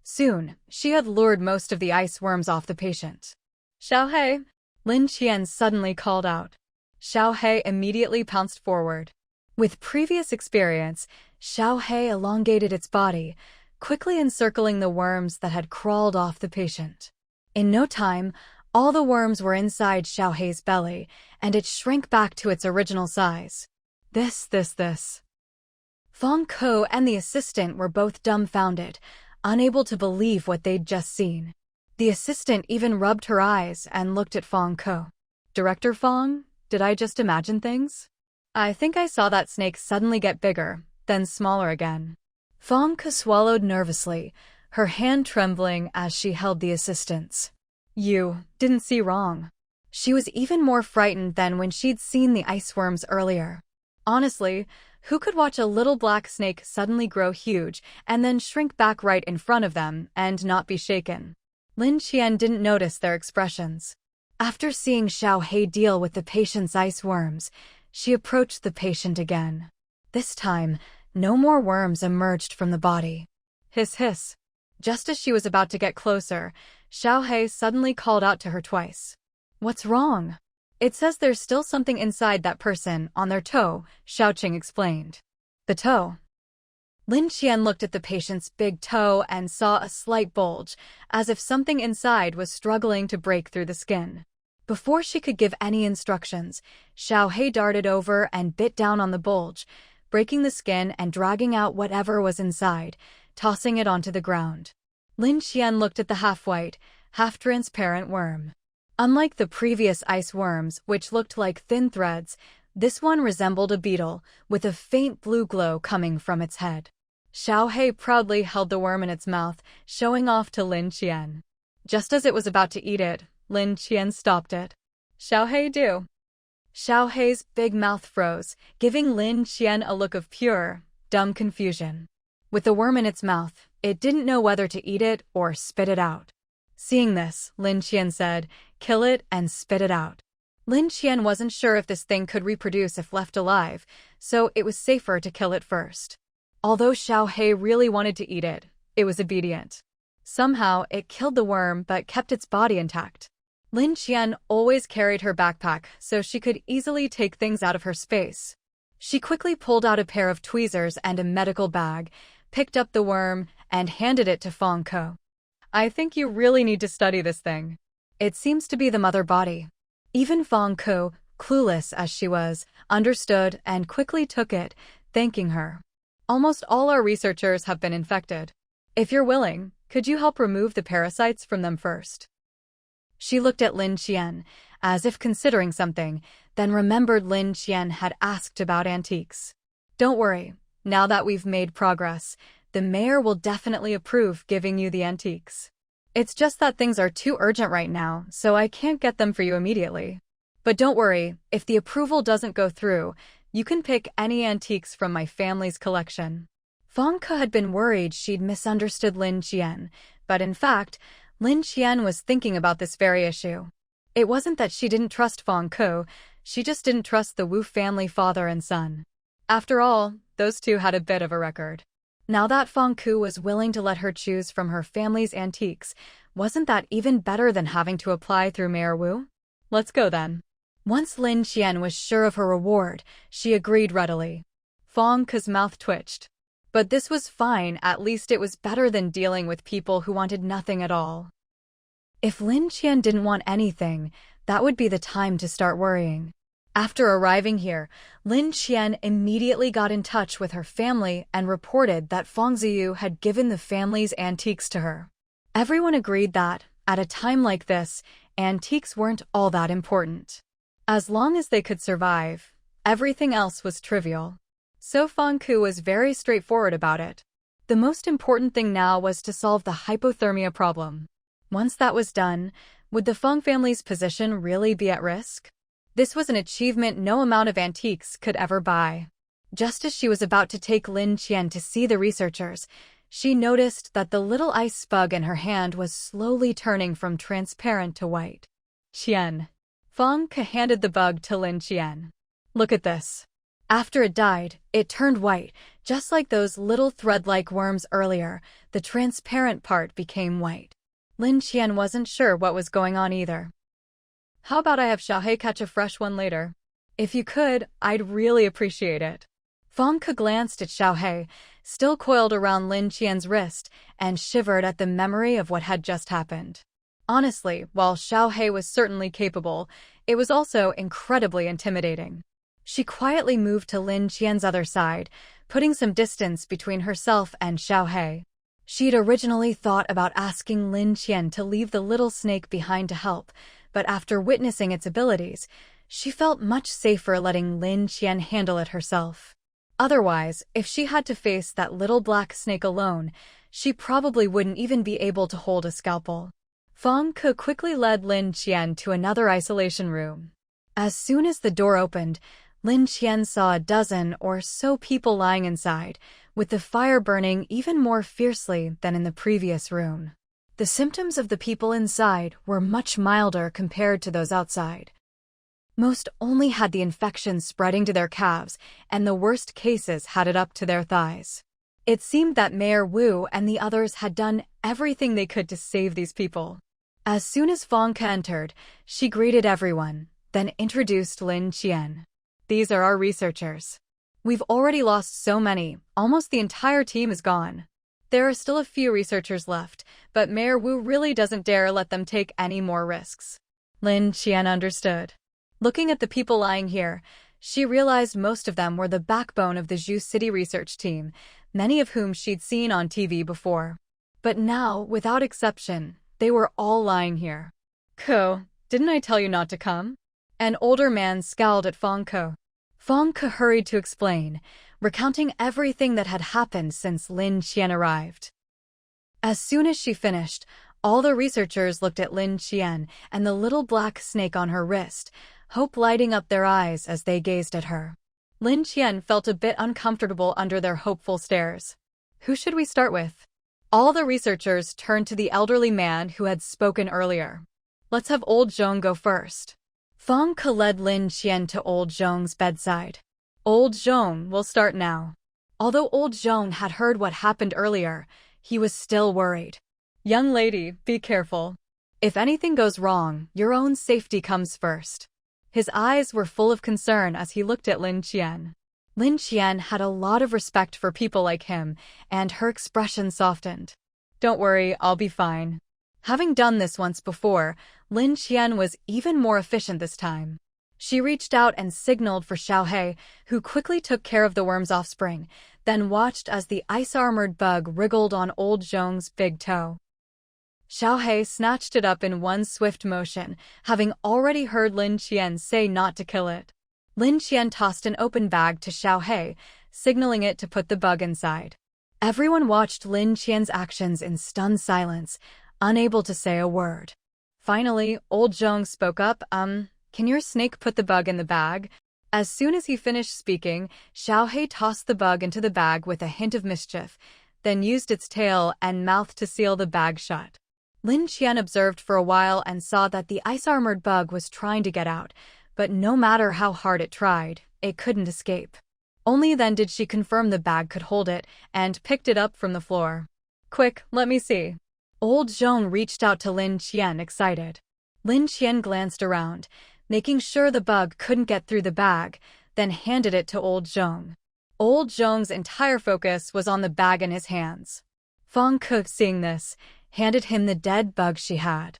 Soon, she had lured most of the ice worms off the patient. Xiaohei! Lin Qian suddenly called out. Xiaohei immediately pounced forward. With previous experience, Xiaomau elongated its body, quickly encircling the worms that had crawled off the patient. In no time, all the worms were inside Xiaomau's belly, and it shrank back to its original size. This. Feng Ke and the assistant were both dumbfounded, unable to believe what they'd just seen. The assistant even rubbed her eyes and looked at Feng Ke. Director Feng, did I just imagine things? I think I saw that snake suddenly get bigger, then smaller again. Feng Ke swallowed nervously, her hand trembling as she held the assistant's. You didn't see wrong. She was even more frightened than when she'd seen the ice worms earlier. Honestly, who could watch a little black snake suddenly grow huge and then shrink back right in front of them and not be shaken? Lin Qian didn't notice their expressions. After seeing Xiaomau deal with the patient's ice worms, she approached the patient again. This time, no more worms emerged from the body. Hiss hiss. Just as she was about to get closer, Xiaomau suddenly called out to her twice. What's wrong? It says there's still something inside that person, on their toe, Xiaoqing explained. The toe. Lin Qian looked at the patient's big toe and saw a slight bulge, as if something inside was struggling to break through the skin. Before she could give any instructions, Xiaomau darted over and bit down on the bulge, breaking the skin and dragging out whatever was inside, tossing it onto the ground. Lin Qian looked at the half-white, half-transparent worm. Unlike the previous ice worms, which looked like thin threads, this one resembled a beetle, with a faint blue glow coming from its head. Xiaomau proudly held the worm in its mouth, showing off to Lin Qian. Just as it was about to eat it, Lin Qian stopped it. Xiaomau do. Xiaomau's big mouth froze, giving Lin Qian a look of pure, dumb confusion. With the worm in its mouth, it didn't know whether to eat it or spit it out. Seeing this, Lin Qian said, "Kill it and spit it out." Lin Qian wasn't sure if this thing could reproduce if left alive, so it was safer to kill it first. Although Xiaomau really wanted to eat it, it was obedient. Somehow, it killed the worm but kept its body intact. Lin Qian always carried her backpack so she could easily take things out of her space. She quickly pulled out a pair of tweezers and a medical bag, picked up the worm, and handed it to Feng Ke. I think you really need to study this thing. It seems to be the mother body. Even Feng Ke, clueless as she was, understood and quickly took it, thanking her. Almost all our researchers have been infected. If you're willing, could you help remove the parasites from them first? She looked at Lin Qian, as if considering something, then remembered Lin Qian had asked about antiques. Don't worry, now that we've made progress, the mayor will definitely approve giving you the antiques. It's just that things are too urgent right now, so I can't get them for you immediately. But don't worry, if the approval doesn't go through, you can pick any antiques from my family's collection. Feng Ke had been worried she'd misunderstood Lin Qian, but in fact, Lin Qian was thinking about this very issue. It wasn't that she didn't trust Feng Ke, she just didn't trust the Wu family father and son. After all, those two had a bit of a record. Now that Feng Ke was willing to let her choose from her family's antiques, wasn't that even better than having to apply through Mayor Wu? Let's go then. Once Lin Qian was sure of her reward, she agreed readily. Feng Ke's mouth twitched. But this was fine, at least it was better than dealing with people who wanted nothing at all. If Lin Qian didn't want anything, that would be the time to start worrying. After arriving here, Lin Qian immediately got in touch with her family and reported that Feng Ziyu had given the family's antiques to her. Everyone agreed that, at a time like this, antiques weren't all that important. As long as they could survive, everything else was trivial. So Feng Ke was very straightforward about it. The most important thing now was to solve the hypothermia problem. Once that was done, would the Feng family's position really be at risk? This was an achievement no amount of antiques could ever buy. Just as she was about to take Lin Qian to see the researchers, she noticed that the little ice bug in her hand was slowly turning from transparent to white. Qian. Feng Ke handed the bug to Lin Qian. Look at this. After it died, it turned white, just like those little thread-like worms earlier. The transparent part became white. Lin Qian wasn't sure what was going on either. How about I have Xiaomau catch a fresh one later? If you could, I'd really appreciate it. Feng Ke glanced at Xiaomau, still coiled around Lin Qian's wrist, and shivered at the memory of what had just happened. Honestly, while Xiaomau was certainly capable, it was also incredibly intimidating. She quietly moved to Lin Qian's other side, putting some distance between herself and Xiaomau. She'd originally thought about asking Lin Qian to leave the little snake behind to help, but after witnessing its abilities, she felt much safer letting Lin Qian handle it herself. Otherwise, if she had to face that little black snake alone, she probably wouldn't even be able to hold a scalpel. Feng Ke quickly led Lin Qian to another isolation room. As soon as the door opened, Lin Qian saw a dozen or so people lying inside, with the fire burning even more fiercely than in the previous room. The symptoms of the people inside were much milder compared to those outside. Most only had the infection spreading to their calves, and the worst cases had it up to their thighs. It seemed that Mayor Wu and the others had done everything they could to save these people. As soon as Feng Ke entered, she greeted everyone, then introduced Lin Qian. "These are our researchers. We've already lost so many, almost the entire team is gone. There are still a few researchers left, but Mayor Wu really doesn't dare let them take any more risks." Lin Qian understood. Looking at the people lying here, she realized most of them were the backbone of the Zhu City research team, many of whom she'd seen on TV before. But now, without exception, they were all lying here. "Ko, didn't I tell you not to come?" An older man scowled at Feng Ke. Feng Ke hurried to explain, recounting everything that had happened since Lin Qian arrived. As soon as she finished, all the researchers looked at Lin Qian and the little black snake on her wrist, hope lighting up their eyes as they gazed at her. Lin Qian felt a bit uncomfortable under their hopeful stares. "Who should we start with?" All the researchers turned to the elderly man who had spoken earlier. "Let's have old Zhong go first." Feng Ke led Lin Qian to old Zhong's bedside. "Old Zhong will start now." Although old Zhong had heard what happened earlier, he was still worried. "Young lady, be careful. If anything goes wrong, your own safety comes first." His eyes were full of concern as he looked at Lin Qian. Lin Qian had a lot of respect for people like him, and her expression softened. "Don't worry, I'll be fine." Having done this once before, Lin Qian was even more efficient this time. She reached out and signaled for Xiaomau, who quickly took care of the worm's offspring, then watched as the ice-armored bug wriggled on old Zhong's big toe. Xiaomau snatched it up in one swift motion, having already heard Lin Qian say not to kill it. Lin Qian tossed an open bag to Xiaomau, signaling it to put the bug inside. Everyone watched Lin Qian's actions in stunned silence, unable to say a word. Finally, old Zhong spoke up, "Can your snake put the bug in the bag?" As soon as he finished speaking, Xiaomau tossed the bug into the bag with a hint of mischief, then used its tail and mouth to seal the bag shut. Lin Qian observed for a while and saw that the ice-armored bug was trying to get out, but no matter how hard it tried, it couldn't escape. Only then did she confirm the bag could hold it, and picked it up from the floor. "Quick, let me see." Old Zhong reached out to Lin Qian, excited. Lin Qian glanced around, making sure the bug couldn't get through the bag, then handed it to old Zhong. Old Zhong's entire focus was on the bag in his hands. Feng Ke, seeing this, handed him the dead bug she had.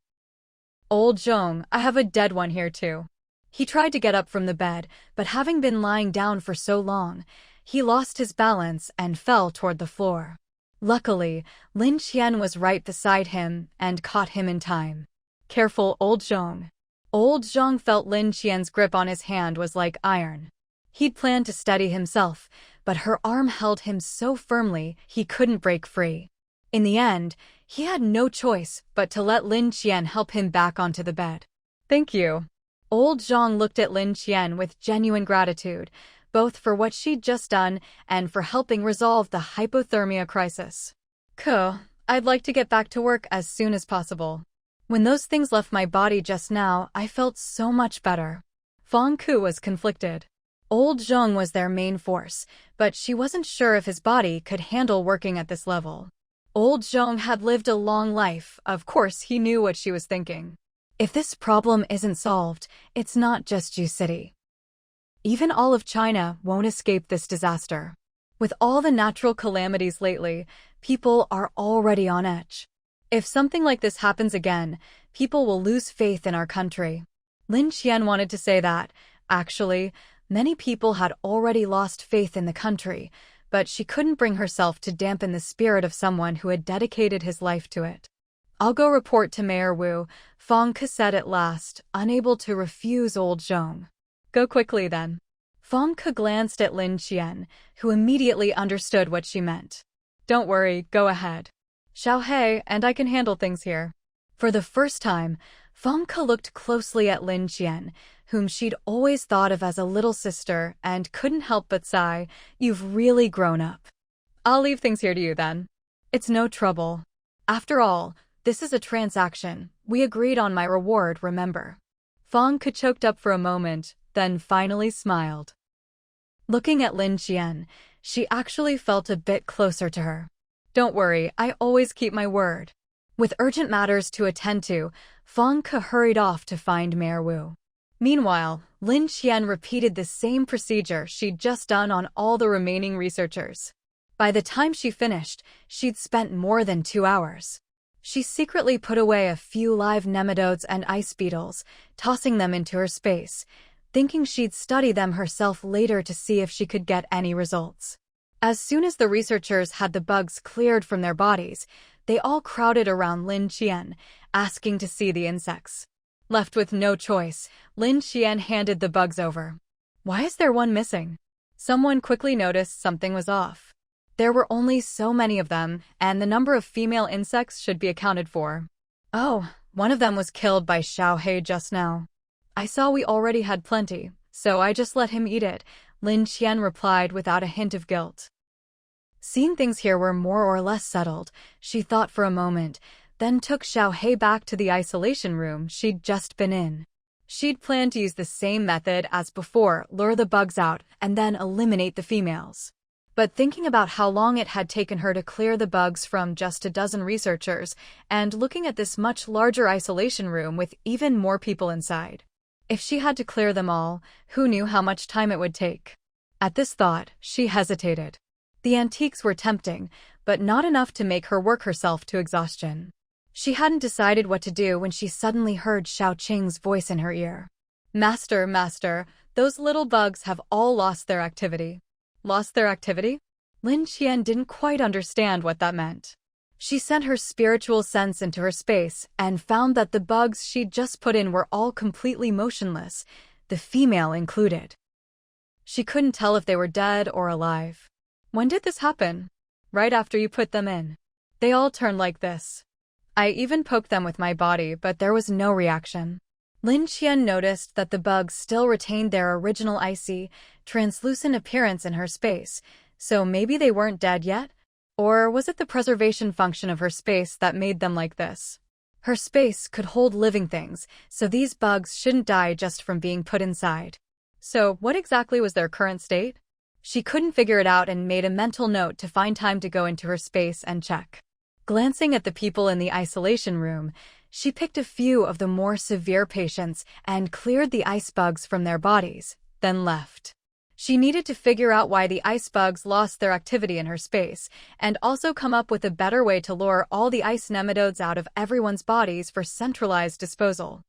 "Old Zhong, I have a dead one here too." He tried to get up from the bed, but having been lying down for so long, he lost his balance and fell toward the floor. Luckily, Lin Qian was right beside him and caught him in time. "Careful, old Zhong." Old Zhong felt Lin Qian's grip on his hand was like iron. He'd planned to steady himself, but her arm held him so firmly he couldn't break free. In the end, he had no choice but to let Lin Qian help him back onto the bed. "Thank you." Old Zhong looked at Lin Qian with genuine gratitude, both for what she'd just done and for helping resolve the hypothermia crisis. "Ko, I'd like to get back to work as soon as possible. When those things left my body just now, I felt so much better." Feng Ke was conflicted. Old Zhong was their main force, but she wasn't sure if his body could handle working at this level. Old Zhong had lived a long life, of course he knew what she was thinking. If this problem isn't solved, it's not just Zhu City. Even all of China won't escape this disaster. With all the natural calamities lately, people are already on edge. If something like this happens again, people will lose faith in our country. Lin Qian wanted to say that, actually, many people had already lost faith in the country, but she couldn't bring herself to dampen the spirit of someone who had dedicated his life to it. "I'll go report to Mayor Wu," Fang Ke said at last, unable to refuse old Zhong. "Go quickly then." Fang Ke glanced at Lin Qian, who immediately understood what she meant. "Don't worry, go ahead. Xiaomau and I can handle things here." For the first time, Fang Ke looked closely at Lin Qian, whom she'd always thought of as a little sister, and couldn't help but sigh, "You've really grown up." "I'll leave things here to you then. It's no trouble. After all, this is a transaction. We agreed on my reward, remember?" Fang Ke choked up for a moment, then finally smiled. Looking at Lin Qian, she actually felt a bit closer to her. "Don't worry, I always keep my word." With urgent matters to attend to, Fang Ke hurried off to find Mayor Wu. Meanwhile, Lin Qian repeated the same procedure she'd just done on all the remaining researchers. By the time she finished, she'd spent more than 2 hours. She secretly put away a few live nematodes and ice beetles, tossing them into her space, thinking she'd study them herself later to see if she could get any results. As soon as the researchers had the bugs cleared from their bodies, they all crowded around Lin Qian, asking to see the insects. Left with no choice, Lin Qian handed the bugs over. "Why is there one missing?" Someone quickly noticed something was off. There were only so many of them, and the number of female insects should be accounted for. "Oh, one of them was killed by Xiaomau just now. I saw we already had plenty, so I just let him eat it," Lin Qian replied without a hint of guilt. Seeing things here were more or less settled, she thought for a moment, then took Xiaomau back to the isolation room she'd just been in. She'd planned to use the same method as before, lure the bugs out, and then eliminate the females. But thinking about how long it had taken her to clear the bugs from just a dozen researchers, and looking at this much larger isolation room with even more people inside. If she had to clear them all, who knew how much time it would take? At this thought, she hesitated. The antiques were tempting, but not enough to make her work herself to exhaustion. She hadn't decided what to do when she suddenly heard Xiao Qing's voice in her ear. Master, those little bugs have all lost their activity." Lost their activity? Lin Qian didn't quite understand what that meant. She sent her spiritual sense into her space and found that the bugs she'd just put in were all completely motionless, the female included. She couldn't tell if they were dead or alive. "When did this happen?" "Right after you put them in. They all turned like this. I even poked them with my body, but there was no reaction." Lin Qian noticed that the bugs still retained their original icy, translucent appearance in her space, so maybe they weren't dead yet? Or was it the preservation function of her space that made them like this? Her space could hold living things, so these bugs shouldn't die just from being put inside. So what exactly was their current state? She couldn't figure it out and made a mental note to find time to go into her space and check. Glancing at the people in the isolation room, she picked a few of the more severe patients and cleared the ice bugs from their bodies, then left. She needed to figure out why the ice bugs lost their activity in her space, and also come up with a better way to lure all the ice nematodes out of everyone's bodies for centralized disposal.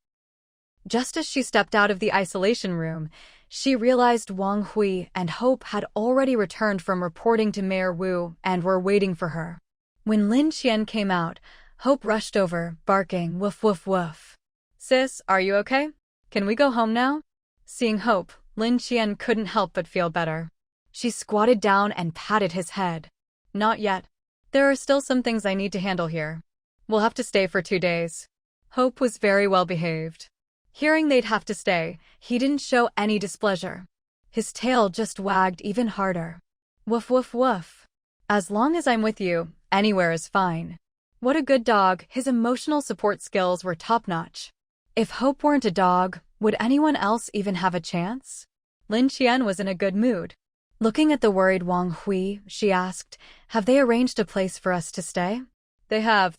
Just as she stepped out of the isolation room, she realized Wang Hui and Hope had already returned from reporting to Mayor Wu and were waiting for her. When Lin Qian came out, Hope rushed over, barking, "Woof woof woof." "Sis, are you okay? Can we go home now?" Seeing Hope, Lin Qian couldn't help but feel better. She squatted down and patted his head. "Not yet. There are still some things I need to handle here. We'll have to stay for 2 days." Hope was very well behaved. Hearing they'd have to stay, he didn't show any displeasure. His tail just wagged even harder. "Woof woof woof. As long as I'm with you, anywhere is fine." What a good dog, his emotional support skills were top-notch. If Hope weren't a dog, would anyone else even have a chance? Lin Qian was in a good mood. Looking at the worried Wang Hui, she asked, "Have they arranged a place for us to stay?" They have.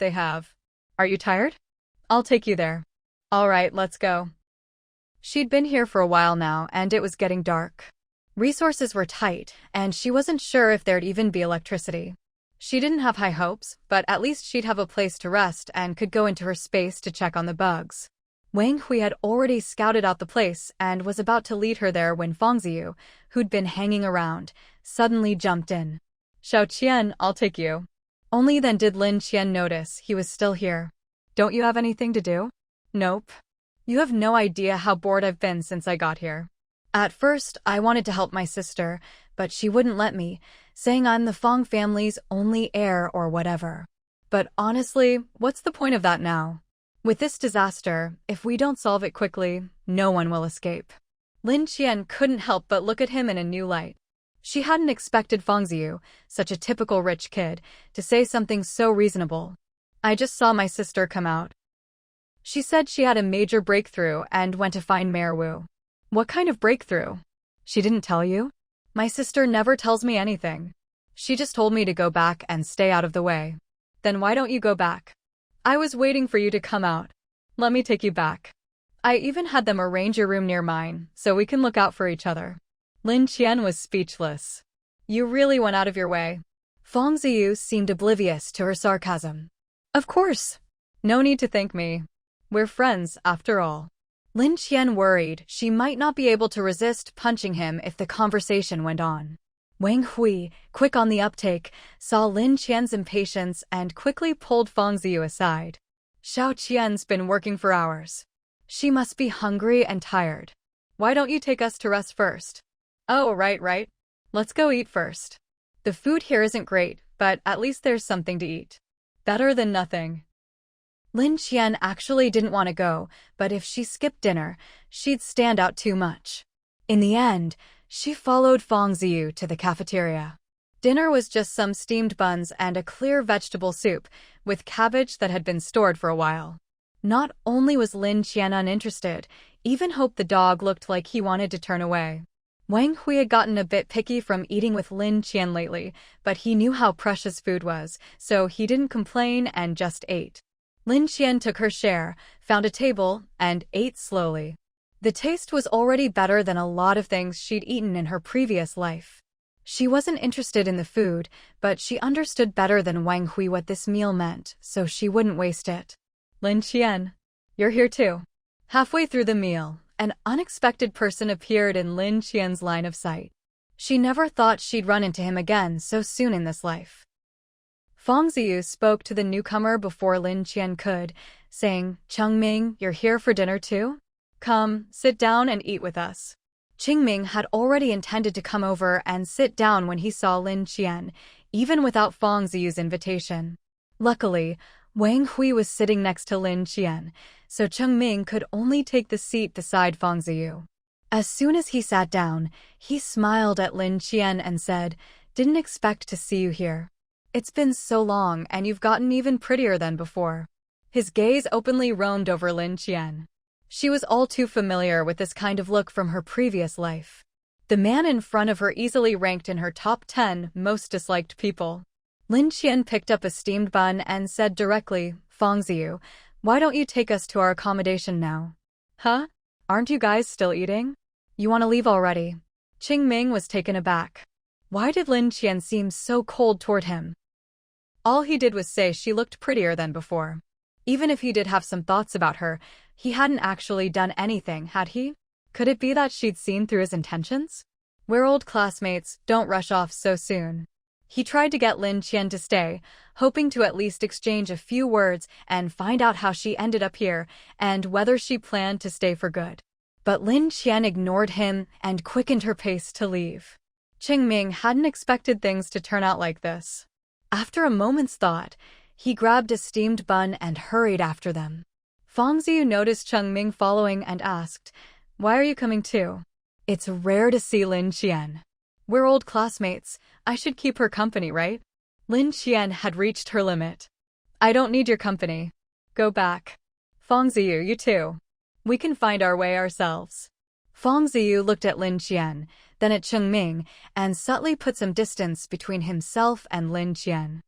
Are you tired? I'll take you there." "All right, let's go." She'd been here for a while now, and it was getting dark. Resources were tight, and she wasn't sure if there'd even be electricity. She didn't have high hopes, but at least she'd have a place to rest and could go into her space to check on the bugs. Wang Hui had already scouted out the place and was about to lead her there when Feng Ziyu, who'd been hanging around, suddenly jumped in. "Xiao Qian, I'll take you." Only then did Lin Qian notice he was still here. "Don't you have anything to do?" "Nope. You have no idea how bored I've been since I got here. At first, I wanted to help my sister, but she wouldn't let me, saying I'm the Feng family's only heir or whatever. But honestly, what's the point of that now? With this disaster, if we don't solve it quickly, no one will escape." Lin Qian couldn't help but look at him in a new light. She hadn't expected Feng Ziyu, such a typical rich kid, to say something so reasonable. "I just saw my sister come out. She said she had a major breakthrough and went to find Mayor Wu." "What kind of breakthrough? She didn't tell you?" "My sister never tells me anything. She just told me to go back and stay out of the way." "Then why don't you go back?" "I was waiting for you to come out. Let me take you back. I even had them arrange your room near mine, so we can look out for each other." Lin Qian was speechless. "You really went out of your way." Feng Ziyu seemed oblivious to her sarcasm. "Of course. No need to thank me. We're friends, after all." Lin Qian worried she might not be able to resist punching him if the conversation went on. Wang Hui, quick on the uptake, saw Lin Qian's impatience and quickly pulled Feng Ziyu aside. "Xiao Qian's been working for hours. She must be hungry and tired. Why don't you take us to rest first?" "Oh, right. Let's go eat first. The food here isn't great, but at least there's something to eat. Better than nothing." Lin Qian actually didn't want to go, but if she skipped dinner, she'd stand out too much. In the end, she followed Feng Ziyu to the cafeteria. Dinner was just some steamed buns and a clear vegetable soup, with cabbage that had been stored for a while. Not only was Lin Qian uninterested, even Hope the dog looked like he wanted to turn away. Wang Hui had gotten a bit picky from eating with Lin Qian lately, but he knew how precious food was, so he didn't complain and just ate. Lin Qian took her share, found a table, and ate slowly. The taste was already better than a lot of things she'd eaten in her previous life. She wasn't interested in the food, but she understood better than Wang Hui what this meal meant, so she wouldn't waste it. "Lin Qian, you're here too." Halfway through the meal, an unexpected person appeared in Lin Qian's line of sight. She never thought she'd run into him again so soon in this life. Feng Ziyu spoke to the newcomer before Lin Qian could, saying, "Chung, you're here for dinner too? Come, sit down and eat with us." Qingming had already intended to come over and sit down when he saw Lin Qian, even without Feng Ziyu's invitation. Luckily, Wang Hui was sitting next to Lin Qian, so Qingming could only take the seat beside Feng Ziyu. As soon as he sat down, he smiled at Lin Qian and said, "Didn't expect to see you here. It's been so long and you've gotten even prettier than before." His gaze openly roamed over Lin Qian. She was all too familiar with this kind of look from her previous life. The man in front of her easily ranked in her top 10 most disliked people. Lin Qian picked up a steamed bun and said directly, "Feng Ziyu, why don't you take us to our accommodation now?" "Huh? Aren't you guys still eating? You want to leave already?" Qingming was taken aback. Why did Lin Qian seem so cold toward him? All he did was say she looked prettier than before. Even if he did have some thoughts about her, he hadn't actually done anything, had he? Could it be that she'd seen through his intentions? We're old classmates, don't rush off so soon. He tried to get Lin Qian to stay, hoping to at least exchange a few words and find out how she ended up here and whether she planned to stay for good. But Lin Qian ignored him and quickened her pace to leave. Qingming hadn't expected things to turn out like this. After a moment's thought, he grabbed a steamed bun and hurried after them. Feng Ziyu noticed Qingming following and asked, "Why are you coming too?" "It's rare to see Lin Qian. We're old classmates, I should keep her company, right?" Lin Qian had reached her limit. "I don't need your company. Go back. Feng Ziyu, you too. We can find our way ourselves." Feng Ziyu looked at Lin Qian, then at Qingming, and subtly put some distance between himself and Lin Qian.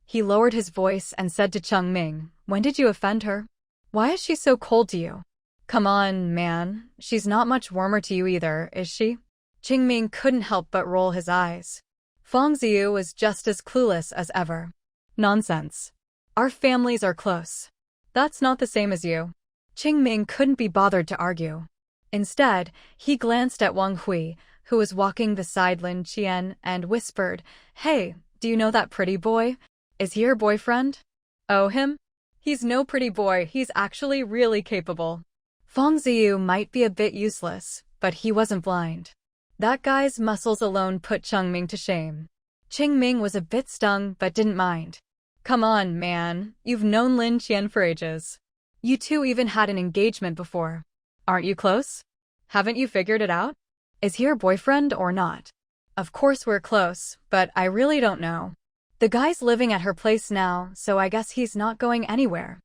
He lowered his voice and said to Qingming, "When did you offend her? Why is she so cold to you?" Come on, man. She's not much warmer to you either, is she? Qingming couldn't help but roll his eyes. Feng Ziyu was just as clueless as ever. Nonsense. Our families are close. That's not the same as you. Qingming couldn't be bothered to argue. Instead, he glanced at Wang Hui, who was walking beside Lin Qian, and whispered, "Hey, do you know that pretty boy? Is he your boyfriend?" "Oh, him? He's no pretty boy, he's actually really capable." Feng Ziyu might be a bit useless, but he wasn't blind. That guy's muscles alone put Qingming to shame. Qingming was a bit stung but didn't mind. "Come on, man, you've known Lin Qian for ages. You two even had an engagement before. Aren't you close? Haven't you figured it out? Is he your boyfriend or not?" "Of course we're close, but I really don't know. The guy's living at her place now, so I guess he's not going anywhere."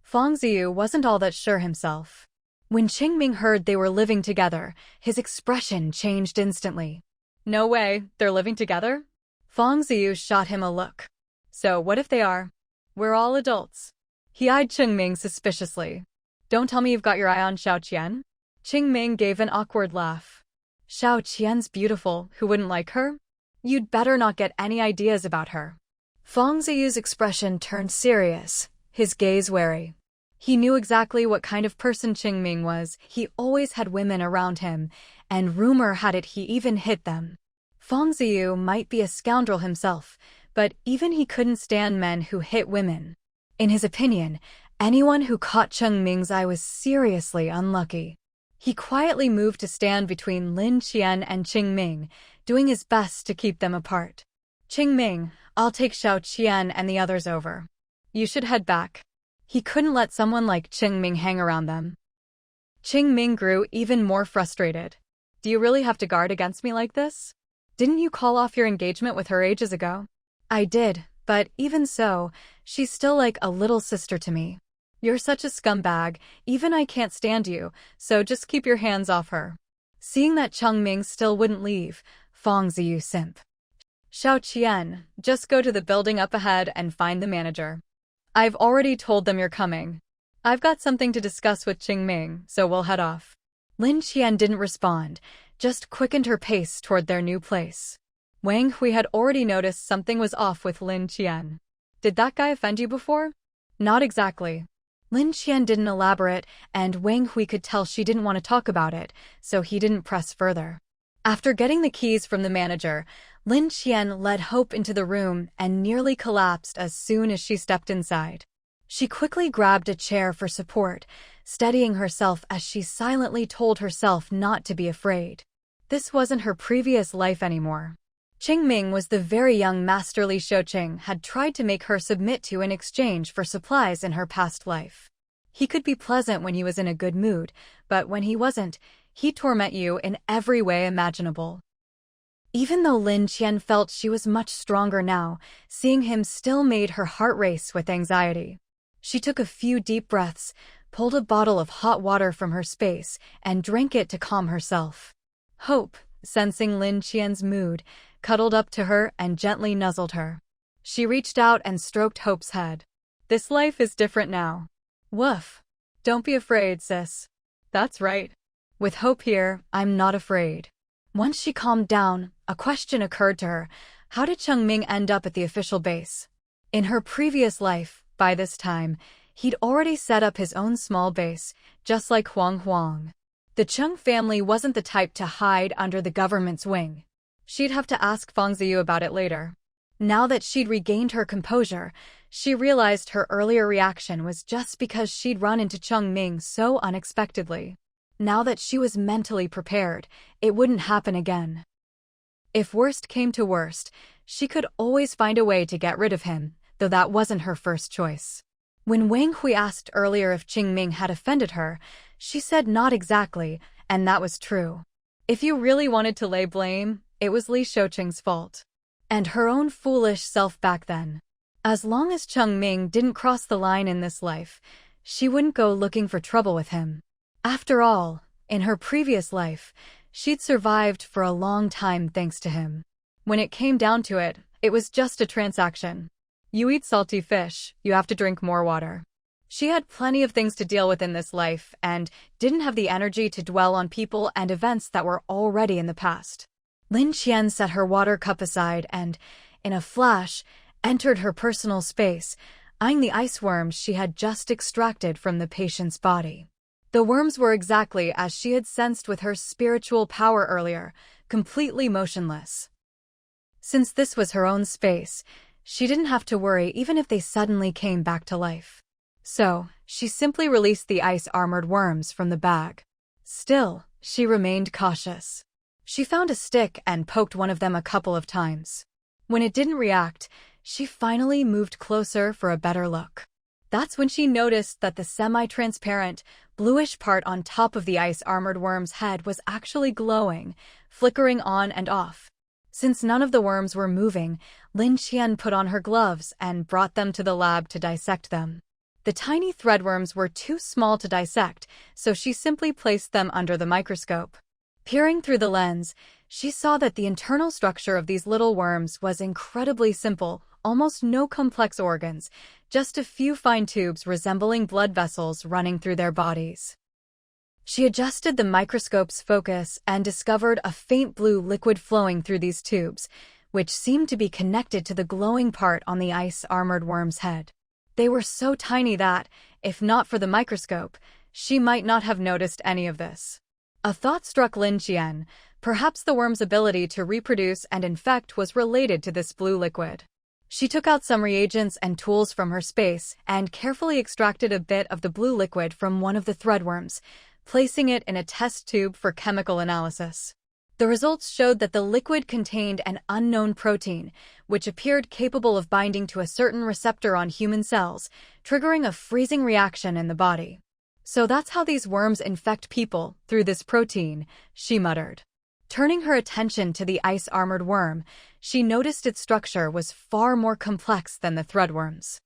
Feng Ziyu wasn't all that sure himself. When Qingming heard they were living together, his expression changed instantly. "No way, they're living together?" Feng Ziyu shot him a look. "So what if they are? We're all adults." He eyed Qingming suspiciously. "Don't tell me you've got your eye on Xiao Qian?" Qingming gave an awkward laugh. "Xiao Qian's beautiful, who wouldn't like her? You'd better not get any ideas about her." Feng Ziyu's expression turned serious, his gaze wary. He knew exactly what kind of person Qingming was. He always had women around him, and rumor had it he even hit them. Feng Ziyu might be a scoundrel himself, but even he couldn't stand men who hit women. In his opinion, anyone who caught Qingming's eye was seriously unlucky. He quietly moved to stand between Lin Qian and Qingming, doing his best to keep them apart. "Qingming, I'll take Xiao Qian and the others over. You should head back." He couldn't let someone like Qingming hang around them. Qingming grew even more frustrated. "Do you really have to guard against me like this? Didn't you call off your engagement with her ages ago?" "I did, but even so, she's still like a little sister to me. You're such a scumbag, even I can't stand you, so just keep your hands off her." Seeing that Qingming still wouldn't leave, Feng Ziyu simped. "Xiao Qian, just go to the building up ahead and find the manager. I've already told them you're coming. I've got something to discuss with Qingming, so we'll head off." Lin Qian didn't respond, just quickened her pace toward their new place. Wang Hui had already noticed something was off with Lin Qian. "Did that guy offend you before?" "Not exactly." Lin Qian didn't elaborate, and Wang Hui could tell she didn't want to talk about it, so he didn't press further. After getting the keys from the manager, Lin Qian led Hope into the room and nearly collapsed as soon as she stepped inside. She quickly grabbed a chair for support, steadying herself as she silently told herself not to be afraid. This wasn't her previous life anymore. Qingming was the very young Master Li Shouqing had tried to make her submit to in exchange for supplies in her past life. He could be pleasant when he was in a good mood, but when he wasn't, he'd torment you in every way imaginable. Even though Lin Qian felt she was much stronger now, seeing him still made her heart race with anxiety. She took a few deep breaths, pulled a bottle of hot water from her space, and drank it to calm herself. Hope, sensing Lin Qian's mood, cuddled up to her and gently nuzzled her. She reached out and stroked Hope's head. "This life is different now." "Woof. Don't be afraid, sis." "That's right. With Hope here, I'm not afraid." Once she calmed down, a question occurred to her. How did Qingming end up at the official base? In her previous life, by this time, he'd already set up his own small base, just like Huang. The Chung family wasn't the type to hide under the government's wing. She'd have to ask Feng Ziyu about it later. Now that she'd regained her composure, she realized her earlier reaction was just because she'd run into Qingming so unexpectedly. Now that she was mentally prepared, it wouldn't happen again. If worst came to worst, she could always find a way to get rid of him, though that wasn't her first choice. When Wang Hui asked earlier if Qingming had offended her, she said not exactly, and that was true. If you really wanted to lay blame, it was Li Shouqing's fault. And her own foolish self back then. As long as Qingming didn't cross the line in this life, she wouldn't go looking for trouble with him. After all, in her previous life, she'd survived for a long time thanks to him. When it came down to it, it was just a transaction. You eat salty fish, you have to drink more water. She had plenty of things to deal with in this life and didn't have the energy to dwell on people and events that were already in the past. Lin Qian set her water cup aside and, in a flash, entered her personal space, eyeing the ice worms she had just extracted from the patient's body. The worms were exactly as she had sensed with her spiritual power earlier, completely motionless. Since this was her own space, she didn't have to worry even if they suddenly came back to life. So, she simply released the ice-armored worms from the bag. Still, she remained cautious. She found a stick and poked one of them a couple of times. When it didn't react, she finally moved closer for a better look. That's when she noticed that the semi-transparent, bluish part on top of the ice-armored worm's head was actually glowing, flickering on and off. Since none of the worms were moving, Lin Qian put on her gloves and brought them to the lab to dissect them. The tiny threadworms were too small to dissect, so she simply placed them under the microscope. Peering through the lens, she saw that the internal structure of these little worms was incredibly simple, almost no complex organs, just a few fine tubes resembling blood vessels running through their bodies. She adjusted the microscope's focus and discovered a faint blue liquid flowing through these tubes, which seemed to be connected to the glowing part on the ice-armored worm's head. They were so tiny that, if not for the microscope, she might not have noticed any of this. A thought struck Lin Qian. Perhaps the worm's ability to reproduce and infect was related to this blue liquid. She took out some reagents and tools from her space and carefully extracted a bit of the blue liquid from one of the threadworms, placing it in a test tube for chemical analysis. The results showed that the liquid contained an unknown protein, which appeared capable of binding to a certain receptor on human cells, triggering a freezing reaction in the body. So that's how these worms infect people, through this protein, she muttered. Turning her attention to the ice-armored worm, she noticed its structure was far more complex than the threadworms.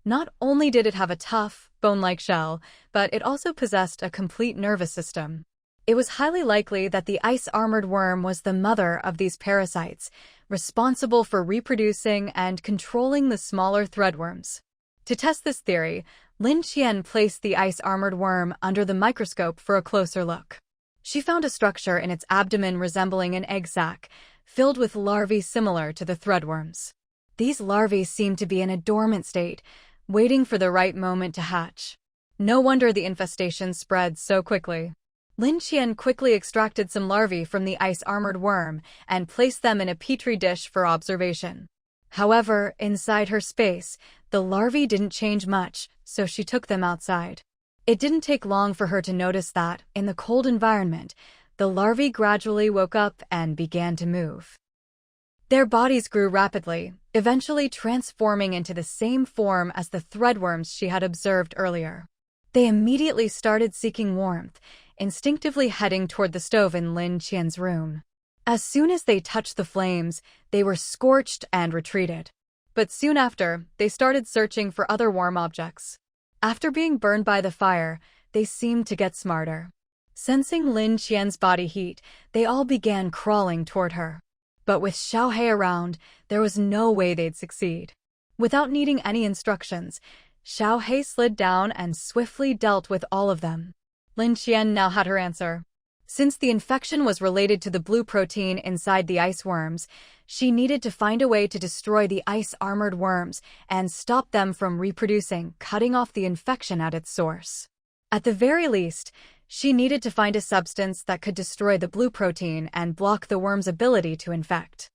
Not only did it have a tough, bone-like shell, but it also possessed a complete nervous system. It was highly likely that the ice-armored worm was the mother of these parasites, responsible for reproducing and controlling the smaller threadworms. To test this theory, Lin Qian placed the ice-armored worm under the microscope for a closer look. She found a structure in its abdomen resembling an egg sac, filled with larvae similar to the threadworms. These larvae seemed to be in a dormant state, waiting for the right moment to hatch. No wonder the infestation spread so quickly. Lin Qian quickly extracted some larvae from the ice-armored worm and placed them in a petri dish for observation. However, inside her space, the larvae didn't change much, so she took them outside. It didn't take long for her to notice that, in the cold environment, the larvae gradually woke up and began to move. Their bodies grew rapidly, eventually transforming into the same form as the threadworms she had observed earlier. They immediately started seeking warmth, instinctively heading toward the stove in Lin Qian's room. As soon as they touched the flames, they were scorched and retreated. But soon after, they started searching for other warm objects. After being burned by the fire, they seemed to get smarter. Sensing Lin Qian's body heat, they all began crawling toward her. But with Xiaomau around, there was no way they'd succeed. Without needing any instructions, Xiaomau slid down and swiftly dealt with all of them. Lin Qian now had her answer. Since the infection was related to the blue protein inside the ice worms, she needed to find a way to destroy the ice-armored worms and stop them from reproducing, cutting off the infection at its source. At the very least, she needed to find a substance that could destroy the blue protein and block the worm's ability to infect.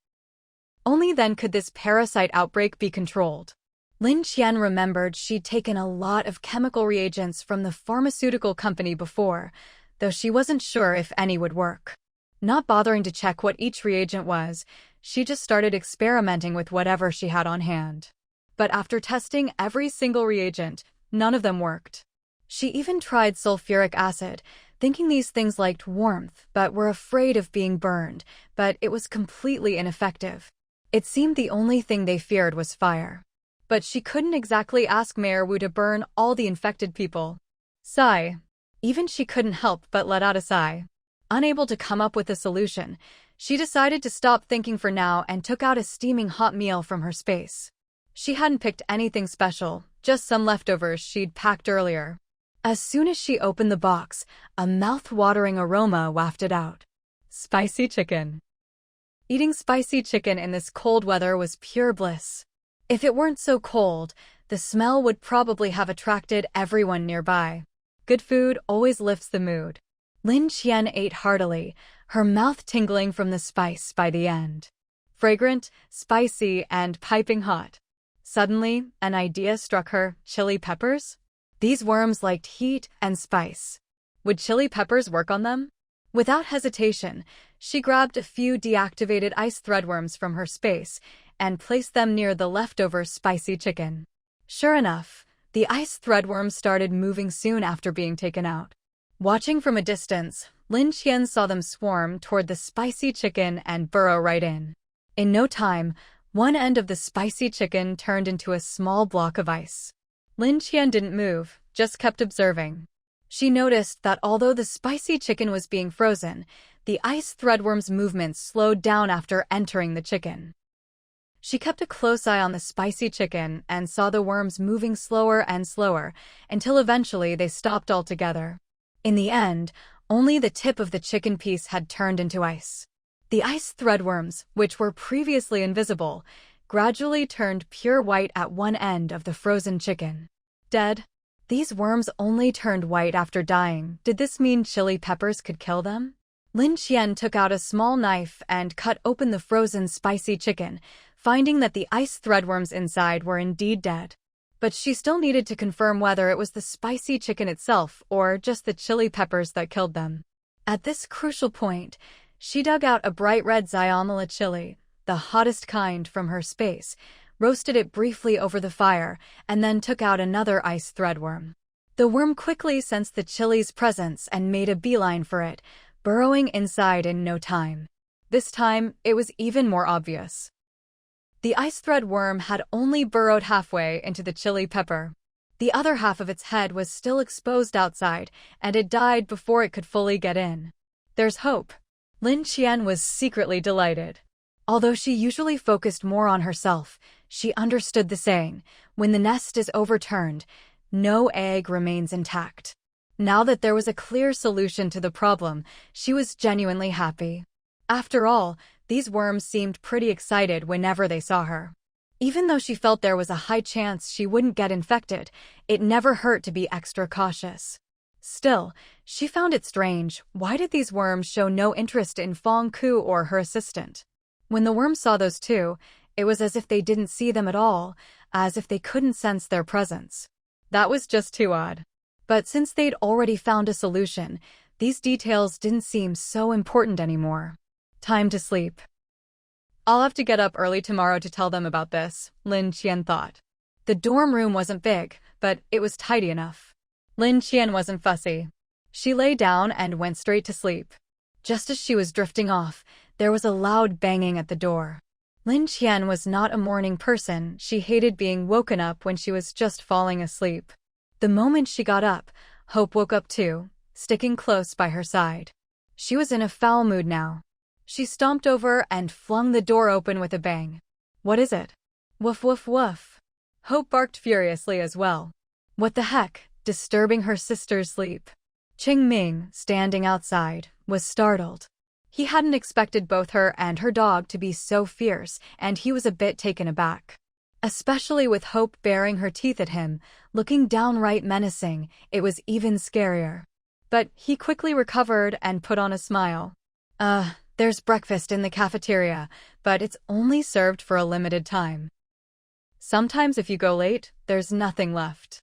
Only then could this parasite outbreak be controlled. Lin Qian remembered she'd taken a lot of chemical reagents from the pharmaceutical company before, though she wasn't sure if any would work. Not bothering to check what each reagent was, she just started experimenting with whatever she had on hand. But after testing every single reagent, none of them worked. She even tried sulfuric acid, thinking these things liked warmth but were afraid of being burned, but it was completely ineffective. It seemed the only thing they feared was fire. But she couldn't exactly ask Mayor Wu to burn all the infected people. Sigh. Even she couldn't help but let out a sigh. Unable to come up with a solution, she decided to stop thinking for now and took out a steaming hot meal from her space. She hadn't picked anything special, just some leftovers she'd packed earlier. As soon as she opened the box, a mouth-watering aroma wafted out. Spicy chicken. Eating spicy chicken in this cold weather was pure bliss. If it weren't so cold, the smell would probably have attracted everyone nearby. Good food always lifts the mood. Lin Qian ate heartily, her mouth tingling from the spice by the end. Fragrant, spicy, and piping hot. Suddenly, an idea struck her. Chili peppers? These worms liked heat and spice. Would chili peppers work on them? Without hesitation, she grabbed a few deactivated ice threadworms from her space and placed them near the leftover spicy chicken. Sure enough, the ice threadworms started moving soon after being taken out. Watching from a distance, Lin Qian saw them swarm toward the spicy chicken and burrow right in. In no time, one end of the spicy chicken turned into a small block of ice. Lin Qian didn't move, just kept observing. She noticed that although the spicy chicken was being frozen, the ice threadworm's movements slowed down after entering the chicken. She kept a close eye on the spicy chicken and saw the worms moving slower and slower until eventually they stopped altogether. In the end, only the tip of the chicken piece had turned into ice. The ice threadworms, which were previously invisible, gradually turned pure white at one end of the frozen chicken. Dead? These worms only turned white after dying. Did this mean chili peppers could kill them? Lin Qian took out a small knife and cut open the frozen spicy chicken, finding that the ice threadworms inside were indeed dead. But she still needed to confirm whether it was the spicy chicken itself or just the chili peppers that killed them. At this crucial point, she dug out a bright red Xiaomau chili, the hottest kind, from her space, roasted it briefly over the fire, and then took out another ice threadworm. The worm quickly sensed the chili's presence and made a beeline for it, burrowing inside in no time. This time, it was even more obvious. The ice thread worm had only burrowed halfway into the chili pepper. The other half of its head was still exposed outside, and it died before it could fully get in. There's hope. Lin Qian was secretly delighted. Although she usually focused more on herself, she understood the saying, when the nest is overturned, no egg remains intact. Now that there was a clear solution to the problem, she was genuinely happy. After all, these worms seemed pretty excited whenever they saw her. Even though she felt there was a high chance she wouldn't get infected, it never hurt to be extra cautious. Still, she found it strange. Why did these worms show no interest in Fong Ku or her assistant? When the worms saw those two, it was as if they didn't see them at all, as if they couldn't sense their presence. That was just too odd. But since they'd already found a solution, these details didn't seem so important anymore. Time to sleep. I'll have to get up early tomorrow to tell them about this, Lin Qian thought. The dorm room wasn't big, but it was tidy enough. Lin Qian wasn't fussy. She lay down and went straight to sleep. Just as she was drifting off, there was a loud banging at the door. Lin Qian was not a morning person. She hated being woken up when she was just falling asleep. The moment she got up, Hope woke up too, sticking close by her side. She was in a foul mood now. She stomped over and flung the door open with a bang. What is it? Woof woof woof. Hope barked furiously as well. What the heck, disturbing her sister's sleep. Qing Ming, standing outside, was startled. He hadn't expected both her and her dog to be so fierce, and he was a bit taken aback. Especially with Hope baring her teeth at him, looking downright menacing, it was even scarier. But he quickly recovered and put on a smile. There's breakfast in the cafeteria, but it's only served for a limited time. Sometimes if you go late, there's nothing left.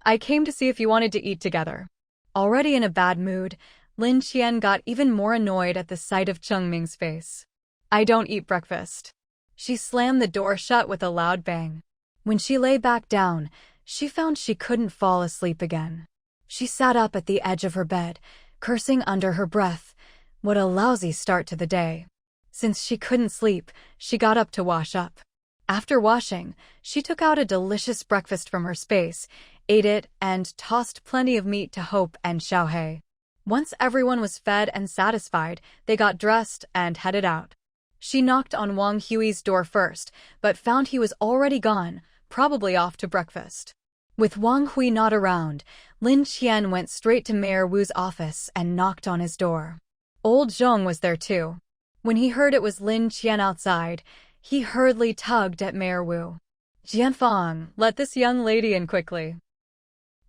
I came to see if you wanted to eat together. Already in a bad mood, Lin Qian got even more annoyed at the sight of Chung Ming's face. I don't eat breakfast. She slammed the door shut with a loud bang. When she lay back down, she found she couldn't fall asleep again. She sat up at the edge of her bed, cursing under her breath. What a lousy start to the day. Since she couldn't sleep, she got up to wash up. After washing, she took out a delicious breakfast from her space, ate it, and tossed plenty of meat to Hope and Xiaomau. Once everyone was fed and satisfied, they got dressed and headed out. She knocked on Wang Hui's door first, but found he was already gone, probably off to breakfast. With Wang Hui not around, Lin Qian went straight to Mayor Wu's office and knocked on his door. Old Zhong was there too. When he heard it was Lin Qian outside, he hurriedly tugged at Mayor Wu. "Jianfang, let this young lady in quickly."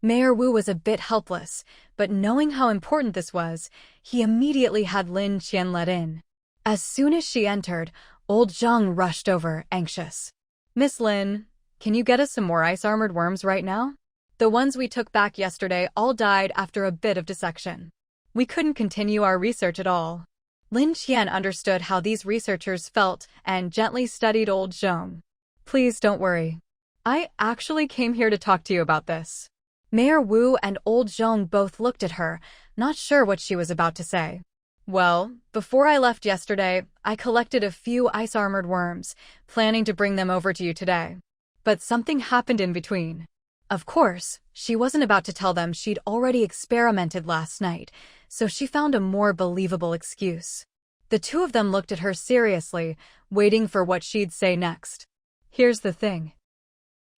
Mayor Wu was a bit helpless, but knowing how important this was, he immediately had Lin Qian let in. As soon as she entered, old Zhang rushed over, anxious. "Miss Lin, can you get us some more ice-armored worms right now? The ones we took back yesterday all died after a bit of dissection. We couldn't continue our research at all." Lin Qian understood how these researchers felt and gently studied old Zhang. "Please don't worry. I actually came here to talk to you about this." Mayor Wu and old Zhang both looked at her, not sure what she was about to say. "Well, before I left yesterday, I collected a few ice-armored worms, planning to bring them over to you today. But something happened in between." Of course, she wasn't about to tell them she'd already experimented last night, so she found a more believable excuse. The two of them looked at her seriously, waiting for what she'd say next. "Here's the thing."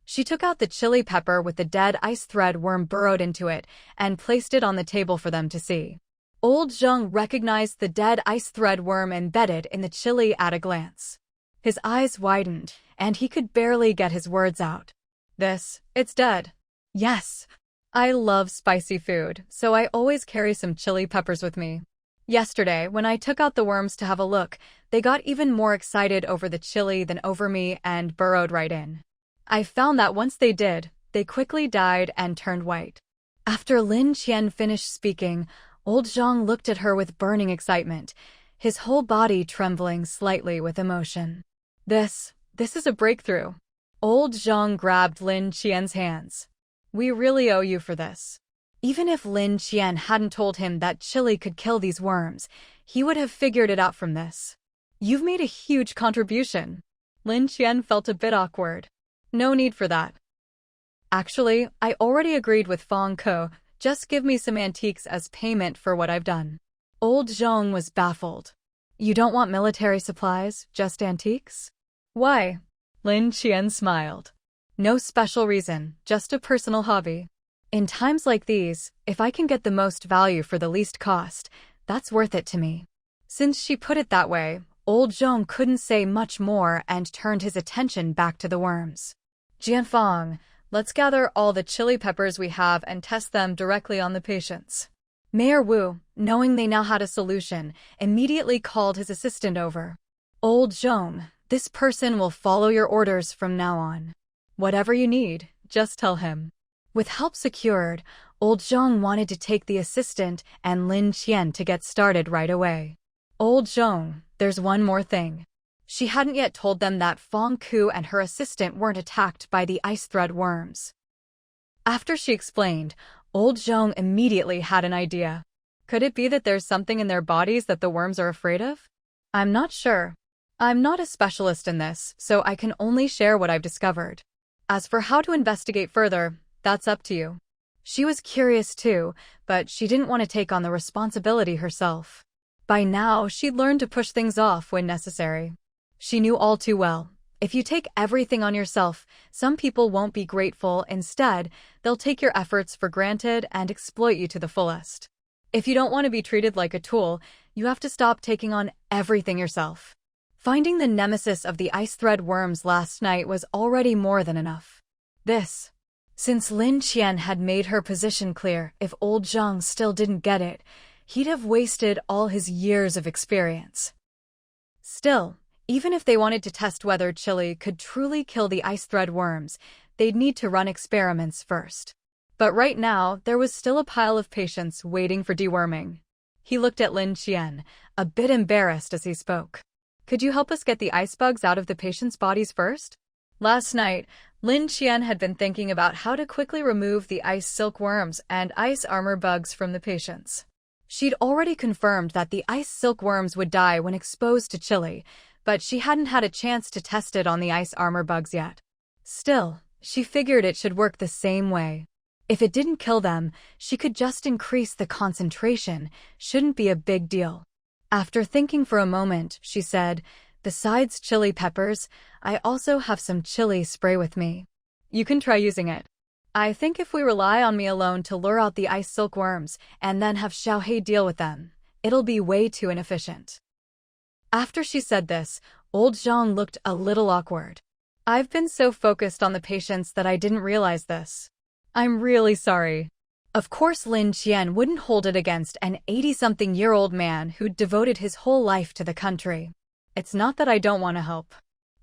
She took out the chili pepper with the dead ice thread worm burrowed into it and placed it on the table for them to see. Old Zhang recognized the dead ice thread worm embedded in the chili at a glance. His eyes widened, and he could barely get his words out. It's dead. Yes. I love spicy food, so I always carry some chili peppers with me. Yesterday, when I took out the worms to have a look, they got even more excited over the chili than over me and burrowed right in. I found that once they did, they quickly died and turned white. After Lin Qian finished speaking, old Zhang looked at her with burning excitement, his whole body trembling slightly with emotion. This is a breakthrough." Old Zhang grabbed Lin Qian's hands. "We really owe you for this." Even if Lin Qian hadn't told him that chili could kill these worms, he would have figured it out from this. "You've made a huge contribution." Lin Qian felt a bit awkward. "No need for that. Actually, I already agreed with Fang Ko. Just give me some antiques as payment for what I've done." Old Zhang was baffled. "You don't want military supplies, just antiques?" "Why?" Lin Qian smiled. "No special reason, just a personal hobby. In times like these, if I can get the most value for the least cost, that's worth it to me." Since she put it that way, old Zhang couldn't say much more and turned his attention back to the worms. "Jianfang, let's gather all the chili peppers we have and test them directly on the patients." Mayor Wu, knowing they now had a solution, immediately called his assistant over. "Old Zhang, this person will follow your orders from now on. Whatever you need, just tell him." With help secured, old Zhang wanted to take the assistant and Lin Qian to get started right away. "Old Zhang, there's one more thing." She hadn't yet told them that Fang Ku and her assistant weren't attacked by the ice thread worms. After she explained, old Zhang immediately had an idea. Could it be that there's something in their bodies that the worms are afraid of? "I'm not sure. I'm not a specialist in this, so I can only share what I've discovered. As for how to investigate further, that's up to you." She was curious too, but she didn't want to take on the responsibility herself. By now, she'd learned to push things off when necessary. She knew all too well, if you take everything on yourself, some people won't be grateful. Instead, they'll take your efforts for granted and exploit you to the fullest. If you don't want to be treated like a tool, you have to stop taking on everything yourself. Finding the nemesis of the ice thread worms last night was already more than enough. Since Lin Qian had made her position clear, if old Zhang still didn't get it, he'd have wasted all his years of experience. Still, even if they wanted to test whether chili could truly kill the ice thread worms, they'd need to run experiments first. But right now, there was still a pile of patients waiting for deworming. He looked at Lin Qian, a bit embarrassed as he spoke. "Could you help us get the ice bugs out of the patients' bodies first?" Last night, Lin Qian had been thinking about how to quickly remove the ice silkworms and ice armor bugs from the patients. She'd already confirmed that the ice silkworms would die when exposed to chili, but she hadn't had a chance to test it on the ice armor bugs yet. Still, she figured it should work the same way. If it didn't kill them, she could just increase the concentration. Shouldn't be a big deal. After thinking for a moment, she said, "Besides chili peppers, I also have some chili spray with me. You can try using it. I think if we rely on me alone to lure out the ice silkworms and then have Xiaohei deal with them, it'll be way too inefficient. After she said this, old Zhang looked a little awkward. I've been so focused on the patients that I didn't realize this. I'm really sorry. Of course Lin Qian wouldn't hold it against an 80-something-year-old man who'd devoted his whole life to the country. It's not that I don't want to help.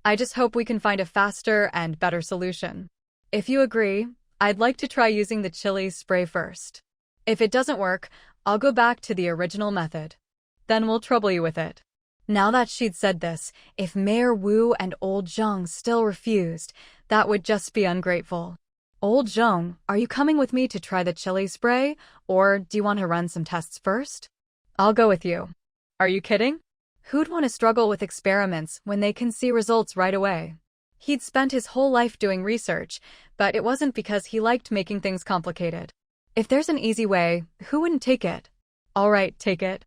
I just hope we can find a faster and better solution. If you agree, I'd like to try using the chili spray first. If it doesn't work, I'll go back to the original method. Then we'll trouble you with it. Now that she'd said this, if Mayor Wu and old Zhang still refused, that would just be ungrateful. Old Zhang, are you coming with me to try the chili spray, or do you want to run some tests first? I'll go with you. Are you kidding? Who'd want to struggle with experiments when they can see results right away? He'd spent his whole life doing research, but it wasn't because he liked making things complicated. If there's an easy way, who wouldn't take it? All right, take it.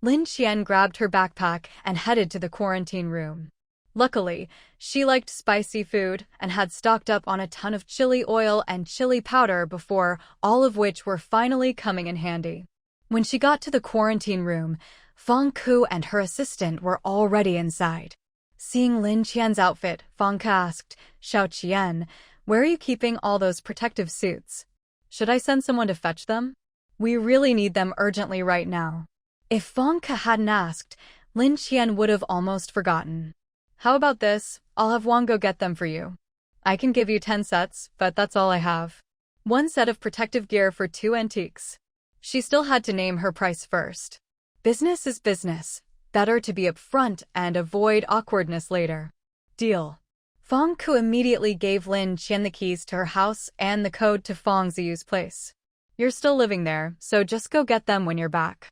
Lin Qian grabbed her backpack and headed to the quarantine room. Luckily, she liked spicy food and had stocked up on a ton of chili oil and chili powder before, all of which were finally coming in handy. When she got to the quarantine room, Feng Ku and her assistant were already inside. Seeing Lin Qian's outfit, Feng Ku asked, "Xiao Qian, where are you keeping all those protective suits? Should I send someone to fetch them? We really need them urgently right now." If Feng Ku hadn't asked, Lin Qian would have almost forgotten. How about this? I'll have Wang go get them for you. I can give you 10 sets, but that's all I have. 1 set of protective gear for 2 antiques. She still had to name her price first. Business is business. Better to be upfront and avoid awkwardness later. Deal. Feng Ku immediately gave Lin Qian the keys to her house and the code to Feng Ziyu's place. You're still living there, so just go get them when you're back.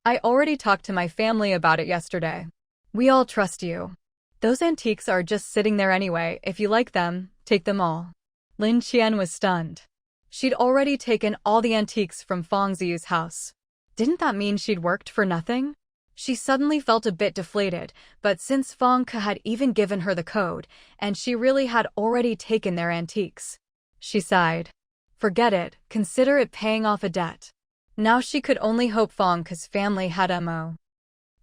I already talked to my family about it yesterday. We all trust you. Those antiques are just sitting there anyway. If you like them, take them all. Lin Qian was stunned. She'd already taken all the antiques from Feng Ziyu's house. Didn't that mean she'd worked for nothing? She suddenly felt a bit deflated, but since Feng Ku had even given her the code, and she really had already taken their antiques, she sighed. Forget it, consider it paying off a debt. Now she could only hope Feng Ku's family had MO.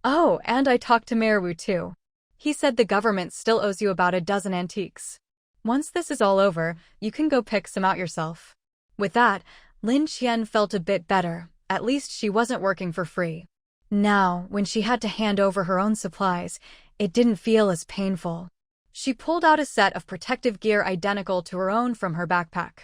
Oh, and I talked to Mayor Wu too. He said the government still owes you about a dozen antiques. Once this is all over, you can go pick some out yourself. With that, Lin Qian felt a bit better. At least she wasn't working for free. Now, when she had to hand over her own supplies, it didn't feel as painful. She pulled out a set of protective gear identical to her own from her backpack.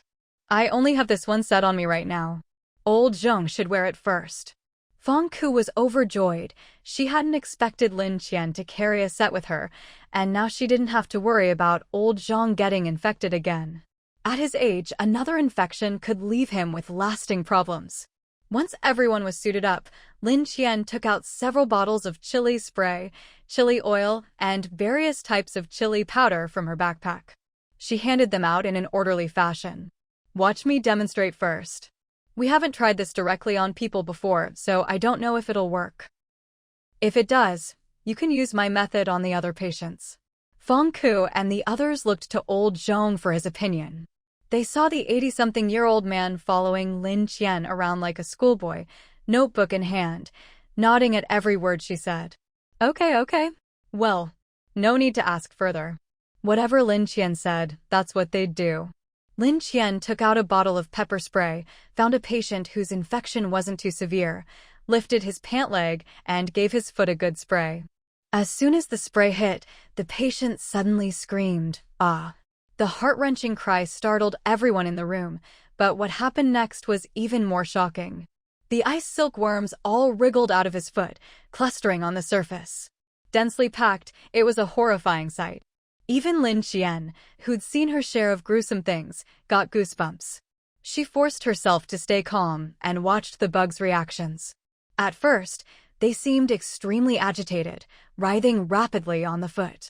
I only have this 1 set on me right now. Old Zhang should wear it first. Feng Ku was overjoyed. She hadn't expected Lin Qian to carry a set with her, and now she didn't have to worry about old Zhang getting infected again. At his age, another infection could leave him with lasting problems. Once everyone was suited up, Lin Qian took out several bottles of chili spray, chili oil, and various types of chili powder from her backpack. She handed them out in an orderly fashion. Watch me demonstrate first. We haven't tried this directly on people before, so I don't know if it'll work. If it does, you can use my method on the other patients. Feng Ku and the others looked to old Zhang for his opinion. They saw the 80-something-year-old man following Lin Qian around like a schoolboy, notebook in hand, nodding at every word she said. Okay. Well, no need to ask further. Whatever Lin Qian said, that's what they'd do. Lin Qian took out a bottle of pepper spray, found a patient whose infection wasn't too severe, lifted his pant leg, and gave his foot a good spray. As soon as the spray hit, the patient suddenly screamed, "Ah!" The heart-wrenching cry startled everyone in the room, but what happened next was even more shocking. The ice silkworms all wriggled out of his foot, clustering on the surface. Densely packed, it was a horrifying sight. Even Lin Qian, who'd seen her share of gruesome things, got goosebumps. She forced herself to stay calm and watched the bugs' reactions. At first, they seemed extremely agitated, writhing rapidly on the foot.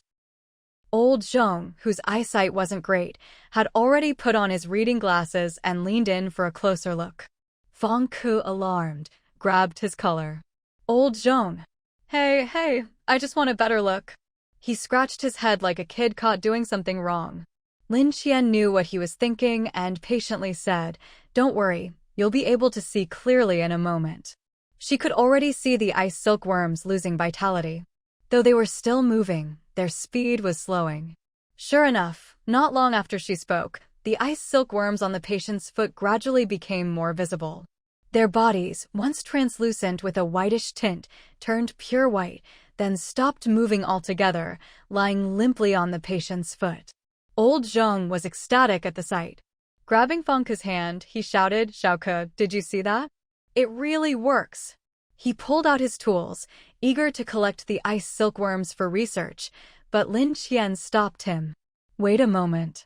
Old Zhang, whose eyesight wasn't great, had already put on his reading glasses and leaned in for a closer look. Feng Ku, alarmed, grabbed his collar. Old Zhang. Hey, I just want a better look. He scratched his head like a kid caught doing something wrong. Lin Qian knew what he was thinking and patiently said, "Don't worry, you'll be able to see clearly in a moment." She could already see the ice silkworms losing vitality. Though they were still moving, their speed was slowing. Sure enough, not long after she spoke, the ice silkworms on the patient's foot gradually became more visible. Their bodies, once translucent with a whitish tint, turned pure white, then stopped moving altogether, lying limply on the patient's foot. Old Zhong was ecstatic at the sight. Grabbing Fengke's hand, he shouted, "Xiaoke, did you see that? It really works." He pulled out his tools, eager to collect the ice silkworms for research, but Lin Qian stopped him. "Wait a moment."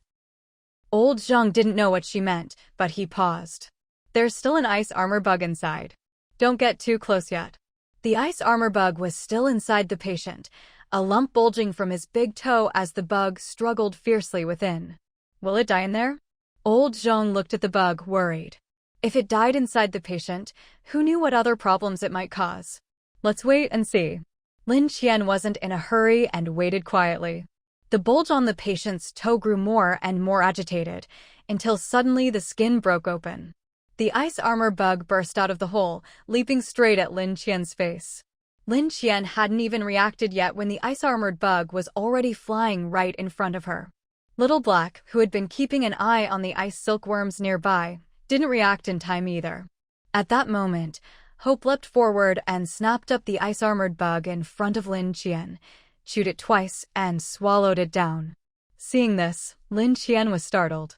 Old Zhong didn't know what she meant, but he paused. "There's still an ice armor bug inside. Don't get too close yet." The ice armor bug was still inside the patient, a lump bulging from his big toe as the bug struggled fiercely within. "Will it die in there?" Old Zhong looked at the bug, worried. If it died inside the patient, who knew what other problems it might cause? "Let's wait and see." Lin Qian wasn't in a hurry and waited quietly. The bulge on the patient's toe grew more and more agitated, until suddenly the skin broke open. The ice armor bug burst out of the hole, leaping straight at Lin Qian's face. Lin Qian hadn't even reacted yet when the ice-armored bug was already flying right in front of her. Little Black, who had been keeping an eye on the ice silkworms nearby, didn't react in time either. At that moment, Hope leapt forward and snapped up the ice-armored bug in front of Lin Qian, chewed it twice, and swallowed it down. Seeing this, Lin Qian was startled.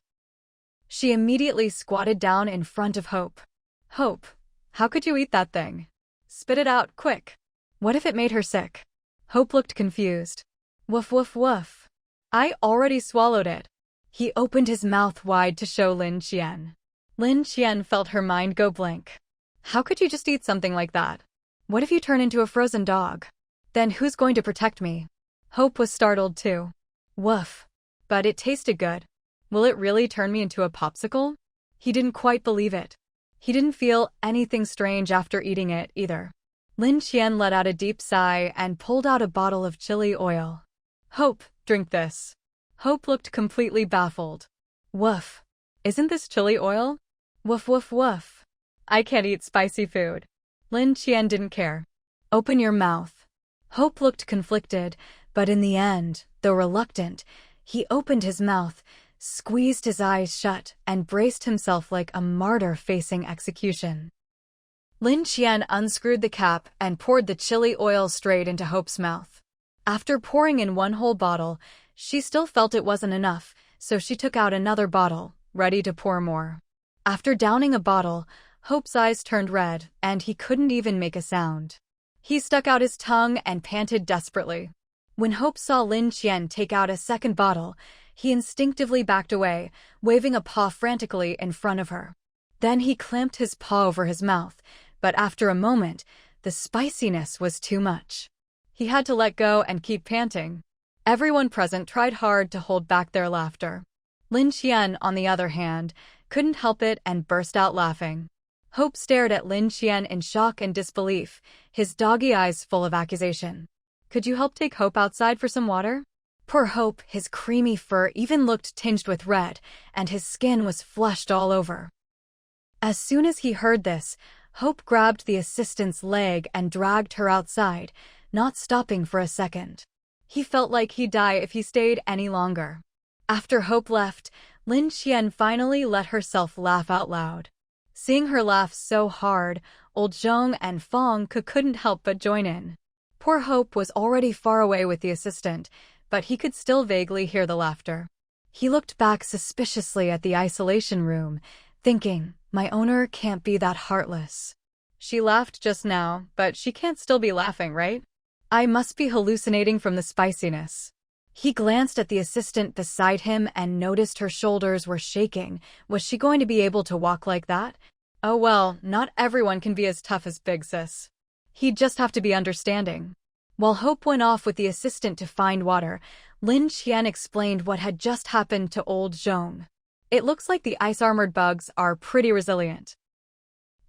She immediately squatted down in front of Hope. "Hope, how could you eat that thing? Spit it out, quick. What if it made her sick?" Hope looked confused. "Woof woof woof. I already swallowed it." He opened his mouth wide to show Lin Qian. Lin Qian felt her mind go blank. How could you just eat something like that? What if you turn into a frozen dog? Then who's going to protect me? Hope was startled too. "Woof. But it tasted good. Will it really turn me into a popsicle?" He didn't quite believe it. He didn't feel anything strange after eating it either. Lin Qian let out a deep sigh and pulled out a bottle of chili oil. "Hope, drink this." Hope looked completely baffled. "Woof. Isn't this chili oil?" "Woof woof woof. I can't eat spicy food." Lin Qian didn't care. "Open your mouth." Hope looked conflicted, but in the end, though reluctant, he opened his mouth, squeezed his eyes shut, and braced himself like a martyr facing execution. Lin Qian unscrewed the cap and poured the chili oil straight into Hope's mouth. After pouring in one whole bottle, she still felt it wasn't enough, so she took out another bottle, ready to pour more. After downing a bottle, Hope's eyes turned red, and he couldn't even make a sound. He stuck out his tongue and panted desperately. When Hope saw Lin Qian take out a second bottle, he instinctively backed away, waving a paw frantically in front of her. Then he clamped his paw over his mouth, but after a moment, the spiciness was too much. He had to let go and keep panting. Everyone present tried hard to hold back their laughter. Lin Qian, on the other hand, couldn't help it and burst out laughing. Hope stared at Lin Qian in shock and disbelief, his doggy eyes full of accusation. "Could you help take Hope outside for some water?" Poor Hope, his creamy fur even looked tinged with red, and his skin was flushed all over. As soon as he heard this, Hope grabbed the assistant's leg and dragged her outside, not stopping for a second. He felt like he'd die if he stayed any longer. After Hope left, Lin Qian finally let herself laugh out loud. Seeing her laugh so hard, old Zhong and Fengke couldn't help but join in. Poor Hope was already far away with the assistant, but he could still vaguely hear the laughter. He looked back suspiciously at the isolation room, thinking, my owner can't be that heartless. She laughed just now, but she can't still be laughing, right? I must be hallucinating from the spiciness. He glanced at the assistant beside him and noticed her shoulders were shaking. Was she going to be able to walk like that? Oh well, not everyone can be as tough as Big Sis. He'd just have to be understanding. While Hope went off with the assistant to find water, Lin Qian explained what had just happened to old Zhong. It looks like the ice-armored bugs are pretty resilient.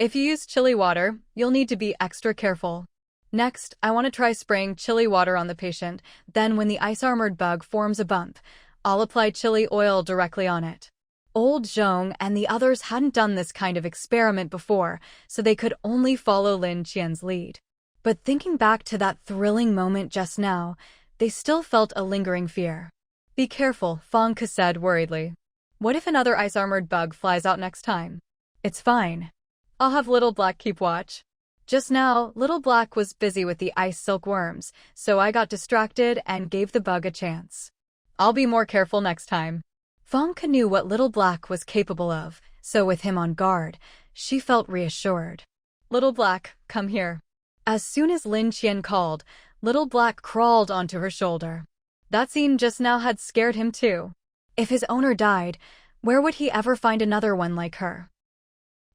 If you use chili water, you'll need to be extra careful. Next, I want to try spraying chili water on the patient, then when the ice-armored bug forms a bump, I'll apply chili oil directly on it. Old Zhong and the others hadn't done this kind of experiment before, so they could only follow Lin Qian's lead. But thinking back to that thrilling moment just now, they still felt a lingering fear. Be careful, Fang Ke said worriedly. What if another ice-armored bug flies out next time? It's fine. I'll have Little Black keep watch. Just now, Little Black was busy with the ice silkworms, so I got distracted and gave the bug a chance. I'll be more careful next time. Fang Ke knew what Little Black was capable of, so with him on guard, she felt reassured. Little Black, come here. As soon as Lin Qian called, Little Black crawled onto her shoulder. That scene just now had scared him too. If his owner died, where would he ever find another one like her?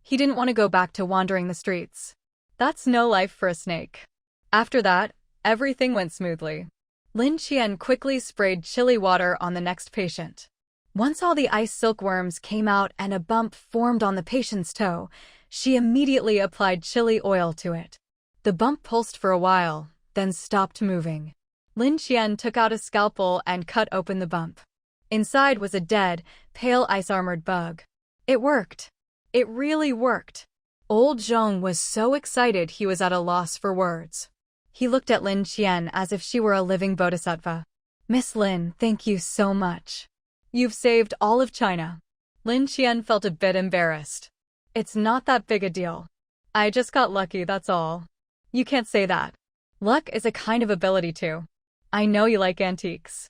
He didn't want to go back to wandering the streets. That's no life for a snake. After that, everything went smoothly. Lin Qian quickly sprayed chili water on the next patient. Once all the ice silkworms came out and a bump formed on the patient's toe, she immediately applied chili oil to it. The bump pulsed for a while, then stopped moving. Lin Qian took out a scalpel and cut open the bump. Inside was a dead, pale ice-armored bug. It worked. It really worked. Old Zhong was so excited he was at a loss for words. He looked at Lin Qian as if she were a living bodhisattva. Miss Lin, thank you so much. You've saved all of China. Lin Qian felt a bit embarrassed. It's not that big a deal. I just got lucky, that's all. You can't say that. Luck is a kind of ability too. I know you like antiques.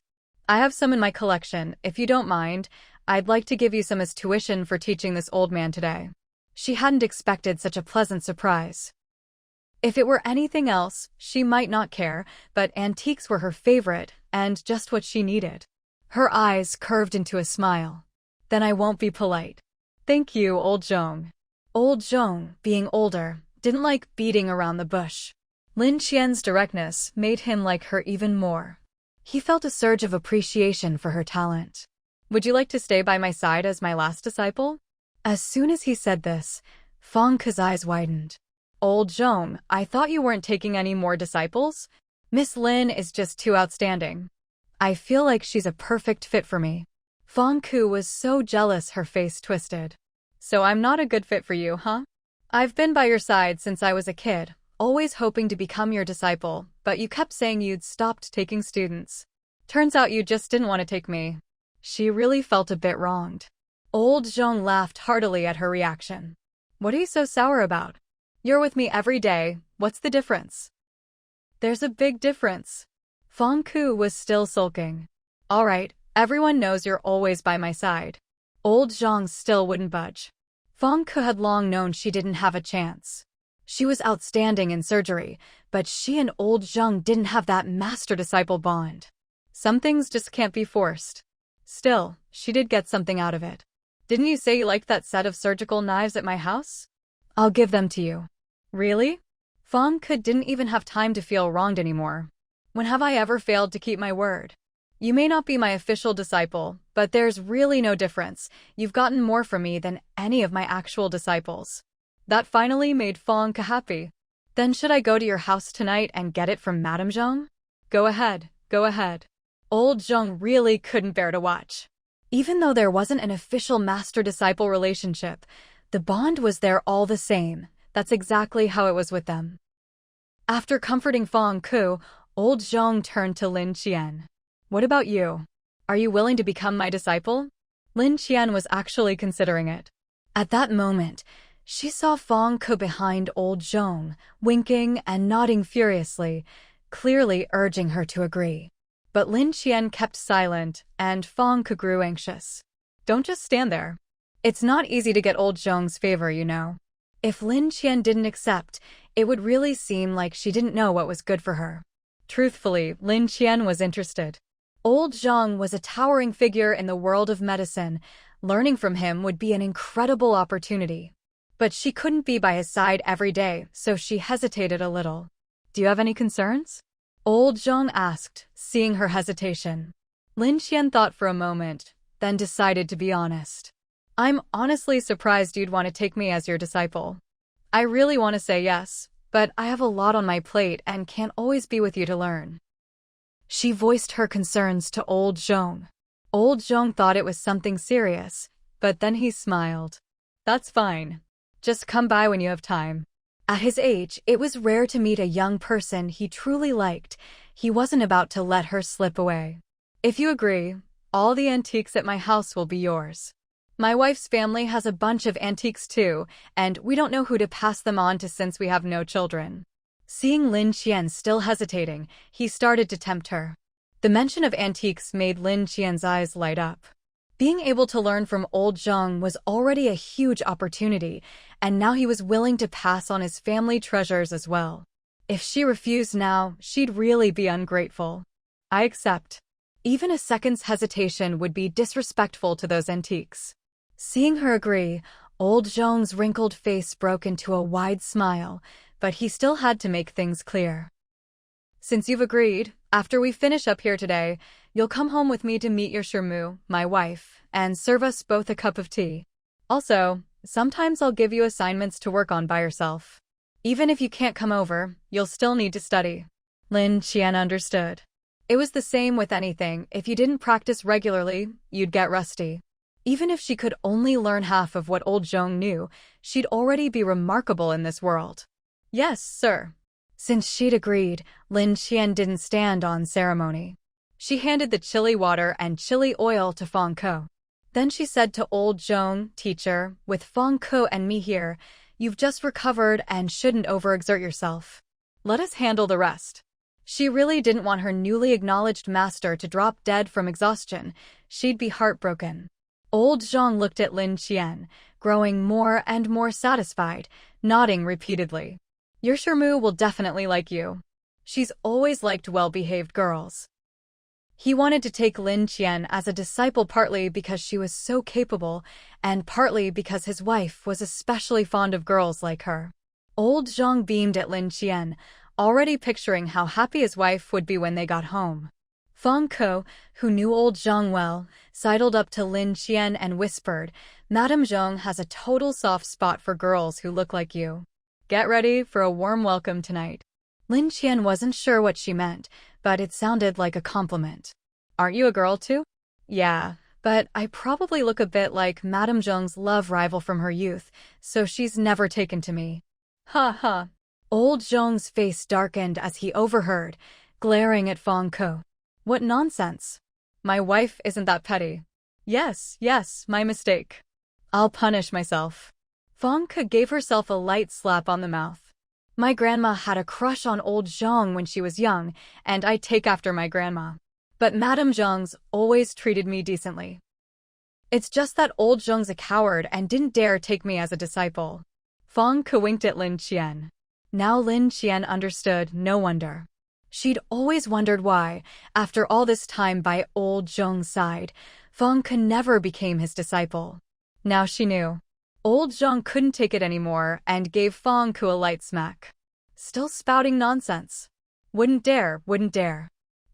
I have some in my collection. If you don't mind, I'd like to give you some as tuition for teaching this old man today. She hadn't expected such a pleasant surprise. If it were anything else, she might not care, but antiques were her favorite and just what she needed. Her eyes curved into a smile. Then I won't be polite. Thank you, Old Zhong. Old Zhong, being older, didn't like beating around the bush. Lin Qian's directness made him like her even more. He felt a surge of appreciation for her talent. Would you like to stay by my side as my last disciple? As soon as he said this, Fang Ke's eyes widened. Old Zhong, I thought you weren't taking any more disciples? Miss Lin is just too outstanding. I feel like she's a perfect fit for me. Fang Ke was so jealous her face twisted. So I'm not a good fit for you, huh? I've been by your side since I was a kid, always hoping to become your disciple, but you kept saying you'd stopped taking students. Turns out you just didn't want to take me. She really felt a bit wronged. Old Zhong laughed heartily at her reaction. What are you so sour about? You're with me every day, what's the difference? There's a big difference. Fang Ke was still sulking. All right, everyone knows you're always by my side. Old Zhong still wouldn't budge. Fang Ke had long known she didn't have a chance. She was outstanding in surgery, but she and Old Zhong didn't have that master-disciple bond. Some things just can't be forced. Still, she did get something out of it. Didn't you say you liked that set of surgical knives at my house? I'll give them to you. Really? Fang Ke didn't even have time to feel wronged anymore. When have I ever failed to keep my word? You may not be my official disciple, but there's really no difference. You've gotten more from me than any of my actual disciples. That finally made Fang Ke happy. Then should I go to your house tonight and get it from Madame Zhong? Go ahead, go ahead. Old Zhong really couldn't bear to watch. Even though there wasn't an official master-disciple relationship, the bond was there all the same. That's exactly how it was with them. After comforting Fang Ke, Old Zhong turned to Lin Qian. What about you? Are you willing to become my disciple? Lin Qian was actually considering it. At that moment, she saw Fang Ke behind Old Zhong, winking and nodding furiously, clearly urging her to agree. But Lin Qian kept silent, and Fang Ke grew anxious. Don't just stand there. It's not easy to get Old Zhong's favor, you know. If Lin Qian didn't accept, it would really seem like she didn't know what was good for her. Truthfully, Lin Qian was interested. Old Zhong was a towering figure in the world of medicine. Learning from him would be an incredible opportunity. But she couldn't be by his side every day, so she hesitated a little. Do you have any concerns? Old Zhong asked, seeing her hesitation. Lin Qian thought for a moment, then decided to be honest. I'm honestly surprised you'd want to take me as your disciple. I really want to say yes, but I have a lot on my plate and can't always be with you to learn. She voiced her concerns to Old Zhong. Old Zhong thought it was something serious, but then he smiled. That's fine. Just come by when you have time. At his age, it was rare to meet a young person he truly liked. He wasn't about to let her slip away. If you agree, all the antiques at my house will be yours. My wife's family has a bunch of antiques too, and we don't know who to pass them on to since we have no children. Seeing Lin Qian still hesitating, he started to tempt her. The mention of antiques made Lin Qian's eyes light up. Being able to learn from old Zhang was already a huge opportunity, and now he was willing to pass on his family treasures as well. If she refused now, she'd really be ungrateful. I accept. Even a second's hesitation would be disrespectful to those antiques. Seeing her agree, old Zhang's wrinkled face broke into a wide smile, but he still had to make things clear. Since you've agreed, after we finish up here today, you'll come home with me to meet your Xiaomau, my wife, and serve us both a cup of tea. Also, sometimes I'll give you assignments to work on by yourself. Even if you can't come over, you'll still need to study. Lin Qian understood. It was the same with anything. If you didn't practice regularly, you'd get rusty. Even if she could only learn half of what old Zhong knew, she'd already be remarkable in this world. Yes, sir. Since she'd agreed, Lin Qian didn't stand on ceremony. She handed the chili water and chili oil to Feng Ke. Then she said to old Zhong, teacher, with Feng Ke and me here, you've just recovered and shouldn't overexert yourself. Let us handle the rest. She really didn't want her newly acknowledged master to drop dead from exhaustion. She'd be heartbroken. Old Zhong looked at Lin Qian, growing more and more satisfied, nodding repeatedly. Your Xiaomau will definitely like you. She's always liked well-behaved girls. He wanted to take Lin Qian as a disciple partly because she was so capable, and partly because his wife was especially fond of girls like her. Old Zhong beamed at Lin Qian, already picturing how happy his wife would be when they got home. Feng Ke, who knew old Zhong well, sidled up to Lin Qian and whispered, Madame Zhong has a total soft spot for girls who look like you. Get ready for a warm welcome tonight. Lin Qian wasn't sure what she meant, but it sounded like a compliment. Aren't you a girl too? Yeah, but I probably look a bit like Madame Zhong's love rival from her youth, so she's never taken to me. Ha ha. Old Zhong's face darkened as he overheard, glaring at Feng Ke. What nonsense. My wife isn't that petty. Yes, my mistake. I'll punish myself. Feng Ke gave herself a light slap on the mouth. My grandma had a crush on old Zhong when she was young, and I take after my grandma. But Madame Zhong's always treated me decently. It's just that old Zhong's a coward and didn't dare take me as a disciple. Feng Ke winked at Lin Qian. Now Lin Qian understood, no wonder. She'd always wondered why, after all this time by old Zhong's side, Feng Ke never became his disciple. Now she knew. Old Zhong couldn't take it anymore and gave Feng Ke a light smack. Still spouting nonsense. Wouldn't dare.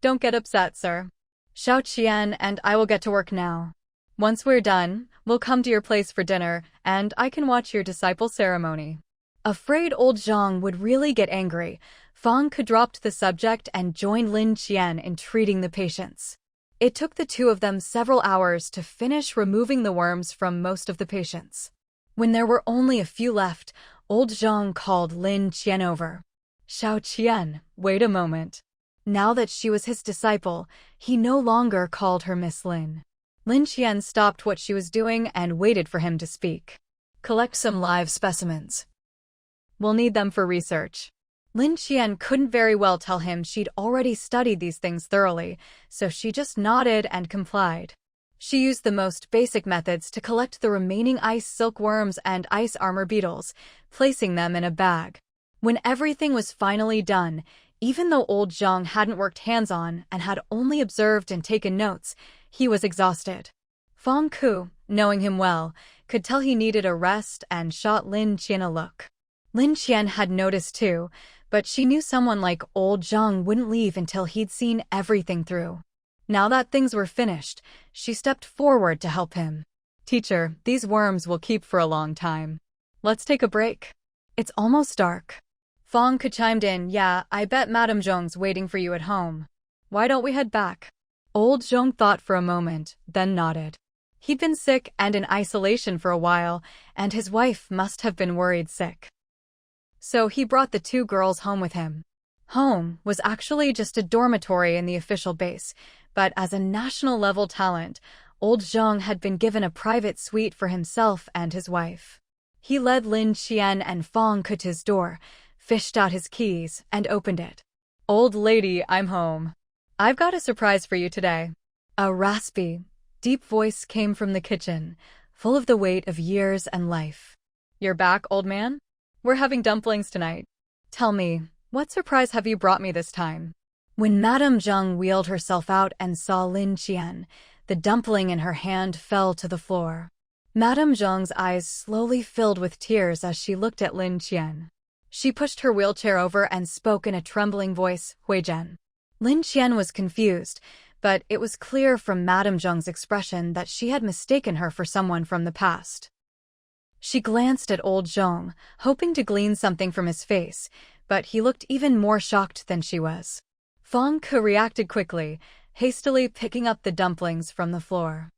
Don't get upset, sir. Xiao Qian and I will get to work now. Once we're done, we'll come to your place for dinner, and I can watch your disciple ceremony. Afraid old Zhong would really get angry, Feng Ke dropped the subject and joined Lin Qian in treating the patients. It took the two of them several hours to finish removing the worms from most of the patients. When there were only a few left, old Zhong called Lin Qian over. Xiao Qian, wait a moment. Now that she was his disciple, he no longer called her Miss Lin. Lin Qian stopped what she was doing and waited for him to speak. Collect some live specimens. We'll need them for research. Lin Qian couldn't very well tell him she'd already studied these things thoroughly, so she just nodded and complied. She used the most basic methods to collect the remaining ice silkworms and ice armor beetles, placing them in a bag. When everything was finally done, even though old Zhong hadn't worked hands-on and had only observed and taken notes, he was exhausted. Feng Ke, knowing him well, could tell he needed a rest and shot Lin Qian a look. Lin Qian had noticed too, but she knew someone like old Zhong wouldn't leave until he'd seen everything through. Now that things were finished, she stepped forward to help him. Teacher, these worms will keep for a long time. Let's take a break. It's almost dark. Feng Ke chimed in, yeah, I bet Madame Zhong's waiting for you at home. Why don't we head back? Old Zhong thought for a moment, then nodded. He'd been sick and in isolation for a while, and his wife must have been worried sick. So he brought the two girls home with him. Home was actually just a dormitory in the official base, but as a national-level talent, Old Zhong had been given a private suite for himself and his wife. He led Lin Qian and Fang Ke to his door, fished out his keys, and opened it. "Old lady, I'm home. I've got a surprise for you today." A raspy, deep voice came from the kitchen, full of the weight of years and life. "You're back, old man? We're having dumplings tonight. Tell me, what surprise have you brought me this time?" When Madame Zheng wheeled herself out and saw Lin Qian, the dumpling in her hand fell to the floor. Madame Zheng's eyes slowly filled with tears as she looked at Lin Qian. She pushed her wheelchair over and spoke in a trembling voice, "Huizhen." Lin Qian was confused, but it was clear from Madame Zheng's expression that she had mistaken her for someone from the past. She glanced at Old Zhong, hoping to glean something from his face, but he looked even more shocked than she was. Fang Ke reacted quickly, hastily picking up the dumplings from the floor.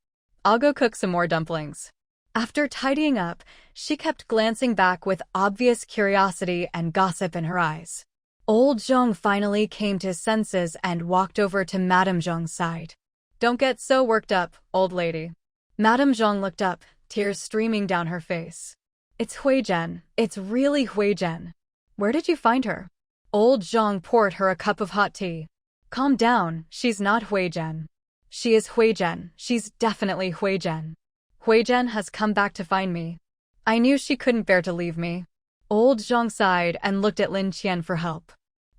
"I'll go cook some more dumplings." After tidying up, she kept glancing back with obvious curiosity and gossip in her eyes. Old Zhong finally came to his senses and walked over to Madame Zheng's side. "Don't get so worked up, old lady." Madame Zheng looked up, tears streaming down her face. "It's Huizhen. It's really Huizhen. Where did you find her?" Old Zhong poured her a cup of hot tea. "Calm down, she's not Huizhen." "She is Huizhen. She's definitely Huizhen. Huizhen has come back to find me. I knew she couldn't bear to leave me." Old Zhong sighed and looked at Lin Qian for help.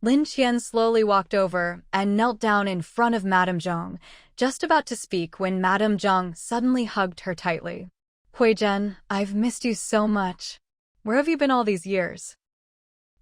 Lin Qian slowly walked over and knelt down in front of Madame Zheng, just about to speak when Madame Zheng suddenly hugged her tightly. "Huizhen, I've missed you so much. Where have you been all these years?"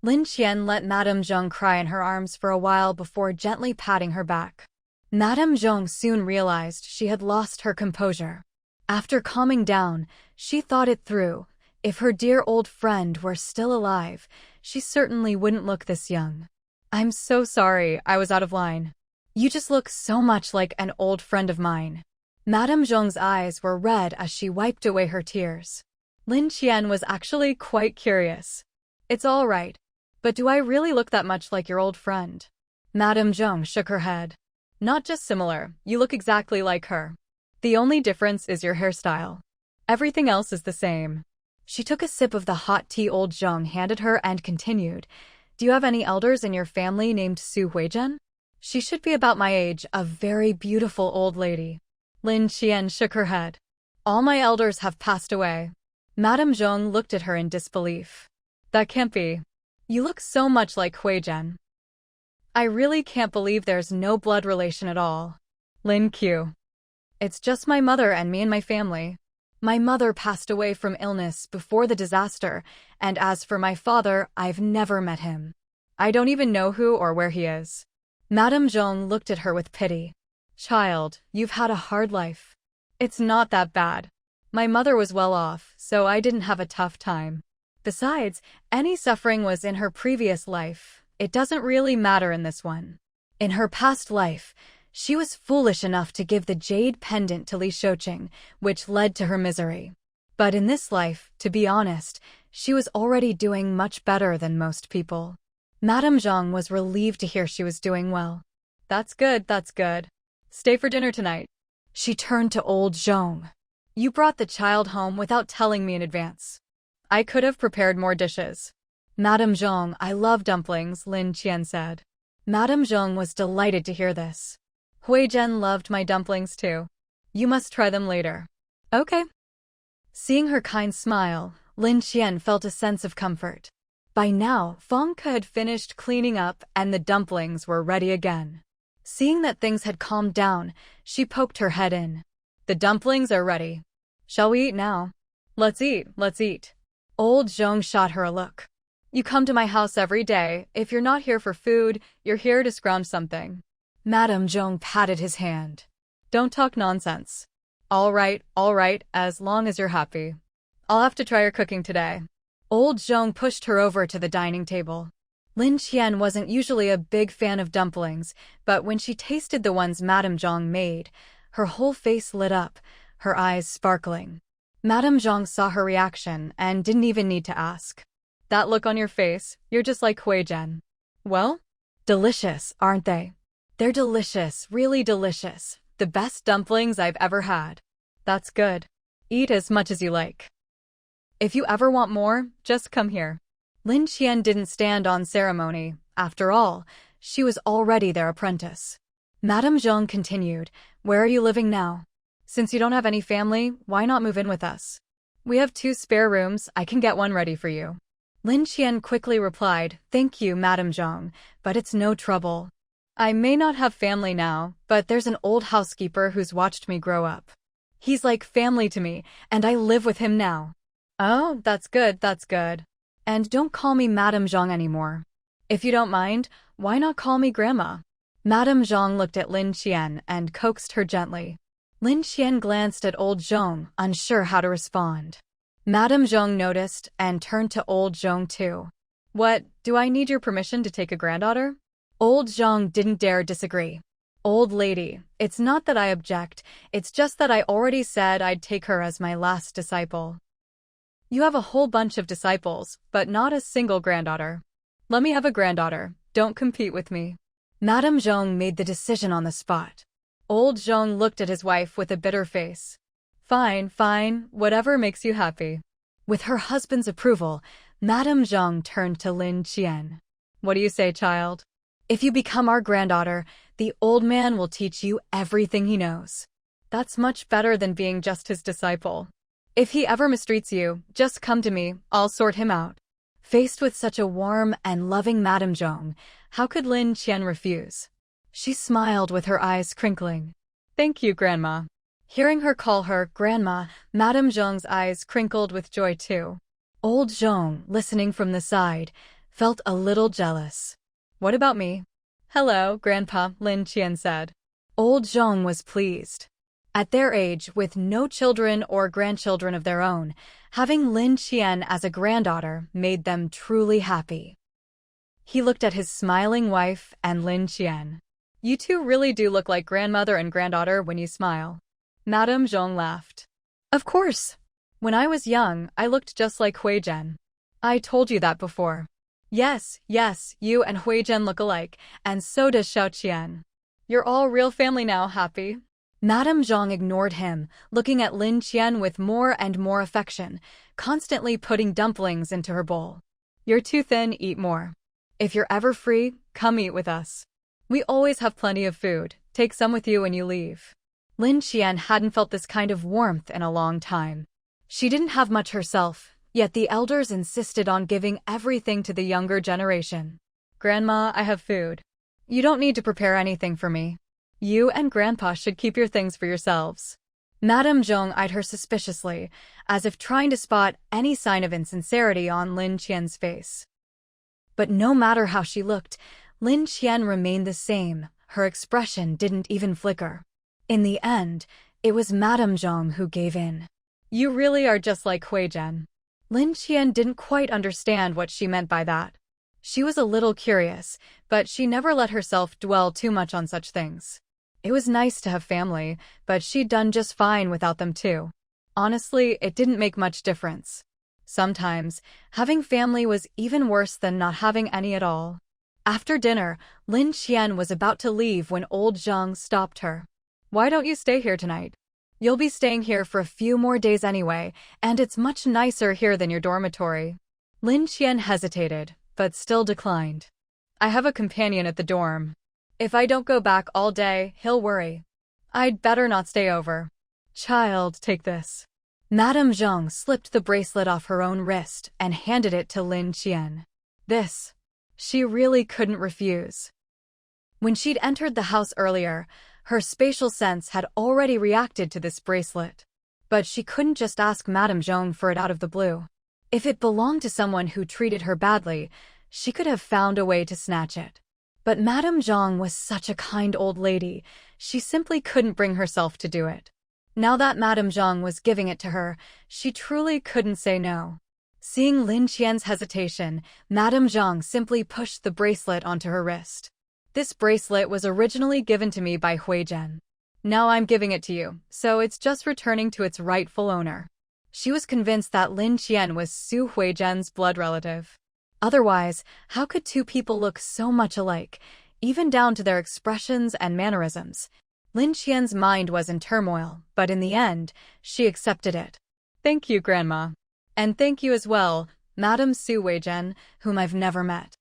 Lin Qian let Madame Zheng cry in her arms for a while before gently patting her back. Madame Zheng soon realized she had lost her composure. After calming down, she thought it through. If her dear old friend were still alive, she certainly wouldn't look this young. "I'm so sorry, I was out of line. You just look so much like an old friend of mine." Madame Zheng's eyes were red as she wiped away her tears. Lin Qian was actually quite curious. "It's all right. But do I really look that much like your old friend?" Madame Zheng shook her head. "Not just similar, you look exactly like her. The only difference is your hairstyle. Everything else is the same." She took a sip of the hot tea Old Zhong handed her and continued, "Do you have any elders in your family named Su Huizhen? She should be about my age, a very beautiful old lady." Lin Qian shook her head. "All my elders have passed away." Madame Zhong looked at her in disbelief. "That can't be. You look so much like Huizhen. I really can't believe there's no blood relation at all." Lin Qian. "It's just my mother and me and my family. My mother passed away from illness before the disaster, and as for my father, I've never met him. I don't even know who or where he is." Madame Zhong looked at her with pity. "Child, you've had a hard life. It's not that bad. My mother was well off, so I didn't have a tough time. Besides, any suffering was in her previous life. It doesn't really matter in this one. In her past life, she was foolish enough to give the Jade pendant to Li Shouqing, which led to her misery. But in this life, to be honest, she was already doing much better than most people." Madame Zheng was relieved to hear she was doing well. That's good, that's good. Stay for dinner tonight." She turned to Old Zhong. "You brought the child home without telling me in advance. I could have prepared more dishes." "Madame Zheng, I love dumplings," Lin Qian said. Madame Zheng was delighted to hear this. "Huizhen loved my dumplings too. You must try them later." "Okay." Seeing her kind smile, Lin Qian felt a sense of comfort. By now, Fang Ke had finished cleaning up and the dumplings were ready again. Seeing that things had calmed down, she poked her head in. "The dumplings are ready. Shall we eat now?" Let's eat, let's eat." Old Zhong shot her a look. "You come to my house every day. If you're not here for food, you're here to scrounge something." Madame Zhong patted his hand. "Don't talk nonsense. All right, as long as you're happy. I'll have to try your cooking today." Old Zhong pushed her over to the dining table. Lin Qian wasn't usually a big fan of dumplings, but when she tasted the ones Madame Zhang made, her whole face lit up, her eyes sparkling. Madame Zhang saw her reaction and didn't even need to ask. That look on your face, you're just like Hui Zhen. Well? Delicious, aren't they? They're delicious, really delicious. The best dumplings I've ever had. That's good. Eat as much as you like. If you ever want more, just come here. Lin Qian didn't stand on ceremony. After all, she was already their apprentice. Madame Zhang continued, "Where are you living now? Since you don't have any family, why not move in with us? We have 2 spare rooms, I can get one ready for you." Lin Qian quickly replied, "Thank you, Madame Zhang, but it's no trouble. I may not have family now, but there's an old housekeeper who's watched me grow up. He's like family to me, and I live with him now." "Oh, that's good, that's good. And don't call me Madame Zhang anymore. If you don't mind, why not call me Grandma?" Madame Zhang looked at Lin Qian and coaxed her gently. Lin Qian glanced at old Zhang, unsure how to respond. Madame Zhang noticed and turned to old Zhang too. "What, do I need your permission to take a granddaughter?" Old Zhang didn't dare disagree. "Old lady, it's not that I object, it's just that I already said I'd take her as my last disciple." "You have a whole bunch of disciples, but not a single granddaughter. Let me have a granddaughter, don't compete with me." Madame Zhang made the decision on the spot. Old Zhang looked at his wife with a bitter face. "Fine, fine, whatever makes you happy." With her husband's approval, Madame Zhang turned to Lin Qian. "What do you say, child? If you become our granddaughter, the old man will teach you everything he knows. That's much better than being just his disciple. If he ever mistreats you, just come to me, I'll sort him out." Faced with such a warm and loving Madame Zhang, how could Lin Qian refuse? She smiled with her eyes crinkling. "Thank you, Grandma." Hearing her call her Grandma, Madame Zhang's eyes crinkled with joy too. Old Zhang, listening from the side, felt a little jealous. "What about me?" "Hello, Grandpa," Lin Qian said. Old Zhang was pleased. At their age, with no children or grandchildren of their own, having Lin Qian as a granddaughter made them truly happy. He looked at his smiling wife and Lin Qian. "You two really do look like grandmother and granddaughter when you smile." Madame Zhang laughed. "Of course. When I was young, I looked just like Hui Zhen. I told you that before." Yes, you and Hui Zhen look alike, and so does Xiao Qian. You're all real family now, happy?" Madame Zhang ignored him, looking at Lin Qian with more and more affection, constantly putting dumplings into her bowl. "You're too thin, eat more. If you're ever free, come eat with us. We always have plenty of food, take some with you when you leave." Lin Qian hadn't felt this kind of warmth in a long time. She didn't have much herself, yet the elders insisted on giving everything to the younger generation. "Grandma, I have food. You don't need to prepare anything for me. You and Grandpa should keep your things for yourselves." Madame Zhang eyed her suspiciously, as if trying to spot any sign of insincerity on Lin Qian's face. But no matter how she looked, Lin Qian remained the same, her expression didn't even flicker. In the end, it was Madame Zhang who gave in. "You really are just like Hui Zhen." Lin Qian didn't quite understand what she meant by that. She was a little curious, but she never let herself dwell too much on such things. It was nice to have family, but she'd done just fine without them too. Honestly, it didn't make much difference. Sometimes, having family was even worse than not having any at all. After dinner, Lin Qian was about to leave when old Zhang stopped her. "Why don't you stay here tonight? You'll be staying here for a few more days anyway, and it's much nicer here than your dormitory." Lin Qian hesitated, but still declined. "I have a companion at the dorm. If I don't go back all day, he'll worry. I'd better not stay over." "Child, take this." Madame Zhang slipped the bracelet off her own wrist and handed it to Lin Qian. This. She really couldn't refuse. When she'd entered the house earlier, her spatial sense had already reacted to this bracelet. But she couldn't just ask Madame Zhang for it out of the blue. If it belonged to someone who treated her badly, she could have found a way to snatch it. But Madame Zhang was such a kind old lady, she simply couldn't bring herself to do it. Now that Madame Zhang was giving it to her, she truly couldn't say no. Seeing Lin Qian's hesitation, Madame Zhang simply pushed the bracelet onto her wrist. This bracelet was originally given to me by Huizhen. Now I'm giving it to you, so it's just returning to its rightful owner. She was convinced that Lin Qian was Su Huizhen's blood relative. Otherwise, how could two people look so much alike, even down to their expressions and mannerisms? Lin Qian's mind was in turmoil, but in the end, she accepted it. Thank you, Grandma. And thank you as well, Madame Su Huizhen, whom I've never met.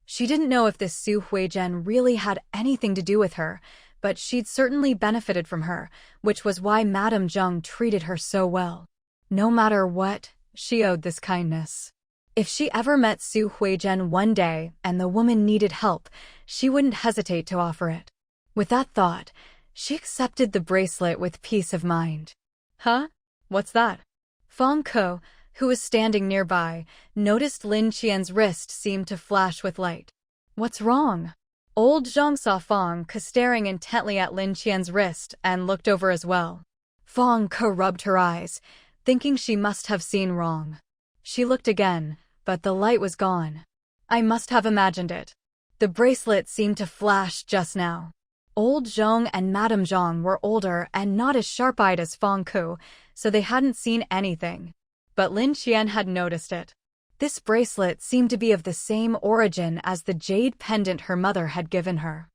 She didn't know if this Su Huizhen really had anything to do with her, but she'd certainly benefited from her, which was why Madame Zhang treated her so well. No matter what, she owed this kindness. If she ever met Su Huizhen one day and the woman needed help, she wouldn't hesitate to offer it. With that thought, she accepted the bracelet with peace of mind. Huh? What's that? Feng Ke, who was standing nearby, noticed Lin Qian's wrist seemed to flash with light. What's wrong? Old Zhang saw Feng Ke staring intently at Lin Qian's wrist and looked over as well. Feng Ke rubbed her eyes, thinking she must have seen wrong. She looked again, but the light was gone. I must have imagined it. The bracelet seemed to flash just now. Old Zhang and Madame Zhang were older and not as sharp-eyed as Feng Ke, so they hadn't seen anything. But Lin Qian had noticed it. This bracelet seemed to be of the same origin as the jade pendant her mother had given her.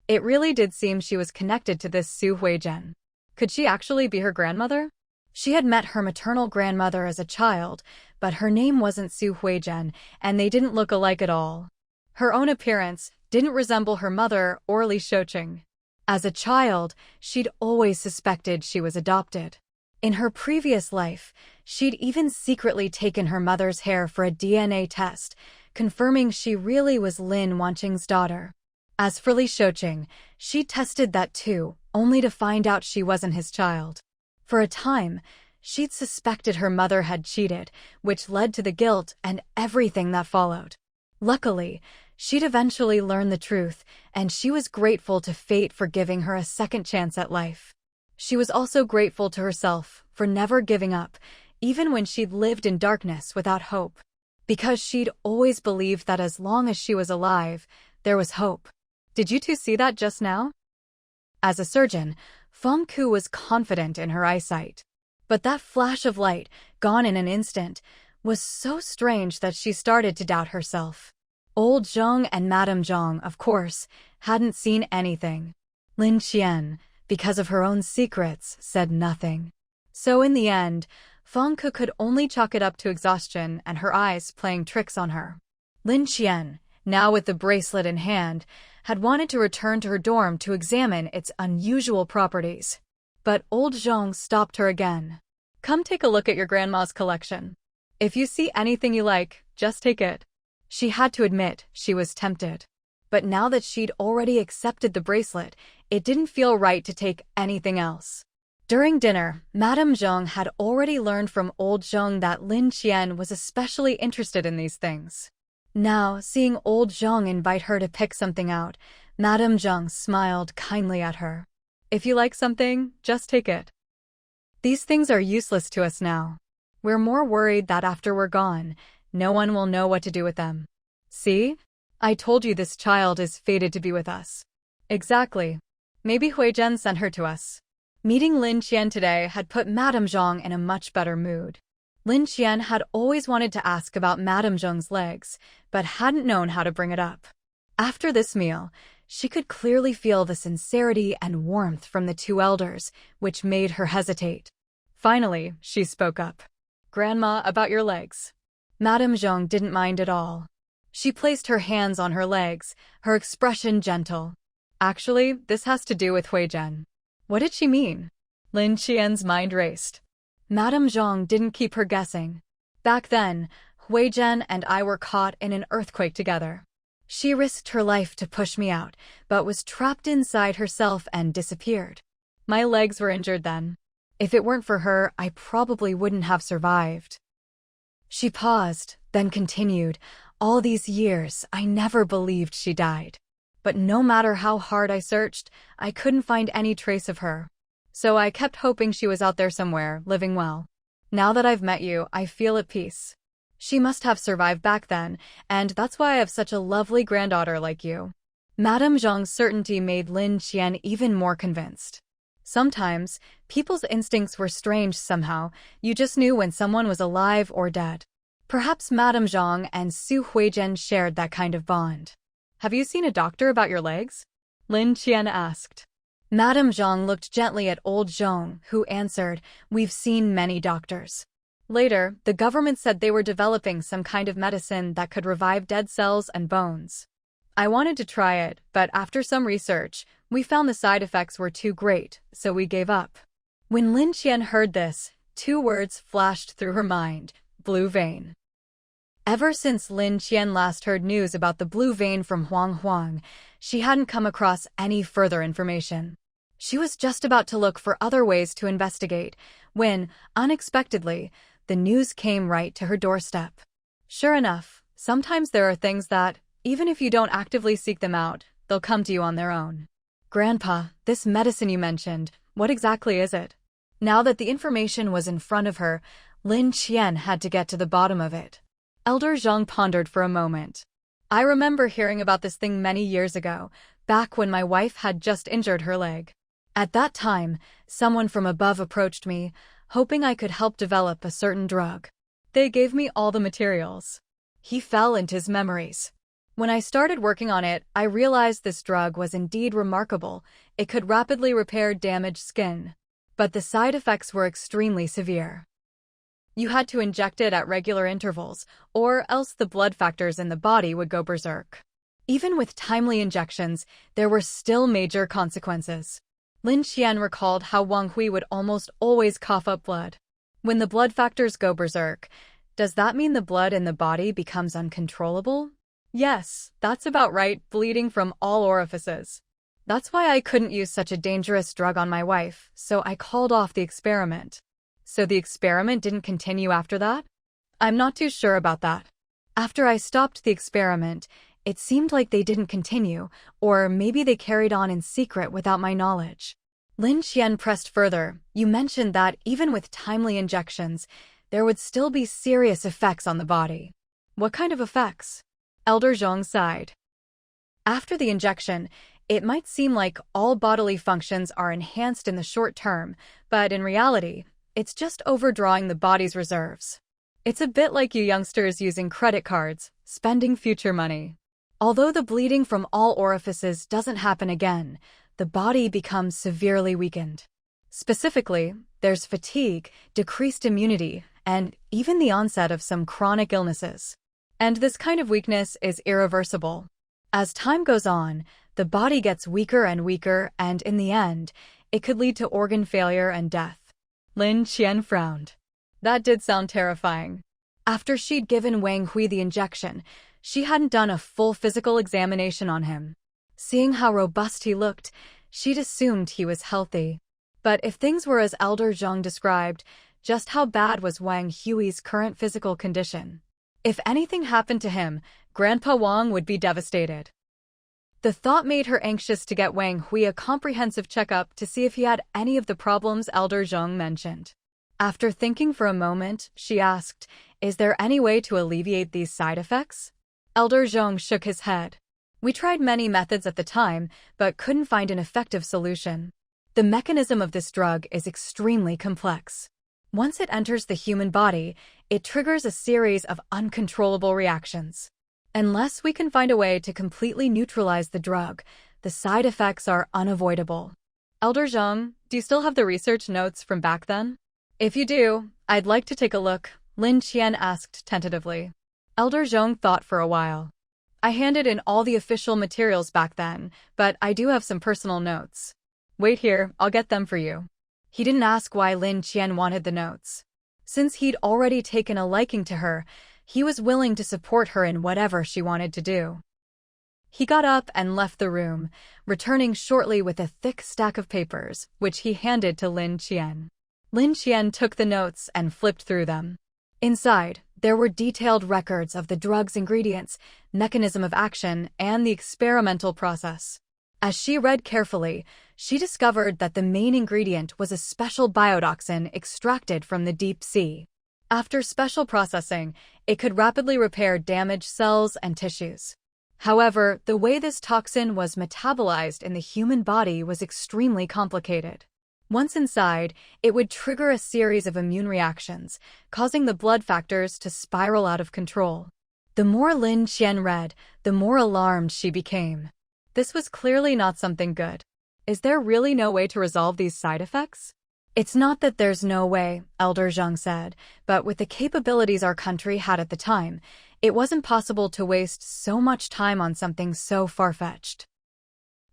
It really did seem she was connected to this Su Huizhen. Could she actually be her grandmother? She had met her maternal grandmother as a child, but her name wasn't Su Huizhen, and they didn't look alike at all. Her own appearance didn't resemble her mother or Li Qian. As a child, she'd always suspected she was adopted. In her previous life, she'd even secretly taken her mother's hair for a DNA test, confirming she really was Lin Wanqing's daughter. As for Li Qian, she tested that too, only to find out she wasn't his child. For a time, she'd suspected her mother had cheated, which led to the guilt and everything that followed. Luckily, she'd eventually learned the truth, and she was grateful to fate for giving her a second chance at life. She was also grateful to herself for never giving up, even when she'd lived in darkness without hope. Because she'd always believed that as long as she was alive, there was hope. Did you two see that just now? As a surgeon, Feng Ke was confident in her eyesight. But that flash of light, gone in an instant, was so strange that she started to doubt herself. Old Zhang and Madame Zhang, of course, hadn't seen anything. Lin Qian, because of her own secrets, said nothing. So in the end, Feng Ke could only chalk it up to exhaustion and her eyes playing tricks on her. Lin Qian, now with the bracelet in hand, had wanted to return to her dorm to examine its unusual properties. But old Zhang stopped her again. Come take a look at your grandma's collection. If you see anything you like, just take it. She had to admit she was tempted. But now that she'd already accepted the bracelet, it didn't feel right to take anything else. During dinner, Madame Zhang had already learned from old Zhang that Lin Qian was especially interested in these things. Now, seeing old Zhang invite her to pick something out, Madame Zhang smiled kindly at her. If you like something, just take it. These things are useless to us now. We're more worried that after we're gone, no one will know what to do with them. See? I told you this child is fated to be with us. Exactly. Maybe Huizhen sent her to us. Meeting Lin Qian today had put Madame Zhang in a much better mood. Lin Qian had always wanted to ask about Madame Zhang's legs, but hadn't known how to bring it up. After this meal, she could clearly feel the sincerity and warmth from the two elders, which made her hesitate. Finally, she spoke up. Grandma, about your legs. Madame Zhang didn't mind at all. She placed her hands on her legs, her expression gentle. Actually, this has to do with Huizhen. What did she mean? Lin Qian's mind raced. Madame Zhang didn't keep her guessing. Back then, Huizhen and I were caught in an earthquake together. She risked her life to push me out, but was trapped inside herself and disappeared. My legs were injured then. If it weren't for her, I probably wouldn't have survived. She paused, then continued. All these years, I never believed she died. But no matter how hard I searched, I couldn't find any trace of her. So I kept hoping she was out there somewhere, living well. Now that I've met you, I feel at peace. She must have survived back then, and that's why I have such a lovely granddaughter like you. Madame Zhang's certainty made Lin Qian even more convinced. Sometimes, people's instincts were strange somehow. You just knew when someone was alive or dead. Perhaps Madame Zhang and Su Huizhen shared that kind of bond. Have you seen a doctor about your legs? Lin Qian asked. Madame Zhang looked gently at old Zhong, who answered, "We've seen many doctors." Later, the government said they were developing some kind of medicine that could revive dead cells and bones. I wanted to try it, but after some research, we found the side effects were too great, so we gave up. When Lin Qian heard this, 2 words flashed through her mind: blue vein. Ever since Lin Qian last heard news about the blue vein from Huang, she hadn't come across any further information. She was just about to look for other ways to investigate, when, unexpectedly, the news came right to her doorstep. Sure enough, sometimes there are things that, even if you don't actively seek them out, they'll come to you on their own. Grandpa, this medicine you mentioned, what exactly is it? Now that the information was in front of her, Lin Qian had to get to the bottom of it. Elder Zhang pondered for a moment. I remember hearing about this thing many years ago, back when my wife had just injured her leg. At that time, someone from above approached me, hoping I could help develop a certain drug. They gave me all the materials. He fell into his memories. When I started working on it, I realized this drug was indeed remarkable. It could rapidly repair damaged skin. But the side effects were extremely severe. You had to inject it at regular intervals, or else the blood factors in the body would go berserk. Even with timely injections, there were still major consequences. Lin Qian recalled how Wang Hui would almost always cough up blood. When the blood factors go berserk, does that mean the blood in the body becomes uncontrollable? Yes, that's about right, bleeding from all orifices. That's why I couldn't use such a dangerous drug on my wife, so I called off the experiment. So the experiment didn't continue after that? I'm not too sure about that. After I stopped the experiment, it seemed like they didn't continue, or maybe they carried on in secret without my knowledge. Lin Qian pressed further. You mentioned that even with timely injections, there would still be serious effects on the body. What kind of effects? Elder Zhong sighed. After the injection, it might seem like all bodily functions are enhanced in the short term, but in reality, it's just overdrawing the body's reserves. It's a bit like you youngsters using credit cards, spending future money. Although the bleeding from all orifices doesn't happen again, the body becomes severely weakened. Specifically, there's fatigue, decreased immunity, and even the onset of some chronic illnesses. And this kind of weakness is irreversible. As time goes on, the body gets weaker and weaker, and in the end, it could lead to organ failure and death. Lin Qian frowned. That did sound terrifying. After she'd given Wang Hui the injection, she hadn't done a full physical examination on him. Seeing how robust he looked, she'd assumed he was healthy. But if things were as Elder Zhang described, just how bad was Wang Hui's current physical condition? If anything happened to him, Grandpa Wang would be devastated. The thought made her anxious to get Wang Hui a comprehensive checkup to see if he had any of the problems Elder Zhang mentioned. After thinking for a moment, she asked, "Is there any way to alleviate these side effects?" Elder Zhang shook his head. "We tried many methods at the time, but couldn't find an effective solution. The mechanism of this drug is extremely complex. Once it enters the human body, it triggers a series of uncontrollable reactions. Unless we can find a way to completely neutralize the drug, the side effects are unavoidable." Elder Zhang, do you still have the research notes from back then? If you do, I'd like to take a look, Lin Qian asked tentatively. Elder Zhang thought for a while. I handed in all the official materials back then, but I do have some personal notes. Wait here, I'll get them for you. He didn't ask why Lin Qian wanted the notes. Since he'd already taken a liking to her, he was willing to support her in whatever she wanted to do. He got up and left the room, returning shortly with a thick stack of papers, which he handed to Lin Qian. Lin Qian took the notes and flipped through them. Inside, there were detailed records of the drug's ingredients, mechanism of action, and the experimental process. As she read carefully, she discovered that the main ingredient was a special biotoxin extracted from the deep sea. After special processing, it could rapidly repair damaged cells and tissues. However, the way this toxin was metabolized in the human body was extremely complicated. Once inside, it would trigger a series of immune reactions, causing the blood factors to spiral out of control. The more Lin Qian read, the more alarmed she became. This was clearly not something good. Is there really no way to resolve these side effects? It's not that there's no way, Elder Zhang said, but with the capabilities our country had at the time, it wasn't possible to waste so much time on something so far-fetched.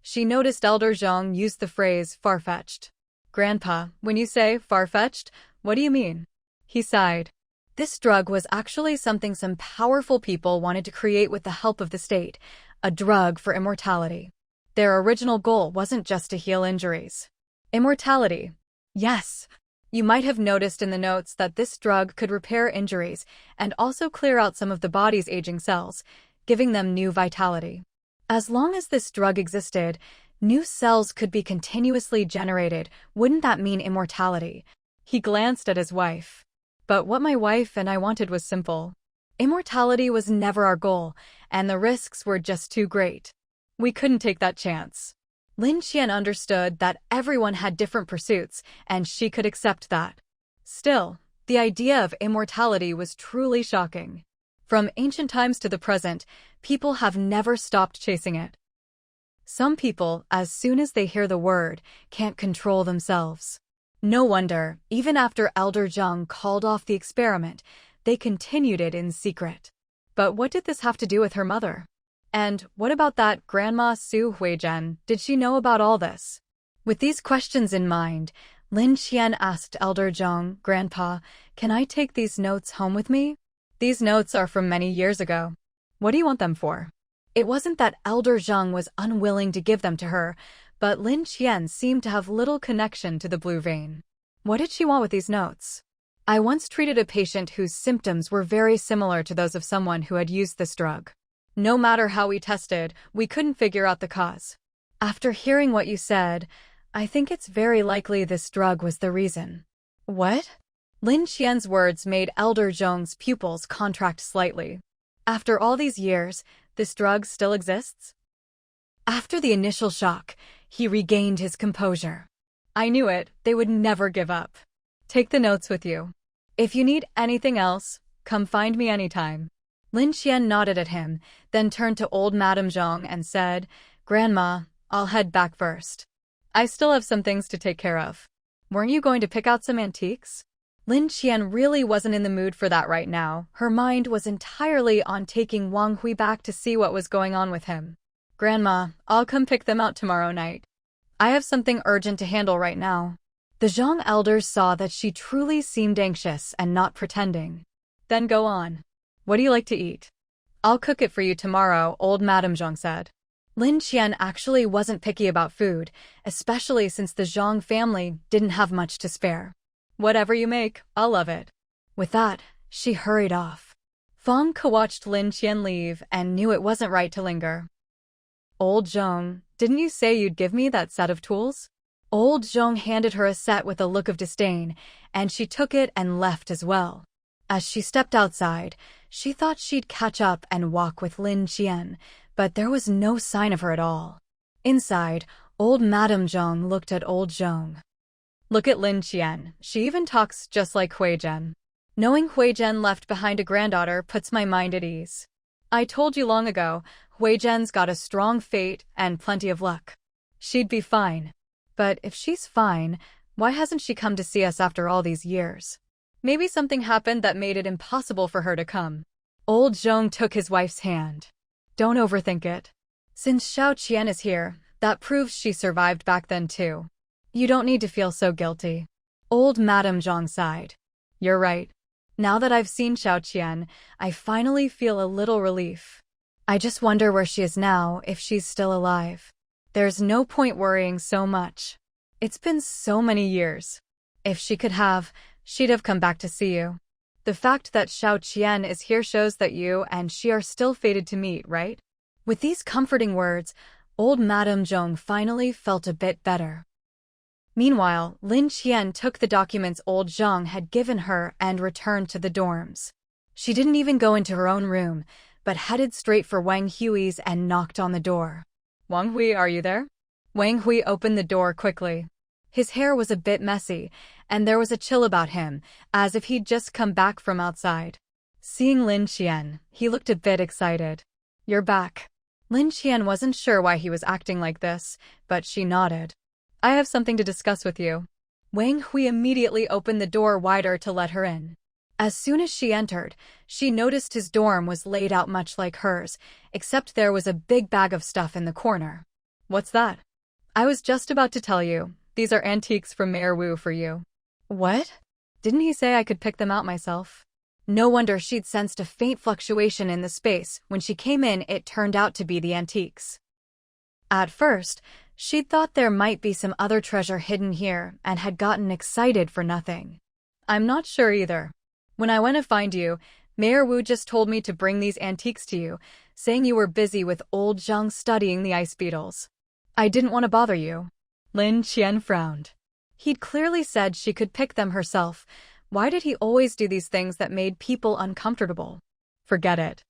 She noticed Elder Zhang use the phrase far-fetched. Grandpa, when you say far-fetched, what do you mean? He sighed. This drug was actually something some powerful people wanted to create with the help of the state, a drug for immortality. Their original goal wasn't just to heal injuries. Immortality. Yes. You might have noticed in the notes that this drug could repair injuries and also clear out some of the body's aging cells, giving them new vitality. As long as this drug existed, new cells could be continuously generated. Wouldn't that mean immortality? He glanced at his wife. But what my wife and I wanted was simple. Immortality was never our goal, and the risks were just too great. We couldn't take that chance. Lin Qian understood that everyone had different pursuits, and she could accept that. Still, the idea of immortality was truly shocking. From ancient times to the present, people have never stopped chasing it. Some people, as soon as they hear the word, can't control themselves. No wonder, even after Elder Zhang called off the experiment, they continued it in secret. But what did this have to do with her mother? And what about that Grandma Su Huizhen? Did she know about all this? With these questions in mind, Lin Qian asked Elder Zhang, Grandpa, can I take these notes home with me? These notes are from many years ago. What do you want them for? It wasn't that Elder Zhang was unwilling to give them to her, but Lin Qian seemed to have little connection to the blue vein. What did she want with these notes? I once treated a patient whose symptoms were very similar to those of someone who had used this drug. No matter how we tested, we couldn't figure out the cause. After hearing what you said, I think it's very likely this drug was the reason. What? Lin Qian's words made Elder Zhang's pupils contract slightly. After all these years, this drug still exists? After the initial shock, he regained his composure. I knew it, they would never give up. Take the notes with you. If you need anything else, come find me anytime. Lin Qian nodded at him, then turned to old Madame Zhang and said, Grandma, I'll head back first. I still have some things to take care of. Weren't you going to pick out some antiques? Lin Qian really wasn't in the mood for that right now. Her mind was entirely on taking Wang Hui back to see what was going on with him. Grandma, I'll come pick them out tomorrow night. I have something urgent to handle right now. The Zhang elders saw that she truly seemed anxious and not pretending. Then go on. What do you like to eat? I'll cook it for you tomorrow, old Madame Zhang said. Lin Qian actually wasn't picky about food, especially since the Zhang family didn't have much to spare. Whatever you make, I'll love it. With that, she hurried off. Fang Ke watched Lin Qian leave and knew it wasn't right to linger. Old Zhang, didn't you say you'd give me that set of tools? Old Zhang handed her a set with a look of disdain, and she took it and left as well. As she stepped outside, she thought she'd catch up and walk with Lin Qian, but there was no sign of her at all. Inside, old Madame Zhang looked at old Zhang. Look at Lin Qian, she even talks just like Huizhen. Knowing Huizhen left behind a granddaughter puts my mind at ease. I told you long ago, Huizhen's got a strong fate and plenty of luck. She'd be fine. But if she's fine, why hasn't she come to see us after all these years? Maybe something happened that made it impossible for her to come. Old Zhang took his wife's hand. Don't overthink it. Since Xiao Qian is here, that proves she survived back then too. You don't need to feel so guilty. Old Madame Zhang sighed. You're right. Now that I've seen Xiao Qian, I finally feel a little relief. I just wonder where she is now, if she's still alive. There's no point worrying so much. It's been so many years. If she could have, she'd have come back to see you. The fact that Xiao Qian is here shows that you and she are still fated to meet, right? With these comforting words, Old Madame Zhong finally felt a bit better. Meanwhile, Lin Qian took the documents old Zhang had given her and returned to the dorms. She didn't even go into her own room, but headed straight for Wang Hui's and knocked on the door. "Wang Hui, are you there?" Wang Hui opened the door quickly. His hair was a bit messy, and there was a chill about him, as if he'd just come back from outside. Seeing Lin Qian, he looked a bit excited. "You're back." Lin Qian wasn't sure why he was acting like this, but she nodded. "I have something to discuss with you." Wang Hui immediately opened the door wider to let her in. As soon as she entered, she noticed his dorm was laid out much like hers, except there was a big bag of stuff in the corner. "What's that?" "I was just about to tell you. These are antiques from Mayor Wu for you." "What? Didn't he say I could pick them out myself?" No wonder she'd sensed a faint fluctuation in the space. When she came in, it turned out to be the antiques. At first, she'd thought there might be some other treasure hidden here and had gotten excited for nothing. "I'm not sure either. When I went to find you, Mayor Wu just told me to bring these antiques to you, saying you were busy with old Zhang studying the ice beetles. I didn't want to bother you." Lin Qian frowned. He'd clearly said she could pick them herself. Why did he always do these things that made people uncomfortable? "Forget it.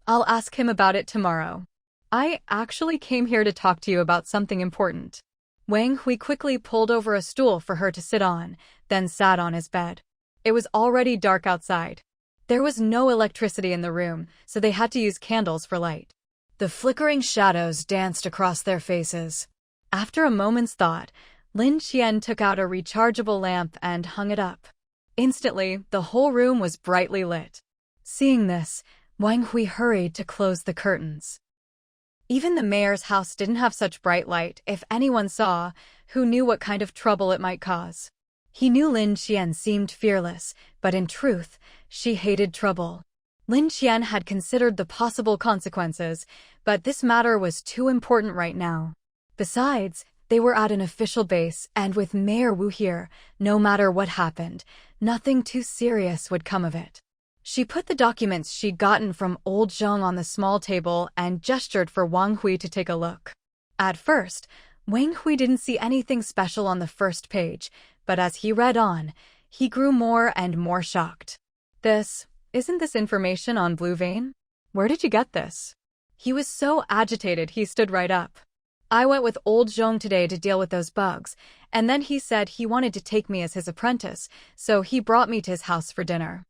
I'll ask him about it tomorrow. I actually came here to talk to you about something important." Wang Hui quickly pulled over a stool for her to sit on, then sat on his bed. It was already dark outside. There was no electricity in the room, so they had to use candles for light. The flickering shadows danced across their faces. After a moment's thought, Lin Qian took out a rechargeable lamp and hung it up. Instantly, the whole room was brightly lit. Seeing this, Wang Hui hurried to close the curtains. Even the mayor's house didn't have such bright light. If anyone saw, who knew what kind of trouble it might cause? He knew Lin Qian seemed fearless, but in truth, she hated trouble. Lin Qian had considered the possible consequences, but this matter was too important right now. Besides, they were at an official base, and with Mayor Wu here, no matter what happened, nothing too serious would come of it. She put the documents she'd gotten from old Zhang on the small table and gestured for Wang Hui to take a look. At first, Wang Hui didn't see anything special on the first page, but as he read on, he grew more and more shocked. Isn't this information on Blue Vein? Where did you get this?" He was so agitated he stood right up. "I went with old Zhong today to deal with those bugs, and then he said he wanted to take me as his apprentice, so he brought me to his house for dinner.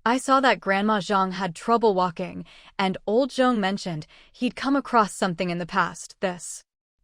I saw that Grandma Zhang had trouble walking, and old Zhong mentioned he'd come across something in the past.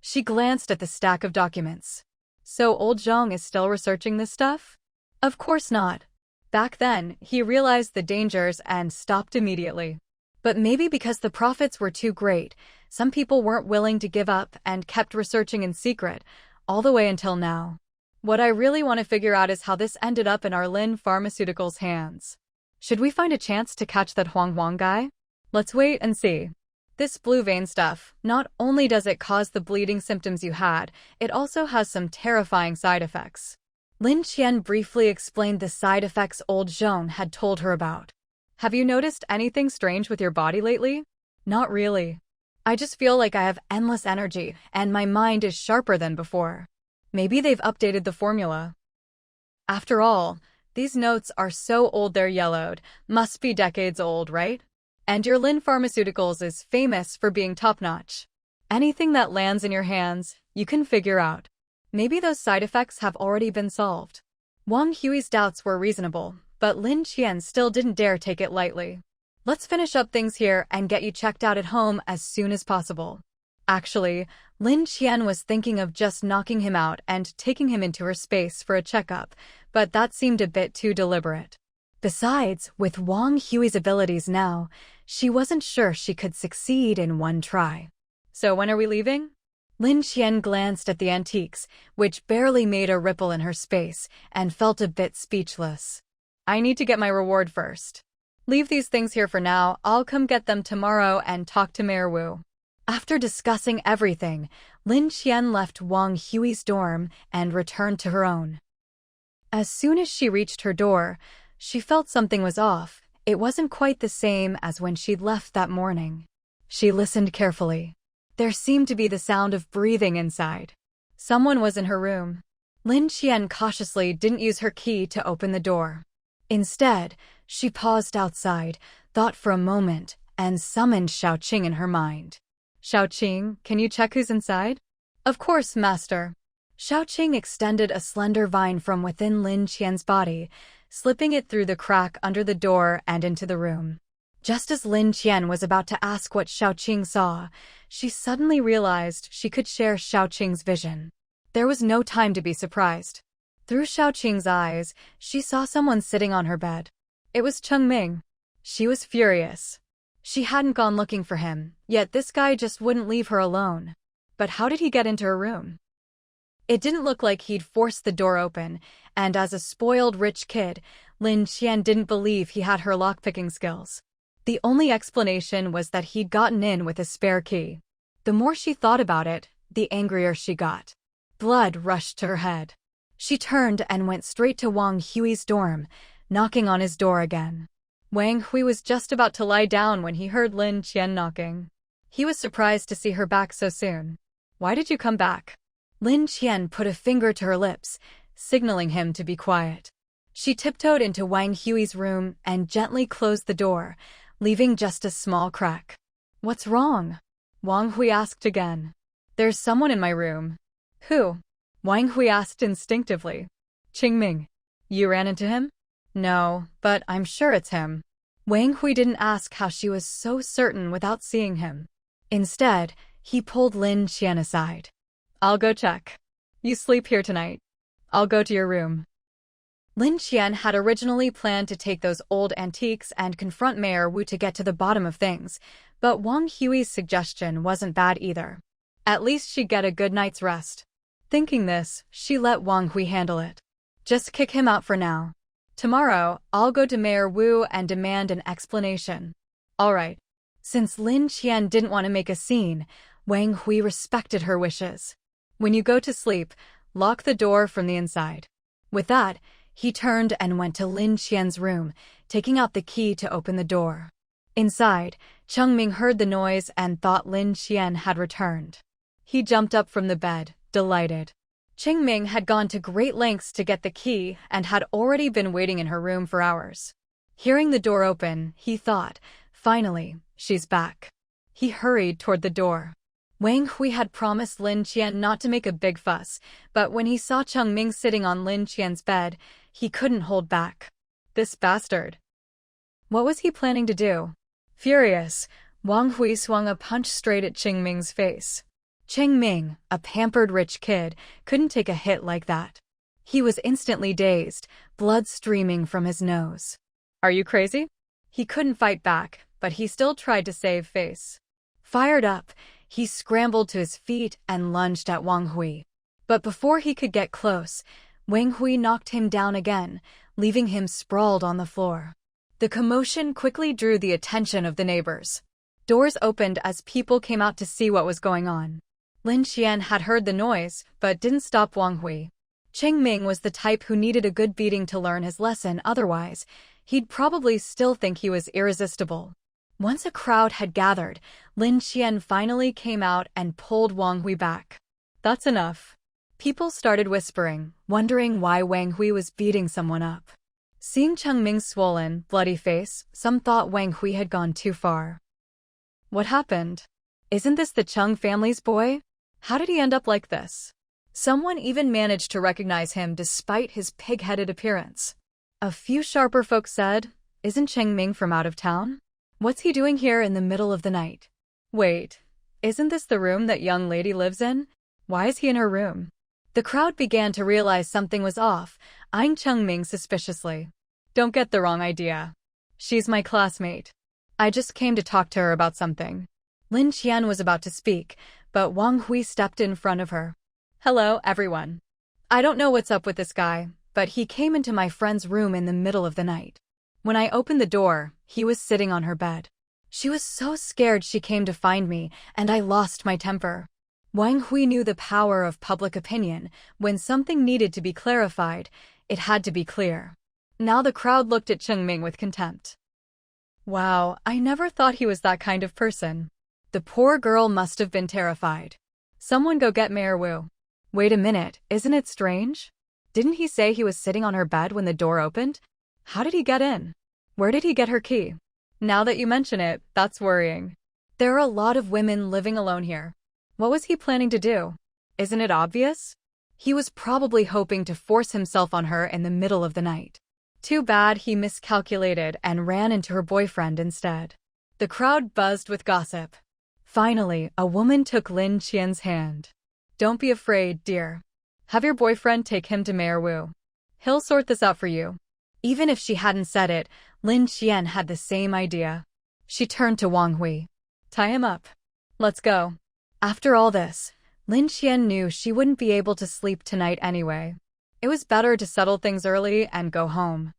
She glanced at the stack of documents. "So old Zhong is still researching this stuff?" "Of course not. Back then, he realized the dangers and stopped immediately. But maybe because the profits were too great, some people weren't willing to give up and kept researching in secret, all the way until now. What I really want to figure out is how this ended up in our Lin Pharmaceuticals' hands. Should we find a chance to catch that Huang guy? Let's wait and see. This blue vein stuff, not only does it cause the bleeding symptoms you had, it also has some terrifying side effects." Lin Qian briefly explained the side effects old Zhong had told her about. "Have you noticed anything strange with your body lately?" "Not really. I just feel like I have endless energy, and my mind is sharper than before. Maybe they've updated the formula. After all, these notes are so old they're yellowed. Must be decades old, right? And your Lin Pharmaceuticals is famous for being top-notch. Anything that lands in your hands, you can figure out. Maybe those side effects have already been solved." Wang Hui's doubts were reasonable, but Lin Qian still didn't dare take it lightly. "Let's finish up things here and get you checked out at home as soon as possible." Actually, Lin Qian was thinking of just knocking him out and taking him into her space for a checkup, but that seemed a bit too deliberate. Besides, with Wang Hui's abilities now, she wasn't sure she could succeed in one try. "So when are we leaving?" Lin Qian glanced at the antiques, which barely made a ripple in her space, and felt a bit speechless. "I need to get my reward first. Leave these things here for now. I'll come get them tomorrow and talk to Mayor Wu." After discussing everything, Lin Qian left Wang Hui's dorm and returned to her own. As soon as she reached her door, she felt something was off. It wasn't quite the same as when she'd left that morning. She listened carefully. There seemed to be the sound of breathing inside. Someone was in her room. Lin Qian cautiously didn't use her key to open the door. Instead, she paused outside, thought for a moment, and summoned Xiaoqing in her mind. Xiaoqing, can you check who's inside? Of course, master. Xiaoqing extended a slender vine from within Lin Qian's body, slipping it through the crack under the door and into the room. Just as Lin Qian was about to ask what Xiaoqing saw, she suddenly realized she could share Xiaoqing's vision. There was no time to be surprised. Through Xiaoqing's eyes, she saw someone sitting on her bed. It was Chung Ming. She was furious. She hadn't gone looking for him, yet this guy just wouldn't leave her alone. But how did he get into her room? It didn't look like he'd forced the door open, and as a spoiled rich kid, Lin Qian didn't believe he had her lockpicking skills. The only explanation was that he'd gotten in with a spare key. The more she thought about it, the angrier she got. Blood rushed to her head. She turned and went straight to Wang Hui's dorm, knocking on his door again. Wang Hui was just about to lie down when he heard Lin Qian knocking. He was surprised to see her back so soon. Why did you come back? Lin Qian put a finger to her lips, signaling him to be quiet. She tiptoed into Wang Hui's room and gently closed the door, leaving just a small crack. What's wrong? Wang Hui asked again. There's someone in my room. Who? Wang Hui asked instinctively. Qingming. You ran into him? No, but I'm sure it's him. Wang Hui didn't ask how she was so certain without seeing him. Instead, he pulled Lin Qian aside. I'll go check. You sleep here tonight. I'll go to your room. Lin Qian had originally planned to take those old antiques and confront Mayor Wu to get to the bottom of things, but Wang Hui's suggestion wasn't bad either. At least she'd get a good night's rest. Thinking this, she let Wang Hui handle it. Just kick him out for now. Tomorrow, I'll go to Mayor Wu and demand an explanation. All right. Since Lin Qian didn't want to make a scene, Wang Hui respected her wishes. When you go to sleep, lock the door from the inside. With that, he turned and went to Lin Qian's room, taking out the key to open the door. Inside, Chung Ming heard the noise and thought Lin Qian had returned. He jumped up from the bed, delighted. Qingming had gone to great lengths to get the key and had already been waiting in her room for hours. Hearing the door open, he thought, finally, she's back. He hurried toward the door. Wang Hui had promised Lin Qian not to make a big fuss, but when he saw Chung Ming sitting on Lin Qian's bed, he couldn't hold back. This bastard. What was he planning to do? Furious, Wang Hui swung a punch straight at Qingming's face. Qingming, a pampered rich kid, couldn't take a hit like that. He was instantly dazed, blood streaming from his nose. Are you crazy? He couldn't fight back, but he still tried to save face. Fired up, he scrambled to his feet and lunged at Wang Hui. But before he could get close, Wang Hui knocked him down again, leaving him sprawled on the floor. The commotion quickly drew the attention of the neighbors. Doors opened as people came out to see what was going on. Lin Qian had heard the noise, but didn't stop Wang Hui. Qingming was the type who needed a good beating to learn his lesson, otherwise, he'd probably still think he was irresistible. Once a crowd had gathered, Lin Qian finally came out and pulled Wang Hui back. That's enough. People started whispering, wondering why Wang Hui was beating someone up. Seeing Chung Ming's swollen, bloody face, some thought Wang Hui had gone too far. What happened? Isn't this the Chung family's boy? How did he end up like this? Someone even managed to recognize him despite his pig-headed appearance. A few sharper folk said, isn't Qingming from out of town? What's he doing here in the middle of the night? Wait, isn't this the room that young lady lives in? Why is he in her room? The crowd began to realize something was off, eyeing Qingming suspiciously. Don't get the wrong idea. She's my classmate. I just came to talk to her about something. Lin Qian was about to speak, but Wang Hui stepped in front of her. Hello, everyone. I don't know what's up with this guy, but he came into my friend's room in the middle of the night. When I opened the door, he was sitting on her bed. She was so scared she came to find me, and I lost my temper. Wang Hui knew the power of public opinion. When something needed to be clarified, it had to be clear. Now the crowd looked at Qingming with contempt. Wow, I never thought he was that kind of person. The poor girl must have been terrified. Someone go get Mayor Wu. Wait a minute, isn't it strange? Didn't he say he was sitting on her bed when the door opened? How did he get in? Where did he get her key? Now that you mention it, that's worrying. There are a lot of women living alone here. What was he planning to do? Isn't it obvious? He was probably hoping to force himself on her in the middle of the night. Too bad he miscalculated and ran into her boyfriend instead. The crowd buzzed with gossip. Finally, a woman took Lin Qian's hand. Don't be afraid, dear. Have your boyfriend take him to Mayor Wu. He'll sort this out for you. Even if she hadn't said it, Lin Qian had the same idea. She turned to Wang Hui. Tie him up. Let's go. After all this, Lin Qian knew she wouldn't be able to sleep tonight anyway. It was better to settle things early and go home.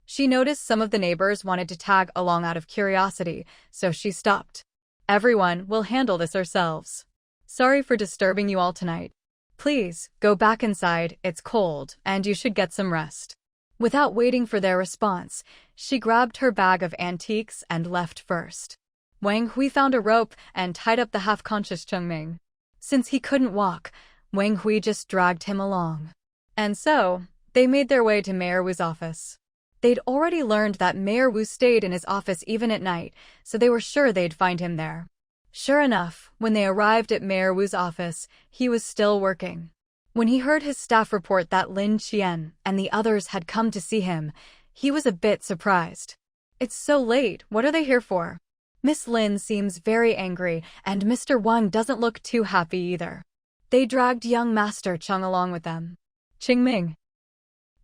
She noticed some of the neighbors wanted to tag along out of curiosity, so she stopped. Everyone will handle this ourselves. Sorry for disturbing you all tonight. Please, go back inside, it's cold, and you should get some rest. Without waiting for their response, she grabbed her bag of antiques and left first. Wang Hui found a rope and tied up the half-conscious Chung Ming. Since he couldn't walk, Wang Hui just dragged him along. And so, they made their way to Mayor Wu's office. They'd already learned that Mayor Wu stayed in his office even at night, so they were sure they'd find him there. Sure enough, when they arrived at Mayor Wu's office, he was still working. When he heard his staff report that Lin Qian and the others had come to see him, he was a bit surprised. It's so late, what are they here for? Miss Lin seems very angry, and Mr. Wang doesn't look too happy either. They dragged young Master Chung along with them. Qingming.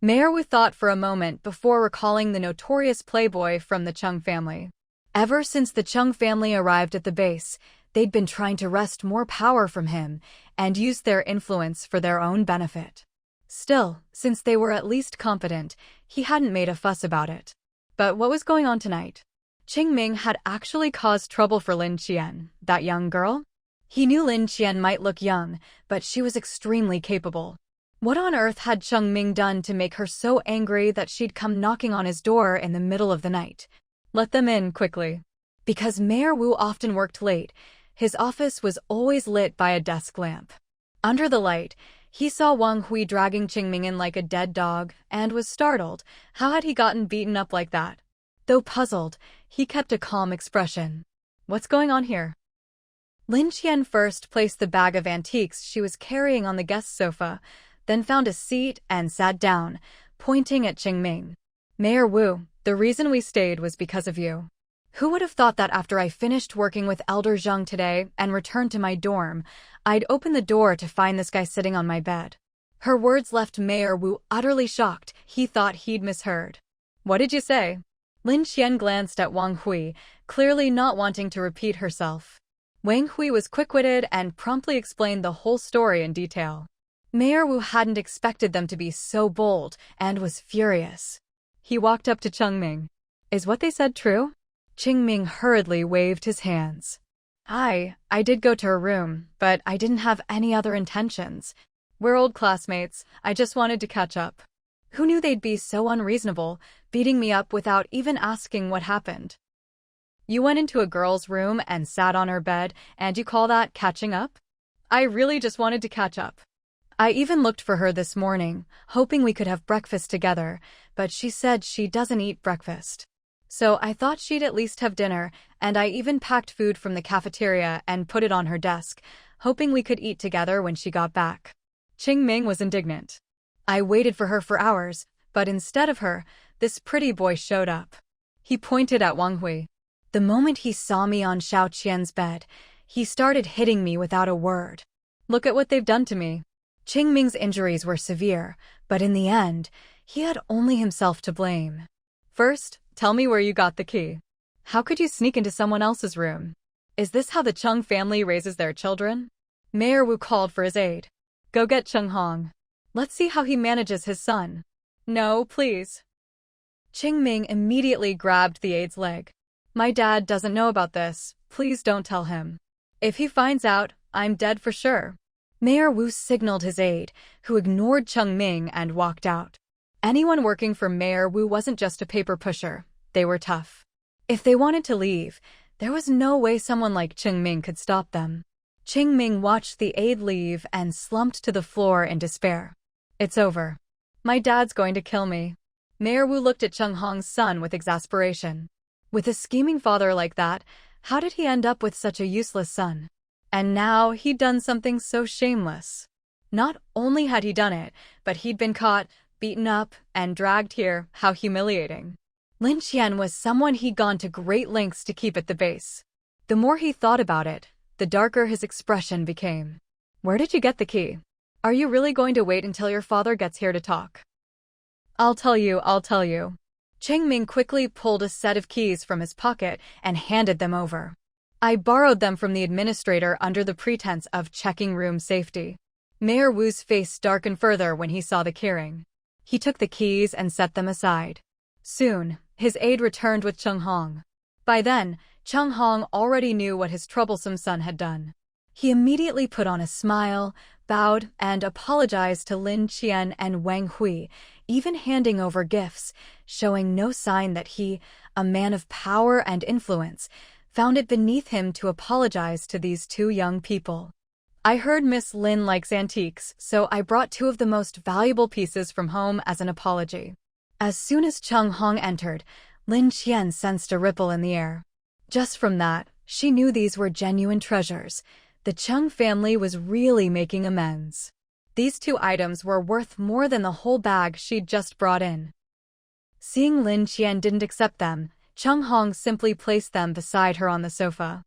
Mayor Wu thought for a moment before recalling the notorious playboy from the Chung family. Ever since the Chung family arrived at the base, they'd been trying to wrest more power from him and use their influence for their own benefit. Still, since they were at least competent, he hadn't made a fuss about it. But what was going on tonight? Qingming had actually caused trouble for Lin Qian, that young girl. He knew Lin Qian might look young, but she was extremely capable. What on earth had Qingming done to make her so angry that she'd come knocking on his door in the middle of the night? Let them in quickly. Because Mayor Wu often worked late, his office was always lit by a desk lamp. Under the light, he saw Wang Hui dragging Qingming in like a dead dog and was startled. How had he gotten beaten up like that? Though puzzled, he kept a calm expression. What's going on here? Lin Qian first placed the bag of antiques she was carrying on the guest sofa, then found a seat and sat down, pointing at Qingming. Mayor Wu, the reason we stayed was because of you. Who would have thought that after I finished working with Elder Zheng today and returned to my dorm, I'd open the door to find this guy sitting on my bed? Her words left Mayor Wu utterly shocked. He thought he'd misheard. What did you say? Lin Qian glanced at Wang Hui, clearly not wanting to repeat herself. Wang Hui was quick-witted and promptly explained the whole story in detail. Mayor Wu hadn't expected them to be so bold and was furious. He walked up to Qingming. Is what they said true? Qingming hurriedly waved his hands. I did go to her room, but I didn't have any other intentions. We're old classmates, I just wanted to catch up. Who knew they'd be so unreasonable, beating me up without even asking what happened? You went into a girl's room and sat on her bed, and you call that catching up? I really just wanted to catch up. I even looked for her this morning, hoping we could have breakfast together, but she said she doesn't eat breakfast. So I thought she'd at least have dinner, and I even packed food from the cafeteria and put it on her desk, hoping we could eat together when she got back. Qingming was indignant. I waited for her for hours, but instead of her, this pretty boy showed up. He pointed at Wang Hui. The moment he saw me on Xiao Qian's bed, he started hitting me without a word. Look at what they've done to me. Qingming's injuries were severe, but in the end, he had only himself to blame. First, tell me where you got the key. How could you sneak into someone else's room? Is this how the Chung family raises their children? Mayor Wu called for his aide. Go get Chung Hong. Let's see how he manages his son. No, please. Qingming immediately grabbed the aide's leg. My dad doesn't know about this. Please don't tell him. If he finds out, I'm dead for sure. Mayor Wu signaled his aide, who ignored Qingming and walked out. Anyone working for Mayor Wu wasn't just a paper pusher. They were tough. If they wanted to leave, There was no way someone like Qingming could stop them. Qingming watched the aide leave and slumped to the floor in despair. It's over. My dad's going to kill me. Mayor Wu looked at Chung Hong's son with exasperation. With a scheming father like that, how did he end up with such a useless son? And now he'd done something so shameless. Not only had he done it, but he'd been caught, beaten up, and dragged here. How humiliating. Lin Qian was someone he'd gone to great lengths to keep at the base. The more he thought about it, the darker his expression became. Where did you get the key? Are you really going to wait until your father gets here to talk? I'll tell you. Qingming quickly pulled a set of keys from his pocket and handed them over. I borrowed them from the administrator under the pretense of checking room safety. Mayor Wu's face darkened further when he saw the keyring. He took the keys and set them aside. Soon, his aide returned with Chung Hong. By then, Chung Hong already knew what his troublesome son had done. He immediately put on a smile, bowed, and apologized to Lin Qian and Wang Hui, even handing over gifts, showing no sign that he, a man of power and influence, found it beneath him to apologize to these two young people. I heard Miss Lin likes antiques, so I brought two of the most valuable pieces from home as an apology. As soon as Chung Hong entered, Lin Qian sensed a ripple in the air. Just from that, she knew these were genuine treasures. The Chung family was really making amends. These two items were worth more than the whole bag she'd just brought in. Seeing Lin Qian didn't accept them, Chung Hong simply placed them beside her on the sofa.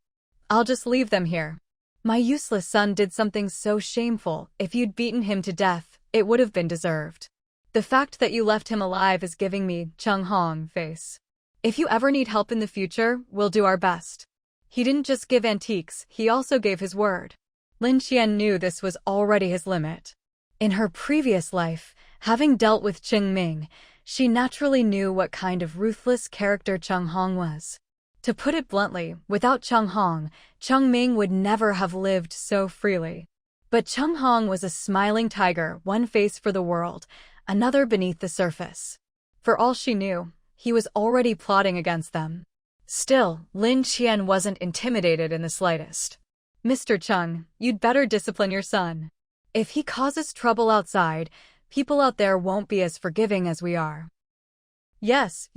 I'll just leave them here. My useless son did something so shameful. If you'd beaten him to death, it would have been deserved. The fact that you left him alive is giving me Chung Hong face. If you ever need help in the future, we'll do our best. He didn't just give antiques, he also gave his word. Lin Qian knew this was already his limit. In her previous life, having dealt with Qingming, she naturally knew what kind of ruthless character Chung Hong was. To put it bluntly, without Chung Hong, Qingming would never have lived so freely. But Chung Hong was a smiling tiger, one face for the world, another beneath the surface. For all she knew, he was already plotting against them. Still, Lin Qian wasn't intimidated in the slightest. Mr. Chung, you'd better discipline your son. If he causes trouble outside, people out there won't be as forgiving as we are. Yes,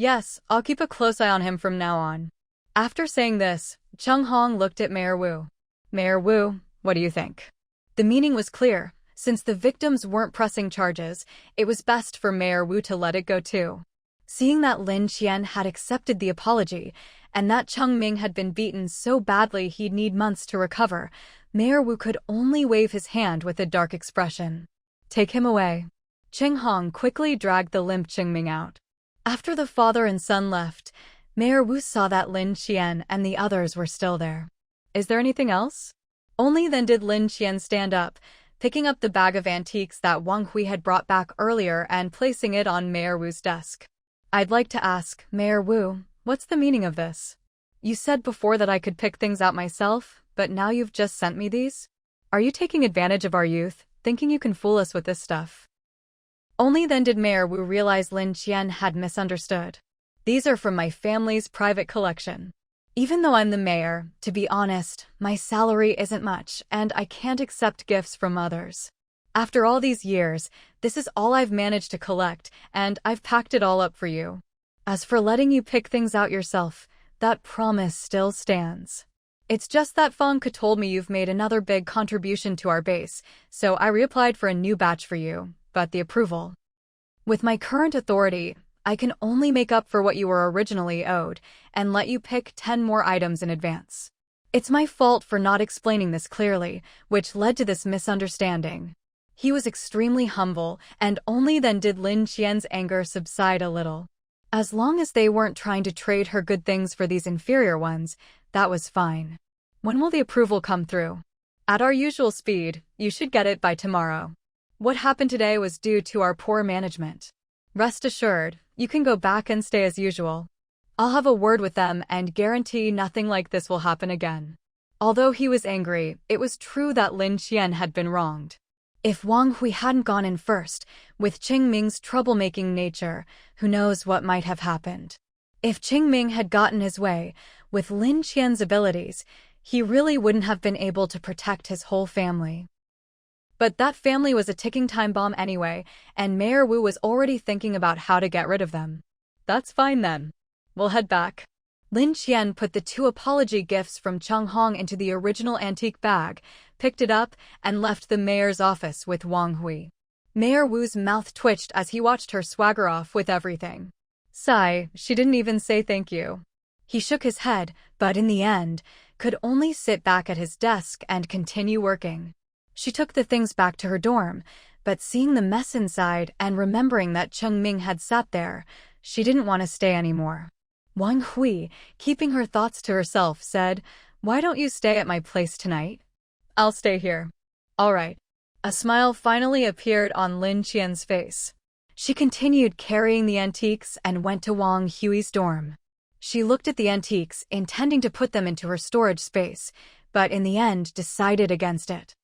I'll keep a close eye on him from now on. After saying this, Chung Hong looked at Mayor Wu. Mayor Wu, what do you think? The meaning was clear. Since the victims weren't pressing charges, it was best for Mayor Wu to let it go too. Seeing that Lin Qian had accepted the apology, and that Qingming had been beaten so badly he'd need months to recover, Mayor Wu could only wave his hand with a dark expression. Take him away. Qing Hong quickly dragged the limp Qingming out. After the father and son left, Mayor Wu saw that Lin Qian and the others were still there. Is there anything else? Only then did Lin Qian stand up, picking up the bag of antiques that Wang Hui had brought back earlier and placing it on Mayor Wu's desk. I'd like to ask, Mayor Wu, what's the meaning of this? You said before that I could pick things out myself, but now you've just sent me these? Are you taking advantage of our youth, thinking you can fool us with this stuff? Only then did Mayor Wu realize Lin Qian had misunderstood. These are from my family's private collection. Even though I'm the mayor, to be honest, my salary isn't much, and I can't accept gifts from others. After all these years, this is all I've managed to collect, and I've packed it all up for you. As for letting you pick things out yourself, that promise still stands. It's just that Fangke told me you've made another big contribution to our base, so I reapplied for a new batch for you, but the approval. With my current authority, I can only make up for what you were originally owed, and let you pick 10 more items in advance. It's my fault for not explaining this clearly, which led to this misunderstanding. He was extremely humble, and only then did Lin Qian's anger subside a little. As long as they weren't trying to trade her good things for these inferior ones, that was fine. When will the approval come through? At our usual speed, you should get it by tomorrow. What happened today was due to our poor management. Rest assured, you can go back and stay as usual. I'll have a word with them and guarantee nothing like this will happen again. Although he was angry, it was true that Lin Qian had been wronged. If Wang Hui hadn't gone in first, with Qingming's troublemaking nature, who knows what might have happened. If Qingming had gotten his way, With Lin Qian's abilities, he really wouldn't have been able to protect his whole family. But that family was a ticking time bomb anyway, and Mayor Wu was already thinking about how to get rid of them. That's fine then. We'll head back. Lin Qian put the 2 apology gifts from Chung Hong into the original antique bag, picked it up, and left the mayor's office with Wang Hui. Mayor Wu's mouth twitched as he watched her swagger off with everything. Sigh, she didn't even say thank you. He shook his head, but in the end, could only sit back at his desk and continue working. She took the things back to her dorm, but seeing the mess inside and remembering that Chung Ming had sat there, she didn't want to stay anymore. Wang Hui, keeping her thoughts to herself, said, "Why don't you stay at my place tonight?" "I'll stay here." "All right." A smile finally appeared on Lin Qian's face. She continued carrying the antiques and went to Wang Hui's dorm. She looked at the antiques, intending to put them into her storage space, but in the end decided against it.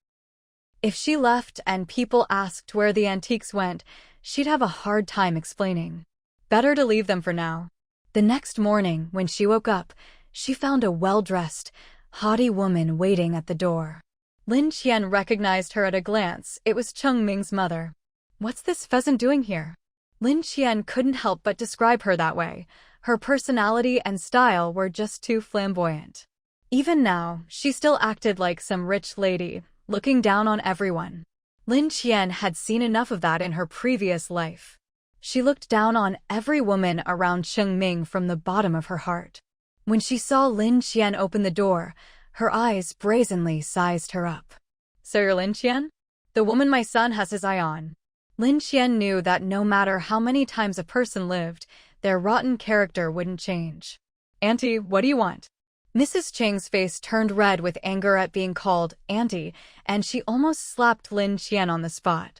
If she left and people asked where the antiques went, she'd have a hard time explaining. Better to leave them for now. The next morning, when she woke up, she found a well-dressed, haughty woman waiting at the door. Lin Qian recognized her at a glance. It was Chung Ming's mother. "What's this pheasant doing here?" Lin Qian couldn't help but describe her that way. Her personality and style were just too flamboyant. Even now, she still acted like some rich lady, looking down on everyone. Lin Qian had seen enough of that in her previous life. She looked down on every woman around Chung Ming from the bottom of her heart. When she saw Lin Qian open the door, her eyes brazenly sized her up. "So you're Lin Qian? The woman my son has his eye on." Lin Qian knew that no matter how many times a person lived, their rotten character wouldn't change. "Auntie, what do you want?" Mrs. Cheng's face turned red with anger at being called auntie, and she almost slapped Lin Qian on the spot.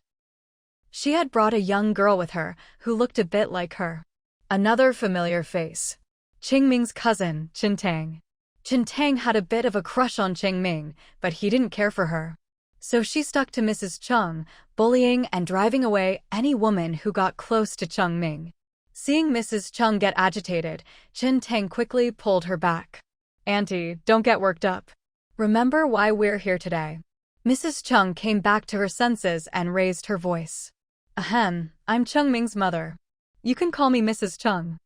She had brought a young girl with her, who looked a bit like her. Another familiar face. Qing Ming's cousin, Qin Tang. Qin Tang had a bit of a crush on Qing Ming, but he didn't care for her. So she stuck to Mrs. Chung, bullying and driving away any woman who got close to Chung Ming. Seeing Mrs. Chung get agitated, Qin Tang quickly pulled her back. "Auntie, don't get worked up. Remember why we're here today." Mrs. Chung came back to her senses and raised her voice. "Ahem, I'm Chung Ming's mother. You can call me Mrs. Chung.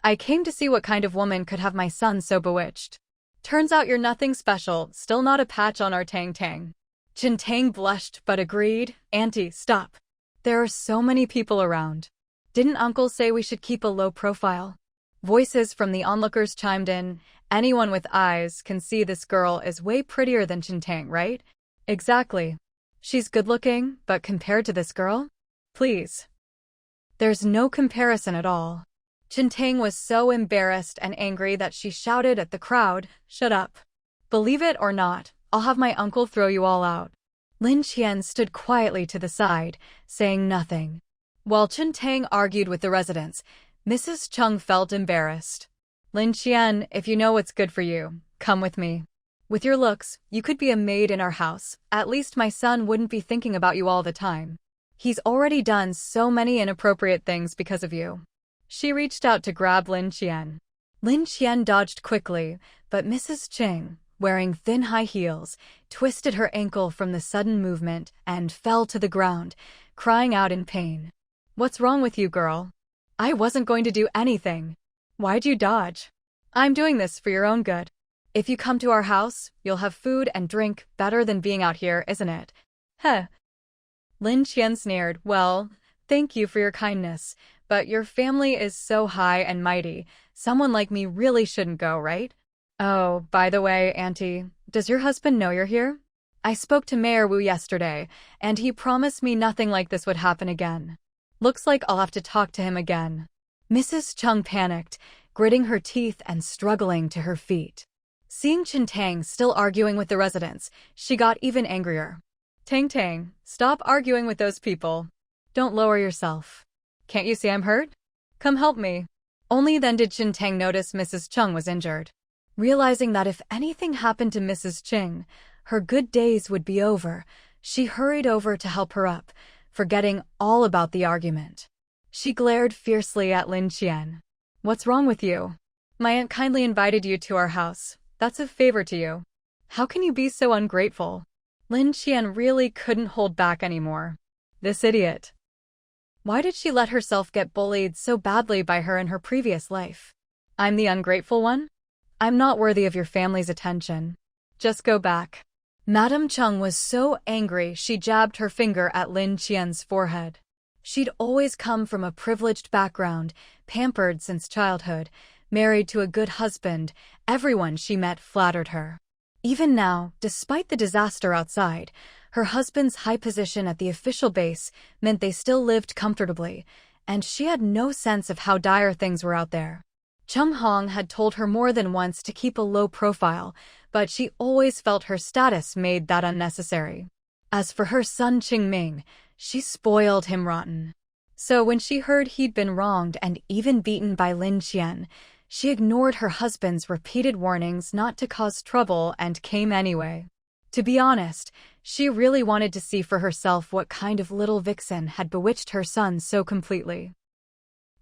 I came to see what kind of woman could have my son so bewitched. Turns out you're nothing special, still not a patch on our Tang Tang." Qin Tang blushed but agreed. "Auntie, stop. There are so many people around. Didn't Uncle say we should keep a low profile?" Voices from the onlookers chimed in. "Anyone with eyes can see this girl is way prettier than Qin Tang, right?" "Exactly. She's good-looking, but compared to this girl? Please. There's no comparison at all." Qin Tang was so embarrassed and angry that she shouted at the crowd, "Shut up. Believe it or not, I'll have my uncle throw you all out." Lin Qian stood quietly to the side, saying nothing. While Qin Tang argued with the residents, Mrs. Chung felt embarrassed. "Lin Qian, if you know what's good for you, come with me. With your looks, you could be a maid in our house. At least my son wouldn't be thinking about you all the time. He's already done so many inappropriate things because of you." She reached out to grab Lin Qian. Lin Qian dodged quickly, but Mrs. Cheng, wearing thin high heels, twisted her ankle from the sudden movement and fell to the ground, crying out in pain. "What's wrong with you, girl? I wasn't going to do anything. Why'd you dodge? I'm doing this for your own good. If you come to our house, you'll have food and drink, better than being out here, isn't it?" "Heh." Lin Qian sneered. "Well, thank you for your kindness, but your family is so high and mighty, someone like me really shouldn't go, right? Oh, by the way, Auntie, does your husband know you're here? I spoke to Mayor Wu yesterday, and he promised me nothing like this would happen again. Looks like I'll have to talk to him again." Mrs. Chung panicked, gritting her teeth and struggling to her feet. Seeing Qin Tang still arguing with the residents, she got even angrier. "Tang Tang, stop arguing with those people. Don't lower yourself. Can't you see I'm hurt? Come help me." Only then did Qin Tang notice Mrs. Chung was injured. Realizing that if anything happened to Mrs. Cheng, her good days would be over, she hurried over to help her up, forgetting all about the argument. She glared fiercely at Lin Qian. "What's wrong with you? My aunt kindly invited you to our house. That's a favor to you. How can you be so ungrateful? Lin Qian really couldn't hold back anymore. This idiot. Why did she let herself get bullied so badly by her in her previous life? I'm the ungrateful one? I'm not worthy of your family's attention. Just go back. Madame Chung was so angry she jabbed her finger at Lin Qian's forehead. She'd always come from a privileged background, pampered since childhood, married to a good husband. Everyone she met flattered her. Even now, despite the disaster outside, her husband's high position at the official base meant they still lived comfortably, and she had no sense of how dire things were out there. Chung Hong had told her more than once to keep a low profile, but she always felt her status made that unnecessary. As for her son Qingming, she spoiled him rotten. So when she heard he'd been wronged and even beaten by Lin Qian, she ignored her husband's repeated warnings not to cause trouble and came anyway. To be honest, she really wanted to see for herself what kind of little vixen had bewitched her son so completely.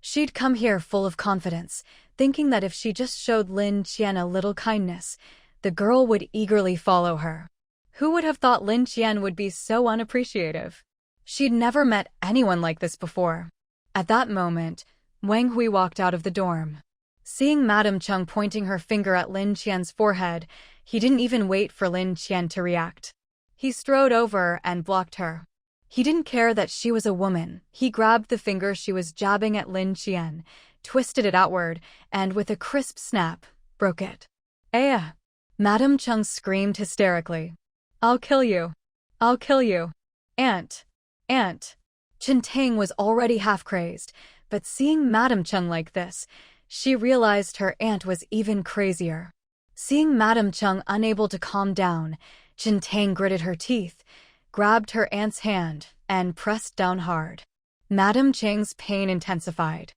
She'd come here full of confidence, thinking that if she just showed Lin Qian a little kindness, the girl would eagerly follow her. Who would have thought Lin Qian would be so unappreciative? She'd never met anyone like this before. At that moment, Wang Hui walked out of the dorm. Seeing Madame Chung pointing her finger at Lin Qian's forehead, he didn't even wait for Lin Qian to react. He strode over and blocked her. He didn't care that she was a woman. He grabbed the finger she was jabbing at Lin Qian, twisted it outward, and with a crisp snap, broke it. "Eh!" Madame Chung screamed hysterically. "I'll kill you. I'll kill you. Aunt! Aunt!" Chen Tang was already half-crazed, but seeing Madame Chung like this, she realized her aunt was even crazier. Seeing Madame Chung unable to calm down, Chen Tang gritted her teeth, grabbed her aunt's hand, and pressed down hard. Madame Chang's pain intensified.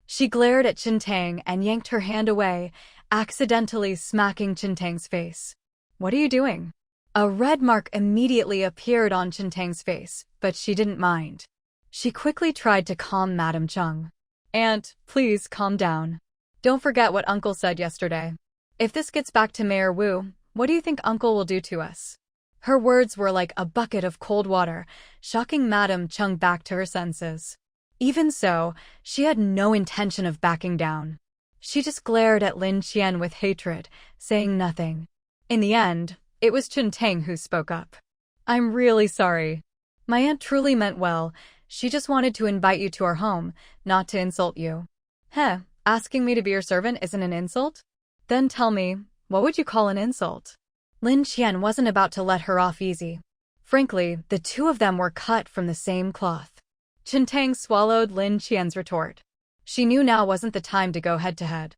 She glared at Chen Tang and yanked her hand away, accidentally smacking Chen Tang's face. "What are you doing?" A red mark immediately appeared on Chen Tang's face, but she didn't mind. She quickly tried to calm Madame Chung. "Aunt, please calm down. Don't forget what Uncle said yesterday. If this gets back to Mayor Wu, what do you think Uncle will do to us?" Her words were like a bucket of cold water, shocking Madame Chung back to her senses. Even so, she had no intention of backing down. She just glared at Lin Qian with hatred, saying nothing. In the end, it was Chen Tang who spoke up. "I'm really sorry. My aunt truly meant well. She just wanted to invite you to our home, not to insult you." "Heh, asking me to be your servant isn't an insult? Then tell me, what would you call an insult?" Lin Qian wasn't about to let her off easy. Frankly, the two of them were cut from the same cloth. Chen Tang swallowed Lin Qian's retort. She knew now wasn't the time to go head-to-head.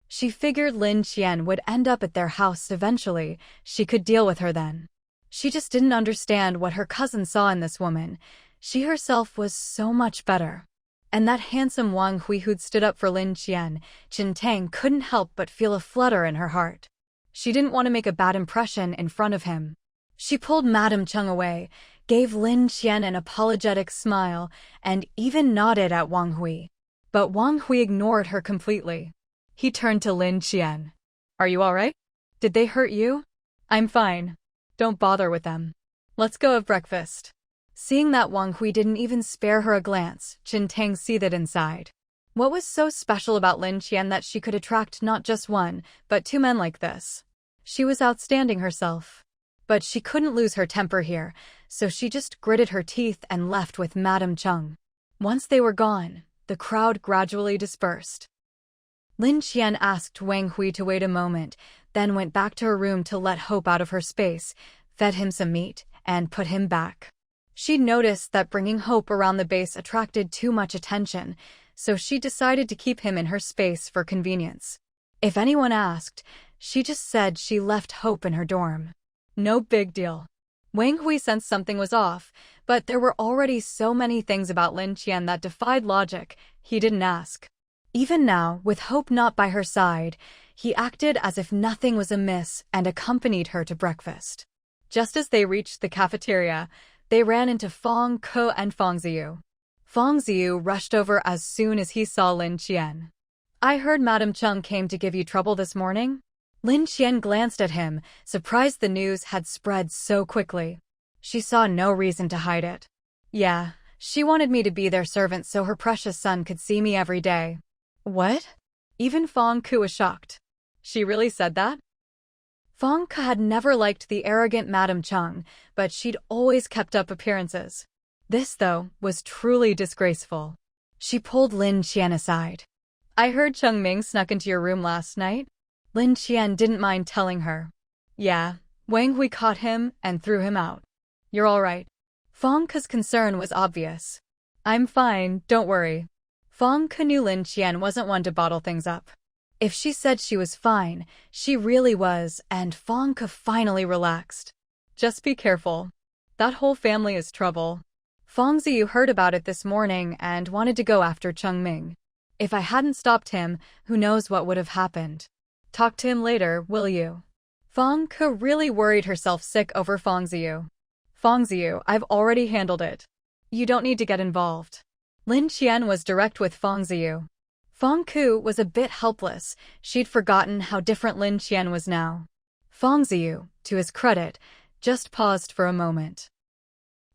She figured Lin Qian would end up at their house eventually. She could deal with her then. She just didn't understand what her cousin saw in this woman. She herself was so much better. And that handsome Wang Hui who'd stood up for Lin Qian, Chen Tang couldn't help but feel a flutter in her heart. She didn't want to make a bad impression in front of him. She pulled Madame Chung away, gave Lin Qian an apologetic smile, and even nodded at Wang Hui. But Wang Hui ignored her completely. He turned to Lin Qian. "Are you all right? Did they hurt you?" "I'm fine. Don't bother with them. Let's go have breakfast." Seeing that Wang Hui didn't even spare her a glance, Chen Tang seethed inside. What was so special about Lin Qian that she could attract not just one, but two men like this? She was outstanding herself. But she couldn't lose her temper here, so she just gritted her teeth and left with Madame Chung. Once they were gone, the crowd gradually dispersed. Lin Qian asked Wang Hui to wait a moment, then went back to her room to let Hope out of her space, fed him some meat, and put him back. She'd noticed that bringing Hope around the base attracted too much attention, so she decided to keep him in her space for convenience. If anyone asked, she just said she left Hope in her dorm. No big deal. Wang Hui sensed something was off, but there were already so many things about Lin Qian that defied logic, he didn't ask. Even now, with Hope not by her side, he acted as if nothing was amiss and accompanied her to breakfast. Just as they reached the cafeteria, they ran into Fong Ke and Fong Ziyu. Fong Ziyu rushed over as soon as he saw Lin Qian. I heard Madame Chung came to give you trouble this morning? Lin Qian glanced at him, surprised the news had spread so quickly. She saw no reason to hide it. Yeah, she wanted me to be their servant so her precious son could see me every day. What? Even Fong Ku was shocked. She really said that? Fong Ku had never liked the arrogant Madame Chung, but she'd always kept up appearances. This, though, was truly disgraceful. She pulled Lin Qian aside. I heard Chung Ming snuck into your room last night. Lin Qian didn't mind telling her. Yeah, Wang Hui caught him and threw him out. You're all right. Fong Ku's concern was obvious. I'm fine, don't worry. Fong Ku knew Lin Qian wasn't one to bottle things up. If she said she was fine, she really was, and Fong Ku finally relaxed. Just be careful. That whole family is trouble. Fong Ziyu heard about it this morning and wanted to go after Chung Ming. If I hadn't stopped him, who knows what would have happened. Talk to him later, will you? Fong Ku really worried herself sick over Fong Ziyu. Fong Ziyu, I've already handled it. You don't need to get involved. Lin Qian was direct with Fong Ziyu. Fong Ku was a bit helpless. She'd forgotten how different Lin Qian was now. Fong Ziyu, to his credit, just paused for a moment.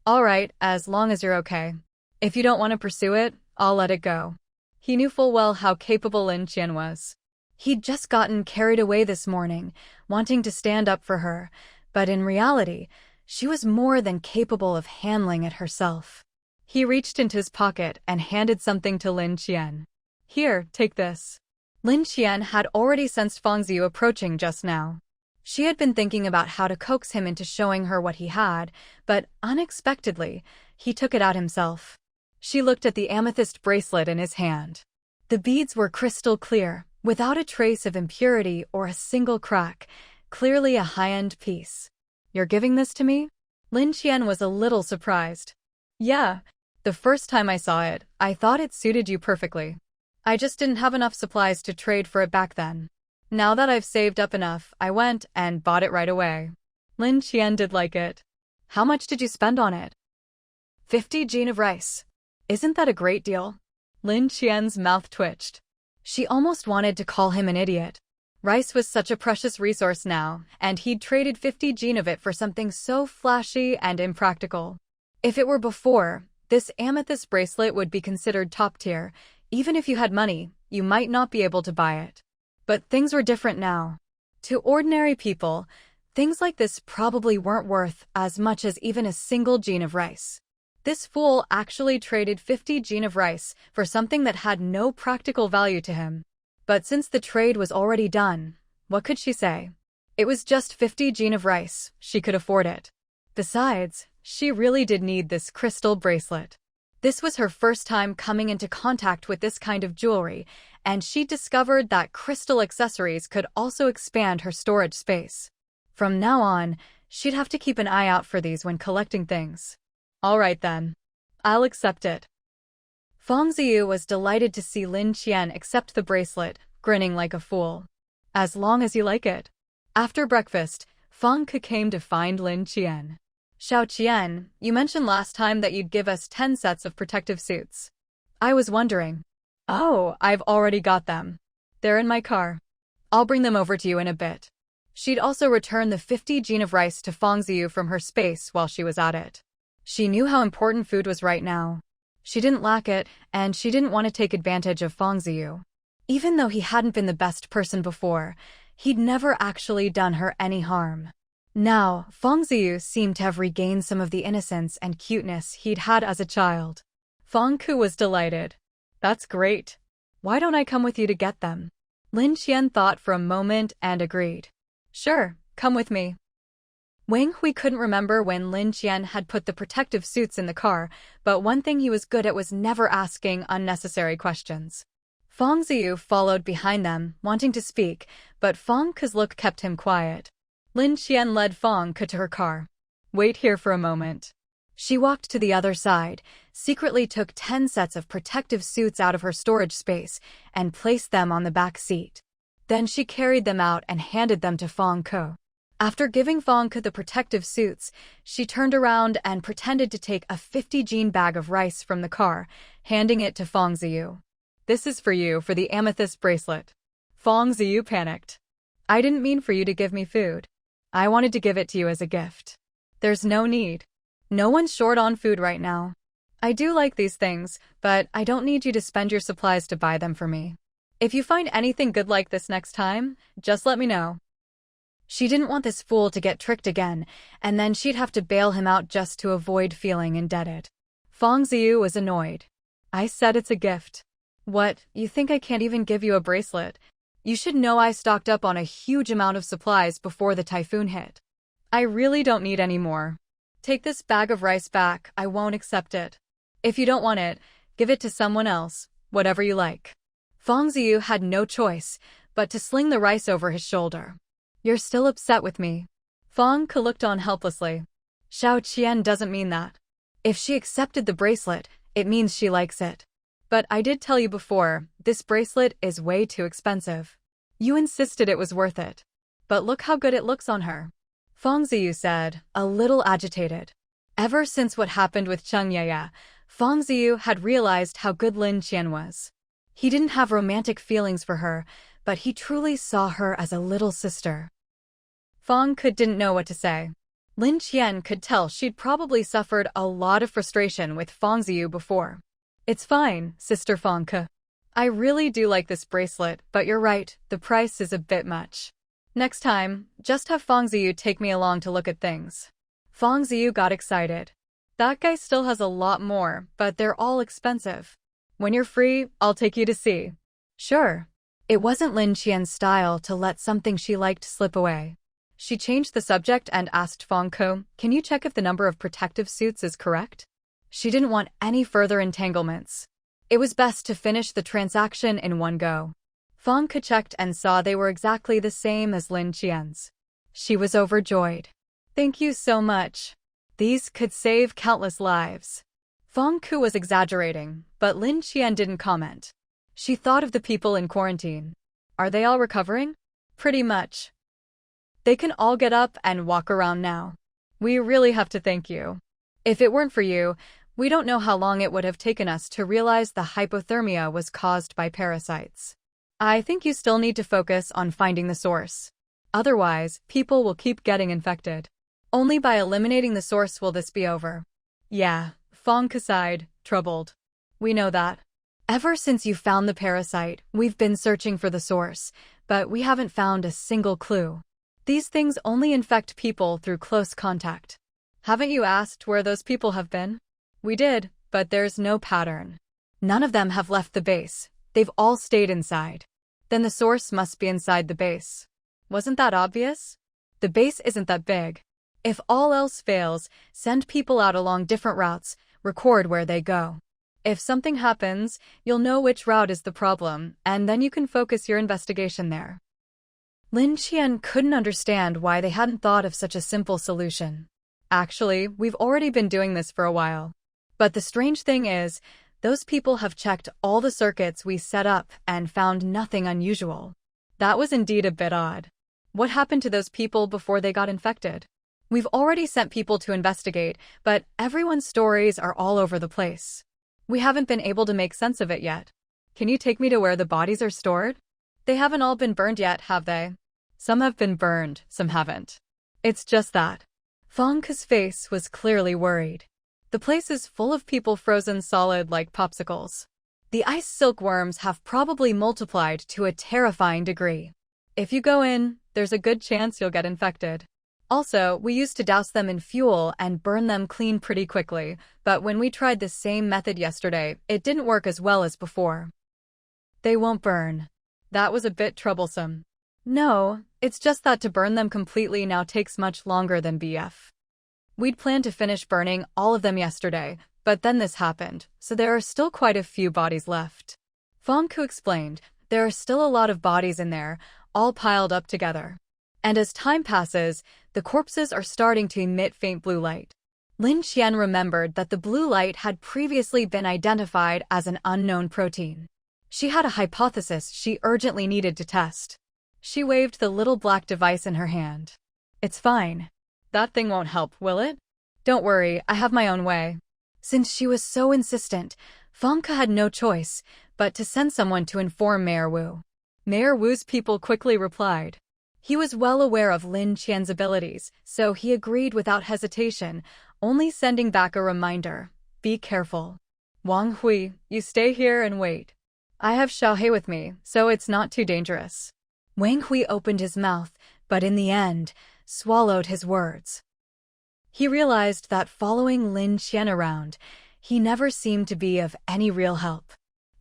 All right, as long as you're okay. If you don't want to pursue it, I'll let it go. He knew full well how capable Lin Qian was. He'd just gotten carried away this morning, wanting to stand up for her, but in reality, she was more than capable of handling it herself. He reached into his pocket and handed something to Lin Qian. Here, take this. Lin Qian had already sensed Fong Ziyu approaching just now. She had been thinking about how to coax him into showing her what he had, but unexpectedly, he took it out himself. She looked at the amethyst bracelet in his hand. The beads were crystal clear, without a trace of impurity or a single crack, clearly a high-end piece. You're giving this to me? Lin Qian was a little surprised. Yeah. The first time I saw it, I thought it suited you perfectly. I just didn't have enough supplies to trade for it back then. Now that I've saved up enough, I went and bought it right away. Lin Qian did like it. How much did you spend on it? 50 gene of rice. Isn't that a great deal? Lin Qian's mouth twitched. She almost wanted to call him an idiot. Rice was such a precious resource now, and he'd traded 50 gene of it for something so flashy and impractical. If it were before, this amethyst bracelet would be considered top tier. Even if you had money, you might not be able to buy it. But things were different now. To ordinary people, things like this probably weren't worth as much as even a single gene of rice. This fool actually traded 50 gene of rice for something that had no practical value to him. But since the trade was already done, what could she say? It was just 50 gene of rice, she could afford it. Besides, she really did need this crystal bracelet. This was her first time coming into contact with this kind of jewelry, and she discovered that crystal accessories could also expand her storage space. From now on, she'd have to keep an eye out for these when collecting things. All right then. I'll accept it. Fong Ziyu was delighted to see Lin Qian accept the bracelet, grinning like a fool. As long as you like it. After breakfast, Fong Ku came to find Lin Qian. Xiao Qian, you mentioned last time that you'd give us 10 sets of protective suits. I was wondering. Oh, I've already got them. They're in my car. I'll bring them over to you in a bit. She'd also returned the 50 gene of rice to Fong Ziyu from her space while she was at it. She knew how important food was right now. She didn't lack it, and she didn't want to take advantage of Fong Ziyu. Even though he hadn't been the best person before, he'd never actually done her any harm. Now, Fong Ziyu seemed to have regained some of the innocence and cuteness he'd had as a child. Fong Ku was delighted. That's great. Why don't I come with you to get them? Lin Qian thought for a moment and agreed. Sure, come with me. Wang Hui couldn't remember when Lin Qian had put the protective suits in the car, but one thing he was good at was never asking unnecessary questions. Fong Ziyu followed behind them, wanting to speak, but Fong Ku's look kept him quiet. Lin Qian led Fong Ku to her car. Wait here for a moment. She walked to the other side, secretly took 10 sets of protective suits out of her storage space, and placed them on the back seat. Then she carried them out and handed them to Fong Ku. After giving Fong Ku the protective suits, she turned around and pretended to take a 50 gene bag of rice from the car, handing it to Fong Ziyu. This is for you for the amethyst bracelet. Feng Ziyu panicked. I didn't mean for you to give me food. I wanted to give it to you as a gift. There's no need. No one's short on food right now. I do like these things, but I don't need you to spend your supplies to buy them for me. If you find anything good like this next time, just let me know. She didn't want this fool to get tricked again, and then she'd have to bail him out just to avoid feeling indebted. Feng Ziyu was annoyed. I said it's a gift. What, you think I can't even give you a bracelet? You should know I stocked up on a huge amount of supplies before the typhoon hit. I really don't need any more. Take this bag of rice back, I won't accept it. If you don't want it, give it to someone else, whatever you like. Feng Ziyu had no choice but to sling the rice over his shoulder. You're still upset with me. Feng Ke looked on helplessly. Xiao Qian doesn't mean that. If she accepted the bracelet, it means she likes it. But I did tell you before, this bracelet is way too expensive. You insisted it was worth it. But look how good it looks on her. Feng Ziyu said, a little agitated. Ever since what happened with Chung Yaya, Feng Ziyu had realized how good Lin Qian was. He didn't have romantic feelings for her, but he truly saw her as a little sister. Feng Ke didn't know what to say. Lin Qian could tell she'd probably suffered a lot of frustration with Feng Ziyu before. It's fine, Sister Feng Ke. I really do like this bracelet, but you're right, the price is a bit much. Next time, just have Feng Ziyu take me along to look at things. Feng Ziyu got excited. That guy still has a lot more, but they're all expensive. When you're free, I'll take you to see. Sure. It wasn't Lin Qian's style to let something she liked slip away. She changed the subject and asked Feng Ke, can you check if the number of protective suits is correct? She didn't want any further entanglements. It was best to finish the transaction in one go. Feng Ke checked and saw they were exactly the same as Lin Qian's. She was overjoyed. Thank you so much. These could save countless lives. Feng Ke was exaggerating, but Lin Qian didn't comment. She thought of the people in quarantine. Are they all recovering? Pretty much. They can all get up and walk around now. We really have to thank you. If it weren't for you, we don't know how long it would have taken us to realize the hypothermia was caused by parasites. I think you still need to focus on finding the source. Otherwise, people will keep getting infected. Only by eliminating the source will this be over. Yeah, Feng Ke sighed, troubled. We know that. Ever since you found the parasite, we've been searching for the source, but we haven't found a single clue. These things only infect people through close contact. Haven't you asked where those people have been? We did, but there's no pattern. None of them have left the base. They've all stayed inside. Then the source must be inside the base. Wasn't that obvious? The base isn't that big. If all else fails, send people out along different routes, record where they go. If something happens, you'll know which route is the problem, and then you can focus your investigation there. Lin Qian couldn't understand why they hadn't thought of such a simple solution. Actually, we've already been doing this for a while. But the strange thing is, those people have checked all the circuits we set up and found nothing unusual. That was indeed a bit odd. What happened to those people before they got infected? We've already sent people to investigate, but everyone's stories are all over the place. We haven't been able to make sense of it yet. Can you take me to where the bodies are stored? They haven't all been burned yet, have they? Some have been burned, some haven't. It's just that. Feng Ke's face was clearly worried. The place is full of people frozen solid like popsicles. The ice silkworms have probably multiplied to a terrifying degree. If you go in, there's a good chance you'll get infected. Also, we used to douse them in fuel and burn them clean pretty quickly, but when we tried the same method yesterday, it didn't work as well as before. They won't burn. That was a bit troublesome. No, it's just that to burn them completely now takes much longer than BF. We'd planned to finish burning all of them yesterday, but then this happened, so there are still quite a few bodies left. Feng Ke explained, there are still a lot of bodies in there, all piled up together. And as time passes, the corpses are starting to emit faint blue light. Lin Qian remembered that the blue light had previously been identified as an unknown protein. She had a hypothesis she urgently needed to test. She waved the little black device in her hand. It's fine. That thing won't help, will it? Don't worry, I have my own way. Since she was so insistent, Feng Ke had no choice but to send someone to inform Mayor Wu. Mayor Wu's people quickly replied. He was well aware of Lin Qian's abilities, so he agreed without hesitation, only sending back a reminder. Be careful. Wang Hui, you stay here and wait. I have Xiaomau with me, so it's not too dangerous. Wang Hui opened his mouth, but in the end, swallowed his words. He realized that following Lin Qian around, he never seemed to be of any real help.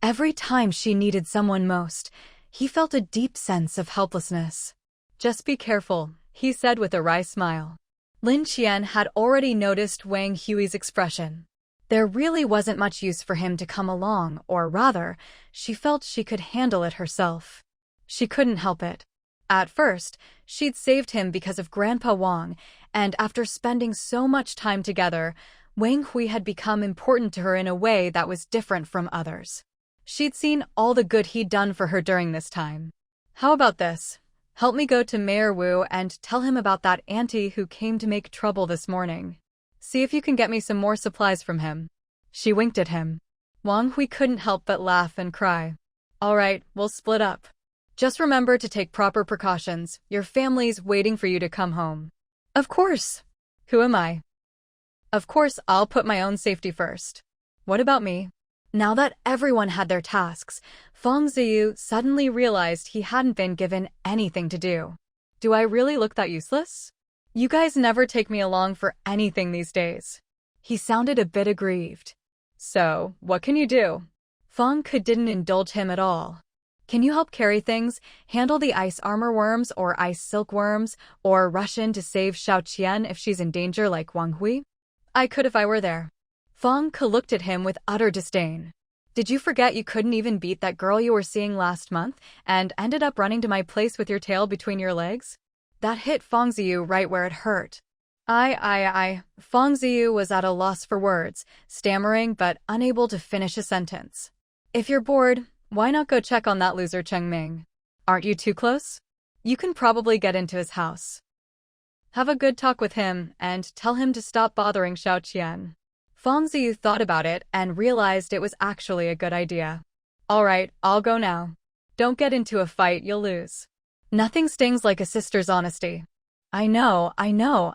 Every time she needed someone most, he felt a deep sense of helplessness. Just be careful, he said with a wry smile. Lin Qian had already noticed Wang Hui's expression. There really wasn't much use for him to come along, or rather, she felt she could handle it herself. She couldn't help it. At first, she'd saved him because of Grandpa Wang, and after spending so much time together, Wang Hui had become important to her in a way that was different from others. She'd seen all the good he'd done for her during this time. How about this? Help me go to Mayor Wu and tell him about that auntie who came to make trouble this morning. See if you can get me some more supplies from him. She winked at him. Wang Hui couldn't help but laugh and cry. All right, we'll split up. Just remember to take proper precautions. Your family's waiting for you to come home. Of course. Who am I? Of course, I'll put my own safety first. What about me? Now that everyone had their tasks, Feng Ziyu suddenly realized he hadn't been given anything to do. Do I really look that useless? You guys never take me along for anything these days. He sounded a bit aggrieved. So, what can you do? Feng Ke didn't indulge him at all. Can you help carry things, handle the ice armor worms or ice silk worms, or rush in to save Xiaoqian if she's in danger like Wang Hui? I could if I were there. Feng Ke looked at him with utter disdain. Did you forget you couldn't even beat that girl you were seeing last month and ended up running to my place with your tail between your legs? That hit Feng Ziyu right where it hurt. Feng Ziyu was at a loss for words, stammering but unable to finish a sentence. If you're bored, why not go check on that loser Cheng Ming? Aren't you too close? You can probably get into his house. Have a good talk with him and tell him to stop bothering Xiaoqian. Feng Ziyu thought about it and realized it was actually a good idea. All right, I'll go now. Don't get into a fight, you'll lose. Nothing stings like a sister's honesty. I know,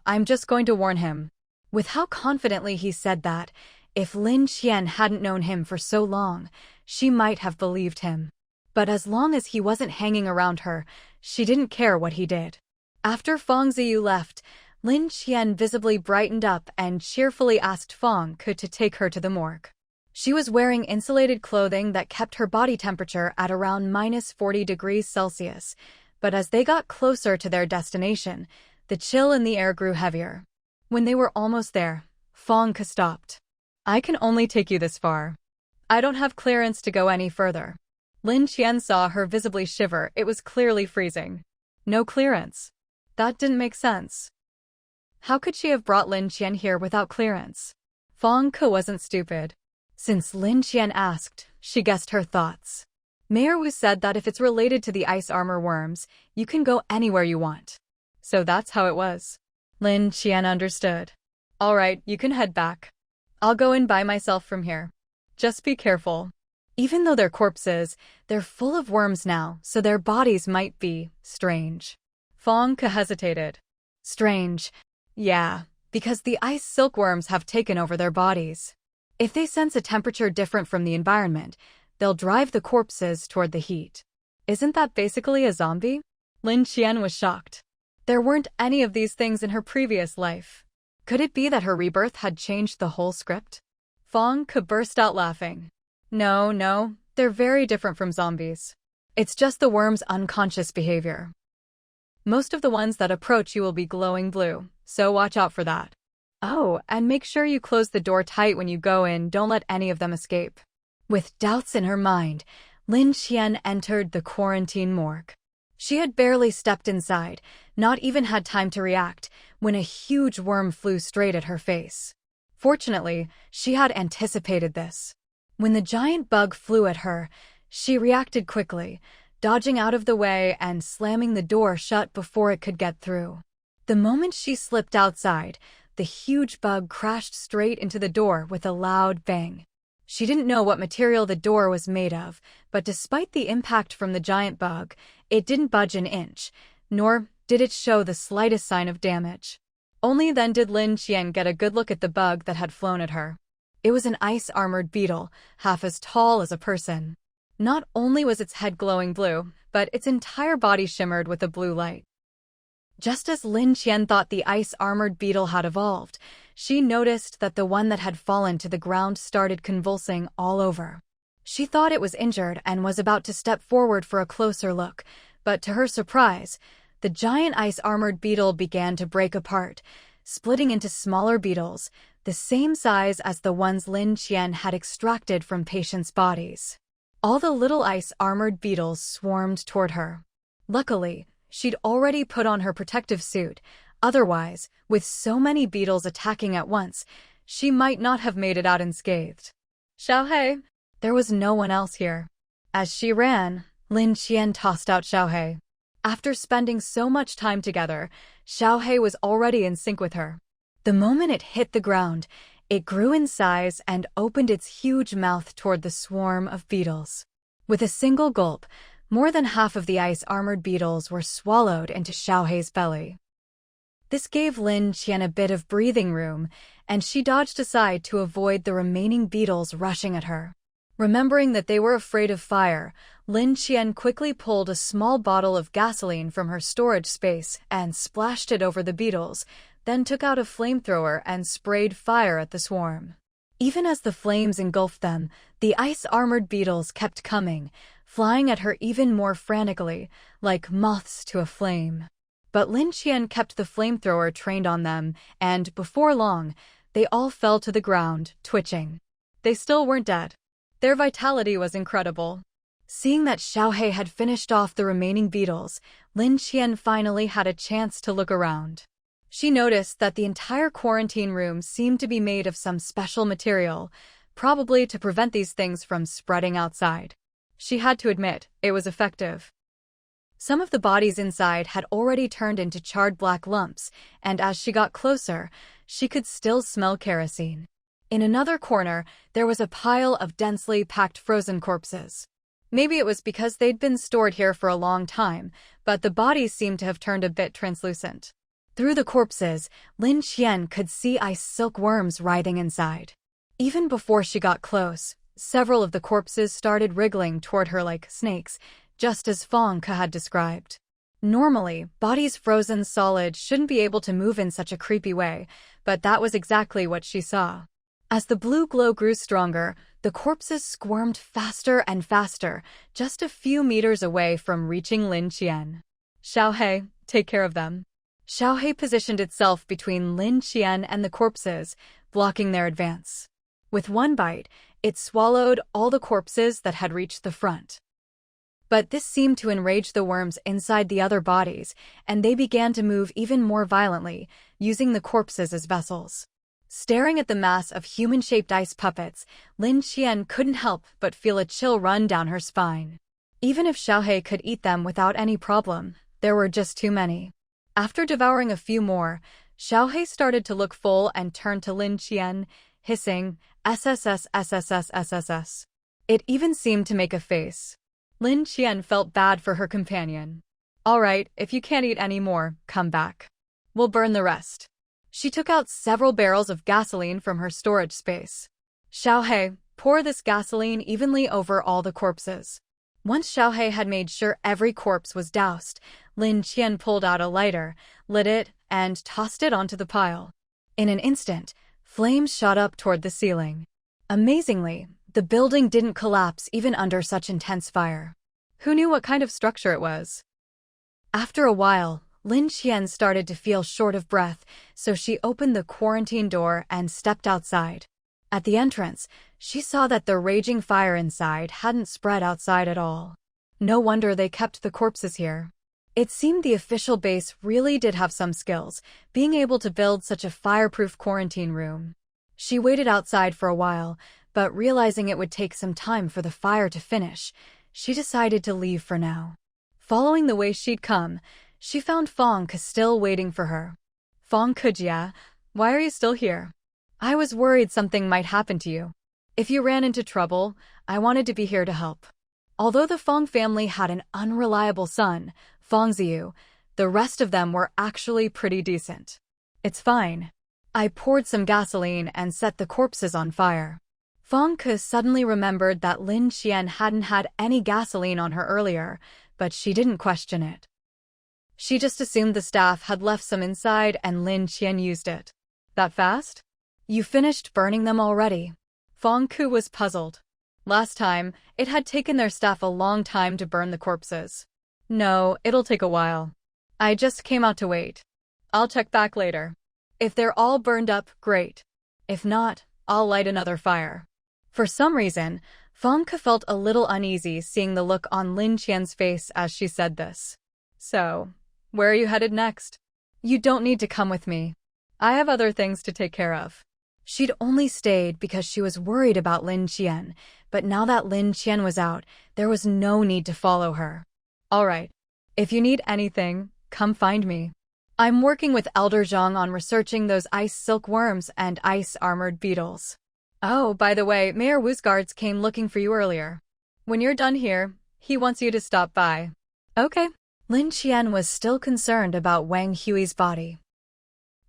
I'm just going to warn him. With how confidently he said that, if Lin Qian hadn't known him for so long, she might have believed him. But as long as he wasn't hanging around her, she didn't care what he did. After Feng Ziyu left, Lin Qian visibly brightened up and cheerfully asked Feng Ke to take her to the morgue. She was wearing insulated clothing that kept her body temperature at around -40 degrees Celsius, but as they got closer to their destination, the chill in the air grew heavier. When they were almost there, Feng Ke stopped. I can only take you this far. I don't have clearance to go any further. Lin Qian saw her visibly shiver. It was clearly freezing. No clearance. That didn't make sense. How could she have brought Lin Qian here without clearance? Feng Ke wasn't stupid. Since Lin Qian asked, she guessed her thoughts. Mayor Wu said that if it's related to the ice armor worms, you can go anywhere you want. So that's how it was. Lin Qian understood. All right, you can head back. I'll go in by myself from here. Just be careful. Even though they're corpses, they're full of worms now, so their bodies might be strange. Feng Ke hesitated. Strange. Yeah, because the ice silkworms have taken over their bodies. If they sense a temperature different from the environment, they'll drive the corpses toward the heat. Isn't that basically a zombie? Lin Qian was shocked. There weren't any of these things in her previous life. Could it be that her rebirth had changed the whole script? Feng Ke burst out laughing. No, they're very different from zombies. It's just the worm's unconscious behavior. Most of the ones that approach you will be glowing blue, so watch out for that. Oh, and make sure you close the door tight when you go in, don't let any of them escape. With doubts in her mind, Lin Qian entered the quarantine morgue. She had barely stepped inside, not even had time to react, when a huge worm flew straight at her face. Fortunately, she had anticipated this. When the giant bug flew at her, she reacted quickly, dodging out of the way and slamming the door shut before it could get through. The moment she slipped outside, the huge bug crashed straight into the door with a loud bang. She didn't know what material the door was made of, but despite the impact from the giant bug, it didn't budge an inch, nor did it show the slightest sign of damage. Only then did Lin Qian get a good look at the bug that had flown at her. It was an ice-armored beetle, half as tall as a person. Not only was its head glowing blue, but its entire body shimmered with a blue light. Just as Lin Qian thought the ice-armored beetle had evolved, she noticed that the one that had fallen to the ground started convulsing all over. She thought it was injured and was about to step forward for a closer look, but to her surprise, the giant ice-armored beetle began to break apart, splitting into smaller beetles, the same size as the ones Lin Qian had extracted from patients' bodies. All the little ice-armored beetles swarmed toward her. Luckily, she'd already put on her protective suit. Otherwise, with so many beetles attacking at once, she might not have made it out unscathed. Xiaohei! There was no one else here. As she ran, Lin Qian tossed out Xiaohei. After spending so much time together, Xiaohei was already in sync with her. The moment it hit the ground, it grew in size and opened its huge mouth toward the swarm of beetles. With a single gulp, more than half of the ice-armored beetles were swallowed into Xiaohei's belly. This gave Lin Qian a bit of breathing room, and she dodged aside to avoid the remaining beetles rushing at her. Remembering that they were afraid of fire, Lin Qian quickly pulled a small bottle of gasoline from her storage space and splashed it over the beetles, then took out a flamethrower and sprayed fire at the swarm. Even as the flames engulfed them, the ice-armored beetles kept coming, flying at her even more frantically, like moths to a flame. But Lin Qian kept the flamethrower trained on them, and before long, they all fell to the ground, twitching. They still weren't dead. Their vitality was incredible. Seeing that Xiaohei had finished off the remaining beetles, Lin Qian finally had a chance to look around. She noticed that the entire quarantine room seemed to be made of some special material, probably to prevent these things from spreading outside. She had to admit, it was effective. Some of the bodies inside had already turned into charred black lumps, and as she got closer, she could still smell kerosene. In another corner, there was a pile of densely packed frozen corpses. Maybe it was because they'd been stored here for a long time, but the bodies seemed to have turned a bit translucent. Through the corpses, Lin Qian could see ice silkworms writhing inside. Even before she got close, several of the corpses started wriggling toward her like snakes, just as Fang Ke had described. Normally, bodies frozen solid shouldn't be able to move in such a creepy way, but that was exactly what she saw. As the blue glow grew stronger, the corpses squirmed faster and faster, just a few meters away from reaching Lin Qian. Xiaohei, take care of them. Xiaohei positioned itself between Lin Qian and the corpses, blocking their advance. With one bite, it swallowed all the corpses that had reached the front. But this seemed to enrage the worms inside the other bodies, and they began to move even more violently, using the corpses as vessels. Staring at the mass of human-shaped ice puppets, Lin Qian couldn't help but feel a chill run down her spine. Even if Xiaohei could eat them without any problem, there were just too many. After devouring a few more, Xiaohei started to look full and turned to Lin Qian, hissing, "SSS, SSS, SSS." It even seemed to make a face. Lin Qian felt bad for her companion. "All right, if you can't eat any more, come back. We'll burn the rest." She took out several barrels of gasoline from her storage space. "Xiaohei, pour this gasoline evenly over all the corpses." Once Xiaohei had made sure every corpse was doused, Lin Qian pulled out a lighter, lit it, and tossed it onto the pile. In an instant, flames shot up toward the ceiling. Amazingly, the building didn't collapse even under such intense fire. Who knew what kind of structure it was? After a while, Lin Qian started to feel short of breath, so she opened the quarantine door and stepped outside. At the entrance, she saw that the raging fire inside hadn't spread outside at all. No wonder they kept the corpses here. It seemed the official base really did have some skills, being able to build such a fireproof quarantine room. She waited outside for a while, but realizing it would take some time for the fire to finish, she decided to leave for now. Following the way she'd come, she found Fang Ke still waiting for her. "Fang Ke, why are you still here? I was worried something might happen to you." If you ran into trouble, I wanted to be here to help. Although the Fong family had an unreliable son, Fongziyu, the rest of them were actually pretty decent. It's fine. I poured some gasoline and set the corpses on fire. Fong Ke suddenly remembered that Lin Qian hadn't had any gasoline on her earlier, but she didn't question it. She just assumed the staff had left some inside and Lin Qian used it. That fast? You finished burning them already. Fong Ke was puzzled. Last time, it had taken their staff a long time to burn the corpses. No, it'll take a while. I just came out to wait. I'll check back later. If they're all burned up, great. If not, I'll light another fire. For some reason, Fong Ke felt a little uneasy seeing the look on Lin Qian's face as she said this. So, where are you headed next? You don't need to come with me. I have other things to take care of. She'd only stayed because she was worried about Lin Qian, but now that Lin Qian was out, there was no need to follow her. All right. If you need anything, come find me. I'm working with Elder Zhang on researching those ice silkworms and ice-armored beetles. Oh, by the way, Mayor Wu's guards came looking for you earlier. When you're done here, he wants you to stop by. Okay. Lin Qian was still concerned about Wang Hui's body.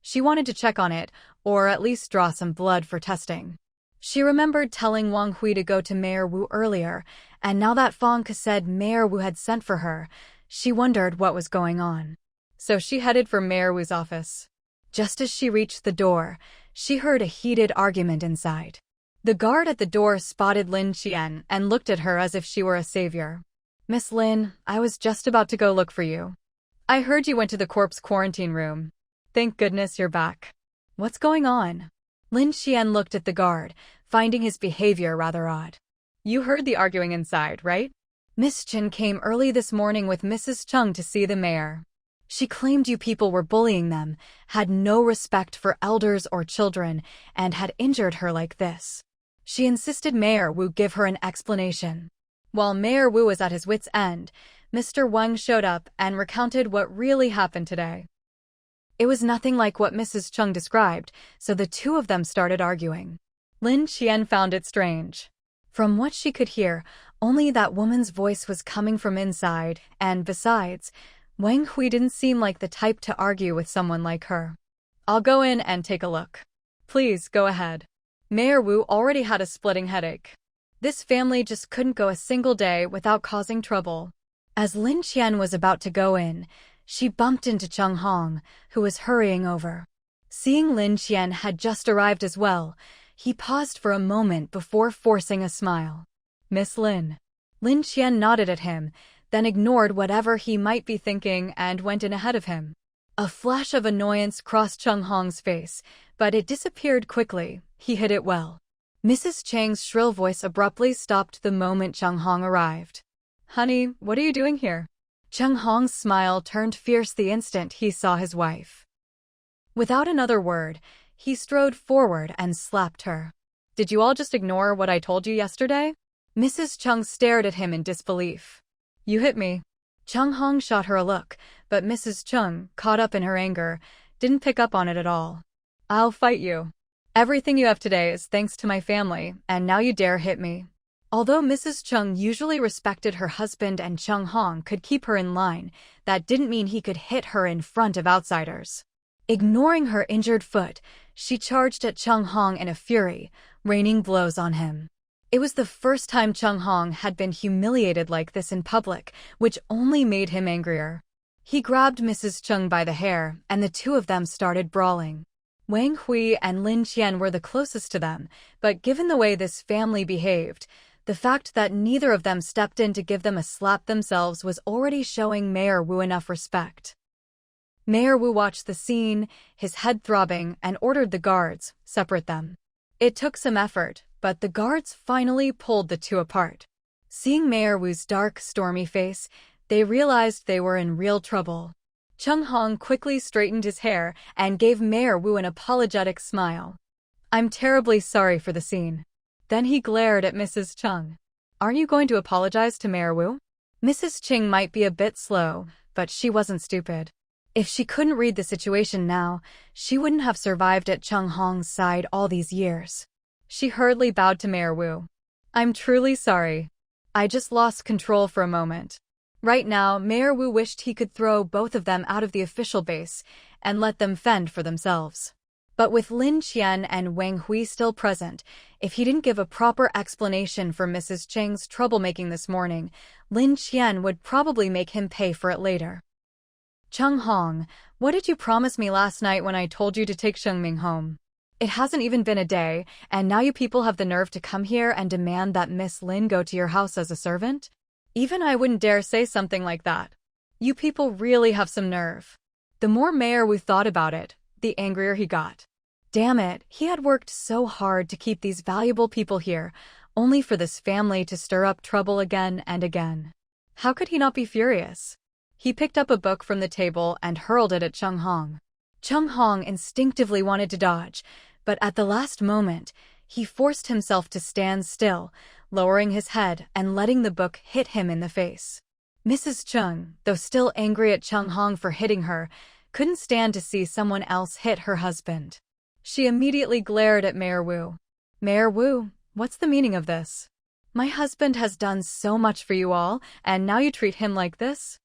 She wanted to check on it, or at least draw some blood for testing. She remembered telling Wang Hui to go to Mayor Wu earlier, and now that Fong Ke said Mayor Wu had sent for her, she wondered what was going on. So she headed for Mayor Wu's office. Just as she reached the door, she heard a heated argument inside. The guard at the door spotted Lin Qian and looked at her as if she were a savior. Miss Lin, I was just about to go look for you. I heard you went to the corpse quarantine room. Thank goodness you're back. What's going on? Lin Qian looked at the guard, finding his behavior rather odd. You heard the arguing inside, right? Miss Chen came early this morning with Mrs. Chung to see the mayor. She claimed you people were bullying them, had no respect for elders or children, and had injured her like this. She insisted Mayor Wu give her an explanation. While Mayor Wu was at his wit's end, Mr. Wang showed up and recounted what really happened today. It was nothing like what Mrs. Chung described, so the two of them started arguing. Lin Qian found it strange. From what she could hear, only that woman's voice was coming from inside, and besides, Wang Hui didn't seem like the type to argue with someone like her. I'll go in and take a look. Please, go ahead. Mayor Wu already had a splitting headache. This family just couldn't go a single day without causing trouble. As Lin Qian was about to go in, she bumped into Chung Hong, who was hurrying over. Seeing Lin Qian had just arrived as well, he paused for a moment before forcing a smile. Miss Lin. Lin Qian nodded at him, then ignored whatever he might be thinking and went in ahead of him. A flash of annoyance crossed Chung Hong's face, but it disappeared quickly. He hid it well. Mrs. Chang's shrill voice abruptly stopped the moment Chung Hong arrived. Honey, what are you doing here? Chung Hong's smile turned fierce the instant he saw his wife. Without another word, he strode forward and slapped her. Did you all just ignore what I told you yesterday? Mrs. Chung stared at him in disbelief. You hit me. Chung Hong shot her a look, but Mrs. Chung, caught up in her anger, didn't pick up on it at all. I'll fight you. Everything you have today is thanks to my family, and now you dare hit me. Although Mrs. Chung usually respected her husband and Chung Hong could keep her in line, that didn't mean he could hit her in front of outsiders. Ignoring her injured foot, she charged at Chung Hong in a fury, raining blows on him. It was the first time Chung Hong had been humiliated like this in public, which only made him angrier. He grabbed Mrs. Chung by the hair, and the two of them started brawling. Wang Hui and Lin Qian were the closest to them, but given the way this family behaved, the fact that neither of them stepped in to give them a slap themselves was already showing Mayor Wu enough respect. Mayor Wu watched the scene, his head throbbing, and ordered the guards, separate them. It took some effort, but the guards finally pulled the two apart. Seeing Mayor Wu's dark, stormy face, they realized they were in real trouble. Chung Hong quickly straightened his hair and gave Mayor Wu an apologetic smile. I'm terribly sorry for the scene. Then he glared at Mrs. Chung. Aren't you going to apologize to Mayor Wu? Mrs. Ching might be a bit slow, but she wasn't stupid. If she couldn't read the situation now, she wouldn't have survived at Chung Hong's side all these years. She hurriedly bowed to Mayor Wu. I'm truly sorry. I just lost control for a moment. Right now, Mayor Wu wished he could throw both of them out of the official base and let them fend for themselves. But with Lin Qian and Wang Hui still present, if he didn't give a proper explanation for Mrs. Cheng's troublemaking this morning, Lin Qian would probably make him pay for it later. Chung Hong, what did you promise me last night when I told you to take Shengming home? It hasn't even been a day, and now you people have the nerve to come here and demand that Miss Lin go to your house as a servant? Even I wouldn't dare say something like that. You people really have some nerve. The more Mayor Wu thought about it, the angrier he got. Damn it, he had worked so hard to keep these valuable people here, only for this family to stir up trouble again and again. How could he not be furious? He picked up a book from the table and hurled it at Chung Hong. Chung Hong instinctively wanted to dodge, but at the last moment, he forced himself to stand still, lowering his head and letting the book hit him in the face. Mrs. Chung, though still angry at Chung Hong for hitting her, couldn't stand to see someone else hit her husband. She immediately glared at Mayor Wu. Mayor Wu, what's the meaning of this? My husband has done so much for you all, and now you treat him like this?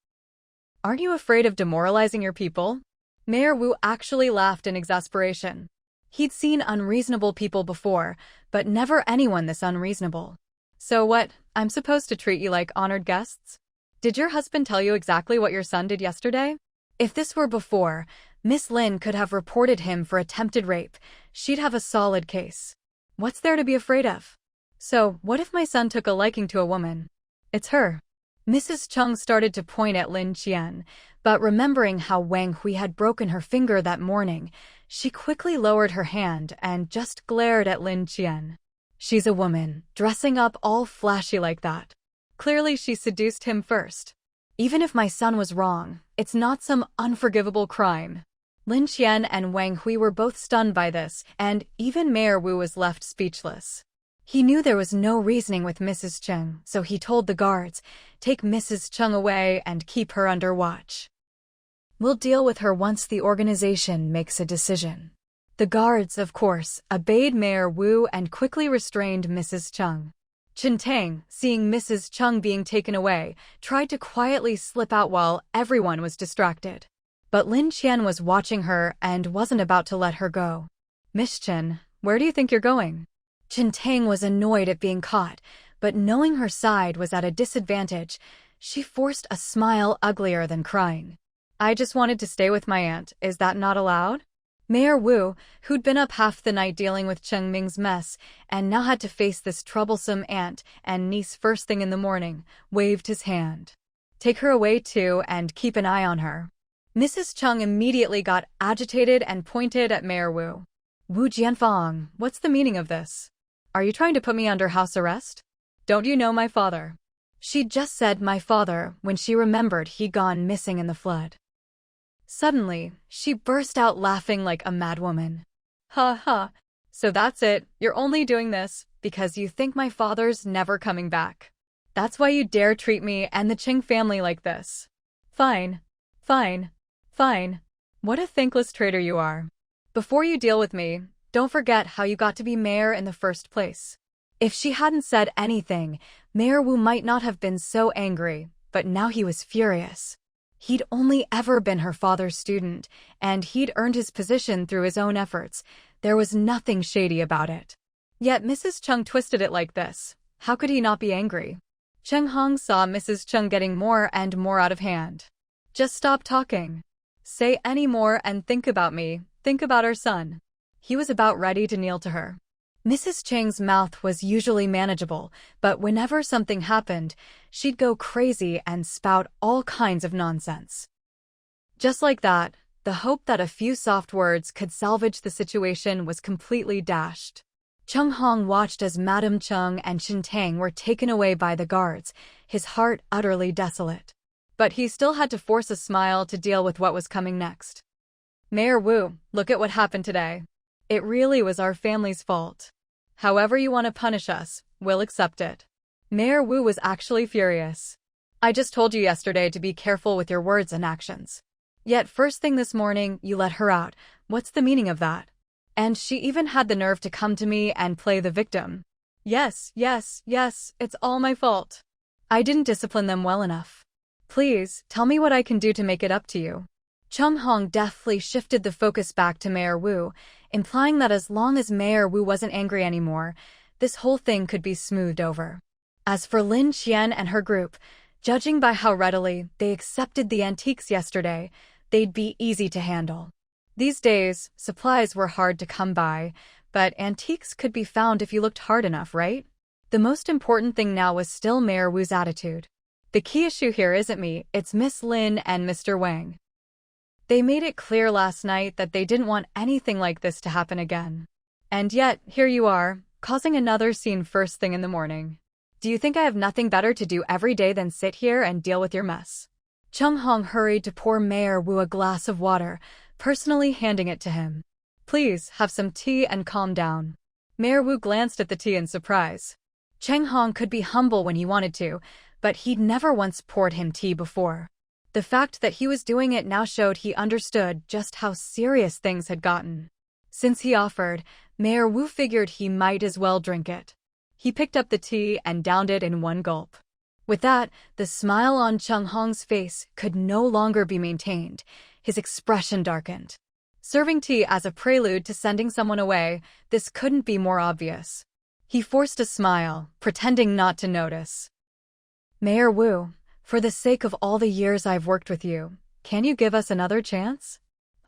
Aren't you afraid of demoralizing your people? Mayor Wu actually laughed in exasperation. He'd seen unreasonable people before, but never anyone this unreasonable. So what, I'm supposed to treat you like honored guests? Did your husband tell you exactly what your son did yesterday? If this were before, Miss Lin could have reported him for attempted rape. She'd have a solid case. What's there to be afraid of? So, what if my son took a liking to a woman? It's her. Mrs. Chung started to point at Lin Qian, but remembering how Wang Hui had broken her finger that morning, she quickly lowered her hand and just glared at Lin Qian. She's a woman, dressing up all flashy like that. Clearly she seduced him first. Even if my son was wrong, it's not some unforgivable crime. Lin Qian and Wang Hui were both stunned by this, and even Mayor Wu was left speechless. He knew there was no reasoning with Mrs. Chung, so he told the guards, take Mrs. Chung away and keep her under watch. We'll deal with her once the organization makes a decision. The guards, of course, obeyed Mayor Wu and quickly restrained Mrs. Chung. Chen Tang, seeing Mrs. Chung being taken away, tried to quietly slip out while everyone was distracted. But Lin Qian was watching her and wasn't about to let her go. Miss Chen, where do you think you're going? Chen Tang was annoyed at being caught, but knowing her side was at a disadvantage, she forced a smile uglier than crying. I just wanted to stay with my aunt, is that not allowed? Mayor Wu, who'd been up half the night dealing with Cheng Ming's mess and now had to face this troublesome aunt and niece first thing in the morning, waved his hand. Take her away too and keep an eye on her. Mrs. Chung immediately got agitated and pointed at Mayor Wu. Wu Jianfang, what's the meaning of this? Are you trying to put me under house arrest? Don't you know my father? She'd just said my father when she remembered he'd gone missing in the flood. Suddenly, she burst out laughing like a madwoman. Ha ha, so that's it, you're only doing this because you think my father's never coming back. That's why you dare treat me and the Qing family like this. Fine, fine, fine. What a thankless traitor you are. Before you deal with me, don't forget how you got to be mayor in the first place. If she hadn't said anything, Mayor Wu might not have been so angry, but now he was furious. He'd only ever been her father's student, and he'd earned his position through his own efforts. There was nothing shady about it. Yet Mrs. Chung twisted it like this. How could he not be angry? Cheng Hong saw Mrs. Chung getting more and more out of hand. Just stop talking. Say any more and think about me, think about our son. He was about ready to kneel to her. Mrs. Cheng's mouth was usually manageable, but whenever something happened, she'd go crazy and spout all kinds of nonsense. Just like that, the hope that a few soft words could salvage the situation was completely dashed. Chung Hong watched as Madame Chung and Chen Tang were taken away by the guards, his heart utterly desolate. But he still had to force a smile to deal with what was coming next. Mayor Wu, look at what happened today. It really was our family's fault. However you want to punish us, we'll accept it. Mayor Wu was actually furious. I just told you yesterday to be careful with your words and actions. Yet first thing this morning, you let her out. What's the meaning of that? And she even had the nerve to come to me and play the victim. Yes, yes, yes, it's all my fault. I didn't discipline them well enough. Please, tell me what I can do to make it up to you. Chung Hong deftly shifted the focus back to Mayor Wu, implying that as long as Mayor Wu wasn't angry anymore, this whole thing could be smoothed over. As for Lin Qian and her group, judging by how readily they accepted the antiques yesterday, they'd be easy to handle. These days, supplies were hard to come by, but antiques could be found if you looked hard enough, right? The most important thing now was still Mayor Wu's attitude. The key issue here isn't me, it's Miss Lin and Mr. Wang. They made it clear last night that they didn't want anything like this to happen again. And yet, here you are, causing another scene first thing in the morning. Do you think I have nothing better to do every day than sit here and deal with your mess? Chung Hong hurried to pour Mayor Wu a glass of water, personally handing it to him. Please, have some tea and calm down. Mayor Wu glanced at the tea in surprise. Chung Hong could be humble when he wanted to, but he'd never once poured him tea before. The fact that he was doing it now showed he understood just how serious things had gotten. Since he offered, Mayor Wu figured he might as well drink it. He picked up the tea and downed it in one gulp. With that, the smile on Chung Hong's face could no longer be maintained. His expression darkened. Serving tea as a prelude to sending someone away, this couldn't be more obvious. He forced a smile, pretending not to notice. Mayor Wu, for the sake of all the years I've worked with you, can you give us another chance?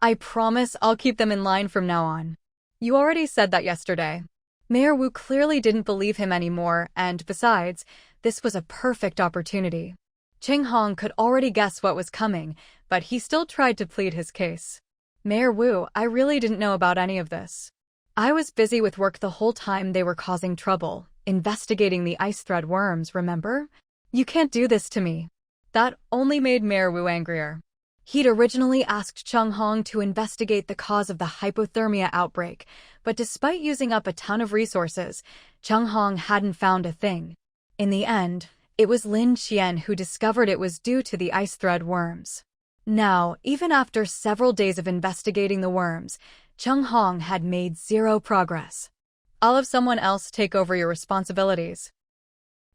I promise I'll keep them in line from now on. You already said that yesterday. Mayor Wu clearly didn't believe him anymore, and besides, this was a perfect opportunity. Chung Hong could already guess what was coming, but he still tried to plead his case. Mayor Wu, I really didn't know about any of this. I was busy with work the whole time they were causing trouble, investigating the ice thread worms, remember? You can't do this to me. That only made Mayor Wu angrier. He'd originally asked Chung Hong to investigate the cause of the hypothermia outbreak, but despite using up a ton of resources, Chung Hong hadn't found a thing. In the end, it was Lin Qian who discovered it was due to the ice thread worms. Now, even after several days of investigating the worms, Chung Hong had made zero progress. I'll have someone else take over your responsibilities.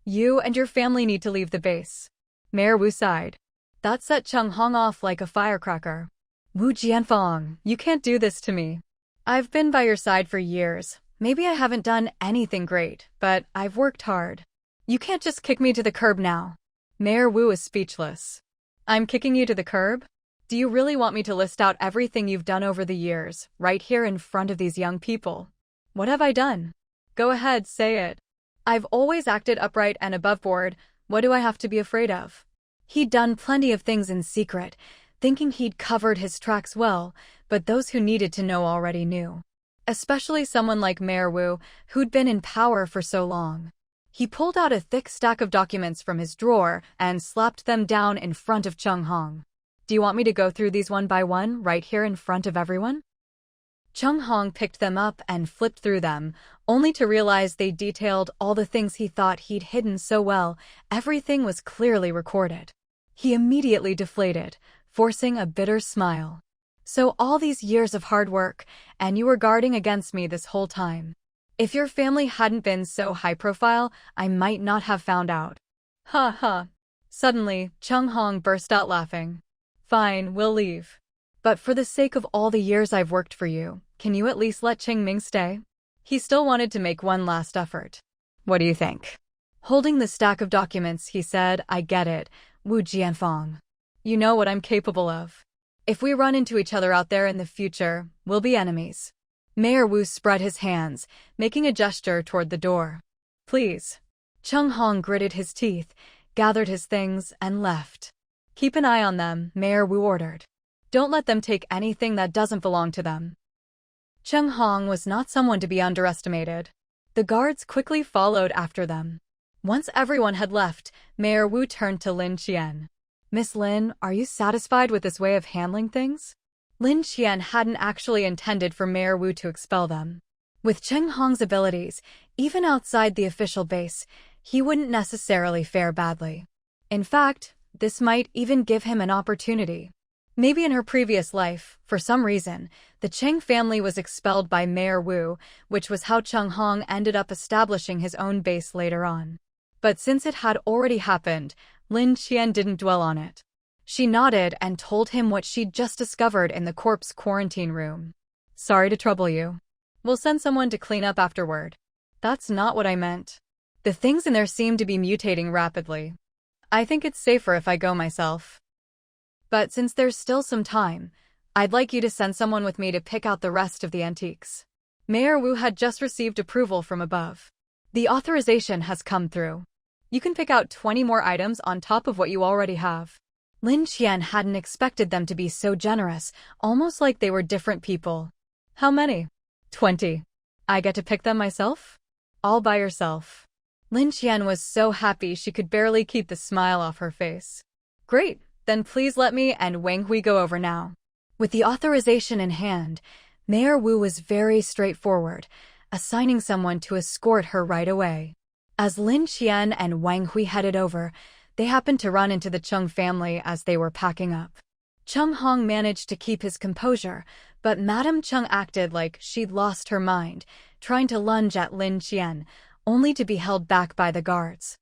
You and your family need to leave the base. Mayor Wu sighed. That set Chung Hong off like a firecracker. Wu Jianfang, you can't do this to me. I've been by your side for years. Maybe I haven't done anything great, but I've worked hard. You can't just kick me to the curb now. Mayor Wu is speechless. I'm kicking you to the curb? Do you really want me to list out everything you've done over the years, right here in front of these young people? What have I done? Go ahead, say it. I've always acted upright and above board. What do I have to be afraid of? He'd done plenty of things in secret, thinking he'd covered his tracks well, but those who needed to know already knew. Especially someone like Mayor Wu, who'd been in power for so long. He pulled out a thick stack of documents from his drawer and slapped them down in front of Chung Hong. Do you want me to go through these one by one, right here in front of everyone? Chung Hong picked them up and flipped through them, only to realize they detailed all the things he thought he'd hidden so well. Everything was clearly recorded. He immediately deflated, forcing a bitter smile. So all these years of hard work, and you were guarding against me this whole time. If your family hadn't been so high-profile, I might not have found out. Ha ha. Suddenly, Chung Hong burst out laughing. Fine, we'll leave. But for the sake of all the years I've worked for you, can you at least let Qing Ming stay? He still wanted to make one last effort. What do you think? Holding the stack of documents, he said, I get it, Wu Jianfang. You know what I'm capable of. If we run into each other out there in the future, we'll be enemies. Mayor Wu spread his hands, making a gesture toward the door. Please. Chung Hong gritted his teeth, gathered his things, and left. Keep an eye on them, Mayor Wu ordered. Don't let them take anything that doesn't belong to them. Chung Hong was not someone to be underestimated. The guards quickly followed after them. Once everyone had left, Mayor Wu turned to Lin Qian. Miss Lin, are you satisfied with this way of handling things? Lin Qian hadn't actually intended for Mayor Wu to expel them. With Chung Hong's abilities, even outside the official base, he wouldn't necessarily fare badly. In fact, this might even give him an opportunity. Maybe in her previous life, for some reason, the Cheng family was expelled by Mayor Wu, which was how Chung Hong ended up establishing his own base later on. But since it had already happened, Lin Qian didn't dwell on it. She nodded and told him what she'd just discovered in the corpse quarantine room. Sorry to trouble you. We'll send someone to clean up afterward. That's not what I meant. The things in there seem to be mutating rapidly. I think it's safer if I go myself. But since there's still some time, I'd like you to send someone with me to pick out the rest of the antiques. Mayor Wu had just received approval from above. The authorization has come through. You can pick out 20 more items on top of what you already have. Lin Qian hadn't expected them to be so generous, almost like they were different people. How many? 20. I get to pick them myself? All by yourself. Lin Qian was so happy she could barely keep the smile off her face. Great, then please let me and Wang Hui go over now. With the authorization in hand, Mayor Wu was very straightforward, assigning someone to escort her right away. As Lin Qian and Wang Hui headed over, they happened to run into the Chung family as they were packing up. Chung Hong managed to keep his composure, but Madame Chung acted like she'd lost her mind, trying to lunge at Lin Qian, only to be held back by the guards.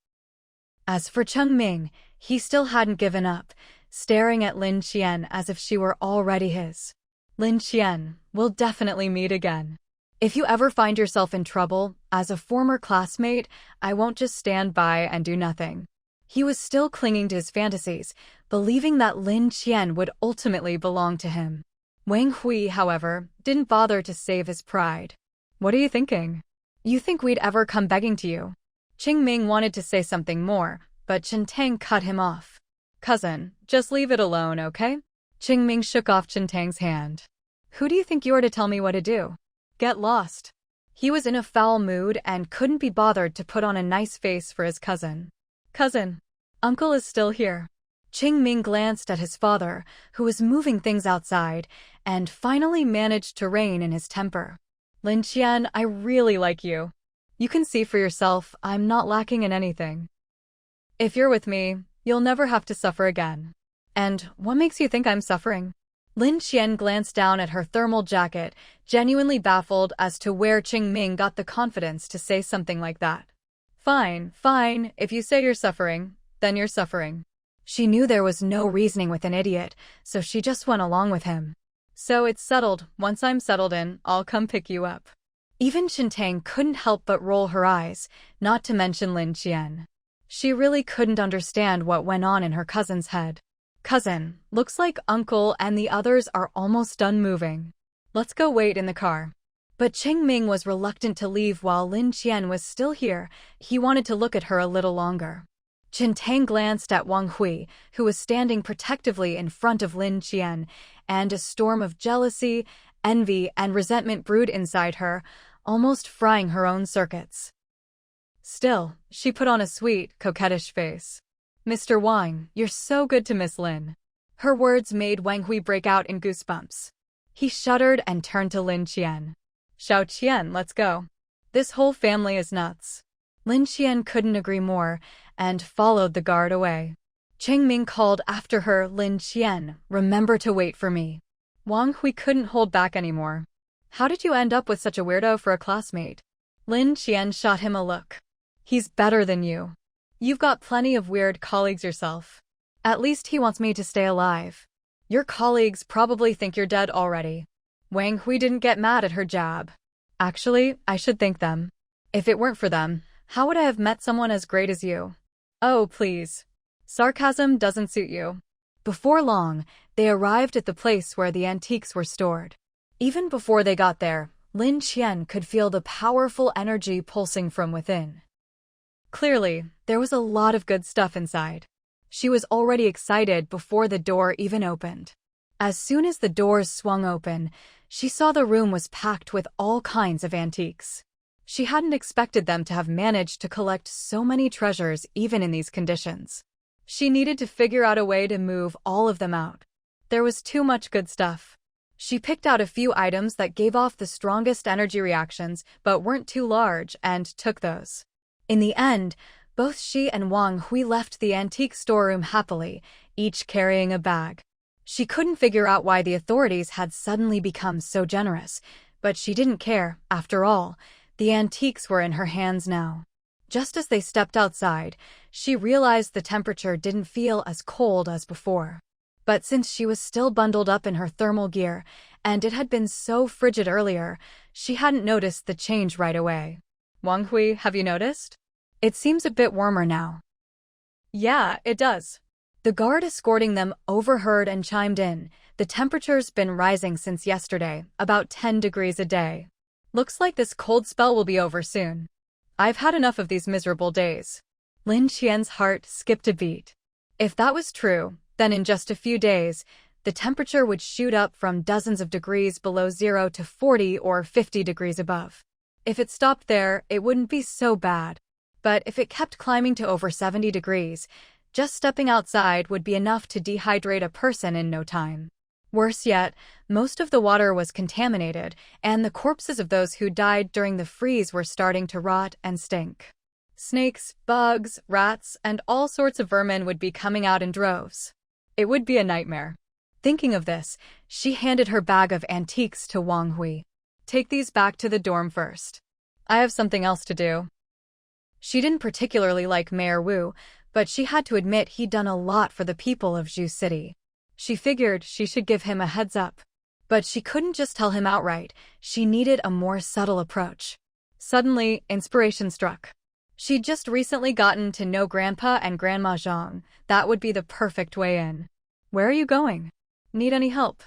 As for Chung Ming, he still hadn't given up, staring at Lin Qian as if she were already his. Lin Qian, we'll definitely meet again. If you ever find yourself in trouble, as a former classmate, I won't just stand by and do nothing. He was still clinging to his fantasies, believing that Lin Qian would ultimately belong to him. Wang Hui, however, didn't bother to save his pride. What are you thinking? You think we'd ever come begging to you? Qing Ming wanted to say something more, but Chen Tang cut him off. Cousin, just leave it alone, okay? Qing Ming shook off Chen Tang's hand. Who do you think you are to tell me what to do? Get lost. He was in a foul mood and couldn't be bothered to put on a nice face for his cousin. Cousin, uncle is still here. Qing Ming glanced at his father, who was moving things outside, and finally managed to rein in his temper. Lin Qian, I really like you. You can see for yourself I'm not lacking in anything. If you're with me, you'll never have to suffer again. And what makes you think I'm suffering? Lin Qian glanced down at her thermal jacket, genuinely baffled as to where Qing Ming got the confidence to say something like that. Fine, fine, if you say you're suffering, then you're suffering. She knew there was no reasoning with an idiot, so she just went along with him. So it's settled. Once I'm settled in, I'll come pick you up. Even Chen Tang couldn't help but roll her eyes, not to mention Lin Qian. She really couldn't understand what went on in her cousin's head. Cousin, looks like uncle and the others are almost done moving. Let's go wait in the car. But Qing Ming was reluctant to leave while Lin Qian was still here. He wanted to look at her a little longer. Chen Tang glanced at Wang Hui, who was standing protectively in front of Lin Qian, and a storm of jealousy, envy, and resentment brewed inside her, almost frying her own circuits. Still, she put on a sweet, coquettish face. Mr. Wang, you're so good to Miss Lin. Her words made Wang Hui break out in goosebumps. He shuddered and turned to Lin Qian. Xiao Qian, let's go. This whole family is nuts. Lin Qian couldn't agree more, and followed the guard away. Qing Ming called after her, Lin Qian, remember to wait for me. Wang Hui couldn't hold back anymore. How did you end up with such a weirdo for a classmate? Lin Qian shot him a look. He's better than you. You've got plenty of weird colleagues yourself. At least he wants me to stay alive. Your colleagues probably think you're dead already. Wang Hui didn't get mad at her jab. Actually, I should thank them. If it weren't for them, how would I have met someone as great as you? Oh, please. Sarcasm doesn't suit you. Before long, they arrived at the place where the antiques were stored. Even before they got there, Lin Qian could feel the powerful energy pulsing from within. Clearly, there was a lot of good stuff inside. She was already excited before the door even opened. As soon as the doors swung open, she saw the room was packed with all kinds of antiques. She hadn't expected them to have managed to collect so many treasures even in these conditions. She needed to figure out a way to move all of them out. There was too much good stuff. She picked out a few items that gave off the strongest energy reactions but weren't too large and took those. In the end, both she and Wang Hui left the antique storeroom happily, each carrying a bag. She couldn't figure out why the authorities had suddenly become so generous, but she didn't care. After all, the antiques were in her hands now. Just as they stepped outside, she realized the temperature didn't feel as cold as before. But since she was still bundled up in her thermal gear, and it had been so frigid earlier, she hadn't noticed the change right away. Wang Hui, have you noticed? It seems a bit warmer now. Yeah, it does. The guard escorting them overheard and chimed in. The temperature's been rising since yesterday, about 10 degrees a day. Looks like this cold spell will be over soon. I've had enough of these miserable days. Lin Qian's heart skipped a beat. If that was true, then in just a few days, the temperature would shoot up from dozens of degrees below zero to 40 or 50 degrees above. If it stopped there, it wouldn't be so bad. But if it kept climbing to over 70 degrees, just stepping outside would be enough to dehydrate a person in no time. Worse yet, most of the water was contaminated, and the corpses of those who died during the freeze were starting to rot and stink. Snakes, bugs, rats, and all sorts of vermin would be coming out in droves. It would be a nightmare. Thinking of this, she handed her bag of antiques to Wang Hui. Take these back to the dorm first. I have something else to do. She didn't particularly like Mayor Wu, but she had to admit he'd done a lot for the people of Zhu City. She figured she should give him a heads up. But she couldn't just tell him outright. She needed a more subtle approach. Suddenly, inspiration struck. She'd just recently gotten to know Grandpa and Grandma Zhang. That would be the perfect way in. Where are you going? Need any help?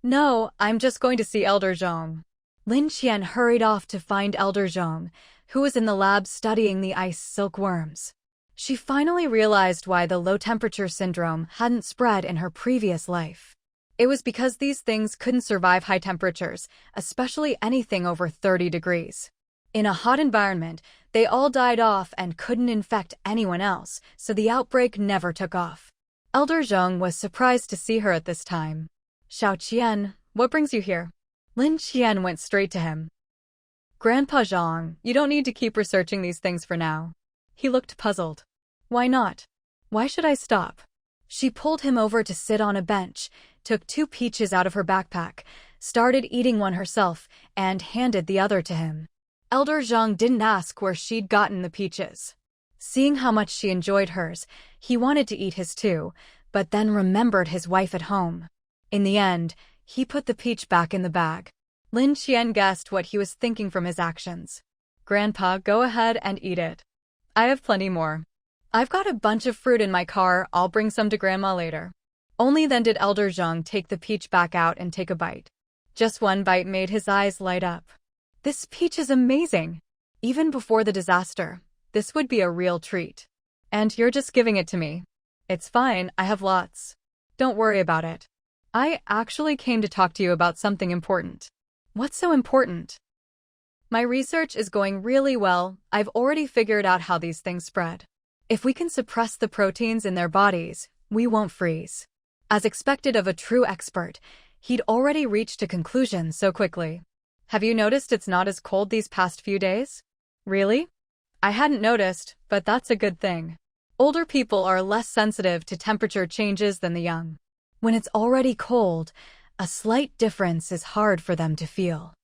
No, I'm just going to see Elder Zhang. Lin Qian hurried off to find Elder Zhang, who was in the lab studying the ice silkworms. She finally realized why the low-temperature syndrome hadn't spread in her previous life. It was because these things couldn't survive high temperatures, especially anything over 30 degrees. In a hot environment, they all died off and couldn't infect anyone else, so the outbreak never took off. Elder Zhang was surprised to see her at this time. Xiao Qian, what brings you here? Lin Qian went straight to him. Grandpa Zhang, you don't need to keep researching these things for now. He looked puzzled. Why not? Why should I stop? She pulled him over to sit on a bench, took 2 peaches out of her backpack, started eating one herself, and handed the other to him. Elder Zhang didn't ask where she'd gotten the peaches. Seeing how much she enjoyed hers, he wanted to eat his too, but then remembered his wife at home. In the end, he put the peach back in the bag. Lin Qian guessed what he was thinking from his actions. Grandpa, go ahead and eat it. I have plenty more. I've got a bunch of fruit in my car, I'll bring some to Grandma later. Only then did Elder Zhang take the peach back out and take a bite. Just one bite made his eyes light up. This peach is amazing! Even before the disaster, this would be a real treat. And you're just giving it to me. It's fine, I have lots. Don't worry about it. I actually came to talk to you about something important. What's so important? My research is going really well. I've already figured out how these things spread. If we can suppress the proteins in their bodies, we won't freeze. As expected of a true expert, he'd already reached a conclusion so quickly. Have you noticed it's not as cold these past few days? Really? I hadn't noticed, but that's a good thing. Older people are less sensitive to temperature changes than the young. When it's already cold, a slight difference is hard for them to feel.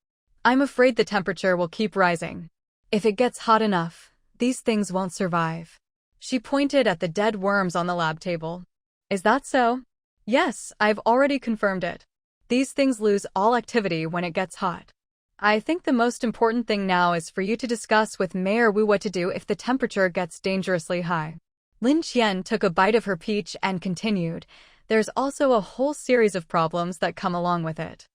I'm afraid the temperature will keep rising. If it gets hot enough, these things won't survive. She pointed at the dead worms on the lab table. Is that so? Yes, I've already confirmed it. These things lose all activity when it gets hot. I think the most important thing now is for you to discuss with Mayor Wu what to do if the temperature gets dangerously high. Lin Qian took a bite of her peach and continued. There's also a whole series of problems that come along with it.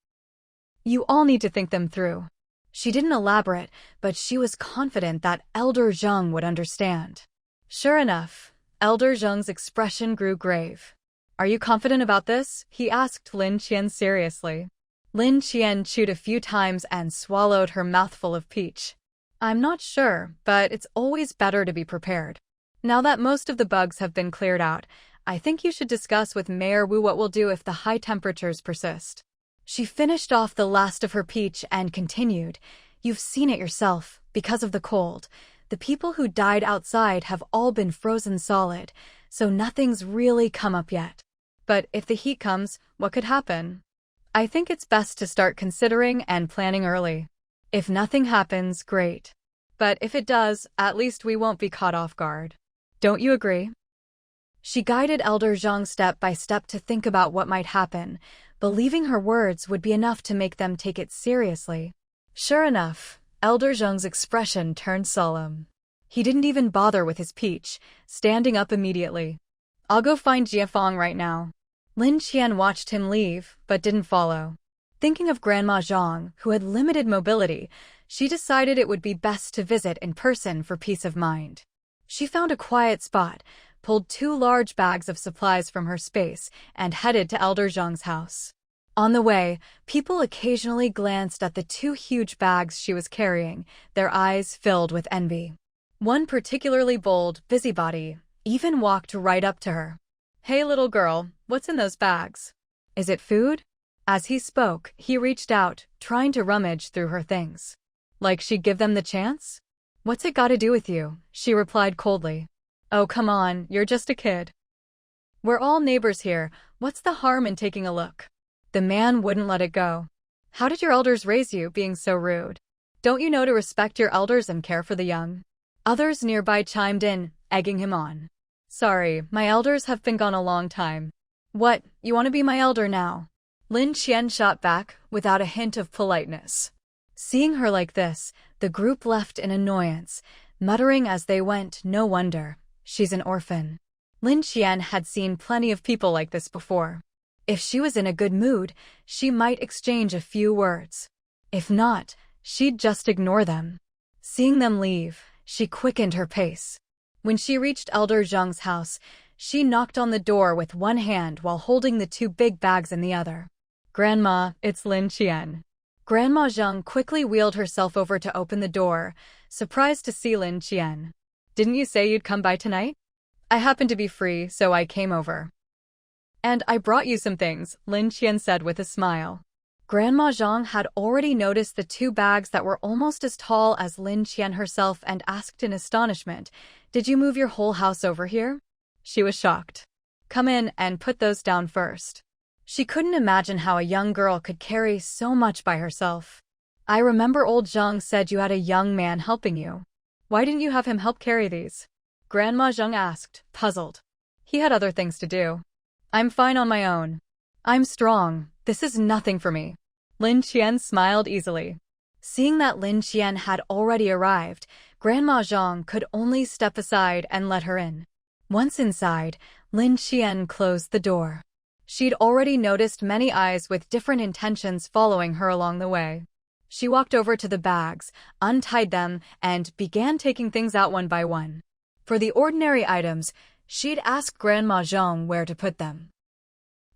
You all need to think them through. She didn't elaborate, but she was confident that Elder Zhang would understand. Sure enough, Elder Zhang's expression grew grave. Are you confident about this? He asked Lin Qian seriously. Lin Qian chewed a few times and swallowed her mouthful of peach. I'm not sure, but it's always better to be prepared. Now that most of the bugs have been cleared out, I think you should discuss with Mayor Wu what we'll do if the high temperatures persist. She finished off the last of her peach and continued. You've seen it yourself. Because of the cold, the people who died outside have all been frozen solid, so nothing's really come up yet. But if the heat comes, what could happen? I think it's best to start considering and planning early. If nothing happens, great. But if it does, at least we won't be caught off guard. Don't you agree? She guided Elder Zhang step by step to think about what might happen, believing her words would be enough to make them take it seriously. Sure enough, Elder Zhang's expression turned solemn. He didn't even bother with his peach, standing up immediately. I'll go find Jiafeng right now. Lin Qian watched him leave, but didn't follow. Thinking of Grandma Zhang, who had limited mobility, she decided it would be best to visit in person for peace of mind. She found a quiet spot, pulled 2 large bags of supplies from her space, and headed to Elder Zhang's house. On the way, people occasionally glanced at the 2 huge bags she was carrying, their eyes filled with envy. One particularly bold busybody even walked right up to her. Hey little girl, what's in those bags? Is it food? As he spoke, he reached out, trying to rummage through her things. Like she'd give them the chance? What's it got to do with you? She replied coldly. Oh come on, you're just a kid. We're all neighbors here, what's the harm in taking a look? The man wouldn't let it go. How did your elders raise you, being so rude? Don't you know to respect your elders and care for the young? Others nearby chimed in, egging him on. Sorry, my elders have been gone a long time. What, you want to be my elder now? Lin Qian shot back, without a hint of politeness. Seeing her like this, the group left in annoyance, muttering as they went, no wonder, she's an orphan. Lin Qian had seen plenty of people like this before. If she was in a good mood, she might exchange a few words. If not, she'd just ignore them. Seeing them leave, she quickened her pace. When she reached Elder Zhang's house, she knocked on the door with one hand while holding the 2 big bags in the other. Grandma, it's Lin Qian. Grandma Zhang quickly wheeled herself over to open the door, surprised to see Lin Qian. Didn't you say you'd come by tonight? I happened to be free, so I came over. And I brought you some things, Lin Qian said with a smile. Grandma Zhang had already noticed the 2 bags that were almost as tall as Lin Qian herself and asked in astonishment, Did you move your whole house over here? She was shocked. Come in and put those down first. She couldn't imagine how a young girl could carry so much by herself. I remember old Zhang said you had a young man helping you. Why didn't you have him help carry these? Grandma Zhang asked, puzzled. He had other things to do. I'm fine on my own. I'm strong. This is nothing for me. Lin Qian smiled easily. Seeing that Lin Qian had already arrived, Grandma Zhang could only step aside and let her in. Once inside, Lin Qian closed the door. She'd already noticed many eyes with different intentions following her along the way. She walked over to the bags, untied them, and began taking things out one by one. For the ordinary items, she'd ask Grandma Zhang where to put them.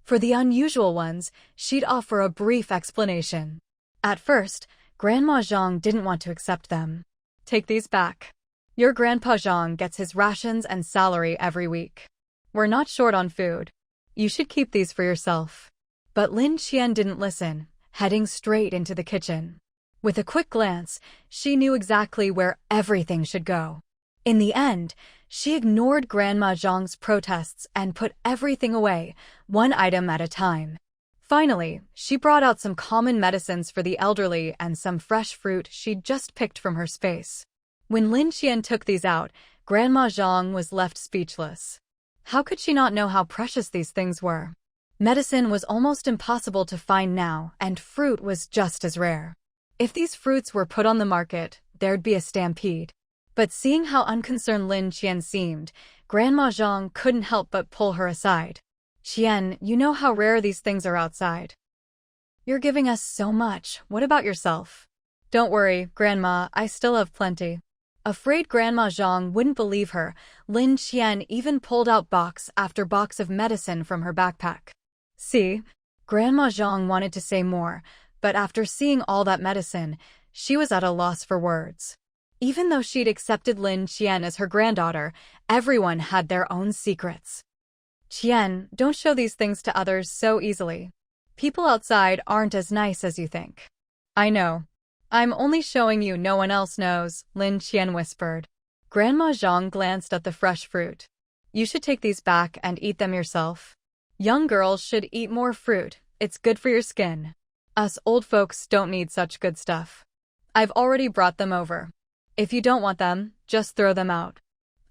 For the unusual ones, she'd offer a brief explanation. At first, Grandma Zhang didn't want to accept them. Take these back. Your Grandpa Zhang gets his rations and salary every week. We're not short on food. You should keep these for yourself. But Lin Qian didn't listen, heading straight into the kitchen. With a quick glance, she knew exactly where everything should go. In the end, she ignored Grandma Zhang's protests and put everything away, one item at a time. Finally, she brought out some common medicines for the elderly and some fresh fruit she'd just picked from her space. When Lin Qian took these out, Grandma Zhang was left speechless. How could she not know how precious these things were? Medicine was almost impossible to find now, and fruit was just as rare. If these fruits were put on the market, there'd be a stampede. But seeing how unconcerned Lin Qian seemed, Grandma Zhang couldn't help but pull her aside. Qian, you know how rare these things are outside. You're giving us so much, what about yourself? Don't worry, Grandma, I still have plenty. Afraid Grandma Zhang wouldn't believe her, Lin Qian even pulled out box after box of medicine from her backpack. See? Grandma Zhang wanted to say more, but after seeing all that medicine, she was at a loss for words. Even though she'd accepted Lin Qian as her granddaughter, everyone had their own secrets. Qian, don't show these things to others so easily. People outside aren't as nice as you think. I know. I'm only showing you, no one else knows, Lin Qian whispered. Grandma Zhang glanced at the fresh fruit. You should take these back and eat them yourself. Young girls should eat more fruit, it's good for your skin. Us old folks don't need such good stuff. I've already brought them over. If you don't want them, just throw them out.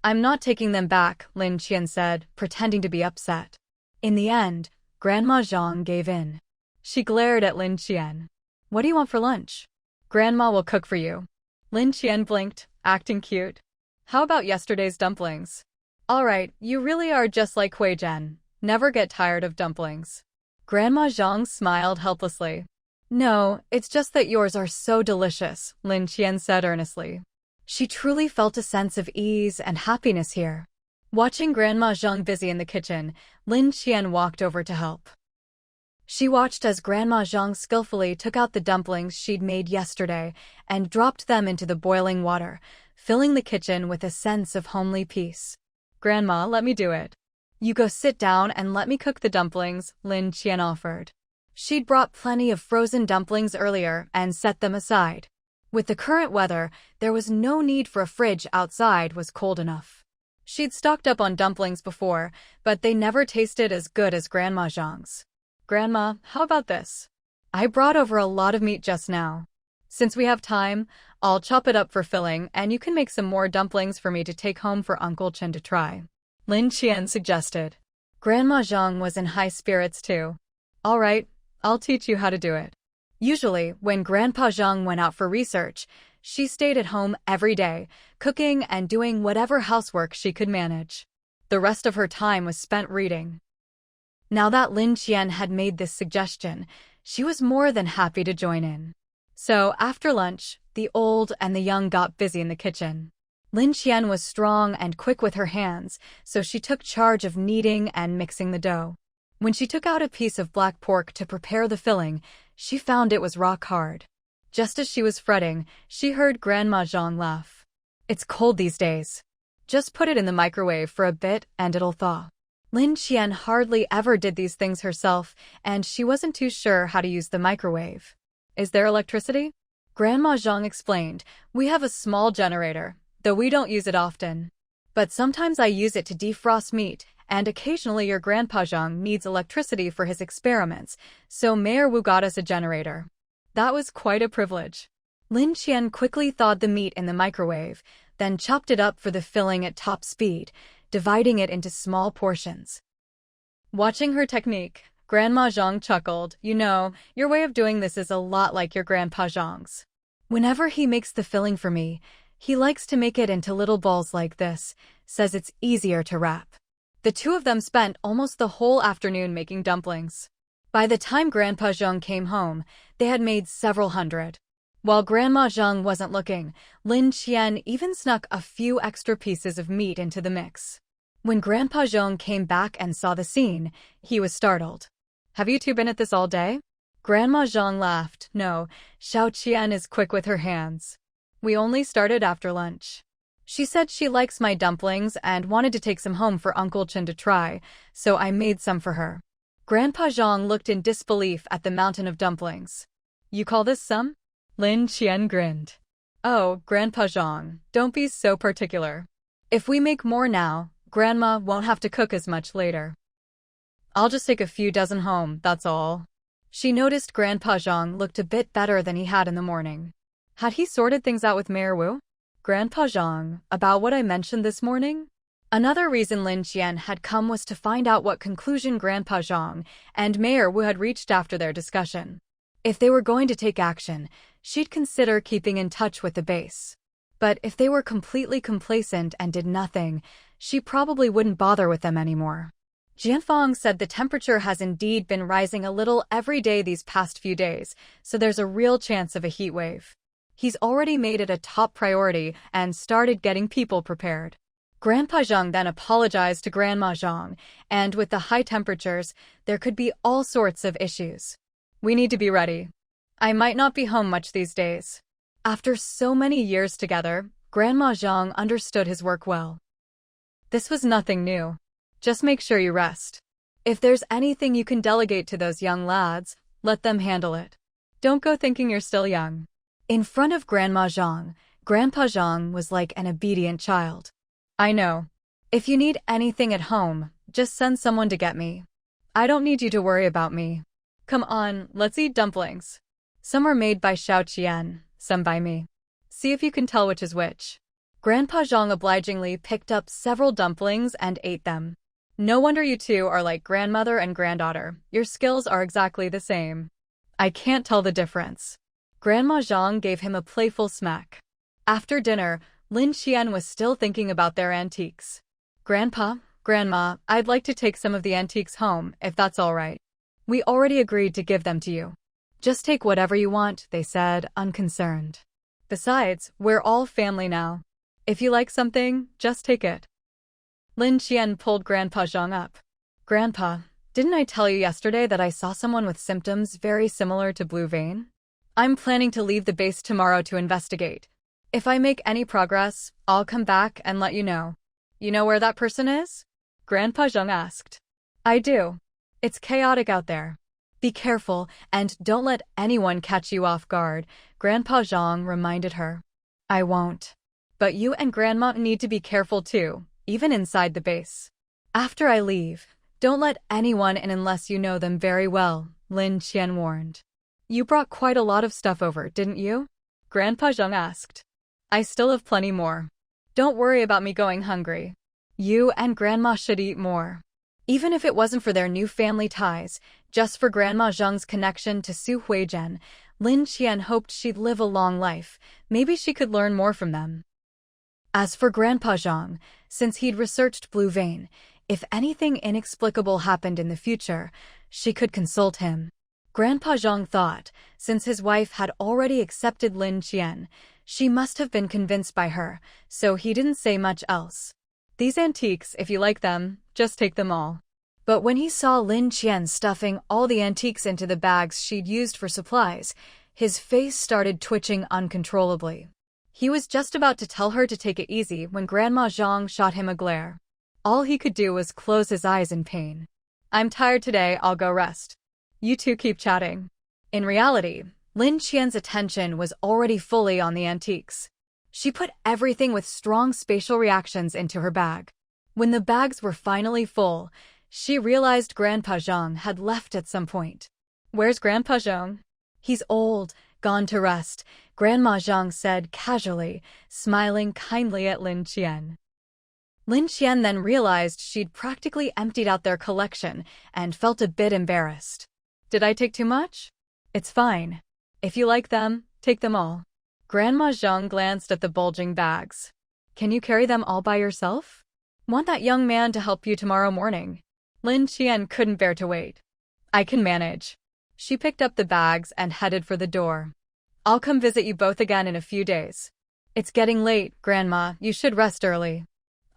I'm not taking them back, Lin Qian said, pretending to be upset. In the end, Grandma Zhang gave in. She glared at Lin Qian. What do you want for lunch? Grandma will cook for you. Lin Qian blinked, acting cute. How about yesterday's dumplings? All right, you really are just like Hui Zhen. Never get tired of dumplings. Grandma Zhang smiled helplessly. No, it's just that yours are so delicious, Lin Qian said earnestly. She truly felt a sense of ease and happiness here. Watching Grandma Zhang busy in the kitchen, Lin Qian walked over to help. She watched as Grandma Zhang skillfully took out the dumplings she'd made yesterday and dropped them into the boiling water, filling the kitchen with a sense of homely peace. Grandma, let me do it. You go sit down and let me cook the dumplings, Lin Qian offered. She'd brought plenty of frozen dumplings earlier and set them aside. With the current weather, there was no need for a fridge outside was cold enough. She'd stocked up on dumplings before, but they never tasted as good as Grandma Zhang's. Grandma, how about this? I brought over a lot of meat just now. Since we have time, I'll chop it up for filling and you can make some more dumplings for me to take home for Uncle Chen to try. Lin Qian suggested. Grandma Zhang was in high spirits too. All right, I'll teach you how to do it. Usually, when Grandpa Zhang went out for research, she stayed at home every day, cooking and doing whatever housework she could manage. The rest of her time was spent reading. Now that Lin Qian had made this suggestion, she was more than happy to join in. So, after lunch, the old and the young got busy in the kitchen. Lin Qian was strong and quick with her hands, so she took charge of kneading and mixing the dough. When she took out a piece of black pork to prepare the filling, she found it was rock hard. Just as she was fretting, she heard Grandma Zhang laugh. It's cold these days. Just put it in the microwave for a bit and it'll thaw. Lin Qian hardly ever did these things herself, and she wasn't too sure how to use the microwave. Is there electricity? Grandma Zhang explained, we have a small generator, though we don't use it often. But sometimes I use it to defrost meat, and occasionally your Grandpa Zhang needs electricity for his experiments, so Mayor Wu got us a generator. That was quite a privilege. Lin Qian quickly thawed the meat in the microwave, then chopped it up for the filling at top speed, dividing it into small portions. Watching her technique, Grandma Zhang chuckled. You know, your way of doing this is a lot like your Grandpa Zhang's. Whenever he makes the filling for me, he likes to make it into little balls like this, says it's easier to wrap. The two of them spent almost the whole afternoon making dumplings. By the time Grandpa Zhang came home, they had made several hundred. While Grandma Zhang wasn't looking, Lin Qian even snuck a few extra pieces of meat into the mix. When Grandpa Zhang came back and saw the scene, he was startled. Have you two been at this all day? Grandma Zhang laughed. No, Xiao Qian is quick with her hands. We only started after lunch. She said she likes my dumplings and wanted to take some home for Uncle Chen to try, so I made some for her. Grandpa Zhang looked in disbelief at the mountain of dumplings. You call this some? Lin Qian grinned. Oh, Grandpa Zhang, don't be so particular. If we make more now, Grandma won't have to cook as much later. I'll just take a few dozen home, that's all. She noticed Grandpa Zhang looked a bit better than he had in the morning. Had he sorted things out with Mayor Wu? Grandpa Zhang, about what I mentioned this morning? Another reason Lin Qian had come was to find out what conclusion Grandpa Zhang and Mayor Wu had reached after their discussion. If they were going to take action, she'd consider keeping in touch with the base. But if they were completely complacent and did nothing, she probably wouldn't bother with them anymore. Jianfang said the temperature has indeed been rising a little every day these past few days, so there's a real chance of a heat wave. He's already made it a top priority and started getting people prepared. Grandpa Zhang then apologized to Grandma Zhang, and with the high temperatures, there could be all sorts of issues. We need to be ready. I might not be home much these days. After so many years together, Grandma Zhang understood his work well. This was nothing new. Just make sure you rest. If there's anything you can delegate to those young lads, let them handle it. Don't go thinking you're still young. In front of Grandma Zhang, Grandpa Zhang was like an obedient child. I know. If you need anything at home, just send someone to get me. I don't need you to worry about me. Come on, let's eat dumplings. Some are made by Xiaomau, some by me. See if you can tell which is which. Grandpa Zhang obligingly picked up several dumplings and ate them. No wonder you two are like grandmother and granddaughter. Your skills are exactly the same. I can't tell the difference. Grandma Zhang gave him a playful smack. After dinner, Lin Qian was still thinking about their antiques. Grandpa, Grandma, I'd like to take some of the antiques home, if that's all right. We already agreed to give them to you. Just take whatever you want, they said, unconcerned. Besides, we're all family now. If you like something, just take it. Lin Qian pulled Grandpa Zhang up. Grandpa, didn't I tell you yesterday that I saw someone with symptoms very similar to Blue Vein? I'm planning to leave the base tomorrow to investigate. If I make any progress, I'll come back and let you know. You know where that person is? Grandpa Zhang asked. I do. It's chaotic out there. Be careful and don't let anyone catch you off guard, Grandpa Zhang reminded her. I won't. But you and Grandma need to be careful too, even inside the base. After I leave, don't let anyone in unless you know them very well, Lin Qian warned. You brought quite a lot of stuff over, didn't you? Grandpa Zhang asked. I still have plenty more. Don't worry about me going hungry. You and Grandma should eat more. Even if it wasn't for their new family ties, just for Grandma Zhang's connection to Su Huizhen, Lin Qian hoped she'd live a long life. Maybe she could learn more from them. As for Grandpa Zhang, since he'd researched Blue Vein, if anything inexplicable happened in the future, she could consult him. Grandpa Zhang thought, since his wife had already accepted Lin Qian, she must have been convinced by her, so he didn't say much else. These antiques, if you like them, just take them all. But when he saw Lin Qian stuffing all the antiques into the bags she'd used for supplies, his face started twitching uncontrollably. He was just about to tell her to take it easy when Grandma Zhang shot him a glare. All he could do was close his eyes in pain. I'm tired today, I'll go rest. You two keep chatting. In reality, Lin Qian's attention was already fully on the antiques. She put everything with strong spatial reactions into her bag. When the bags were finally full, she realized Grandpa Zhang had left at some point. Where's Grandpa Zhang? He's old, gone to rest, Grandma Zhang said casually, smiling kindly at Lin Qian. Lin Qian then realized she'd practically emptied out their collection and felt a bit embarrassed. Did I take too much? It's fine. If you like them, take them all. Grandma Zhang glanced at the bulging bags. Can you carry them all by yourself? Want that young man to help you tomorrow morning? Lin Qian couldn't bear to wait. I can manage. She picked up the bags and headed for the door. I'll come visit you both again in a few days. It's getting late, Grandma. You should rest early.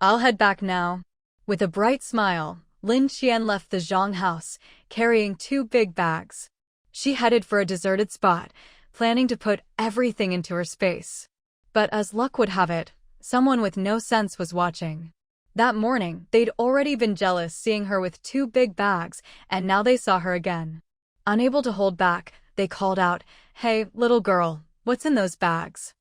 I'll head back now. With a bright smile, Lin Qian left the Zhang house, carrying 2 big bags. She headed for a deserted spot, planning to put everything into her space. But as luck would have it, someone with no sense was watching. That morning, they'd already been jealous seeing her with 2 big bags, and now they saw her again. Unable to hold back, they called out, Hey, little girl, what's in those bags?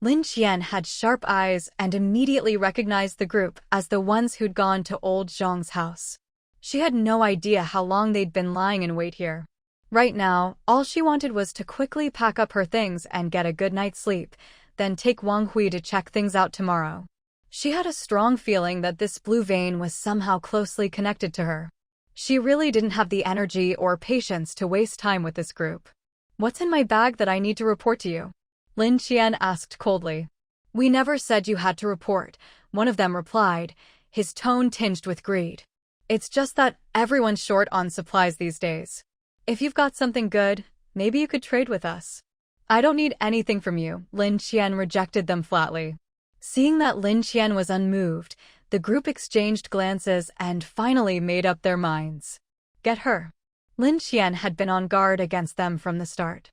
Lin Qian had sharp eyes and immediately recognized the group as the ones who'd gone to old Zhang's house. She had no idea how long they'd been lying in wait here. Right now, all she wanted was to quickly pack up her things and get a good night's sleep, then take Wang Hui to check things out tomorrow. She had a strong feeling that this Blue Vein was somehow closely connected to her. She really didn't have the energy or patience to waste time with this group. What's in my bag that I need to report to you? Lin Qian asked coldly. We never said you had to report, one of them replied, his tone tinged with greed. It's just that everyone's short on supplies these days. If you've got something good, maybe you could trade with us. I don't need anything from you, Lin Qian rejected them flatly. Seeing that Lin Qian was unmoved, the group exchanged glances and finally made up their minds. Get her. Lin Qian had been on guard against them from the start.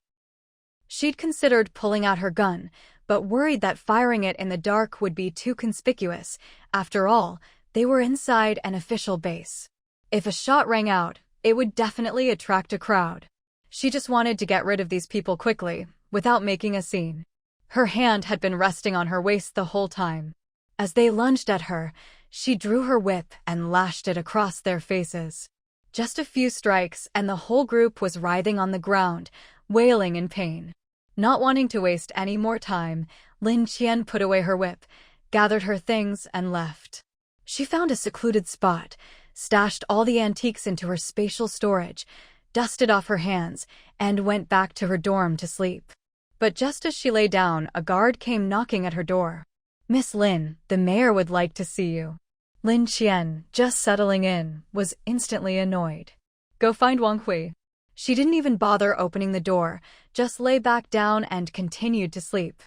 She'd considered pulling out her gun, but worried that firing it in the dark would be too conspicuous. After all, they were inside an official base. If a shot rang out, it would definitely attract a crowd. She just wanted to get rid of these people quickly, without making a scene. Her hand had been resting on her waist the whole time. As they lunged at her, she drew her whip and lashed it across their faces. Just a few strikes and the whole group was writhing on the ground, wailing in pain. Not wanting to waste any more time, Lin Qian put away her whip, gathered her things, and left. She found a secluded spot, stashed all the antiques into her spatial storage, dusted off her hands, and went back to her dorm to sleep. But just as she lay down, a guard came knocking at her door. "Miss Lin, the mayor would like to see you." Lin Qian, just settling in, was instantly annoyed. "Go find Wang Hui." She didn't even bother opening the door, just lay back down and continued to sleep.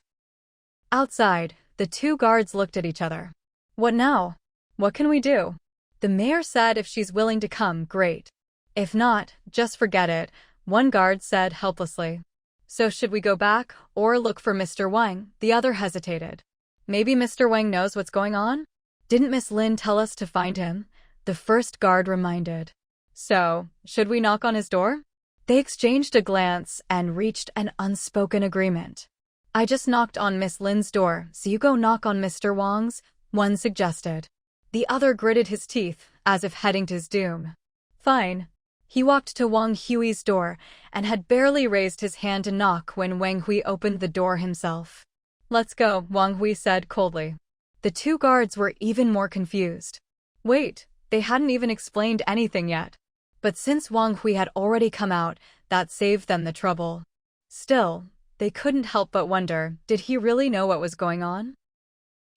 Outside, the two guards looked at each other. "What now? What can we do?" The mayor said if she's willing to come, great. "If not, just forget it," one guard said helplessly. "So should we go back, or look for Mr. Wang?" The other hesitated. "Maybe Mr. Wang knows what's going on?" "Didn't Miss Lin tell us to find him?" the first guard reminded. "So, should we knock on his door?" They exchanged a glance and reached an unspoken agreement. "I just knocked on Miss Lin's door, so you go knock on Mr. Wang's," one suggested. The other gritted his teeth, as if heading to his doom. "Fine." He walked to Wang Hui's door, and had barely raised his hand to knock when Wang Hui opened the door himself. "Let's go," Wang Hui said coldly. The two guards were even more confused. Wait, they hadn't even explained anything yet. But since Wang Hui had already come out, that saved them the trouble. Still, they couldn't help but wonder, did he really know what was going on?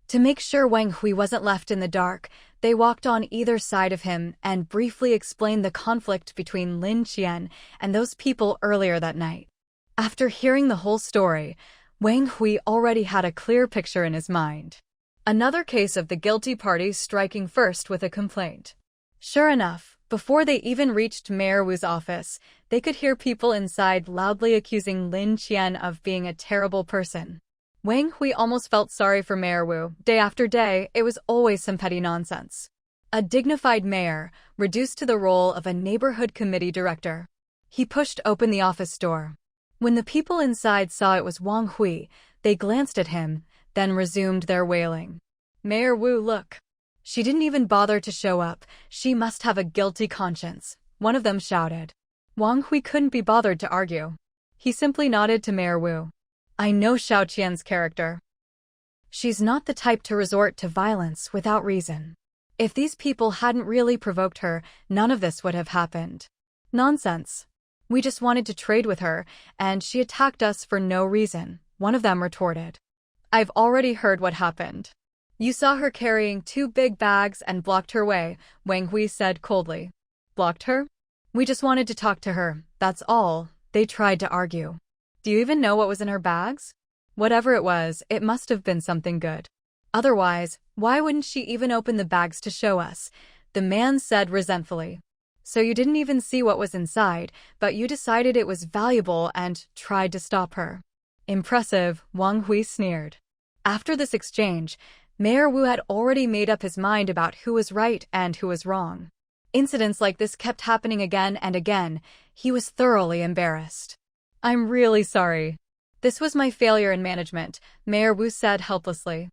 To make sure Wang Hui wasn't left in the dark, they walked on either side of him and briefly explained the conflict between Lin Qian and those people earlier that night. After hearing the whole story, Wang Hui already had a clear picture in his mind. Another case of the guilty parties striking first with a complaint. Sure enough, before they even reached Mayor Wu's office, they could hear people inside loudly accusing Lin Qian of being a terrible person. Wang Hui almost felt sorry for Mayor Wu. Day after day, it was always some petty nonsense. A dignified mayor, reduced to the role of a neighborhood committee director. He pushed open the office door. When the people inside saw it was Wang Hui, they glanced at him, then resumed their wailing. "Mayor Wu, look. She didn't even bother to show up. She must have a guilty conscience," one of them shouted. Wang Hui couldn't be bothered to argue. He simply nodded to Mayor Wu. "I know Xiao Qian's character. She's not the type to resort to violence without reason. If these people hadn't really provoked her, none of this would have happened. Nonsense. We just wanted to trade with her, and she attacked us for no reason," one of them retorted. "I've already heard what happened. You saw her carrying 2 big bags and blocked her way," Wang Hui said coldly. "Blocked her? We just wanted to talk to her, that's all," they tried to argue. "Do you even know what was in her bags? Whatever it was, it must have been something good. Otherwise, why wouldn't she even open the bags to show us?" the man said resentfully. "So you didn't even see what was inside, but you decided it was valuable and tried to stop her." "Impressive," Wang Hui sneered. After this exchange, Mayor Wu had already made up his mind about who was right and who was wrong. Incidents like this kept happening again and again. He was thoroughly embarrassed. "I'm really sorry. This was my failure in management," Mayor Wu said helplessly.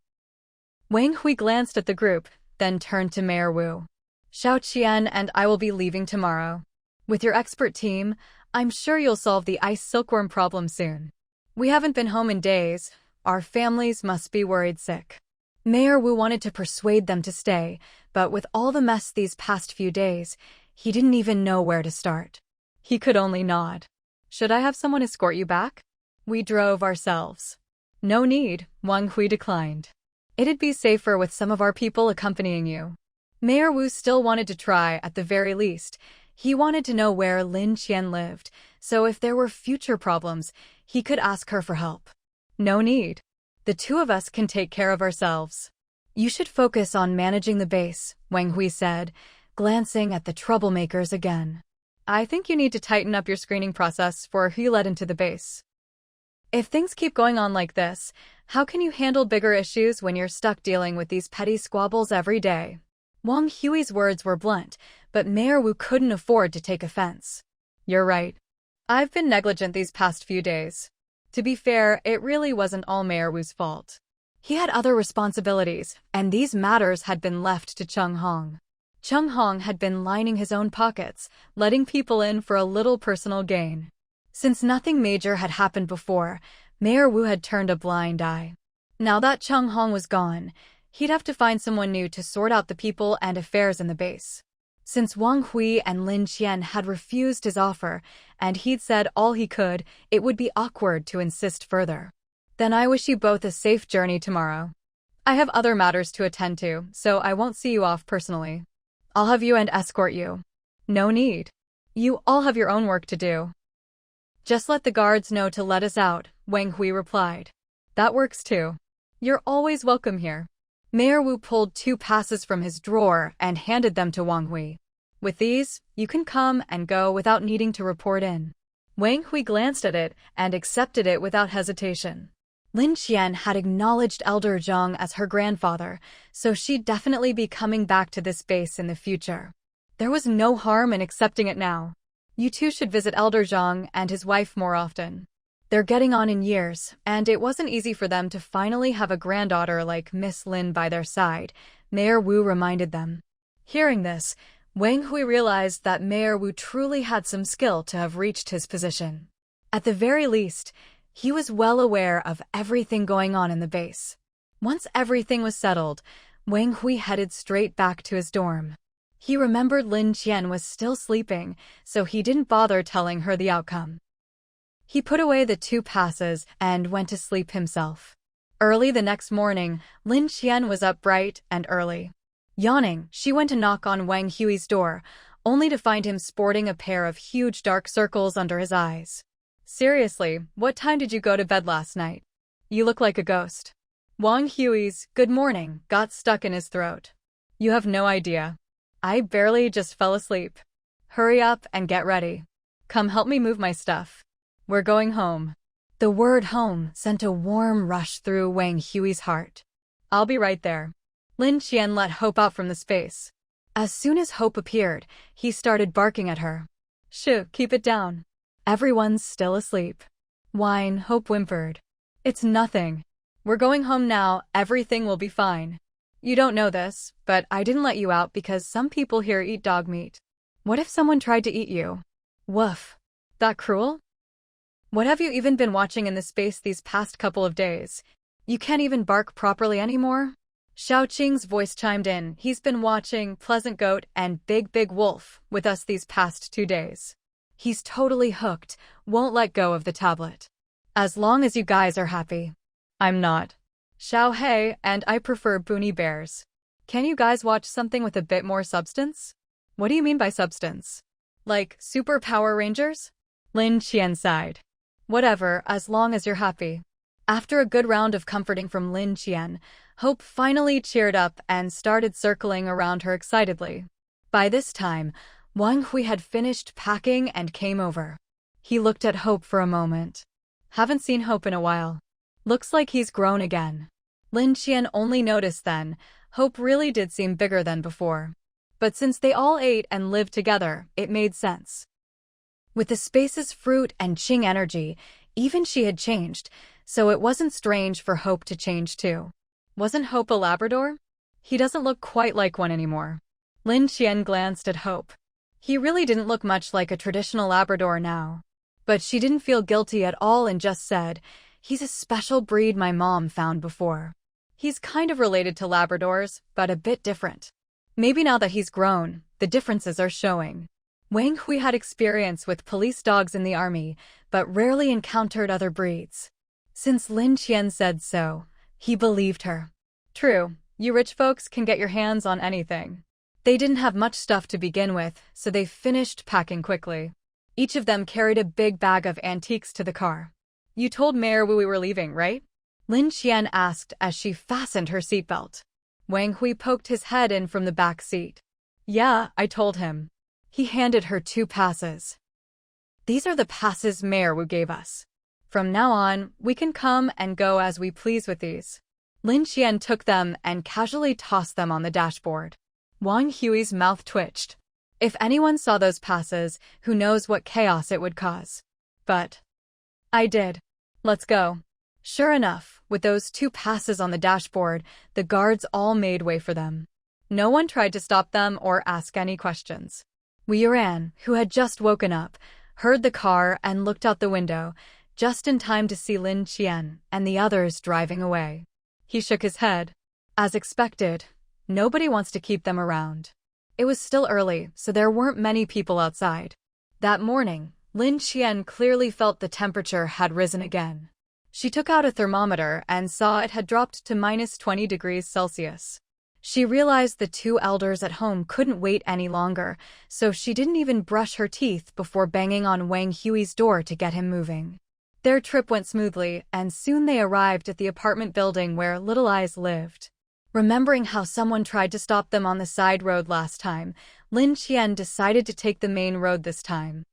Wang Hui glanced at the group, then turned to Mayor Wu. "Xiao Qian and I will be leaving tomorrow. With your expert team, I'm sure you'll solve the ice silkworm problem soon. We haven't been home in days. Our families must be worried sick." Mayor Wu wanted to persuade them to stay, but with all the mess these past few days, he didn't even know where to start. He could only nod. "Should I have someone escort you back?" "We drove ourselves." "No need," Wang Hui declined. "It'd be safer with some of our people accompanying you." Mayor Wu still wanted to try, at the very least. He wanted to know where Lin Qian lived, so if there were future problems, he could ask her for help. "No need. The two of us can take care of ourselves." "You should focus on managing the base," Wang Hui said, glancing at the troublemakers again. "I think you need to tighten up your screening process for who you let into the base. If things keep going on like this, how can you handle bigger issues when you're stuck dealing with these petty squabbles every day?" Wang Hui's words were blunt, but Mayor Wu couldn't afford to take offense. "You're right. I've been negligent these past few days." To be fair, it really wasn't all Mayor Wu's fault. He had other responsibilities, and these matters had been left to Chung Hong. Chung Hong had been lining his own pockets, letting people in for a little personal gain. Since nothing major had happened before, Mayor Wu had turned a blind eye. Now that Chung Hong was gone, he'd have to find someone new to sort out the people and affairs in the base. Since Wang Hui and Lin Qian had refused his offer, and he'd said all he could, it would be awkward to insist further. Then I wish you both a safe journey tomorrow. I have other matters to attend to, so I won't see you off personally. I'll have you and escort you. No need. You all have your own work to do. Just let the guards know to let us out, Wang Hui replied. That works too. You're always welcome here. Mayor Wu pulled 2 passes from his drawer and handed them to Wang Hui. With these, you can come and go without needing to report in. Wang Hui glanced at it and accepted it without hesitation. Lin Qian had acknowledged Elder Zhang as her grandfather, so she'd definitely be coming back to this base in the future. There was no harm in accepting it now. You two should visit Elder Zhang and his wife more often. They're getting on in years, and it wasn't easy for them to finally have a granddaughter like Miss Lin by their side, Mayor Wu reminded them. Hearing this, Wang Hui realized that Mayor Wu truly had some skill to have reached his position. At the very least, he was well aware of everything going on in the base. Once everything was settled, Wang Hui headed straight back to his dorm. He remembered Lin Qian was still sleeping, so he didn't bother telling her the outcome. He put away the 2 passes and went to sleep himself. Early the next morning, Lin Qian was up bright and early. Yawning, she went to knock on Wang Hui's door, only to find him sporting a pair of huge dark circles under his eyes. Seriously, what time did you go to bed last night? You look like a ghost. Wang Hui's "good morning" got stuck in his throat. You have no idea. I barely just fell asleep. Hurry up and get ready. Come help me move my stuff. We're going home. The word home sent a warm rush through Wang Hui's heart. I'll be right there. Lin Qian let Hope out from the space. As soon as Hope appeared, he started barking at her. Shh, keep it down. Everyone's still asleep. Whine, Hope whimpered. It's nothing. We're going home now, everything will be fine. You don't know this, but I didn't let you out because some people here eat dog meat. What if someone tried to eat you? Woof. That cruel? What have you even been watching in the space these past couple of days? You can't even bark properly anymore? Xiao Qing's voice chimed in. He's been watching Pleasant Goat and Big Big Wolf with us these past 2 days. He's totally hooked, won't let go of the tablet. As long as you guys are happy. I'm not. Xiao He and I prefer Boonie Bears. Can you guys watch something with a bit more substance? What do you mean by substance? Like Super Power Rangers? Lin Qian sighed. Whatever, as long as you're happy. After a good round of comforting from Lin Qian, Hope finally cheered up and started circling around her excitedly. By this time, Wang Hui had finished packing and came over. He looked at Hope for a moment. Haven't seen Hope in a while. Looks like he's grown again. Lin Qian only noticed then, Hope really did seem bigger than before. But since they all ate and lived together, it made sense. With the space's fruit and Qing energy, even she had changed, so it wasn't strange for Hope to change too. Wasn't Hope a Labrador? He doesn't look quite like one anymore. Lin Qian glanced at Hope. He really didn't look much like a traditional Labrador now. But she didn't feel guilty at all and just said, he's a special breed my mom found before. He's kind of related to Labradors, but a bit different. Maybe now that he's grown, the differences are showing. Wang Hui had experience with police dogs in the army, but rarely encountered other breeds. Since Lin Qian said so, he believed her. True, you rich folks can get your hands on anything. They didn't have much stuff to begin with, so they finished packing quickly. Each of them carried a big bag of antiques to the car. You told Mayor Wu we were leaving, right? Lin Qian asked as she fastened her seatbelt. Wang Hui poked his head in from the back seat. Yeah, I told him. He handed her 2 passes. These are the passes Mayor Wu gave us. From now on, we can come and go as we please with these. Lin Qian took them and casually tossed them on the dashboard. Wang Hui's mouth twitched. If anyone saw those passes, who knows what chaos it would cause. But I did. Let's go. Sure enough, with those 2 passes on the dashboard, the guards all made way for them. No one tried to stop them or ask any questions. Wei Yuan, who had just woken up, heard the car and looked out the window, just in time to see Lin Qian and the others driving away. He shook his head. As expected, nobody wants to keep them around. It was still early, so there weren't many people outside. That morning, Lin Qian clearly felt the temperature had risen again. She took out a thermometer and saw it had dropped to -20 degrees Celsius. She realized the two elders at home couldn't wait any longer, so she didn't even brush her teeth before banging on Wang Hui's door to get him moving. Their trip went smoothly, and soon they arrived at the apartment building where Little Eyes lived. Remembering how someone tried to stop them on the side road last time, Lin Qian decided to take the main road this time.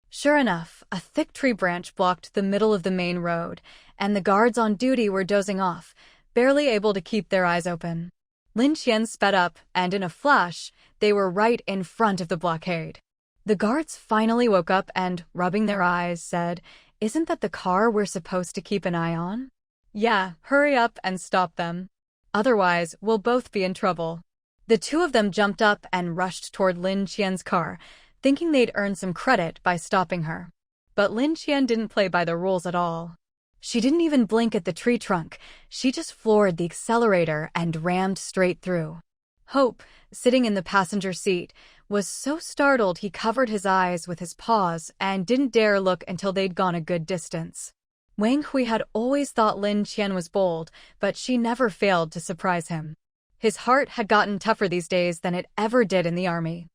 Sure enough, a thick tree branch blocked the middle of the main road, and the guards on duty were dozing off, barely able to keep their eyes open. Lin Qian sped up, and in a flash, they were right in front of the blockade. The guards finally woke up and, rubbing their eyes, said, "Isn't that the car we're supposed to keep an eye on?" "Yeah, hurry up and stop them. Otherwise, we'll both be in trouble." The two of them jumped up and rushed toward Lin Qian's car, thinking they'd earn some credit by stopping her. But Lin Qian didn't play by the rules at all. She didn't even blink at the tree trunk. She just floored the accelerator and rammed straight through. Hope, sitting in the passenger seat, was so startled he covered his eyes with his paws and didn't dare look until they'd gone a good distance. Wang Hui had always thought Lin Qian was bold, but she never failed to surprise him. His heart had gotten tougher these days than it ever did in the army.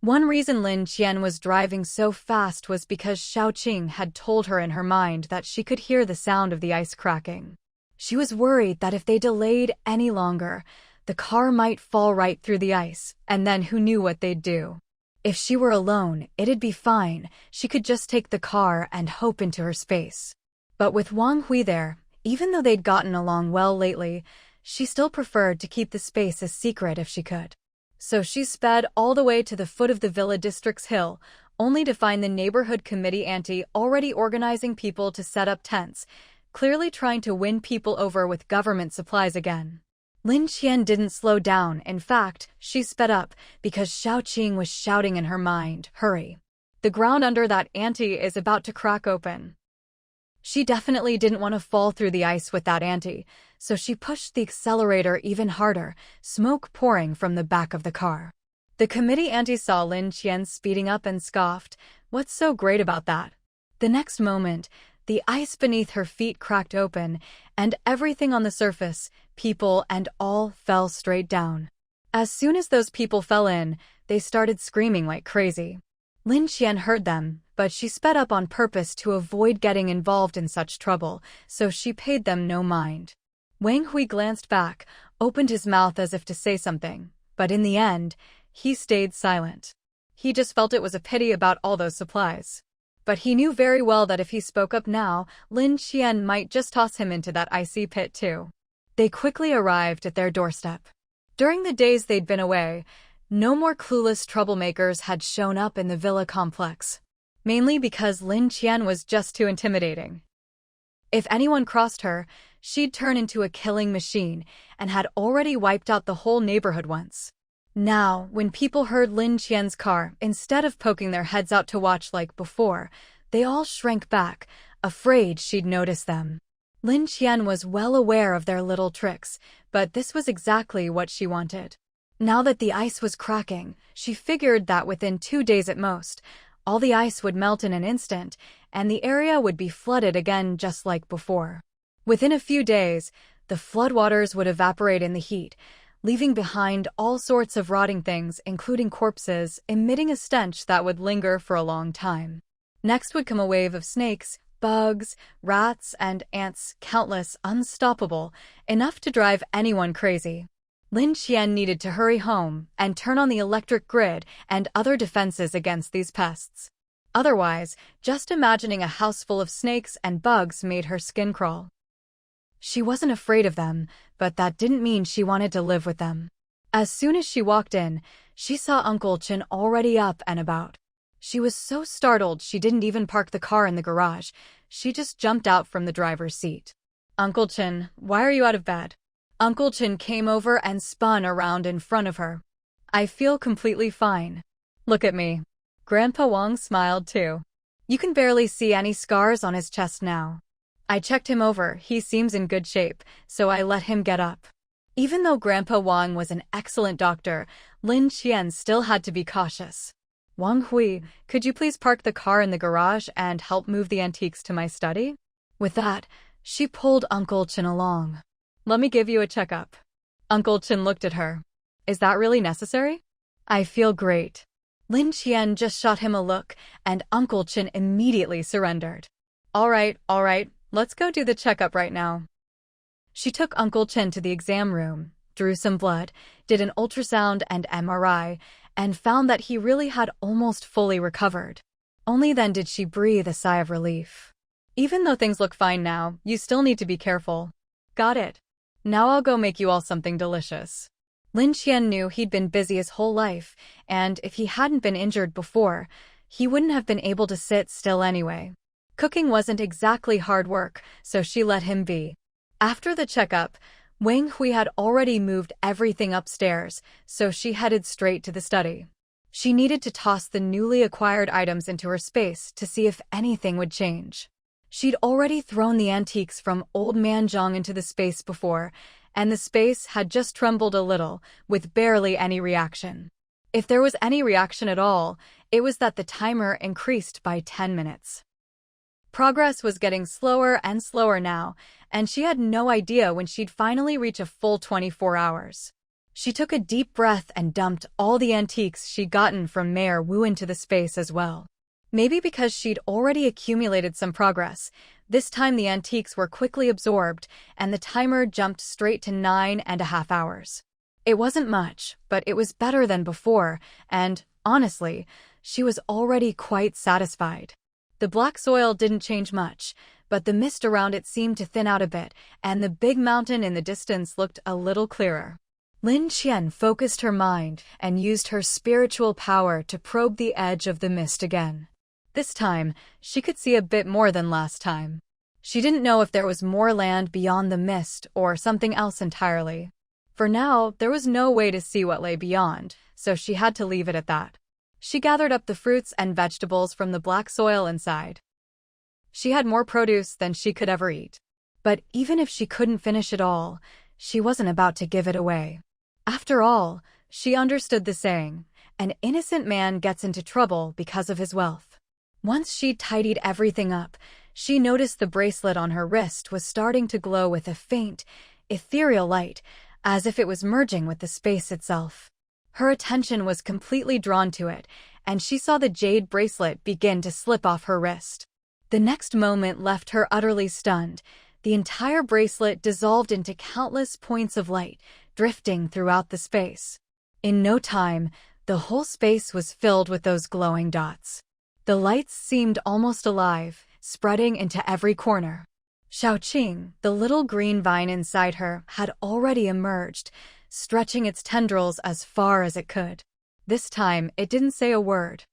One reason Lin Qian was driving so fast was because Xiaoqing had told her in her mind that she could hear the sound of the ice cracking. She was worried that if they delayed any longer, the car might fall right through the ice, and then who knew what they'd do. If she were alone, it'd be fine. She could just take the car and hope into her space. But with Wang Hui there, even though they'd gotten along well lately, she still preferred to keep the space a secret if she could. So she sped all the way to the foot of the Villa District's hill, only to find the neighborhood committee auntie already organizing people to set up tents, clearly trying to win people over with government supplies again. Lin Qian didn't slow down. In fact, she sped up because Xiaoqing was shouting in her mind, "Hurry. The ground under that auntie is about to crack open." She definitely didn't want to fall through the ice with that auntie, so she pushed the accelerator even harder, smoke pouring from the back of the car. The committee auntie saw Lin Qian speeding up and scoffed, "What's so great about that?" The next moment, the ice beneath her feet cracked open, and everything on the surface, people and all, fell straight down. As soon as those people fell in, they started screaming like crazy. Lin Qian heard them, but she sped up on purpose to avoid getting involved in such trouble, so she paid them no mind. Wang Hui glanced back, opened his mouth as if to say something, but in the end, he stayed silent. He just felt it was a pity about all those supplies. But he knew very well that if he spoke up now, Lin Qian might just toss him into that icy pit too. They quickly arrived at their doorstep. During the days they'd been away, no more clueless troublemakers had shown up in the villa complex. Mainly because Lin Qian was just too intimidating. If anyone crossed her, she'd turn into a killing machine, and had already wiped out the whole neighborhood once. Now, when people heard Lin Qian's car, instead of poking their heads out to watch like before, they all shrank back, afraid she'd notice them. Lin Qian was well aware of their little tricks, but this was exactly what she wanted. Now that the ice was cracking, she figured that within 2 days at most, all the ice would melt in an instant, and the area would be flooded again just like before. Within a few days, the floodwaters would evaporate in the heat, leaving behind all sorts of rotting things, including corpses, emitting a stench that would linger for a long time. Next would come a wave of snakes, bugs, rats, and ants, countless, unstoppable, enough to drive anyone crazy. Lin Qian needed to hurry home and turn on the electric grid and other defenses against these pests. Otherwise, just imagining a house full of snakes and bugs made her skin crawl. She wasn't afraid of them, but that didn't mean she wanted to live with them. As soon as she walked in, she saw Uncle Chen already up and about. She was so startled she didn't even park the car in the garage. She just jumped out from the driver's seat. "Uncle Chen, why are you out of bed?" Uncle Chen came over and spun around in front of her. I feel completely fine. Look at me. Grandpa Wang smiled too. You can barely see any scars on his chest now. I checked him over, he seems in good shape, so I let him get up. Even though Grandpa Wang was an excellent doctor, Lin Qian still had to be cautious. Wang Hui, could you please park the car in the garage and help move the antiques to my study? With that, she pulled Uncle Chen along. Let me give you a checkup. Uncle Chen looked at her. Is that really necessary? I feel great. Lin Qian just shot him a look, and Uncle Chen immediately surrendered. All right, let's go do the checkup right now. She took Uncle Chen to the exam room, drew some blood, did an ultrasound and MRI, and found that he really had almost fully recovered. Only then did she breathe a sigh of relief. Even though things look fine now, you still need to be careful. Got it. Now I'll go make you all something delicious. Lin Qian knew he'd been busy his whole life, and if he hadn't been injured before, he wouldn't have been able to sit still anyway. Cooking wasn't exactly hard work, so she let him be. After the checkup, Wang Hui had already moved everything upstairs, so she headed straight to the study. She needed to toss the newly acquired items into her space to see if anything would change. She'd already thrown the antiques from Old Man Zhang into the space before, and the space had just trembled a little, with barely any reaction. If there was any reaction at all, it was that the timer increased by 10 minutes. Progress was getting slower and slower now, and she had no idea when she'd finally reach a full 24 hours. She took a deep breath and dumped all the antiques she'd gotten from Mayor Wu into the space as well. Maybe because she'd already accumulated some progress, this time the antiques were quickly absorbed, and the timer jumped straight to 9.5 hours. It wasn't much, but it was better than before, and, honestly, she was already quite satisfied. The black soil didn't change much, but the mist around it seemed to thin out a bit, and the big mountain in the distance looked a little clearer. Lin Qian focused her mind and used her spiritual power to probe the edge of the mist again. This time, she could see a bit more than last time. She didn't know if there was more land beyond the mist or something else entirely. For now, there was no way to see what lay beyond, so she had to leave it at that. She gathered up the fruits and vegetables from the black soil inside. She had more produce than she could ever eat. But even if she couldn't finish it all, she wasn't about to give it away. After all, she understood the saying, an innocent man gets into trouble because of his wealth. Once she'd tidied everything up, she noticed the bracelet on her wrist was starting to glow with a faint, ethereal light, as if it was merging with the space itself. Her attention was completely drawn to it, and she saw the jade bracelet begin to slip off her wrist. The next moment left her utterly stunned. The entire bracelet dissolved into countless points of light, drifting throughout the space. In no time, the whole space was filled with those glowing dots. The lights seemed almost alive, spreading into every corner. Xiaoqing, the little green vine inside her, had already emerged, stretching its tendrils as far as it could. This time, it didn't say a word.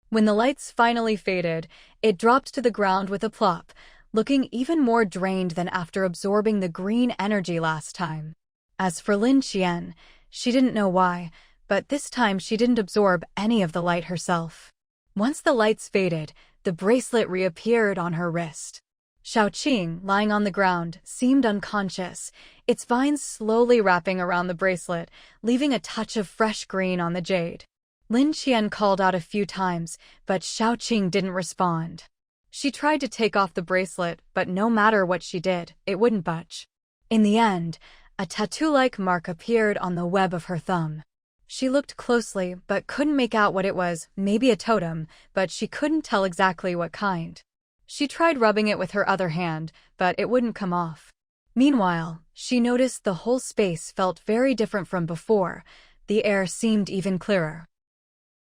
When the lights finally faded, it dropped to the ground with a plop, looking even more drained than after absorbing the green energy last time. As for Lin Qian, she didn't know why, but this time she didn't absorb any of the light herself. Once the lights faded, the bracelet reappeared on her wrist. Xiaoqing, lying on the ground, seemed unconscious, its vines slowly wrapping around the bracelet, leaving a touch of fresh green on the jade. Lin Qian called out a few times, but Xiaoqing didn't respond. She tried to take off the bracelet, but no matter what she did, it wouldn't budge. In the end, a tattoo-like mark appeared on the web of her thumb. She looked closely, but couldn't make out what it was, maybe a totem, but she couldn't tell exactly what kind. She tried rubbing it with her other hand, but it wouldn't come off. Meanwhile, she noticed the whole space felt very different from before. The air seemed even clearer.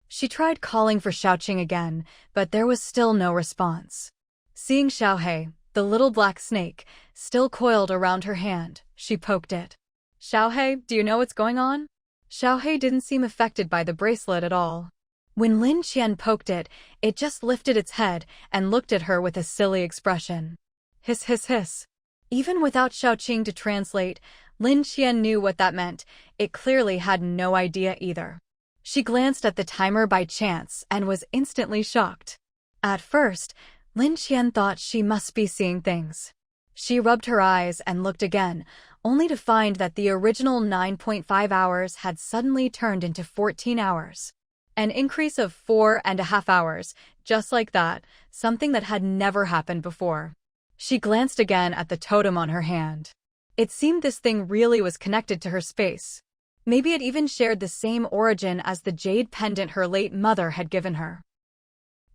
She tried calling for Xiaoqing again, but there was still no response. Seeing Xiaohe, the little black snake, still coiled around her hand, she poked it. Xiaohe, do you know what's going on? Xiaohe didn't seem affected by the bracelet at all. When Lin Qian poked it, it just lifted its head and looked at her with a silly expression. Hiss hiss hiss. Even without Xiaoqing to translate, Lin Qian knew what that meant. It clearly had no idea either. She glanced at the timer by chance and was instantly shocked. At first, Lin Qian thought she must be seeing things. She rubbed her eyes and looked again, only to find that the original 9.5 hours had suddenly turned into 14 hours. An increase of 4.5 hours, just like that, something that had never happened before. She glanced again at the totem on her hand. It seemed this thing really was connected to her space. Maybe it even shared the same origin as the jade pendant her late mother had given her.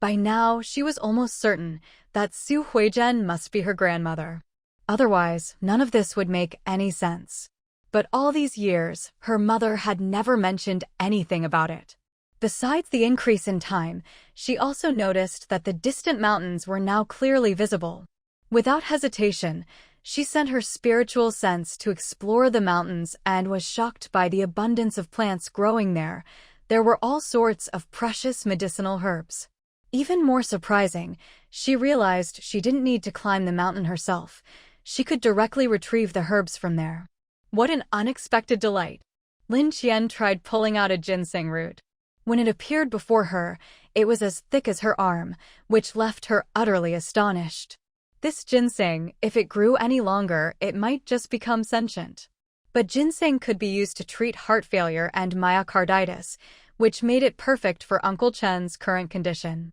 By now, she was almost certain that Su Huizhen must be her grandmother. Otherwise, none of this would make any sense. But all these years, her mother had never mentioned anything about it. Besides the increase in time, she also noticed that the distant mountains were now clearly visible. Without hesitation, she sent her spiritual sense to explore the mountains and was shocked by the abundance of plants growing there. There were all sorts of precious medicinal herbs. Even more surprising, she realized she didn't need to climb the mountain herself. She could directly retrieve the herbs from there. What an unexpected delight! Lin Qian tried pulling out a ginseng root. When it appeared before her, it was as thick as her arm, which left her utterly astonished. This ginseng, if it grew any longer, it might just become sentient. But ginseng could be used to treat heart failure and myocarditis, which made it perfect for Uncle Chen's current condition.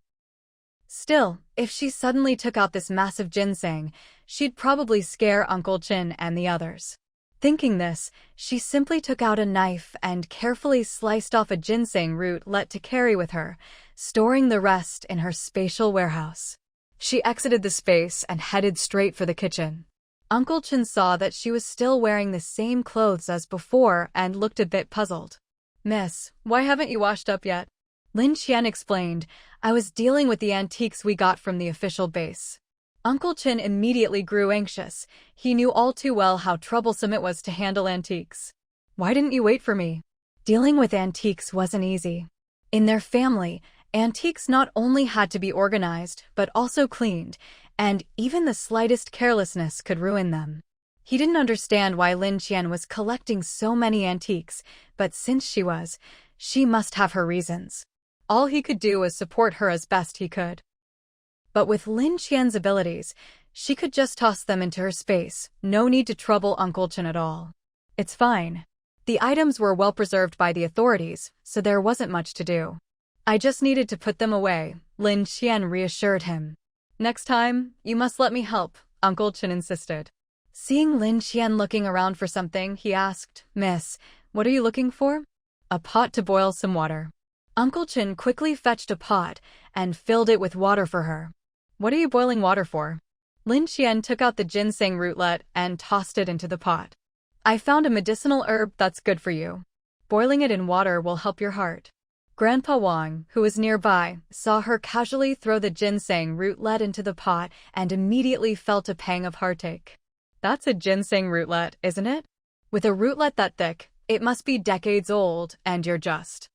Still, if she suddenly took out this massive ginseng, she'd probably scare Uncle Chen and the others. Thinking this, she simply took out a knife and carefully sliced off a ginseng root let to carry with her, storing the rest in her spatial warehouse. She exited the space and headed straight for the kitchen. Uncle Chen saw that she was still wearing the same clothes as before and looked a bit puzzled. "Miss, why haven't you washed up yet?" Lin Qian explained, "I was dealing with the antiques we got from the official base." Uncle Chen immediately grew anxious. He knew all too well how troublesome it was to handle antiques. "Why didn't you wait for me?" Dealing with antiques wasn't easy. In their family, antiques not only had to be organized, but also cleaned, and even the slightest carelessness could ruin them. He didn't understand why Lin Qian was collecting so many antiques, but since she must have her reasons. All he could do was support her as best he could. But with Lin Qian's abilities, she could just toss them into her space, no need to trouble Uncle Chen at all. "It's fine. The items were well preserved by the authorities, so there wasn't much to do. I just needed to put them away," Lin Qian reassured him. "Next time, you must let me help," Uncle Chen insisted. Seeing Lin Qian looking around for something, he asked, "Miss, what are you looking for?" "A pot to boil some water." Uncle Chen quickly fetched a pot and filled it with water for her. "What are you boiling water for?" Lin Qian took out the ginseng rootlet and tossed it into the pot. "I found a medicinal herb that's good for you. Boiling it in water will help your heart." Grandpa Wang, who was nearby, saw her casually throw the ginseng rootlet into the pot and immediately felt a pang of heartache. "That's a ginseng rootlet, isn't it? With a rootlet that thick, it must be decades old, and you're just..."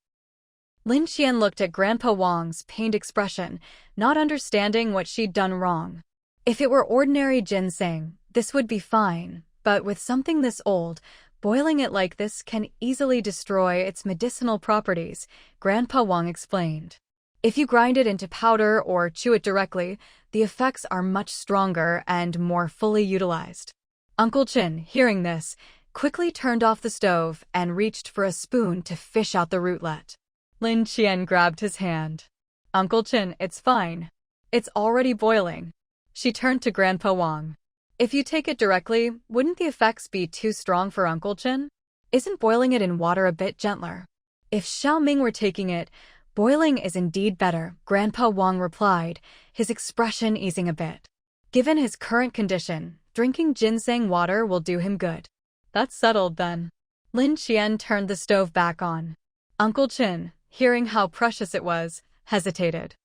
Lin Qian looked at Grandpa Wang's pained expression, not understanding what she'd done wrong. If it were ordinary ginseng, this would be fine, but with something this old, boiling it like this can easily destroy its medicinal properties, Grandpa Wang explained. If you grind it into powder or chew it directly, the effects are much stronger and more fully utilized. Uncle Chen, hearing this, quickly turned off the stove and reached for a spoon to fish out the rootlet. Lin Qian grabbed his hand. "Uncle Chen, it's fine. It's already boiling." She turned to Grandpa Wang. "If you take it directly, wouldn't the effects be too strong for Uncle Chen? Isn't boiling it in water a bit gentler?" "If Xiaomau were taking it, boiling is indeed better," Grandpa Wang replied, his expression easing a bit. Given his current condition, drinking ginseng water will do him good. "That's settled then." Lin Qian turned the stove back on. Uncle Chen, hearing how precious it was, hesitated.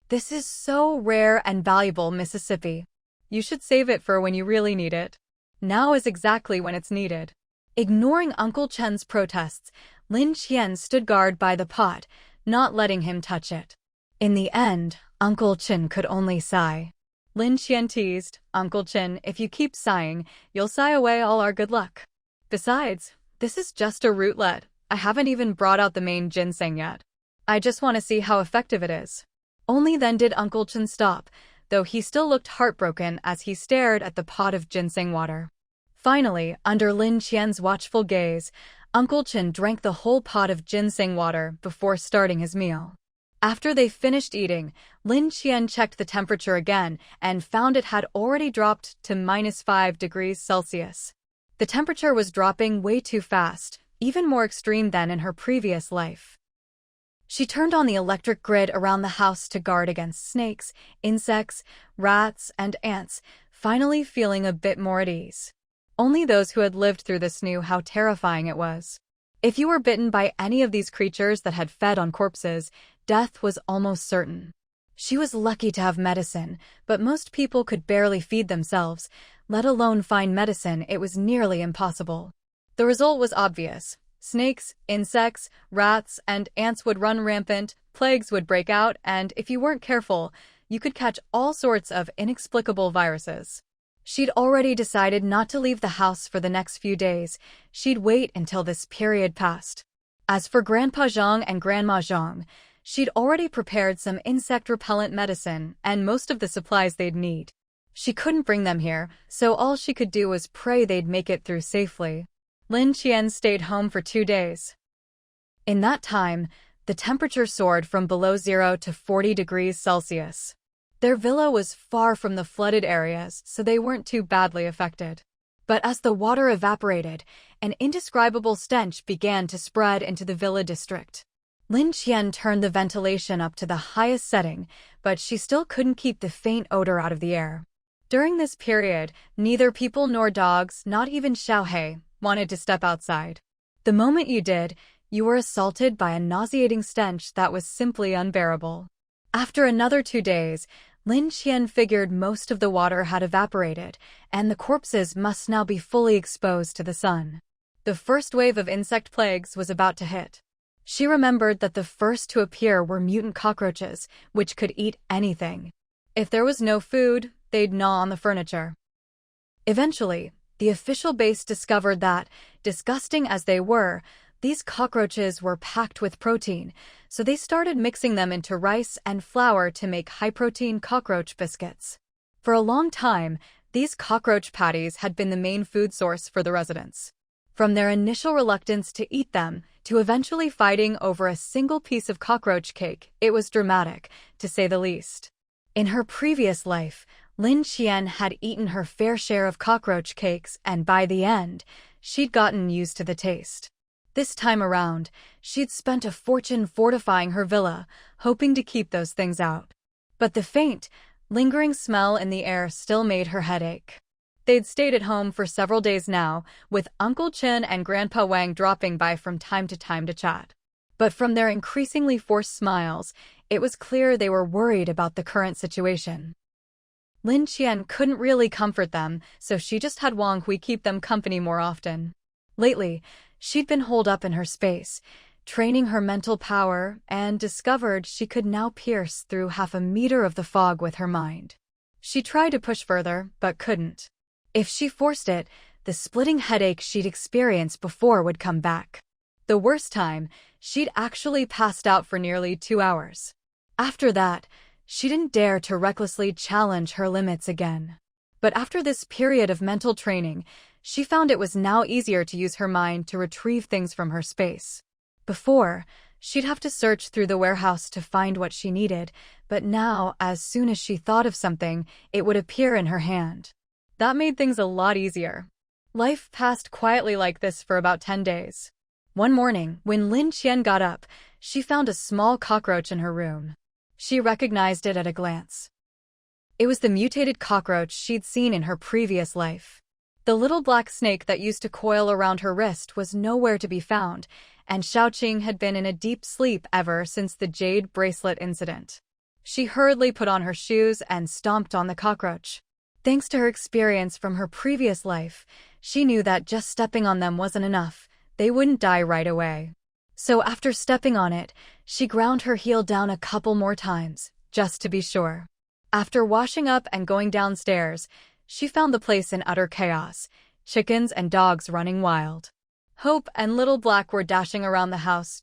"This is so rare and valuable, Mississippi. You should save it for when you really need it. Now is exactly when it's needed." Ignoring Uncle Chen's protests, Lin Qian stood guard by the pot, not letting him touch it. In the end, Uncle Chen could only sigh. Lin Qian teased, "Uncle Chen, if you keep sighing, you'll sigh away all our good luck." Besides, this is just a rootlet. I haven't even brought out the main ginseng yet. I just want to see how effective it is. Only then did Uncle Chen stop, though he still looked heartbroken as he stared at the pot of ginseng water. Finally, under Lin Qian's watchful gaze, Uncle Chen drank the whole pot of ginseng water before starting his meal. After they finished eating, Lin Qian checked the temperature again and found it had already dropped to -5 degrees Celsius. The temperature was dropping way too fast, even more extreme than in her previous life. She turned on the electric grid around the house to guard against snakes, insects, rats, and ants, finally feeling a bit more at ease. Only those who had lived through this knew how terrifying it was. If you were bitten by any of these creatures that had fed on corpses, death was almost certain. She was lucky to have medicine, but most people could barely feed themselves, let alone find medicine. It was nearly impossible. The result was obvious. Snakes, insects, rats, and ants would run rampant, plagues would break out, and if you weren't careful, you could catch all sorts of inexplicable viruses. She'd already decided not to leave the house for the next few days. She'd wait until this period passed. As for Grandpa Zhang and Grandma Zhang, she'd already prepared some insect-repellent medicine and most of the supplies they'd need. She couldn't bring them here, so all she could do was pray they'd make it through safely. Lin Qian stayed home for 2 days. In that time, the temperature soared from below 0 to 40 degrees Celsius. Their villa was far from the flooded areas, so they weren't too badly affected. But as the water evaporated, an indescribable stench began to spread into the villa district. Lin Qian turned the ventilation up to the highest setting, but she still couldn't keep the faint odor out of the air. During this period, neither people nor dogs, not even Xiaomau, wanted to step outside. The moment you did, you were assaulted by a nauseating stench that was simply unbearable. After another 2 days, Lin Qian figured most of the water had evaporated, and the corpses must now be fully exposed to the sun. The first wave of insect plagues was about to hit. She remembered that the first to appear were mutant cockroaches, which could eat anything. If there was no food, they'd gnaw on the furniture. Eventually, the official base discovered that, disgusting as they were, these cockroaches were packed with protein, so they started mixing them into rice and flour to make high-protein cockroach biscuits. For a long time, these cockroach patties had been the main food source for the residents. From their initial reluctance to eat them, to eventually fighting over a single piece of cockroach cake, it was dramatic, to say the least. In her previous life, Lin Qian had eaten her fair share of cockroach cakes, and by the end, she'd gotten used to the taste. This time around, she'd spent a fortune fortifying her villa, hoping to keep those things out. But the faint, lingering smell in the air still made her head ache. They'd stayed at home for several days now, with Uncle Chen and Grandpa Wang dropping by from time to chat. But from their increasingly forced smiles, it was clear they were worried about the current situation. Lin Qian couldn't really comfort them, so she just had Wang Hui keep them company more often. Lately, she'd been holed up in her space, training her mental power, and discovered she could now pierce through half a meter of the fog with her mind. She tried to push further, but couldn't. If she forced it, the splitting headache she'd experienced before would come back. The worst time, she'd actually passed out for nearly 2 hours. After that, she didn't dare to recklessly challenge her limits again. But after this period of mental training, she found it was now easier to use her mind to retrieve things from her space. Before, she'd have to search through the warehouse to find what she needed, but now, as soon as she thought of something, it would appear in her hand. That made things a lot easier. Life passed quietly like this for about 10 days. One morning, when Lin Qian got up, she found a small cockroach in her room. She recognized it at a glance. It was the mutated cockroach she'd seen in her previous life. The little black snake that used to coil around her wrist was nowhere to be found, and Xiaoqing had been in a deep sleep ever since the Jade bracelet incident. She hurriedly put on her shoes and stomped on the cockroach. Thanks to her experience from her previous life, she knew that just stepping on them wasn't enough. They wouldn't die right away. So after stepping on it, she ground her heel down a couple more times, just to be sure. After washing up and going downstairs, she found the place in utter chaos. chickens and dogs running wild. Hope and Little Black were dashing around the house.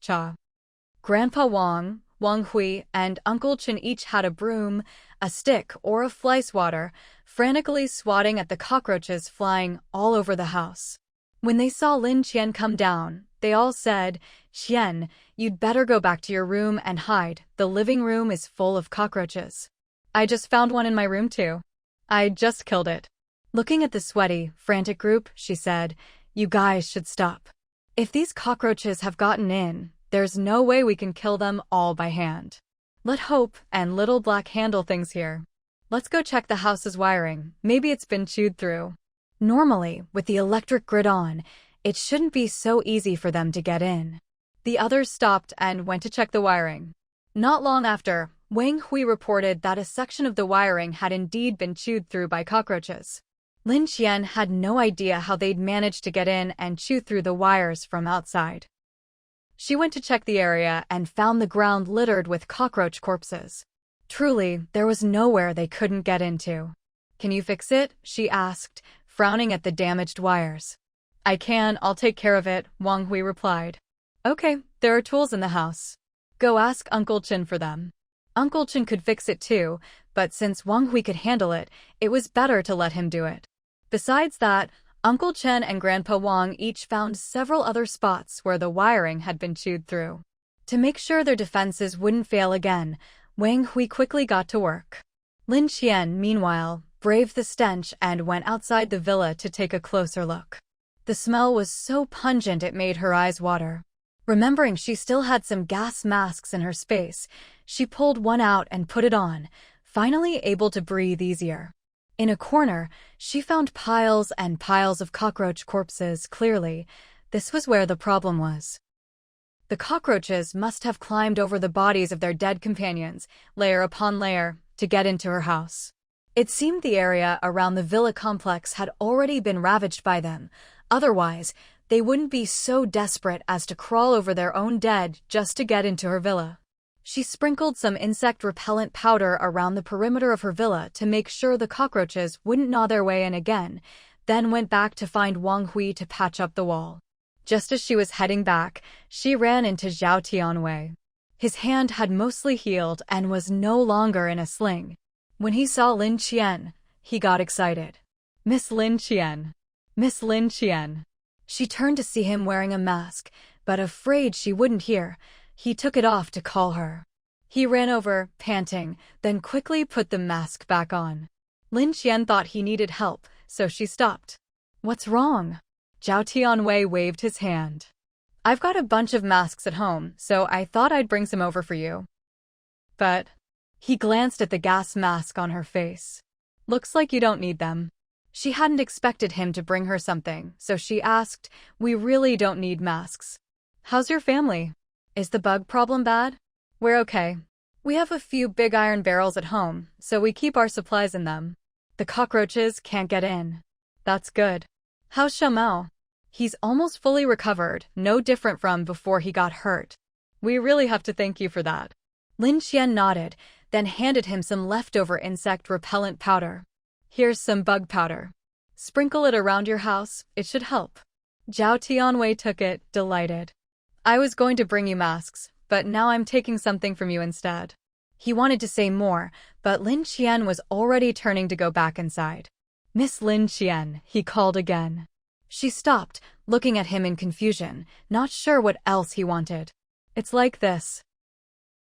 Grandpa Wang, Wang Hui, and Uncle Chen each had a broom, a stick, or a fly swatter, frantically swatting at the cockroaches flying all over the house. When they saw Lin Qian come down, they all said, "Qian, you'd better go back to your room and hide. The living room is full of cockroaches." "I just found one in my room too. I just killed it." Looking at the sweaty, frantic group, she said, "You guys should stop. If these cockroaches have gotten in, there's no way we can kill them all by hand. Let Hope and Little Black handle things here. Let's go check the house's wiring. Maybe it's been chewed through." Normally, with the electric grid on, it shouldn't be so easy for them to get in. The others stopped and went to check the wiring. Not long after, Wang Hui reported that a section of the wiring had indeed been chewed through by cockroaches. Lin Qian had no idea how they'd managed to get in and chew through the wires from outside. She went to check the area and found the ground littered with cockroach corpses. Truly, there was nowhere they couldn't get into. "Can you fix it?" she asked, frowning at the damaged wires. "I can, I'll take care of it," Wang Hui replied. "Okay, there are tools in the house. Go ask Uncle Chen for them." Uncle Chen could fix it too, but since Wang Hui could handle it, it was better to let him do it. Besides that, Uncle Chen and Grandpa Wang each found several other spots where the wiring had been chewed through. To make sure their defenses wouldn't fail again, Wang Hui quickly got to work. Lin Qian, meanwhile, braved the stench and went outside the villa to take a closer look. The smell was so pungent it made her eyes water. Remembering she still had some gas masks in her space, she pulled one out and put it on, finally able to breathe easier. In a corner, she found piles and piles of cockroach corpses. Clearly, this was where the problem was. The cockroaches must have climbed over the bodies of their dead companions, layer upon layer, to get into her house. It seemed the area around the villa complex had already been ravaged by them. Otherwise, they wouldn't be so desperate as to crawl over their own dead just to get into her villa. She sprinkled some insect-repellent powder around the perimeter of her villa to make sure the cockroaches wouldn't gnaw their way in again, then went back to find Wang Hui to patch up the wall. Just as she was heading back, she ran into Zhao Tianwei. His hand had mostly healed and was no longer in a sling. When he saw Lin Qian, he got excited. "Miss Lin Qian! Miss Lin Qian!" She turned to see him wearing a mask, but afraid she wouldn't hear, he took it off to call her. He ran over, panting, then quickly put the mask back on. Lin Qian thought he needed help, so she stopped. "What's wrong?" Zhao Tianwei waved his hand. "I've got a bunch of masks at home, so I thought I'd bring some over for you." "But..." He glanced at the gas mask on her face. "Looks like you don't need them." She hadn't expected him to bring her something, so she asked, "We really don't need masks. How's your family? Is the bug problem bad?" "We're okay. We have a few big iron barrels at home, so we keep our supplies in them. The cockroaches can't get in." "That's good. How's Xiaomau?" "He's almost fully recovered, no different from before he got hurt." "We really have to thank you for that." Lin Qian nodded, then handed him some leftover insect-repellent powder. "Here's some bug powder. Sprinkle it around your house, it should help." Zhao Tianwei took it, delighted. "I was going to bring you masks, but now I'm taking something from you instead." He wanted to say more, but Lin Qian was already turning to go back inside. "Miss Lin Qian," he called again. She stopped, looking at him in confusion, not sure what else he wanted. "It's like this.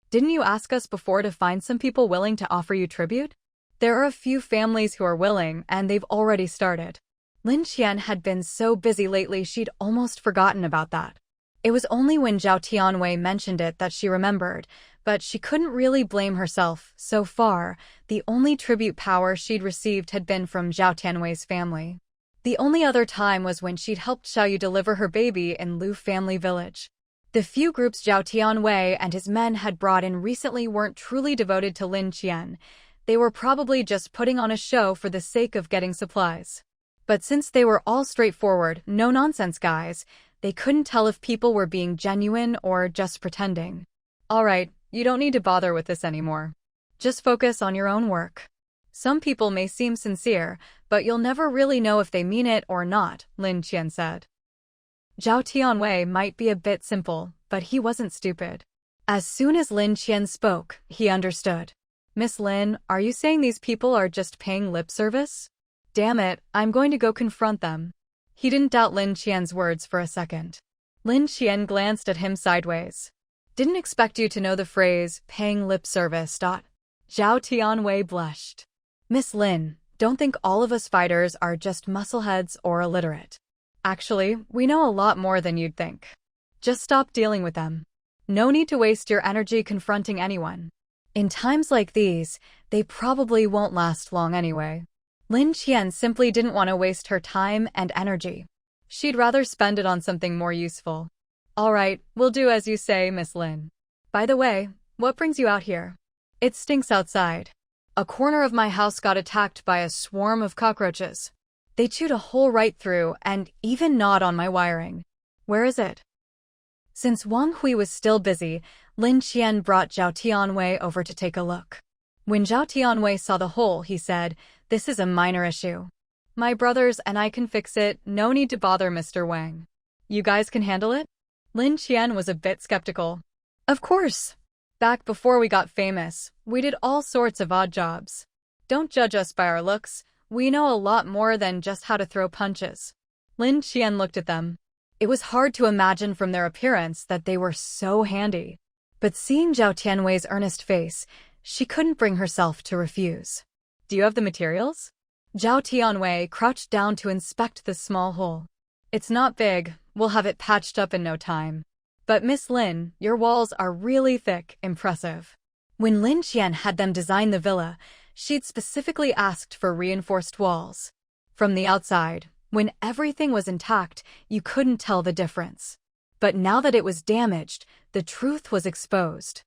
Didn't you ask us before to find some people willing to offer you tribute? There are a few families who are willing, and they've already started." Lin Qian had been so busy lately she'd almost forgotten about that. It was only when Zhao Tianwei mentioned it that she remembered, but she couldn't really blame herself. So far, the only tribute power she'd received had been from Zhao Tianwei's family. The only other time was when she'd helped Xiaoyu deliver her baby in Lu family village. The few groups Zhao Tianwei and his men had brought in recently weren't truly devoted to Lin Qian. They were probably just putting on a show for the sake of getting supplies. But since they were all straightforward, no-nonsense guys, they couldn't tell if people were being genuine or just pretending. "All right, you don't need to bother with this anymore. Just focus on your own work." Some people may seem sincere, but you'll never really know if they mean it or not, Lin Qian said. Zhao Tianwei might be a bit simple, but he wasn't stupid. As soon as Lin Qian spoke, he understood. Miss Lin, are you saying these people are just paying lip service? Damn it, I'm going to go confront them. He didn't doubt Lin Qian's words for a second. Lin Qian glanced at him sideways. Didn't expect you to know the phrase, paying lip service. Zhao Tianwei blushed. Miss Lin, don't think all of us fighters are just muscleheads or illiterate. Actually, we know a lot more than you'd think. Just stop dealing with them. No need to waste your energy confronting anyone. In times like these, they probably won't last long anyway. Lin Qian simply didn't want to waste her time and energy. She'd rather spend it on something more useful. All right, we'll do as you say, Miss Lin. By the way, what brings you out here? It stinks outside. A corner of my house got attacked by a swarm of cockroaches. They chewed a hole right through and even gnawed on my wiring. Where is it? Since Wang Hui was still busy, Lin Qian brought Zhao Tianwei over to take a look. When Zhao Tianwei saw the hole, he said, "This is a minor issue. My brothers and I can fix it, no need to bother Mr. Wang. You guys can handle it?" Lin Qian was a bit skeptical. Of course. Back before we got famous, we did all sorts of odd jobs. Don't judge us by our looks, we know a lot more than just how to throw punches. Lin Qian looked at them. It was hard to imagine from their appearance that they were so handy. But seeing Zhao Tianwei's earnest face, she couldn't bring herself to refuse. Do you have the materials? Zhao Tianwei crouched down to inspect the small hole. It's not big, we'll have it patched up in no time. But Miss Lin, your walls are really thick, impressive. When Lin Qian had them design the villa, she'd specifically asked for reinforced walls. From the outside, when everything was intact, you couldn't tell the difference. But now that it was damaged, the truth was exposed.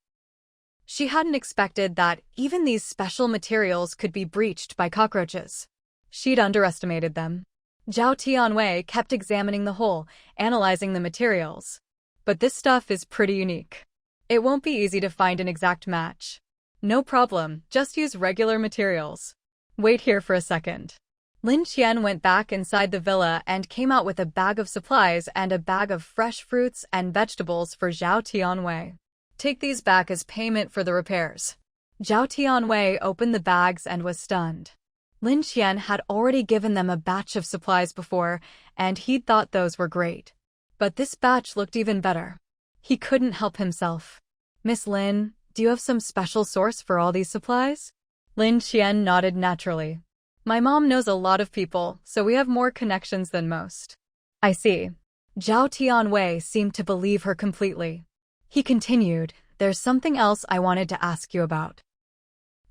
She hadn't expected that even these special materials could be breached by cockroaches. She'd underestimated them. Zhao Tianwei kept examining the hole, analyzing the materials. But this stuff is pretty unique. It won't be easy to find an exact match. No problem, just use regular materials. Wait here for a second. Lin Qian went back inside the villa and came out with a bag of supplies and a bag of fresh fruits and vegetables for Zhao Tianwei. Take these back as payment for the repairs. Zhao Tianwei opened the bags and was stunned. Lin Qian had already given them a batch of supplies before, and he'd thought those were great. But this batch looked even better. He couldn't help himself. Miss Lin, do you have some special source for all these supplies? Lin Qian nodded naturally. My mom knows a lot of people, so we have more connections than most. I see. Zhao Tianwei seemed to believe her completely. He continued, there's something else I wanted to ask you about.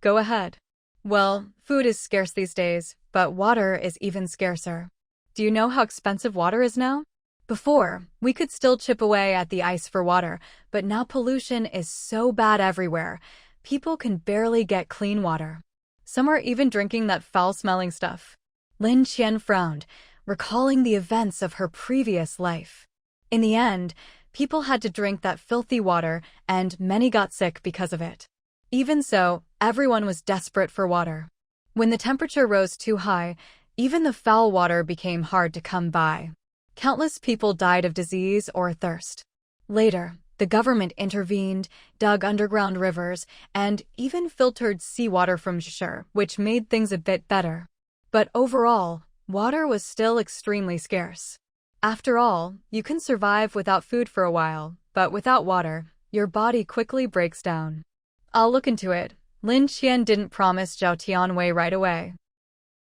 Go ahead. Well, food is scarce these days, but water is even scarcer. Do you know how expensive water is now? Before, we could still chip away at the ice for water, but now pollution is so bad everywhere, people can barely get clean water. Some are even drinking that foul-smelling stuff. Lin Qian frowned, recalling the events of her previous life. In the end, people had to drink that filthy water, and many got sick because of it. Even so, everyone was desperate for water. When the temperature rose too high, even the foul water became hard to come by. Countless people died of disease or thirst. Later, the government intervened, dug underground rivers, and even filtered seawater from Shishir, which made things a bit better. But overall, water was still extremely scarce. After all, you can survive without food for a while, but without water, your body quickly breaks down. I'll look into it. Lin Qian didn't promise Zhao Tianwei right away.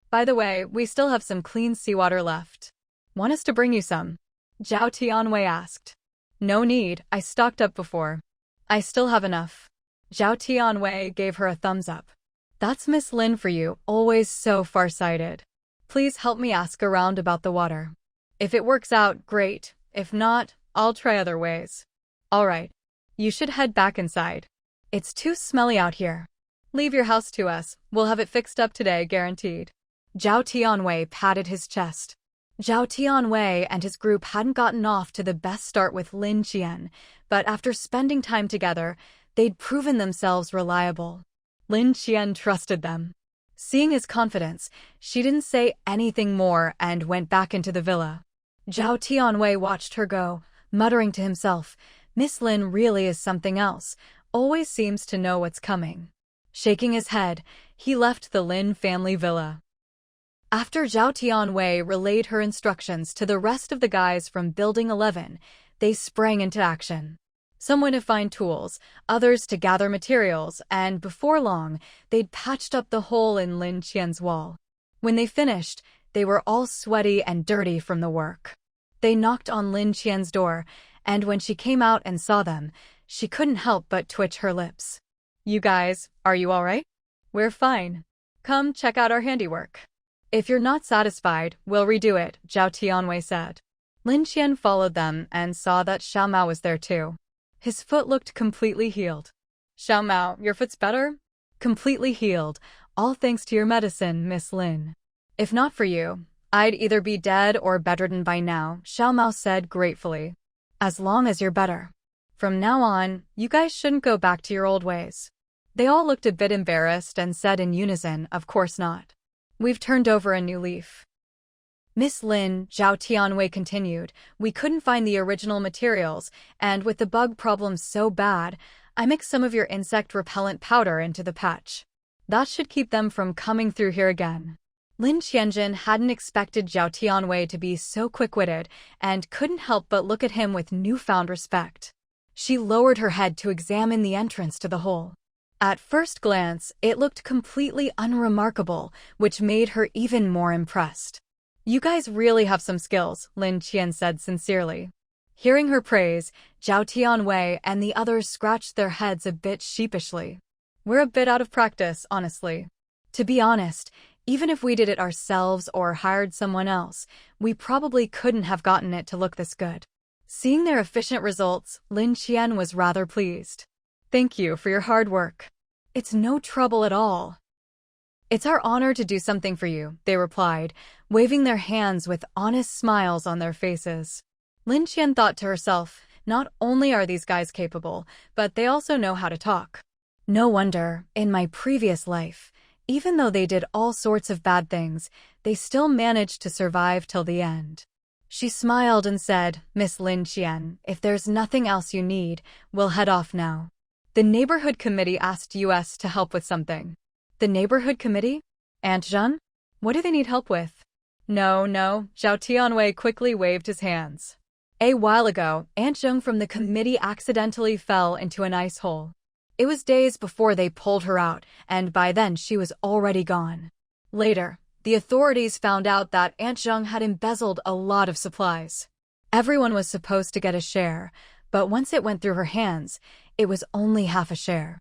By the way, we still have some clean seawater left. Want us to bring you some? Zhao Tianwei asked. No need, I stocked up before. I still have enough. Zhao Tianwei gave her a thumbs up. That's Miss Lin for you, always so farsighted. Please help me ask around about the water. If it works out, great. If not, I'll try other ways. All right. You should head back inside. It's too smelly out here. Leave your house to us, we'll have it fixed up today, guaranteed. Zhao Tianwei patted his chest. Zhao Tianwei and his group hadn't gotten off to the best start with Lin Qian, but after spending time together, they'd proven themselves reliable. Lin Qian trusted them. Seeing his confidence, she didn't say anything more and went back into the villa. Zhao Tianwei watched her go, muttering to himself, Miss Lin really is something else, always seems to know what's coming. Shaking his head, he left the Lin family villa. After Zhao Tianwei relayed her instructions to the rest of the guys from Building 11, they sprang into action. Some went to find tools, others to gather materials, and before long, they'd patched up the hole in Lin Qian's wall. When they finished, they were all sweaty and dirty from the work. They knocked on Lin Qian's door, and when she came out and saw them, she couldn't help but twitch her lips. You guys, are you all right? We're fine. Come check out our handiwork. If you're not satisfied, we'll redo it, Zhao Tianwei said. Lin Qian followed them and saw that Xiaomau was there too. His foot looked completely healed. Xiaomau, your foot's better? Completely healed, all thanks to your medicine, Miss Lin. If not for you, I'd either be dead or bedridden by now, Xiaomau said gratefully. As long as you're better. From now on, you guys shouldn't go back to your old ways. They all looked a bit embarrassed and said in unison, of course not. We've turned over a new leaf. Miss Lin, Zhao Tianwei continued, we couldn't find the original materials, and with the bug problem so bad, I mixed some of your insect repellent powder into the patch. That should keep them from coming through here again. Lin Qianjin hadn't expected Zhao Tianwei to be so quick-witted and couldn't help but look at him with newfound respect. She lowered her head to examine the entrance to the hole. At first glance, it looked completely unremarkable, which made her even more impressed. You guys really have some skills, Lin Qian said sincerely. Hearing her praise, Zhao Tianwei and the others scratched their heads a bit sheepishly. We're a bit out of practice, honestly. To be honest, even if we did it ourselves or hired someone else, we probably couldn't have gotten it to look this good. Seeing their efficient results, Lin Qian was rather pleased. Thank you for your hard work. It's no trouble at all. It's our honor to do something for you, they replied, waving their hands with honest smiles on their faces. Lin Qian thought to herself, not only are these guys capable, but they also know how to talk. No wonder, in my previous life, even though they did all sorts of bad things, they still managed to survive till the end. She smiled and said, Miss Lin Qian, if there's nothing else you need, we'll head off now. The neighborhood committee asked us to help with something. The neighborhood committee? Aunt Zhen? What do they need help with? No, Zhao Tianwei quickly waved his hands. A while ago, Aunt Zheng from the committee accidentally fell into an ice hole. It was days before they pulled her out, and by then she was already gone. Later, the authorities found out that Aunt Zheng had embezzled a lot of supplies. Everyone was supposed to get a share, but once it went through her hands, it was only half a share.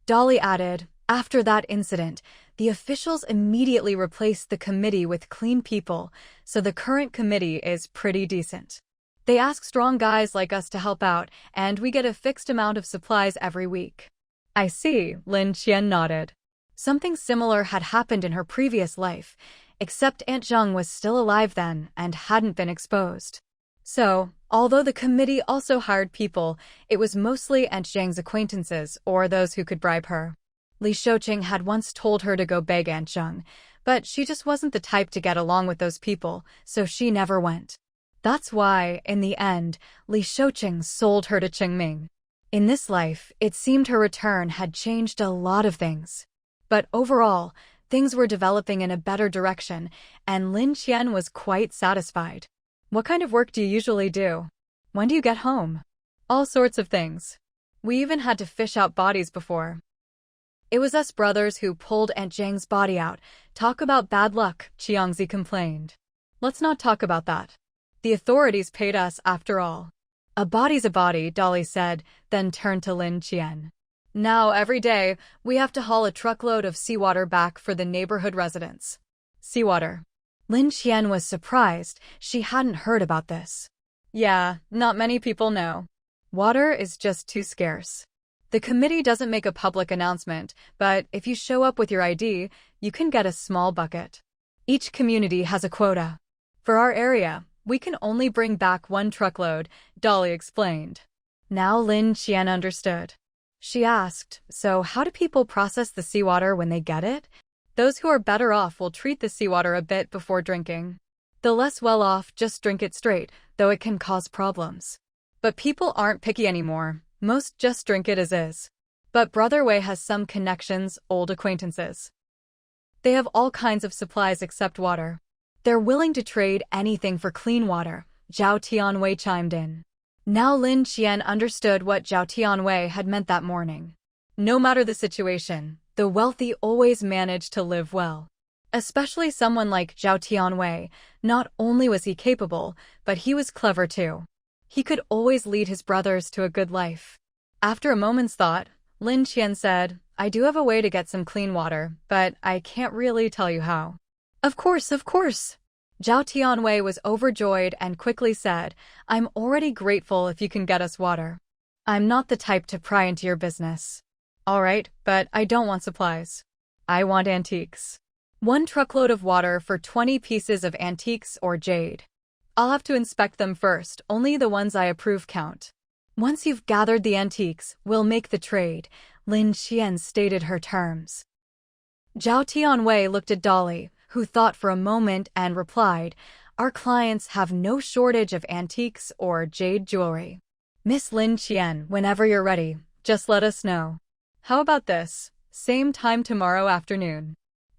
Dolly added, after that incident, the officials immediately replaced the committee with clean people, so the current committee is pretty decent. They ask strong guys like us to help out, and we get a fixed amount of supplies every week. I see, Lin Qian nodded. Something similar had happened in her previous life, except Aunt Zheng was still alive then and hadn't been exposed. So, although the committee also hired people, it was mostly Aunt Zheng's acquaintances or those who could bribe her. Li Shouqing had once told her to go beg Aunt Zheng, but she just wasn't the type to get along with those people, so she never went. That's why, in the end, Li Shouqing sold her to Qingming. In this life, it seemed her return had changed a lot of things. But overall, things were developing in a better direction, and Lin Qian was quite satisfied. What kind of work do you usually do? When do you get home? All sorts of things. We even had to fish out bodies before. It was us brothers who pulled Aunt Zheng's body out. Talk about bad luck, Qiangzi complained. Let's not talk about that. The authorities paid us after all. A body's a body, Dolly said, then turned to Lin Qian. Now every day, we have to haul a truckload of seawater back for the neighborhood residents. Seawater. Lin Qian was surprised. She hadn't heard about this. Yeah, not many people know. Water is just too scarce. The committee doesn't make a public announcement, but if you show up with your ID, you can get a small bucket. Each community has a quota. For our area, we can only bring back 1 truckload, Dolly explained. Now Lin Qian understood. She asked, so how do people process the seawater when they get it? Those who are better off will treat the seawater a bit before drinking. The less well-off just drink it straight, though it can cause problems. But people aren't picky anymore. Most just drink it as is. But Brother Wei has some connections, old acquaintances. They have all kinds of supplies except water. They're willing to trade anything for clean water, Zhao Tianwei chimed in. Now Lin Qian understood what Zhao Tianwei had meant that morning. No matter the situation, the wealthy always manage to live well. Especially someone like Zhao Tianwei. Not only was he capable, but he was clever too. He could always lead his brothers to a good life. After a moment's thought, Lin Qian said, I do have a way to get some clean water, but I can't really tell you how. Of course. Zhao Tianwei was overjoyed and quickly said, I'm already grateful if you can get us water. I'm not the type to pry into your business. Alright, but I don't want supplies. I want antiques. 1 truckload of water for 20 pieces of antiques or jade. I'll have to inspect them first, only the ones I approve count. Once you've gathered the antiques, we'll make the trade, Lin Qian stated her terms. Zhao Tianwei looked at Dolly, who thought for a moment and replied, Our clients have no shortage of antiques or jade jewelry. Miss Lin Qian, whenever you're ready, just let us know. How about this? Same time tomorrow afternoon.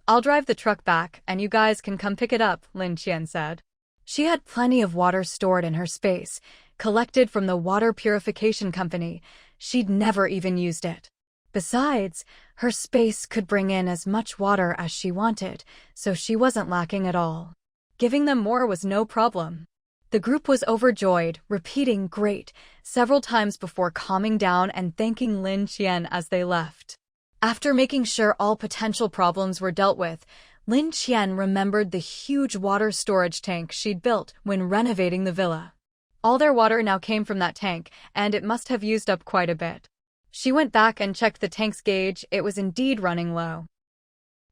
I'll drive the truck back and you guys can come pick it up, Lin Qian said. She had plenty of water stored in her space, collected from the water purification company. She'd never even used it. Besides, her space could bring in as much water as she wanted, so she wasn't lacking at all. Giving them more was no problem. The group was overjoyed, repeating great several times before calming down and thanking Lin Qian as they left. After making sure all potential problems were dealt with, Lin Qian remembered the huge water storage tank she'd built when renovating the villa. All their water now came from that tank, and it must have used up quite a bit. She went back and checked the tank's gauge. It was indeed running low.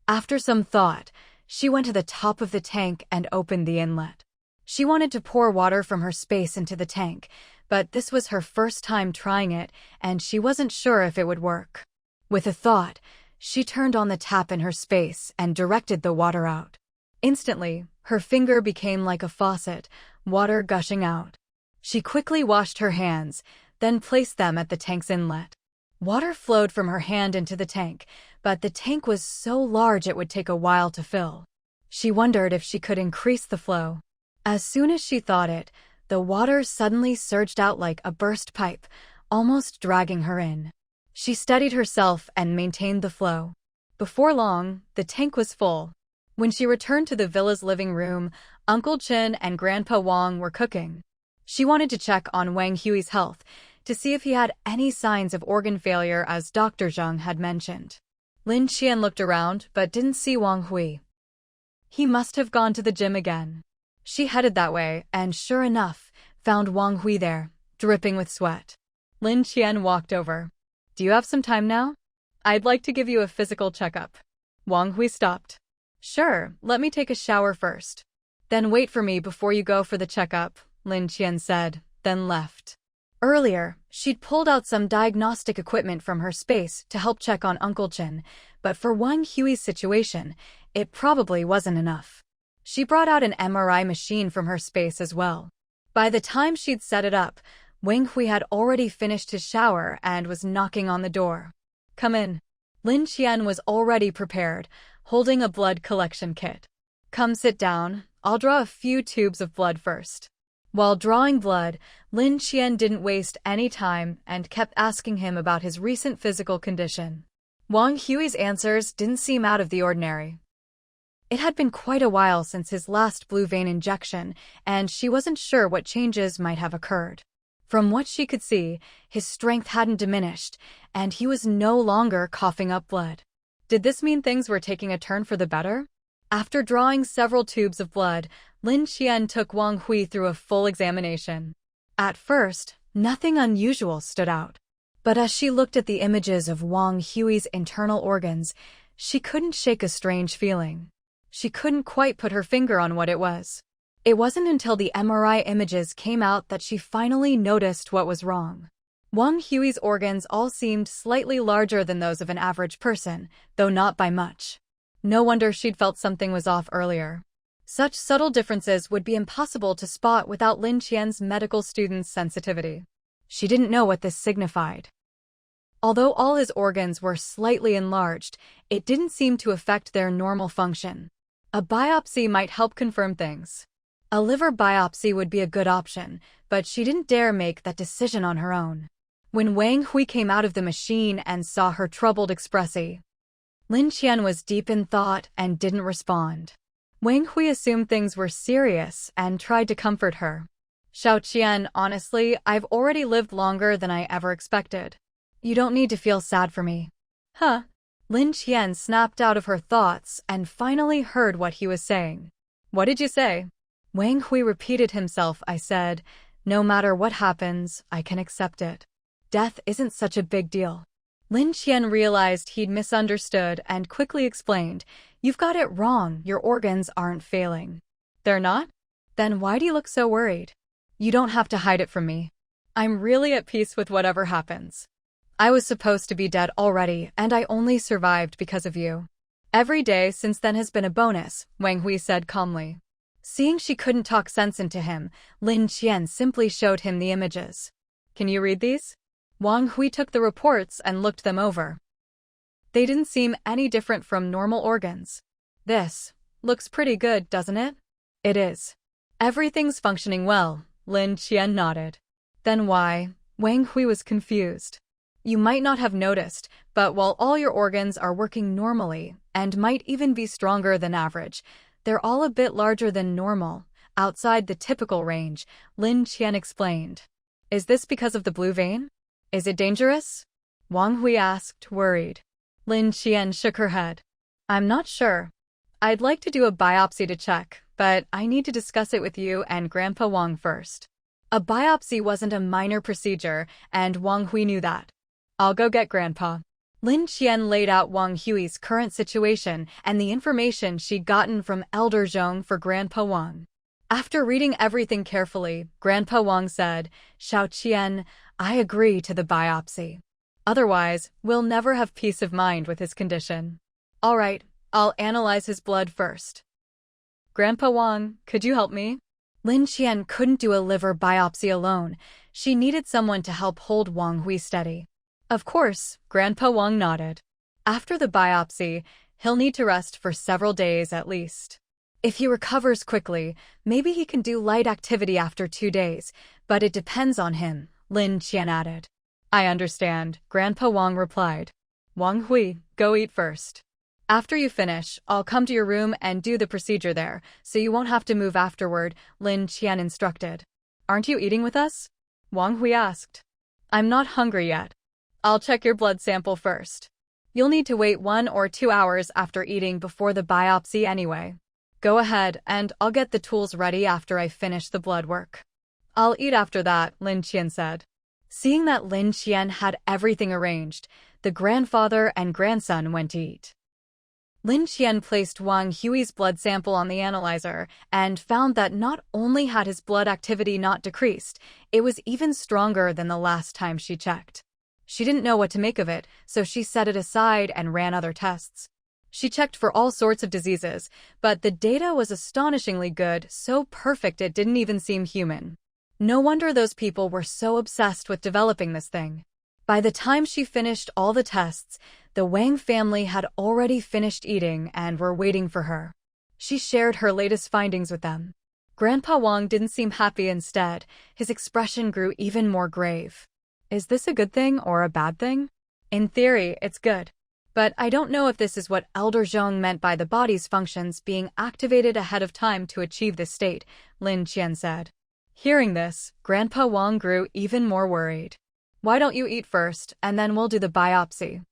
After some thought, she went to the top of the tank and opened the inlet. She wanted to pour water from her space into the tank, but this was her first time trying it, and she wasn't sure if it would work. With a thought, she turned on the tap in her space and directed the water out. Instantly, her finger became like a faucet, water gushing out. She quickly washed her hands, then placed them at the tank's inlet. Water flowed from her hand into the tank, but the tank was so large it would take a while to fill. She wondered if she could increase the flow. As soon as she thought it, the water suddenly surged out like a burst pipe, almost dragging her in. She steadied herself and maintained the flow. Before long, the tank was full. When she returned to the villa's living room, Uncle Chen and Grandpa Wang were cooking. She wanted to check on Wang Hui's health, to see if he had any signs of organ failure as Dr. Zheng had mentioned. Lin Qian looked around but didn't see Wang Hui. He must have gone to the gym again. She headed that way and, sure enough, found Wang Hui there, dripping with sweat. Lin Qian walked over. Do you have some time now? I'd like to give you a physical checkup. Wang Hui stopped. Sure, let me take a shower first. Then wait for me before you go for the checkup, Lin Qian said, then left. Earlier, she'd pulled out some diagnostic equipment from her space to help check on Uncle Chen, but for Wang Hui's situation, it probably wasn't enough. She brought out an MRI machine from her space as well. By the time she'd set it up, Wang Hui had already finished his shower and was knocking on the door. Come in. Lin Qian was already prepared, holding a blood collection kit. Come sit down, I'll draw a few tubes of blood first. While drawing blood, Lin Qian didn't waste any time and kept asking him about his recent physical condition. Wang Hui's answers didn't seem out of the ordinary. It had been quite a while since his last blue vein injection, and she wasn't sure what changes might have occurred. From what she could see, his strength hadn't diminished, and he was no longer coughing up blood. Did this mean things were taking a turn for the better? After drawing several tubes of blood, Lin Qian took Wang Hui through a full examination. At first, nothing unusual stood out. But as she looked at the images of Wang Hui's internal organs, she couldn't shake a strange feeling. She couldn't quite put her finger on what it was. It wasn't until the MRI images came out that she finally noticed what was wrong. Wang Hui's organs all seemed slightly larger than those of an average person, though not by much. No wonder she'd felt something was off earlier. Such subtle differences would be impossible to spot without Lin Qian's medical student's sensitivity. She didn't know what this signified. Although all his organs were slightly enlarged, it didn't seem to affect their normal function. A biopsy might help confirm things. A liver biopsy would be a good option, but she didn't dare make that decision on her own. When Wang Hui came out of the machine and saw her troubled expression, Lin Qian was deep in thought and didn't respond. Wang Hui assumed things were serious and tried to comfort her. Xiaoqian, honestly, I've already lived longer than I ever expected. You don't need to feel sad for me. Huh? Lin Qian snapped out of her thoughts and finally heard what he was saying. What did you say? Wang Hui repeated himself. I said, no matter what happens, I can accept it. Death isn't such a big deal. Lin Qian realized he'd misunderstood and quickly explained, you've got it wrong, your organs aren't failing. They're not? Then why do you look so worried? You don't have to hide it from me. I'm really at peace with whatever happens. I was supposed to be dead already, and I only survived because of you. Every day since then has been a bonus, Wang Hui said calmly. Seeing she couldn't talk sense into him, Lin Qian simply showed him the images. Can you read these? Wang Hui took the reports and looked them over. They didn't seem any different from normal organs. This looks pretty good, doesn't it? It is. Everything's functioning well, Lin Qian nodded. Then why? Wang Hui was confused. You might not have noticed, but while all your organs are working normally, and might even be stronger than average, they're all a bit larger than normal, outside the typical range, Lin Qian explained. Is this because of the blue vein? Is it dangerous? Wang Hui asked, worried. Lin Qian shook her head. I'm not sure. I'd like to do a biopsy to check, but I need to discuss it with you and Grandpa Wang first. A biopsy wasn't a minor procedure, and Wang Hui knew that. I'll go get Grandpa. Lin Qian laid out Wang Hui's current situation and the information she'd gotten from Elder Zhong for Grandpa Wang. After reading everything carefully, Grandpa Wang said, Xiaoqian, I agree to the biopsy. Otherwise, we'll never have peace of mind with his condition. All right, I'll analyze his blood first. Grandpa Wang, could you help me? Lin Qian couldn't do a liver biopsy alone. She needed someone to help hold Wang Hui steady. Of course, Grandpa Wang nodded. After the biopsy, he'll need to rest for several days at least. If he recovers quickly, maybe he can do light activity after 2 days, but it depends on him, Lin Qian added. I understand, Grandpa Wang replied. Wang Hui, go eat first. After you finish, I'll come to your room and do the procedure there, so you won't have to move afterward, Lin Qian instructed. Aren't you eating with us? Wang Hui asked. I'm not hungry yet. I'll check your blood sample first. You'll need to wait 1 or 2 hours after eating before the biopsy anyway. Go ahead, and I'll get the tools ready after I finish the blood work. I'll eat after that, Lin Qian said. Seeing that Lin Qian had everything arranged, the grandfather and grandson went to eat. Lin Qian placed Wang Hui's blood sample on the analyzer and found that not only had his blood activity not decreased, it was even stronger than the last time she checked. She didn't know what to make of it, so she set it aside and ran other tests. She checked for all sorts of diseases, but the data was astonishingly good, so perfect it didn't even seem human. No wonder those people were so obsessed with developing this thing. By the time she finished all the tests, the Wang family had already finished eating and were waiting for her. She shared her latest findings with them. Grandpa Wang didn't seem happy instead. His expression grew even more grave. Is this a good thing or a bad thing? In theory, it's good. But I don't know if this is what Elder Zhong meant by the body's functions being activated ahead of time to achieve this state, Lin Qian said. Hearing this, Grandpa Wang grew even more worried. Why don't you eat first, and then we'll do the biopsy?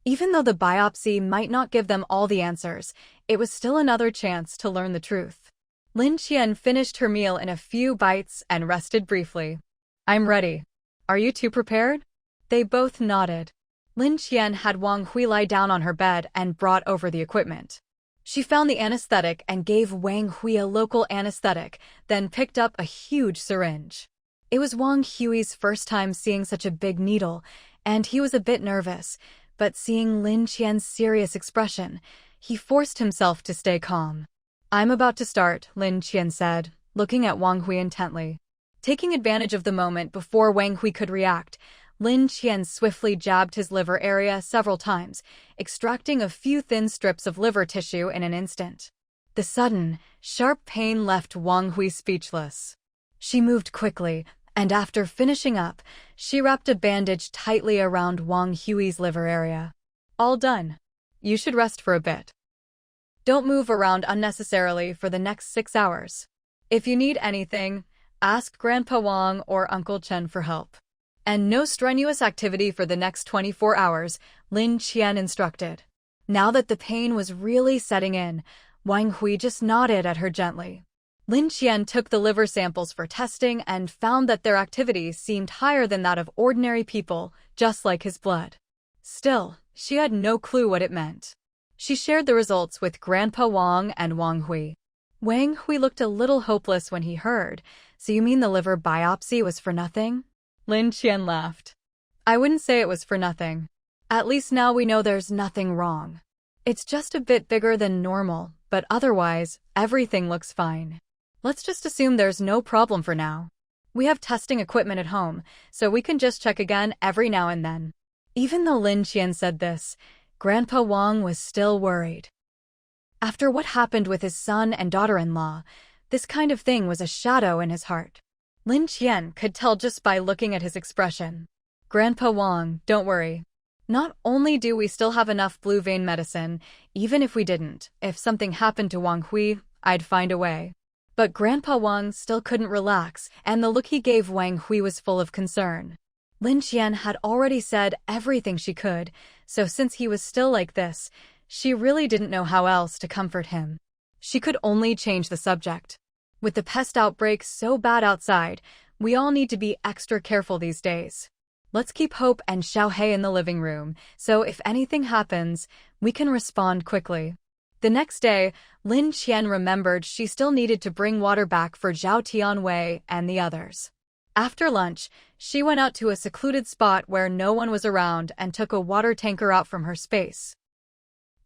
Even though the biopsy might not give them all the answers, it was still another chance to learn the truth. Lin Qian finished her meal in a few bites and rested briefly. I'm ready. Are you two prepared? They both nodded. Lin Qian had Wang Hui lie down on her bed and brought over the equipment. She found the anesthetic and gave Wang Hui a local anesthetic, then picked up a huge syringe. It was Wang Hui's first time seeing such a big needle, and he was a bit nervous, but seeing Lin Qian's serious expression, He forced himself to stay calm. "I'm about to start," Lin Qian said, looking at Wang Hui intently. Taking advantage of the moment before Wang Hui could react, Lin Qian swiftly jabbed his liver area several times, extracting a few thin strips of liver tissue in an instant. The sudden, sharp pain left Wang Hui speechless. She moved quickly, and after finishing up, she wrapped a bandage tightly around Wang Hui's liver area. "All done. You should rest for a bit. Don't move around unnecessarily for the next 6 hours. If you need anything, ask Grandpa Wang or Uncle Chen for help. And no strenuous activity for the next 24 hours, Lin Qian instructed. Now that the pain was really setting in, Wang Hui just nodded at her gently. Lin Qian took the liver samples for testing and found that their activity seemed higher than that of ordinary people, just like his blood. Still, she had no clue what it meant. She shared the results with Grandpa Wang and Wang Hui. Wang Hui looked a little hopeless when he heard, "So you mean the liver biopsy was for nothing?" Lin Qian laughed. "I wouldn't say it was for nothing. At least now we know there's nothing wrong. It's just a bit bigger than normal, but otherwise, everything looks fine. Let's just assume there's no problem for now. We have testing equipment at home, so we can just check again every now and then." Even though Lin Qian said this, Grandpa Wang was still worried. After what happened with his son and daughter-in-law, this kind of thing was a shadow in his heart. Lin Qian could tell just by looking at his expression. "Grandpa Wang, don't worry. Not only do we still have enough blue vein medicine, even if we didn't, if something happened to Wang Hui, I'd find a way." But Grandpa Wang still couldn't relax, and the look he gave Wang Hui was full of concern. Lin Qian had already said everything she could, so since he was still like this, she really didn't know how else to comfort him. She could only change the subject. "With the pest outbreak so bad outside, we all need to be extra careful these days. Let's keep Hope and Xiaomau in the living room, so if anything happens, we can respond quickly." The next day, Lin Qian remembered she still needed to bring water back for Zhao Tianwei and the others. After lunch, she went out to a secluded spot where no one was around and took a water tanker out from her space.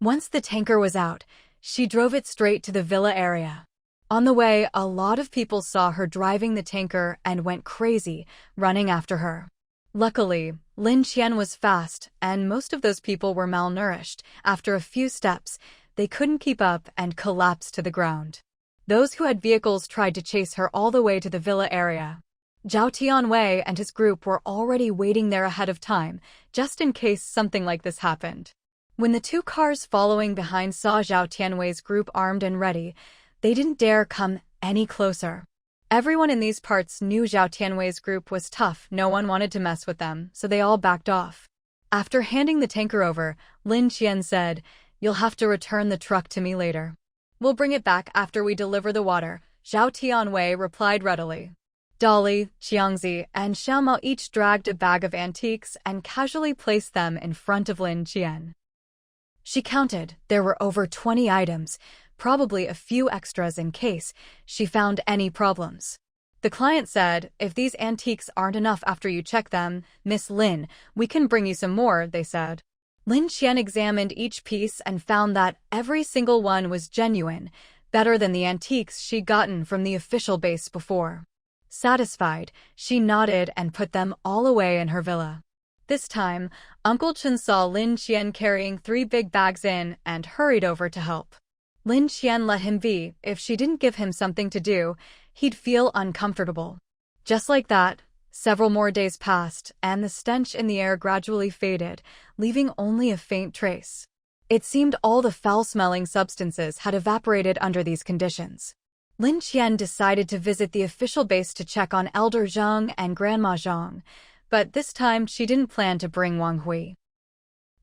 Once the tanker was out, she drove it straight to the villa area. On the way, a lot of people saw her driving the tanker and went crazy, running after her. Luckily, Lin Qian was fast, and most of those people were malnourished. After a few steps, they couldn't keep up and collapsed to the ground. Those who had vehicles tried to chase her all the way to the villa area. Zhao Tianwei and his group were already waiting there ahead of time, just in case something like this happened. When the 2 cars following behind saw Zhao Tianwei's group armed and ready, they didn't dare come any closer. Everyone in these parts knew Zhao Tianwei's group was tough, no one wanted to mess with them, so they all backed off. After handing the tanker over, Lin Qian said, "You'll have to return the truck to me later." "We'll bring it back after we deliver the water," Zhao Tianwei replied readily. Dolly, Xiangzi, and Xiaomau each dragged a bag of antiques and casually placed them in front of Lin Qian. She counted, there were over 20 items, probably a few extras in case she found any problems. The client said, "If these antiques aren't enough after you check them, Miss Lin, we can bring you some more," they said. Lin Qian examined each piece and found that every single one was genuine, better than the antiques she'd gotten from the official base before. Satisfied, she nodded and put them all away in her villa. This time, Uncle Chen saw Lin Qian carrying 3 big bags in and hurried over to help. Lin Qian let him be. If she didn't give him something to do, he'd feel uncomfortable. Just like that, several more days passed, and the stench in the air gradually faded, leaving only a faint trace. It seemed all the foul-smelling substances had evaporated under these conditions. Lin Qian decided to visit the official base to check on Elder Zhang and Grandma Zhang, but this time she didn't plan to bring Wang Hui.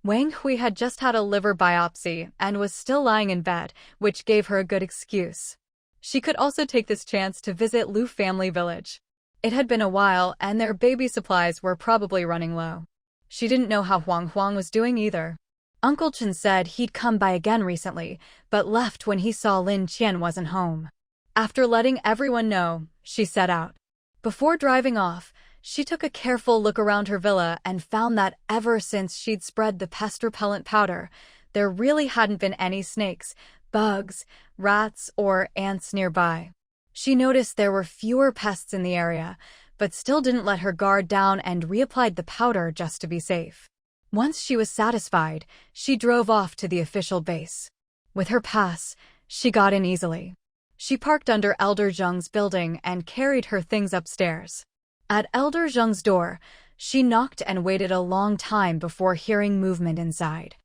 Wang Hui had just had a liver biopsy and was still lying in bed, which gave her a good excuse. She could also take this chance to visit Lu family village. It had been a while, and their baby supplies were probably running low. She didn't know how Huang was doing either. Uncle Chen said he'd come by again recently, but left when he saw Lin Qian wasn't home. After letting everyone know, she set out. Before driving off, she took a careful look around her villa and found that ever since she'd spread the pest repellent powder, There really hadn't been any snakes, bugs, rats, or ants nearby. She noticed there were fewer pests in the area, but still didn't let her guard down and reapplied the powder just to be safe. Once she was satisfied, she drove off to the official base. With her pass, she got in easily. She parked under Elder Zheng's building and carried her things upstairs. At Elder Zheng's door, she knocked and waited a long time before hearing movement inside.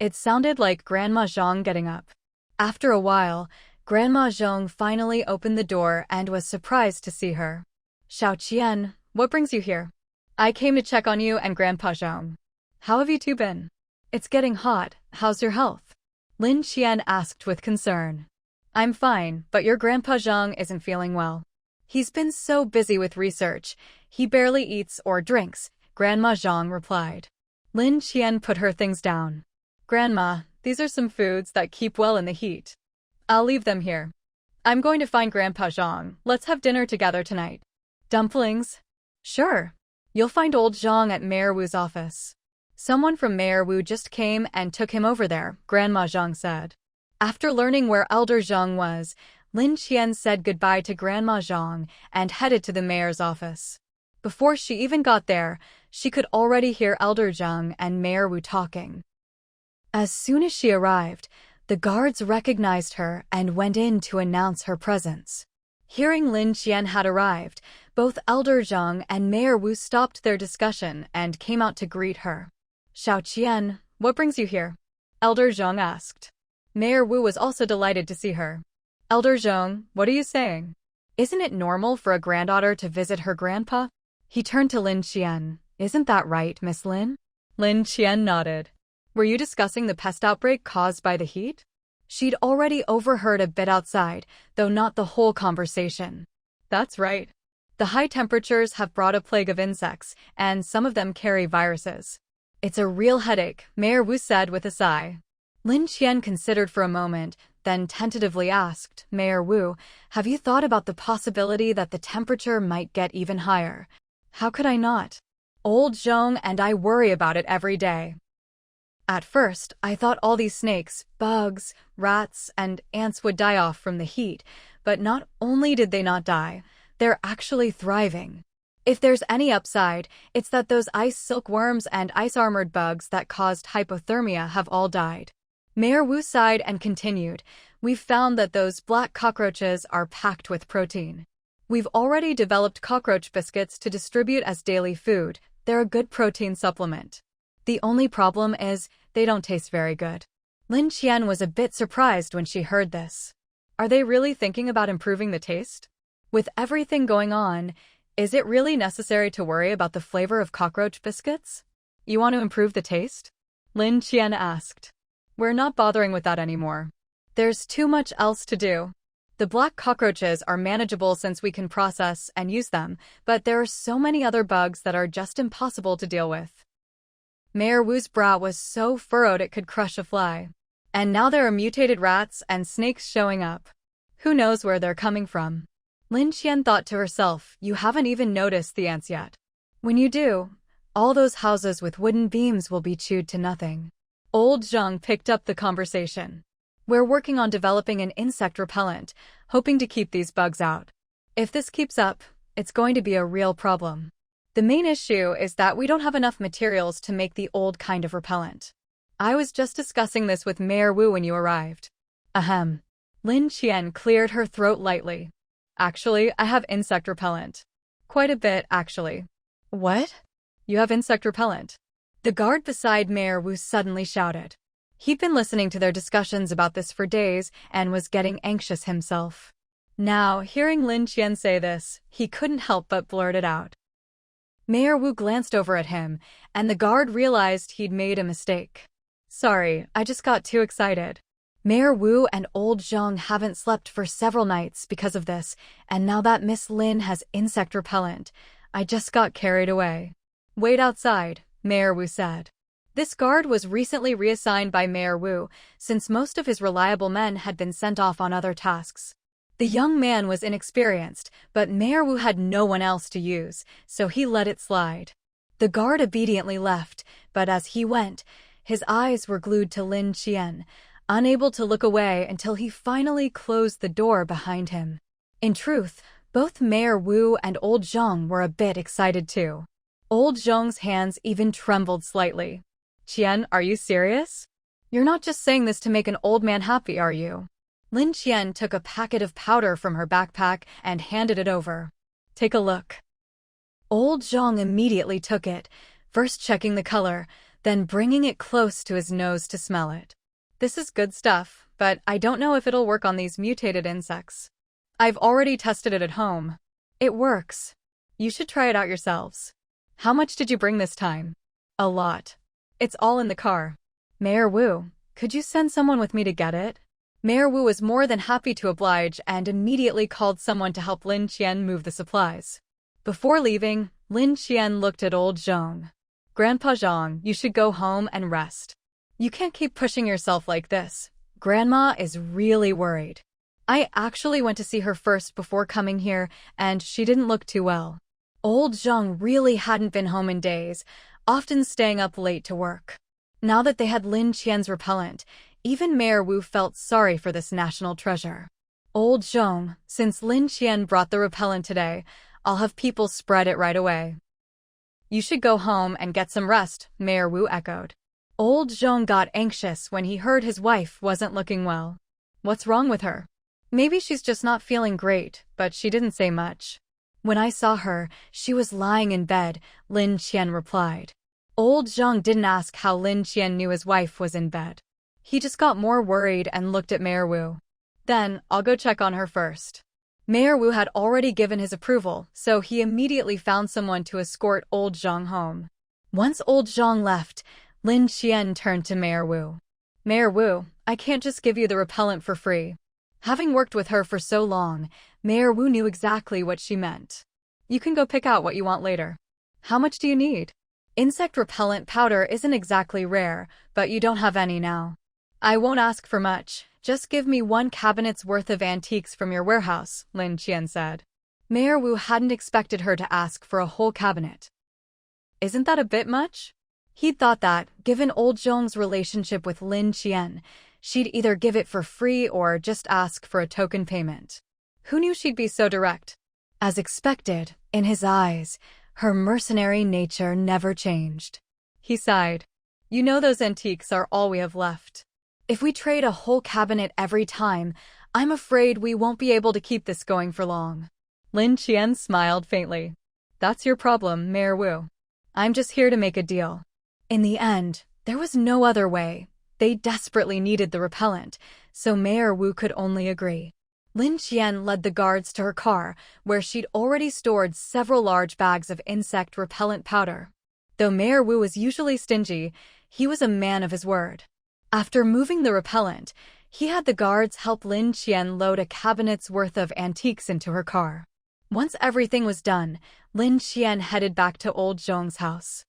It sounded like Grandma Zheng getting up. After a while, Grandma Zheng finally opened the door and was surprised to see her. Xiaoqian, what brings you here? I came to check on you and Grandpa Zheng. How have you two been? It's getting hot. How's your health? Lin Qian asked with concern. I'm fine, but your Grandpa Zheng isn't feeling well. He's been so busy with research, he barely eats or drinks, Grandma Zheng replied. Lin Qian put her things down. Grandma, these are some foods that keep well in the heat. I'll leave them here. I'm going to find Grandpa Zheng. Let's have dinner together tonight. Dumplings? Sure. You'll find old Zheng at Mayor Wu's office. Someone from Mayor Wu just came and took him over there, Grandma Zheng said. After learning where Elder Zheng was, Lin Qian said goodbye to Grandma Zheng and headed to the mayor's office. Before she even got there, she could already hear Elder Zheng and Mayor Wu talking. As soon as she arrived, the guards recognized her and went in to announce her presence. Hearing Lin Qian had arrived, both Elder Zheng and Mayor Wu stopped their discussion and came out to greet her. Xiaoqian, what brings you here? Elder Zheng asked. Mayor Wu was also delighted to see her. Elder Zheng, what are you saying? Isn't it normal for a granddaughter to visit her grandpa? He turned to Lin Qian. Isn't that right, Miss Lin? Lin Qian nodded. Were you discussing the pest outbreak caused by the heat? She'd already overheard a bit outside, though not the whole conversation. That's right. The high temperatures have brought a plague of insects, and some of them carry viruses. It's a real headache, Mayor Wu said with a sigh. Lin Qian considered for a moment, then tentatively asked, Mayor Wu, have you thought about the possibility that the temperature might get even higher? How could I not? Old Zheng and I worry about it every day. At first, I thought all these snakes, bugs, rats, and ants would die off from the heat, but not only did they not die, they're actually thriving. If there's any upside, it's that those ice silkworms and ice-armored bugs that caused hypothermia have all died. Mayor Wu sighed and continued, we've found that those black cockroaches are packed with protein. We've already developed cockroach biscuits to distribute as daily food. They're a good protein supplement. The only problem is, they don't taste very good. Lin Qian was a bit surprised when she heard this. Are they really thinking about improving the taste? With everything going on, is it really necessary to worry about the flavor of cockroach biscuits? You want to improve the taste? Lin Qian asked. We're not bothering with that anymore. There's too much else to do. The black cockroaches are manageable since we can process and use them, but there are so many other bugs that are just impossible to deal with. Mayor Wu's brow was so furrowed it could crush a fly. And now there are mutated rats and snakes showing up. Who knows where they're coming from? Lin Qian thought to herself, you haven't even noticed the ants yet. When you do, all those houses with wooden beams will be chewed to nothing. Old Zheng picked up the conversation. We're working on developing an insect repellent, hoping to keep these bugs out. If this keeps up, it's going to be a real problem. The main issue is that we don't have enough materials to make the old kind of repellent. I was just discussing this with Mayor Wu when you arrived. Ahem. Lin Qian cleared her throat lightly. Actually, I have insect repellent. Quite a bit, actually. What? You have insect repellent? The guard beside Mayor Wu suddenly shouted. He'd been listening to their discussions about this for days and was getting anxious himself. Now, hearing Lin Qian say this, he couldn't help but blurt it out. Mayor Wu glanced over at him, and the guard realized he'd made a mistake. Sorry, I just got too excited. Mayor Wu and old Zheng haven't slept for several nights because of this, and now that Miss Lin has insect repellent, I just got carried away. Wait outside, Mayor Wu said. This guard was recently reassigned by Mayor Wu, since most of his reliable men had been sent off on other tasks. The young man was inexperienced, but Mayor Wu had no one else to use, so he let it slide. The guard obediently left, but as he went, His eyes were glued to Lin Qian, unable to look away until he finally closed the door behind him. In truth, both Mayor Wu and Old Zhang were a bit excited too. Old Zhang's hands even trembled slightly. "Qian, are you serious? You're not just saying this to make an old man happy, are you?" Lin Qian took a packet of powder from her backpack and handed it over. "Take a look." Old Zhang immediately took it, first checking the color, then bringing it close to his nose to smell it. "This is good stuff, but I don't know if it'll work on these mutated insects. I've already tested it at home. It works. You should try it out yourselves." "How much did you bring this time?" "A lot. It's all in the car." "Mayor Wu, could you send someone with me to get it?" Mayor Wu was more than happy to oblige and immediately called someone to help Lin Qian move the supplies. Before leaving, Lin Qian looked at old Zhang. "Grandpa Zhang, you should go home and rest. You can't keep pushing yourself like this. Grandma is really worried. I actually went to see her first before coming here, and she didn't look too well." Old Zhang really hadn't been home in days, often staying up late to work. Now that they had Lin Qian's repellent, even Mayor Wu felt sorry for this national treasure. "Old Zhang, since Lin Qian brought the repellent today, I'll have people spread it right away." "You should go home and get some rest," Mayor Wu echoed. Old Zhang got anxious when he heard his wife wasn't looking well. What's wrong with her? Maybe she's just not feeling great, but she didn't say much. "When I saw her, she was lying in bed," Lin Qian replied. Old Zhang didn't ask how Lin Qian knew his wife was in bed. He just got more worried and looked at Mayor Wu. "Then, I'll go check on her first." Mayor Wu had already given his approval, so he immediately found someone to escort Old Zhang home. Once Old Zhang left, Lin Qian turned to Mayor Wu. "Mayor Wu, I can't just give you the repellent for free." Having worked with her for so long, Mayor Wu knew exactly what she meant. "You can go pick out what you want later." "How much do you need?" "Insect repellent powder isn't exactly rare, but you don't have any now." "I won't ask for much. Just give me 1 cabinet's worth of antiques from your warehouse," Lin Qian said. Mayor Wu hadn't expected her to ask for a whole cabinet. "Isn't that a bit much?" He'd thought that, given Old Zhang's relationship with Lin Qian, she'd either give it for free or just ask for a token payment. Who knew she'd be so direct? As expected, in his eyes, her mercenary nature never changed. He sighed. "You know those antiques are all we have left. If we trade a whole cabinet every time, I'm afraid we won't be able to keep this going for long." Lin Qian smiled faintly. "That's your problem, Mayor Wu. I'm just here to make a deal." In the end, there was no other way. They desperately needed the repellent, so Mayor Wu could only agree. Lin Qian led the guards to her car, where she'd already stored several large bags of insect repellent powder. Though Mayor Wu was usually stingy, he was a man of his word. After moving the repellent, he had the guards help Lin Qian load a cabinet's worth of antiques into her car. Once everything was done, Lin Qian headed back to Old Zhang's house.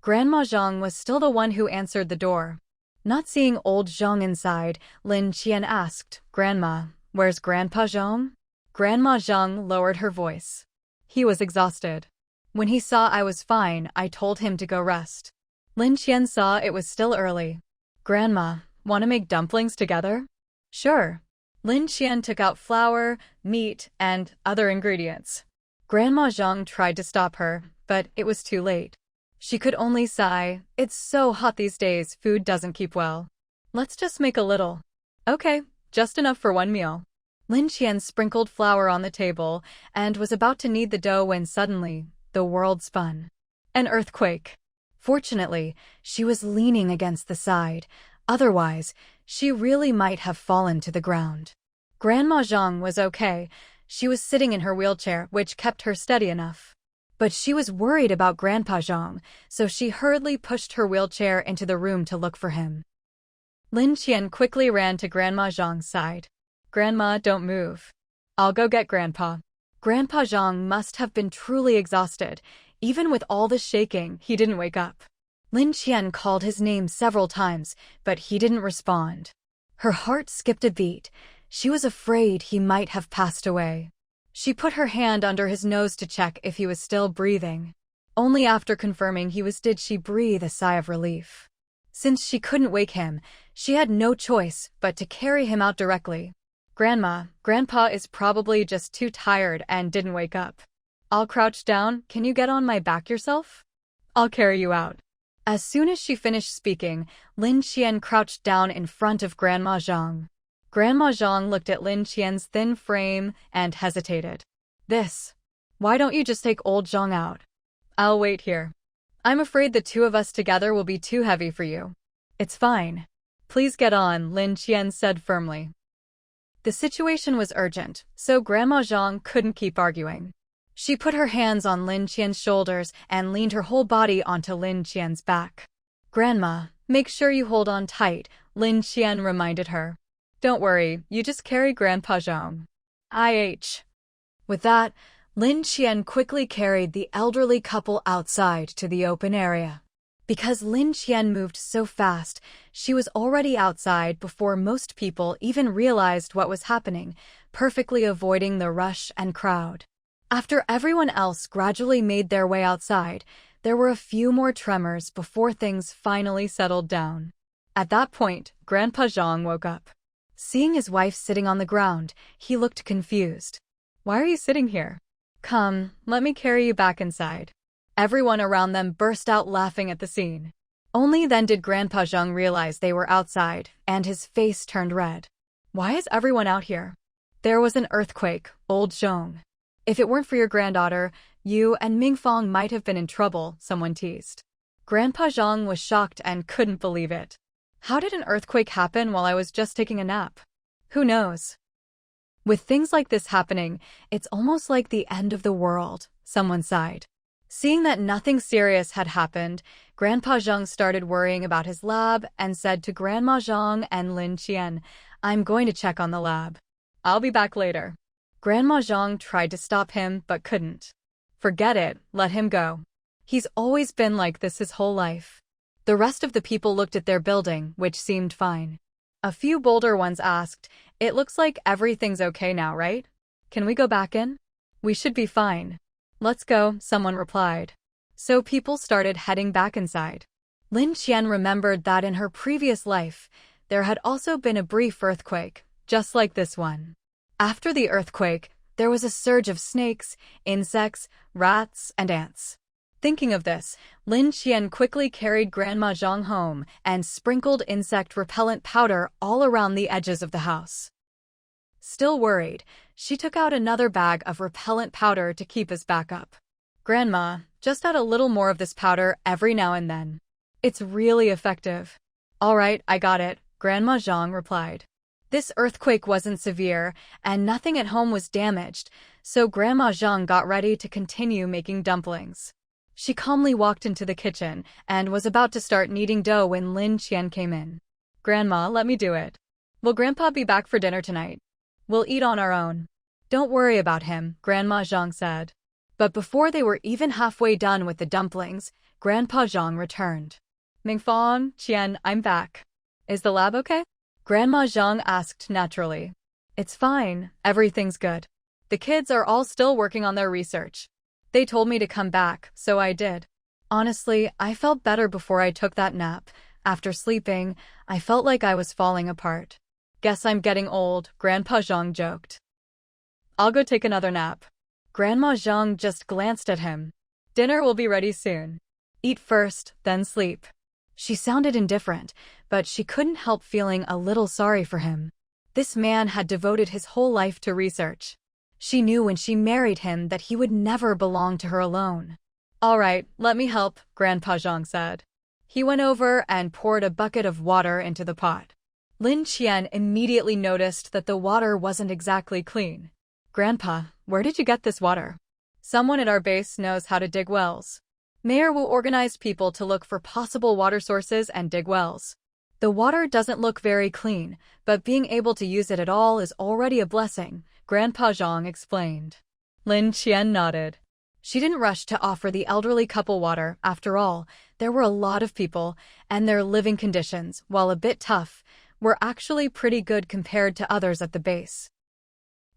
Grandma Zhang was still the one who answered the door. Not seeing Old Zhang inside, Lin Qian asked, "Grandma, where's Grandpa Zhang?" Grandma Zhang lowered her voice. "He was exhausted. When he saw I was fine, I told him to go rest." Lin Qian saw it was still early. "Grandma, want to make dumplings together?" "Sure." Lin Qian took out flour, meat, and other ingredients. Grandma Zhang tried to stop her, but it was too late. She could only sigh. "It's so hot these days, food doesn't keep well. Let's just make a little." "Okay, just enough for 1 meal." Lin Qian sprinkled flour on the table and was about to knead the dough when suddenly, the world spun. An earthquake. Fortunately, she was leaning against the side. Otherwise, she really might have fallen to the ground. Grandma Zhang was okay. She was sitting in her wheelchair, which kept her steady enough. But she was worried about Grandpa Zhang, so she hurriedly pushed her wheelchair into the room to look for him. Lin Qian quickly ran to Grandma Zhang's side. "Grandma, don't move. I'll go get Grandpa." Grandpa Zhang must have been truly exhausted. Even with all the shaking, he didn't wake up. Lin Qian called his name several times, but he didn't respond. Her heart skipped a beat. She was afraid he might have passed away. She put her hand under his nose to check if he was still breathing. Only after confirming he was did she breathe a sigh of relief. Since she couldn't wake him, she had no choice but to carry him out directly. Grandpa is probably just too tired and didn't wake up. I'll crouch down. Can you get on my back yourself? I'll carry you out. As soon as she finished speaking, Lin Qian crouched down in front of Grandma Zhang. Grandma Zhang looked at Lin Qian's thin frame and hesitated. Why don't you just take old Zhang out? I'll wait here. I'm afraid the two of us together will be too heavy for you. It's fine. Please get on, Lin Qian said firmly. The situation was urgent, so Grandma Zhang couldn't keep arguing. She put her hands on Lin Qian's shoulders and leaned her whole body onto Lin Qian's back. Grandma, make sure you hold on tight, Lin Qian reminded her. Don't worry, you just carry Grandpa Zhang. With that, Lin Qian quickly carried the elderly couple outside to the open area. Because Lin Qian moved so fast, she was already outside before most people even realized what was happening, perfectly avoiding the rush and crowd. After everyone else gradually made their way outside, there were a few more tremors before things finally settled down. At that point, Grandpa Zhang woke up. Seeing his wife sitting on the ground, he looked confused. Why are you sitting here? Come, let me carry you back inside. Everyone around them burst out laughing at the scene. Only then did Grandpa Zhang realize they were outside, and his face turned red. Why is everyone out here? There was an earthquake, old Zhang. If it weren't for your granddaughter, you and Mingfang might have been in trouble, someone teased. Grandpa Zhang was shocked and couldn't believe it. How did an earthquake happen while I was just taking a nap? Who knows? With things like this happening, it's almost like the end of the world, someone sighed. Seeing that nothing serious had happened, Grandpa Zhang started worrying about his lab and said to Grandma Zhang and Lin Qian, I'm going to check on the lab. I'll be back later. Grandma Zhang tried to stop him but couldn't. Forget it, let him go. He's always been like this his whole life. The rest of the people looked at their building, which seemed fine. A few bolder ones asked, It looks like everything's okay now, right? Can we go back in? We should be fine. Let's go, someone replied. So people started heading back inside. Lin Qian remembered that in her previous life, there had also been a brief earthquake, just like this one. After the earthquake, there was a surge of snakes, insects, rats, and ants. Thinking of this, Lin Qian quickly carried Grandma Zhang home and sprinkled insect repellent powder all around the edges of the house. Still worried, she took out another bag of repellent powder to keep as backup. Grandma, just add a little more of this powder every now and then. It's really effective. All right, I got it, Grandma Zhang replied. This earthquake wasn't severe, and nothing at home was damaged, so Grandma Zhang got ready to continue making dumplings. She calmly walked into the kitchen and was about to start kneading dough when Lin Qian came in. Grandma, let me do it. Will Grandpa be back for dinner tonight? We'll eat on our own. Don't worry about him, Grandma Zhang said. But before they were even halfway done with the dumplings, Grandpa Zhang returned. Mingfang, Qian, I'm back. Is the lab okay? Grandma Zhang asked naturally. It's fine, everything's good. The kids are all still working on their research. They told me to come back, so I did. Honestly, I felt better before I took that nap. After sleeping, I felt like I was falling apart. Guess I'm getting old, Grandpa Zhang joked. I'll go take another nap. Grandma Zhang just glanced at him. Dinner will be ready soon. Eat first, then sleep. She sounded indifferent, but she couldn't help feeling a little sorry for him. This man had devoted his whole life to research. She knew when she married him that he would never belong to her alone. All right, let me help, Grandpa Zhang said. He went over and poured a bucket of water into the pot. Lin Qian immediately noticed that the water wasn't exactly clean. Grandpa, where did you get this water? Someone at our base knows how to dig wells. Mayor Wu organized people to look for possible water sources and dig wells. The water doesn't look very clean, but being able to use it at all is already a blessing, Grandpa Zhang explained. Lin Qian nodded. She didn't rush to offer the elderly couple water. After all, there were a lot of people, and their living conditions, while a bit tough, were actually pretty good compared to others at the base.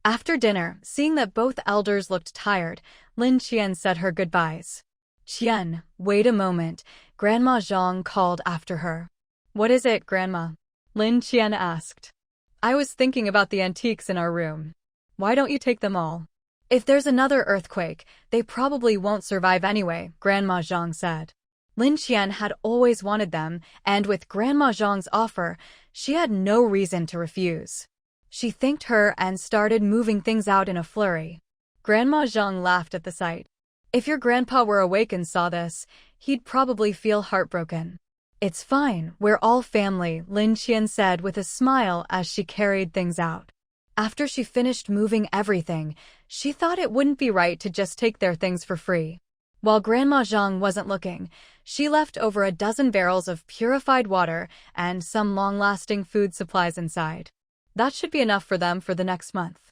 After dinner, seeing that both elders looked tired, Lin Qian said her goodbyes. Qian, wait a moment, Grandma Zhang called after her. What is it, Grandma? Lin Qian asked. I was thinking about the antiques in our room. Why don't you take them all? If there's another earthquake, they probably won't survive anyway, Grandma Zhang said. Lin Qian had always wanted them, and with Grandma Zhang's offer, she had no reason to refuse. She thanked her and started moving things out in a flurry. Grandma Zhang laughed at the sight. If your grandpa were awake and saw this, he'd probably feel heartbroken. It's fine, we're all family, Lin Qian said with a smile as she carried things out. After she finished moving everything, she thought it wouldn't be right to just take their things for free. While Grandma Zhang wasn't looking, she left over a dozen barrels of purified water and some long-lasting food supplies inside. That should be enough for them for the next month.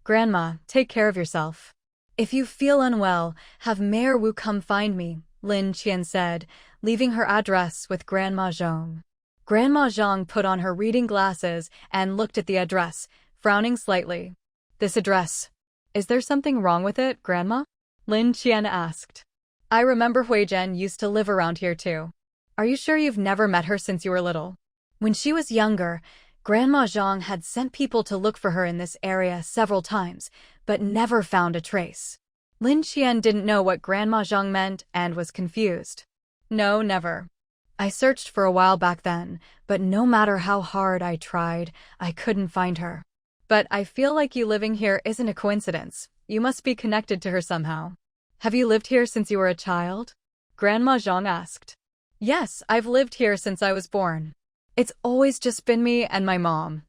Grandma, take care of yourself. If you feel unwell, have Mayor Wu come find me, Lin Qian said, leaving her address with Grandma Zhang. Grandma Zhang put on her reading glasses and looked at the address, frowning slightly. This address. Is there something wrong with it, Grandma? Lin Qian asked. I remember Huizhen used to live around here too. Are you sure you've never met her since you were little? When she was younger, Grandma Zhang had sent people to look for her in this area several times, but never found a trace. Lin Qian didn't know what Grandma Zhang meant and was confused. No, never. I searched for a while back then, but no matter how hard I tried, I couldn't find her. But I feel like you living here isn't a coincidence. You must be connected to her somehow. Have you lived here since you were a child? Grandma Zhang asked. Yes, I've lived here since I was born. It's always just been me and my mom.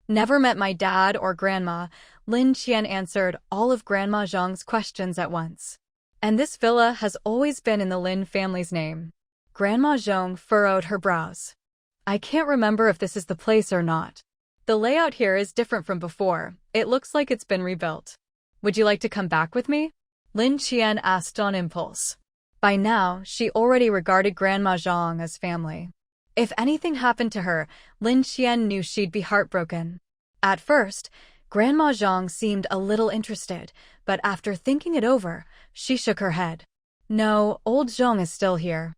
Never met my dad or grandma, Lin Qian answered all of Grandma Zhang's questions at once. And this villa has always been in the Lin family's name. Grandma Zhang furrowed her brows. I can't remember if this is the place or not. The layout here is different from before. It looks like it's been rebuilt. Would you like to come back with me? Lin Qian asked on impulse. By now, she already regarded Grandma Zhang as family. If anything happened to her, Lin Qian knew she'd be heartbroken. At first, Grandma Zhang seemed a little interested, but after thinking it over, she shook her head. No, old Zhang is still here.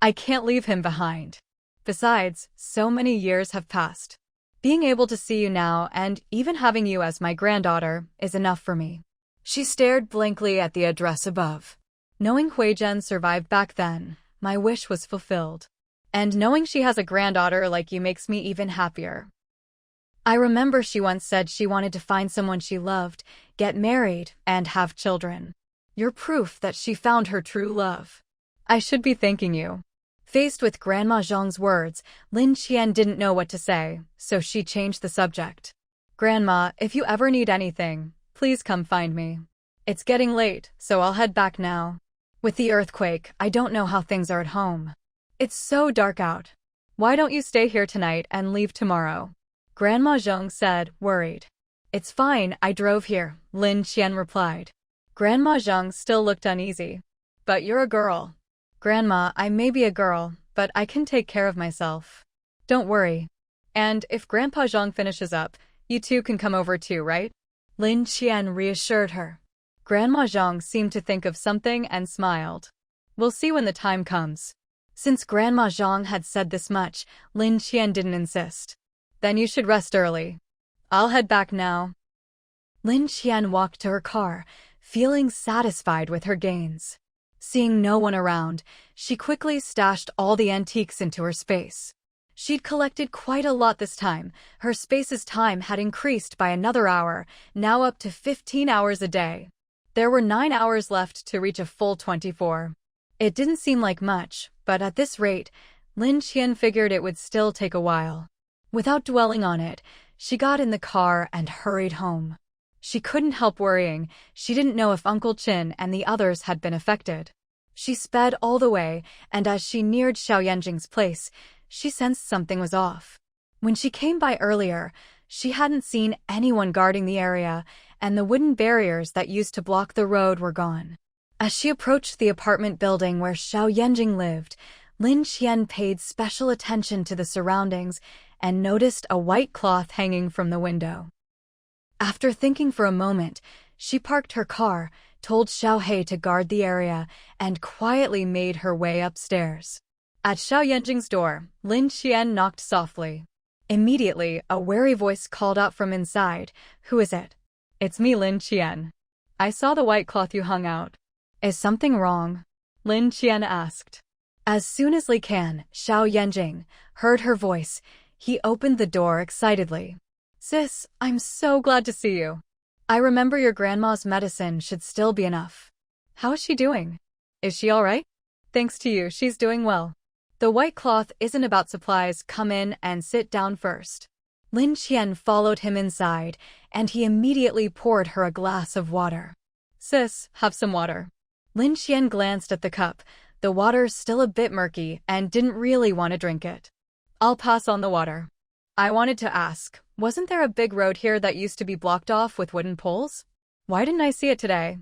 I can't leave him behind. Besides, so many years have passed. Being able to see you now and even having you as my granddaughter is enough for me. She stared blankly at the address above. Knowing Huizhen survived back then, my wish was fulfilled. And knowing she has a granddaughter like you makes me even happier. I remember she once said she wanted to find someone she loved, get married, and have children. You're proof that she found her true love. I should be thanking you. Faced with Grandma Zhang's words, Lin Qian didn't know what to say, so she changed the subject. Grandma, if you ever need anything, please come find me. It's getting late, so I'll head back now. With the earthquake, I don't know how things are at home. It's so dark out. Why don't you stay here tonight and leave tomorrow? Grandma Zhang said, worried. It's fine, I drove here, Lin Qian replied. Grandma Zhang still looked uneasy. But you're a girl. Grandma, I may be a girl, but I can take care of myself. Don't worry. And if Grandpa Zhang finishes up, you two can come over too, right? Lin Qian reassured her. Grandma Zhang seemed to think of something and smiled. We'll see when the time comes. Since Grandma Zhang had said this much, Lin Qian didn't insist. Then you should rest early. I'll head back now. Lin Qian walked to her car, feeling satisfied with her gains. Seeing no one around, she quickly stashed all the antiques into her space. She'd collected quite a lot this time. Her space's time had increased by another hour, now up to 15 hours a day. There were 9 hours left to reach a full 24. It didn't seem like much, but at this rate, Lin Qian figured it would still take a while. Without dwelling on it, she got in the car and hurried home. She couldn't help worrying. She didn't know if Uncle Qin and the others had been affected. She sped all the way, and as she neared Xiaoyanjing's place, she sensed something was off. When she came by earlier, she hadn't seen anyone guarding the area, and the wooden barriers that used to block the road were gone. As she approached the apartment building where Xiaoyanjing lived, Lin Qian paid special attention to the surroundings and noticed a white cloth hanging from the window. After thinking for a moment, she parked her car, told Xiao He to guard the area, and quietly made her way upstairs. At Xiao Yanjing's door, Lin Qian knocked softly. Immediately, a wary voice called out from inside, "Who is it?" "It's me, Lin Qian. I saw the white cloth you hung out." "Is something wrong?" Lin Qian asked. As soon as Lin Qian, Xiao Yanjing, heard her voice, he opened the door excitedly. "Sis, I'm so glad to see you. I remember your grandma's medicine should still be enough. How is she doing? Is she all right?" "Thanks to you, she's doing well. The white cloth isn't about supplies. Come in and sit down first." Lin Qian followed him inside, and he immediately poured her a glass of water. "Sis, have some water." Lin Qian glanced at the cup, the water still a bit murky, and didn't really want to drink it. "I'll pass on the water. I wanted to ask, wasn't there a big road here that used to be blocked off with wooden poles? Why didn't I see it today?"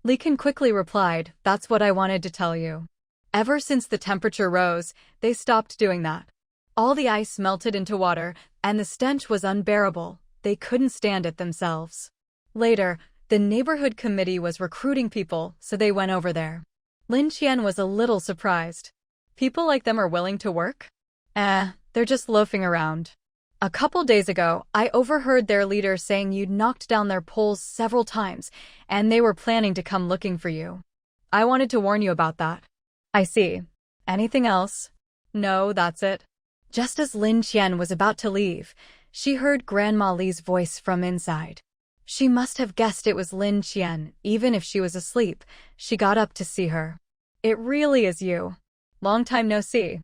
Lin Qian quickly replied, "That's what I wanted to tell you. Ever since the temperature rose, they stopped doing that. All the ice melted into water, and the stench was unbearable. They couldn't stand it themselves. Later, the neighborhood committee was recruiting people, so they went over there." Lin Qian was a little surprised. "People like them are willing to work?" They're just loafing around. A couple days ago, I overheard their leader saying you'd knocked down their poles several times, and they were planning to come looking for you. I wanted to warn you about that." "I see. Anything else?" "No, that's it." Just as Lin Qian was about to leave, she heard Grandma Li's voice from inside. She must have guessed it was Lin Qian. Even if she was asleep, she got up to see her. "It really is you. Long time no see.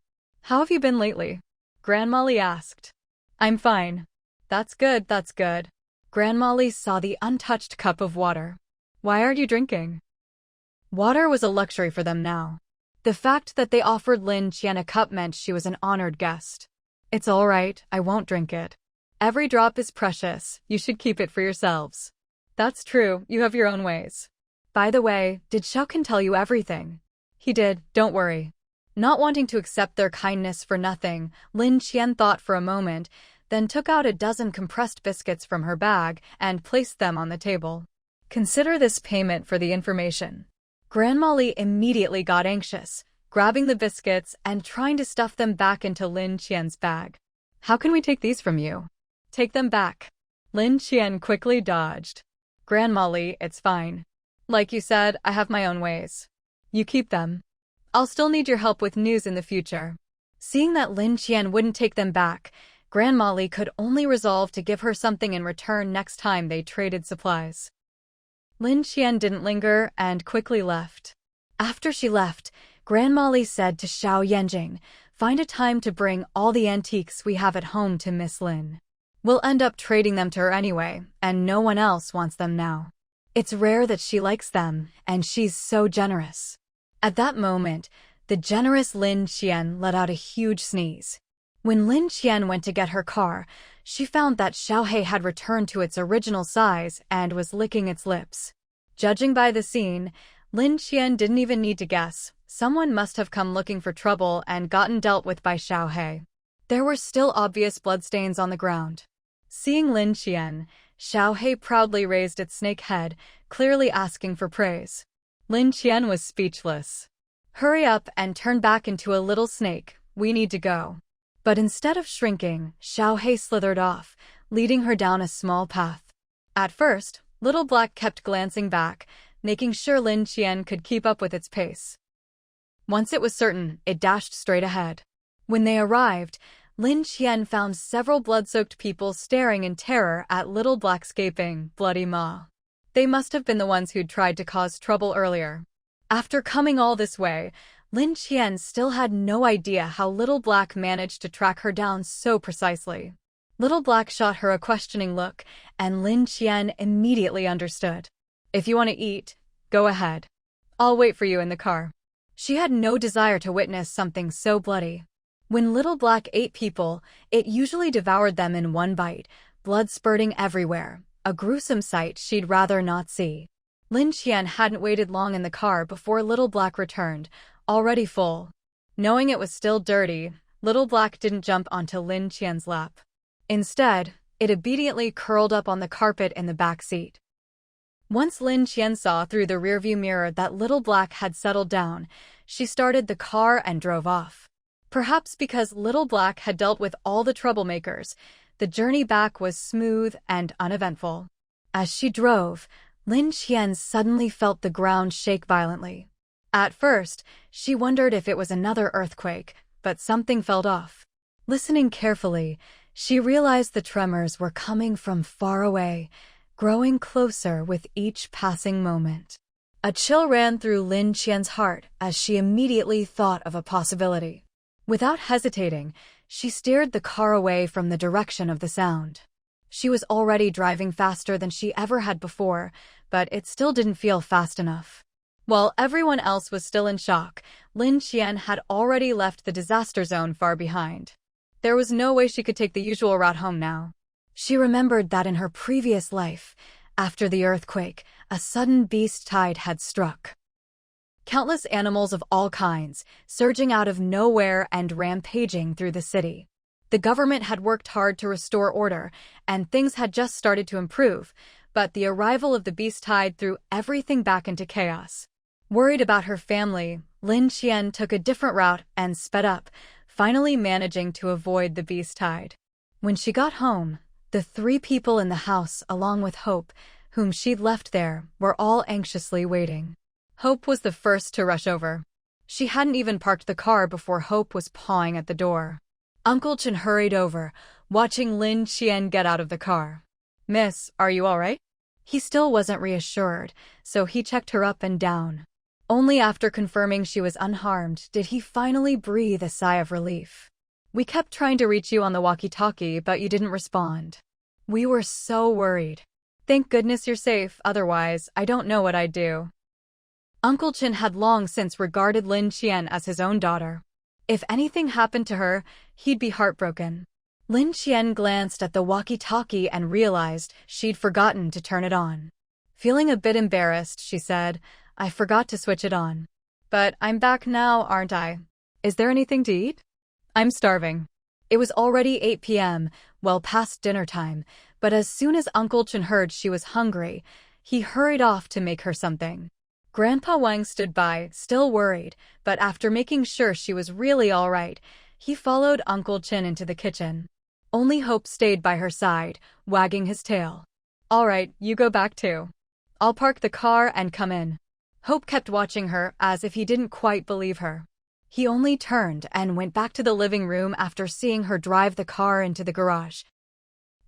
How have you been lately?" Grandma Li asked. "I'm fine." That's good, that's good." Grandma Li saw the untouched cup of water. "Why are you drinking?" Water was a luxury for them now. The fact that they offered Lin Qian a cup meant she was an honored guest. "It's all right, I won't drink it. Every drop is precious, you should keep it for yourselves." "That's true, you have your own ways." "By the way, did Xiaokan tell you everything?" "He did, don't worry." Not wanting to accept their kindness for nothing, Lin Qian thought for a moment, then took out a dozen compressed biscuits from her bag and placed them on the table. "Consider this payment for the information." Grandma Li immediately got anxious, grabbing the biscuits and trying to stuff them back into Lin Qian's bag. "How can we take these from you?" "Take them back." Lin Qian quickly dodged. "Grandma Li, it's fine. Like you said, I have my own ways. You keep them. I'll still need your help with news in the future." Seeing that Lin Qian wouldn't take them back, Grandma Li could only resolve to give her something in return next time they traded supplies. Lin Qian didn't linger and quickly left. After she left, Grandma Li said to Xiao Yanjing, "Find a time to bring all the antiques we have at home to Miss Lin. We'll end up trading them to her anyway, and no one else wants them now. It's rare that she likes them, and she's so generous." At that moment, the generous Lin Qian let out a huge sneeze. When Lin Qian went to get her car, she found that Xiaohei had returned to its original size and was licking its lips. Judging by the scene, Lin Qian didn't even need to guess. Someone must have come looking for trouble and gotten dealt with by Xiaohei. There were still obvious bloodstains on the ground. Seeing Lin Qian, Xiaohei proudly raised its snake head, clearly asking for praise. Lin Qian was speechless. "Hurry up and turn back into a little snake, we need to go." But instead of shrinking, Xiaohei slithered off, leading her down a small path. At first, Little Black kept glancing back, making sure Lin Qian could keep up with its pace. Once it was certain, it dashed straight ahead. When they arrived, Lin Qian found several blood-soaked people staring in terror at Little Black's gaping, bloody maw. They must have been the ones who'd tried to cause trouble earlier. After coming all this way, Lin Qian still had no idea how Little Black managed to track her down so precisely. Little Black shot her a questioning look, and Lin Qian immediately understood. "If you want to eat, go ahead. I'll wait for you in the car." She had no desire to witness something so bloody. When Little Black ate people, it usually devoured them in one bite, blood spurting everywhere, a gruesome sight she'd rather not see. Lin Qian hadn't waited long in the car before Little Black returned, already full. Knowing it was still dirty, Little Black didn't jump onto Lin Qian's lap. Instead, it obediently curled up on the carpet in the back seat. Once Lin Qian saw through the rearview mirror that Little Black had settled down, she started the car and drove off. Perhaps because Little Black had dealt with all the troublemakers, the journey back was smooth and uneventful. As she drove, Lin Qian suddenly felt the ground shake violently. At first, she wondered if it was another earthquake, but something felt off. Listening carefully, she realized the tremors were coming from far away, growing closer with each passing moment. A chill ran through Lin Qian's heart as she immediately thought of a possibility. Without hesitating, she steered the car away from the direction of the sound. She was already driving faster than she ever had before, but it still didn't feel fast enough. While everyone else was still in shock, Lin Qian had already left the disaster zone far behind. There was no way she could take the usual route home now. She remembered that in her previous life, after the earthquake, a sudden beast tide had struck. Countless animals of all kinds, surging out of nowhere and rampaging through the city. The government had worked hard to restore order, and things had just started to improve, but the arrival of the beast tide threw everything back into chaos. Worried about her family, Lin Qian took a different route and sped up, finally managing to avoid the beast tide. When she got home, the 3 people in the house, along with Hope, whom she'd left there, were all anxiously waiting. Hope was the first to rush over. She hadn't even parked the car before Hope was pawing at the door. Uncle Chen hurried over, watching Lin Qian get out of the car. "Miss, are you all right?" He still wasn't reassured, so he checked her up and down. Only after confirming she was unharmed did he finally breathe a sigh of relief. "We kept trying to reach you on the walkie-talkie, but you didn't respond. We were so worried. Thank goodness you're safe, otherwise I don't know what I'd do." Uncle Chen had long since regarded Lin Qian as his own daughter. If anything happened to her, he'd be heartbroken. Lin Qian glanced at the walkie-talkie and realized she'd forgotten to turn it on. Feeling a bit embarrassed, she said, "I forgot to switch it on. But I'm back now, aren't I? Is there anything to eat? I'm starving." It was already 8 p.m., well past dinner time, but as soon as Uncle Chen heard she was hungry, he hurried off to make her something. Grandpa Wang stood by, still worried, but after making sure she was really all right, he followed Uncle Chen into the kitchen. Only Hope stayed by her side, wagging his tail. "All right, you go back too. I'll park the car and come in." Hope kept watching her as if he didn't quite believe her. He only turned and went back to the living room after seeing her drive the car into the garage.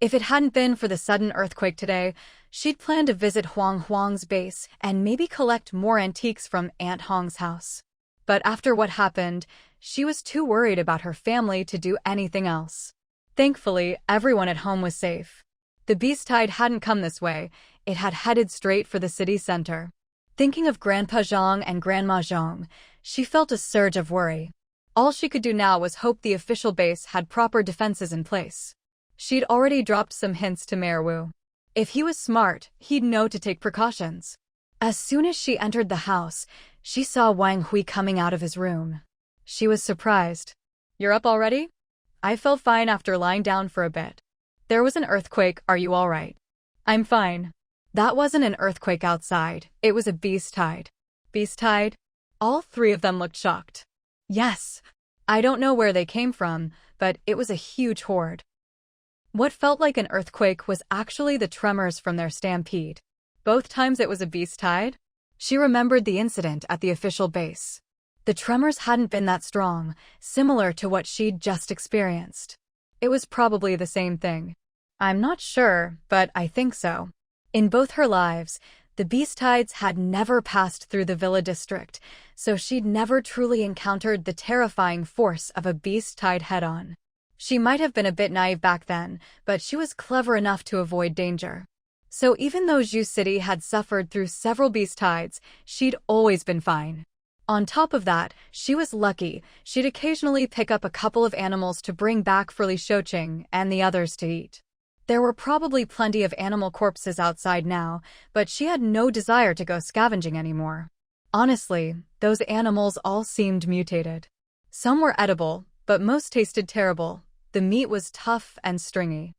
If it hadn't been for the sudden earthquake today, she'd planned to visit Huang's base and maybe collect more antiques from Aunt Hong's house. But after what happened, she was too worried about her family to do anything else. Thankfully, everyone at home was safe. The beast tide hadn't come this way, it had headed straight for the city center. Thinking of Grandpa Zhang and Grandma Zhang, she felt a surge of worry. All she could do now was hope the official base had proper defenses in place. She'd already dropped some hints to Mayor Wu. If he was smart, he'd know to take precautions. As soon as she entered the house, she saw Wang Hui coming out of his room. She was surprised. "You're up already?" "I felt fine after lying down for a bit." "There was an earthquake, are you all right?" "I'm fine." That wasn't an earthquake outside, it was a beast tide. Beast tide? All 3 of them looked shocked. Yes. I don't know where they came from, but it was a huge horde. What felt like an earthquake was actually the tremors from their stampede. Both times it was a beast tide? She remembered the incident at the official base. The tremors hadn't been that strong, similar to what she'd just experienced. It was probably the same thing. I'm not sure, but I think so. In both her lives, the beast tides had never passed through the Villa district, so she'd never truly encountered the terrifying force of a beast tide head-on. She might have been a bit naive back then, but she was clever enough to avoid danger. So even though Zhu City had suffered through several beast tides, she'd always been fine. On top of that, she was lucky. She'd occasionally pick up a couple of animals to bring back for Li Shouqing and the others to eat. There were probably plenty of animal corpses outside now, but she had no desire to go scavenging anymore. Honestly, those animals all seemed mutated. Some were edible, but most tasted terrible. The meat was tough and stringy.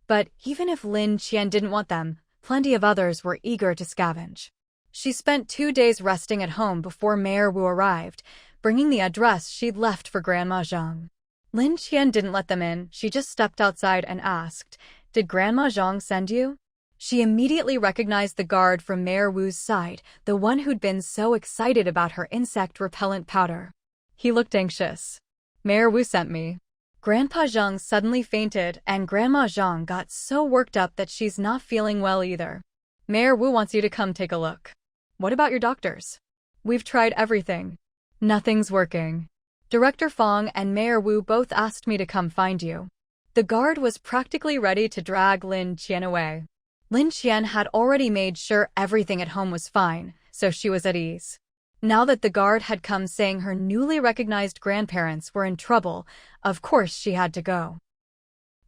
But even if Lin Qian didn't want them, plenty of others were eager to scavenge. She spent 2 days resting at home before Mayor Wu arrived, bringing the address she'd left for Grandma Zhang. Lin Qian didn't let them in. She just stepped outside and asked, "Did Grandma Zhang send you?" She immediately recognized the guard from Mayor Wu's side, the one who'd been so excited about her insect-repellent powder. He looked anxious. "Mayor Wu sent me." Grandpa Zhang suddenly fainted, and Grandma Zhang got so worked up that she's not feeling well either. "Mayor Wu wants you to come take a look." "What about your doctors?" "We've tried everything. Nothing's working. Director Fong and Mayor Wu both asked me to come find you." The guard was practically ready to drag Lin Qian away. Lin Qian had already made sure everything at home was fine, so she was at ease. Now that the guard had come saying her newly recognized grandparents were in trouble, of course she had to go.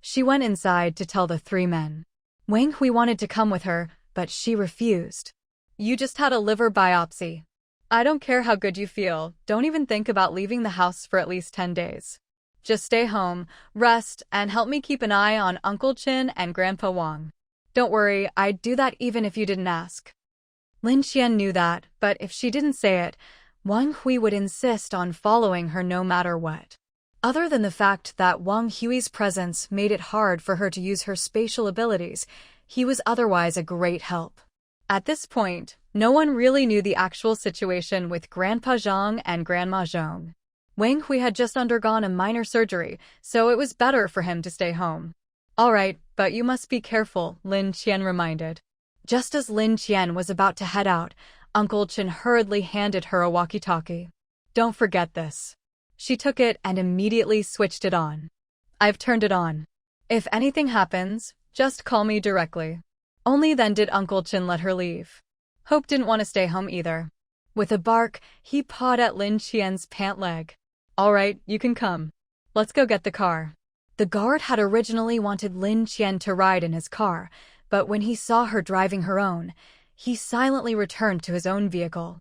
She went inside to tell the 3 men. Wang Hui wanted to come with her, but she refused. "You just had a liver biopsy. I don't care how good you feel, don't even think about leaving the house for at least 10 days. Just stay home, rest, and help me keep an eye on Uncle Qin and Grandpa Wang. Don't worry, I'd do that even if you didn't ask." Lin Qian knew that, but if she didn't say it, Wang Hui would insist on following her no matter what. Other than the fact that Wang Hui's presence made it hard for her to use her spatial abilities, he was otherwise a great help. At this point, no one really knew the actual situation with Grandpa Zhang and Grandma Zhang. Wang Hui had just undergone a minor surgery, so it was better for him to stay home. "All right, but you must be careful," Lin Qian reminded. Just as Lin Qian was about to head out, Uncle Qin hurriedly handed her a walkie-talkie. "Don't forget this." She took it and immediately switched it on. "I've turned it on. If anything happens, just call me directly." Only then did Uncle Qin let her leave. Hope didn't want to stay home either. With a bark, he pawed at Lin Qian's pant leg. "All right, you can come. Let's go get the car." The guard had originally wanted Lin Qian to ride in his car, but when he saw her driving her own, he silently returned to his own vehicle.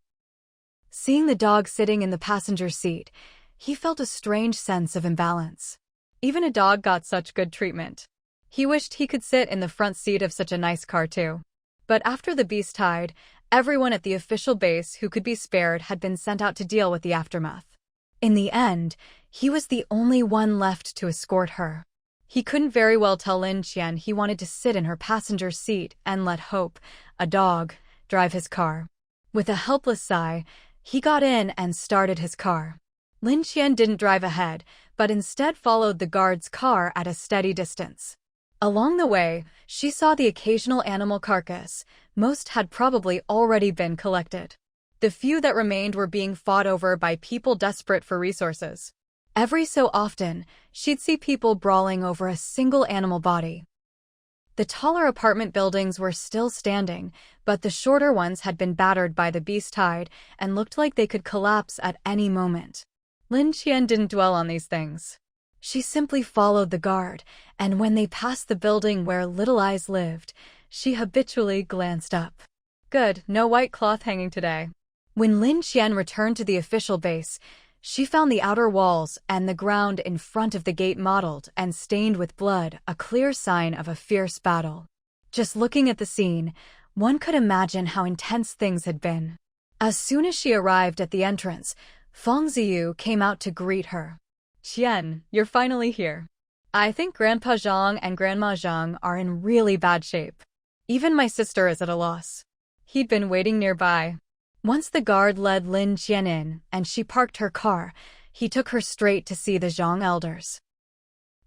Seeing the dog sitting in the passenger seat, he felt a strange sense of imbalance. Even a dog got such good treatment. He wished he could sit in the front seat of such a nice car too. But after the beast died, everyone at the official base who could be spared had been sent out to deal with the aftermath. In the end, he was the only one left to escort her. He couldn't very well tell Lin Qian he wanted to sit in her passenger seat and let Hope, a dog, drive his car. With a helpless sigh, he got in and started his car. Lin Qian didn't drive ahead, but instead followed the guard's car at a steady distance. Along the way, she saw the occasional animal carcass. Most had probably already been collected. The few that remained were being fought over by people desperate for resources. Every so often, she'd see people brawling over a single animal body. The taller apartment buildings were still standing, but the shorter ones had been battered by the beast tide and looked like they could collapse at any moment. Lin Qian didn't dwell on these things. She simply followed the guard, and when they passed the building where Little Eyes lived, she habitually glanced up. Good, no white cloth hanging today. When Lin Qian returned to the official base, she found the outer walls and the ground in front of the gate mottled and stained with blood, a clear sign of a fierce battle. Just looking at the scene, one could imagine how intense things had been. As soon as she arrived at the entrance, Feng Ziyu came out to greet her. "Qian, you're finally here. I think Grandpa Zhang and Grandma Zhang are in really bad shape. Even my sister is at a loss." He'd been waiting nearby. Once the guard led Lin Qian in, and she parked her car, he took her straight to see the Zhang elders.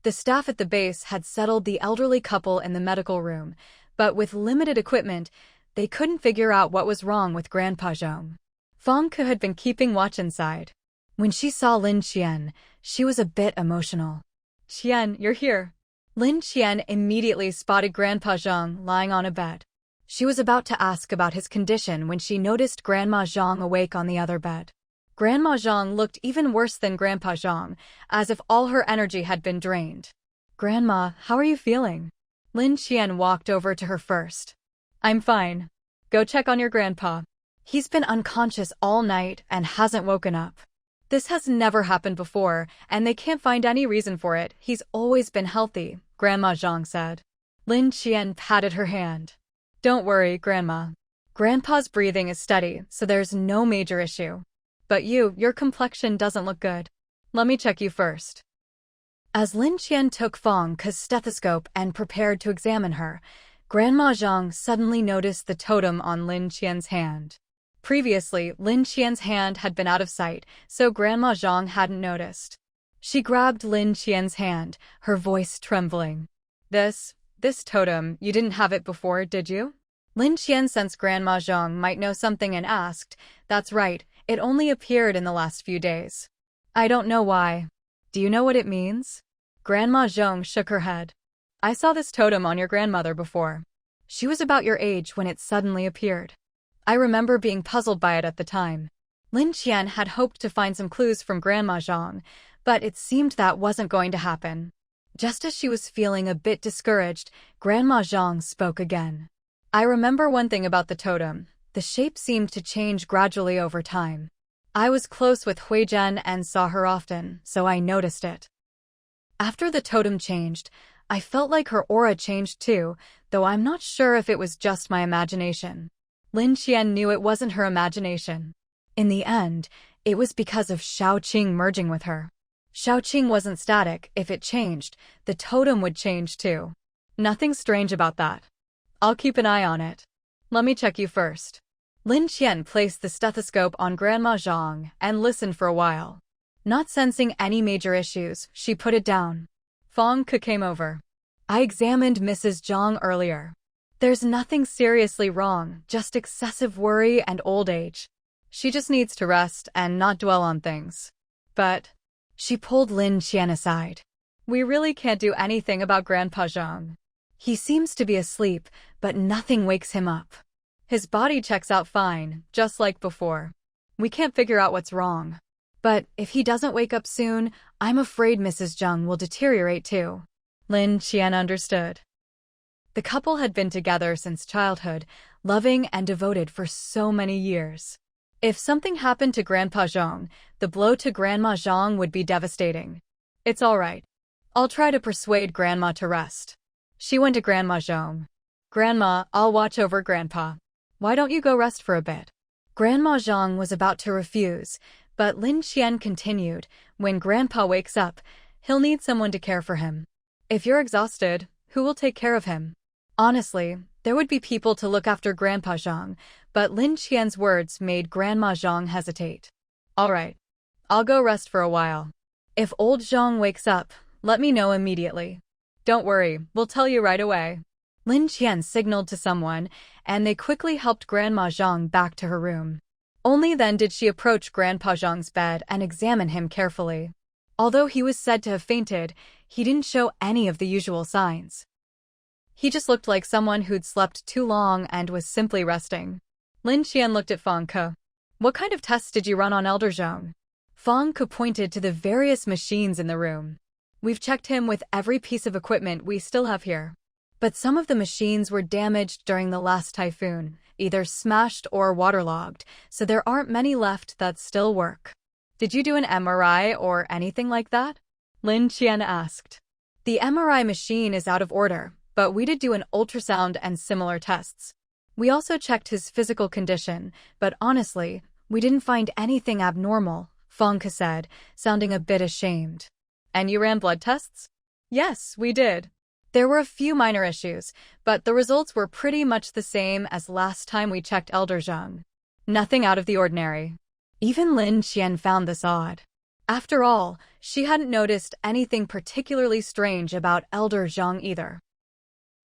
The staff at the base had settled the elderly couple in the medical room, but with limited equipment, they couldn't figure out what was wrong with Grandpa Zhang. Feng Ke had been keeping watch inside. When she saw Lin Qian, she was a bit emotional. "Qian, you're here." Lin Qian immediately spotted Grandpa Zhang lying on a bed. She was about to ask about his condition when she noticed Grandma Zhang awake on the other bed. Grandma Zhang looked even worse than Grandpa Zhang, as if all her energy had been drained. "Grandma, how are you feeling?" Lin Qian walked over to her first. "I'm fine. Go check on your grandpa. He's been unconscious all night and hasn't woken up. This has never happened before, and they can't find any reason for it. He's always been healthy," Grandma Zhang said. Lin Qian patted her hand. Don't worry, Grandma. Grandpa's breathing is steady, so there's no major issue. But your complexion doesn't look good. Let me check you first. As Lin Qian took Fang's stethoscope and prepared to examine her, Grandma Zhang suddenly noticed the totem on Lin Qian's hand. Previously, Lin Qian's hand had been out of sight, so Grandma Zhang hadn't noticed. She grabbed Lin Qian's hand, her voice trembling. This totem, you didn't have it before, did you? Lin Qian sensed Grandma Zhang might know something and asked, That's right, it only appeared in the last few days. I don't know why. Do you know what it means? Grandma Zhang shook her head. I saw this totem on your grandmother before. She was about your age when it suddenly appeared. I remember being puzzled by it at the time. Lin Qian had hoped to find some clues from Grandma Zhang, but it seemed that wasn't going to happen. Just as she was feeling a bit discouraged, Grandma Zhang spoke again. I remember one thing about the totem. The shape seemed to change gradually over time. I was close with Huizhen and saw her often, so I noticed it. After the totem changed, I felt like her aura changed too, though I'm not sure if it was just my imagination. Lin Qian knew it wasn't her imagination. In the end, it was because of Xiaoqing merging with her. Xiaoqing wasn't static. If it changed, the totem would change too. Nothing strange about that. I'll keep an eye on it. Let me check you first. Lin Qian placed the stethoscope on Grandma Zhang and listened for a while. Not sensing any major issues, she put it down. Fang Ke came over. I examined Mrs. Zhang earlier. There's nothing seriously wrong, just excessive worry and old age. She just needs to rest and not dwell on things. But she pulled Lin Qian aside. We really can't do anything about Grandpa Zhang. He seems to be asleep, but nothing wakes him up. His body checks out fine, just like before. We can't figure out what's wrong. But if he doesn't wake up soon, I'm afraid Mrs. Zhang will deteriorate too. Lin Qian understood. The couple had been together since childhood, loving and devoted for so many years. If something happened to Grandpa Zhang, the blow to Grandma Zhang would be devastating. It's all right. I'll try to persuade Grandma to rest. She went to Grandma Zhang. Grandma, I'll watch over Grandpa. Why don't you go rest for a bit? Grandma Zhang was about to refuse, but Lin Qian continued, when Grandpa wakes up, he'll need someone to care for him. If you're exhausted, who will take care of him? Honestly, there would be people to look after Grandpa Zhang, but Lin Qian's words made Grandma Zhang hesitate. All right. I'll go rest for a while. If old Zhang wakes up, let me know immediately. Don't worry, we'll tell you right away. Lin Qian signaled to someone, and they quickly helped Grandma Zhang back to her room. Only then did she approach Grandpa Zhang's bed and examine him carefully. Although he was said to have fainted, he didn't show any of the usual signs. He just looked like someone who'd slept too long and was simply resting. Lin Qian looked at Fang Ke. What kind of tests did you run on Elder Zhang? Fang Ke pointed to the various machines in the room. We've checked him with every piece of equipment we still have here. But some of the machines were damaged during the last typhoon, either smashed or waterlogged, so there aren't many left that still work. Did you do an MRI or anything like that? Lin Qian asked. The MRI machine is out of order, but we did do an ultrasound and similar tests. We also checked his physical condition, but honestly, we didn't find anything abnormal, Fang Ke said, sounding a bit ashamed. And you ran blood tests? Yes, we did. There were a few minor issues, but the results were pretty much the same as last time we checked Elder Zhang. Nothing out of the ordinary. Even Lin Qian found this odd. After all, she hadn't noticed anything particularly strange about Elder Zhang either.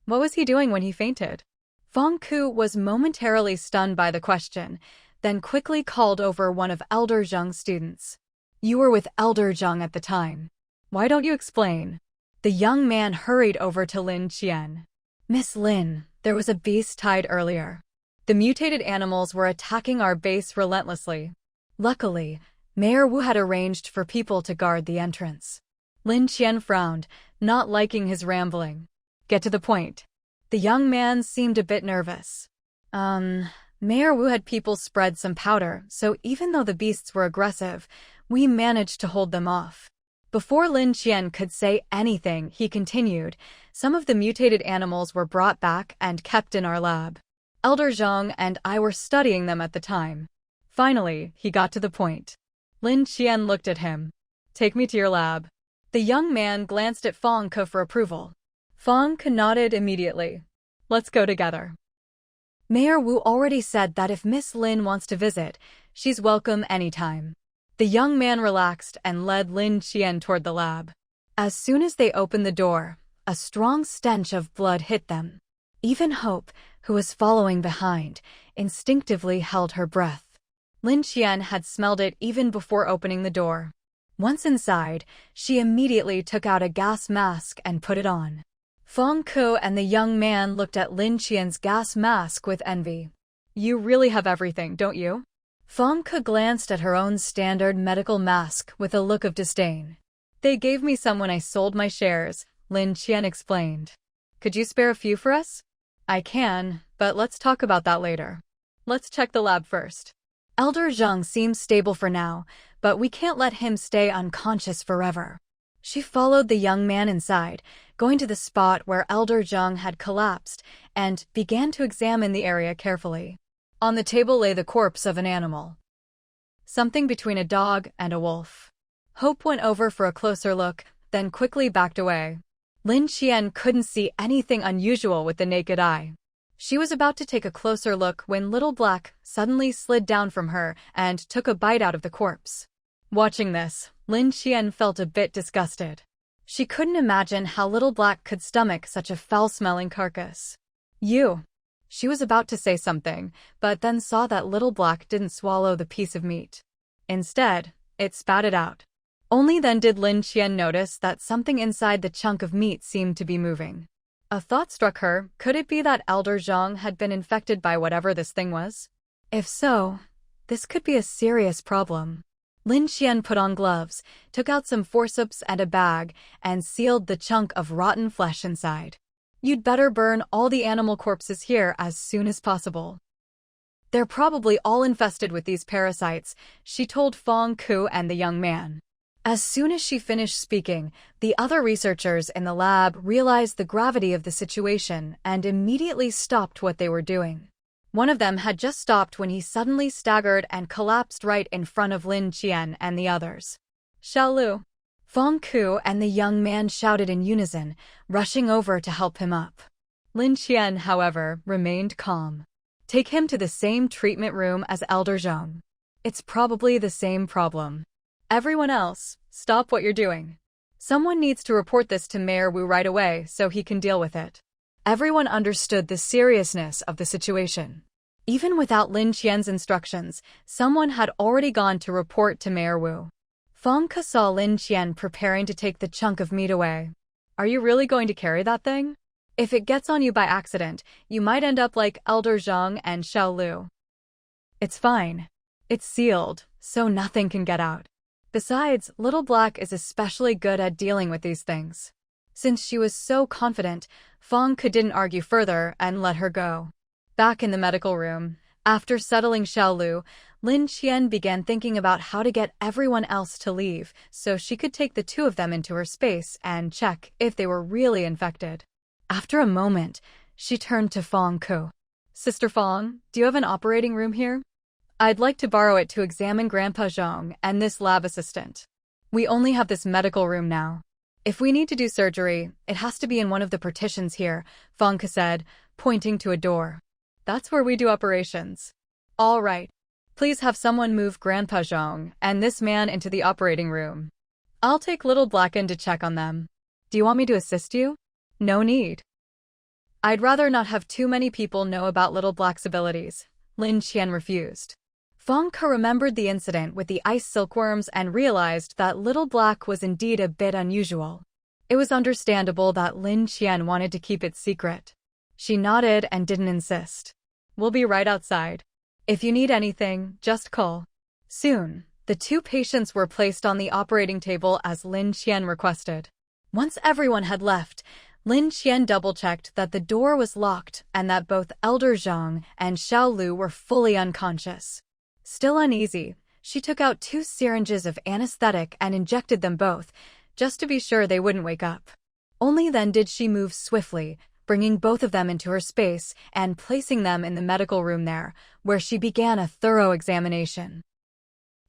What was he doing when he fainted? Fang Ke was momentarily stunned by the question, then quickly called over one of Elder Zhang's students. You were with Elder Zhang at the time. Why don't you explain? The young man hurried over to Lin Qian. Miss Lin, there was a beast tied earlier. The mutated animals were attacking our base relentlessly. Luckily, Mayor Wu had arranged for people to guard the entrance. Lin Qian frowned, not liking his rambling. Get to the point. The young man seemed a bit nervous. Mayor Wu had people spread some powder, so even though the beasts were aggressive, we managed to hold them off. Before Lin Qian could say anything, he continued, some of the mutated animals were brought back and kept in our lab. Elder Zhang and I were studying them at the time. Finally, he got to the point. Lin Qian looked at him. Take me to your lab. The young man glanced at Feng Ke for approval. Feng Ke nodded immediately. Let's go together. Mayor Wu already said that if Miss Lin wants to visit, she's welcome anytime. The young man relaxed and led Lin Qian toward the lab. As soon as they opened the door, a strong stench of blood hit them. Even Hope, who was following behind, instinctively held her breath. Lin Qian had smelled it even before opening the door. Once inside, she immediately took out a gas mask and put it on. Feng Ke and the young man looked at Lin Qian's gas mask with envy. You really have everything, don't you? Feng Ke glanced at her own standard medical mask with a look of disdain. They gave me some when I sold my shares, Lin Qian explained. Could you spare a few for us? I can, but let's talk about that later. Let's check the lab first. Elder Zhang seems stable for now, but we can't let him stay unconscious forever. She followed the young man inside, going to the spot where Elder Zhang had collapsed, and began to examine the area carefully. On the table lay the corpse of an animal. Something between a dog and a wolf. Hope went over for a closer look, then quickly backed away. Lin Qian couldn't see anything unusual with the naked eye. She was about to take a closer look when Little Black suddenly slid down from her and took a bite out of the corpse. Watching this, Lin Qian felt a bit disgusted. She couldn't imagine how Little Black could stomach such a foul-smelling carcass. You. She was about to say something, but then saw that Little Black didn't swallow the piece of meat. Instead, it spat it out. Only then did Lin Qian notice that something inside the chunk of meat seemed to be moving. A thought struck her. Could it be that Elder Zhang had been infected by whatever this thing was? If so, this could be a serious problem. Lin Qian put on gloves, took out some forceps and a bag, and sealed the chunk of rotten flesh inside. You'd better burn all the animal corpses here as soon as possible. They're probably all infested with these parasites, she told Feng Ke and the young man. As soon as she finished speaking, the other researchers in the lab realized the gravity of the situation and immediately stopped what they were doing. One of them had just stopped when he suddenly staggered and collapsed right in front of Lin Qian and the others. Xiaomau! Feng Ke and the young man shouted in unison, rushing over to help him up. Lin Qian, however, remained calm. Take him to the same treatment room as Elder Zhang. It's probably the same problem. Everyone else, stop what you're doing. Someone needs to report this to Mayor Wu right away so he can deal with it. Everyone understood the seriousness of the situation. Even without Lin Qian's instructions, someone had already gone to report to Mayor Wu. Feng Ke saw Lin Qian preparing to take the chunk of meat away. Are you really going to carry that thing? If it gets on you by accident, you might end up like Elder Zhang and Xiaomau. It's fine. It's sealed, so nothing can get out. Besides, Little Black is especially good at dealing with these things. Since she was so confident, Feng Ke didn't argue further and let her go. Back in the medical room, after settling Xiaomau, Lin Qian began thinking about how to get everyone else to leave so she could take the two of them into her space and check if they were really infected. After a moment, she turned to Feng Ke. Sister Feng, do you have an operating room here? I'd like to borrow it to examine Grandpa Zhang and this lab assistant. We only have this medical room now. If we need to do surgery, it has to be in one of the partitions here, Feng Ke said, pointing to a door. That's where we do operations. All right. Please have someone move Grandpa Zhang and this man into the operating room. I'll take Little Black in to check on them. Do you want me to assist you? No need. I'd rather not have too many people know about Little Black's abilities. Lin Qian refused. Feng Ke remembered the incident with the ice silkworms and realized that Little Black was indeed a bit unusual. It was understandable that Lin Qian wanted to keep it secret. She nodded and didn't insist. We'll be right outside. If you need anything, just call. Soon, the two patients were placed on the operating table as Lin Qian requested. Once everyone had left, Lin Qian double-checked that the door was locked and that both Elder Zhang and Xiaomau were fully unconscious. Still uneasy, she took out 2 syringes of anesthetic and injected them both, just to be sure they wouldn't wake up. Only then did she move swiftly, bringing both of them into her space and placing them in the medical room there, where she began a thorough examination.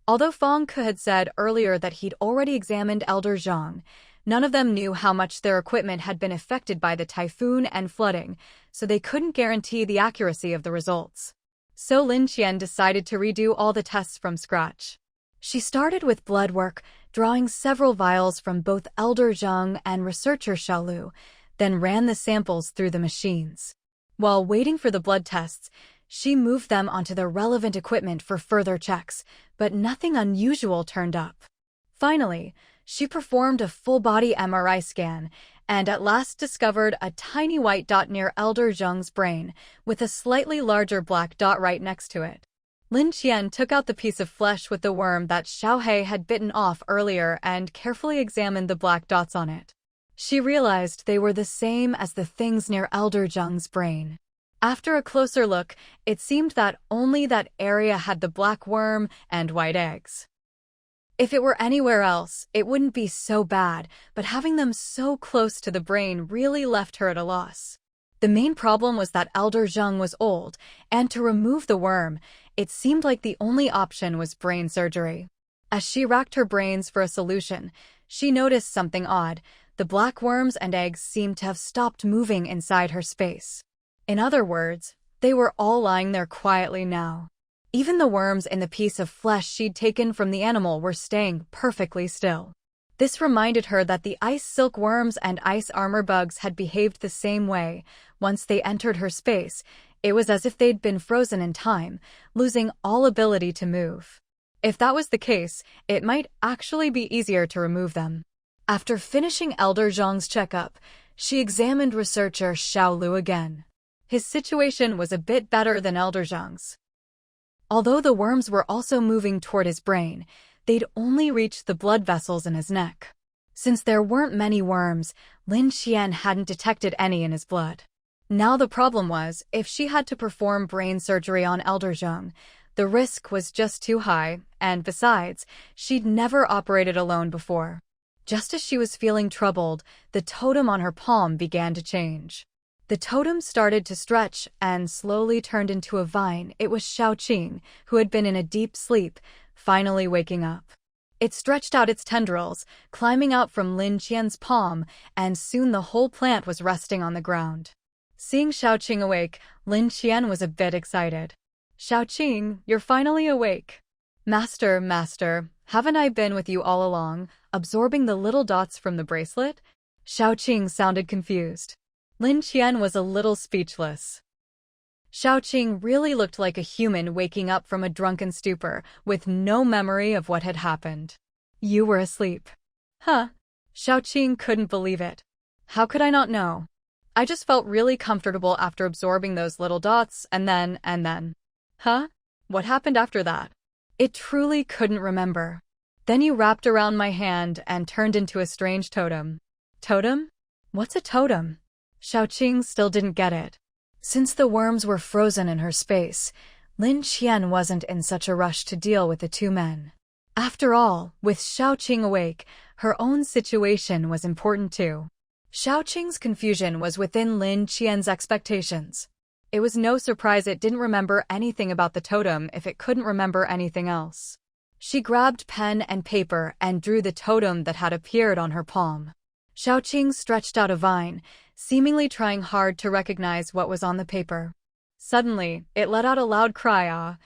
Although Fang Ke had said earlier that he'd already examined Elder Zhang, none of them knew how much their equipment had been affected by the typhoon and flooding, so they couldn't guarantee the accuracy of the results. So Lin Qian decided to redo all the tests from scratch. She started with blood work, drawing several vials from both Elder Zhang and researcher Xiaolu, then ran the samples through the machines. While waiting for the blood tests, she moved them onto the relevant equipment for further checks, but nothing unusual turned up. Finally, she performed a full-body MRI scan and at last discovered a tiny white dot near Elder Zhang's brain, with a slightly larger black dot right next to it. Lin Qian took out the piece of flesh with the worm that Xiaohei had bitten off earlier and carefully examined the black dots on it. She realized they were the same as the things near Elder Zhang's brain. After a closer look, it seemed that only that area had the black worm and white eggs. If it were anywhere else, it wouldn't be so bad, but having them so close to the brain really left her at a loss. The main problem was that Elder Zhang was old, and to remove the worm, it seemed like the only option was brain surgery. As she racked her brains for a solution, she noticed something odd. The black worms and eggs seemed to have stopped moving inside her space. In other words, they were all lying there quietly now. Even the worms in the piece of flesh she'd taken from the animal were staying perfectly still. This reminded her that the ice silk worms and ice armor bugs had behaved the same way. Once they entered her space, it was as if they'd been frozen in time, losing all ability to move. If that was the case, it might actually be easier to remove them. After finishing Elder Zhang's checkup, she examined researcher Xiaolu again. His situation was a bit better than Elder Zhang's. Although the worms were also moving toward his brain, they'd only reached the blood vessels in his neck. Since there weren't many worms, Lin Qian hadn't detected any in his blood. Now the problem was, if she had to perform brain surgery on Elder Zhang, the risk was just too high, and besides, she'd never operated alone before. Just as she was feeling troubled, the totem on her palm began to change. The totem started to stretch and slowly turned into a vine. It was Xiaoqing, who had been in a deep sleep, finally waking up. It stretched out its tendrils, climbing out from Lin Qian's palm, and soon the whole plant was resting on the ground. Seeing Xiaoqing awake, Lin Qian was a bit excited. "Xiaoqing, you're finally awake." Master, haven't I been with you all along, absorbing the little dots from the bracelet?" Xiaoqing sounded confused. Lin Qian was a little speechless. Xiaoqing really looked like a human waking up from a drunken stupor, with no memory of what had happened. "You were asleep." "Huh?" Xiaoqing couldn't believe it. "How could I not know? I just felt really comfortable after absorbing those little dots, and then. Huh? What happened after that?" It truly couldn't remember. "Then you wrapped around my hand and turned into a strange totem." "Totem? What's a totem?" Xiaoqing still didn't get it. Since the worms were frozen in her space, Lin Qian wasn't in such a rush to deal with the two men. After all, with Xiaoqing awake, her own situation was important too. Xiaoqing's confusion was within Lin Qian's expectations. It was no surprise it didn't remember anything about the totem if it couldn't remember anything else. She grabbed pen and paper and drew the totem that had appeared on her palm. Xiaoqing stretched out a vine, seemingly trying hard to recognize what was on the paper. Suddenly, it let out a loud cry. "Ah!"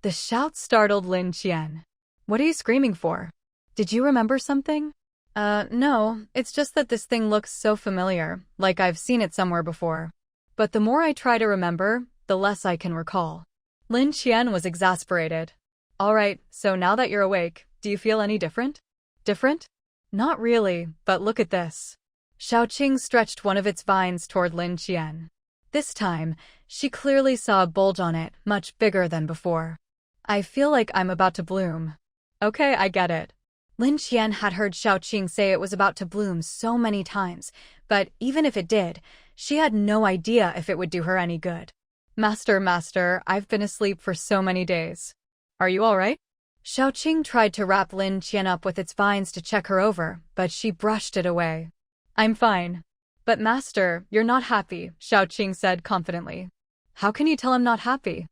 The shout startled Lin Qian. "What are you screaming for? Did you remember something?" No, it's just that this thing looks so familiar, like I've seen it somewhere before. But the more I try to remember, the less I can recall." Lin Qian was exasperated. "All right, so now that you're awake, do you feel any different?" "Different? Not really, but look at this." Xiaoqing stretched one of its vines toward Lin Qian. This time, she clearly saw a bulge on it, much bigger than before. "I feel like I'm about to bloom." "Okay, I get it." Lin Qian had heard Xiaoqing say it was about to bloom so many times, but even if it did, she had no idea if it would do her any good. Master, I've been asleep for so many days. Are you all right?" Xiaoqing tried to wrap Lin Qian up with its vines to check her over, but she brushed it away. "I'm fine." But Master, you're not happy, Xiaoqing said confidently. How can you tell I'm not happy?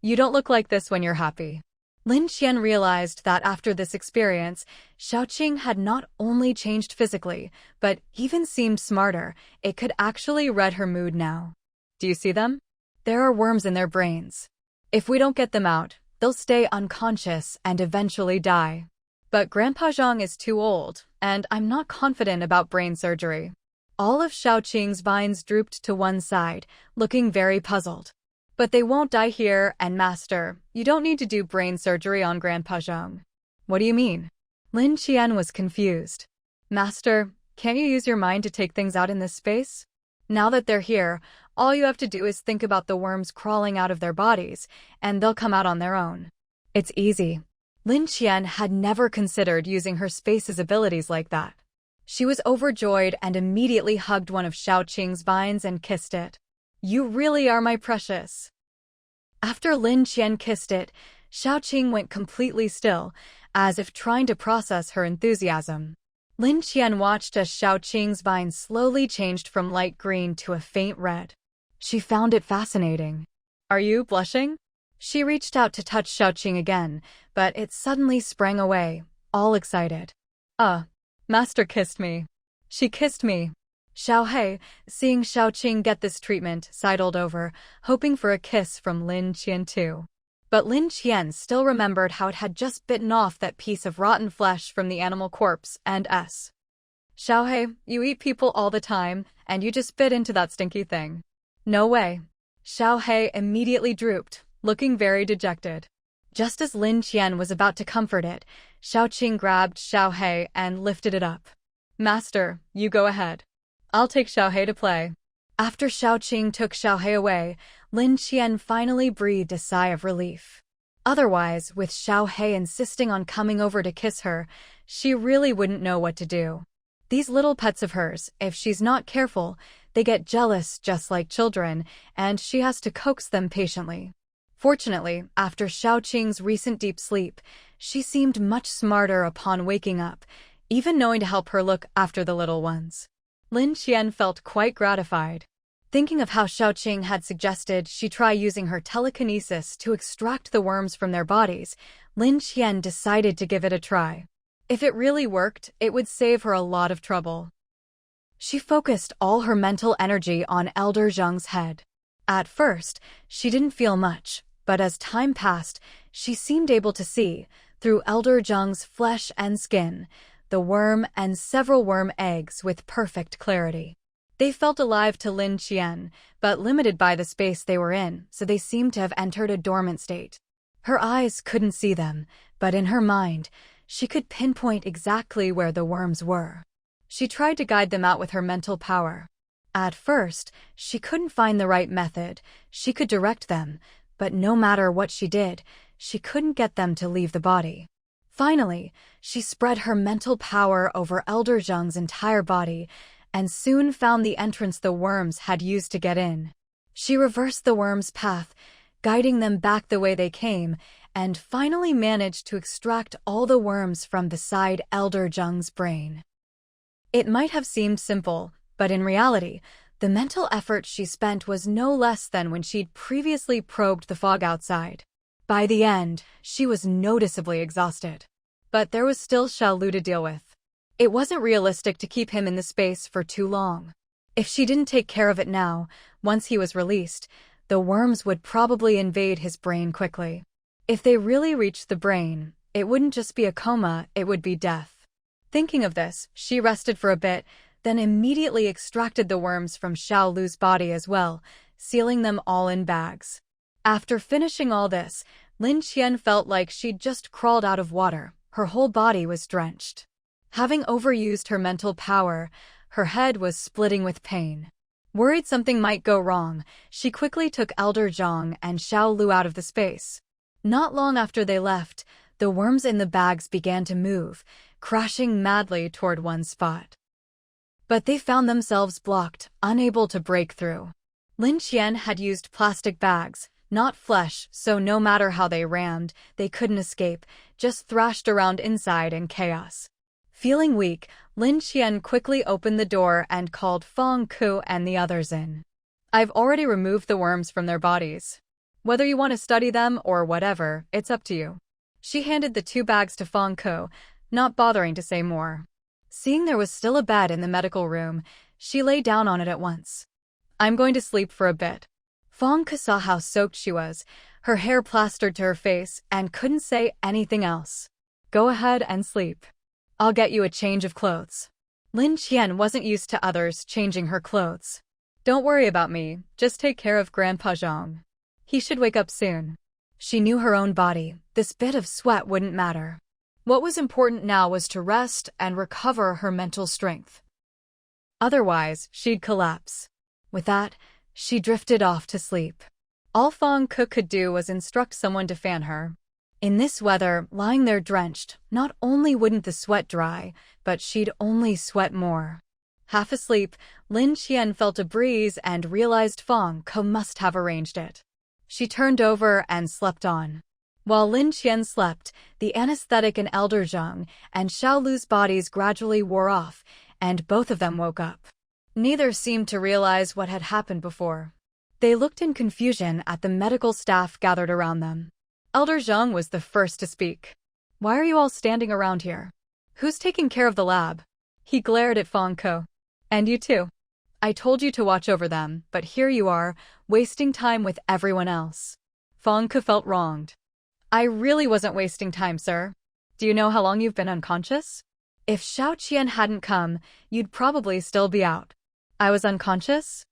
You don't look like this when you're happy. Lin Qian realized that after this experience, Xiaoqing had not only changed physically, but even seemed smarter. It could actually read her mood now. Do you see them? There are worms in their brains. If we don't get them out, they'll stay unconscious and eventually die. But Grandpa Zhang is too old, and I'm not confident about brain surgery. All of Xiaoqing's vines drooped to one side, looking very puzzled. But they won't die here, and Master, you don't need to do brain surgery on Grandpa Zhang. What do you mean? Lin Qian was confused. Master, can't you use your mind to take things out in this space? Now that they're here, all you have to do is think about the worms crawling out of their bodies, and they'll come out on their own. It's easy. Lin Qian had never considered using her space's abilities like that. She was overjoyed and immediately hugged one of Xiaoqing's vines and kissed it. You really are my precious. After Lin Qian kissed it, Xiaoqing went completely still, as if trying to process her enthusiasm. Lin Qian watched as Xiaoqing's vine slowly changed from light green to a faint red. She found it fascinating. Are you blushing? She reached out to touch Xiaoqing again, but it suddenly sprang away, all excited. Master kissed me. She kissed me. Xiaohei, seeing Xiaoqing get this treatment, sidled over, hoping for a kiss from Lin Qian too. But Lin Qian still remembered how it had just bitten off that piece of rotten flesh from the animal corpse and Xiaohei, you eat people all the time, and you just bit into that stinky thing. No way. Xiaohei immediately drooped, looking very dejected. Just as Lin Qian was about to comfort it, Xiaoqing grabbed Xiaohei and lifted it up. Master, you go ahead. I'll take Xiaohei to play. After Xiaoqing took Xiaohei away, Lin Qian finally breathed a sigh of relief. Otherwise, with Xiaohei insisting on coming over to kiss her, she really wouldn't know what to do. These little pets of hers, if she's not careful, they get jealous just like children, and she has to coax them patiently. Fortunately, after Xiaoqing's recent deep sleep, she seemed much smarter upon waking up, even knowing to help her look after the little ones. Lin Qian felt quite gratified. Thinking of how Xiaoqing had suggested she try using her telekinesis to extract the worms from their bodies, Lin Qian decided to give it a try. If it really worked, it would save her a lot of trouble. She focused all her mental energy on Elder Zhang's head. At first, she didn't feel much, but as time passed, she seemed able to see, through Elder Zhang's flesh and skin, the worm and several worm eggs with perfect clarity. They felt alive to Lin Qian, but limited by the space they were in, so they seemed to have entered a dormant state. Her eyes couldn't see them, but in her mind, she could pinpoint exactly where the worms were. She tried to guide them out with her mental power. At first, she couldn't find the right method. She could direct them, but no matter what she did, she couldn't get them to leave the body. Finally, she spread her mental power over Elder Zhang's entire body and soon found the entrance the worms had used to get in. She reversed the worms' path, guiding them back the way they came, and finally managed to extract all the worms from beside Elder Zhang's brain. It might have seemed simple, but in reality, the mental effort she spent was no less than when she'd previously probed the fog outside. By the end, she was noticeably exhausted. But there was still Xiaolu to deal with. It wasn't realistic to keep him in the space for too long. If she didn't take care of it now, once he was released, the worms would probably invade his brain quickly. If they really reached the brain, it wouldn't just be a coma, it would be death. Thinking of this, she rested for a bit, then immediately extracted the worms from Xiaolu's body as well, sealing them all in bags. After finishing all this, Lin Qian felt like she'd just crawled out of water. Her whole body was drenched. Having overused her mental power, her head was splitting with pain. Worried something might go wrong, she quickly took Elder Zhang and Xiaolu out of the space. Not long after they left, the worms in the bags began to move, crashing madly toward one spot. But they found themselves blocked, unable to break through. Lin Qian had used plastic bags, not flesh, so no matter how they rammed, they couldn't escape, just thrashed around inside in chaos. Feeling weak, Lin Qian quickly opened the door and called Feng Ku and the others in. I've already removed the worms from their bodies. Whether you want to study them or whatever, it's up to you. She handed the 2 bags to Feng Ku, not bothering to say more. Seeing there was still a bed in the medical room, she lay down on it at once. I'm going to sleep for a bit. Feng Ku saw how soaked she was, her hair plastered to her face, and couldn't say anything else. Go ahead and sleep. I'll get you a change of clothes. Lin Qian wasn't used to others changing her clothes. Don't worry about me, just take care of Grandpa Zhang. He should wake up soon. She knew her own body, this bit of sweat wouldn't matter. What was important now was to rest and recover her mental strength. Otherwise, she'd collapse. With that, she drifted off to sleep. All Feng Ku could do was instruct someone to fan her. In this weather, lying there drenched, not only wouldn't the sweat dry, but she'd only sweat more. Half asleep, Lin Qian felt a breeze and realized Feng Ku must have arranged it. She turned over and slept on. While Lin Qian slept, the anesthetic in Elder Zhang and Xiaolu's bodies gradually wore off, and both of them woke up. Neither seemed to realize what had happened before. They looked in confusion at the medical staff gathered around them. Elder Zhang was the first to speak. Why are you all standing around here? Who's taking care of the lab? He glared at Feng Ku. And you too. I told you to watch over them, but here you are, wasting time with everyone else. Feng Ku felt wronged. I really wasn't wasting time, sir. Do you know how long you've been unconscious? If Xiaoqian hadn't come, you'd probably still be out. I was unconscious?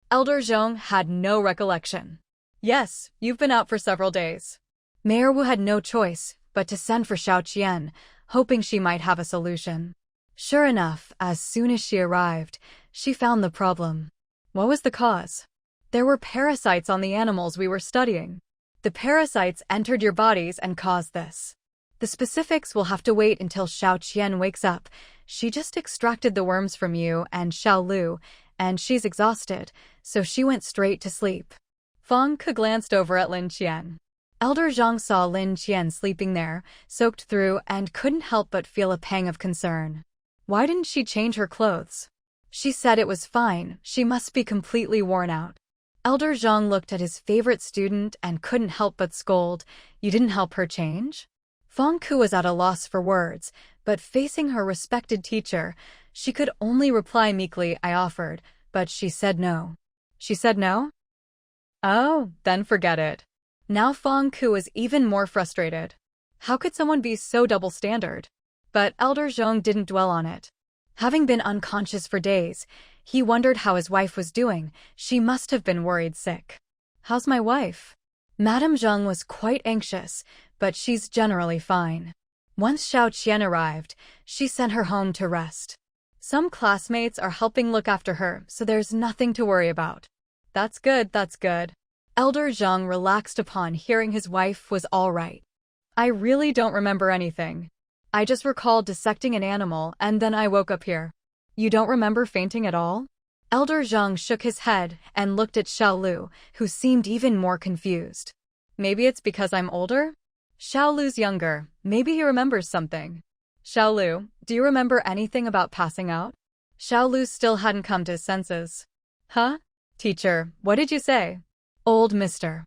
Elder Zhang had no recollection. Yes, you've been out for several days. Mayor Wu had no choice but to send for Xiaoqian, hoping she might have a solution. Sure enough, as soon as she arrived, she found the problem. What was the cause? There were parasites on the animals we were studying. The parasites entered your bodies and caused this. The specifics will have to wait until Xiaoqian wakes up. She just extracted the worms from you and Xiaolu, and she's exhausted, so she went straight to sleep. Feng Ku glanced over at Lin Qian. Elder Zhang saw Lin Qian sleeping there, soaked through, and couldn't help but feel a pang of concern. Why didn't she change her clothes? She said it was fine, she must be completely worn out. Elder Zhang looked at his favorite student and couldn't help but scold. You didn't help her change? Feng Ku was at a loss for words, but facing her respected teacher, she could only reply meekly, I offered, but she said no. She said no? Oh, then forget it. Now Feng Ku was even more frustrated. How could someone be so double-standard? But Elder Zhang didn't dwell on it. Having been unconscious for days, he wondered how his wife was doing. She must have been worried sick. How's my wife? Madame Zhang was quite anxious, but she's generally fine. Once Xiaoqian arrived, she sent her home to rest. Some classmates are helping look after her, so there's nothing to worry about. That's good, that's good. Elder Zhang relaxed upon hearing his wife was all right. I really don't remember anything. I just recalled dissecting an animal and then I woke up here. You don't remember fainting at all? Elder Zhang shook his head and looked at Xiaolu, who seemed even more confused. Maybe it's because I'm older? Xiaolu's younger, maybe he remembers something. Xiaolu, do you remember anything about passing out? Xiaolu still hadn't come to his senses. Huh? Teacher, what did you say? Old mister.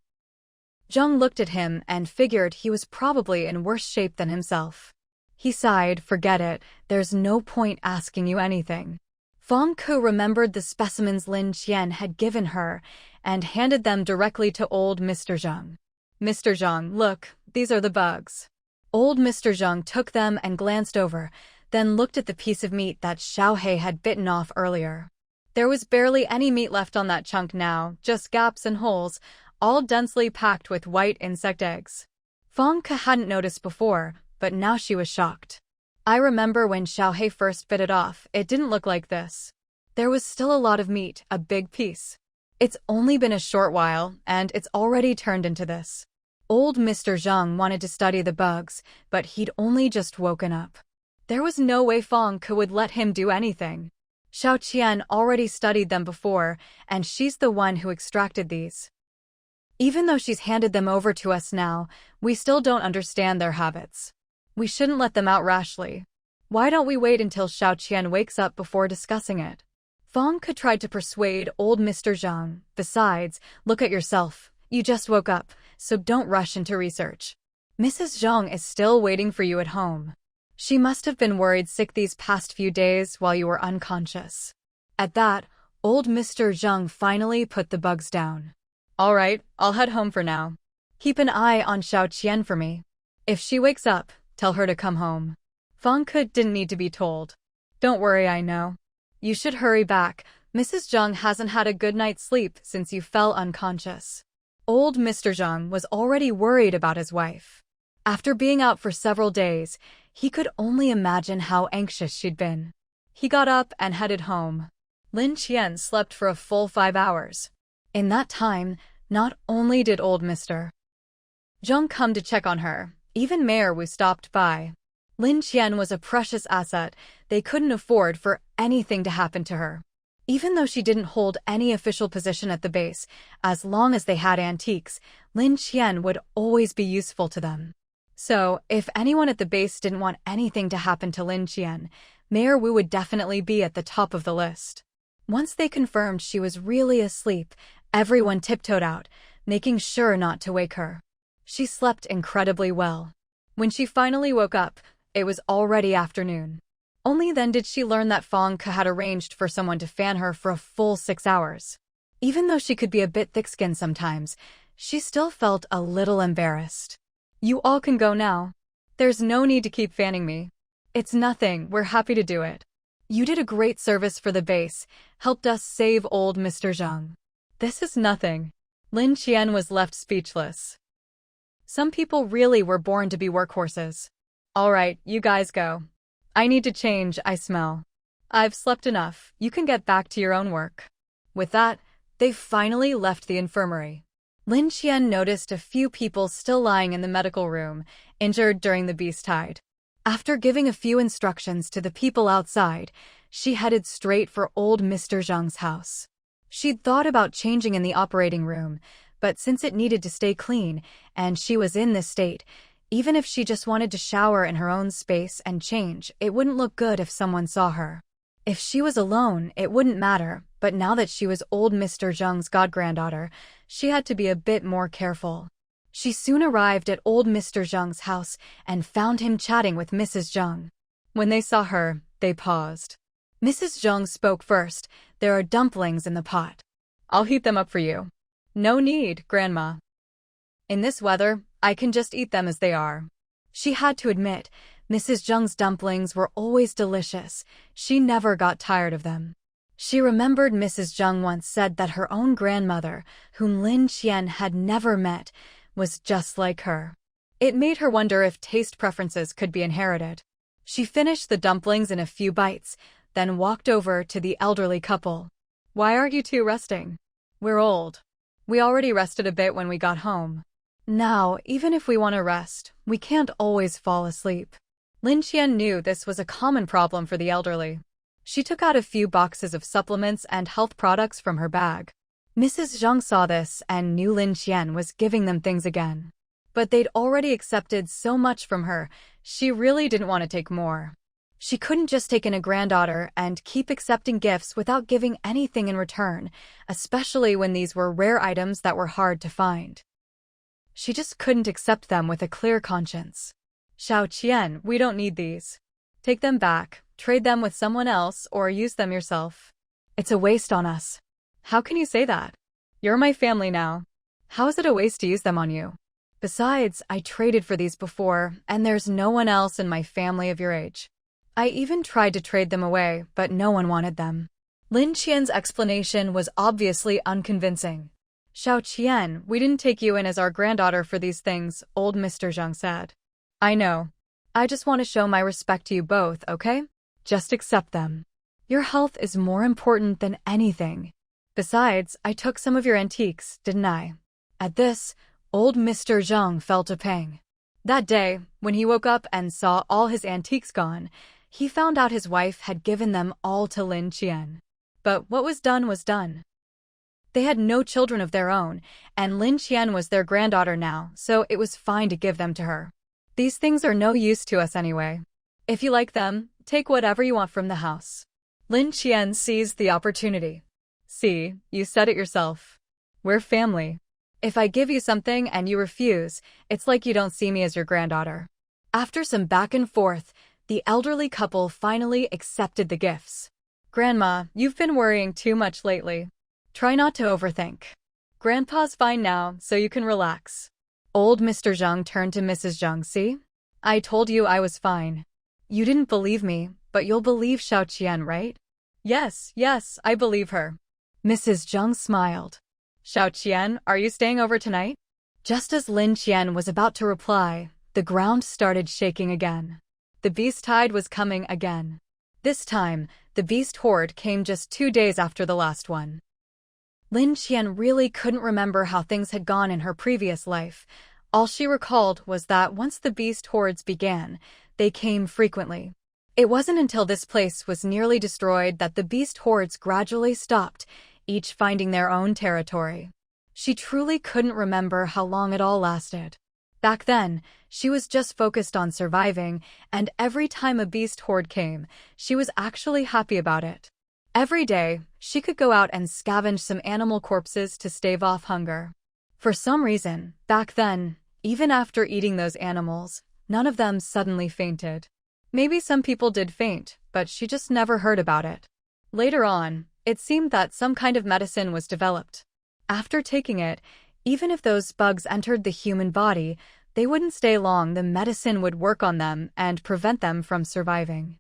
Zhang looked at him and figured he was probably in worse shape than himself. He sighed, forget it, there's no point asking you anything. Feng Ku remembered the specimens Lin Qian had given her and handed them directly to old Mr. Zhang. Mr. Zhang, look, these are the bugs. Old Mr. Zhang took them and glanced over, then looked at the piece of meat that Xiaohei had bitten off earlier. There was barely any meat left on that chunk now, just gaps and holes, all densely packed with white insect eggs. Feng Ku hadn't noticed before, but now she was shocked. I remember when Xiaohei first bit it off, it didn't look like this. There was still a lot of meat, a big piece. It's only been a short while, and it's already turned into this. Old Mr. Zhang wanted to study the bugs, but he'd only just woken up. There was no way Feng Ku would let him do anything. Xiaoqian already studied them before, and she's the one who extracted these. Even though she's handed them over to us now, we still don't understand their habits. We shouldn't let them out rashly. Why don't we wait until Xiaoqian wakes up before discussing it? Fang Ke tried to persuade old Mr. Zhang. Besides, look at yourself. You just woke up, so don't rush into research. Mrs. Zhang is still waiting for you at home. She must have been worried sick these past few days while you were unconscious. At that, old Mr. Zhang finally put the bugs down. All right, I'll head home for now. Keep an eye on Xiaoqian for me. If she wakes up, tell her to come home. Fang Ke didn't need to be told. Don't worry, I know. You should hurry back. Mrs. Zhang hasn't had a good night's sleep since you fell unconscious. Old Mr. Zhang was already worried about his wife. After being out for several days, he could only imagine how anxious she'd been. He got up and headed home. Lin Qian slept for a full 5 hours. In that time, not only did old Mr. Zhang come to check on her, even Mayor Wu stopped by. Lin Qian was a precious asset. They couldn't afford for anything to happen to her. Even though she didn't hold any official position at the base, as long as they had antiques, Lin Qian would always be useful to them. So, if anyone at the base didn't want anything to happen to Lin Qian, Mayor Wu would definitely be at the top of the list. Once they confirmed she was really asleep, everyone tiptoed out, making sure not to wake her. She slept incredibly well. When she finally woke up, it was already afternoon. Only then did she learn that Fang Ke had arranged for someone to fan her for a full 6 hours. Even though she could be a bit thick-skinned sometimes, she still felt a little embarrassed. You all can go now. There's no need to keep fanning me. It's nothing, we're happy to do it. You did a great service for the base, helped us save old Mr. Zhang. This is nothing. Lin Qian was left speechless. Some people really were born to be workhorses. All right, you guys go. I need to change, I smell. I've slept enough, you can get back to your own work. With that, they finally left the infirmary. Lin Qian noticed a few people still lying in the medical room, injured during the beast tide. After giving a few instructions to the people outside, she headed straight for old Mr. Zhang's house. She'd thought about changing in the operating room, but since it needed to stay clean, and she was in this state, even if she just wanted to shower in her own space and change, it wouldn't look good if someone saw her. If she was alone, it wouldn't matter, but now that she was old Mr. Zhang's godgranddaughter, she had to be a bit more careful. She soon arrived at old Mr. Zhang's house and found him chatting with Mrs. Zhang. When they saw her, they paused. Mrs. Zhang spoke first. There are dumplings in the pot. I'll heat them up for you. No need, Grandma. In this weather, I can just eat them as they are. She had to admit, Mrs. Zhang's dumplings were always delicious. She never got tired of them. She remembered Mrs. Zhang once said that her own grandmother, whom Lin Qian had never met, was just like her. It made her wonder if taste preferences could be inherited. She finished the dumplings in a few bites, then walked over to the elderly couple. Why aren't you two resting? We're old. We already rested a bit when we got home. Now, even if we want to rest, we can't always fall asleep. Lin Qian knew this was a common problem for the elderly. She took out a few boxes of supplements and health products from her bag. Mrs. Zhang saw this and knew Lin Qian was giving them things again. But they'd already accepted so much from her, she really didn't want to take more. She couldn't just take in a granddaughter and keep accepting gifts without giving anything in return, especially when these were rare items that were hard to find. She just couldn't accept them with a clear conscience. Xiaoqian, we don't need these. Take them back, trade them with someone else, or use them yourself. It's a waste on us. How can you say that? You're my family now. How is it a waste to use them on you? Besides, I traded for these before, and there's no one else in my family of your age. I even tried to trade them away, but no one wanted them. Lin Qian's explanation was obviously unconvincing. Xiaoqian, we didn't take you in as our granddaughter for these things, old Mr. Zhang said. I know. I just want to show my respect to you both, okay? Just accept them. Your health is more important than anything. Besides, I took some of your antiques, didn't I? At this, old Mr. Zhang felt a pang. That day, when he woke up and saw all his antiques gone, he found out his wife had given them all to Lin Qian. But what was done was done. They had no children of their own, and Lin Qian was their granddaughter now, so it was fine to give them to her. These things are no use to us anyway. If you like them, take whatever you want from the house. Lin Qian seized the opportunity. See, you said it yourself. We're family. If I give you something and you refuse, it's like you don't see me as your granddaughter. After some back and forth, the elderly couple finally accepted the gifts. Grandma, you've been worrying too much lately. Try not to overthink. Grandpa's fine now, so you can relax. Old Mr. Zhang turned to Mrs. Zhang. See? I told you I was fine. You didn't believe me, but you'll believe Xiao Qian, right? Yes, I believe her. Mrs. Zhang smiled. Xiao Qian, are you staying over tonight? Just as Lin Qian was about to reply, the ground started shaking again. The beast tide was coming again. This time, the beast horde came just 2 days after the last one. Lin Qian really couldn't remember how things had gone in her previous life. All she recalled was that once the beast hordes began, they came frequently. It wasn't until this place was nearly destroyed that the beast hordes gradually stopped, each finding their own territory. She truly couldn't remember how long it all lasted. Back then, she was just focused on surviving, and every time a beast horde came, she was actually happy about it. Every day, she could go out and scavenge some animal corpses to stave off hunger. For some reason, back then, even after eating those animals, none of them suddenly fainted. Maybe some people did faint, but she just never heard about it. Later on, it seemed that some kind of medicine was developed. After taking it, even if those bugs entered the human body, they wouldn't stay long. The medicine would work on them and prevent them from surviving.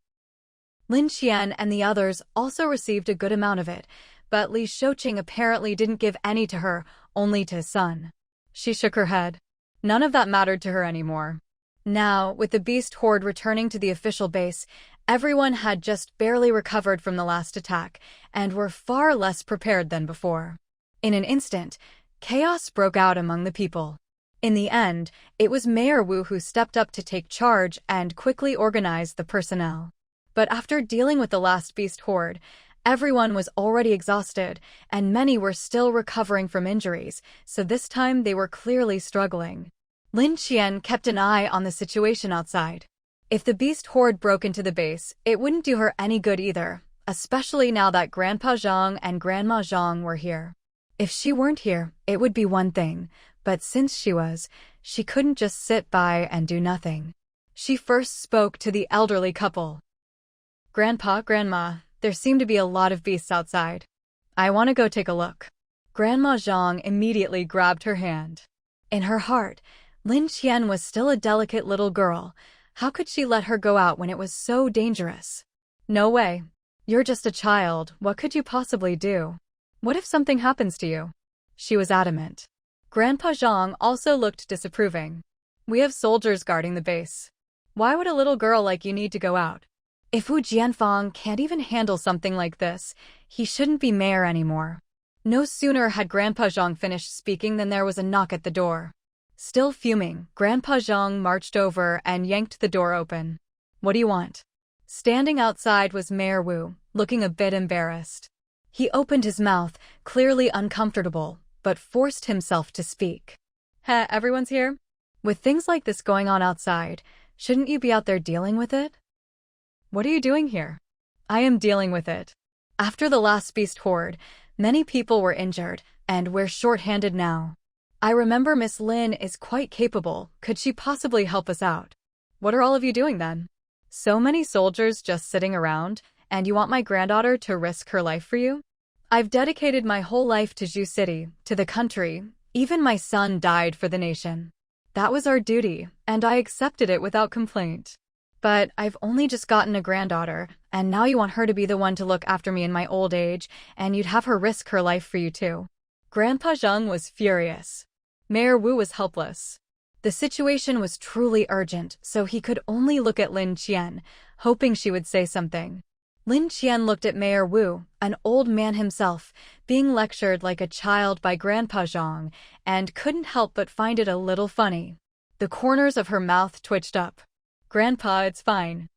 Lin Qian and the others also received a good amount of it, but Li Shouqing apparently didn't give any to her, only to his son. She shook her head. None of that mattered to her anymore. Now, with the beast horde returning to the official base, everyone had just barely recovered from the last attack, and were far less prepared than before. In an instant, chaos broke out among the people. In the end, it was Mayor Wu who stepped up to take charge and quickly organized the personnel. But after dealing with the last beast horde, everyone was already exhausted, and many were still recovering from injuries, so this time they were clearly struggling. Lin Qian kept an eye on the situation outside. If the beast horde broke into the base, it wouldn't do her any good either, especially now that Grandpa Zhang and Grandma Zhang were here. If she weren't here, it would be one thing, but since she was, she couldn't just sit by and do nothing. She first spoke to the elderly couple. Grandpa, Grandma, there seem to be a lot of beasts outside. I want to go take a look. Grandma Zhang immediately grabbed her hand. In her heart, Lin Qian was still a delicate little girl. How could she let her go out when it was so dangerous? No way. You're just a child, what could you possibly do? What if something happens to you? She was adamant. Grandpa Zhang also looked disapproving. We have soldiers guarding the base. Why would a little girl like you need to go out? If Wu Jianfang can't even handle something like this, he shouldn't be mayor anymore. No sooner had Grandpa Zhang finished speaking than there was a knock at the door. Still fuming, Grandpa Zhang marched over and yanked the door open. What do you want? Standing outside was Mayor Wu, looking a bit embarrassed. He opened his mouth, clearly uncomfortable, but forced himself to speak. Heh, everyone's here? With things like this going on outside, shouldn't you be out there dealing with it? What are you doing here? I am dealing with it. After the last beast horde, many people were injured, and we're short-handed now. I remember Miss Lin is quite capable. Could she possibly help us out? What are all of you doing then? So many soldiers just sitting around, and you want my granddaughter to risk her life for you? I've dedicated my whole life to Zhu City, to the country. Even my son died for the nation. That was our duty, and I accepted it without complaint. But I've only just gotten a granddaughter, and now you want her to be the one to look after me in my old age, and you'd have her risk her life for you too. Grandpa Zhang was furious. Mayor Wu was helpless. The situation was truly urgent, so he could only look at Lin Qian, hoping she would say something. Lin Qian looked at Mayor Wu, an old man himself, being lectured like a child by Grandpa Zhang, and couldn't help but find it a little funny. The corners of her mouth twitched up. Grandpa, it's fine.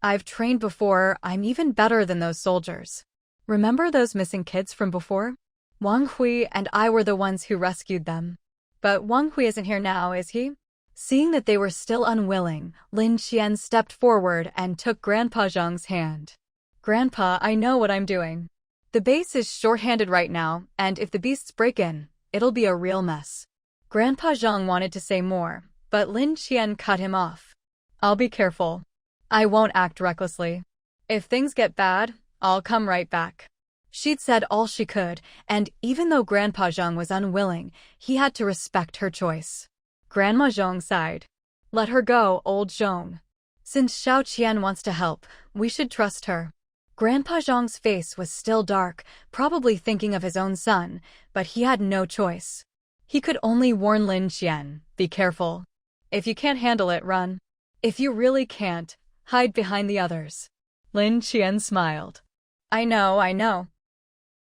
I've trained before. I'm even better than those soldiers. Remember those missing kids from before? Wang Hui and I were the ones who rescued them. But Wang Hui isn't here now, is he? Seeing that they were still unwilling, Lin Qian stepped forward and took Grandpa Zhang's hand. Grandpa, I know what I'm doing. The base is short-handed right now, and if the beasts break in, it'll be a real mess. Grandpa Zhang wanted to say more, but Lin Qian cut him off. I'll be careful. I won't act recklessly. If things get bad, I'll come right back. She'd said all she could, and even though Grandpa Zhang was unwilling, he had to respect her choice. Grandma Zhang sighed. Let her go, old Zhang. Since Xiao Qian wants to help, we should trust her. Grandpa Zhang's face was still dark, probably thinking of his own son, but he had no choice. He could only warn Lin Qian, be careful. If you can't handle it, run. If you really can't, hide behind the others. Lin Qian smiled. I know.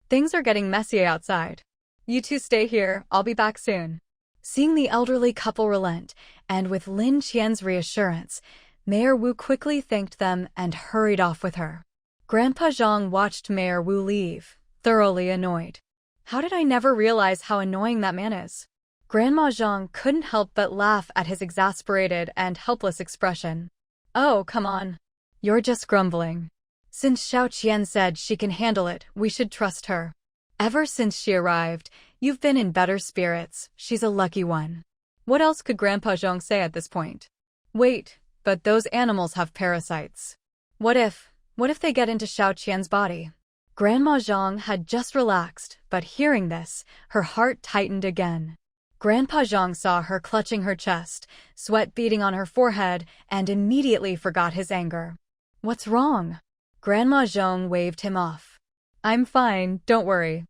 Things are getting messy outside. You two stay here, I'll be back soon. Seeing the elderly couple relent, and with Lin Qian's reassurance, Mayor Wu quickly thanked them and hurried off with her. Grandpa Zhang watched Mayor Wu leave, thoroughly annoyed. How did I never realize how annoying that man is? Grandma Zhang couldn't help but laugh at his exasperated and helpless expression. Oh, come on. You're just grumbling. Since Xiao Qian said she can handle it, we should trust her. Ever since she arrived, you've been in better spirits, she's a lucky one. What else could Grandpa Zhang say at this point? Wait, but those animals have parasites. What if they get into Xiao Qian's body? Grandma Zhang had just relaxed, but hearing this, her heart tightened again. Grandpa Zhang saw her clutching her chest, sweat beading on her forehead, and immediately forgot his anger. What's wrong? Grandma Zhang waved him off. I'm fine, don't worry.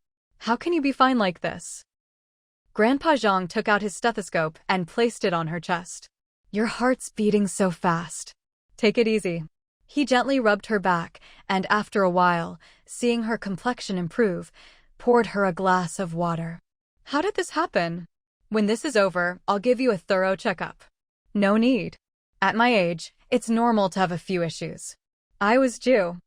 How can you be fine like this? Grandpa Zhang took out his stethoscope and placed it on her chest. Your heart's beating so fast. Take it easy. He gently rubbed her back, and after a while, seeing her complexion improve, poured her a glass of water. How did this happen? When this is over, I'll give you a thorough checkup. No need. At my age, it's normal to have a few issues. I was due.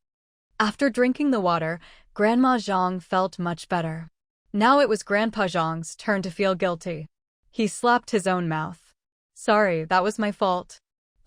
After drinking the water, Grandma Zhang felt much better. Now it was Grandpa Zhang's turn to feel guilty. He slapped his own mouth. Sorry, that was my fault.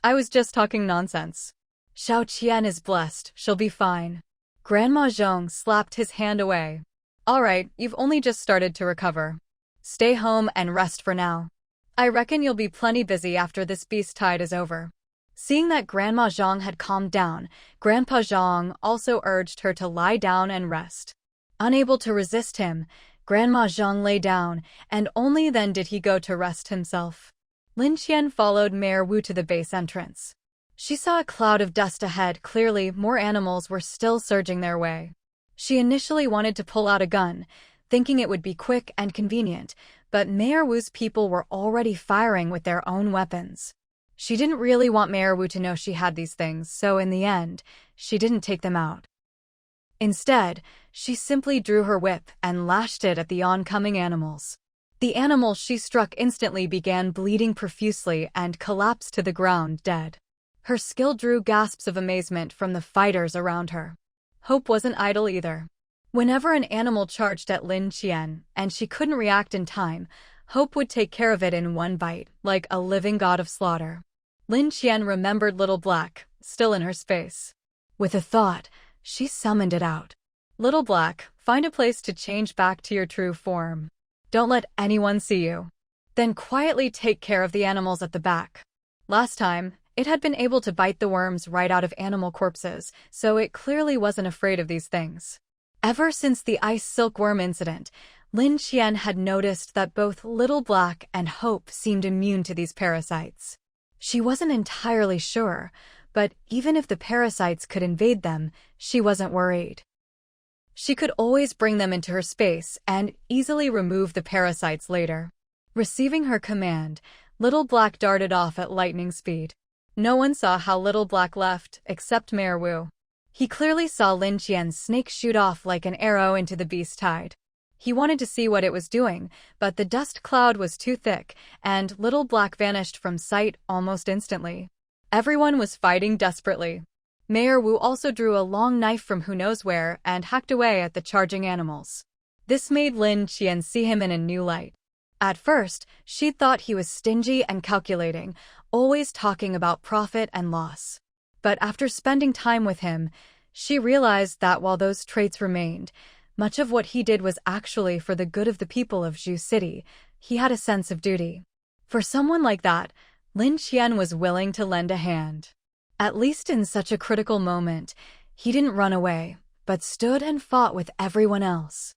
I was just talking nonsense. Xiao Qian is blessed, she'll be fine. Grandma Zhang slapped his hand away. All right, you've only just started to recover. Stay home and rest for now. I reckon you'll be plenty busy after this beast tide is over. Seeing that Grandma Zhang had calmed down, Grandpa Zhang also urged her to lie down and rest. Unable to resist him, Grandma Zhang lay down, and only then did he go to rest himself. Lin Qian followed Mayor Wu to the base entrance. She saw a cloud of dust ahead. Clearly, more animals were still surging their way. She initially wanted to pull out a gun, thinking it would be quick and convenient, but Mayor Wu's people were already firing with their own weapons. She didn't really want Mayor Wu to know she had these things, so in the end, she didn't take them out. Instead, she simply drew her whip and lashed it at the oncoming animals. The animals she struck instantly began bleeding profusely and collapsed to the ground dead. Her skill drew gasps of amazement from the fighters around her. Hope wasn't idle either. Whenever an animal charged at Lin Qian, and she couldn't react in time, Hope would take care of it in one bite, like a living god of slaughter. Lin Qian remembered Little Black, still in her space. With a thought, she summoned it out. Little Black, find a place to change back to your true form. Don't let anyone see you. Then quietly take care of the animals at the back. Last time, it had been able to bite the worms right out of animal corpses, so it clearly wasn't afraid of these things. Ever since the ice silkworm incident, Lin Qian had noticed that both Little Black and Hope seemed immune to these parasites. She wasn't entirely sure, but even if the parasites could invade them, she wasn't worried. She could always bring them into her space and easily remove the parasites later. Receiving her command, Little Black darted off at lightning speed. No one saw how Little Black left, except Mayor Wu. He clearly saw Lin Qian's snake shoot off like an arrow into the beast tide. He wanted to see what it was doing, but the dust cloud was too thick, and Little Black vanished from sight almost instantly. Everyone was fighting desperately. Mayor Wu also drew a long knife from who knows where and hacked away at the charging animals. This made Lin Qian see him in a new light. At first, she'd thought he was stingy and calculating, always talking about profit and loss. But after spending time with him, she realized that while those traits remained, much of what he did was actually for the good of the people of Zhu City. He had a sense of duty. For someone like that, Lin Qian was willing to lend a hand. At least in such a critical moment, he didn't run away, but stood and fought with everyone else.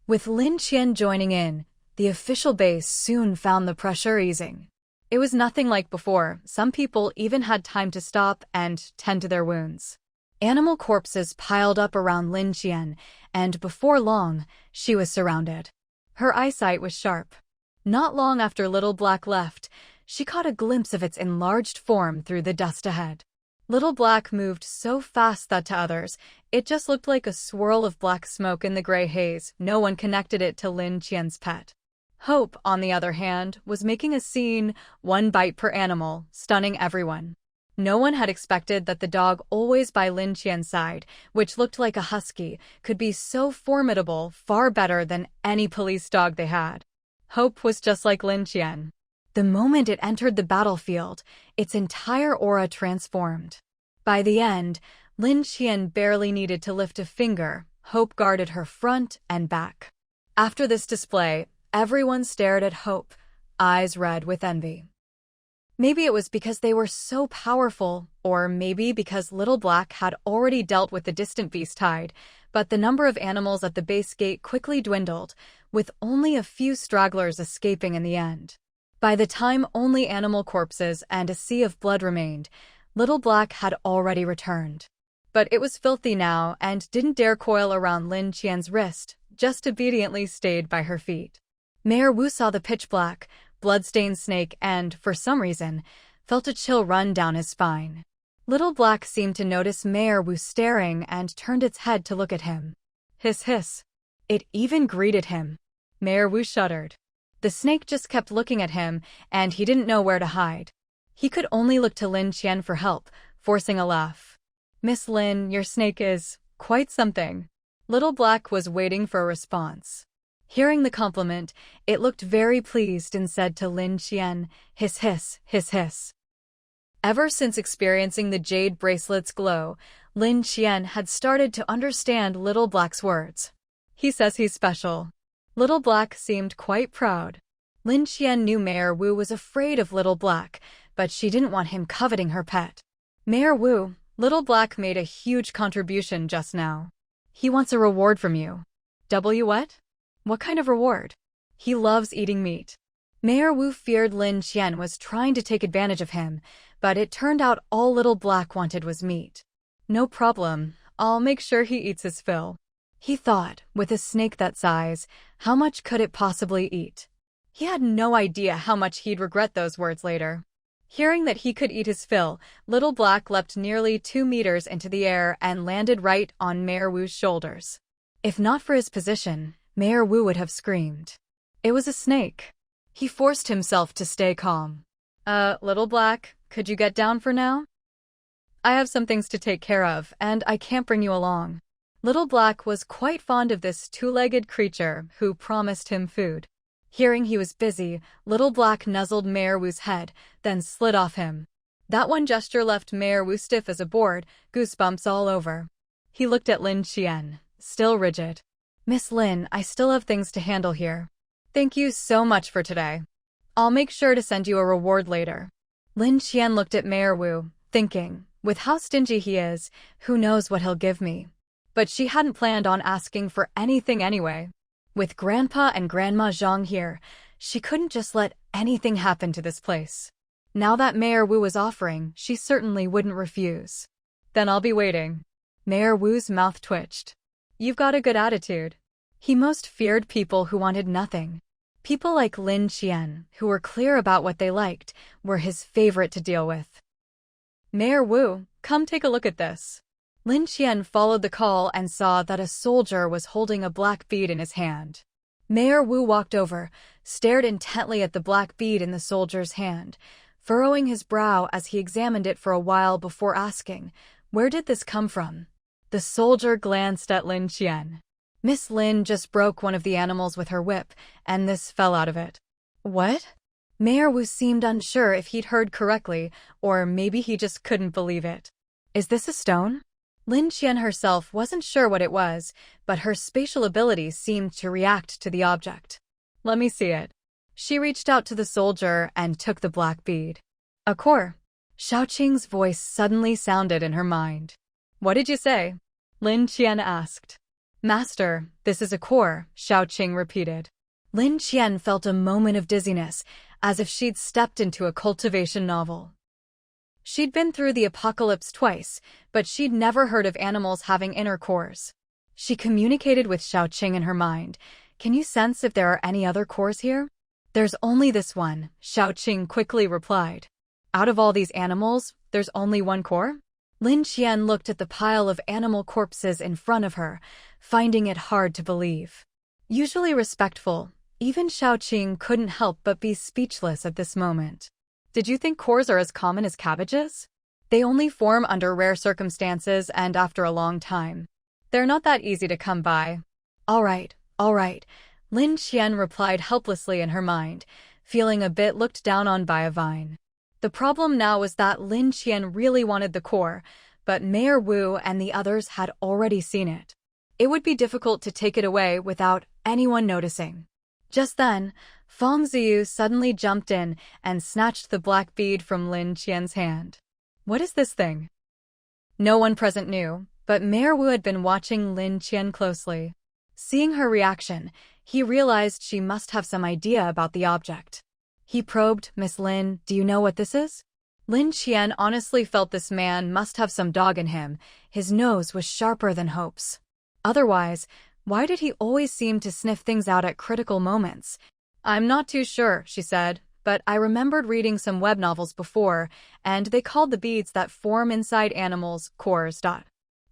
With Lin Qian joining in, the official base soon found the pressure easing. It was nothing like before. Some people even had time to stop and tend to their wounds. Animal corpses piled up around Lin Qian, and before long, she was surrounded. Her eyesight was sharp. Not long after Little Black left, she caught a glimpse of its enlarged form through the dust ahead. Little Black moved so fast that to others, it just looked like a swirl of black smoke in the gray haze. No one connected it to Lin Qian's pet. Hope, on the other hand, was making a scene, one bite per animal, stunning everyone. No one had expected that the dog always by Lin Qian's side, which looked like a husky, could be so formidable, far better than any police dog they had. Hope was just like Lin Qian. The moment it entered the battlefield, its entire aura transformed. By the end, Lin Qian barely needed to lift a finger. Hope guarded her front and back. After this display, everyone stared at Hope, eyes red with envy. Maybe it was because they were so powerful, or maybe because Little Black had already dealt with the distant beast tide, but the number of animals at the base gate quickly dwindled, with only a few stragglers escaping in the end. By the time only animal corpses and a sea of blood remained, Little Black had already returned. But it was filthy now and didn't dare coil around Lin Qian's wrist, just obediently stayed by her feet. Mayor Wu saw the pitch-black, blood-stained snake and, for some reason, felt a chill run down his spine. Little Black seemed to notice Mayor Wu staring and turned its head to look at him. Hiss hiss. It even greeted him. Mayor Wu shuddered. The snake just kept looking at him, and he didn't know where to hide. He could only look to Lin Qian for help, forcing a laugh. "Miss Lin, your snake is quite something." Little Black was waiting for a response. Hearing the compliment, it looked very pleased and said to Lin Qian, "Hiss hiss, hiss hiss." Ever since experiencing the jade bracelet's glow, Lin Qian had started to understand Little Black's words. He says he's special. Little Black seemed quite proud. Lin Qian knew Mayor Wu was afraid of Little Black, but she didn't want him coveting her pet. "Mayor Wu, Little Black made a huge contribution just now. He wants a reward from you." What? What kind of reward? "He loves eating meat." Mayor Wu feared Lin Qian was trying to take advantage of him, but it turned out all Little Black wanted was meat. "No problem, I'll make sure he eats his fill." He thought, with a snake that size, how much could it possibly eat? He had no idea how much he'd regret those words later. Hearing that he could eat his fill, Little Black leapt nearly 2 meters into the air and landed right on Mayor Wu's shoulders. If not for his position, Mayor Wu would have screamed. It was a snake. He forced himself to stay calm. Little Black, could you get down for now? I have some things to take care of, and I can't bring you along." Little Black was quite fond of this two-legged creature who promised him food. Hearing he was busy, Little Black nuzzled Mayor Wu's head, then slid off him. That one gesture left Mayor Wu stiff as a board, goosebumps all over. He looked at Lin Qian, still rigid. "Miss Lin, I still have things to handle here. Thank you so much for today. I'll make sure to send you a reward later." Lin Qian looked at Mayor Wu, thinking, with how stingy he is, who knows what he'll give me. But she hadn't planned on asking for anything anyway. With Grandpa and Grandma Zhang here, she couldn't just let anything happen to this place. Now that Mayor Wu was offering, she certainly wouldn't refuse. "Then I'll be waiting." Mayor Wu's mouth twitched. "You've got a good attitude." He most feared people who wanted nothing. People like Lin Qian, who were clear about what they liked, were his favorite to deal with. "Mayor Wu, come take a look at this." Lin Qian followed the call and saw that a soldier was holding a black bead in his hand. Mayor Wu walked over, stared intently at the black bead in the soldier's hand, furrowing his brow as he examined it for a while before asking, "Where did this come from?" The soldier glanced at Lin Qian. Miss Lin just broke one of the animals with her whip, and this fell out of it. What? Mayor Wu seemed unsure if he'd heard correctly, or maybe he just couldn't believe it. Is this a stone? Lin Qian herself wasn't sure what it was, but her spatial abilities seemed to react to the object. Let me see it. She reached out to the soldier and took the black bead. A core. Xiaoqing's voice suddenly sounded in her mind. What did you say? Lin Qian asked. Master, this is a core, Xiaoqing repeated. Lin Qian felt a moment of dizziness, as if she'd stepped into a cultivation novel. She'd been through the apocalypse twice, but she'd never heard of animals having inner cores. She communicated with Xiaoqing in her mind. Can you sense if there are any other cores here? There's only this one, Xiaoqing quickly replied. Out of all these animals, there's only one core? Lin Qian looked at the pile of animal corpses in front of her, finding it hard to believe. Usually respectful, even Xiaoqing couldn't help but be speechless at this moment. Did you think cores are as common as cabbages? They only form under rare circumstances and after a long time. They're not that easy to come by. All right, Lin Qian replied helplessly in her mind, feeling a bit looked down on by Aven. The problem now was that Lin Qian really wanted the core, but Mayor Wu and the others had already seen it. It would be difficult to take it away without anyone noticing. Just then, Feng Ziyu suddenly jumped in and snatched the black bead from Lin Qian's hand. What is this thing? No one present knew, but Mayor Wu had been watching Lin Qian closely. Seeing her reaction, he realized she must have some idea about the object. He probed, Miss Lin, do you know what this is? Lin Qian honestly felt this man must have some dog in him. His nose was sharper than Hope's. Otherwise, why did he always seem to sniff things out at critical moments? I'm not too sure, she said, but I remembered reading some web novels before, and they called the beads that form inside animals cores.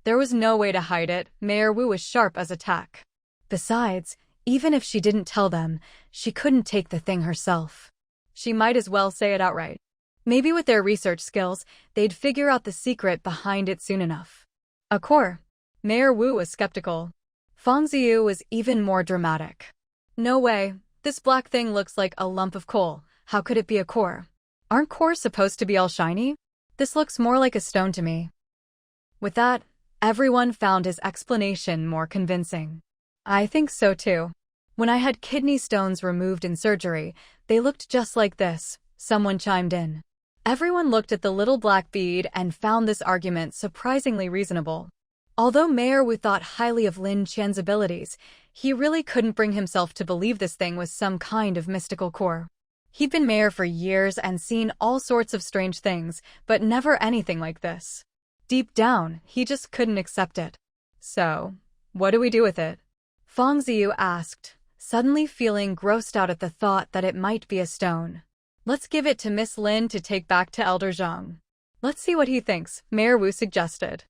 There was no way to hide it. Mayor Wu was sharp as a tack. Besides, even if she didn't tell them, she couldn't take the thing herself. She might as well say it outright. Maybe with their research skills, they'd figure out the secret behind it soon enough. A core. Mayor Wu was skeptical. Feng Ziyu was even more dramatic. No way. This black thing looks like a lump of coal. How could it be a core? Aren't cores supposed to be all shiny? This looks more like a stone to me. With that, everyone found his explanation more convincing. I think so too. When I had kidney stones removed in surgery, they looked just like this, someone chimed in. Everyone looked at the little black bead and found this argument surprisingly reasonable. Although Mayor Wu thought highly of Lin Qian's abilities, he really couldn't bring himself to believe this thing was some kind of mystical core. He'd been mayor for years and seen all sorts of strange things, but never anything like this. Deep down, he just couldn't accept it. So, what do we do with it? Feng Ziyu asked, suddenly feeling grossed out at the thought that it might be a stone. Let's give it to Miss Lin to take back to Elder Zhang. Let's see what he thinks, Mayor Wu suggested.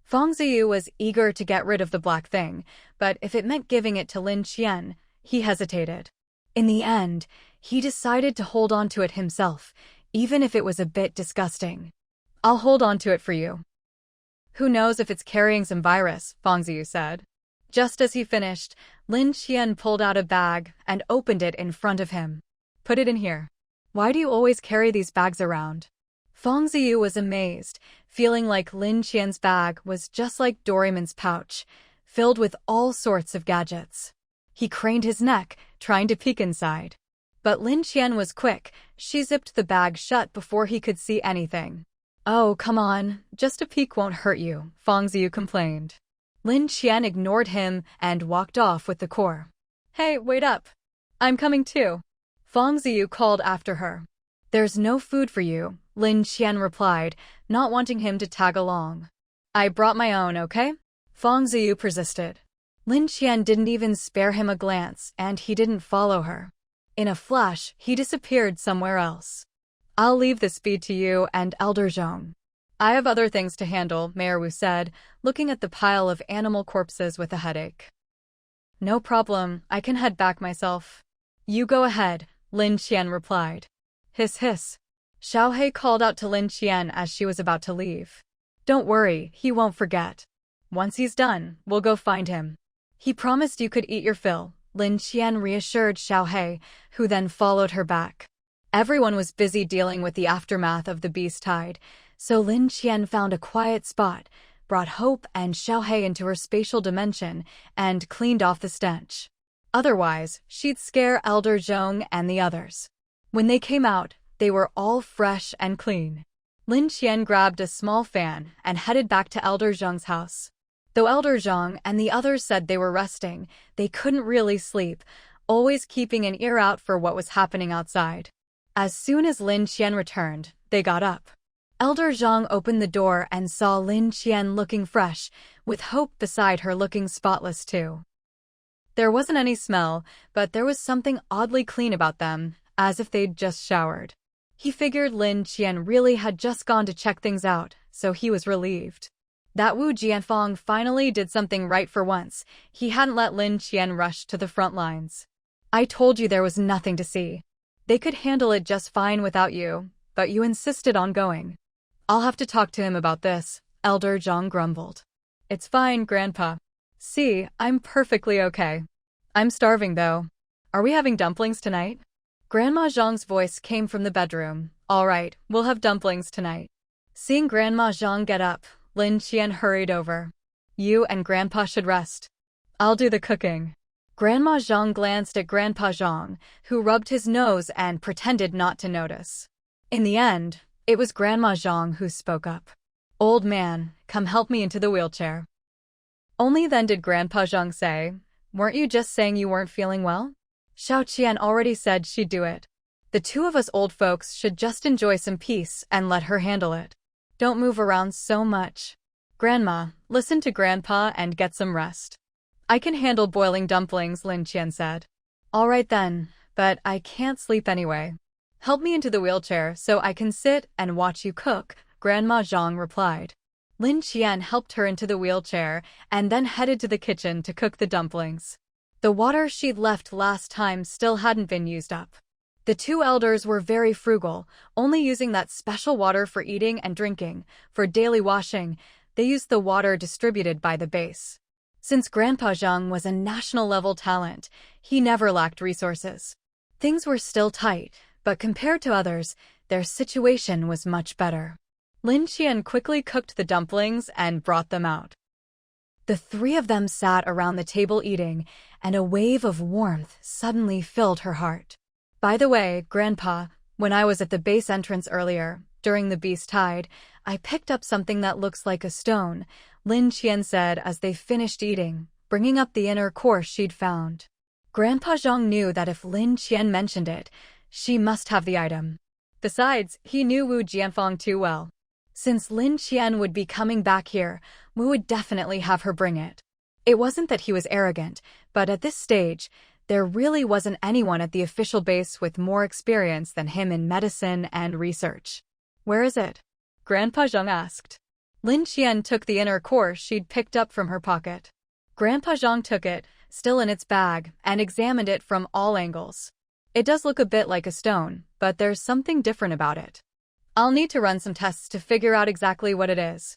Feng Ziyu was eager to get rid of the black thing, but if it meant giving it to Lin Qian, he hesitated. In the end, he decided to hold on to it himself, even if it was a bit disgusting. I'll hold on to it for you. Who knows if it's carrying some virus, Feng Ziyu said. Just as he finished, Lin Qian pulled out a bag and opened it in front of him. Put it in here. Why do you always carry these bags around? Feng Ziyu was amazed, feeling like Lin Qian's bag was just like Doraemon's pouch, filled with all sorts of gadgets. He craned his neck, trying to peek inside. But Lin Qian was quick. She zipped the bag shut before he could see anything. Oh, come on, just a peek won't hurt you, Feng Ziyu complained. Lin Qian ignored him and walked off with the core. Hey, wait up. I'm coming too. Feng Ziyu called after her. There's no food for you, Lin Qian replied, not wanting him to tag along. I brought my own, okay? Feng Ziyu persisted. Lin Qian didn't even spare him a glance, and he didn't follow her. In a flash, he disappeared somewhere else. I'll leave this bead to you and Elder Zhang. I have other things to handle, Mayor Wu said, looking at the pile of animal corpses with a headache. No problem, I can head back myself. You go ahead, Lin Qian replied. Hiss hiss. Xiaohei called out to Lin Qian as she was about to leave. Don't worry, he won't forget. Once he's done, we'll go find him. He promised you could eat your fill, Lin Qian reassured Xiaomau, who then followed her back. Everyone was busy dealing with the aftermath of the beast tide, so Lin Qian found a quiet spot, brought Hope and Xiaomau into her spatial dimension, and cleaned off the stench. Otherwise, she'd scare Elder Zhong and the others. When they came out, they were all fresh and clean. Lin Qian grabbed a small fan and headed back to Elder Zhong's house. Though Elder Zhong and the others said they were resting, they couldn't really sleep, always keeping an ear out for what was happening outside. As soon as Lin Qian returned, they got up. Elder Zhong opened the door and saw Lin Qian looking fresh, with Hope beside her looking spotless too. There wasn't any smell, but there was something oddly clean about them, as if they'd just showered. He figured Lin Qian really had just gone to check things out, so he was relieved. That Wu Jianfeng finally did something right for once. He hadn't let Lin Qian rush to the front lines. I told you there was nothing to see. They could handle it just fine without you, but you insisted on going. I'll have to talk to him about this, Elder Zhong grumbled. It's fine, Grandpa. See, I'm perfectly okay. I'm starving though. Are we having dumplings tonight? Grandma Zhong's voice came from the bedroom. All right, we'll have dumplings tonight. Seeing Grandma Zhong get up, Lin Qian hurried over. You and Grandpa should rest. I'll do the cooking. Grandma Zhong glanced at Grandpa Zhong, who rubbed his nose and pretended not to notice. In the end, it was Grandma Zhong who spoke up. Old man, come help me into the wheelchair. Only then did Grandpa Zhong say, weren't you just saying you weren't feeling well? Xiao Qian already said she'd do it. The two of us old folks should just enjoy some peace and let her handle it. Don't move around so much. Grandma, listen to Grandpa and get some rest. I can handle boiling dumplings, Lin Qian said. All right then, but I can't sleep anyway. Help me into the wheelchair so I can sit and watch you cook, Grandma Zhong replied. Lin Qian helped her into the wheelchair and then headed to the kitchen to cook the dumplings. The water she'd left last time still hadn't been used up. The two elders were very frugal, only using that special water for eating and drinking. For daily washing, they used the water distributed by the base. Since Grandpa Zhong was a national-level talent, he never lacked resources. Things were still tight, but compared to others, their situation was much better. Lin Qian quickly cooked the dumplings and brought them out. The three of them sat around the table eating, and a wave of warmth suddenly filled her heart. By the way, Grandpa, when I was at the base entrance earlier, during the beast tide, I picked up something that looks like a stone, Lin Qian said as they finished eating, bringing up the inner core she'd found. Grandpa Zhong knew that if Lin Qian mentioned it, she must have the item. Besides, he knew Wu Jianfeng too well. Since Lin Qian would be coming back here, Wu would definitely have her bring it. It wasn't that he was arrogant, but at this stage, there really wasn't anyone at the official base with more experience than him in medicine and research. Where is it? Grandpa Zhong asked. Lin Qian took the inner core she'd picked up from her pocket. Grandpa Zhong took it, still in its bag, and examined it from all angles. It does look a bit like a stone, but there's something different about it. I'll need to run some tests to figure out exactly what it is.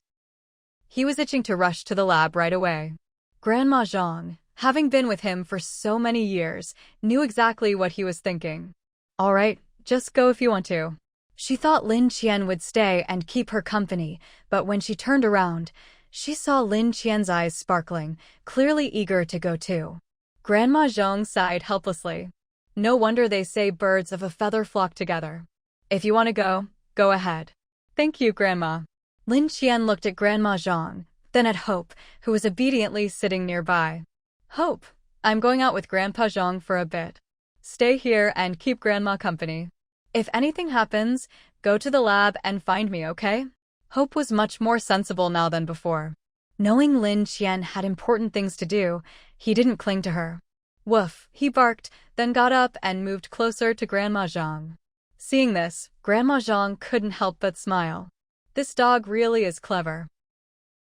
He was itching to rush to the lab right away. Grandma Zhong, having been with him for so many years, knew exactly what he was thinking. All right, just go if you want to. She thought Lin Qian would stay and keep her company, but when she turned around, she saw Lin Qian's eyes sparkling, clearly eager to go too. Grandma Zhong sighed helplessly. No wonder they say birds of a feather flock together. If you want to go, go ahead. Thank you, Grandma. Lin Qian looked at Grandma Zhong, then at Hope, who was obediently sitting nearby. Hope, I'm going out with Grandpa Zhong for a bit. Stay here and keep Grandma company. If anything happens, go to the lab and find me, okay? Hope was much more sensible now than before. Knowing Lin Qian had important things to do, he didn't cling to her. Woof, he barked, then got up and moved closer to Grandma Zhong. Seeing this, Grandma Zhong couldn't help but smile. This dog really is clever.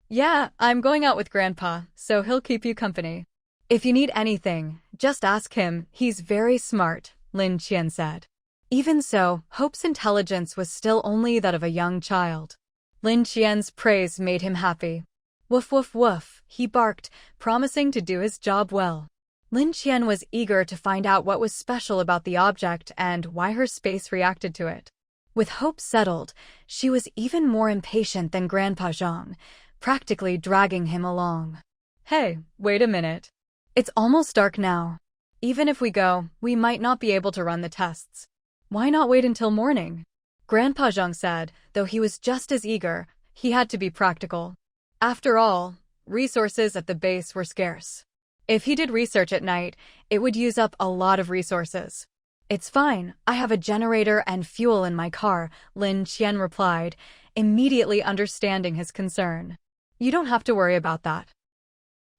Yeah, I'm going out with Grandpa, so he'll keep you company. If you need anything, just ask him, he's very smart, Lin Qian said. Even so, Hope's intelligence was still only that of a young child. Lin Qian's praise made him happy. Woof woof woof, he barked, promising to do his job well. Lin Qian was eager to find out what was special about the object and why her space reacted to it. With hope settled, she was even more impatient than Grandpa Zhang, practically dragging him along. Hey, wait a minute. It's almost dark now. Even if we go, we might not be able to run the tests. Why not wait until morning? Grandpa Zhang said, though he was just as eager, he had to be practical. After all, resources at the base were scarce. If he did research at night, it would use up a lot of resources. It's fine, I have a generator and fuel in my car, Lin Qian replied, immediately understanding his concern. You don't have to worry about that.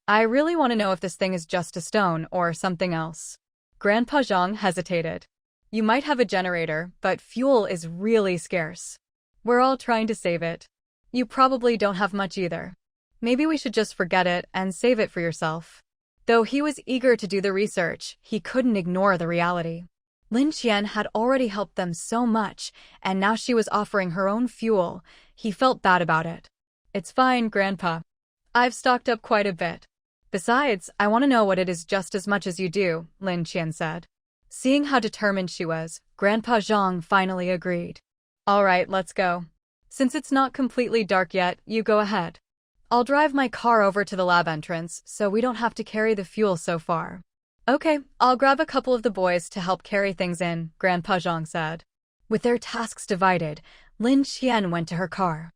I really want to know if this thing is just a stone or something else. Grandpa Zhang hesitated. You might have a generator, but fuel is really scarce. We're all trying to save it. You probably don't have much either. Maybe we should just forget it and save it for yourself. Though he was eager to do the research, he couldn't ignore the reality. Lin Qian had already helped them so much, and now she was offering her own fuel. He felt bad about it. It's fine, Grandpa. I've stocked up quite a bit. Besides, I want to know what it is just as much as you do, Lin Qian said. Seeing how determined she was, Grandpa Zhang finally agreed. All right, let's go. Since it's not completely dark yet, you go ahead. I'll drive my car over to the lab entrance so we don't have to carry the fuel so far. Okay, I'll grab a couple of the boys to help carry things in, Grandpa Zhang said. With their tasks divided, Lin Qian went to her car.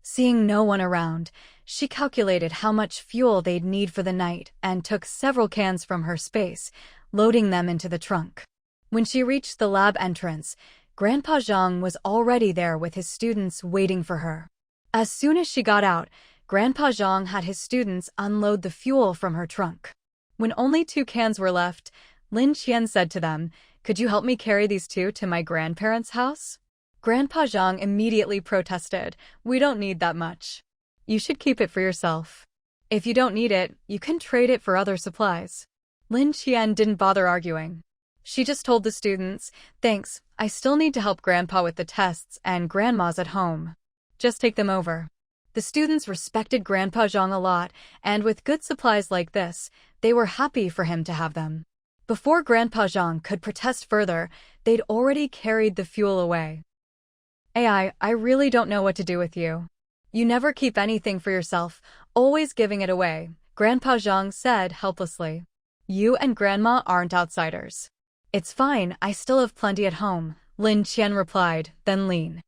Seeing no one around, she calculated how much fuel they'd need for the night and took several cans from her space, loading them into the trunk. When she reached the lab entrance, Grandpa Zhang was already there with his students waiting for her. As soon as she got out, Grandpa Zhang had his students unload the fuel from her trunk. When only 2 cans were left, Lin Qian said to them, "Could you help me carry these 2 to my grandparents' house?" Grandpa Zhang immediately protested, "We don't need that much. You should keep it for yourself. If you don't need it, you can trade it for other supplies." Lin Qian didn't bother arguing. She just told the students, "Thanks, I still need to help Grandpa with the tests and Grandma's at home. Just take them over." The students respected Grandpa Zhang a lot, and with good supplies like this, they were happy for him to have them. Before Grandpa Zhang could protest further, they'd already carried the fuel away. I really don't know what to do with you. You never keep anything for yourself, always giving it away," Grandpa Zhang said helplessly. "You and Grandma aren't outsiders." "It's fine, I still have plenty at home," Lin Qian replied, then lean.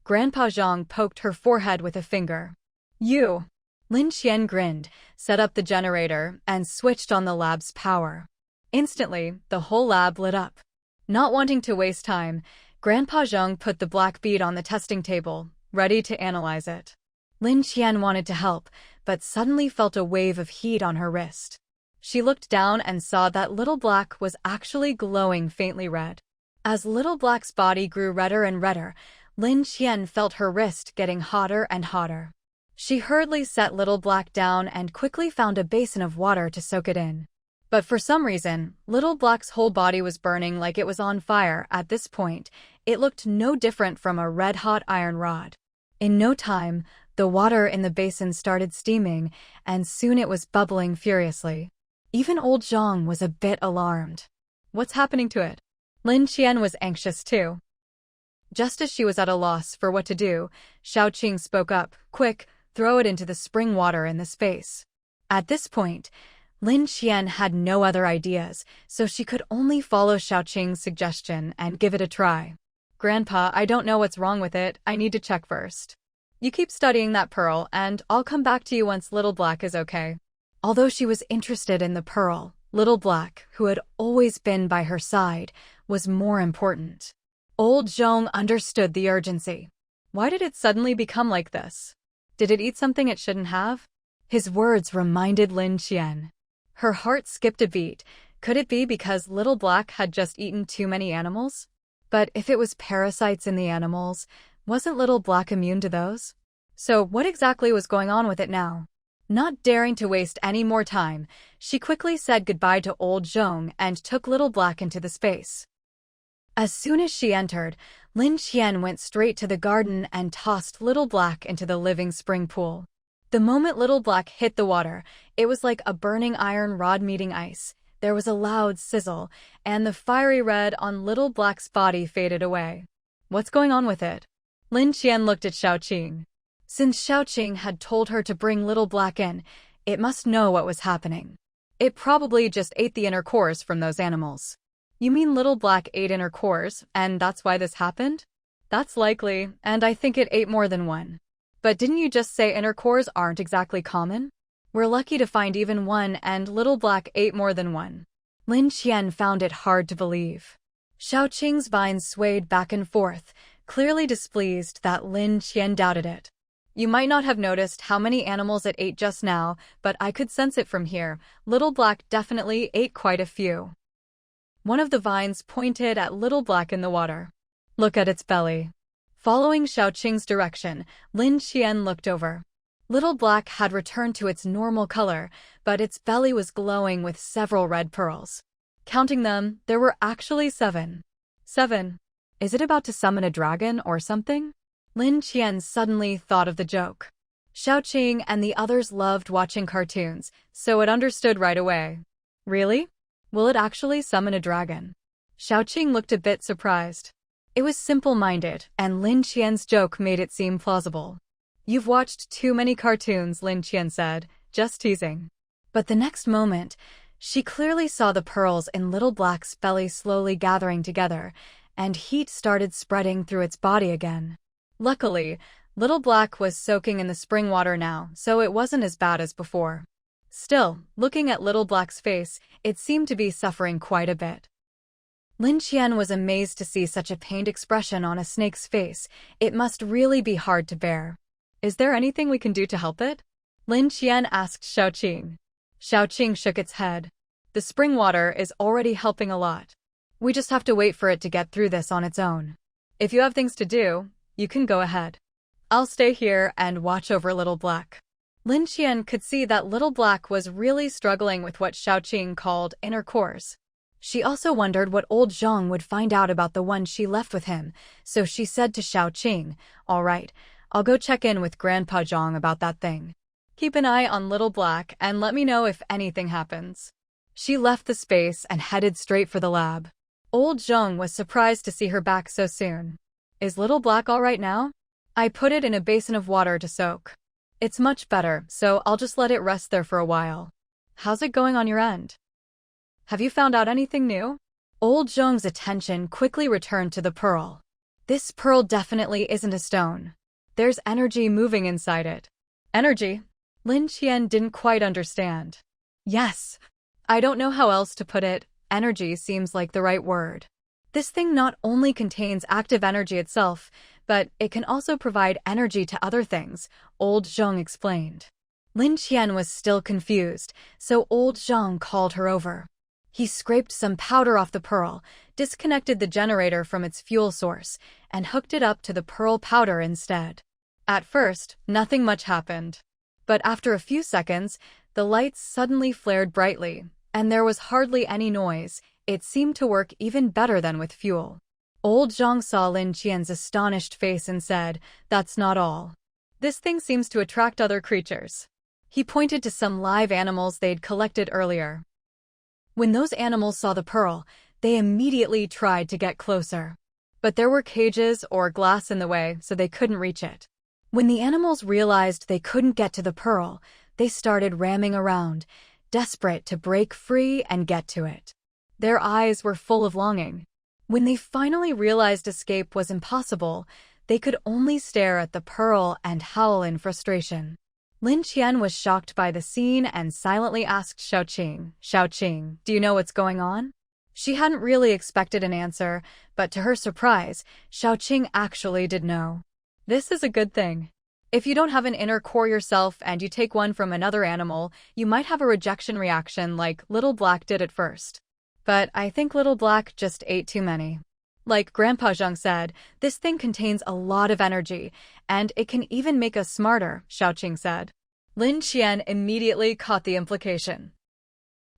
Grandpa Zhang poked her forehead with a finger. "You!" Lin Qian grinned, set up the generator, and switched on the lab's power. Instantly, the whole lab lit up. Not wanting to waste time, Grandpa Zhang put the black bead on the testing table, ready to analyze it. Lin Qian wanted to help, but suddenly felt a wave of heat on her wrist. She looked down and saw that Little Black was actually glowing faintly red. As Little Black's body grew redder and redder, Lin Qian felt her wrist getting hotter and hotter. She hurriedly set Little Black down and quickly found a basin of water to soak it in. But for some reason, Little Black's whole body was burning like it was on fire. At this point, it looked no different from a red-hot iron rod. In no time, the water in the basin started steaming, and soon it was bubbling furiously. Even old Zhang was a bit alarmed. What's happening to it? Lin Qian was anxious too. Just as she was at a loss for what to do, Xiaoqing spoke up, "Quick, throw it into the spring water in the space." At this point, Lin Qian had no other ideas, so she could only follow Xiaoqing's suggestion and give it a try. "Grandpa, I don't know what's wrong with it, I need to check first. You keep studying that pearl, and I'll come back to you once Little Black is okay." Although she was interested in the pearl, Little Black, who had always been by her side, was more important. Old Zhong understood the urgency. Why did it suddenly become like this? Did it eat something it shouldn't have? His words reminded Lin Qian. Her heart skipped a beat. Could it be because Little Black had just eaten too many animals? But if it was parasites in the animals, wasn't Little Black immune to those? So what exactly was going on with it now? Not daring to waste any more time, she quickly said goodbye to old Zhong and took Little Black into the space. As soon as she entered, Lin Qian went straight to the garden and tossed Little Black into the living spring pool. The moment Little Black hit the water, it was like a burning iron rod meeting ice. There was a loud sizzle, and the fiery red on Little Black's body faded away. What's going on with it? Lin Qian looked at Xiaoqing. Since Xiaoqing had told her to bring Little Black in, it must know what was happening. It probably just ate the inner cores from those animals. You mean Little Black ate inner cores, and that's why this happened? That's likely, and I think it ate more than one. But didn't you just say inner cores aren't exactly common? We're lucky to find even one, and Little Black ate more than one. Lin Qian found it hard to believe. Xiaoqing's vines swayed back and forth, clearly displeased that Lin Qian doubted it. You might not have noticed how many animals it ate just now, but I could sense it from here. Little Black definitely ate quite a few. One of the vines pointed at Little Black in the water. Look at its belly. Following Xiaoqing's direction, Lin Qian looked over. Little Black had returned to its normal color, but its belly was glowing with several red pearls. Counting them, there were actually 7. 7. Is it about to summon a dragon or something? Lin Qian suddenly thought of the joke. Xiaoqing and the others loved watching cartoons, so it understood right away. Really? Will it actually summon a dragon? Xiaoqing looked a bit surprised. It was simple-minded, and Lin Qian's joke made it seem plausible. You've watched too many cartoons, Lin Qian said, just teasing. But the next moment, she clearly saw the pearls in Little Black's belly slowly gathering together, and heat started spreading through its body again. Luckily, Little Black was soaking in the spring water now, so it wasn't as bad as before. Still, looking at Little Black's face, it seemed to be suffering quite a bit. Lin Qian was amazed to see such a pained expression on a snake's face. It must really be hard to bear. Is there anything we can do to help it? Lin Qian asked Xiaoqing. Xiaoqing shook its head. The spring water is already helping a lot. We just have to wait for it to get through this on its own. If you have things to do, you can go ahead. I'll stay here and watch over Little Black. Lin Qian could see that Little Black was really struggling with what Xiaoqing called inner cores. She also wondered what old Zhang would find out about the one she left with him, so she said to Xiaoqing, "All right, I'll go check in with Grandpa Zhang about that thing. Keep an eye on Little Black and let me know if anything happens." She left the space and headed straight for the lab. Old Zhang was surprised to see her back so soon. Is Little Black all right now? I put it in a basin of water to soak. It's much better, so I'll just let it rest there for a while. How's it going on your end? Have you found out anything new? Old Zhang's attention quickly returned to the pearl. This pearl definitely isn't a stone. There's energy moving inside it. Energy? Lin Qian didn't quite understand. Yes. I don't know how else to put it. Energy seems like the right word. This thing not only contains active energy itself, but it can also provide energy to other things, Old Zhang explained. Lin Qian was still confused, so Old Zhang called her over. He scraped some powder off the pearl, disconnected the generator from its fuel source, and hooked it up to the pearl powder instead. At first, nothing much happened. But after a few seconds, the lights suddenly flared brightly, and there was hardly any noise. It seemed to work even better than with fuel. Old Zhang saw Lin Qian's astonished face and said, "That's not all. This thing seems to attract other creatures." He pointed to some live animals they'd collected earlier. When those animals saw the pearl, they immediately tried to get closer. But there were cages or glass in the way, so they couldn't reach it. When the animals realized they couldn't get to the pearl, they started ramming around, desperate to break free and get to it. Their eyes were full of longing. When they finally realized escape was impossible, they could only stare at the pearl and howl in frustration. Lin Qian was shocked by the scene and silently asked Xiaoqing, "Xiaoqing, do you know what's going on?" She hadn't really expected an answer, but to her surprise, Xiaoqing actually did know. This is a good thing. If you don't have an inner core yourself and you take one from another animal, you might have a rejection reaction like Little Black did at first. But I think Little Black just ate too many. Like Grandpa Zhang said, this thing contains a lot of energy, and it can even make us smarter, Xiaoqing said. Lin Qian immediately caught the implication.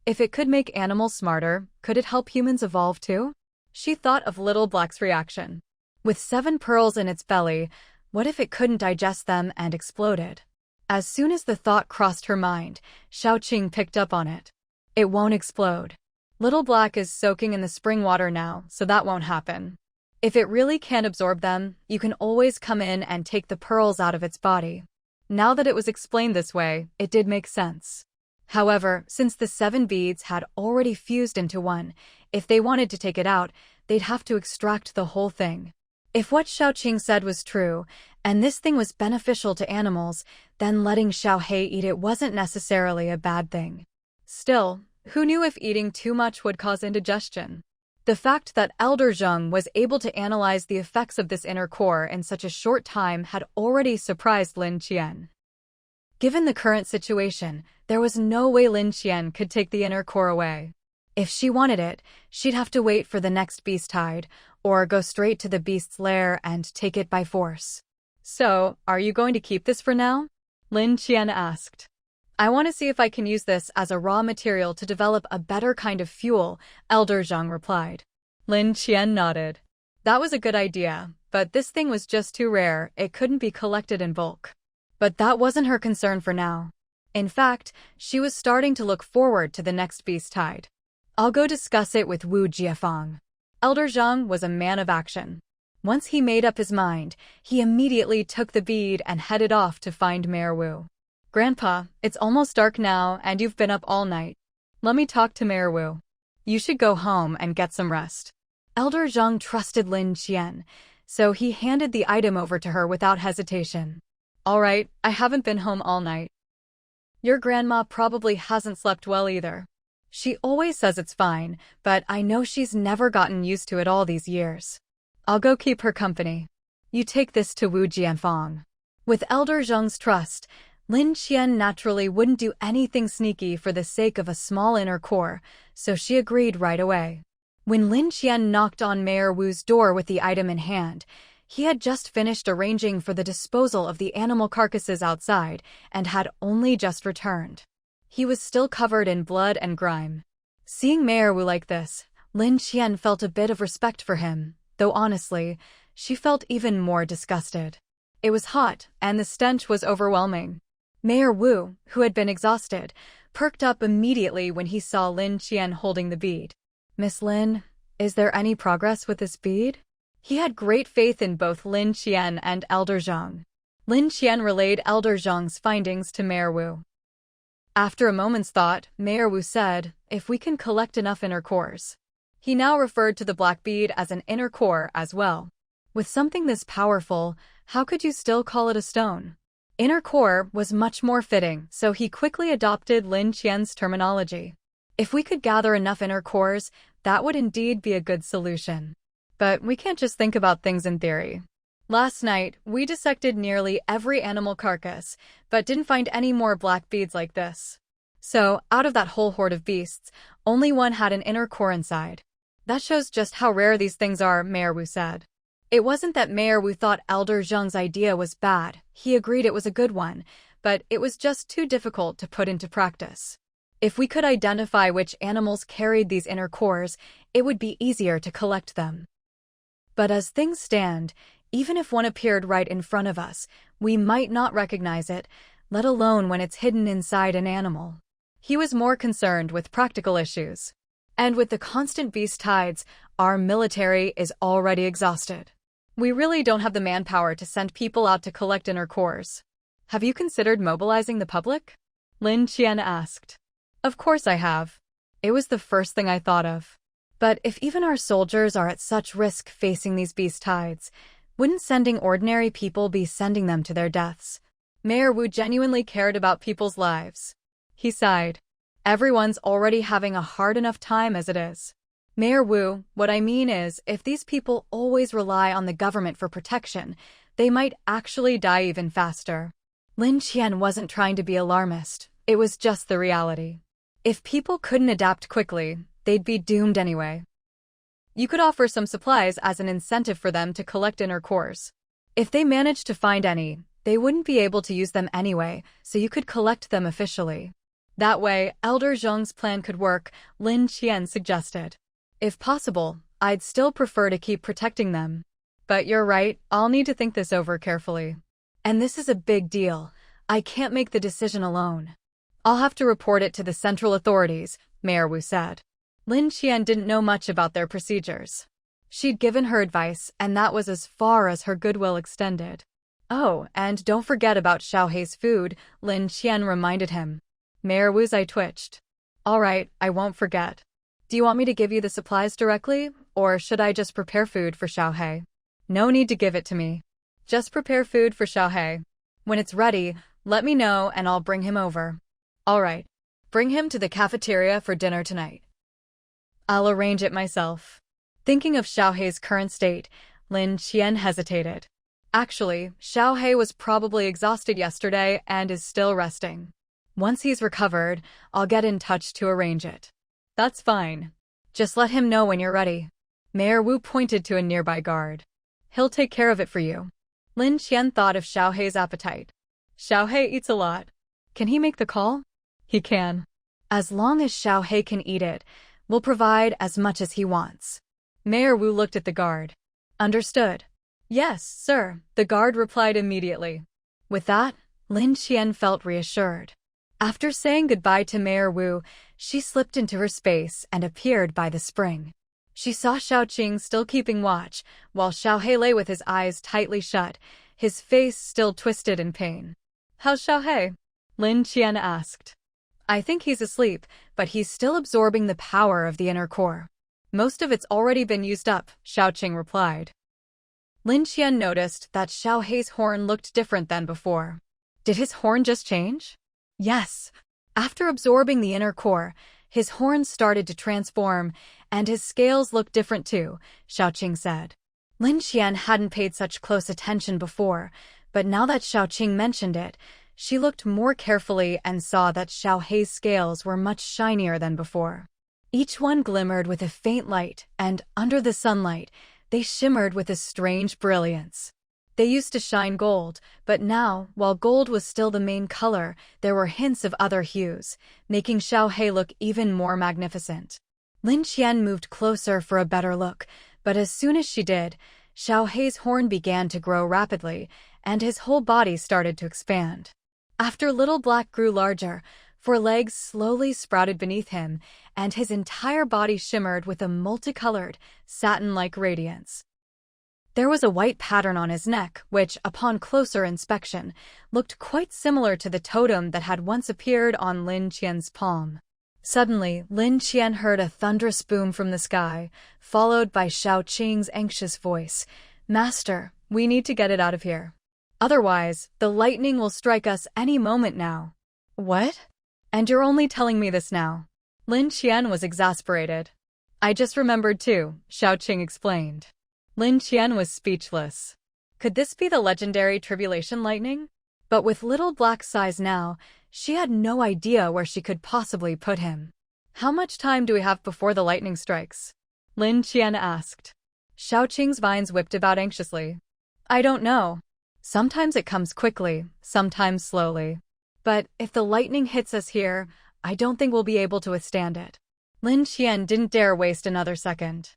If it could make animals smarter, could it help humans evolve too? She thought of Little Black's reaction. With 7 pearls in its belly, what if it couldn't digest them and exploded? As soon as the thought crossed her mind, Xiaoqing picked up on it. It won't explode. Little Black is soaking in the spring water now, so that won't happen. If it really can't absorb them, you can always come in and take the pearls out of its body. Now that it was explained this way, it did make sense. However, since the 7 beads had already fused into one, if they wanted to take it out, they'd have to extract the whole thing. If what Xiaoqing said was true, and this thing was beneficial to animals, then letting Xiaohei eat it wasn't necessarily a bad thing. Still, who knew if eating too much would cause indigestion? The fact that Elder Zheng was able to analyze the effects of this inner core in such a short time had already surprised Lin Qian. Given the current situation, there was no way Lin Qian could take the inner core away. If she wanted it, she'd have to wait for the next beast tide, or go straight to the beast's lair and take it by force. So, are you going to keep this for now? Lin Qian asked. I want to see if I can use this as a raw material to develop a better kind of fuel, Elder Zheng replied. Lin Qian nodded. That was a good idea, but this thing was just too rare, it couldn't be collected in bulk. But that wasn't her concern for now. In fact, she was starting to look forward to the next beast tide. I'll go discuss it with Wu Jiafang. Elder Zheng was a man of action. Once he made up his mind, he immediately took the bead and headed off to find Mayor Wu. Grandpa, it's almost dark now and you've been up all night. Let me talk to Mayor Wu. You should go home and get some rest. Elder Zheng trusted Lin Qian, so he handed the item over to her without hesitation. All right, I haven't been home all night. Your grandma probably hasn't slept well either. She always says it's fine, but I know she's never gotten used to it all these years. I'll go keep her company. You take this to Wu Jianfang. With Elder Zheng's trust, Lin Qian naturally wouldn't do anything sneaky for the sake of a small inner core, so she agreed right away. When Lin Qian knocked on Mayor Wu's door with the item in hand, he had just finished arranging for the disposal of the animal carcasses outside and had only just returned. He was still covered in blood and grime. Seeing Mayor Wu like this, Lin Qian felt a bit of respect for him, though honestly, she felt even more disgusted. It was hot, and the stench was overwhelming. Mayor Wu, who had been exhausted, perked up immediately when he saw Lin Qian holding the bead. Miss Lin, is there any progress with this bead? He had great faith in both Lin Qian and Elder Zheng. Lin Qian relayed Elder Zheng's findings to Mayor Wu. After a moment's thought, Mayor Wu said, if we can collect enough inner cores. He now referred to the black bead as an inner core as well. With something this powerful, how could you still call it a stone? Inner core was much more fitting, so he quickly adopted Lin Qian's terminology. If we could gather enough inner cores, that would indeed be a good solution. But we can't just think about things in theory. Last night, we dissected nearly every animal carcass, but didn't find any more black beads like this. So, out of that whole horde of beasts, only one had an inner core inside. That shows just how rare these things are, Mayor Wu said. It wasn't that Mayor Wu thought Elder Zheng's idea was bad, he agreed it was a good one, but it was just too difficult to put into practice. If we could identify which animals carried these inner cores, it would be easier to collect them. But as things stand, even if one appeared right in front of us, we might not recognize it, let alone when it's hidden inside an animal. He was more concerned with practical issues. And with the constant beast tides, our military is already exhausted. We really don't have the manpower to send people out to collect inner cores. Have you considered mobilizing the public? Lin Qian asked. Of course I have. It was the first thing I thought of. But if even our soldiers are at such risk facing these beast tides, wouldn't sending ordinary people be sending them to their deaths? Mayor Wu genuinely cared about people's lives. He sighed. Everyone's already having a hard enough time as it is. Mayor Wu, what I mean is, if these people always rely on the government for protection, they might actually die even faster. Lin Qian wasn't trying to be alarmist, it was just the reality. If people couldn't adapt quickly, they'd be doomed anyway. You could offer some supplies as an incentive for them to collect inner cores. If they managed to find any, they wouldn't be able to use them anyway, so you could collect them officially. That way, Elder Zheng's plan could work, Lin Qian suggested. If possible, I'd still prefer to keep protecting them. But you're right, I'll need to think this over carefully. And this is a big deal. I can't make the decision alone. I'll have to report it to the central authorities, Mayor Wu said. Lin Qian didn't know much about their procedures. She'd given her advice, and that was as far as her goodwill extended. Oh, and don't forget about Xiaohei's food, Lin Qian reminded him. Mayor Wu's eye twitched. All right, I won't forget. Do you want me to give you the supplies directly, or should I just prepare food for Xiaohei? No need to give it to me. Just prepare food for Xiaohei. When it's ready, let me know and I'll bring him over. All right. Bring him to the cafeteria for dinner tonight. I'll arrange it myself. Thinking of Xiaohei's current state, Lin Qian hesitated. Actually, Xiaohei was probably exhausted yesterday and is still resting. Once he's recovered, I'll get in touch to arrange it. That's fine. Just let him know when you're ready. Mayor Wu pointed to a nearby guard. He'll take care of it for you. Lin Qian thought of Xiaohei's appetite. Xiaohei eats a lot. Can he make the call? He can. As long as Xiaohei can eat it, we'll provide as much as he wants. Mayor Wu looked at the guard. Understood. Yes, sir, the guard replied immediately. With that, Lin Qian felt reassured. After saying goodbye to Mayor Wu, she slipped into her space and appeared by the spring. She saw Xiaoqing still keeping watch, while Xiaohei lay with his eyes tightly shut, his face still twisted in pain. How's Xiaohei? Lin Qian asked. I think he's asleep, but he's still absorbing the power of the inner core. Most of it's already been used up, Xiaoqing replied. Lin Qian noticed that Xiaohei's horn looked different than before. Did his horn just change? Yes. After absorbing the inner core, his horns started to transform, and his scales looked different too, Xiaoqing said. Lin Qian hadn't paid such close attention before, but now that Xiaoqing mentioned it, she looked more carefully and saw that Xiaohei's scales were much shinier than before. Each one glimmered with a faint light, and under the sunlight, they shimmered with a strange brilliance. They used to shine gold, but now, while gold was still the main color, there were hints of other hues, making Xiaohei look even more magnificent. Lin Qian moved closer for a better look, but as soon as she did, Xiaohei's horn began to grow rapidly, and his whole body started to expand. After Little Black grew larger, 4 legs slowly sprouted beneath him, and his entire body shimmered with a multicolored, satin-like radiance. There was a white pattern on his neck, which, upon closer inspection, looked quite similar to the totem that had once appeared on Lin Qian's palm. Suddenly, Lin Qian heard a thunderous boom from the sky, followed by Xiaoqing's anxious voice. Master, we need to get it out of here. Otherwise, the lightning will strike us any moment now. What? And you're only telling me this now? Lin Qian was exasperated. I just remembered too, Xiaoqing explained. Lin Qian was speechless. Could this be the legendary tribulation lightning? But with Little Black's size now, she had no idea where she could possibly put him. How much time do we have before the lightning strikes? Lin Qian asked. Xiaoqing's vines whipped about anxiously. I don't know. Sometimes it comes quickly, sometimes slowly. But if the lightning hits us here, I don't think we'll be able to withstand it. Lin Qian didn't dare waste another second.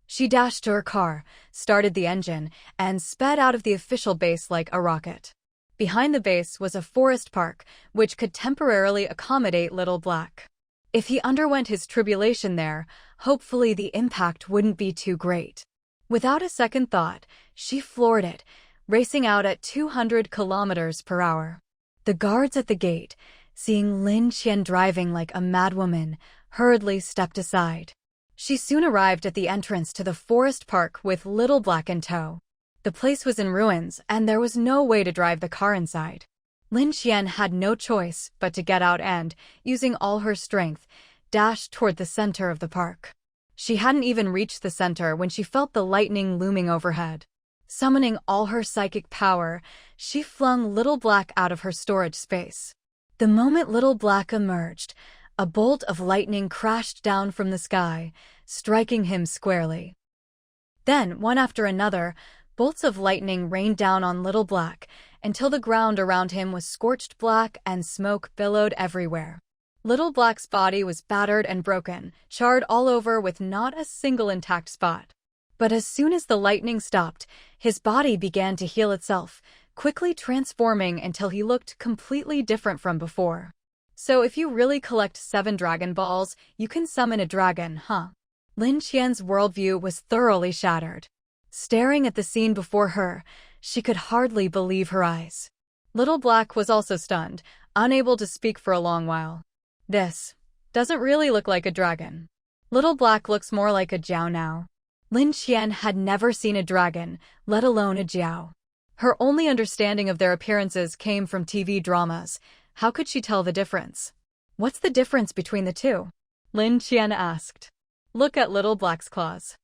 She dashed to her car, started the engine, and sped out of the official base like a rocket. Behind the base was a forest park, which could temporarily accommodate Little Black. If he underwent his tribulation there, hopefully the impact wouldn't be too great. Without a second thought, she floored it, racing out at 200 kilometers per hour. The guards at the gate, seeing Lin Qian driving like a madwoman, hurriedly stepped aside. She soon arrived at the entrance to the forest park with Little Black in tow. The place was in ruins, and there was no way to drive the car inside. Lin Qian had no choice but to get out and, using all her strength, dash toward the center of the park. She hadn't even reached the center when she felt the lightning looming overhead. Summoning all her psychic power, she flung Little Black out of her storage space. The moment Little Black emerged, a bolt of lightning crashed down from the sky, striking him squarely. Then, one after another, bolts of lightning rained down on Little Black, until the ground around him was scorched black and smoke billowed everywhere. Little Black's body was battered and broken, charred all over with not a single intact spot. But as soon as the lightning stopped, his body began to heal itself, quickly transforming until he looked completely different from before. So if you really collect 7 Dragon Balls, you can summon a dragon, huh? Lin Qian's worldview was thoroughly shattered. Staring at the scene before her, she could hardly believe her eyes. Little Black was also stunned, unable to speak for a long while. This doesn't really look like a dragon. Little Black looks more like a Jiao now. Lin Qian had never seen a dragon, let alone a Jiao. Her only understanding of their appearances came from TV dramas. How could she tell the difference? What's the difference between the two? Lin Qian asked. Look at Little Black's claws.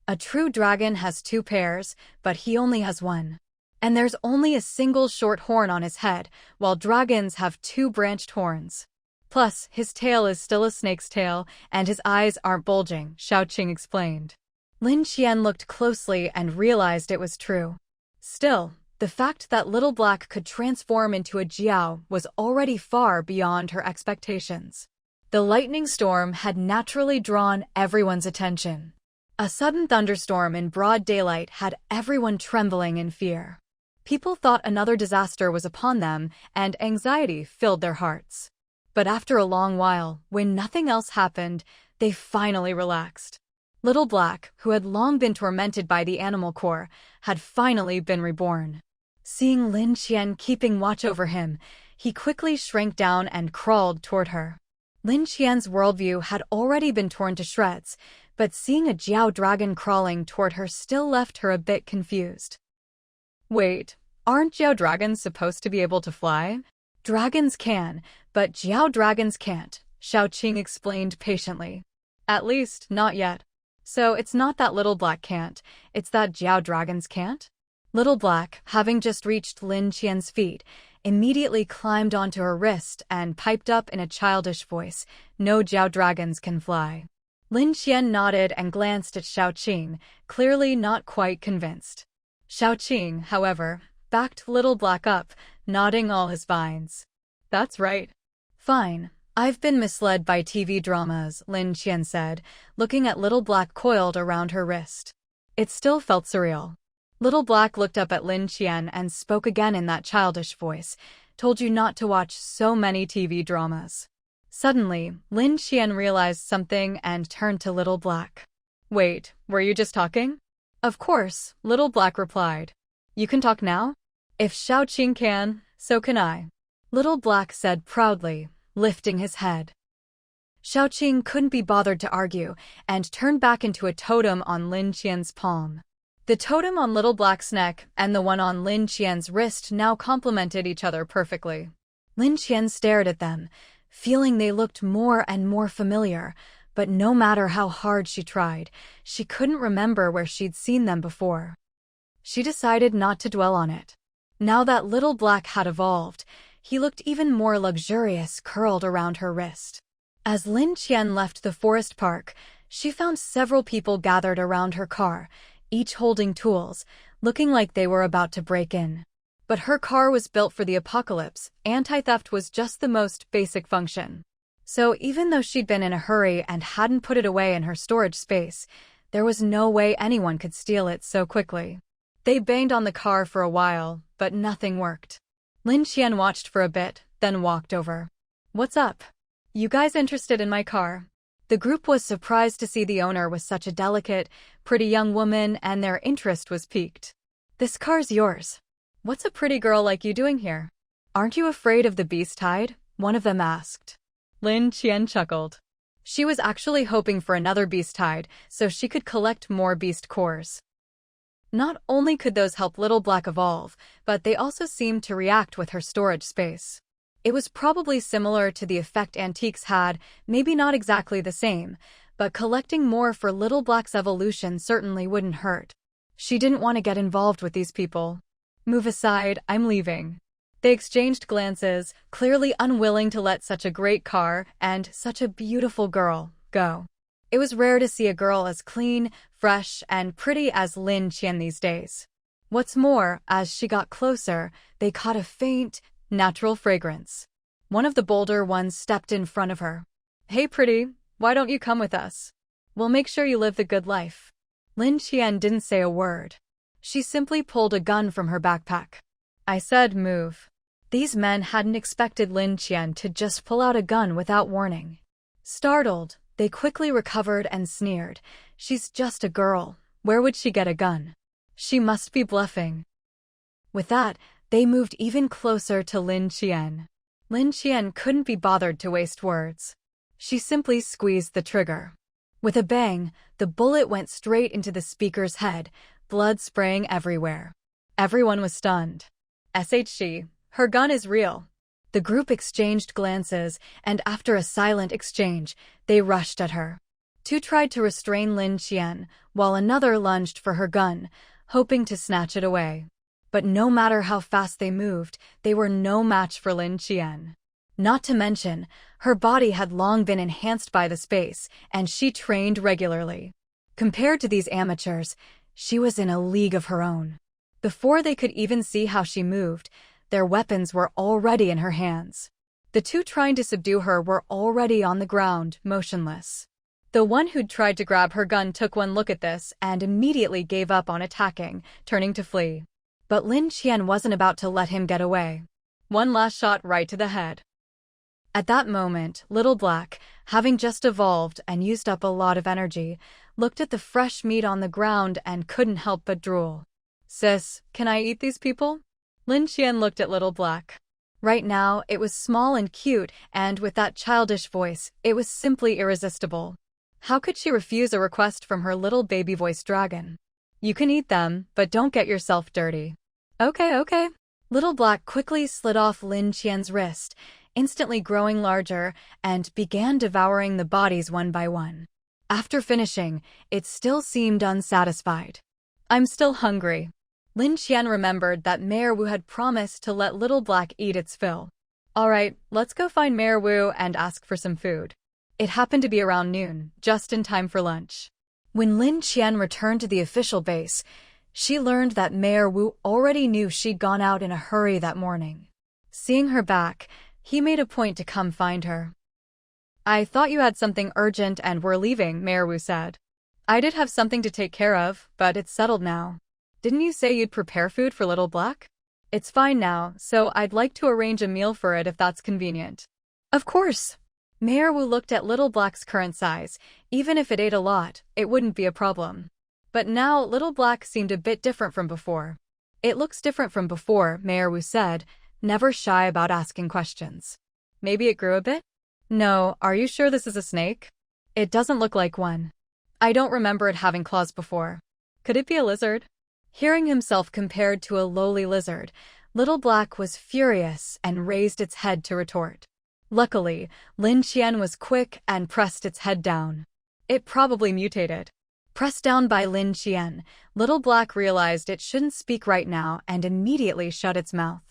A true dragon has 2 pairs, but he only has 1. And there's only a single short horn on his head, while dragons have 2 branched horns. Plus, his tail is still a snake's tail, and his eyes aren't bulging, Xiaoqing explained. Lin Qian looked closely and realized it was true. Still, the fact that Little Black could transform into a Jiao was already far beyond her expectations. The lightning storm had naturally drawn everyone's attention. A sudden thunderstorm in broad daylight had everyone trembling in fear. People thought another disaster was upon them, and anxiety filled their hearts. But after a long while, when nothing else happened, they finally relaxed. Little Black, who had long been tormented by the animal core, had finally been reborn. Seeing Lin Qian keeping watch over him, he quickly shrank down and crawled toward her. Lin Qian's worldview had already been torn to shreds, but seeing a Jiao dragon crawling toward her still left her a bit confused. Wait, aren't Jiao dragons supposed to be able to fly? Dragons can, but Jiao dragons can't, Xiaoqing explained patiently. At least, not yet. So it's not that Little Black can't, it's that Jiao dragons can't? Little Black, having just reached Lin Qian's feet, immediately climbed onto her wrist and piped up in a childish voice, "No Jiao dragons can fly." Lin Qian nodded and glanced at Xiaoqing, clearly not quite convinced. Xiaoqing, however, backed Little Black up, nodding all his vines. That's right. Fine. I've been misled by TV dramas, Lin Qian said, looking at Little Black coiled around her wrist. It still felt surreal. Little Black looked up at Lin Qian and spoke again in that childish voice, "Told you not to watch so many TV dramas." Suddenly, Lin Qian realized something and turned to Little Black. "Wait, were you just talking?" "Of course," Little Black replied. "You can talk now? If Xiaoqing can, so can I," Little Black said proudly, lifting his head. Xiaoqing couldn't be bothered to argue and turned back into a totem on Lin Qian's palm. The totem on Little Black's neck and the one on Lin Qian's wrist now complemented each other perfectly. Lin Qian stared at them, feeling they looked more and more familiar, but no matter how hard she tried, she couldn't remember where she'd seen them before. She decided not to dwell on it. Now that Little Black had evolved, he looked even more luxurious curled around her wrist. As Lin Qian left the forest park, she found several people gathered around her car, each holding tools, looking like they were about to break in. But her car was built for the apocalypse, anti-theft was just the most basic function. So even though she'd been in a hurry and hadn't put it away in her storage space, there was no way anyone could steal it so quickly. They banged on the car for a while, but nothing worked. Lin Qian watched for a bit, then walked over. "What's up? You guys interested in my car?" The group was surprised to see the owner was such a delicate, pretty young woman, and their interest was piqued. "This car's yours. What's a pretty girl like you doing here? Aren't you afraid of the beast tide?" one of them asked. Lin Qian chuckled. She was actually hoping for another beast tide so she could collect more beast cores. Not only could those help Little Black evolve, but they also seemed to react with her storage space. It was probably similar to the effect antiques had, maybe not exactly the same, but collecting more for Little Black's evolution certainly wouldn't hurt. She didn't want to get involved with these people. "Move aside, I'm leaving." They exchanged glances, clearly unwilling to let such a great car and such a beautiful girl go. It was rare to see a girl as clean, fresh, and pretty as Lin Qian these days. What's more, as she got closer, they caught a faint, natural fragrance. One of the bolder ones stepped in front of her. "Hey pretty, why don't you come with us? We'll make sure you live the good life." Lin Qian didn't say a word. She simply pulled a gun from her backpack. I said move. These men hadn't expected Lin Qian to just pull out a gun without warning. Startled, they quickly recovered and sneered. She's just a girl. Where would she get a gun? She must be bluffing. With that, they moved even closer to Lin Qian. Lin Qian couldn't be bothered to waste words. She simply squeezed the trigger. With a bang, the bullet went straight into the speaker's head, blood spraying everywhere. Everyone was stunned. SHG, her gun is real. The group exchanged glances, and after a silent exchange, they rushed at her. Two tried to restrain Lin Qian, while another lunged for her gun, hoping to snatch it away. But no matter how fast they moved, they were no match for Lin Qian. Not to mention, her body had long been enhanced by the space, and she trained regularly. Compared to these amateurs, she was in a league of her own. Before they could even see how she moved, their weapons were already in her hands. The two trying to subdue her were already on the ground, motionless. The one who'd tried to grab her gun took one look at this and immediately gave up on attacking, turning to flee. But Lin Qian wasn't about to let him get away. One last shot right to the head. At that moment, Little Black, having just evolved and used up a lot of energy, looked at the fresh meat on the ground and couldn't help but drool. Sis, can I eat these people? Lin Qian looked at Little Black. Right now, it was small and cute, and with that childish voice, it was simply irresistible. How could she refuse a request from her little baby voice dragon? You can eat them, but don't get yourself dirty. Okay. Little Black quickly slid off Lin Qian's wrist, instantly growing larger, and began devouring the bodies one by one. After finishing, it still seemed unsatisfied. I'm still hungry. Lin Qian remembered that Mayor Wu had promised to let Little Black eat its fill. Alright, let's go find Mayor Wu and ask for some food. It happened to be around noon, just in time for lunch. When Lin Qian returned to the official base, she learned that Mayor Wu already knew she'd gone out in a hurry that morning. Seeing her back, he made a point to come find her. I thought you had something urgent and were leaving, Mayor Wu said. I did have something to take care of, but it's settled now. Didn't you say you'd prepare food for Little Black? It's fine now, so I'd like to arrange a meal for it if that's convenient. Of course. Mayor Wu looked at Little Black's current size. Even if it ate a lot, it wouldn't be a problem. But now Little Black seemed a bit different from before. It looks different from before, Mayor Wu said, never shy about asking questions. Maybe it grew a bit? No, are you sure this is a snake? It doesn't look like one. I don't remember it having claws before. Could it be a lizard? Hearing himself compared to a lowly lizard, Little Black was furious and raised its head to retort. Luckily, Lin Qian was quick and pressed its head down. It probably mutated. Pressed down by Lin Qian, Little Black realized it shouldn't speak right now and immediately shut its mouth.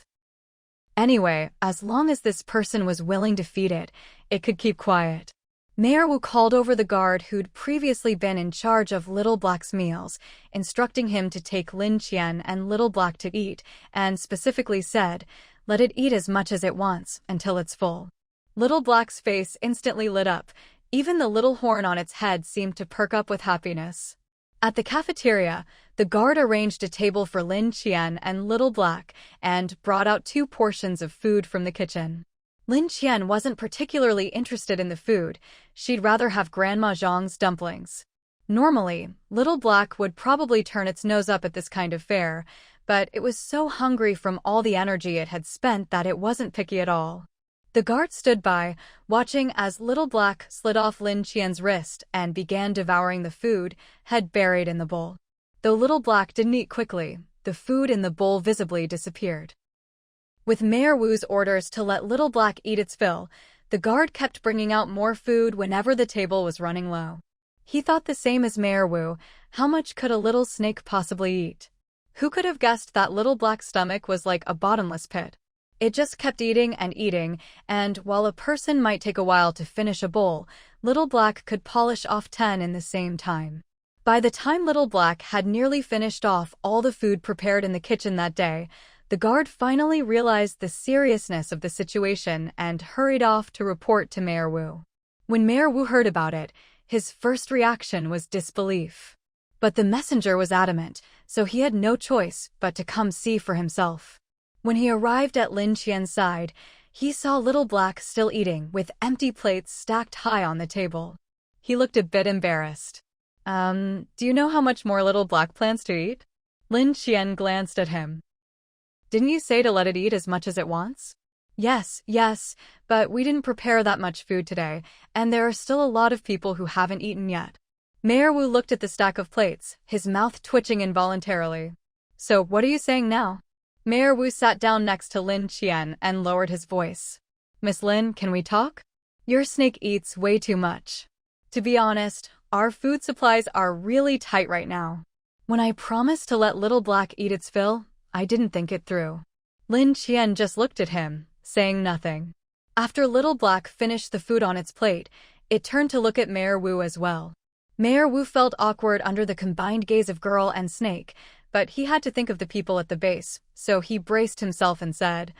Anyway, as long as this person was willing to feed it, it could keep quiet. Mayor Wu called over the guard who'd previously been in charge of Little Black's meals, instructing him to take Lin Qian and Little Black to eat, and specifically said, let it eat as much as it wants, until it's full. Little Black's face instantly lit up. Even the little horn on its head seemed to perk up with happiness. At the cafeteria, the guard arranged a table for Lin Qian and Little Black, and brought out 2 portions of food from the kitchen. Lin Qian wasn't particularly interested in the food. She'd rather have Grandma Zhang's dumplings. Normally, Little Black would probably turn its nose up at this kind of fare, but it was so hungry from all the energy it had spent that it wasn't picky at all. The guard stood by, watching as Little Black slid off Lin Qian's wrist and began devouring the food, head buried in the bowl. Though Little Black didn't eat quickly, the food in the bowl visibly disappeared. With Mayor Wu's orders to let Little Black eat its fill, the guard kept bringing out more food whenever the table was running low. He thought the same as Mayor Wu. How much could a little snake possibly eat? Who could have guessed that Little Black's stomach was like a bottomless pit? It just kept eating and eating, and while a person might take a while to finish a bowl, Little Black could polish off 10 in the same time. By the time Little Black had nearly finished off all the food prepared in the kitchen that day, the guard finally realized the seriousness of the situation and hurried off to report to Mayor Wu. When Mayor Wu heard about it, his first reaction was disbelief. But the messenger was adamant, so he had no choice but to come see for himself. When he arrived at Lin Qian's side, he saw Little Black still eating, with empty plates stacked high on the table. He looked a bit embarrassed. Do you know how much more Little Black plans to eat? Lin Qian glanced at him. Didn't you say to let it eat as much as it wants? Yes, but we didn't prepare that much food today, and there are still a lot of people who haven't eaten yet. Mayor Wu looked at the stack of plates, his mouth twitching involuntarily. So what are you saying now? Mayor Wu sat down next to Lin Qian and lowered his voice. Miss Lin, can we talk? Your snake eats way too much. To be honest, our food supplies are really tight right now. When I promised to let Little Black eat its fill, I didn't think it through. Lin Qian just looked at him, saying nothing. After Little Black finished the food on its plate, it turned to look at Mayor Wu as well. Mayor Wu felt awkward under the combined gaze of girl and snake, but he had to think of the people at the base, so he braced himself and said,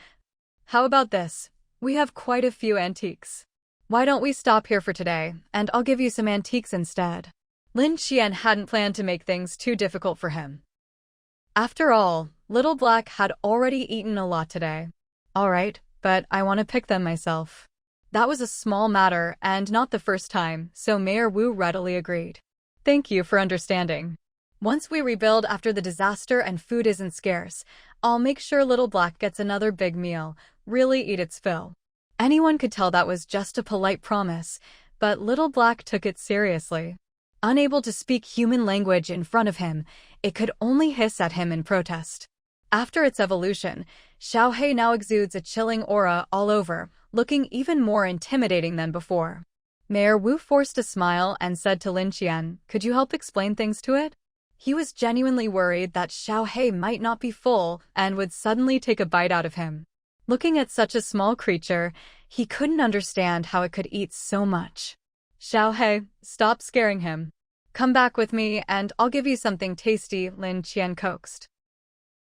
How about this? We have quite a few antiques. Why don't we stop here for today, and I'll give you some antiques instead. Lin Qian hadn't planned to make things too difficult for him. After all, Little Black had already eaten a lot today. All right, but I want to pick them myself. That was a small matter and not the first time, so Mayor Wu readily agreed. Thank you for understanding. Once we rebuild after the disaster and food isn't scarce, I'll make sure Little Black gets another big meal, really eat its fill. Anyone could tell that was just a polite promise, but Little Black took it seriously. Unable to speak human language in front of him, it could only hiss at him in protest. After its evolution, Xiaomau now exudes a chilling aura all over, looking even more intimidating than before. Mayor Wu forced a smile and said to Lin Qian, Could you help explain things to it? He was genuinely worried that Xiaomau might not be full and would suddenly take a bite out of him. Looking at such a small creature, he couldn't understand how it could eat so much. Xiaomau, stop scaring him. Come back with me and I'll give you something tasty, Lin Qian coaxed.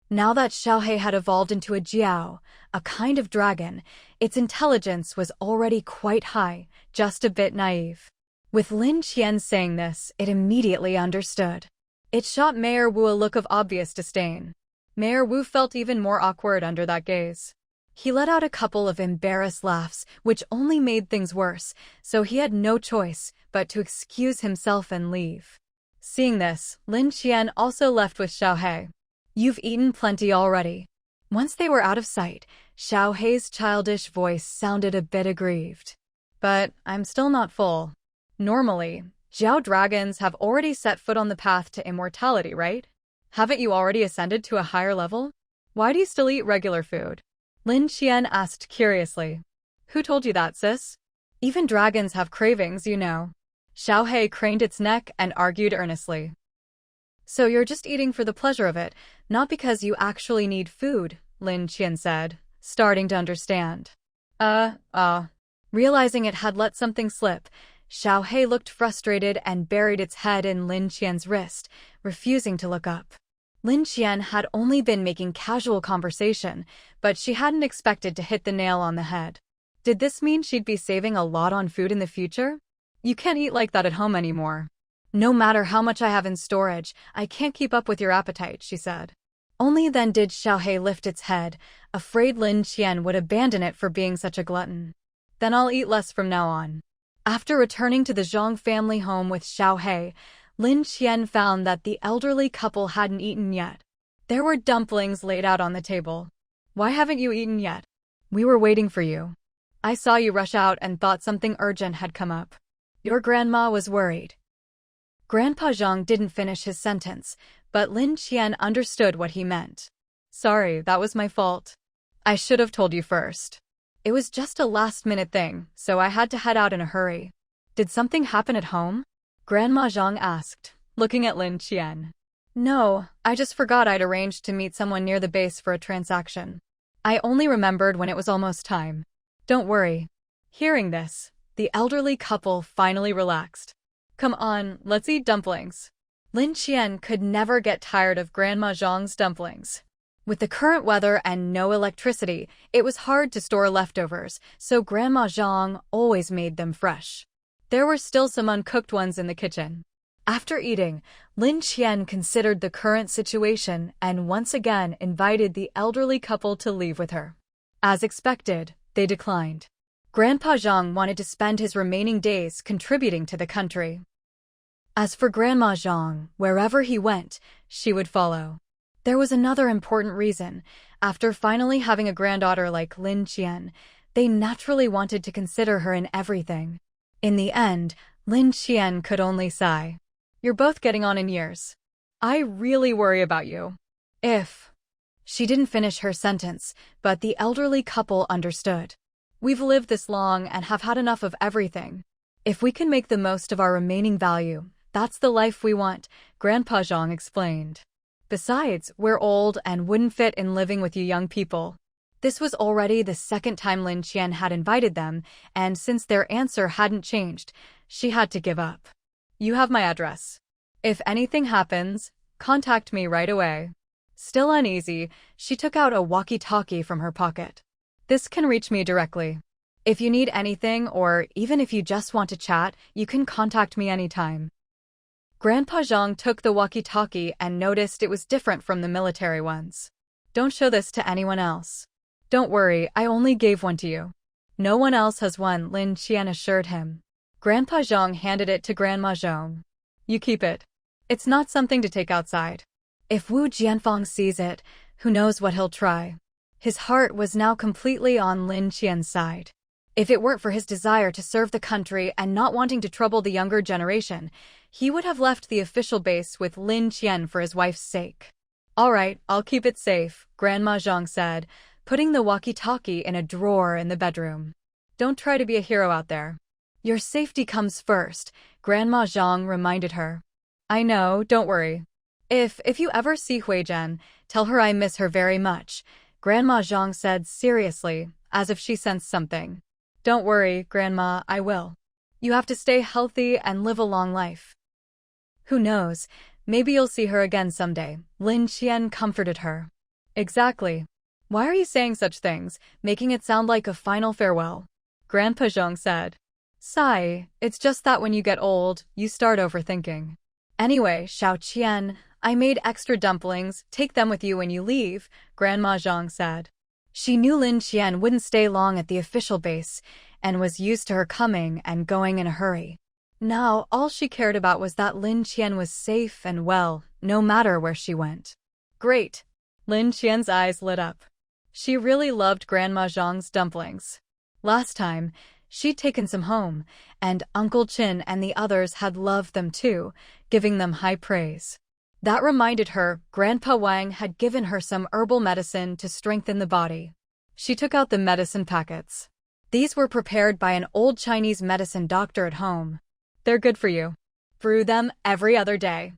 Now that Xiaomau had evolved into a jiao, a kind of dragon, its intelligence was already quite high, just a bit naive. With Lin Qian saying this, it immediately understood. It shot Mayor Wu a look of obvious disdain. Mayor Wu felt even more awkward under that gaze. He let out a couple of embarrassed laughs, which only made things worse, so he had no choice but to excuse himself and leave. Seeing this, Lin Qian also left with Xiaomau. You've eaten plenty already. Once they were out of sight, Xiaomau's childish voice sounded a bit aggrieved. But I'm still not full. Normally, Jiao dragons have already set foot on the path to immortality, right? Haven't you already ascended to a higher level? Why do you still eat regular food? Lin Qian asked curiously. Who told you that, sis? Even dragons have cravings, you know. Xiaomau craned its neck and argued earnestly. So you're just eating for the pleasure of it, not because you actually need food, Lin Qian said, starting to understand. Realizing it had let something slip, Xiaomau looked frustrated and buried its head in Lin Qian's wrist, refusing to look up. Lin Qian had only been making casual conversation, but she hadn't expected to hit the nail on the head. Did this mean she'd be saving a lot on food in the future? You can't eat like that at home anymore. No matter how much I have in storage, I can't keep up with your appetite, she said. Only then did Xiaomau lift its head, afraid Lin Qian would abandon it for being such a glutton. Then I'll eat less from now on. After returning to the Zhang family home with Xiaomau, Lin Qian found that the elderly couple hadn't eaten yet. There were dumplings laid out on the table. Why haven't you eaten yet? We were waiting for you. I saw you rush out and thought something urgent had come up. Your grandma was worried. Grandpa Zhang didn't finish his sentence, but Lin Qian understood what he meant. Sorry, that was my fault. I should have told you first. It was just a last-minute thing, so I had to head out in a hurry. Did something happen at home? Grandma Zhang asked, looking at Lin Qian. No, I just forgot I'd arranged to meet someone near the base for a transaction. I only remembered when it was almost time. Don't worry. Hearing this, the elderly couple finally relaxed. Come on, let's eat dumplings. Lin Qian could never get tired of Grandma Zhang's dumplings. With the current weather and no electricity, it was hard to store leftovers, so Grandma Zhang always made them fresh. There were still some uncooked ones in the kitchen. After eating, Lin Qian considered the current situation and once again invited the elderly couple to leave with her. As expected, they declined. Grandpa Zhang wanted to spend his remaining days contributing to the country. As for Grandma Zhang, wherever he went, she would follow. There was another important reason. After finally having a granddaughter like Lin Qian, they naturally wanted to consider her in everything. In the end, Lin Qian could only sigh. You're both getting on in years. I really worry about you. If... She didn't finish her sentence, but the elderly couple understood. We've lived this long and have had enough of everything. If we can make the most of our remaining value, that's the life we want, Grandpa Zhang explained. Besides, we're old and wouldn't fit in living with you young people. This was already the second time Lin Qian had invited them, and since their answer hadn't changed, she had to give up. You have my address. If anything happens, contact me right away. Still uneasy, she took out a walkie-talkie from her pocket. This can reach me directly. If you need anything or even if you just want to chat, you can contact me anytime. Grandpa Zhang took the walkie-talkie and noticed it was different from the military ones. Don't show this to anyone else. Don't worry, I only gave one to you. No one else has one, Lin Qian assured him. Grandpa Zhang handed it to Grandma Zhang. You keep it. It's not something to take outside. If Wu Jianfang sees it, who knows what he'll try. His heart was now completely on Lin Qian's side. If it weren't for his desire to serve the country and not wanting to trouble the younger generation, he would have left the official base with Lin Qian for his wife's sake. All right, I'll keep it safe, Grandma Zhang said, putting the walkie-talkie in a drawer in the bedroom. Don't try to be a hero out there. Your safety comes first, Grandma Zhang reminded her. I know, don't worry. If you ever see Huizhen, tell her I miss her very much, Grandma Zhang said seriously, as if she sensed something. Don't worry, Grandma, I will. You have to stay healthy and live a long life. Who knows, maybe you'll see her again someday, Lin Qian comforted her. Exactly. Why are you saying such things, making it sound like a final farewell? Grandpa Zhang said. Sigh, it's just that when you get old, you start overthinking. Anyway, Xiao Qian, I made extra dumplings, take them with you when you leave, Grandma Zhang said. She knew Lin Qian wouldn't stay long at the official base, and was used to her coming and going in a hurry. Now, all she cared about was that Lin Qian was safe and well, no matter where she went. Great! Lin Qian's eyes lit up. She really loved Grandma Zhang's dumplings. Last time, she'd taken some home, and Uncle Qin and the others had loved them too, giving them high praise. That reminded her Grandpa Wang had given her some herbal medicine to strengthen the body. She took out the medicine packets. These were prepared by an old Chinese medicine doctor at home. They're good for you. Brew them every other day.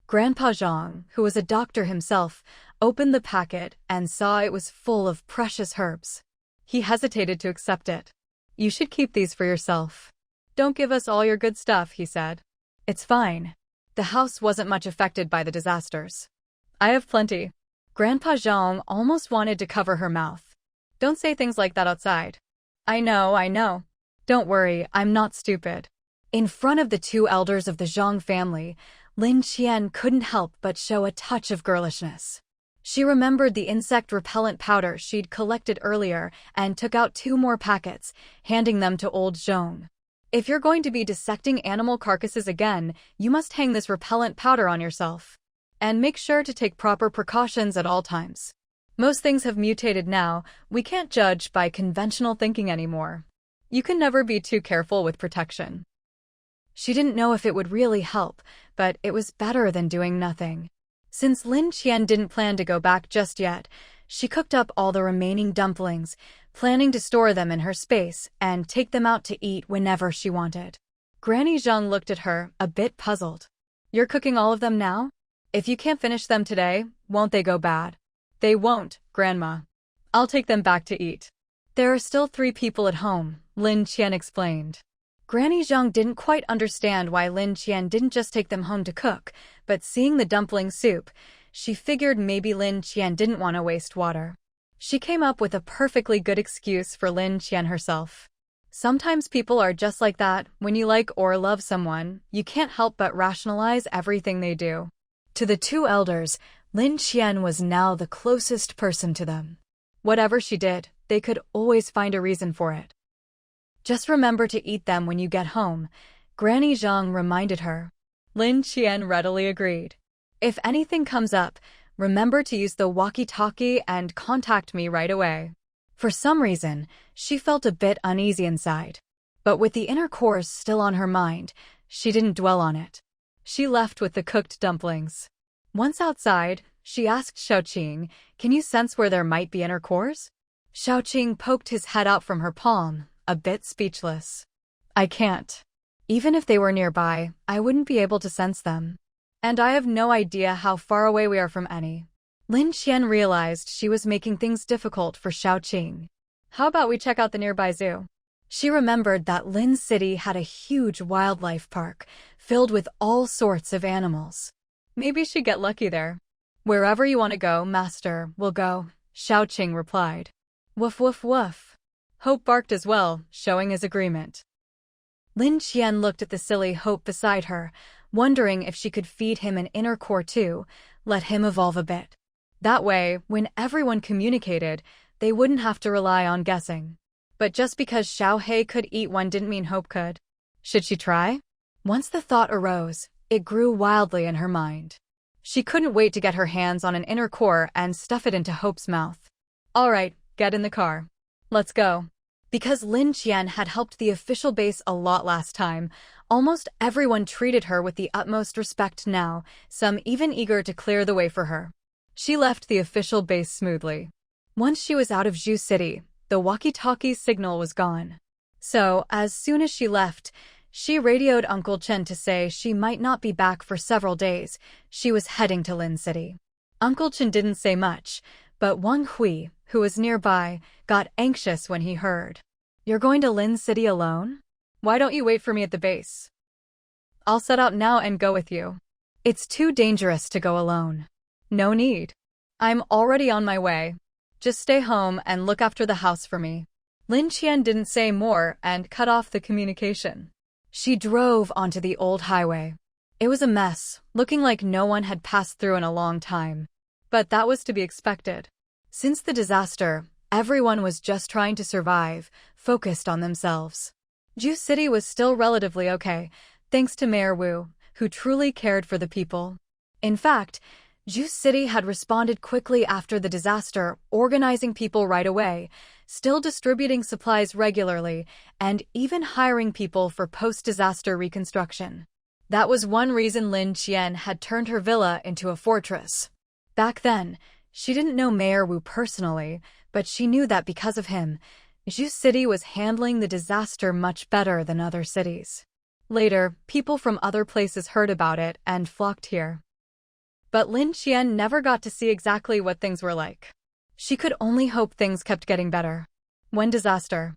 Grandpa Zhang, who was a doctor himself, opened the packet and saw it was full of precious herbs. He hesitated to accept it. You should keep these for yourself. Don't give us all your good stuff, he said. It's fine. The house wasn't much affected by the disasters. I have plenty. Grandpa Zhang almost wanted to cover her mouth. Don't say things like that outside. I know. Don't worry, I'm not stupid. In front of the two elders of the Zhang family, Lin Qian couldn't help but show a touch of girlishness. She remembered the insect repellent powder she'd collected earlier and took out 2 more packets, handing them to old Zhong. If you're going to be dissecting animal carcasses again, you must hang this repellent powder on yourself. And make sure to take proper precautions at all times. Most things have mutated now, we can't judge by conventional thinking anymore. You can never be too careful with protection. She didn't know if it would really help, but it was better than doing nothing. Since Lin Qian didn't plan to go back just yet, she cooked up all the remaining dumplings, planning to store them in her space and take them out to eat whenever she wanted. Granny Zhang looked at her, a bit puzzled. You're cooking all of them now? If you can't finish them today, won't they go bad? They won't, Grandma. I'll take them back to eat. There are still 3 people at home, Lin Qian explained. Granny Zhang didn't quite understand why Lin Qian didn't just take them home to cook, but seeing the dumpling soup, she figured maybe Lin Qian didn't want to waste water. She came up with a perfectly good excuse for Lin Qian herself. Sometimes people are just like that. When you like or love someone, you can't help but rationalize everything they do. To the two elders, Lin Qian was now the closest person to them. Whatever she did, they could always find a reason for it. Just remember to eat them when you get home, Granny Zhang reminded her. Lin Qian readily agreed. If anything comes up, remember to use the walkie-talkie and contact me right away. For some reason, she felt a bit uneasy inside. But with the inner course still on her mind, she didn't dwell on it. She left with the cooked dumplings. Once outside, she asked Xiaoqing, "Can you sense where there might be inner cores?" Xiaoqing poked his head out from her palm, a bit speechless. "I can't. Even if they were nearby, I wouldn't be able to sense them. And I have no idea how far away we are from any." Lin Qian realized she was making things difficult for Xiaoqing. "How about we check out the nearby zoo?" She remembered that Lin City had a huge wildlife park, filled with all sorts of animals. Maybe she'd get lucky there. "Wherever you want to go, Master, we'll go," Xiaoqing replied. "Woof woof woof." Hope barked as well, showing his agreement. Lin Qian looked at the silly Hope beside her, wondering if she could feed him an inner core too, let him evolve a bit. That way, when everyone communicated, they wouldn't have to rely on guessing. But just because Xiaohei could eat one didn't mean Hope could. Should she try? Once the thought arose, it grew wildly in her mind. She couldn't wait to get her hands on an inner core and stuff it into Hope's mouth. "All right, get in the car. Let's go." Because Lin Qian had helped the official base a lot last time, almost everyone treated her with the utmost respect now, some even eager to clear the way for her. She left the official base smoothly. Once she was out of Zhu City, the walkie-talkie signal was gone. So, as soon as she left, she radioed Uncle Chen to say she might not be back for several days. She was heading to Lin City. Uncle Chen didn't say much, but Wang Hui, who was nearby, got anxious when he heard. "You're going to Lin City alone? Why don't you wait for me at the base? I'll set out now and go with you." "It's too dangerous to go alone." "No need. I'm already on my way. Just stay home and look after the house for me." Lin Qian didn't say more and cut off the communication. She drove onto the old highway. It was a mess, looking like no one had passed through in a long time. But that was to be expected. Since the disaster, everyone was just trying to survive, focused on themselves. Zhu City was still relatively okay, thanks to Mayor Wu, who truly cared for the people. In fact, Zhu City had responded quickly after the disaster, organizing people right away, still distributing supplies regularly, and even hiring people for post-disaster reconstruction. That was one reason Lin Qian had turned her villa into a fortress. Back then, she didn't know Mayor Wu personally, but she knew that because of him, Zhu City was handling the disaster much better than other cities. Later, people from other places heard about it and flocked here. But Lin Qian never got to see exactly what things were like. She could only hope things kept getting better. One disaster,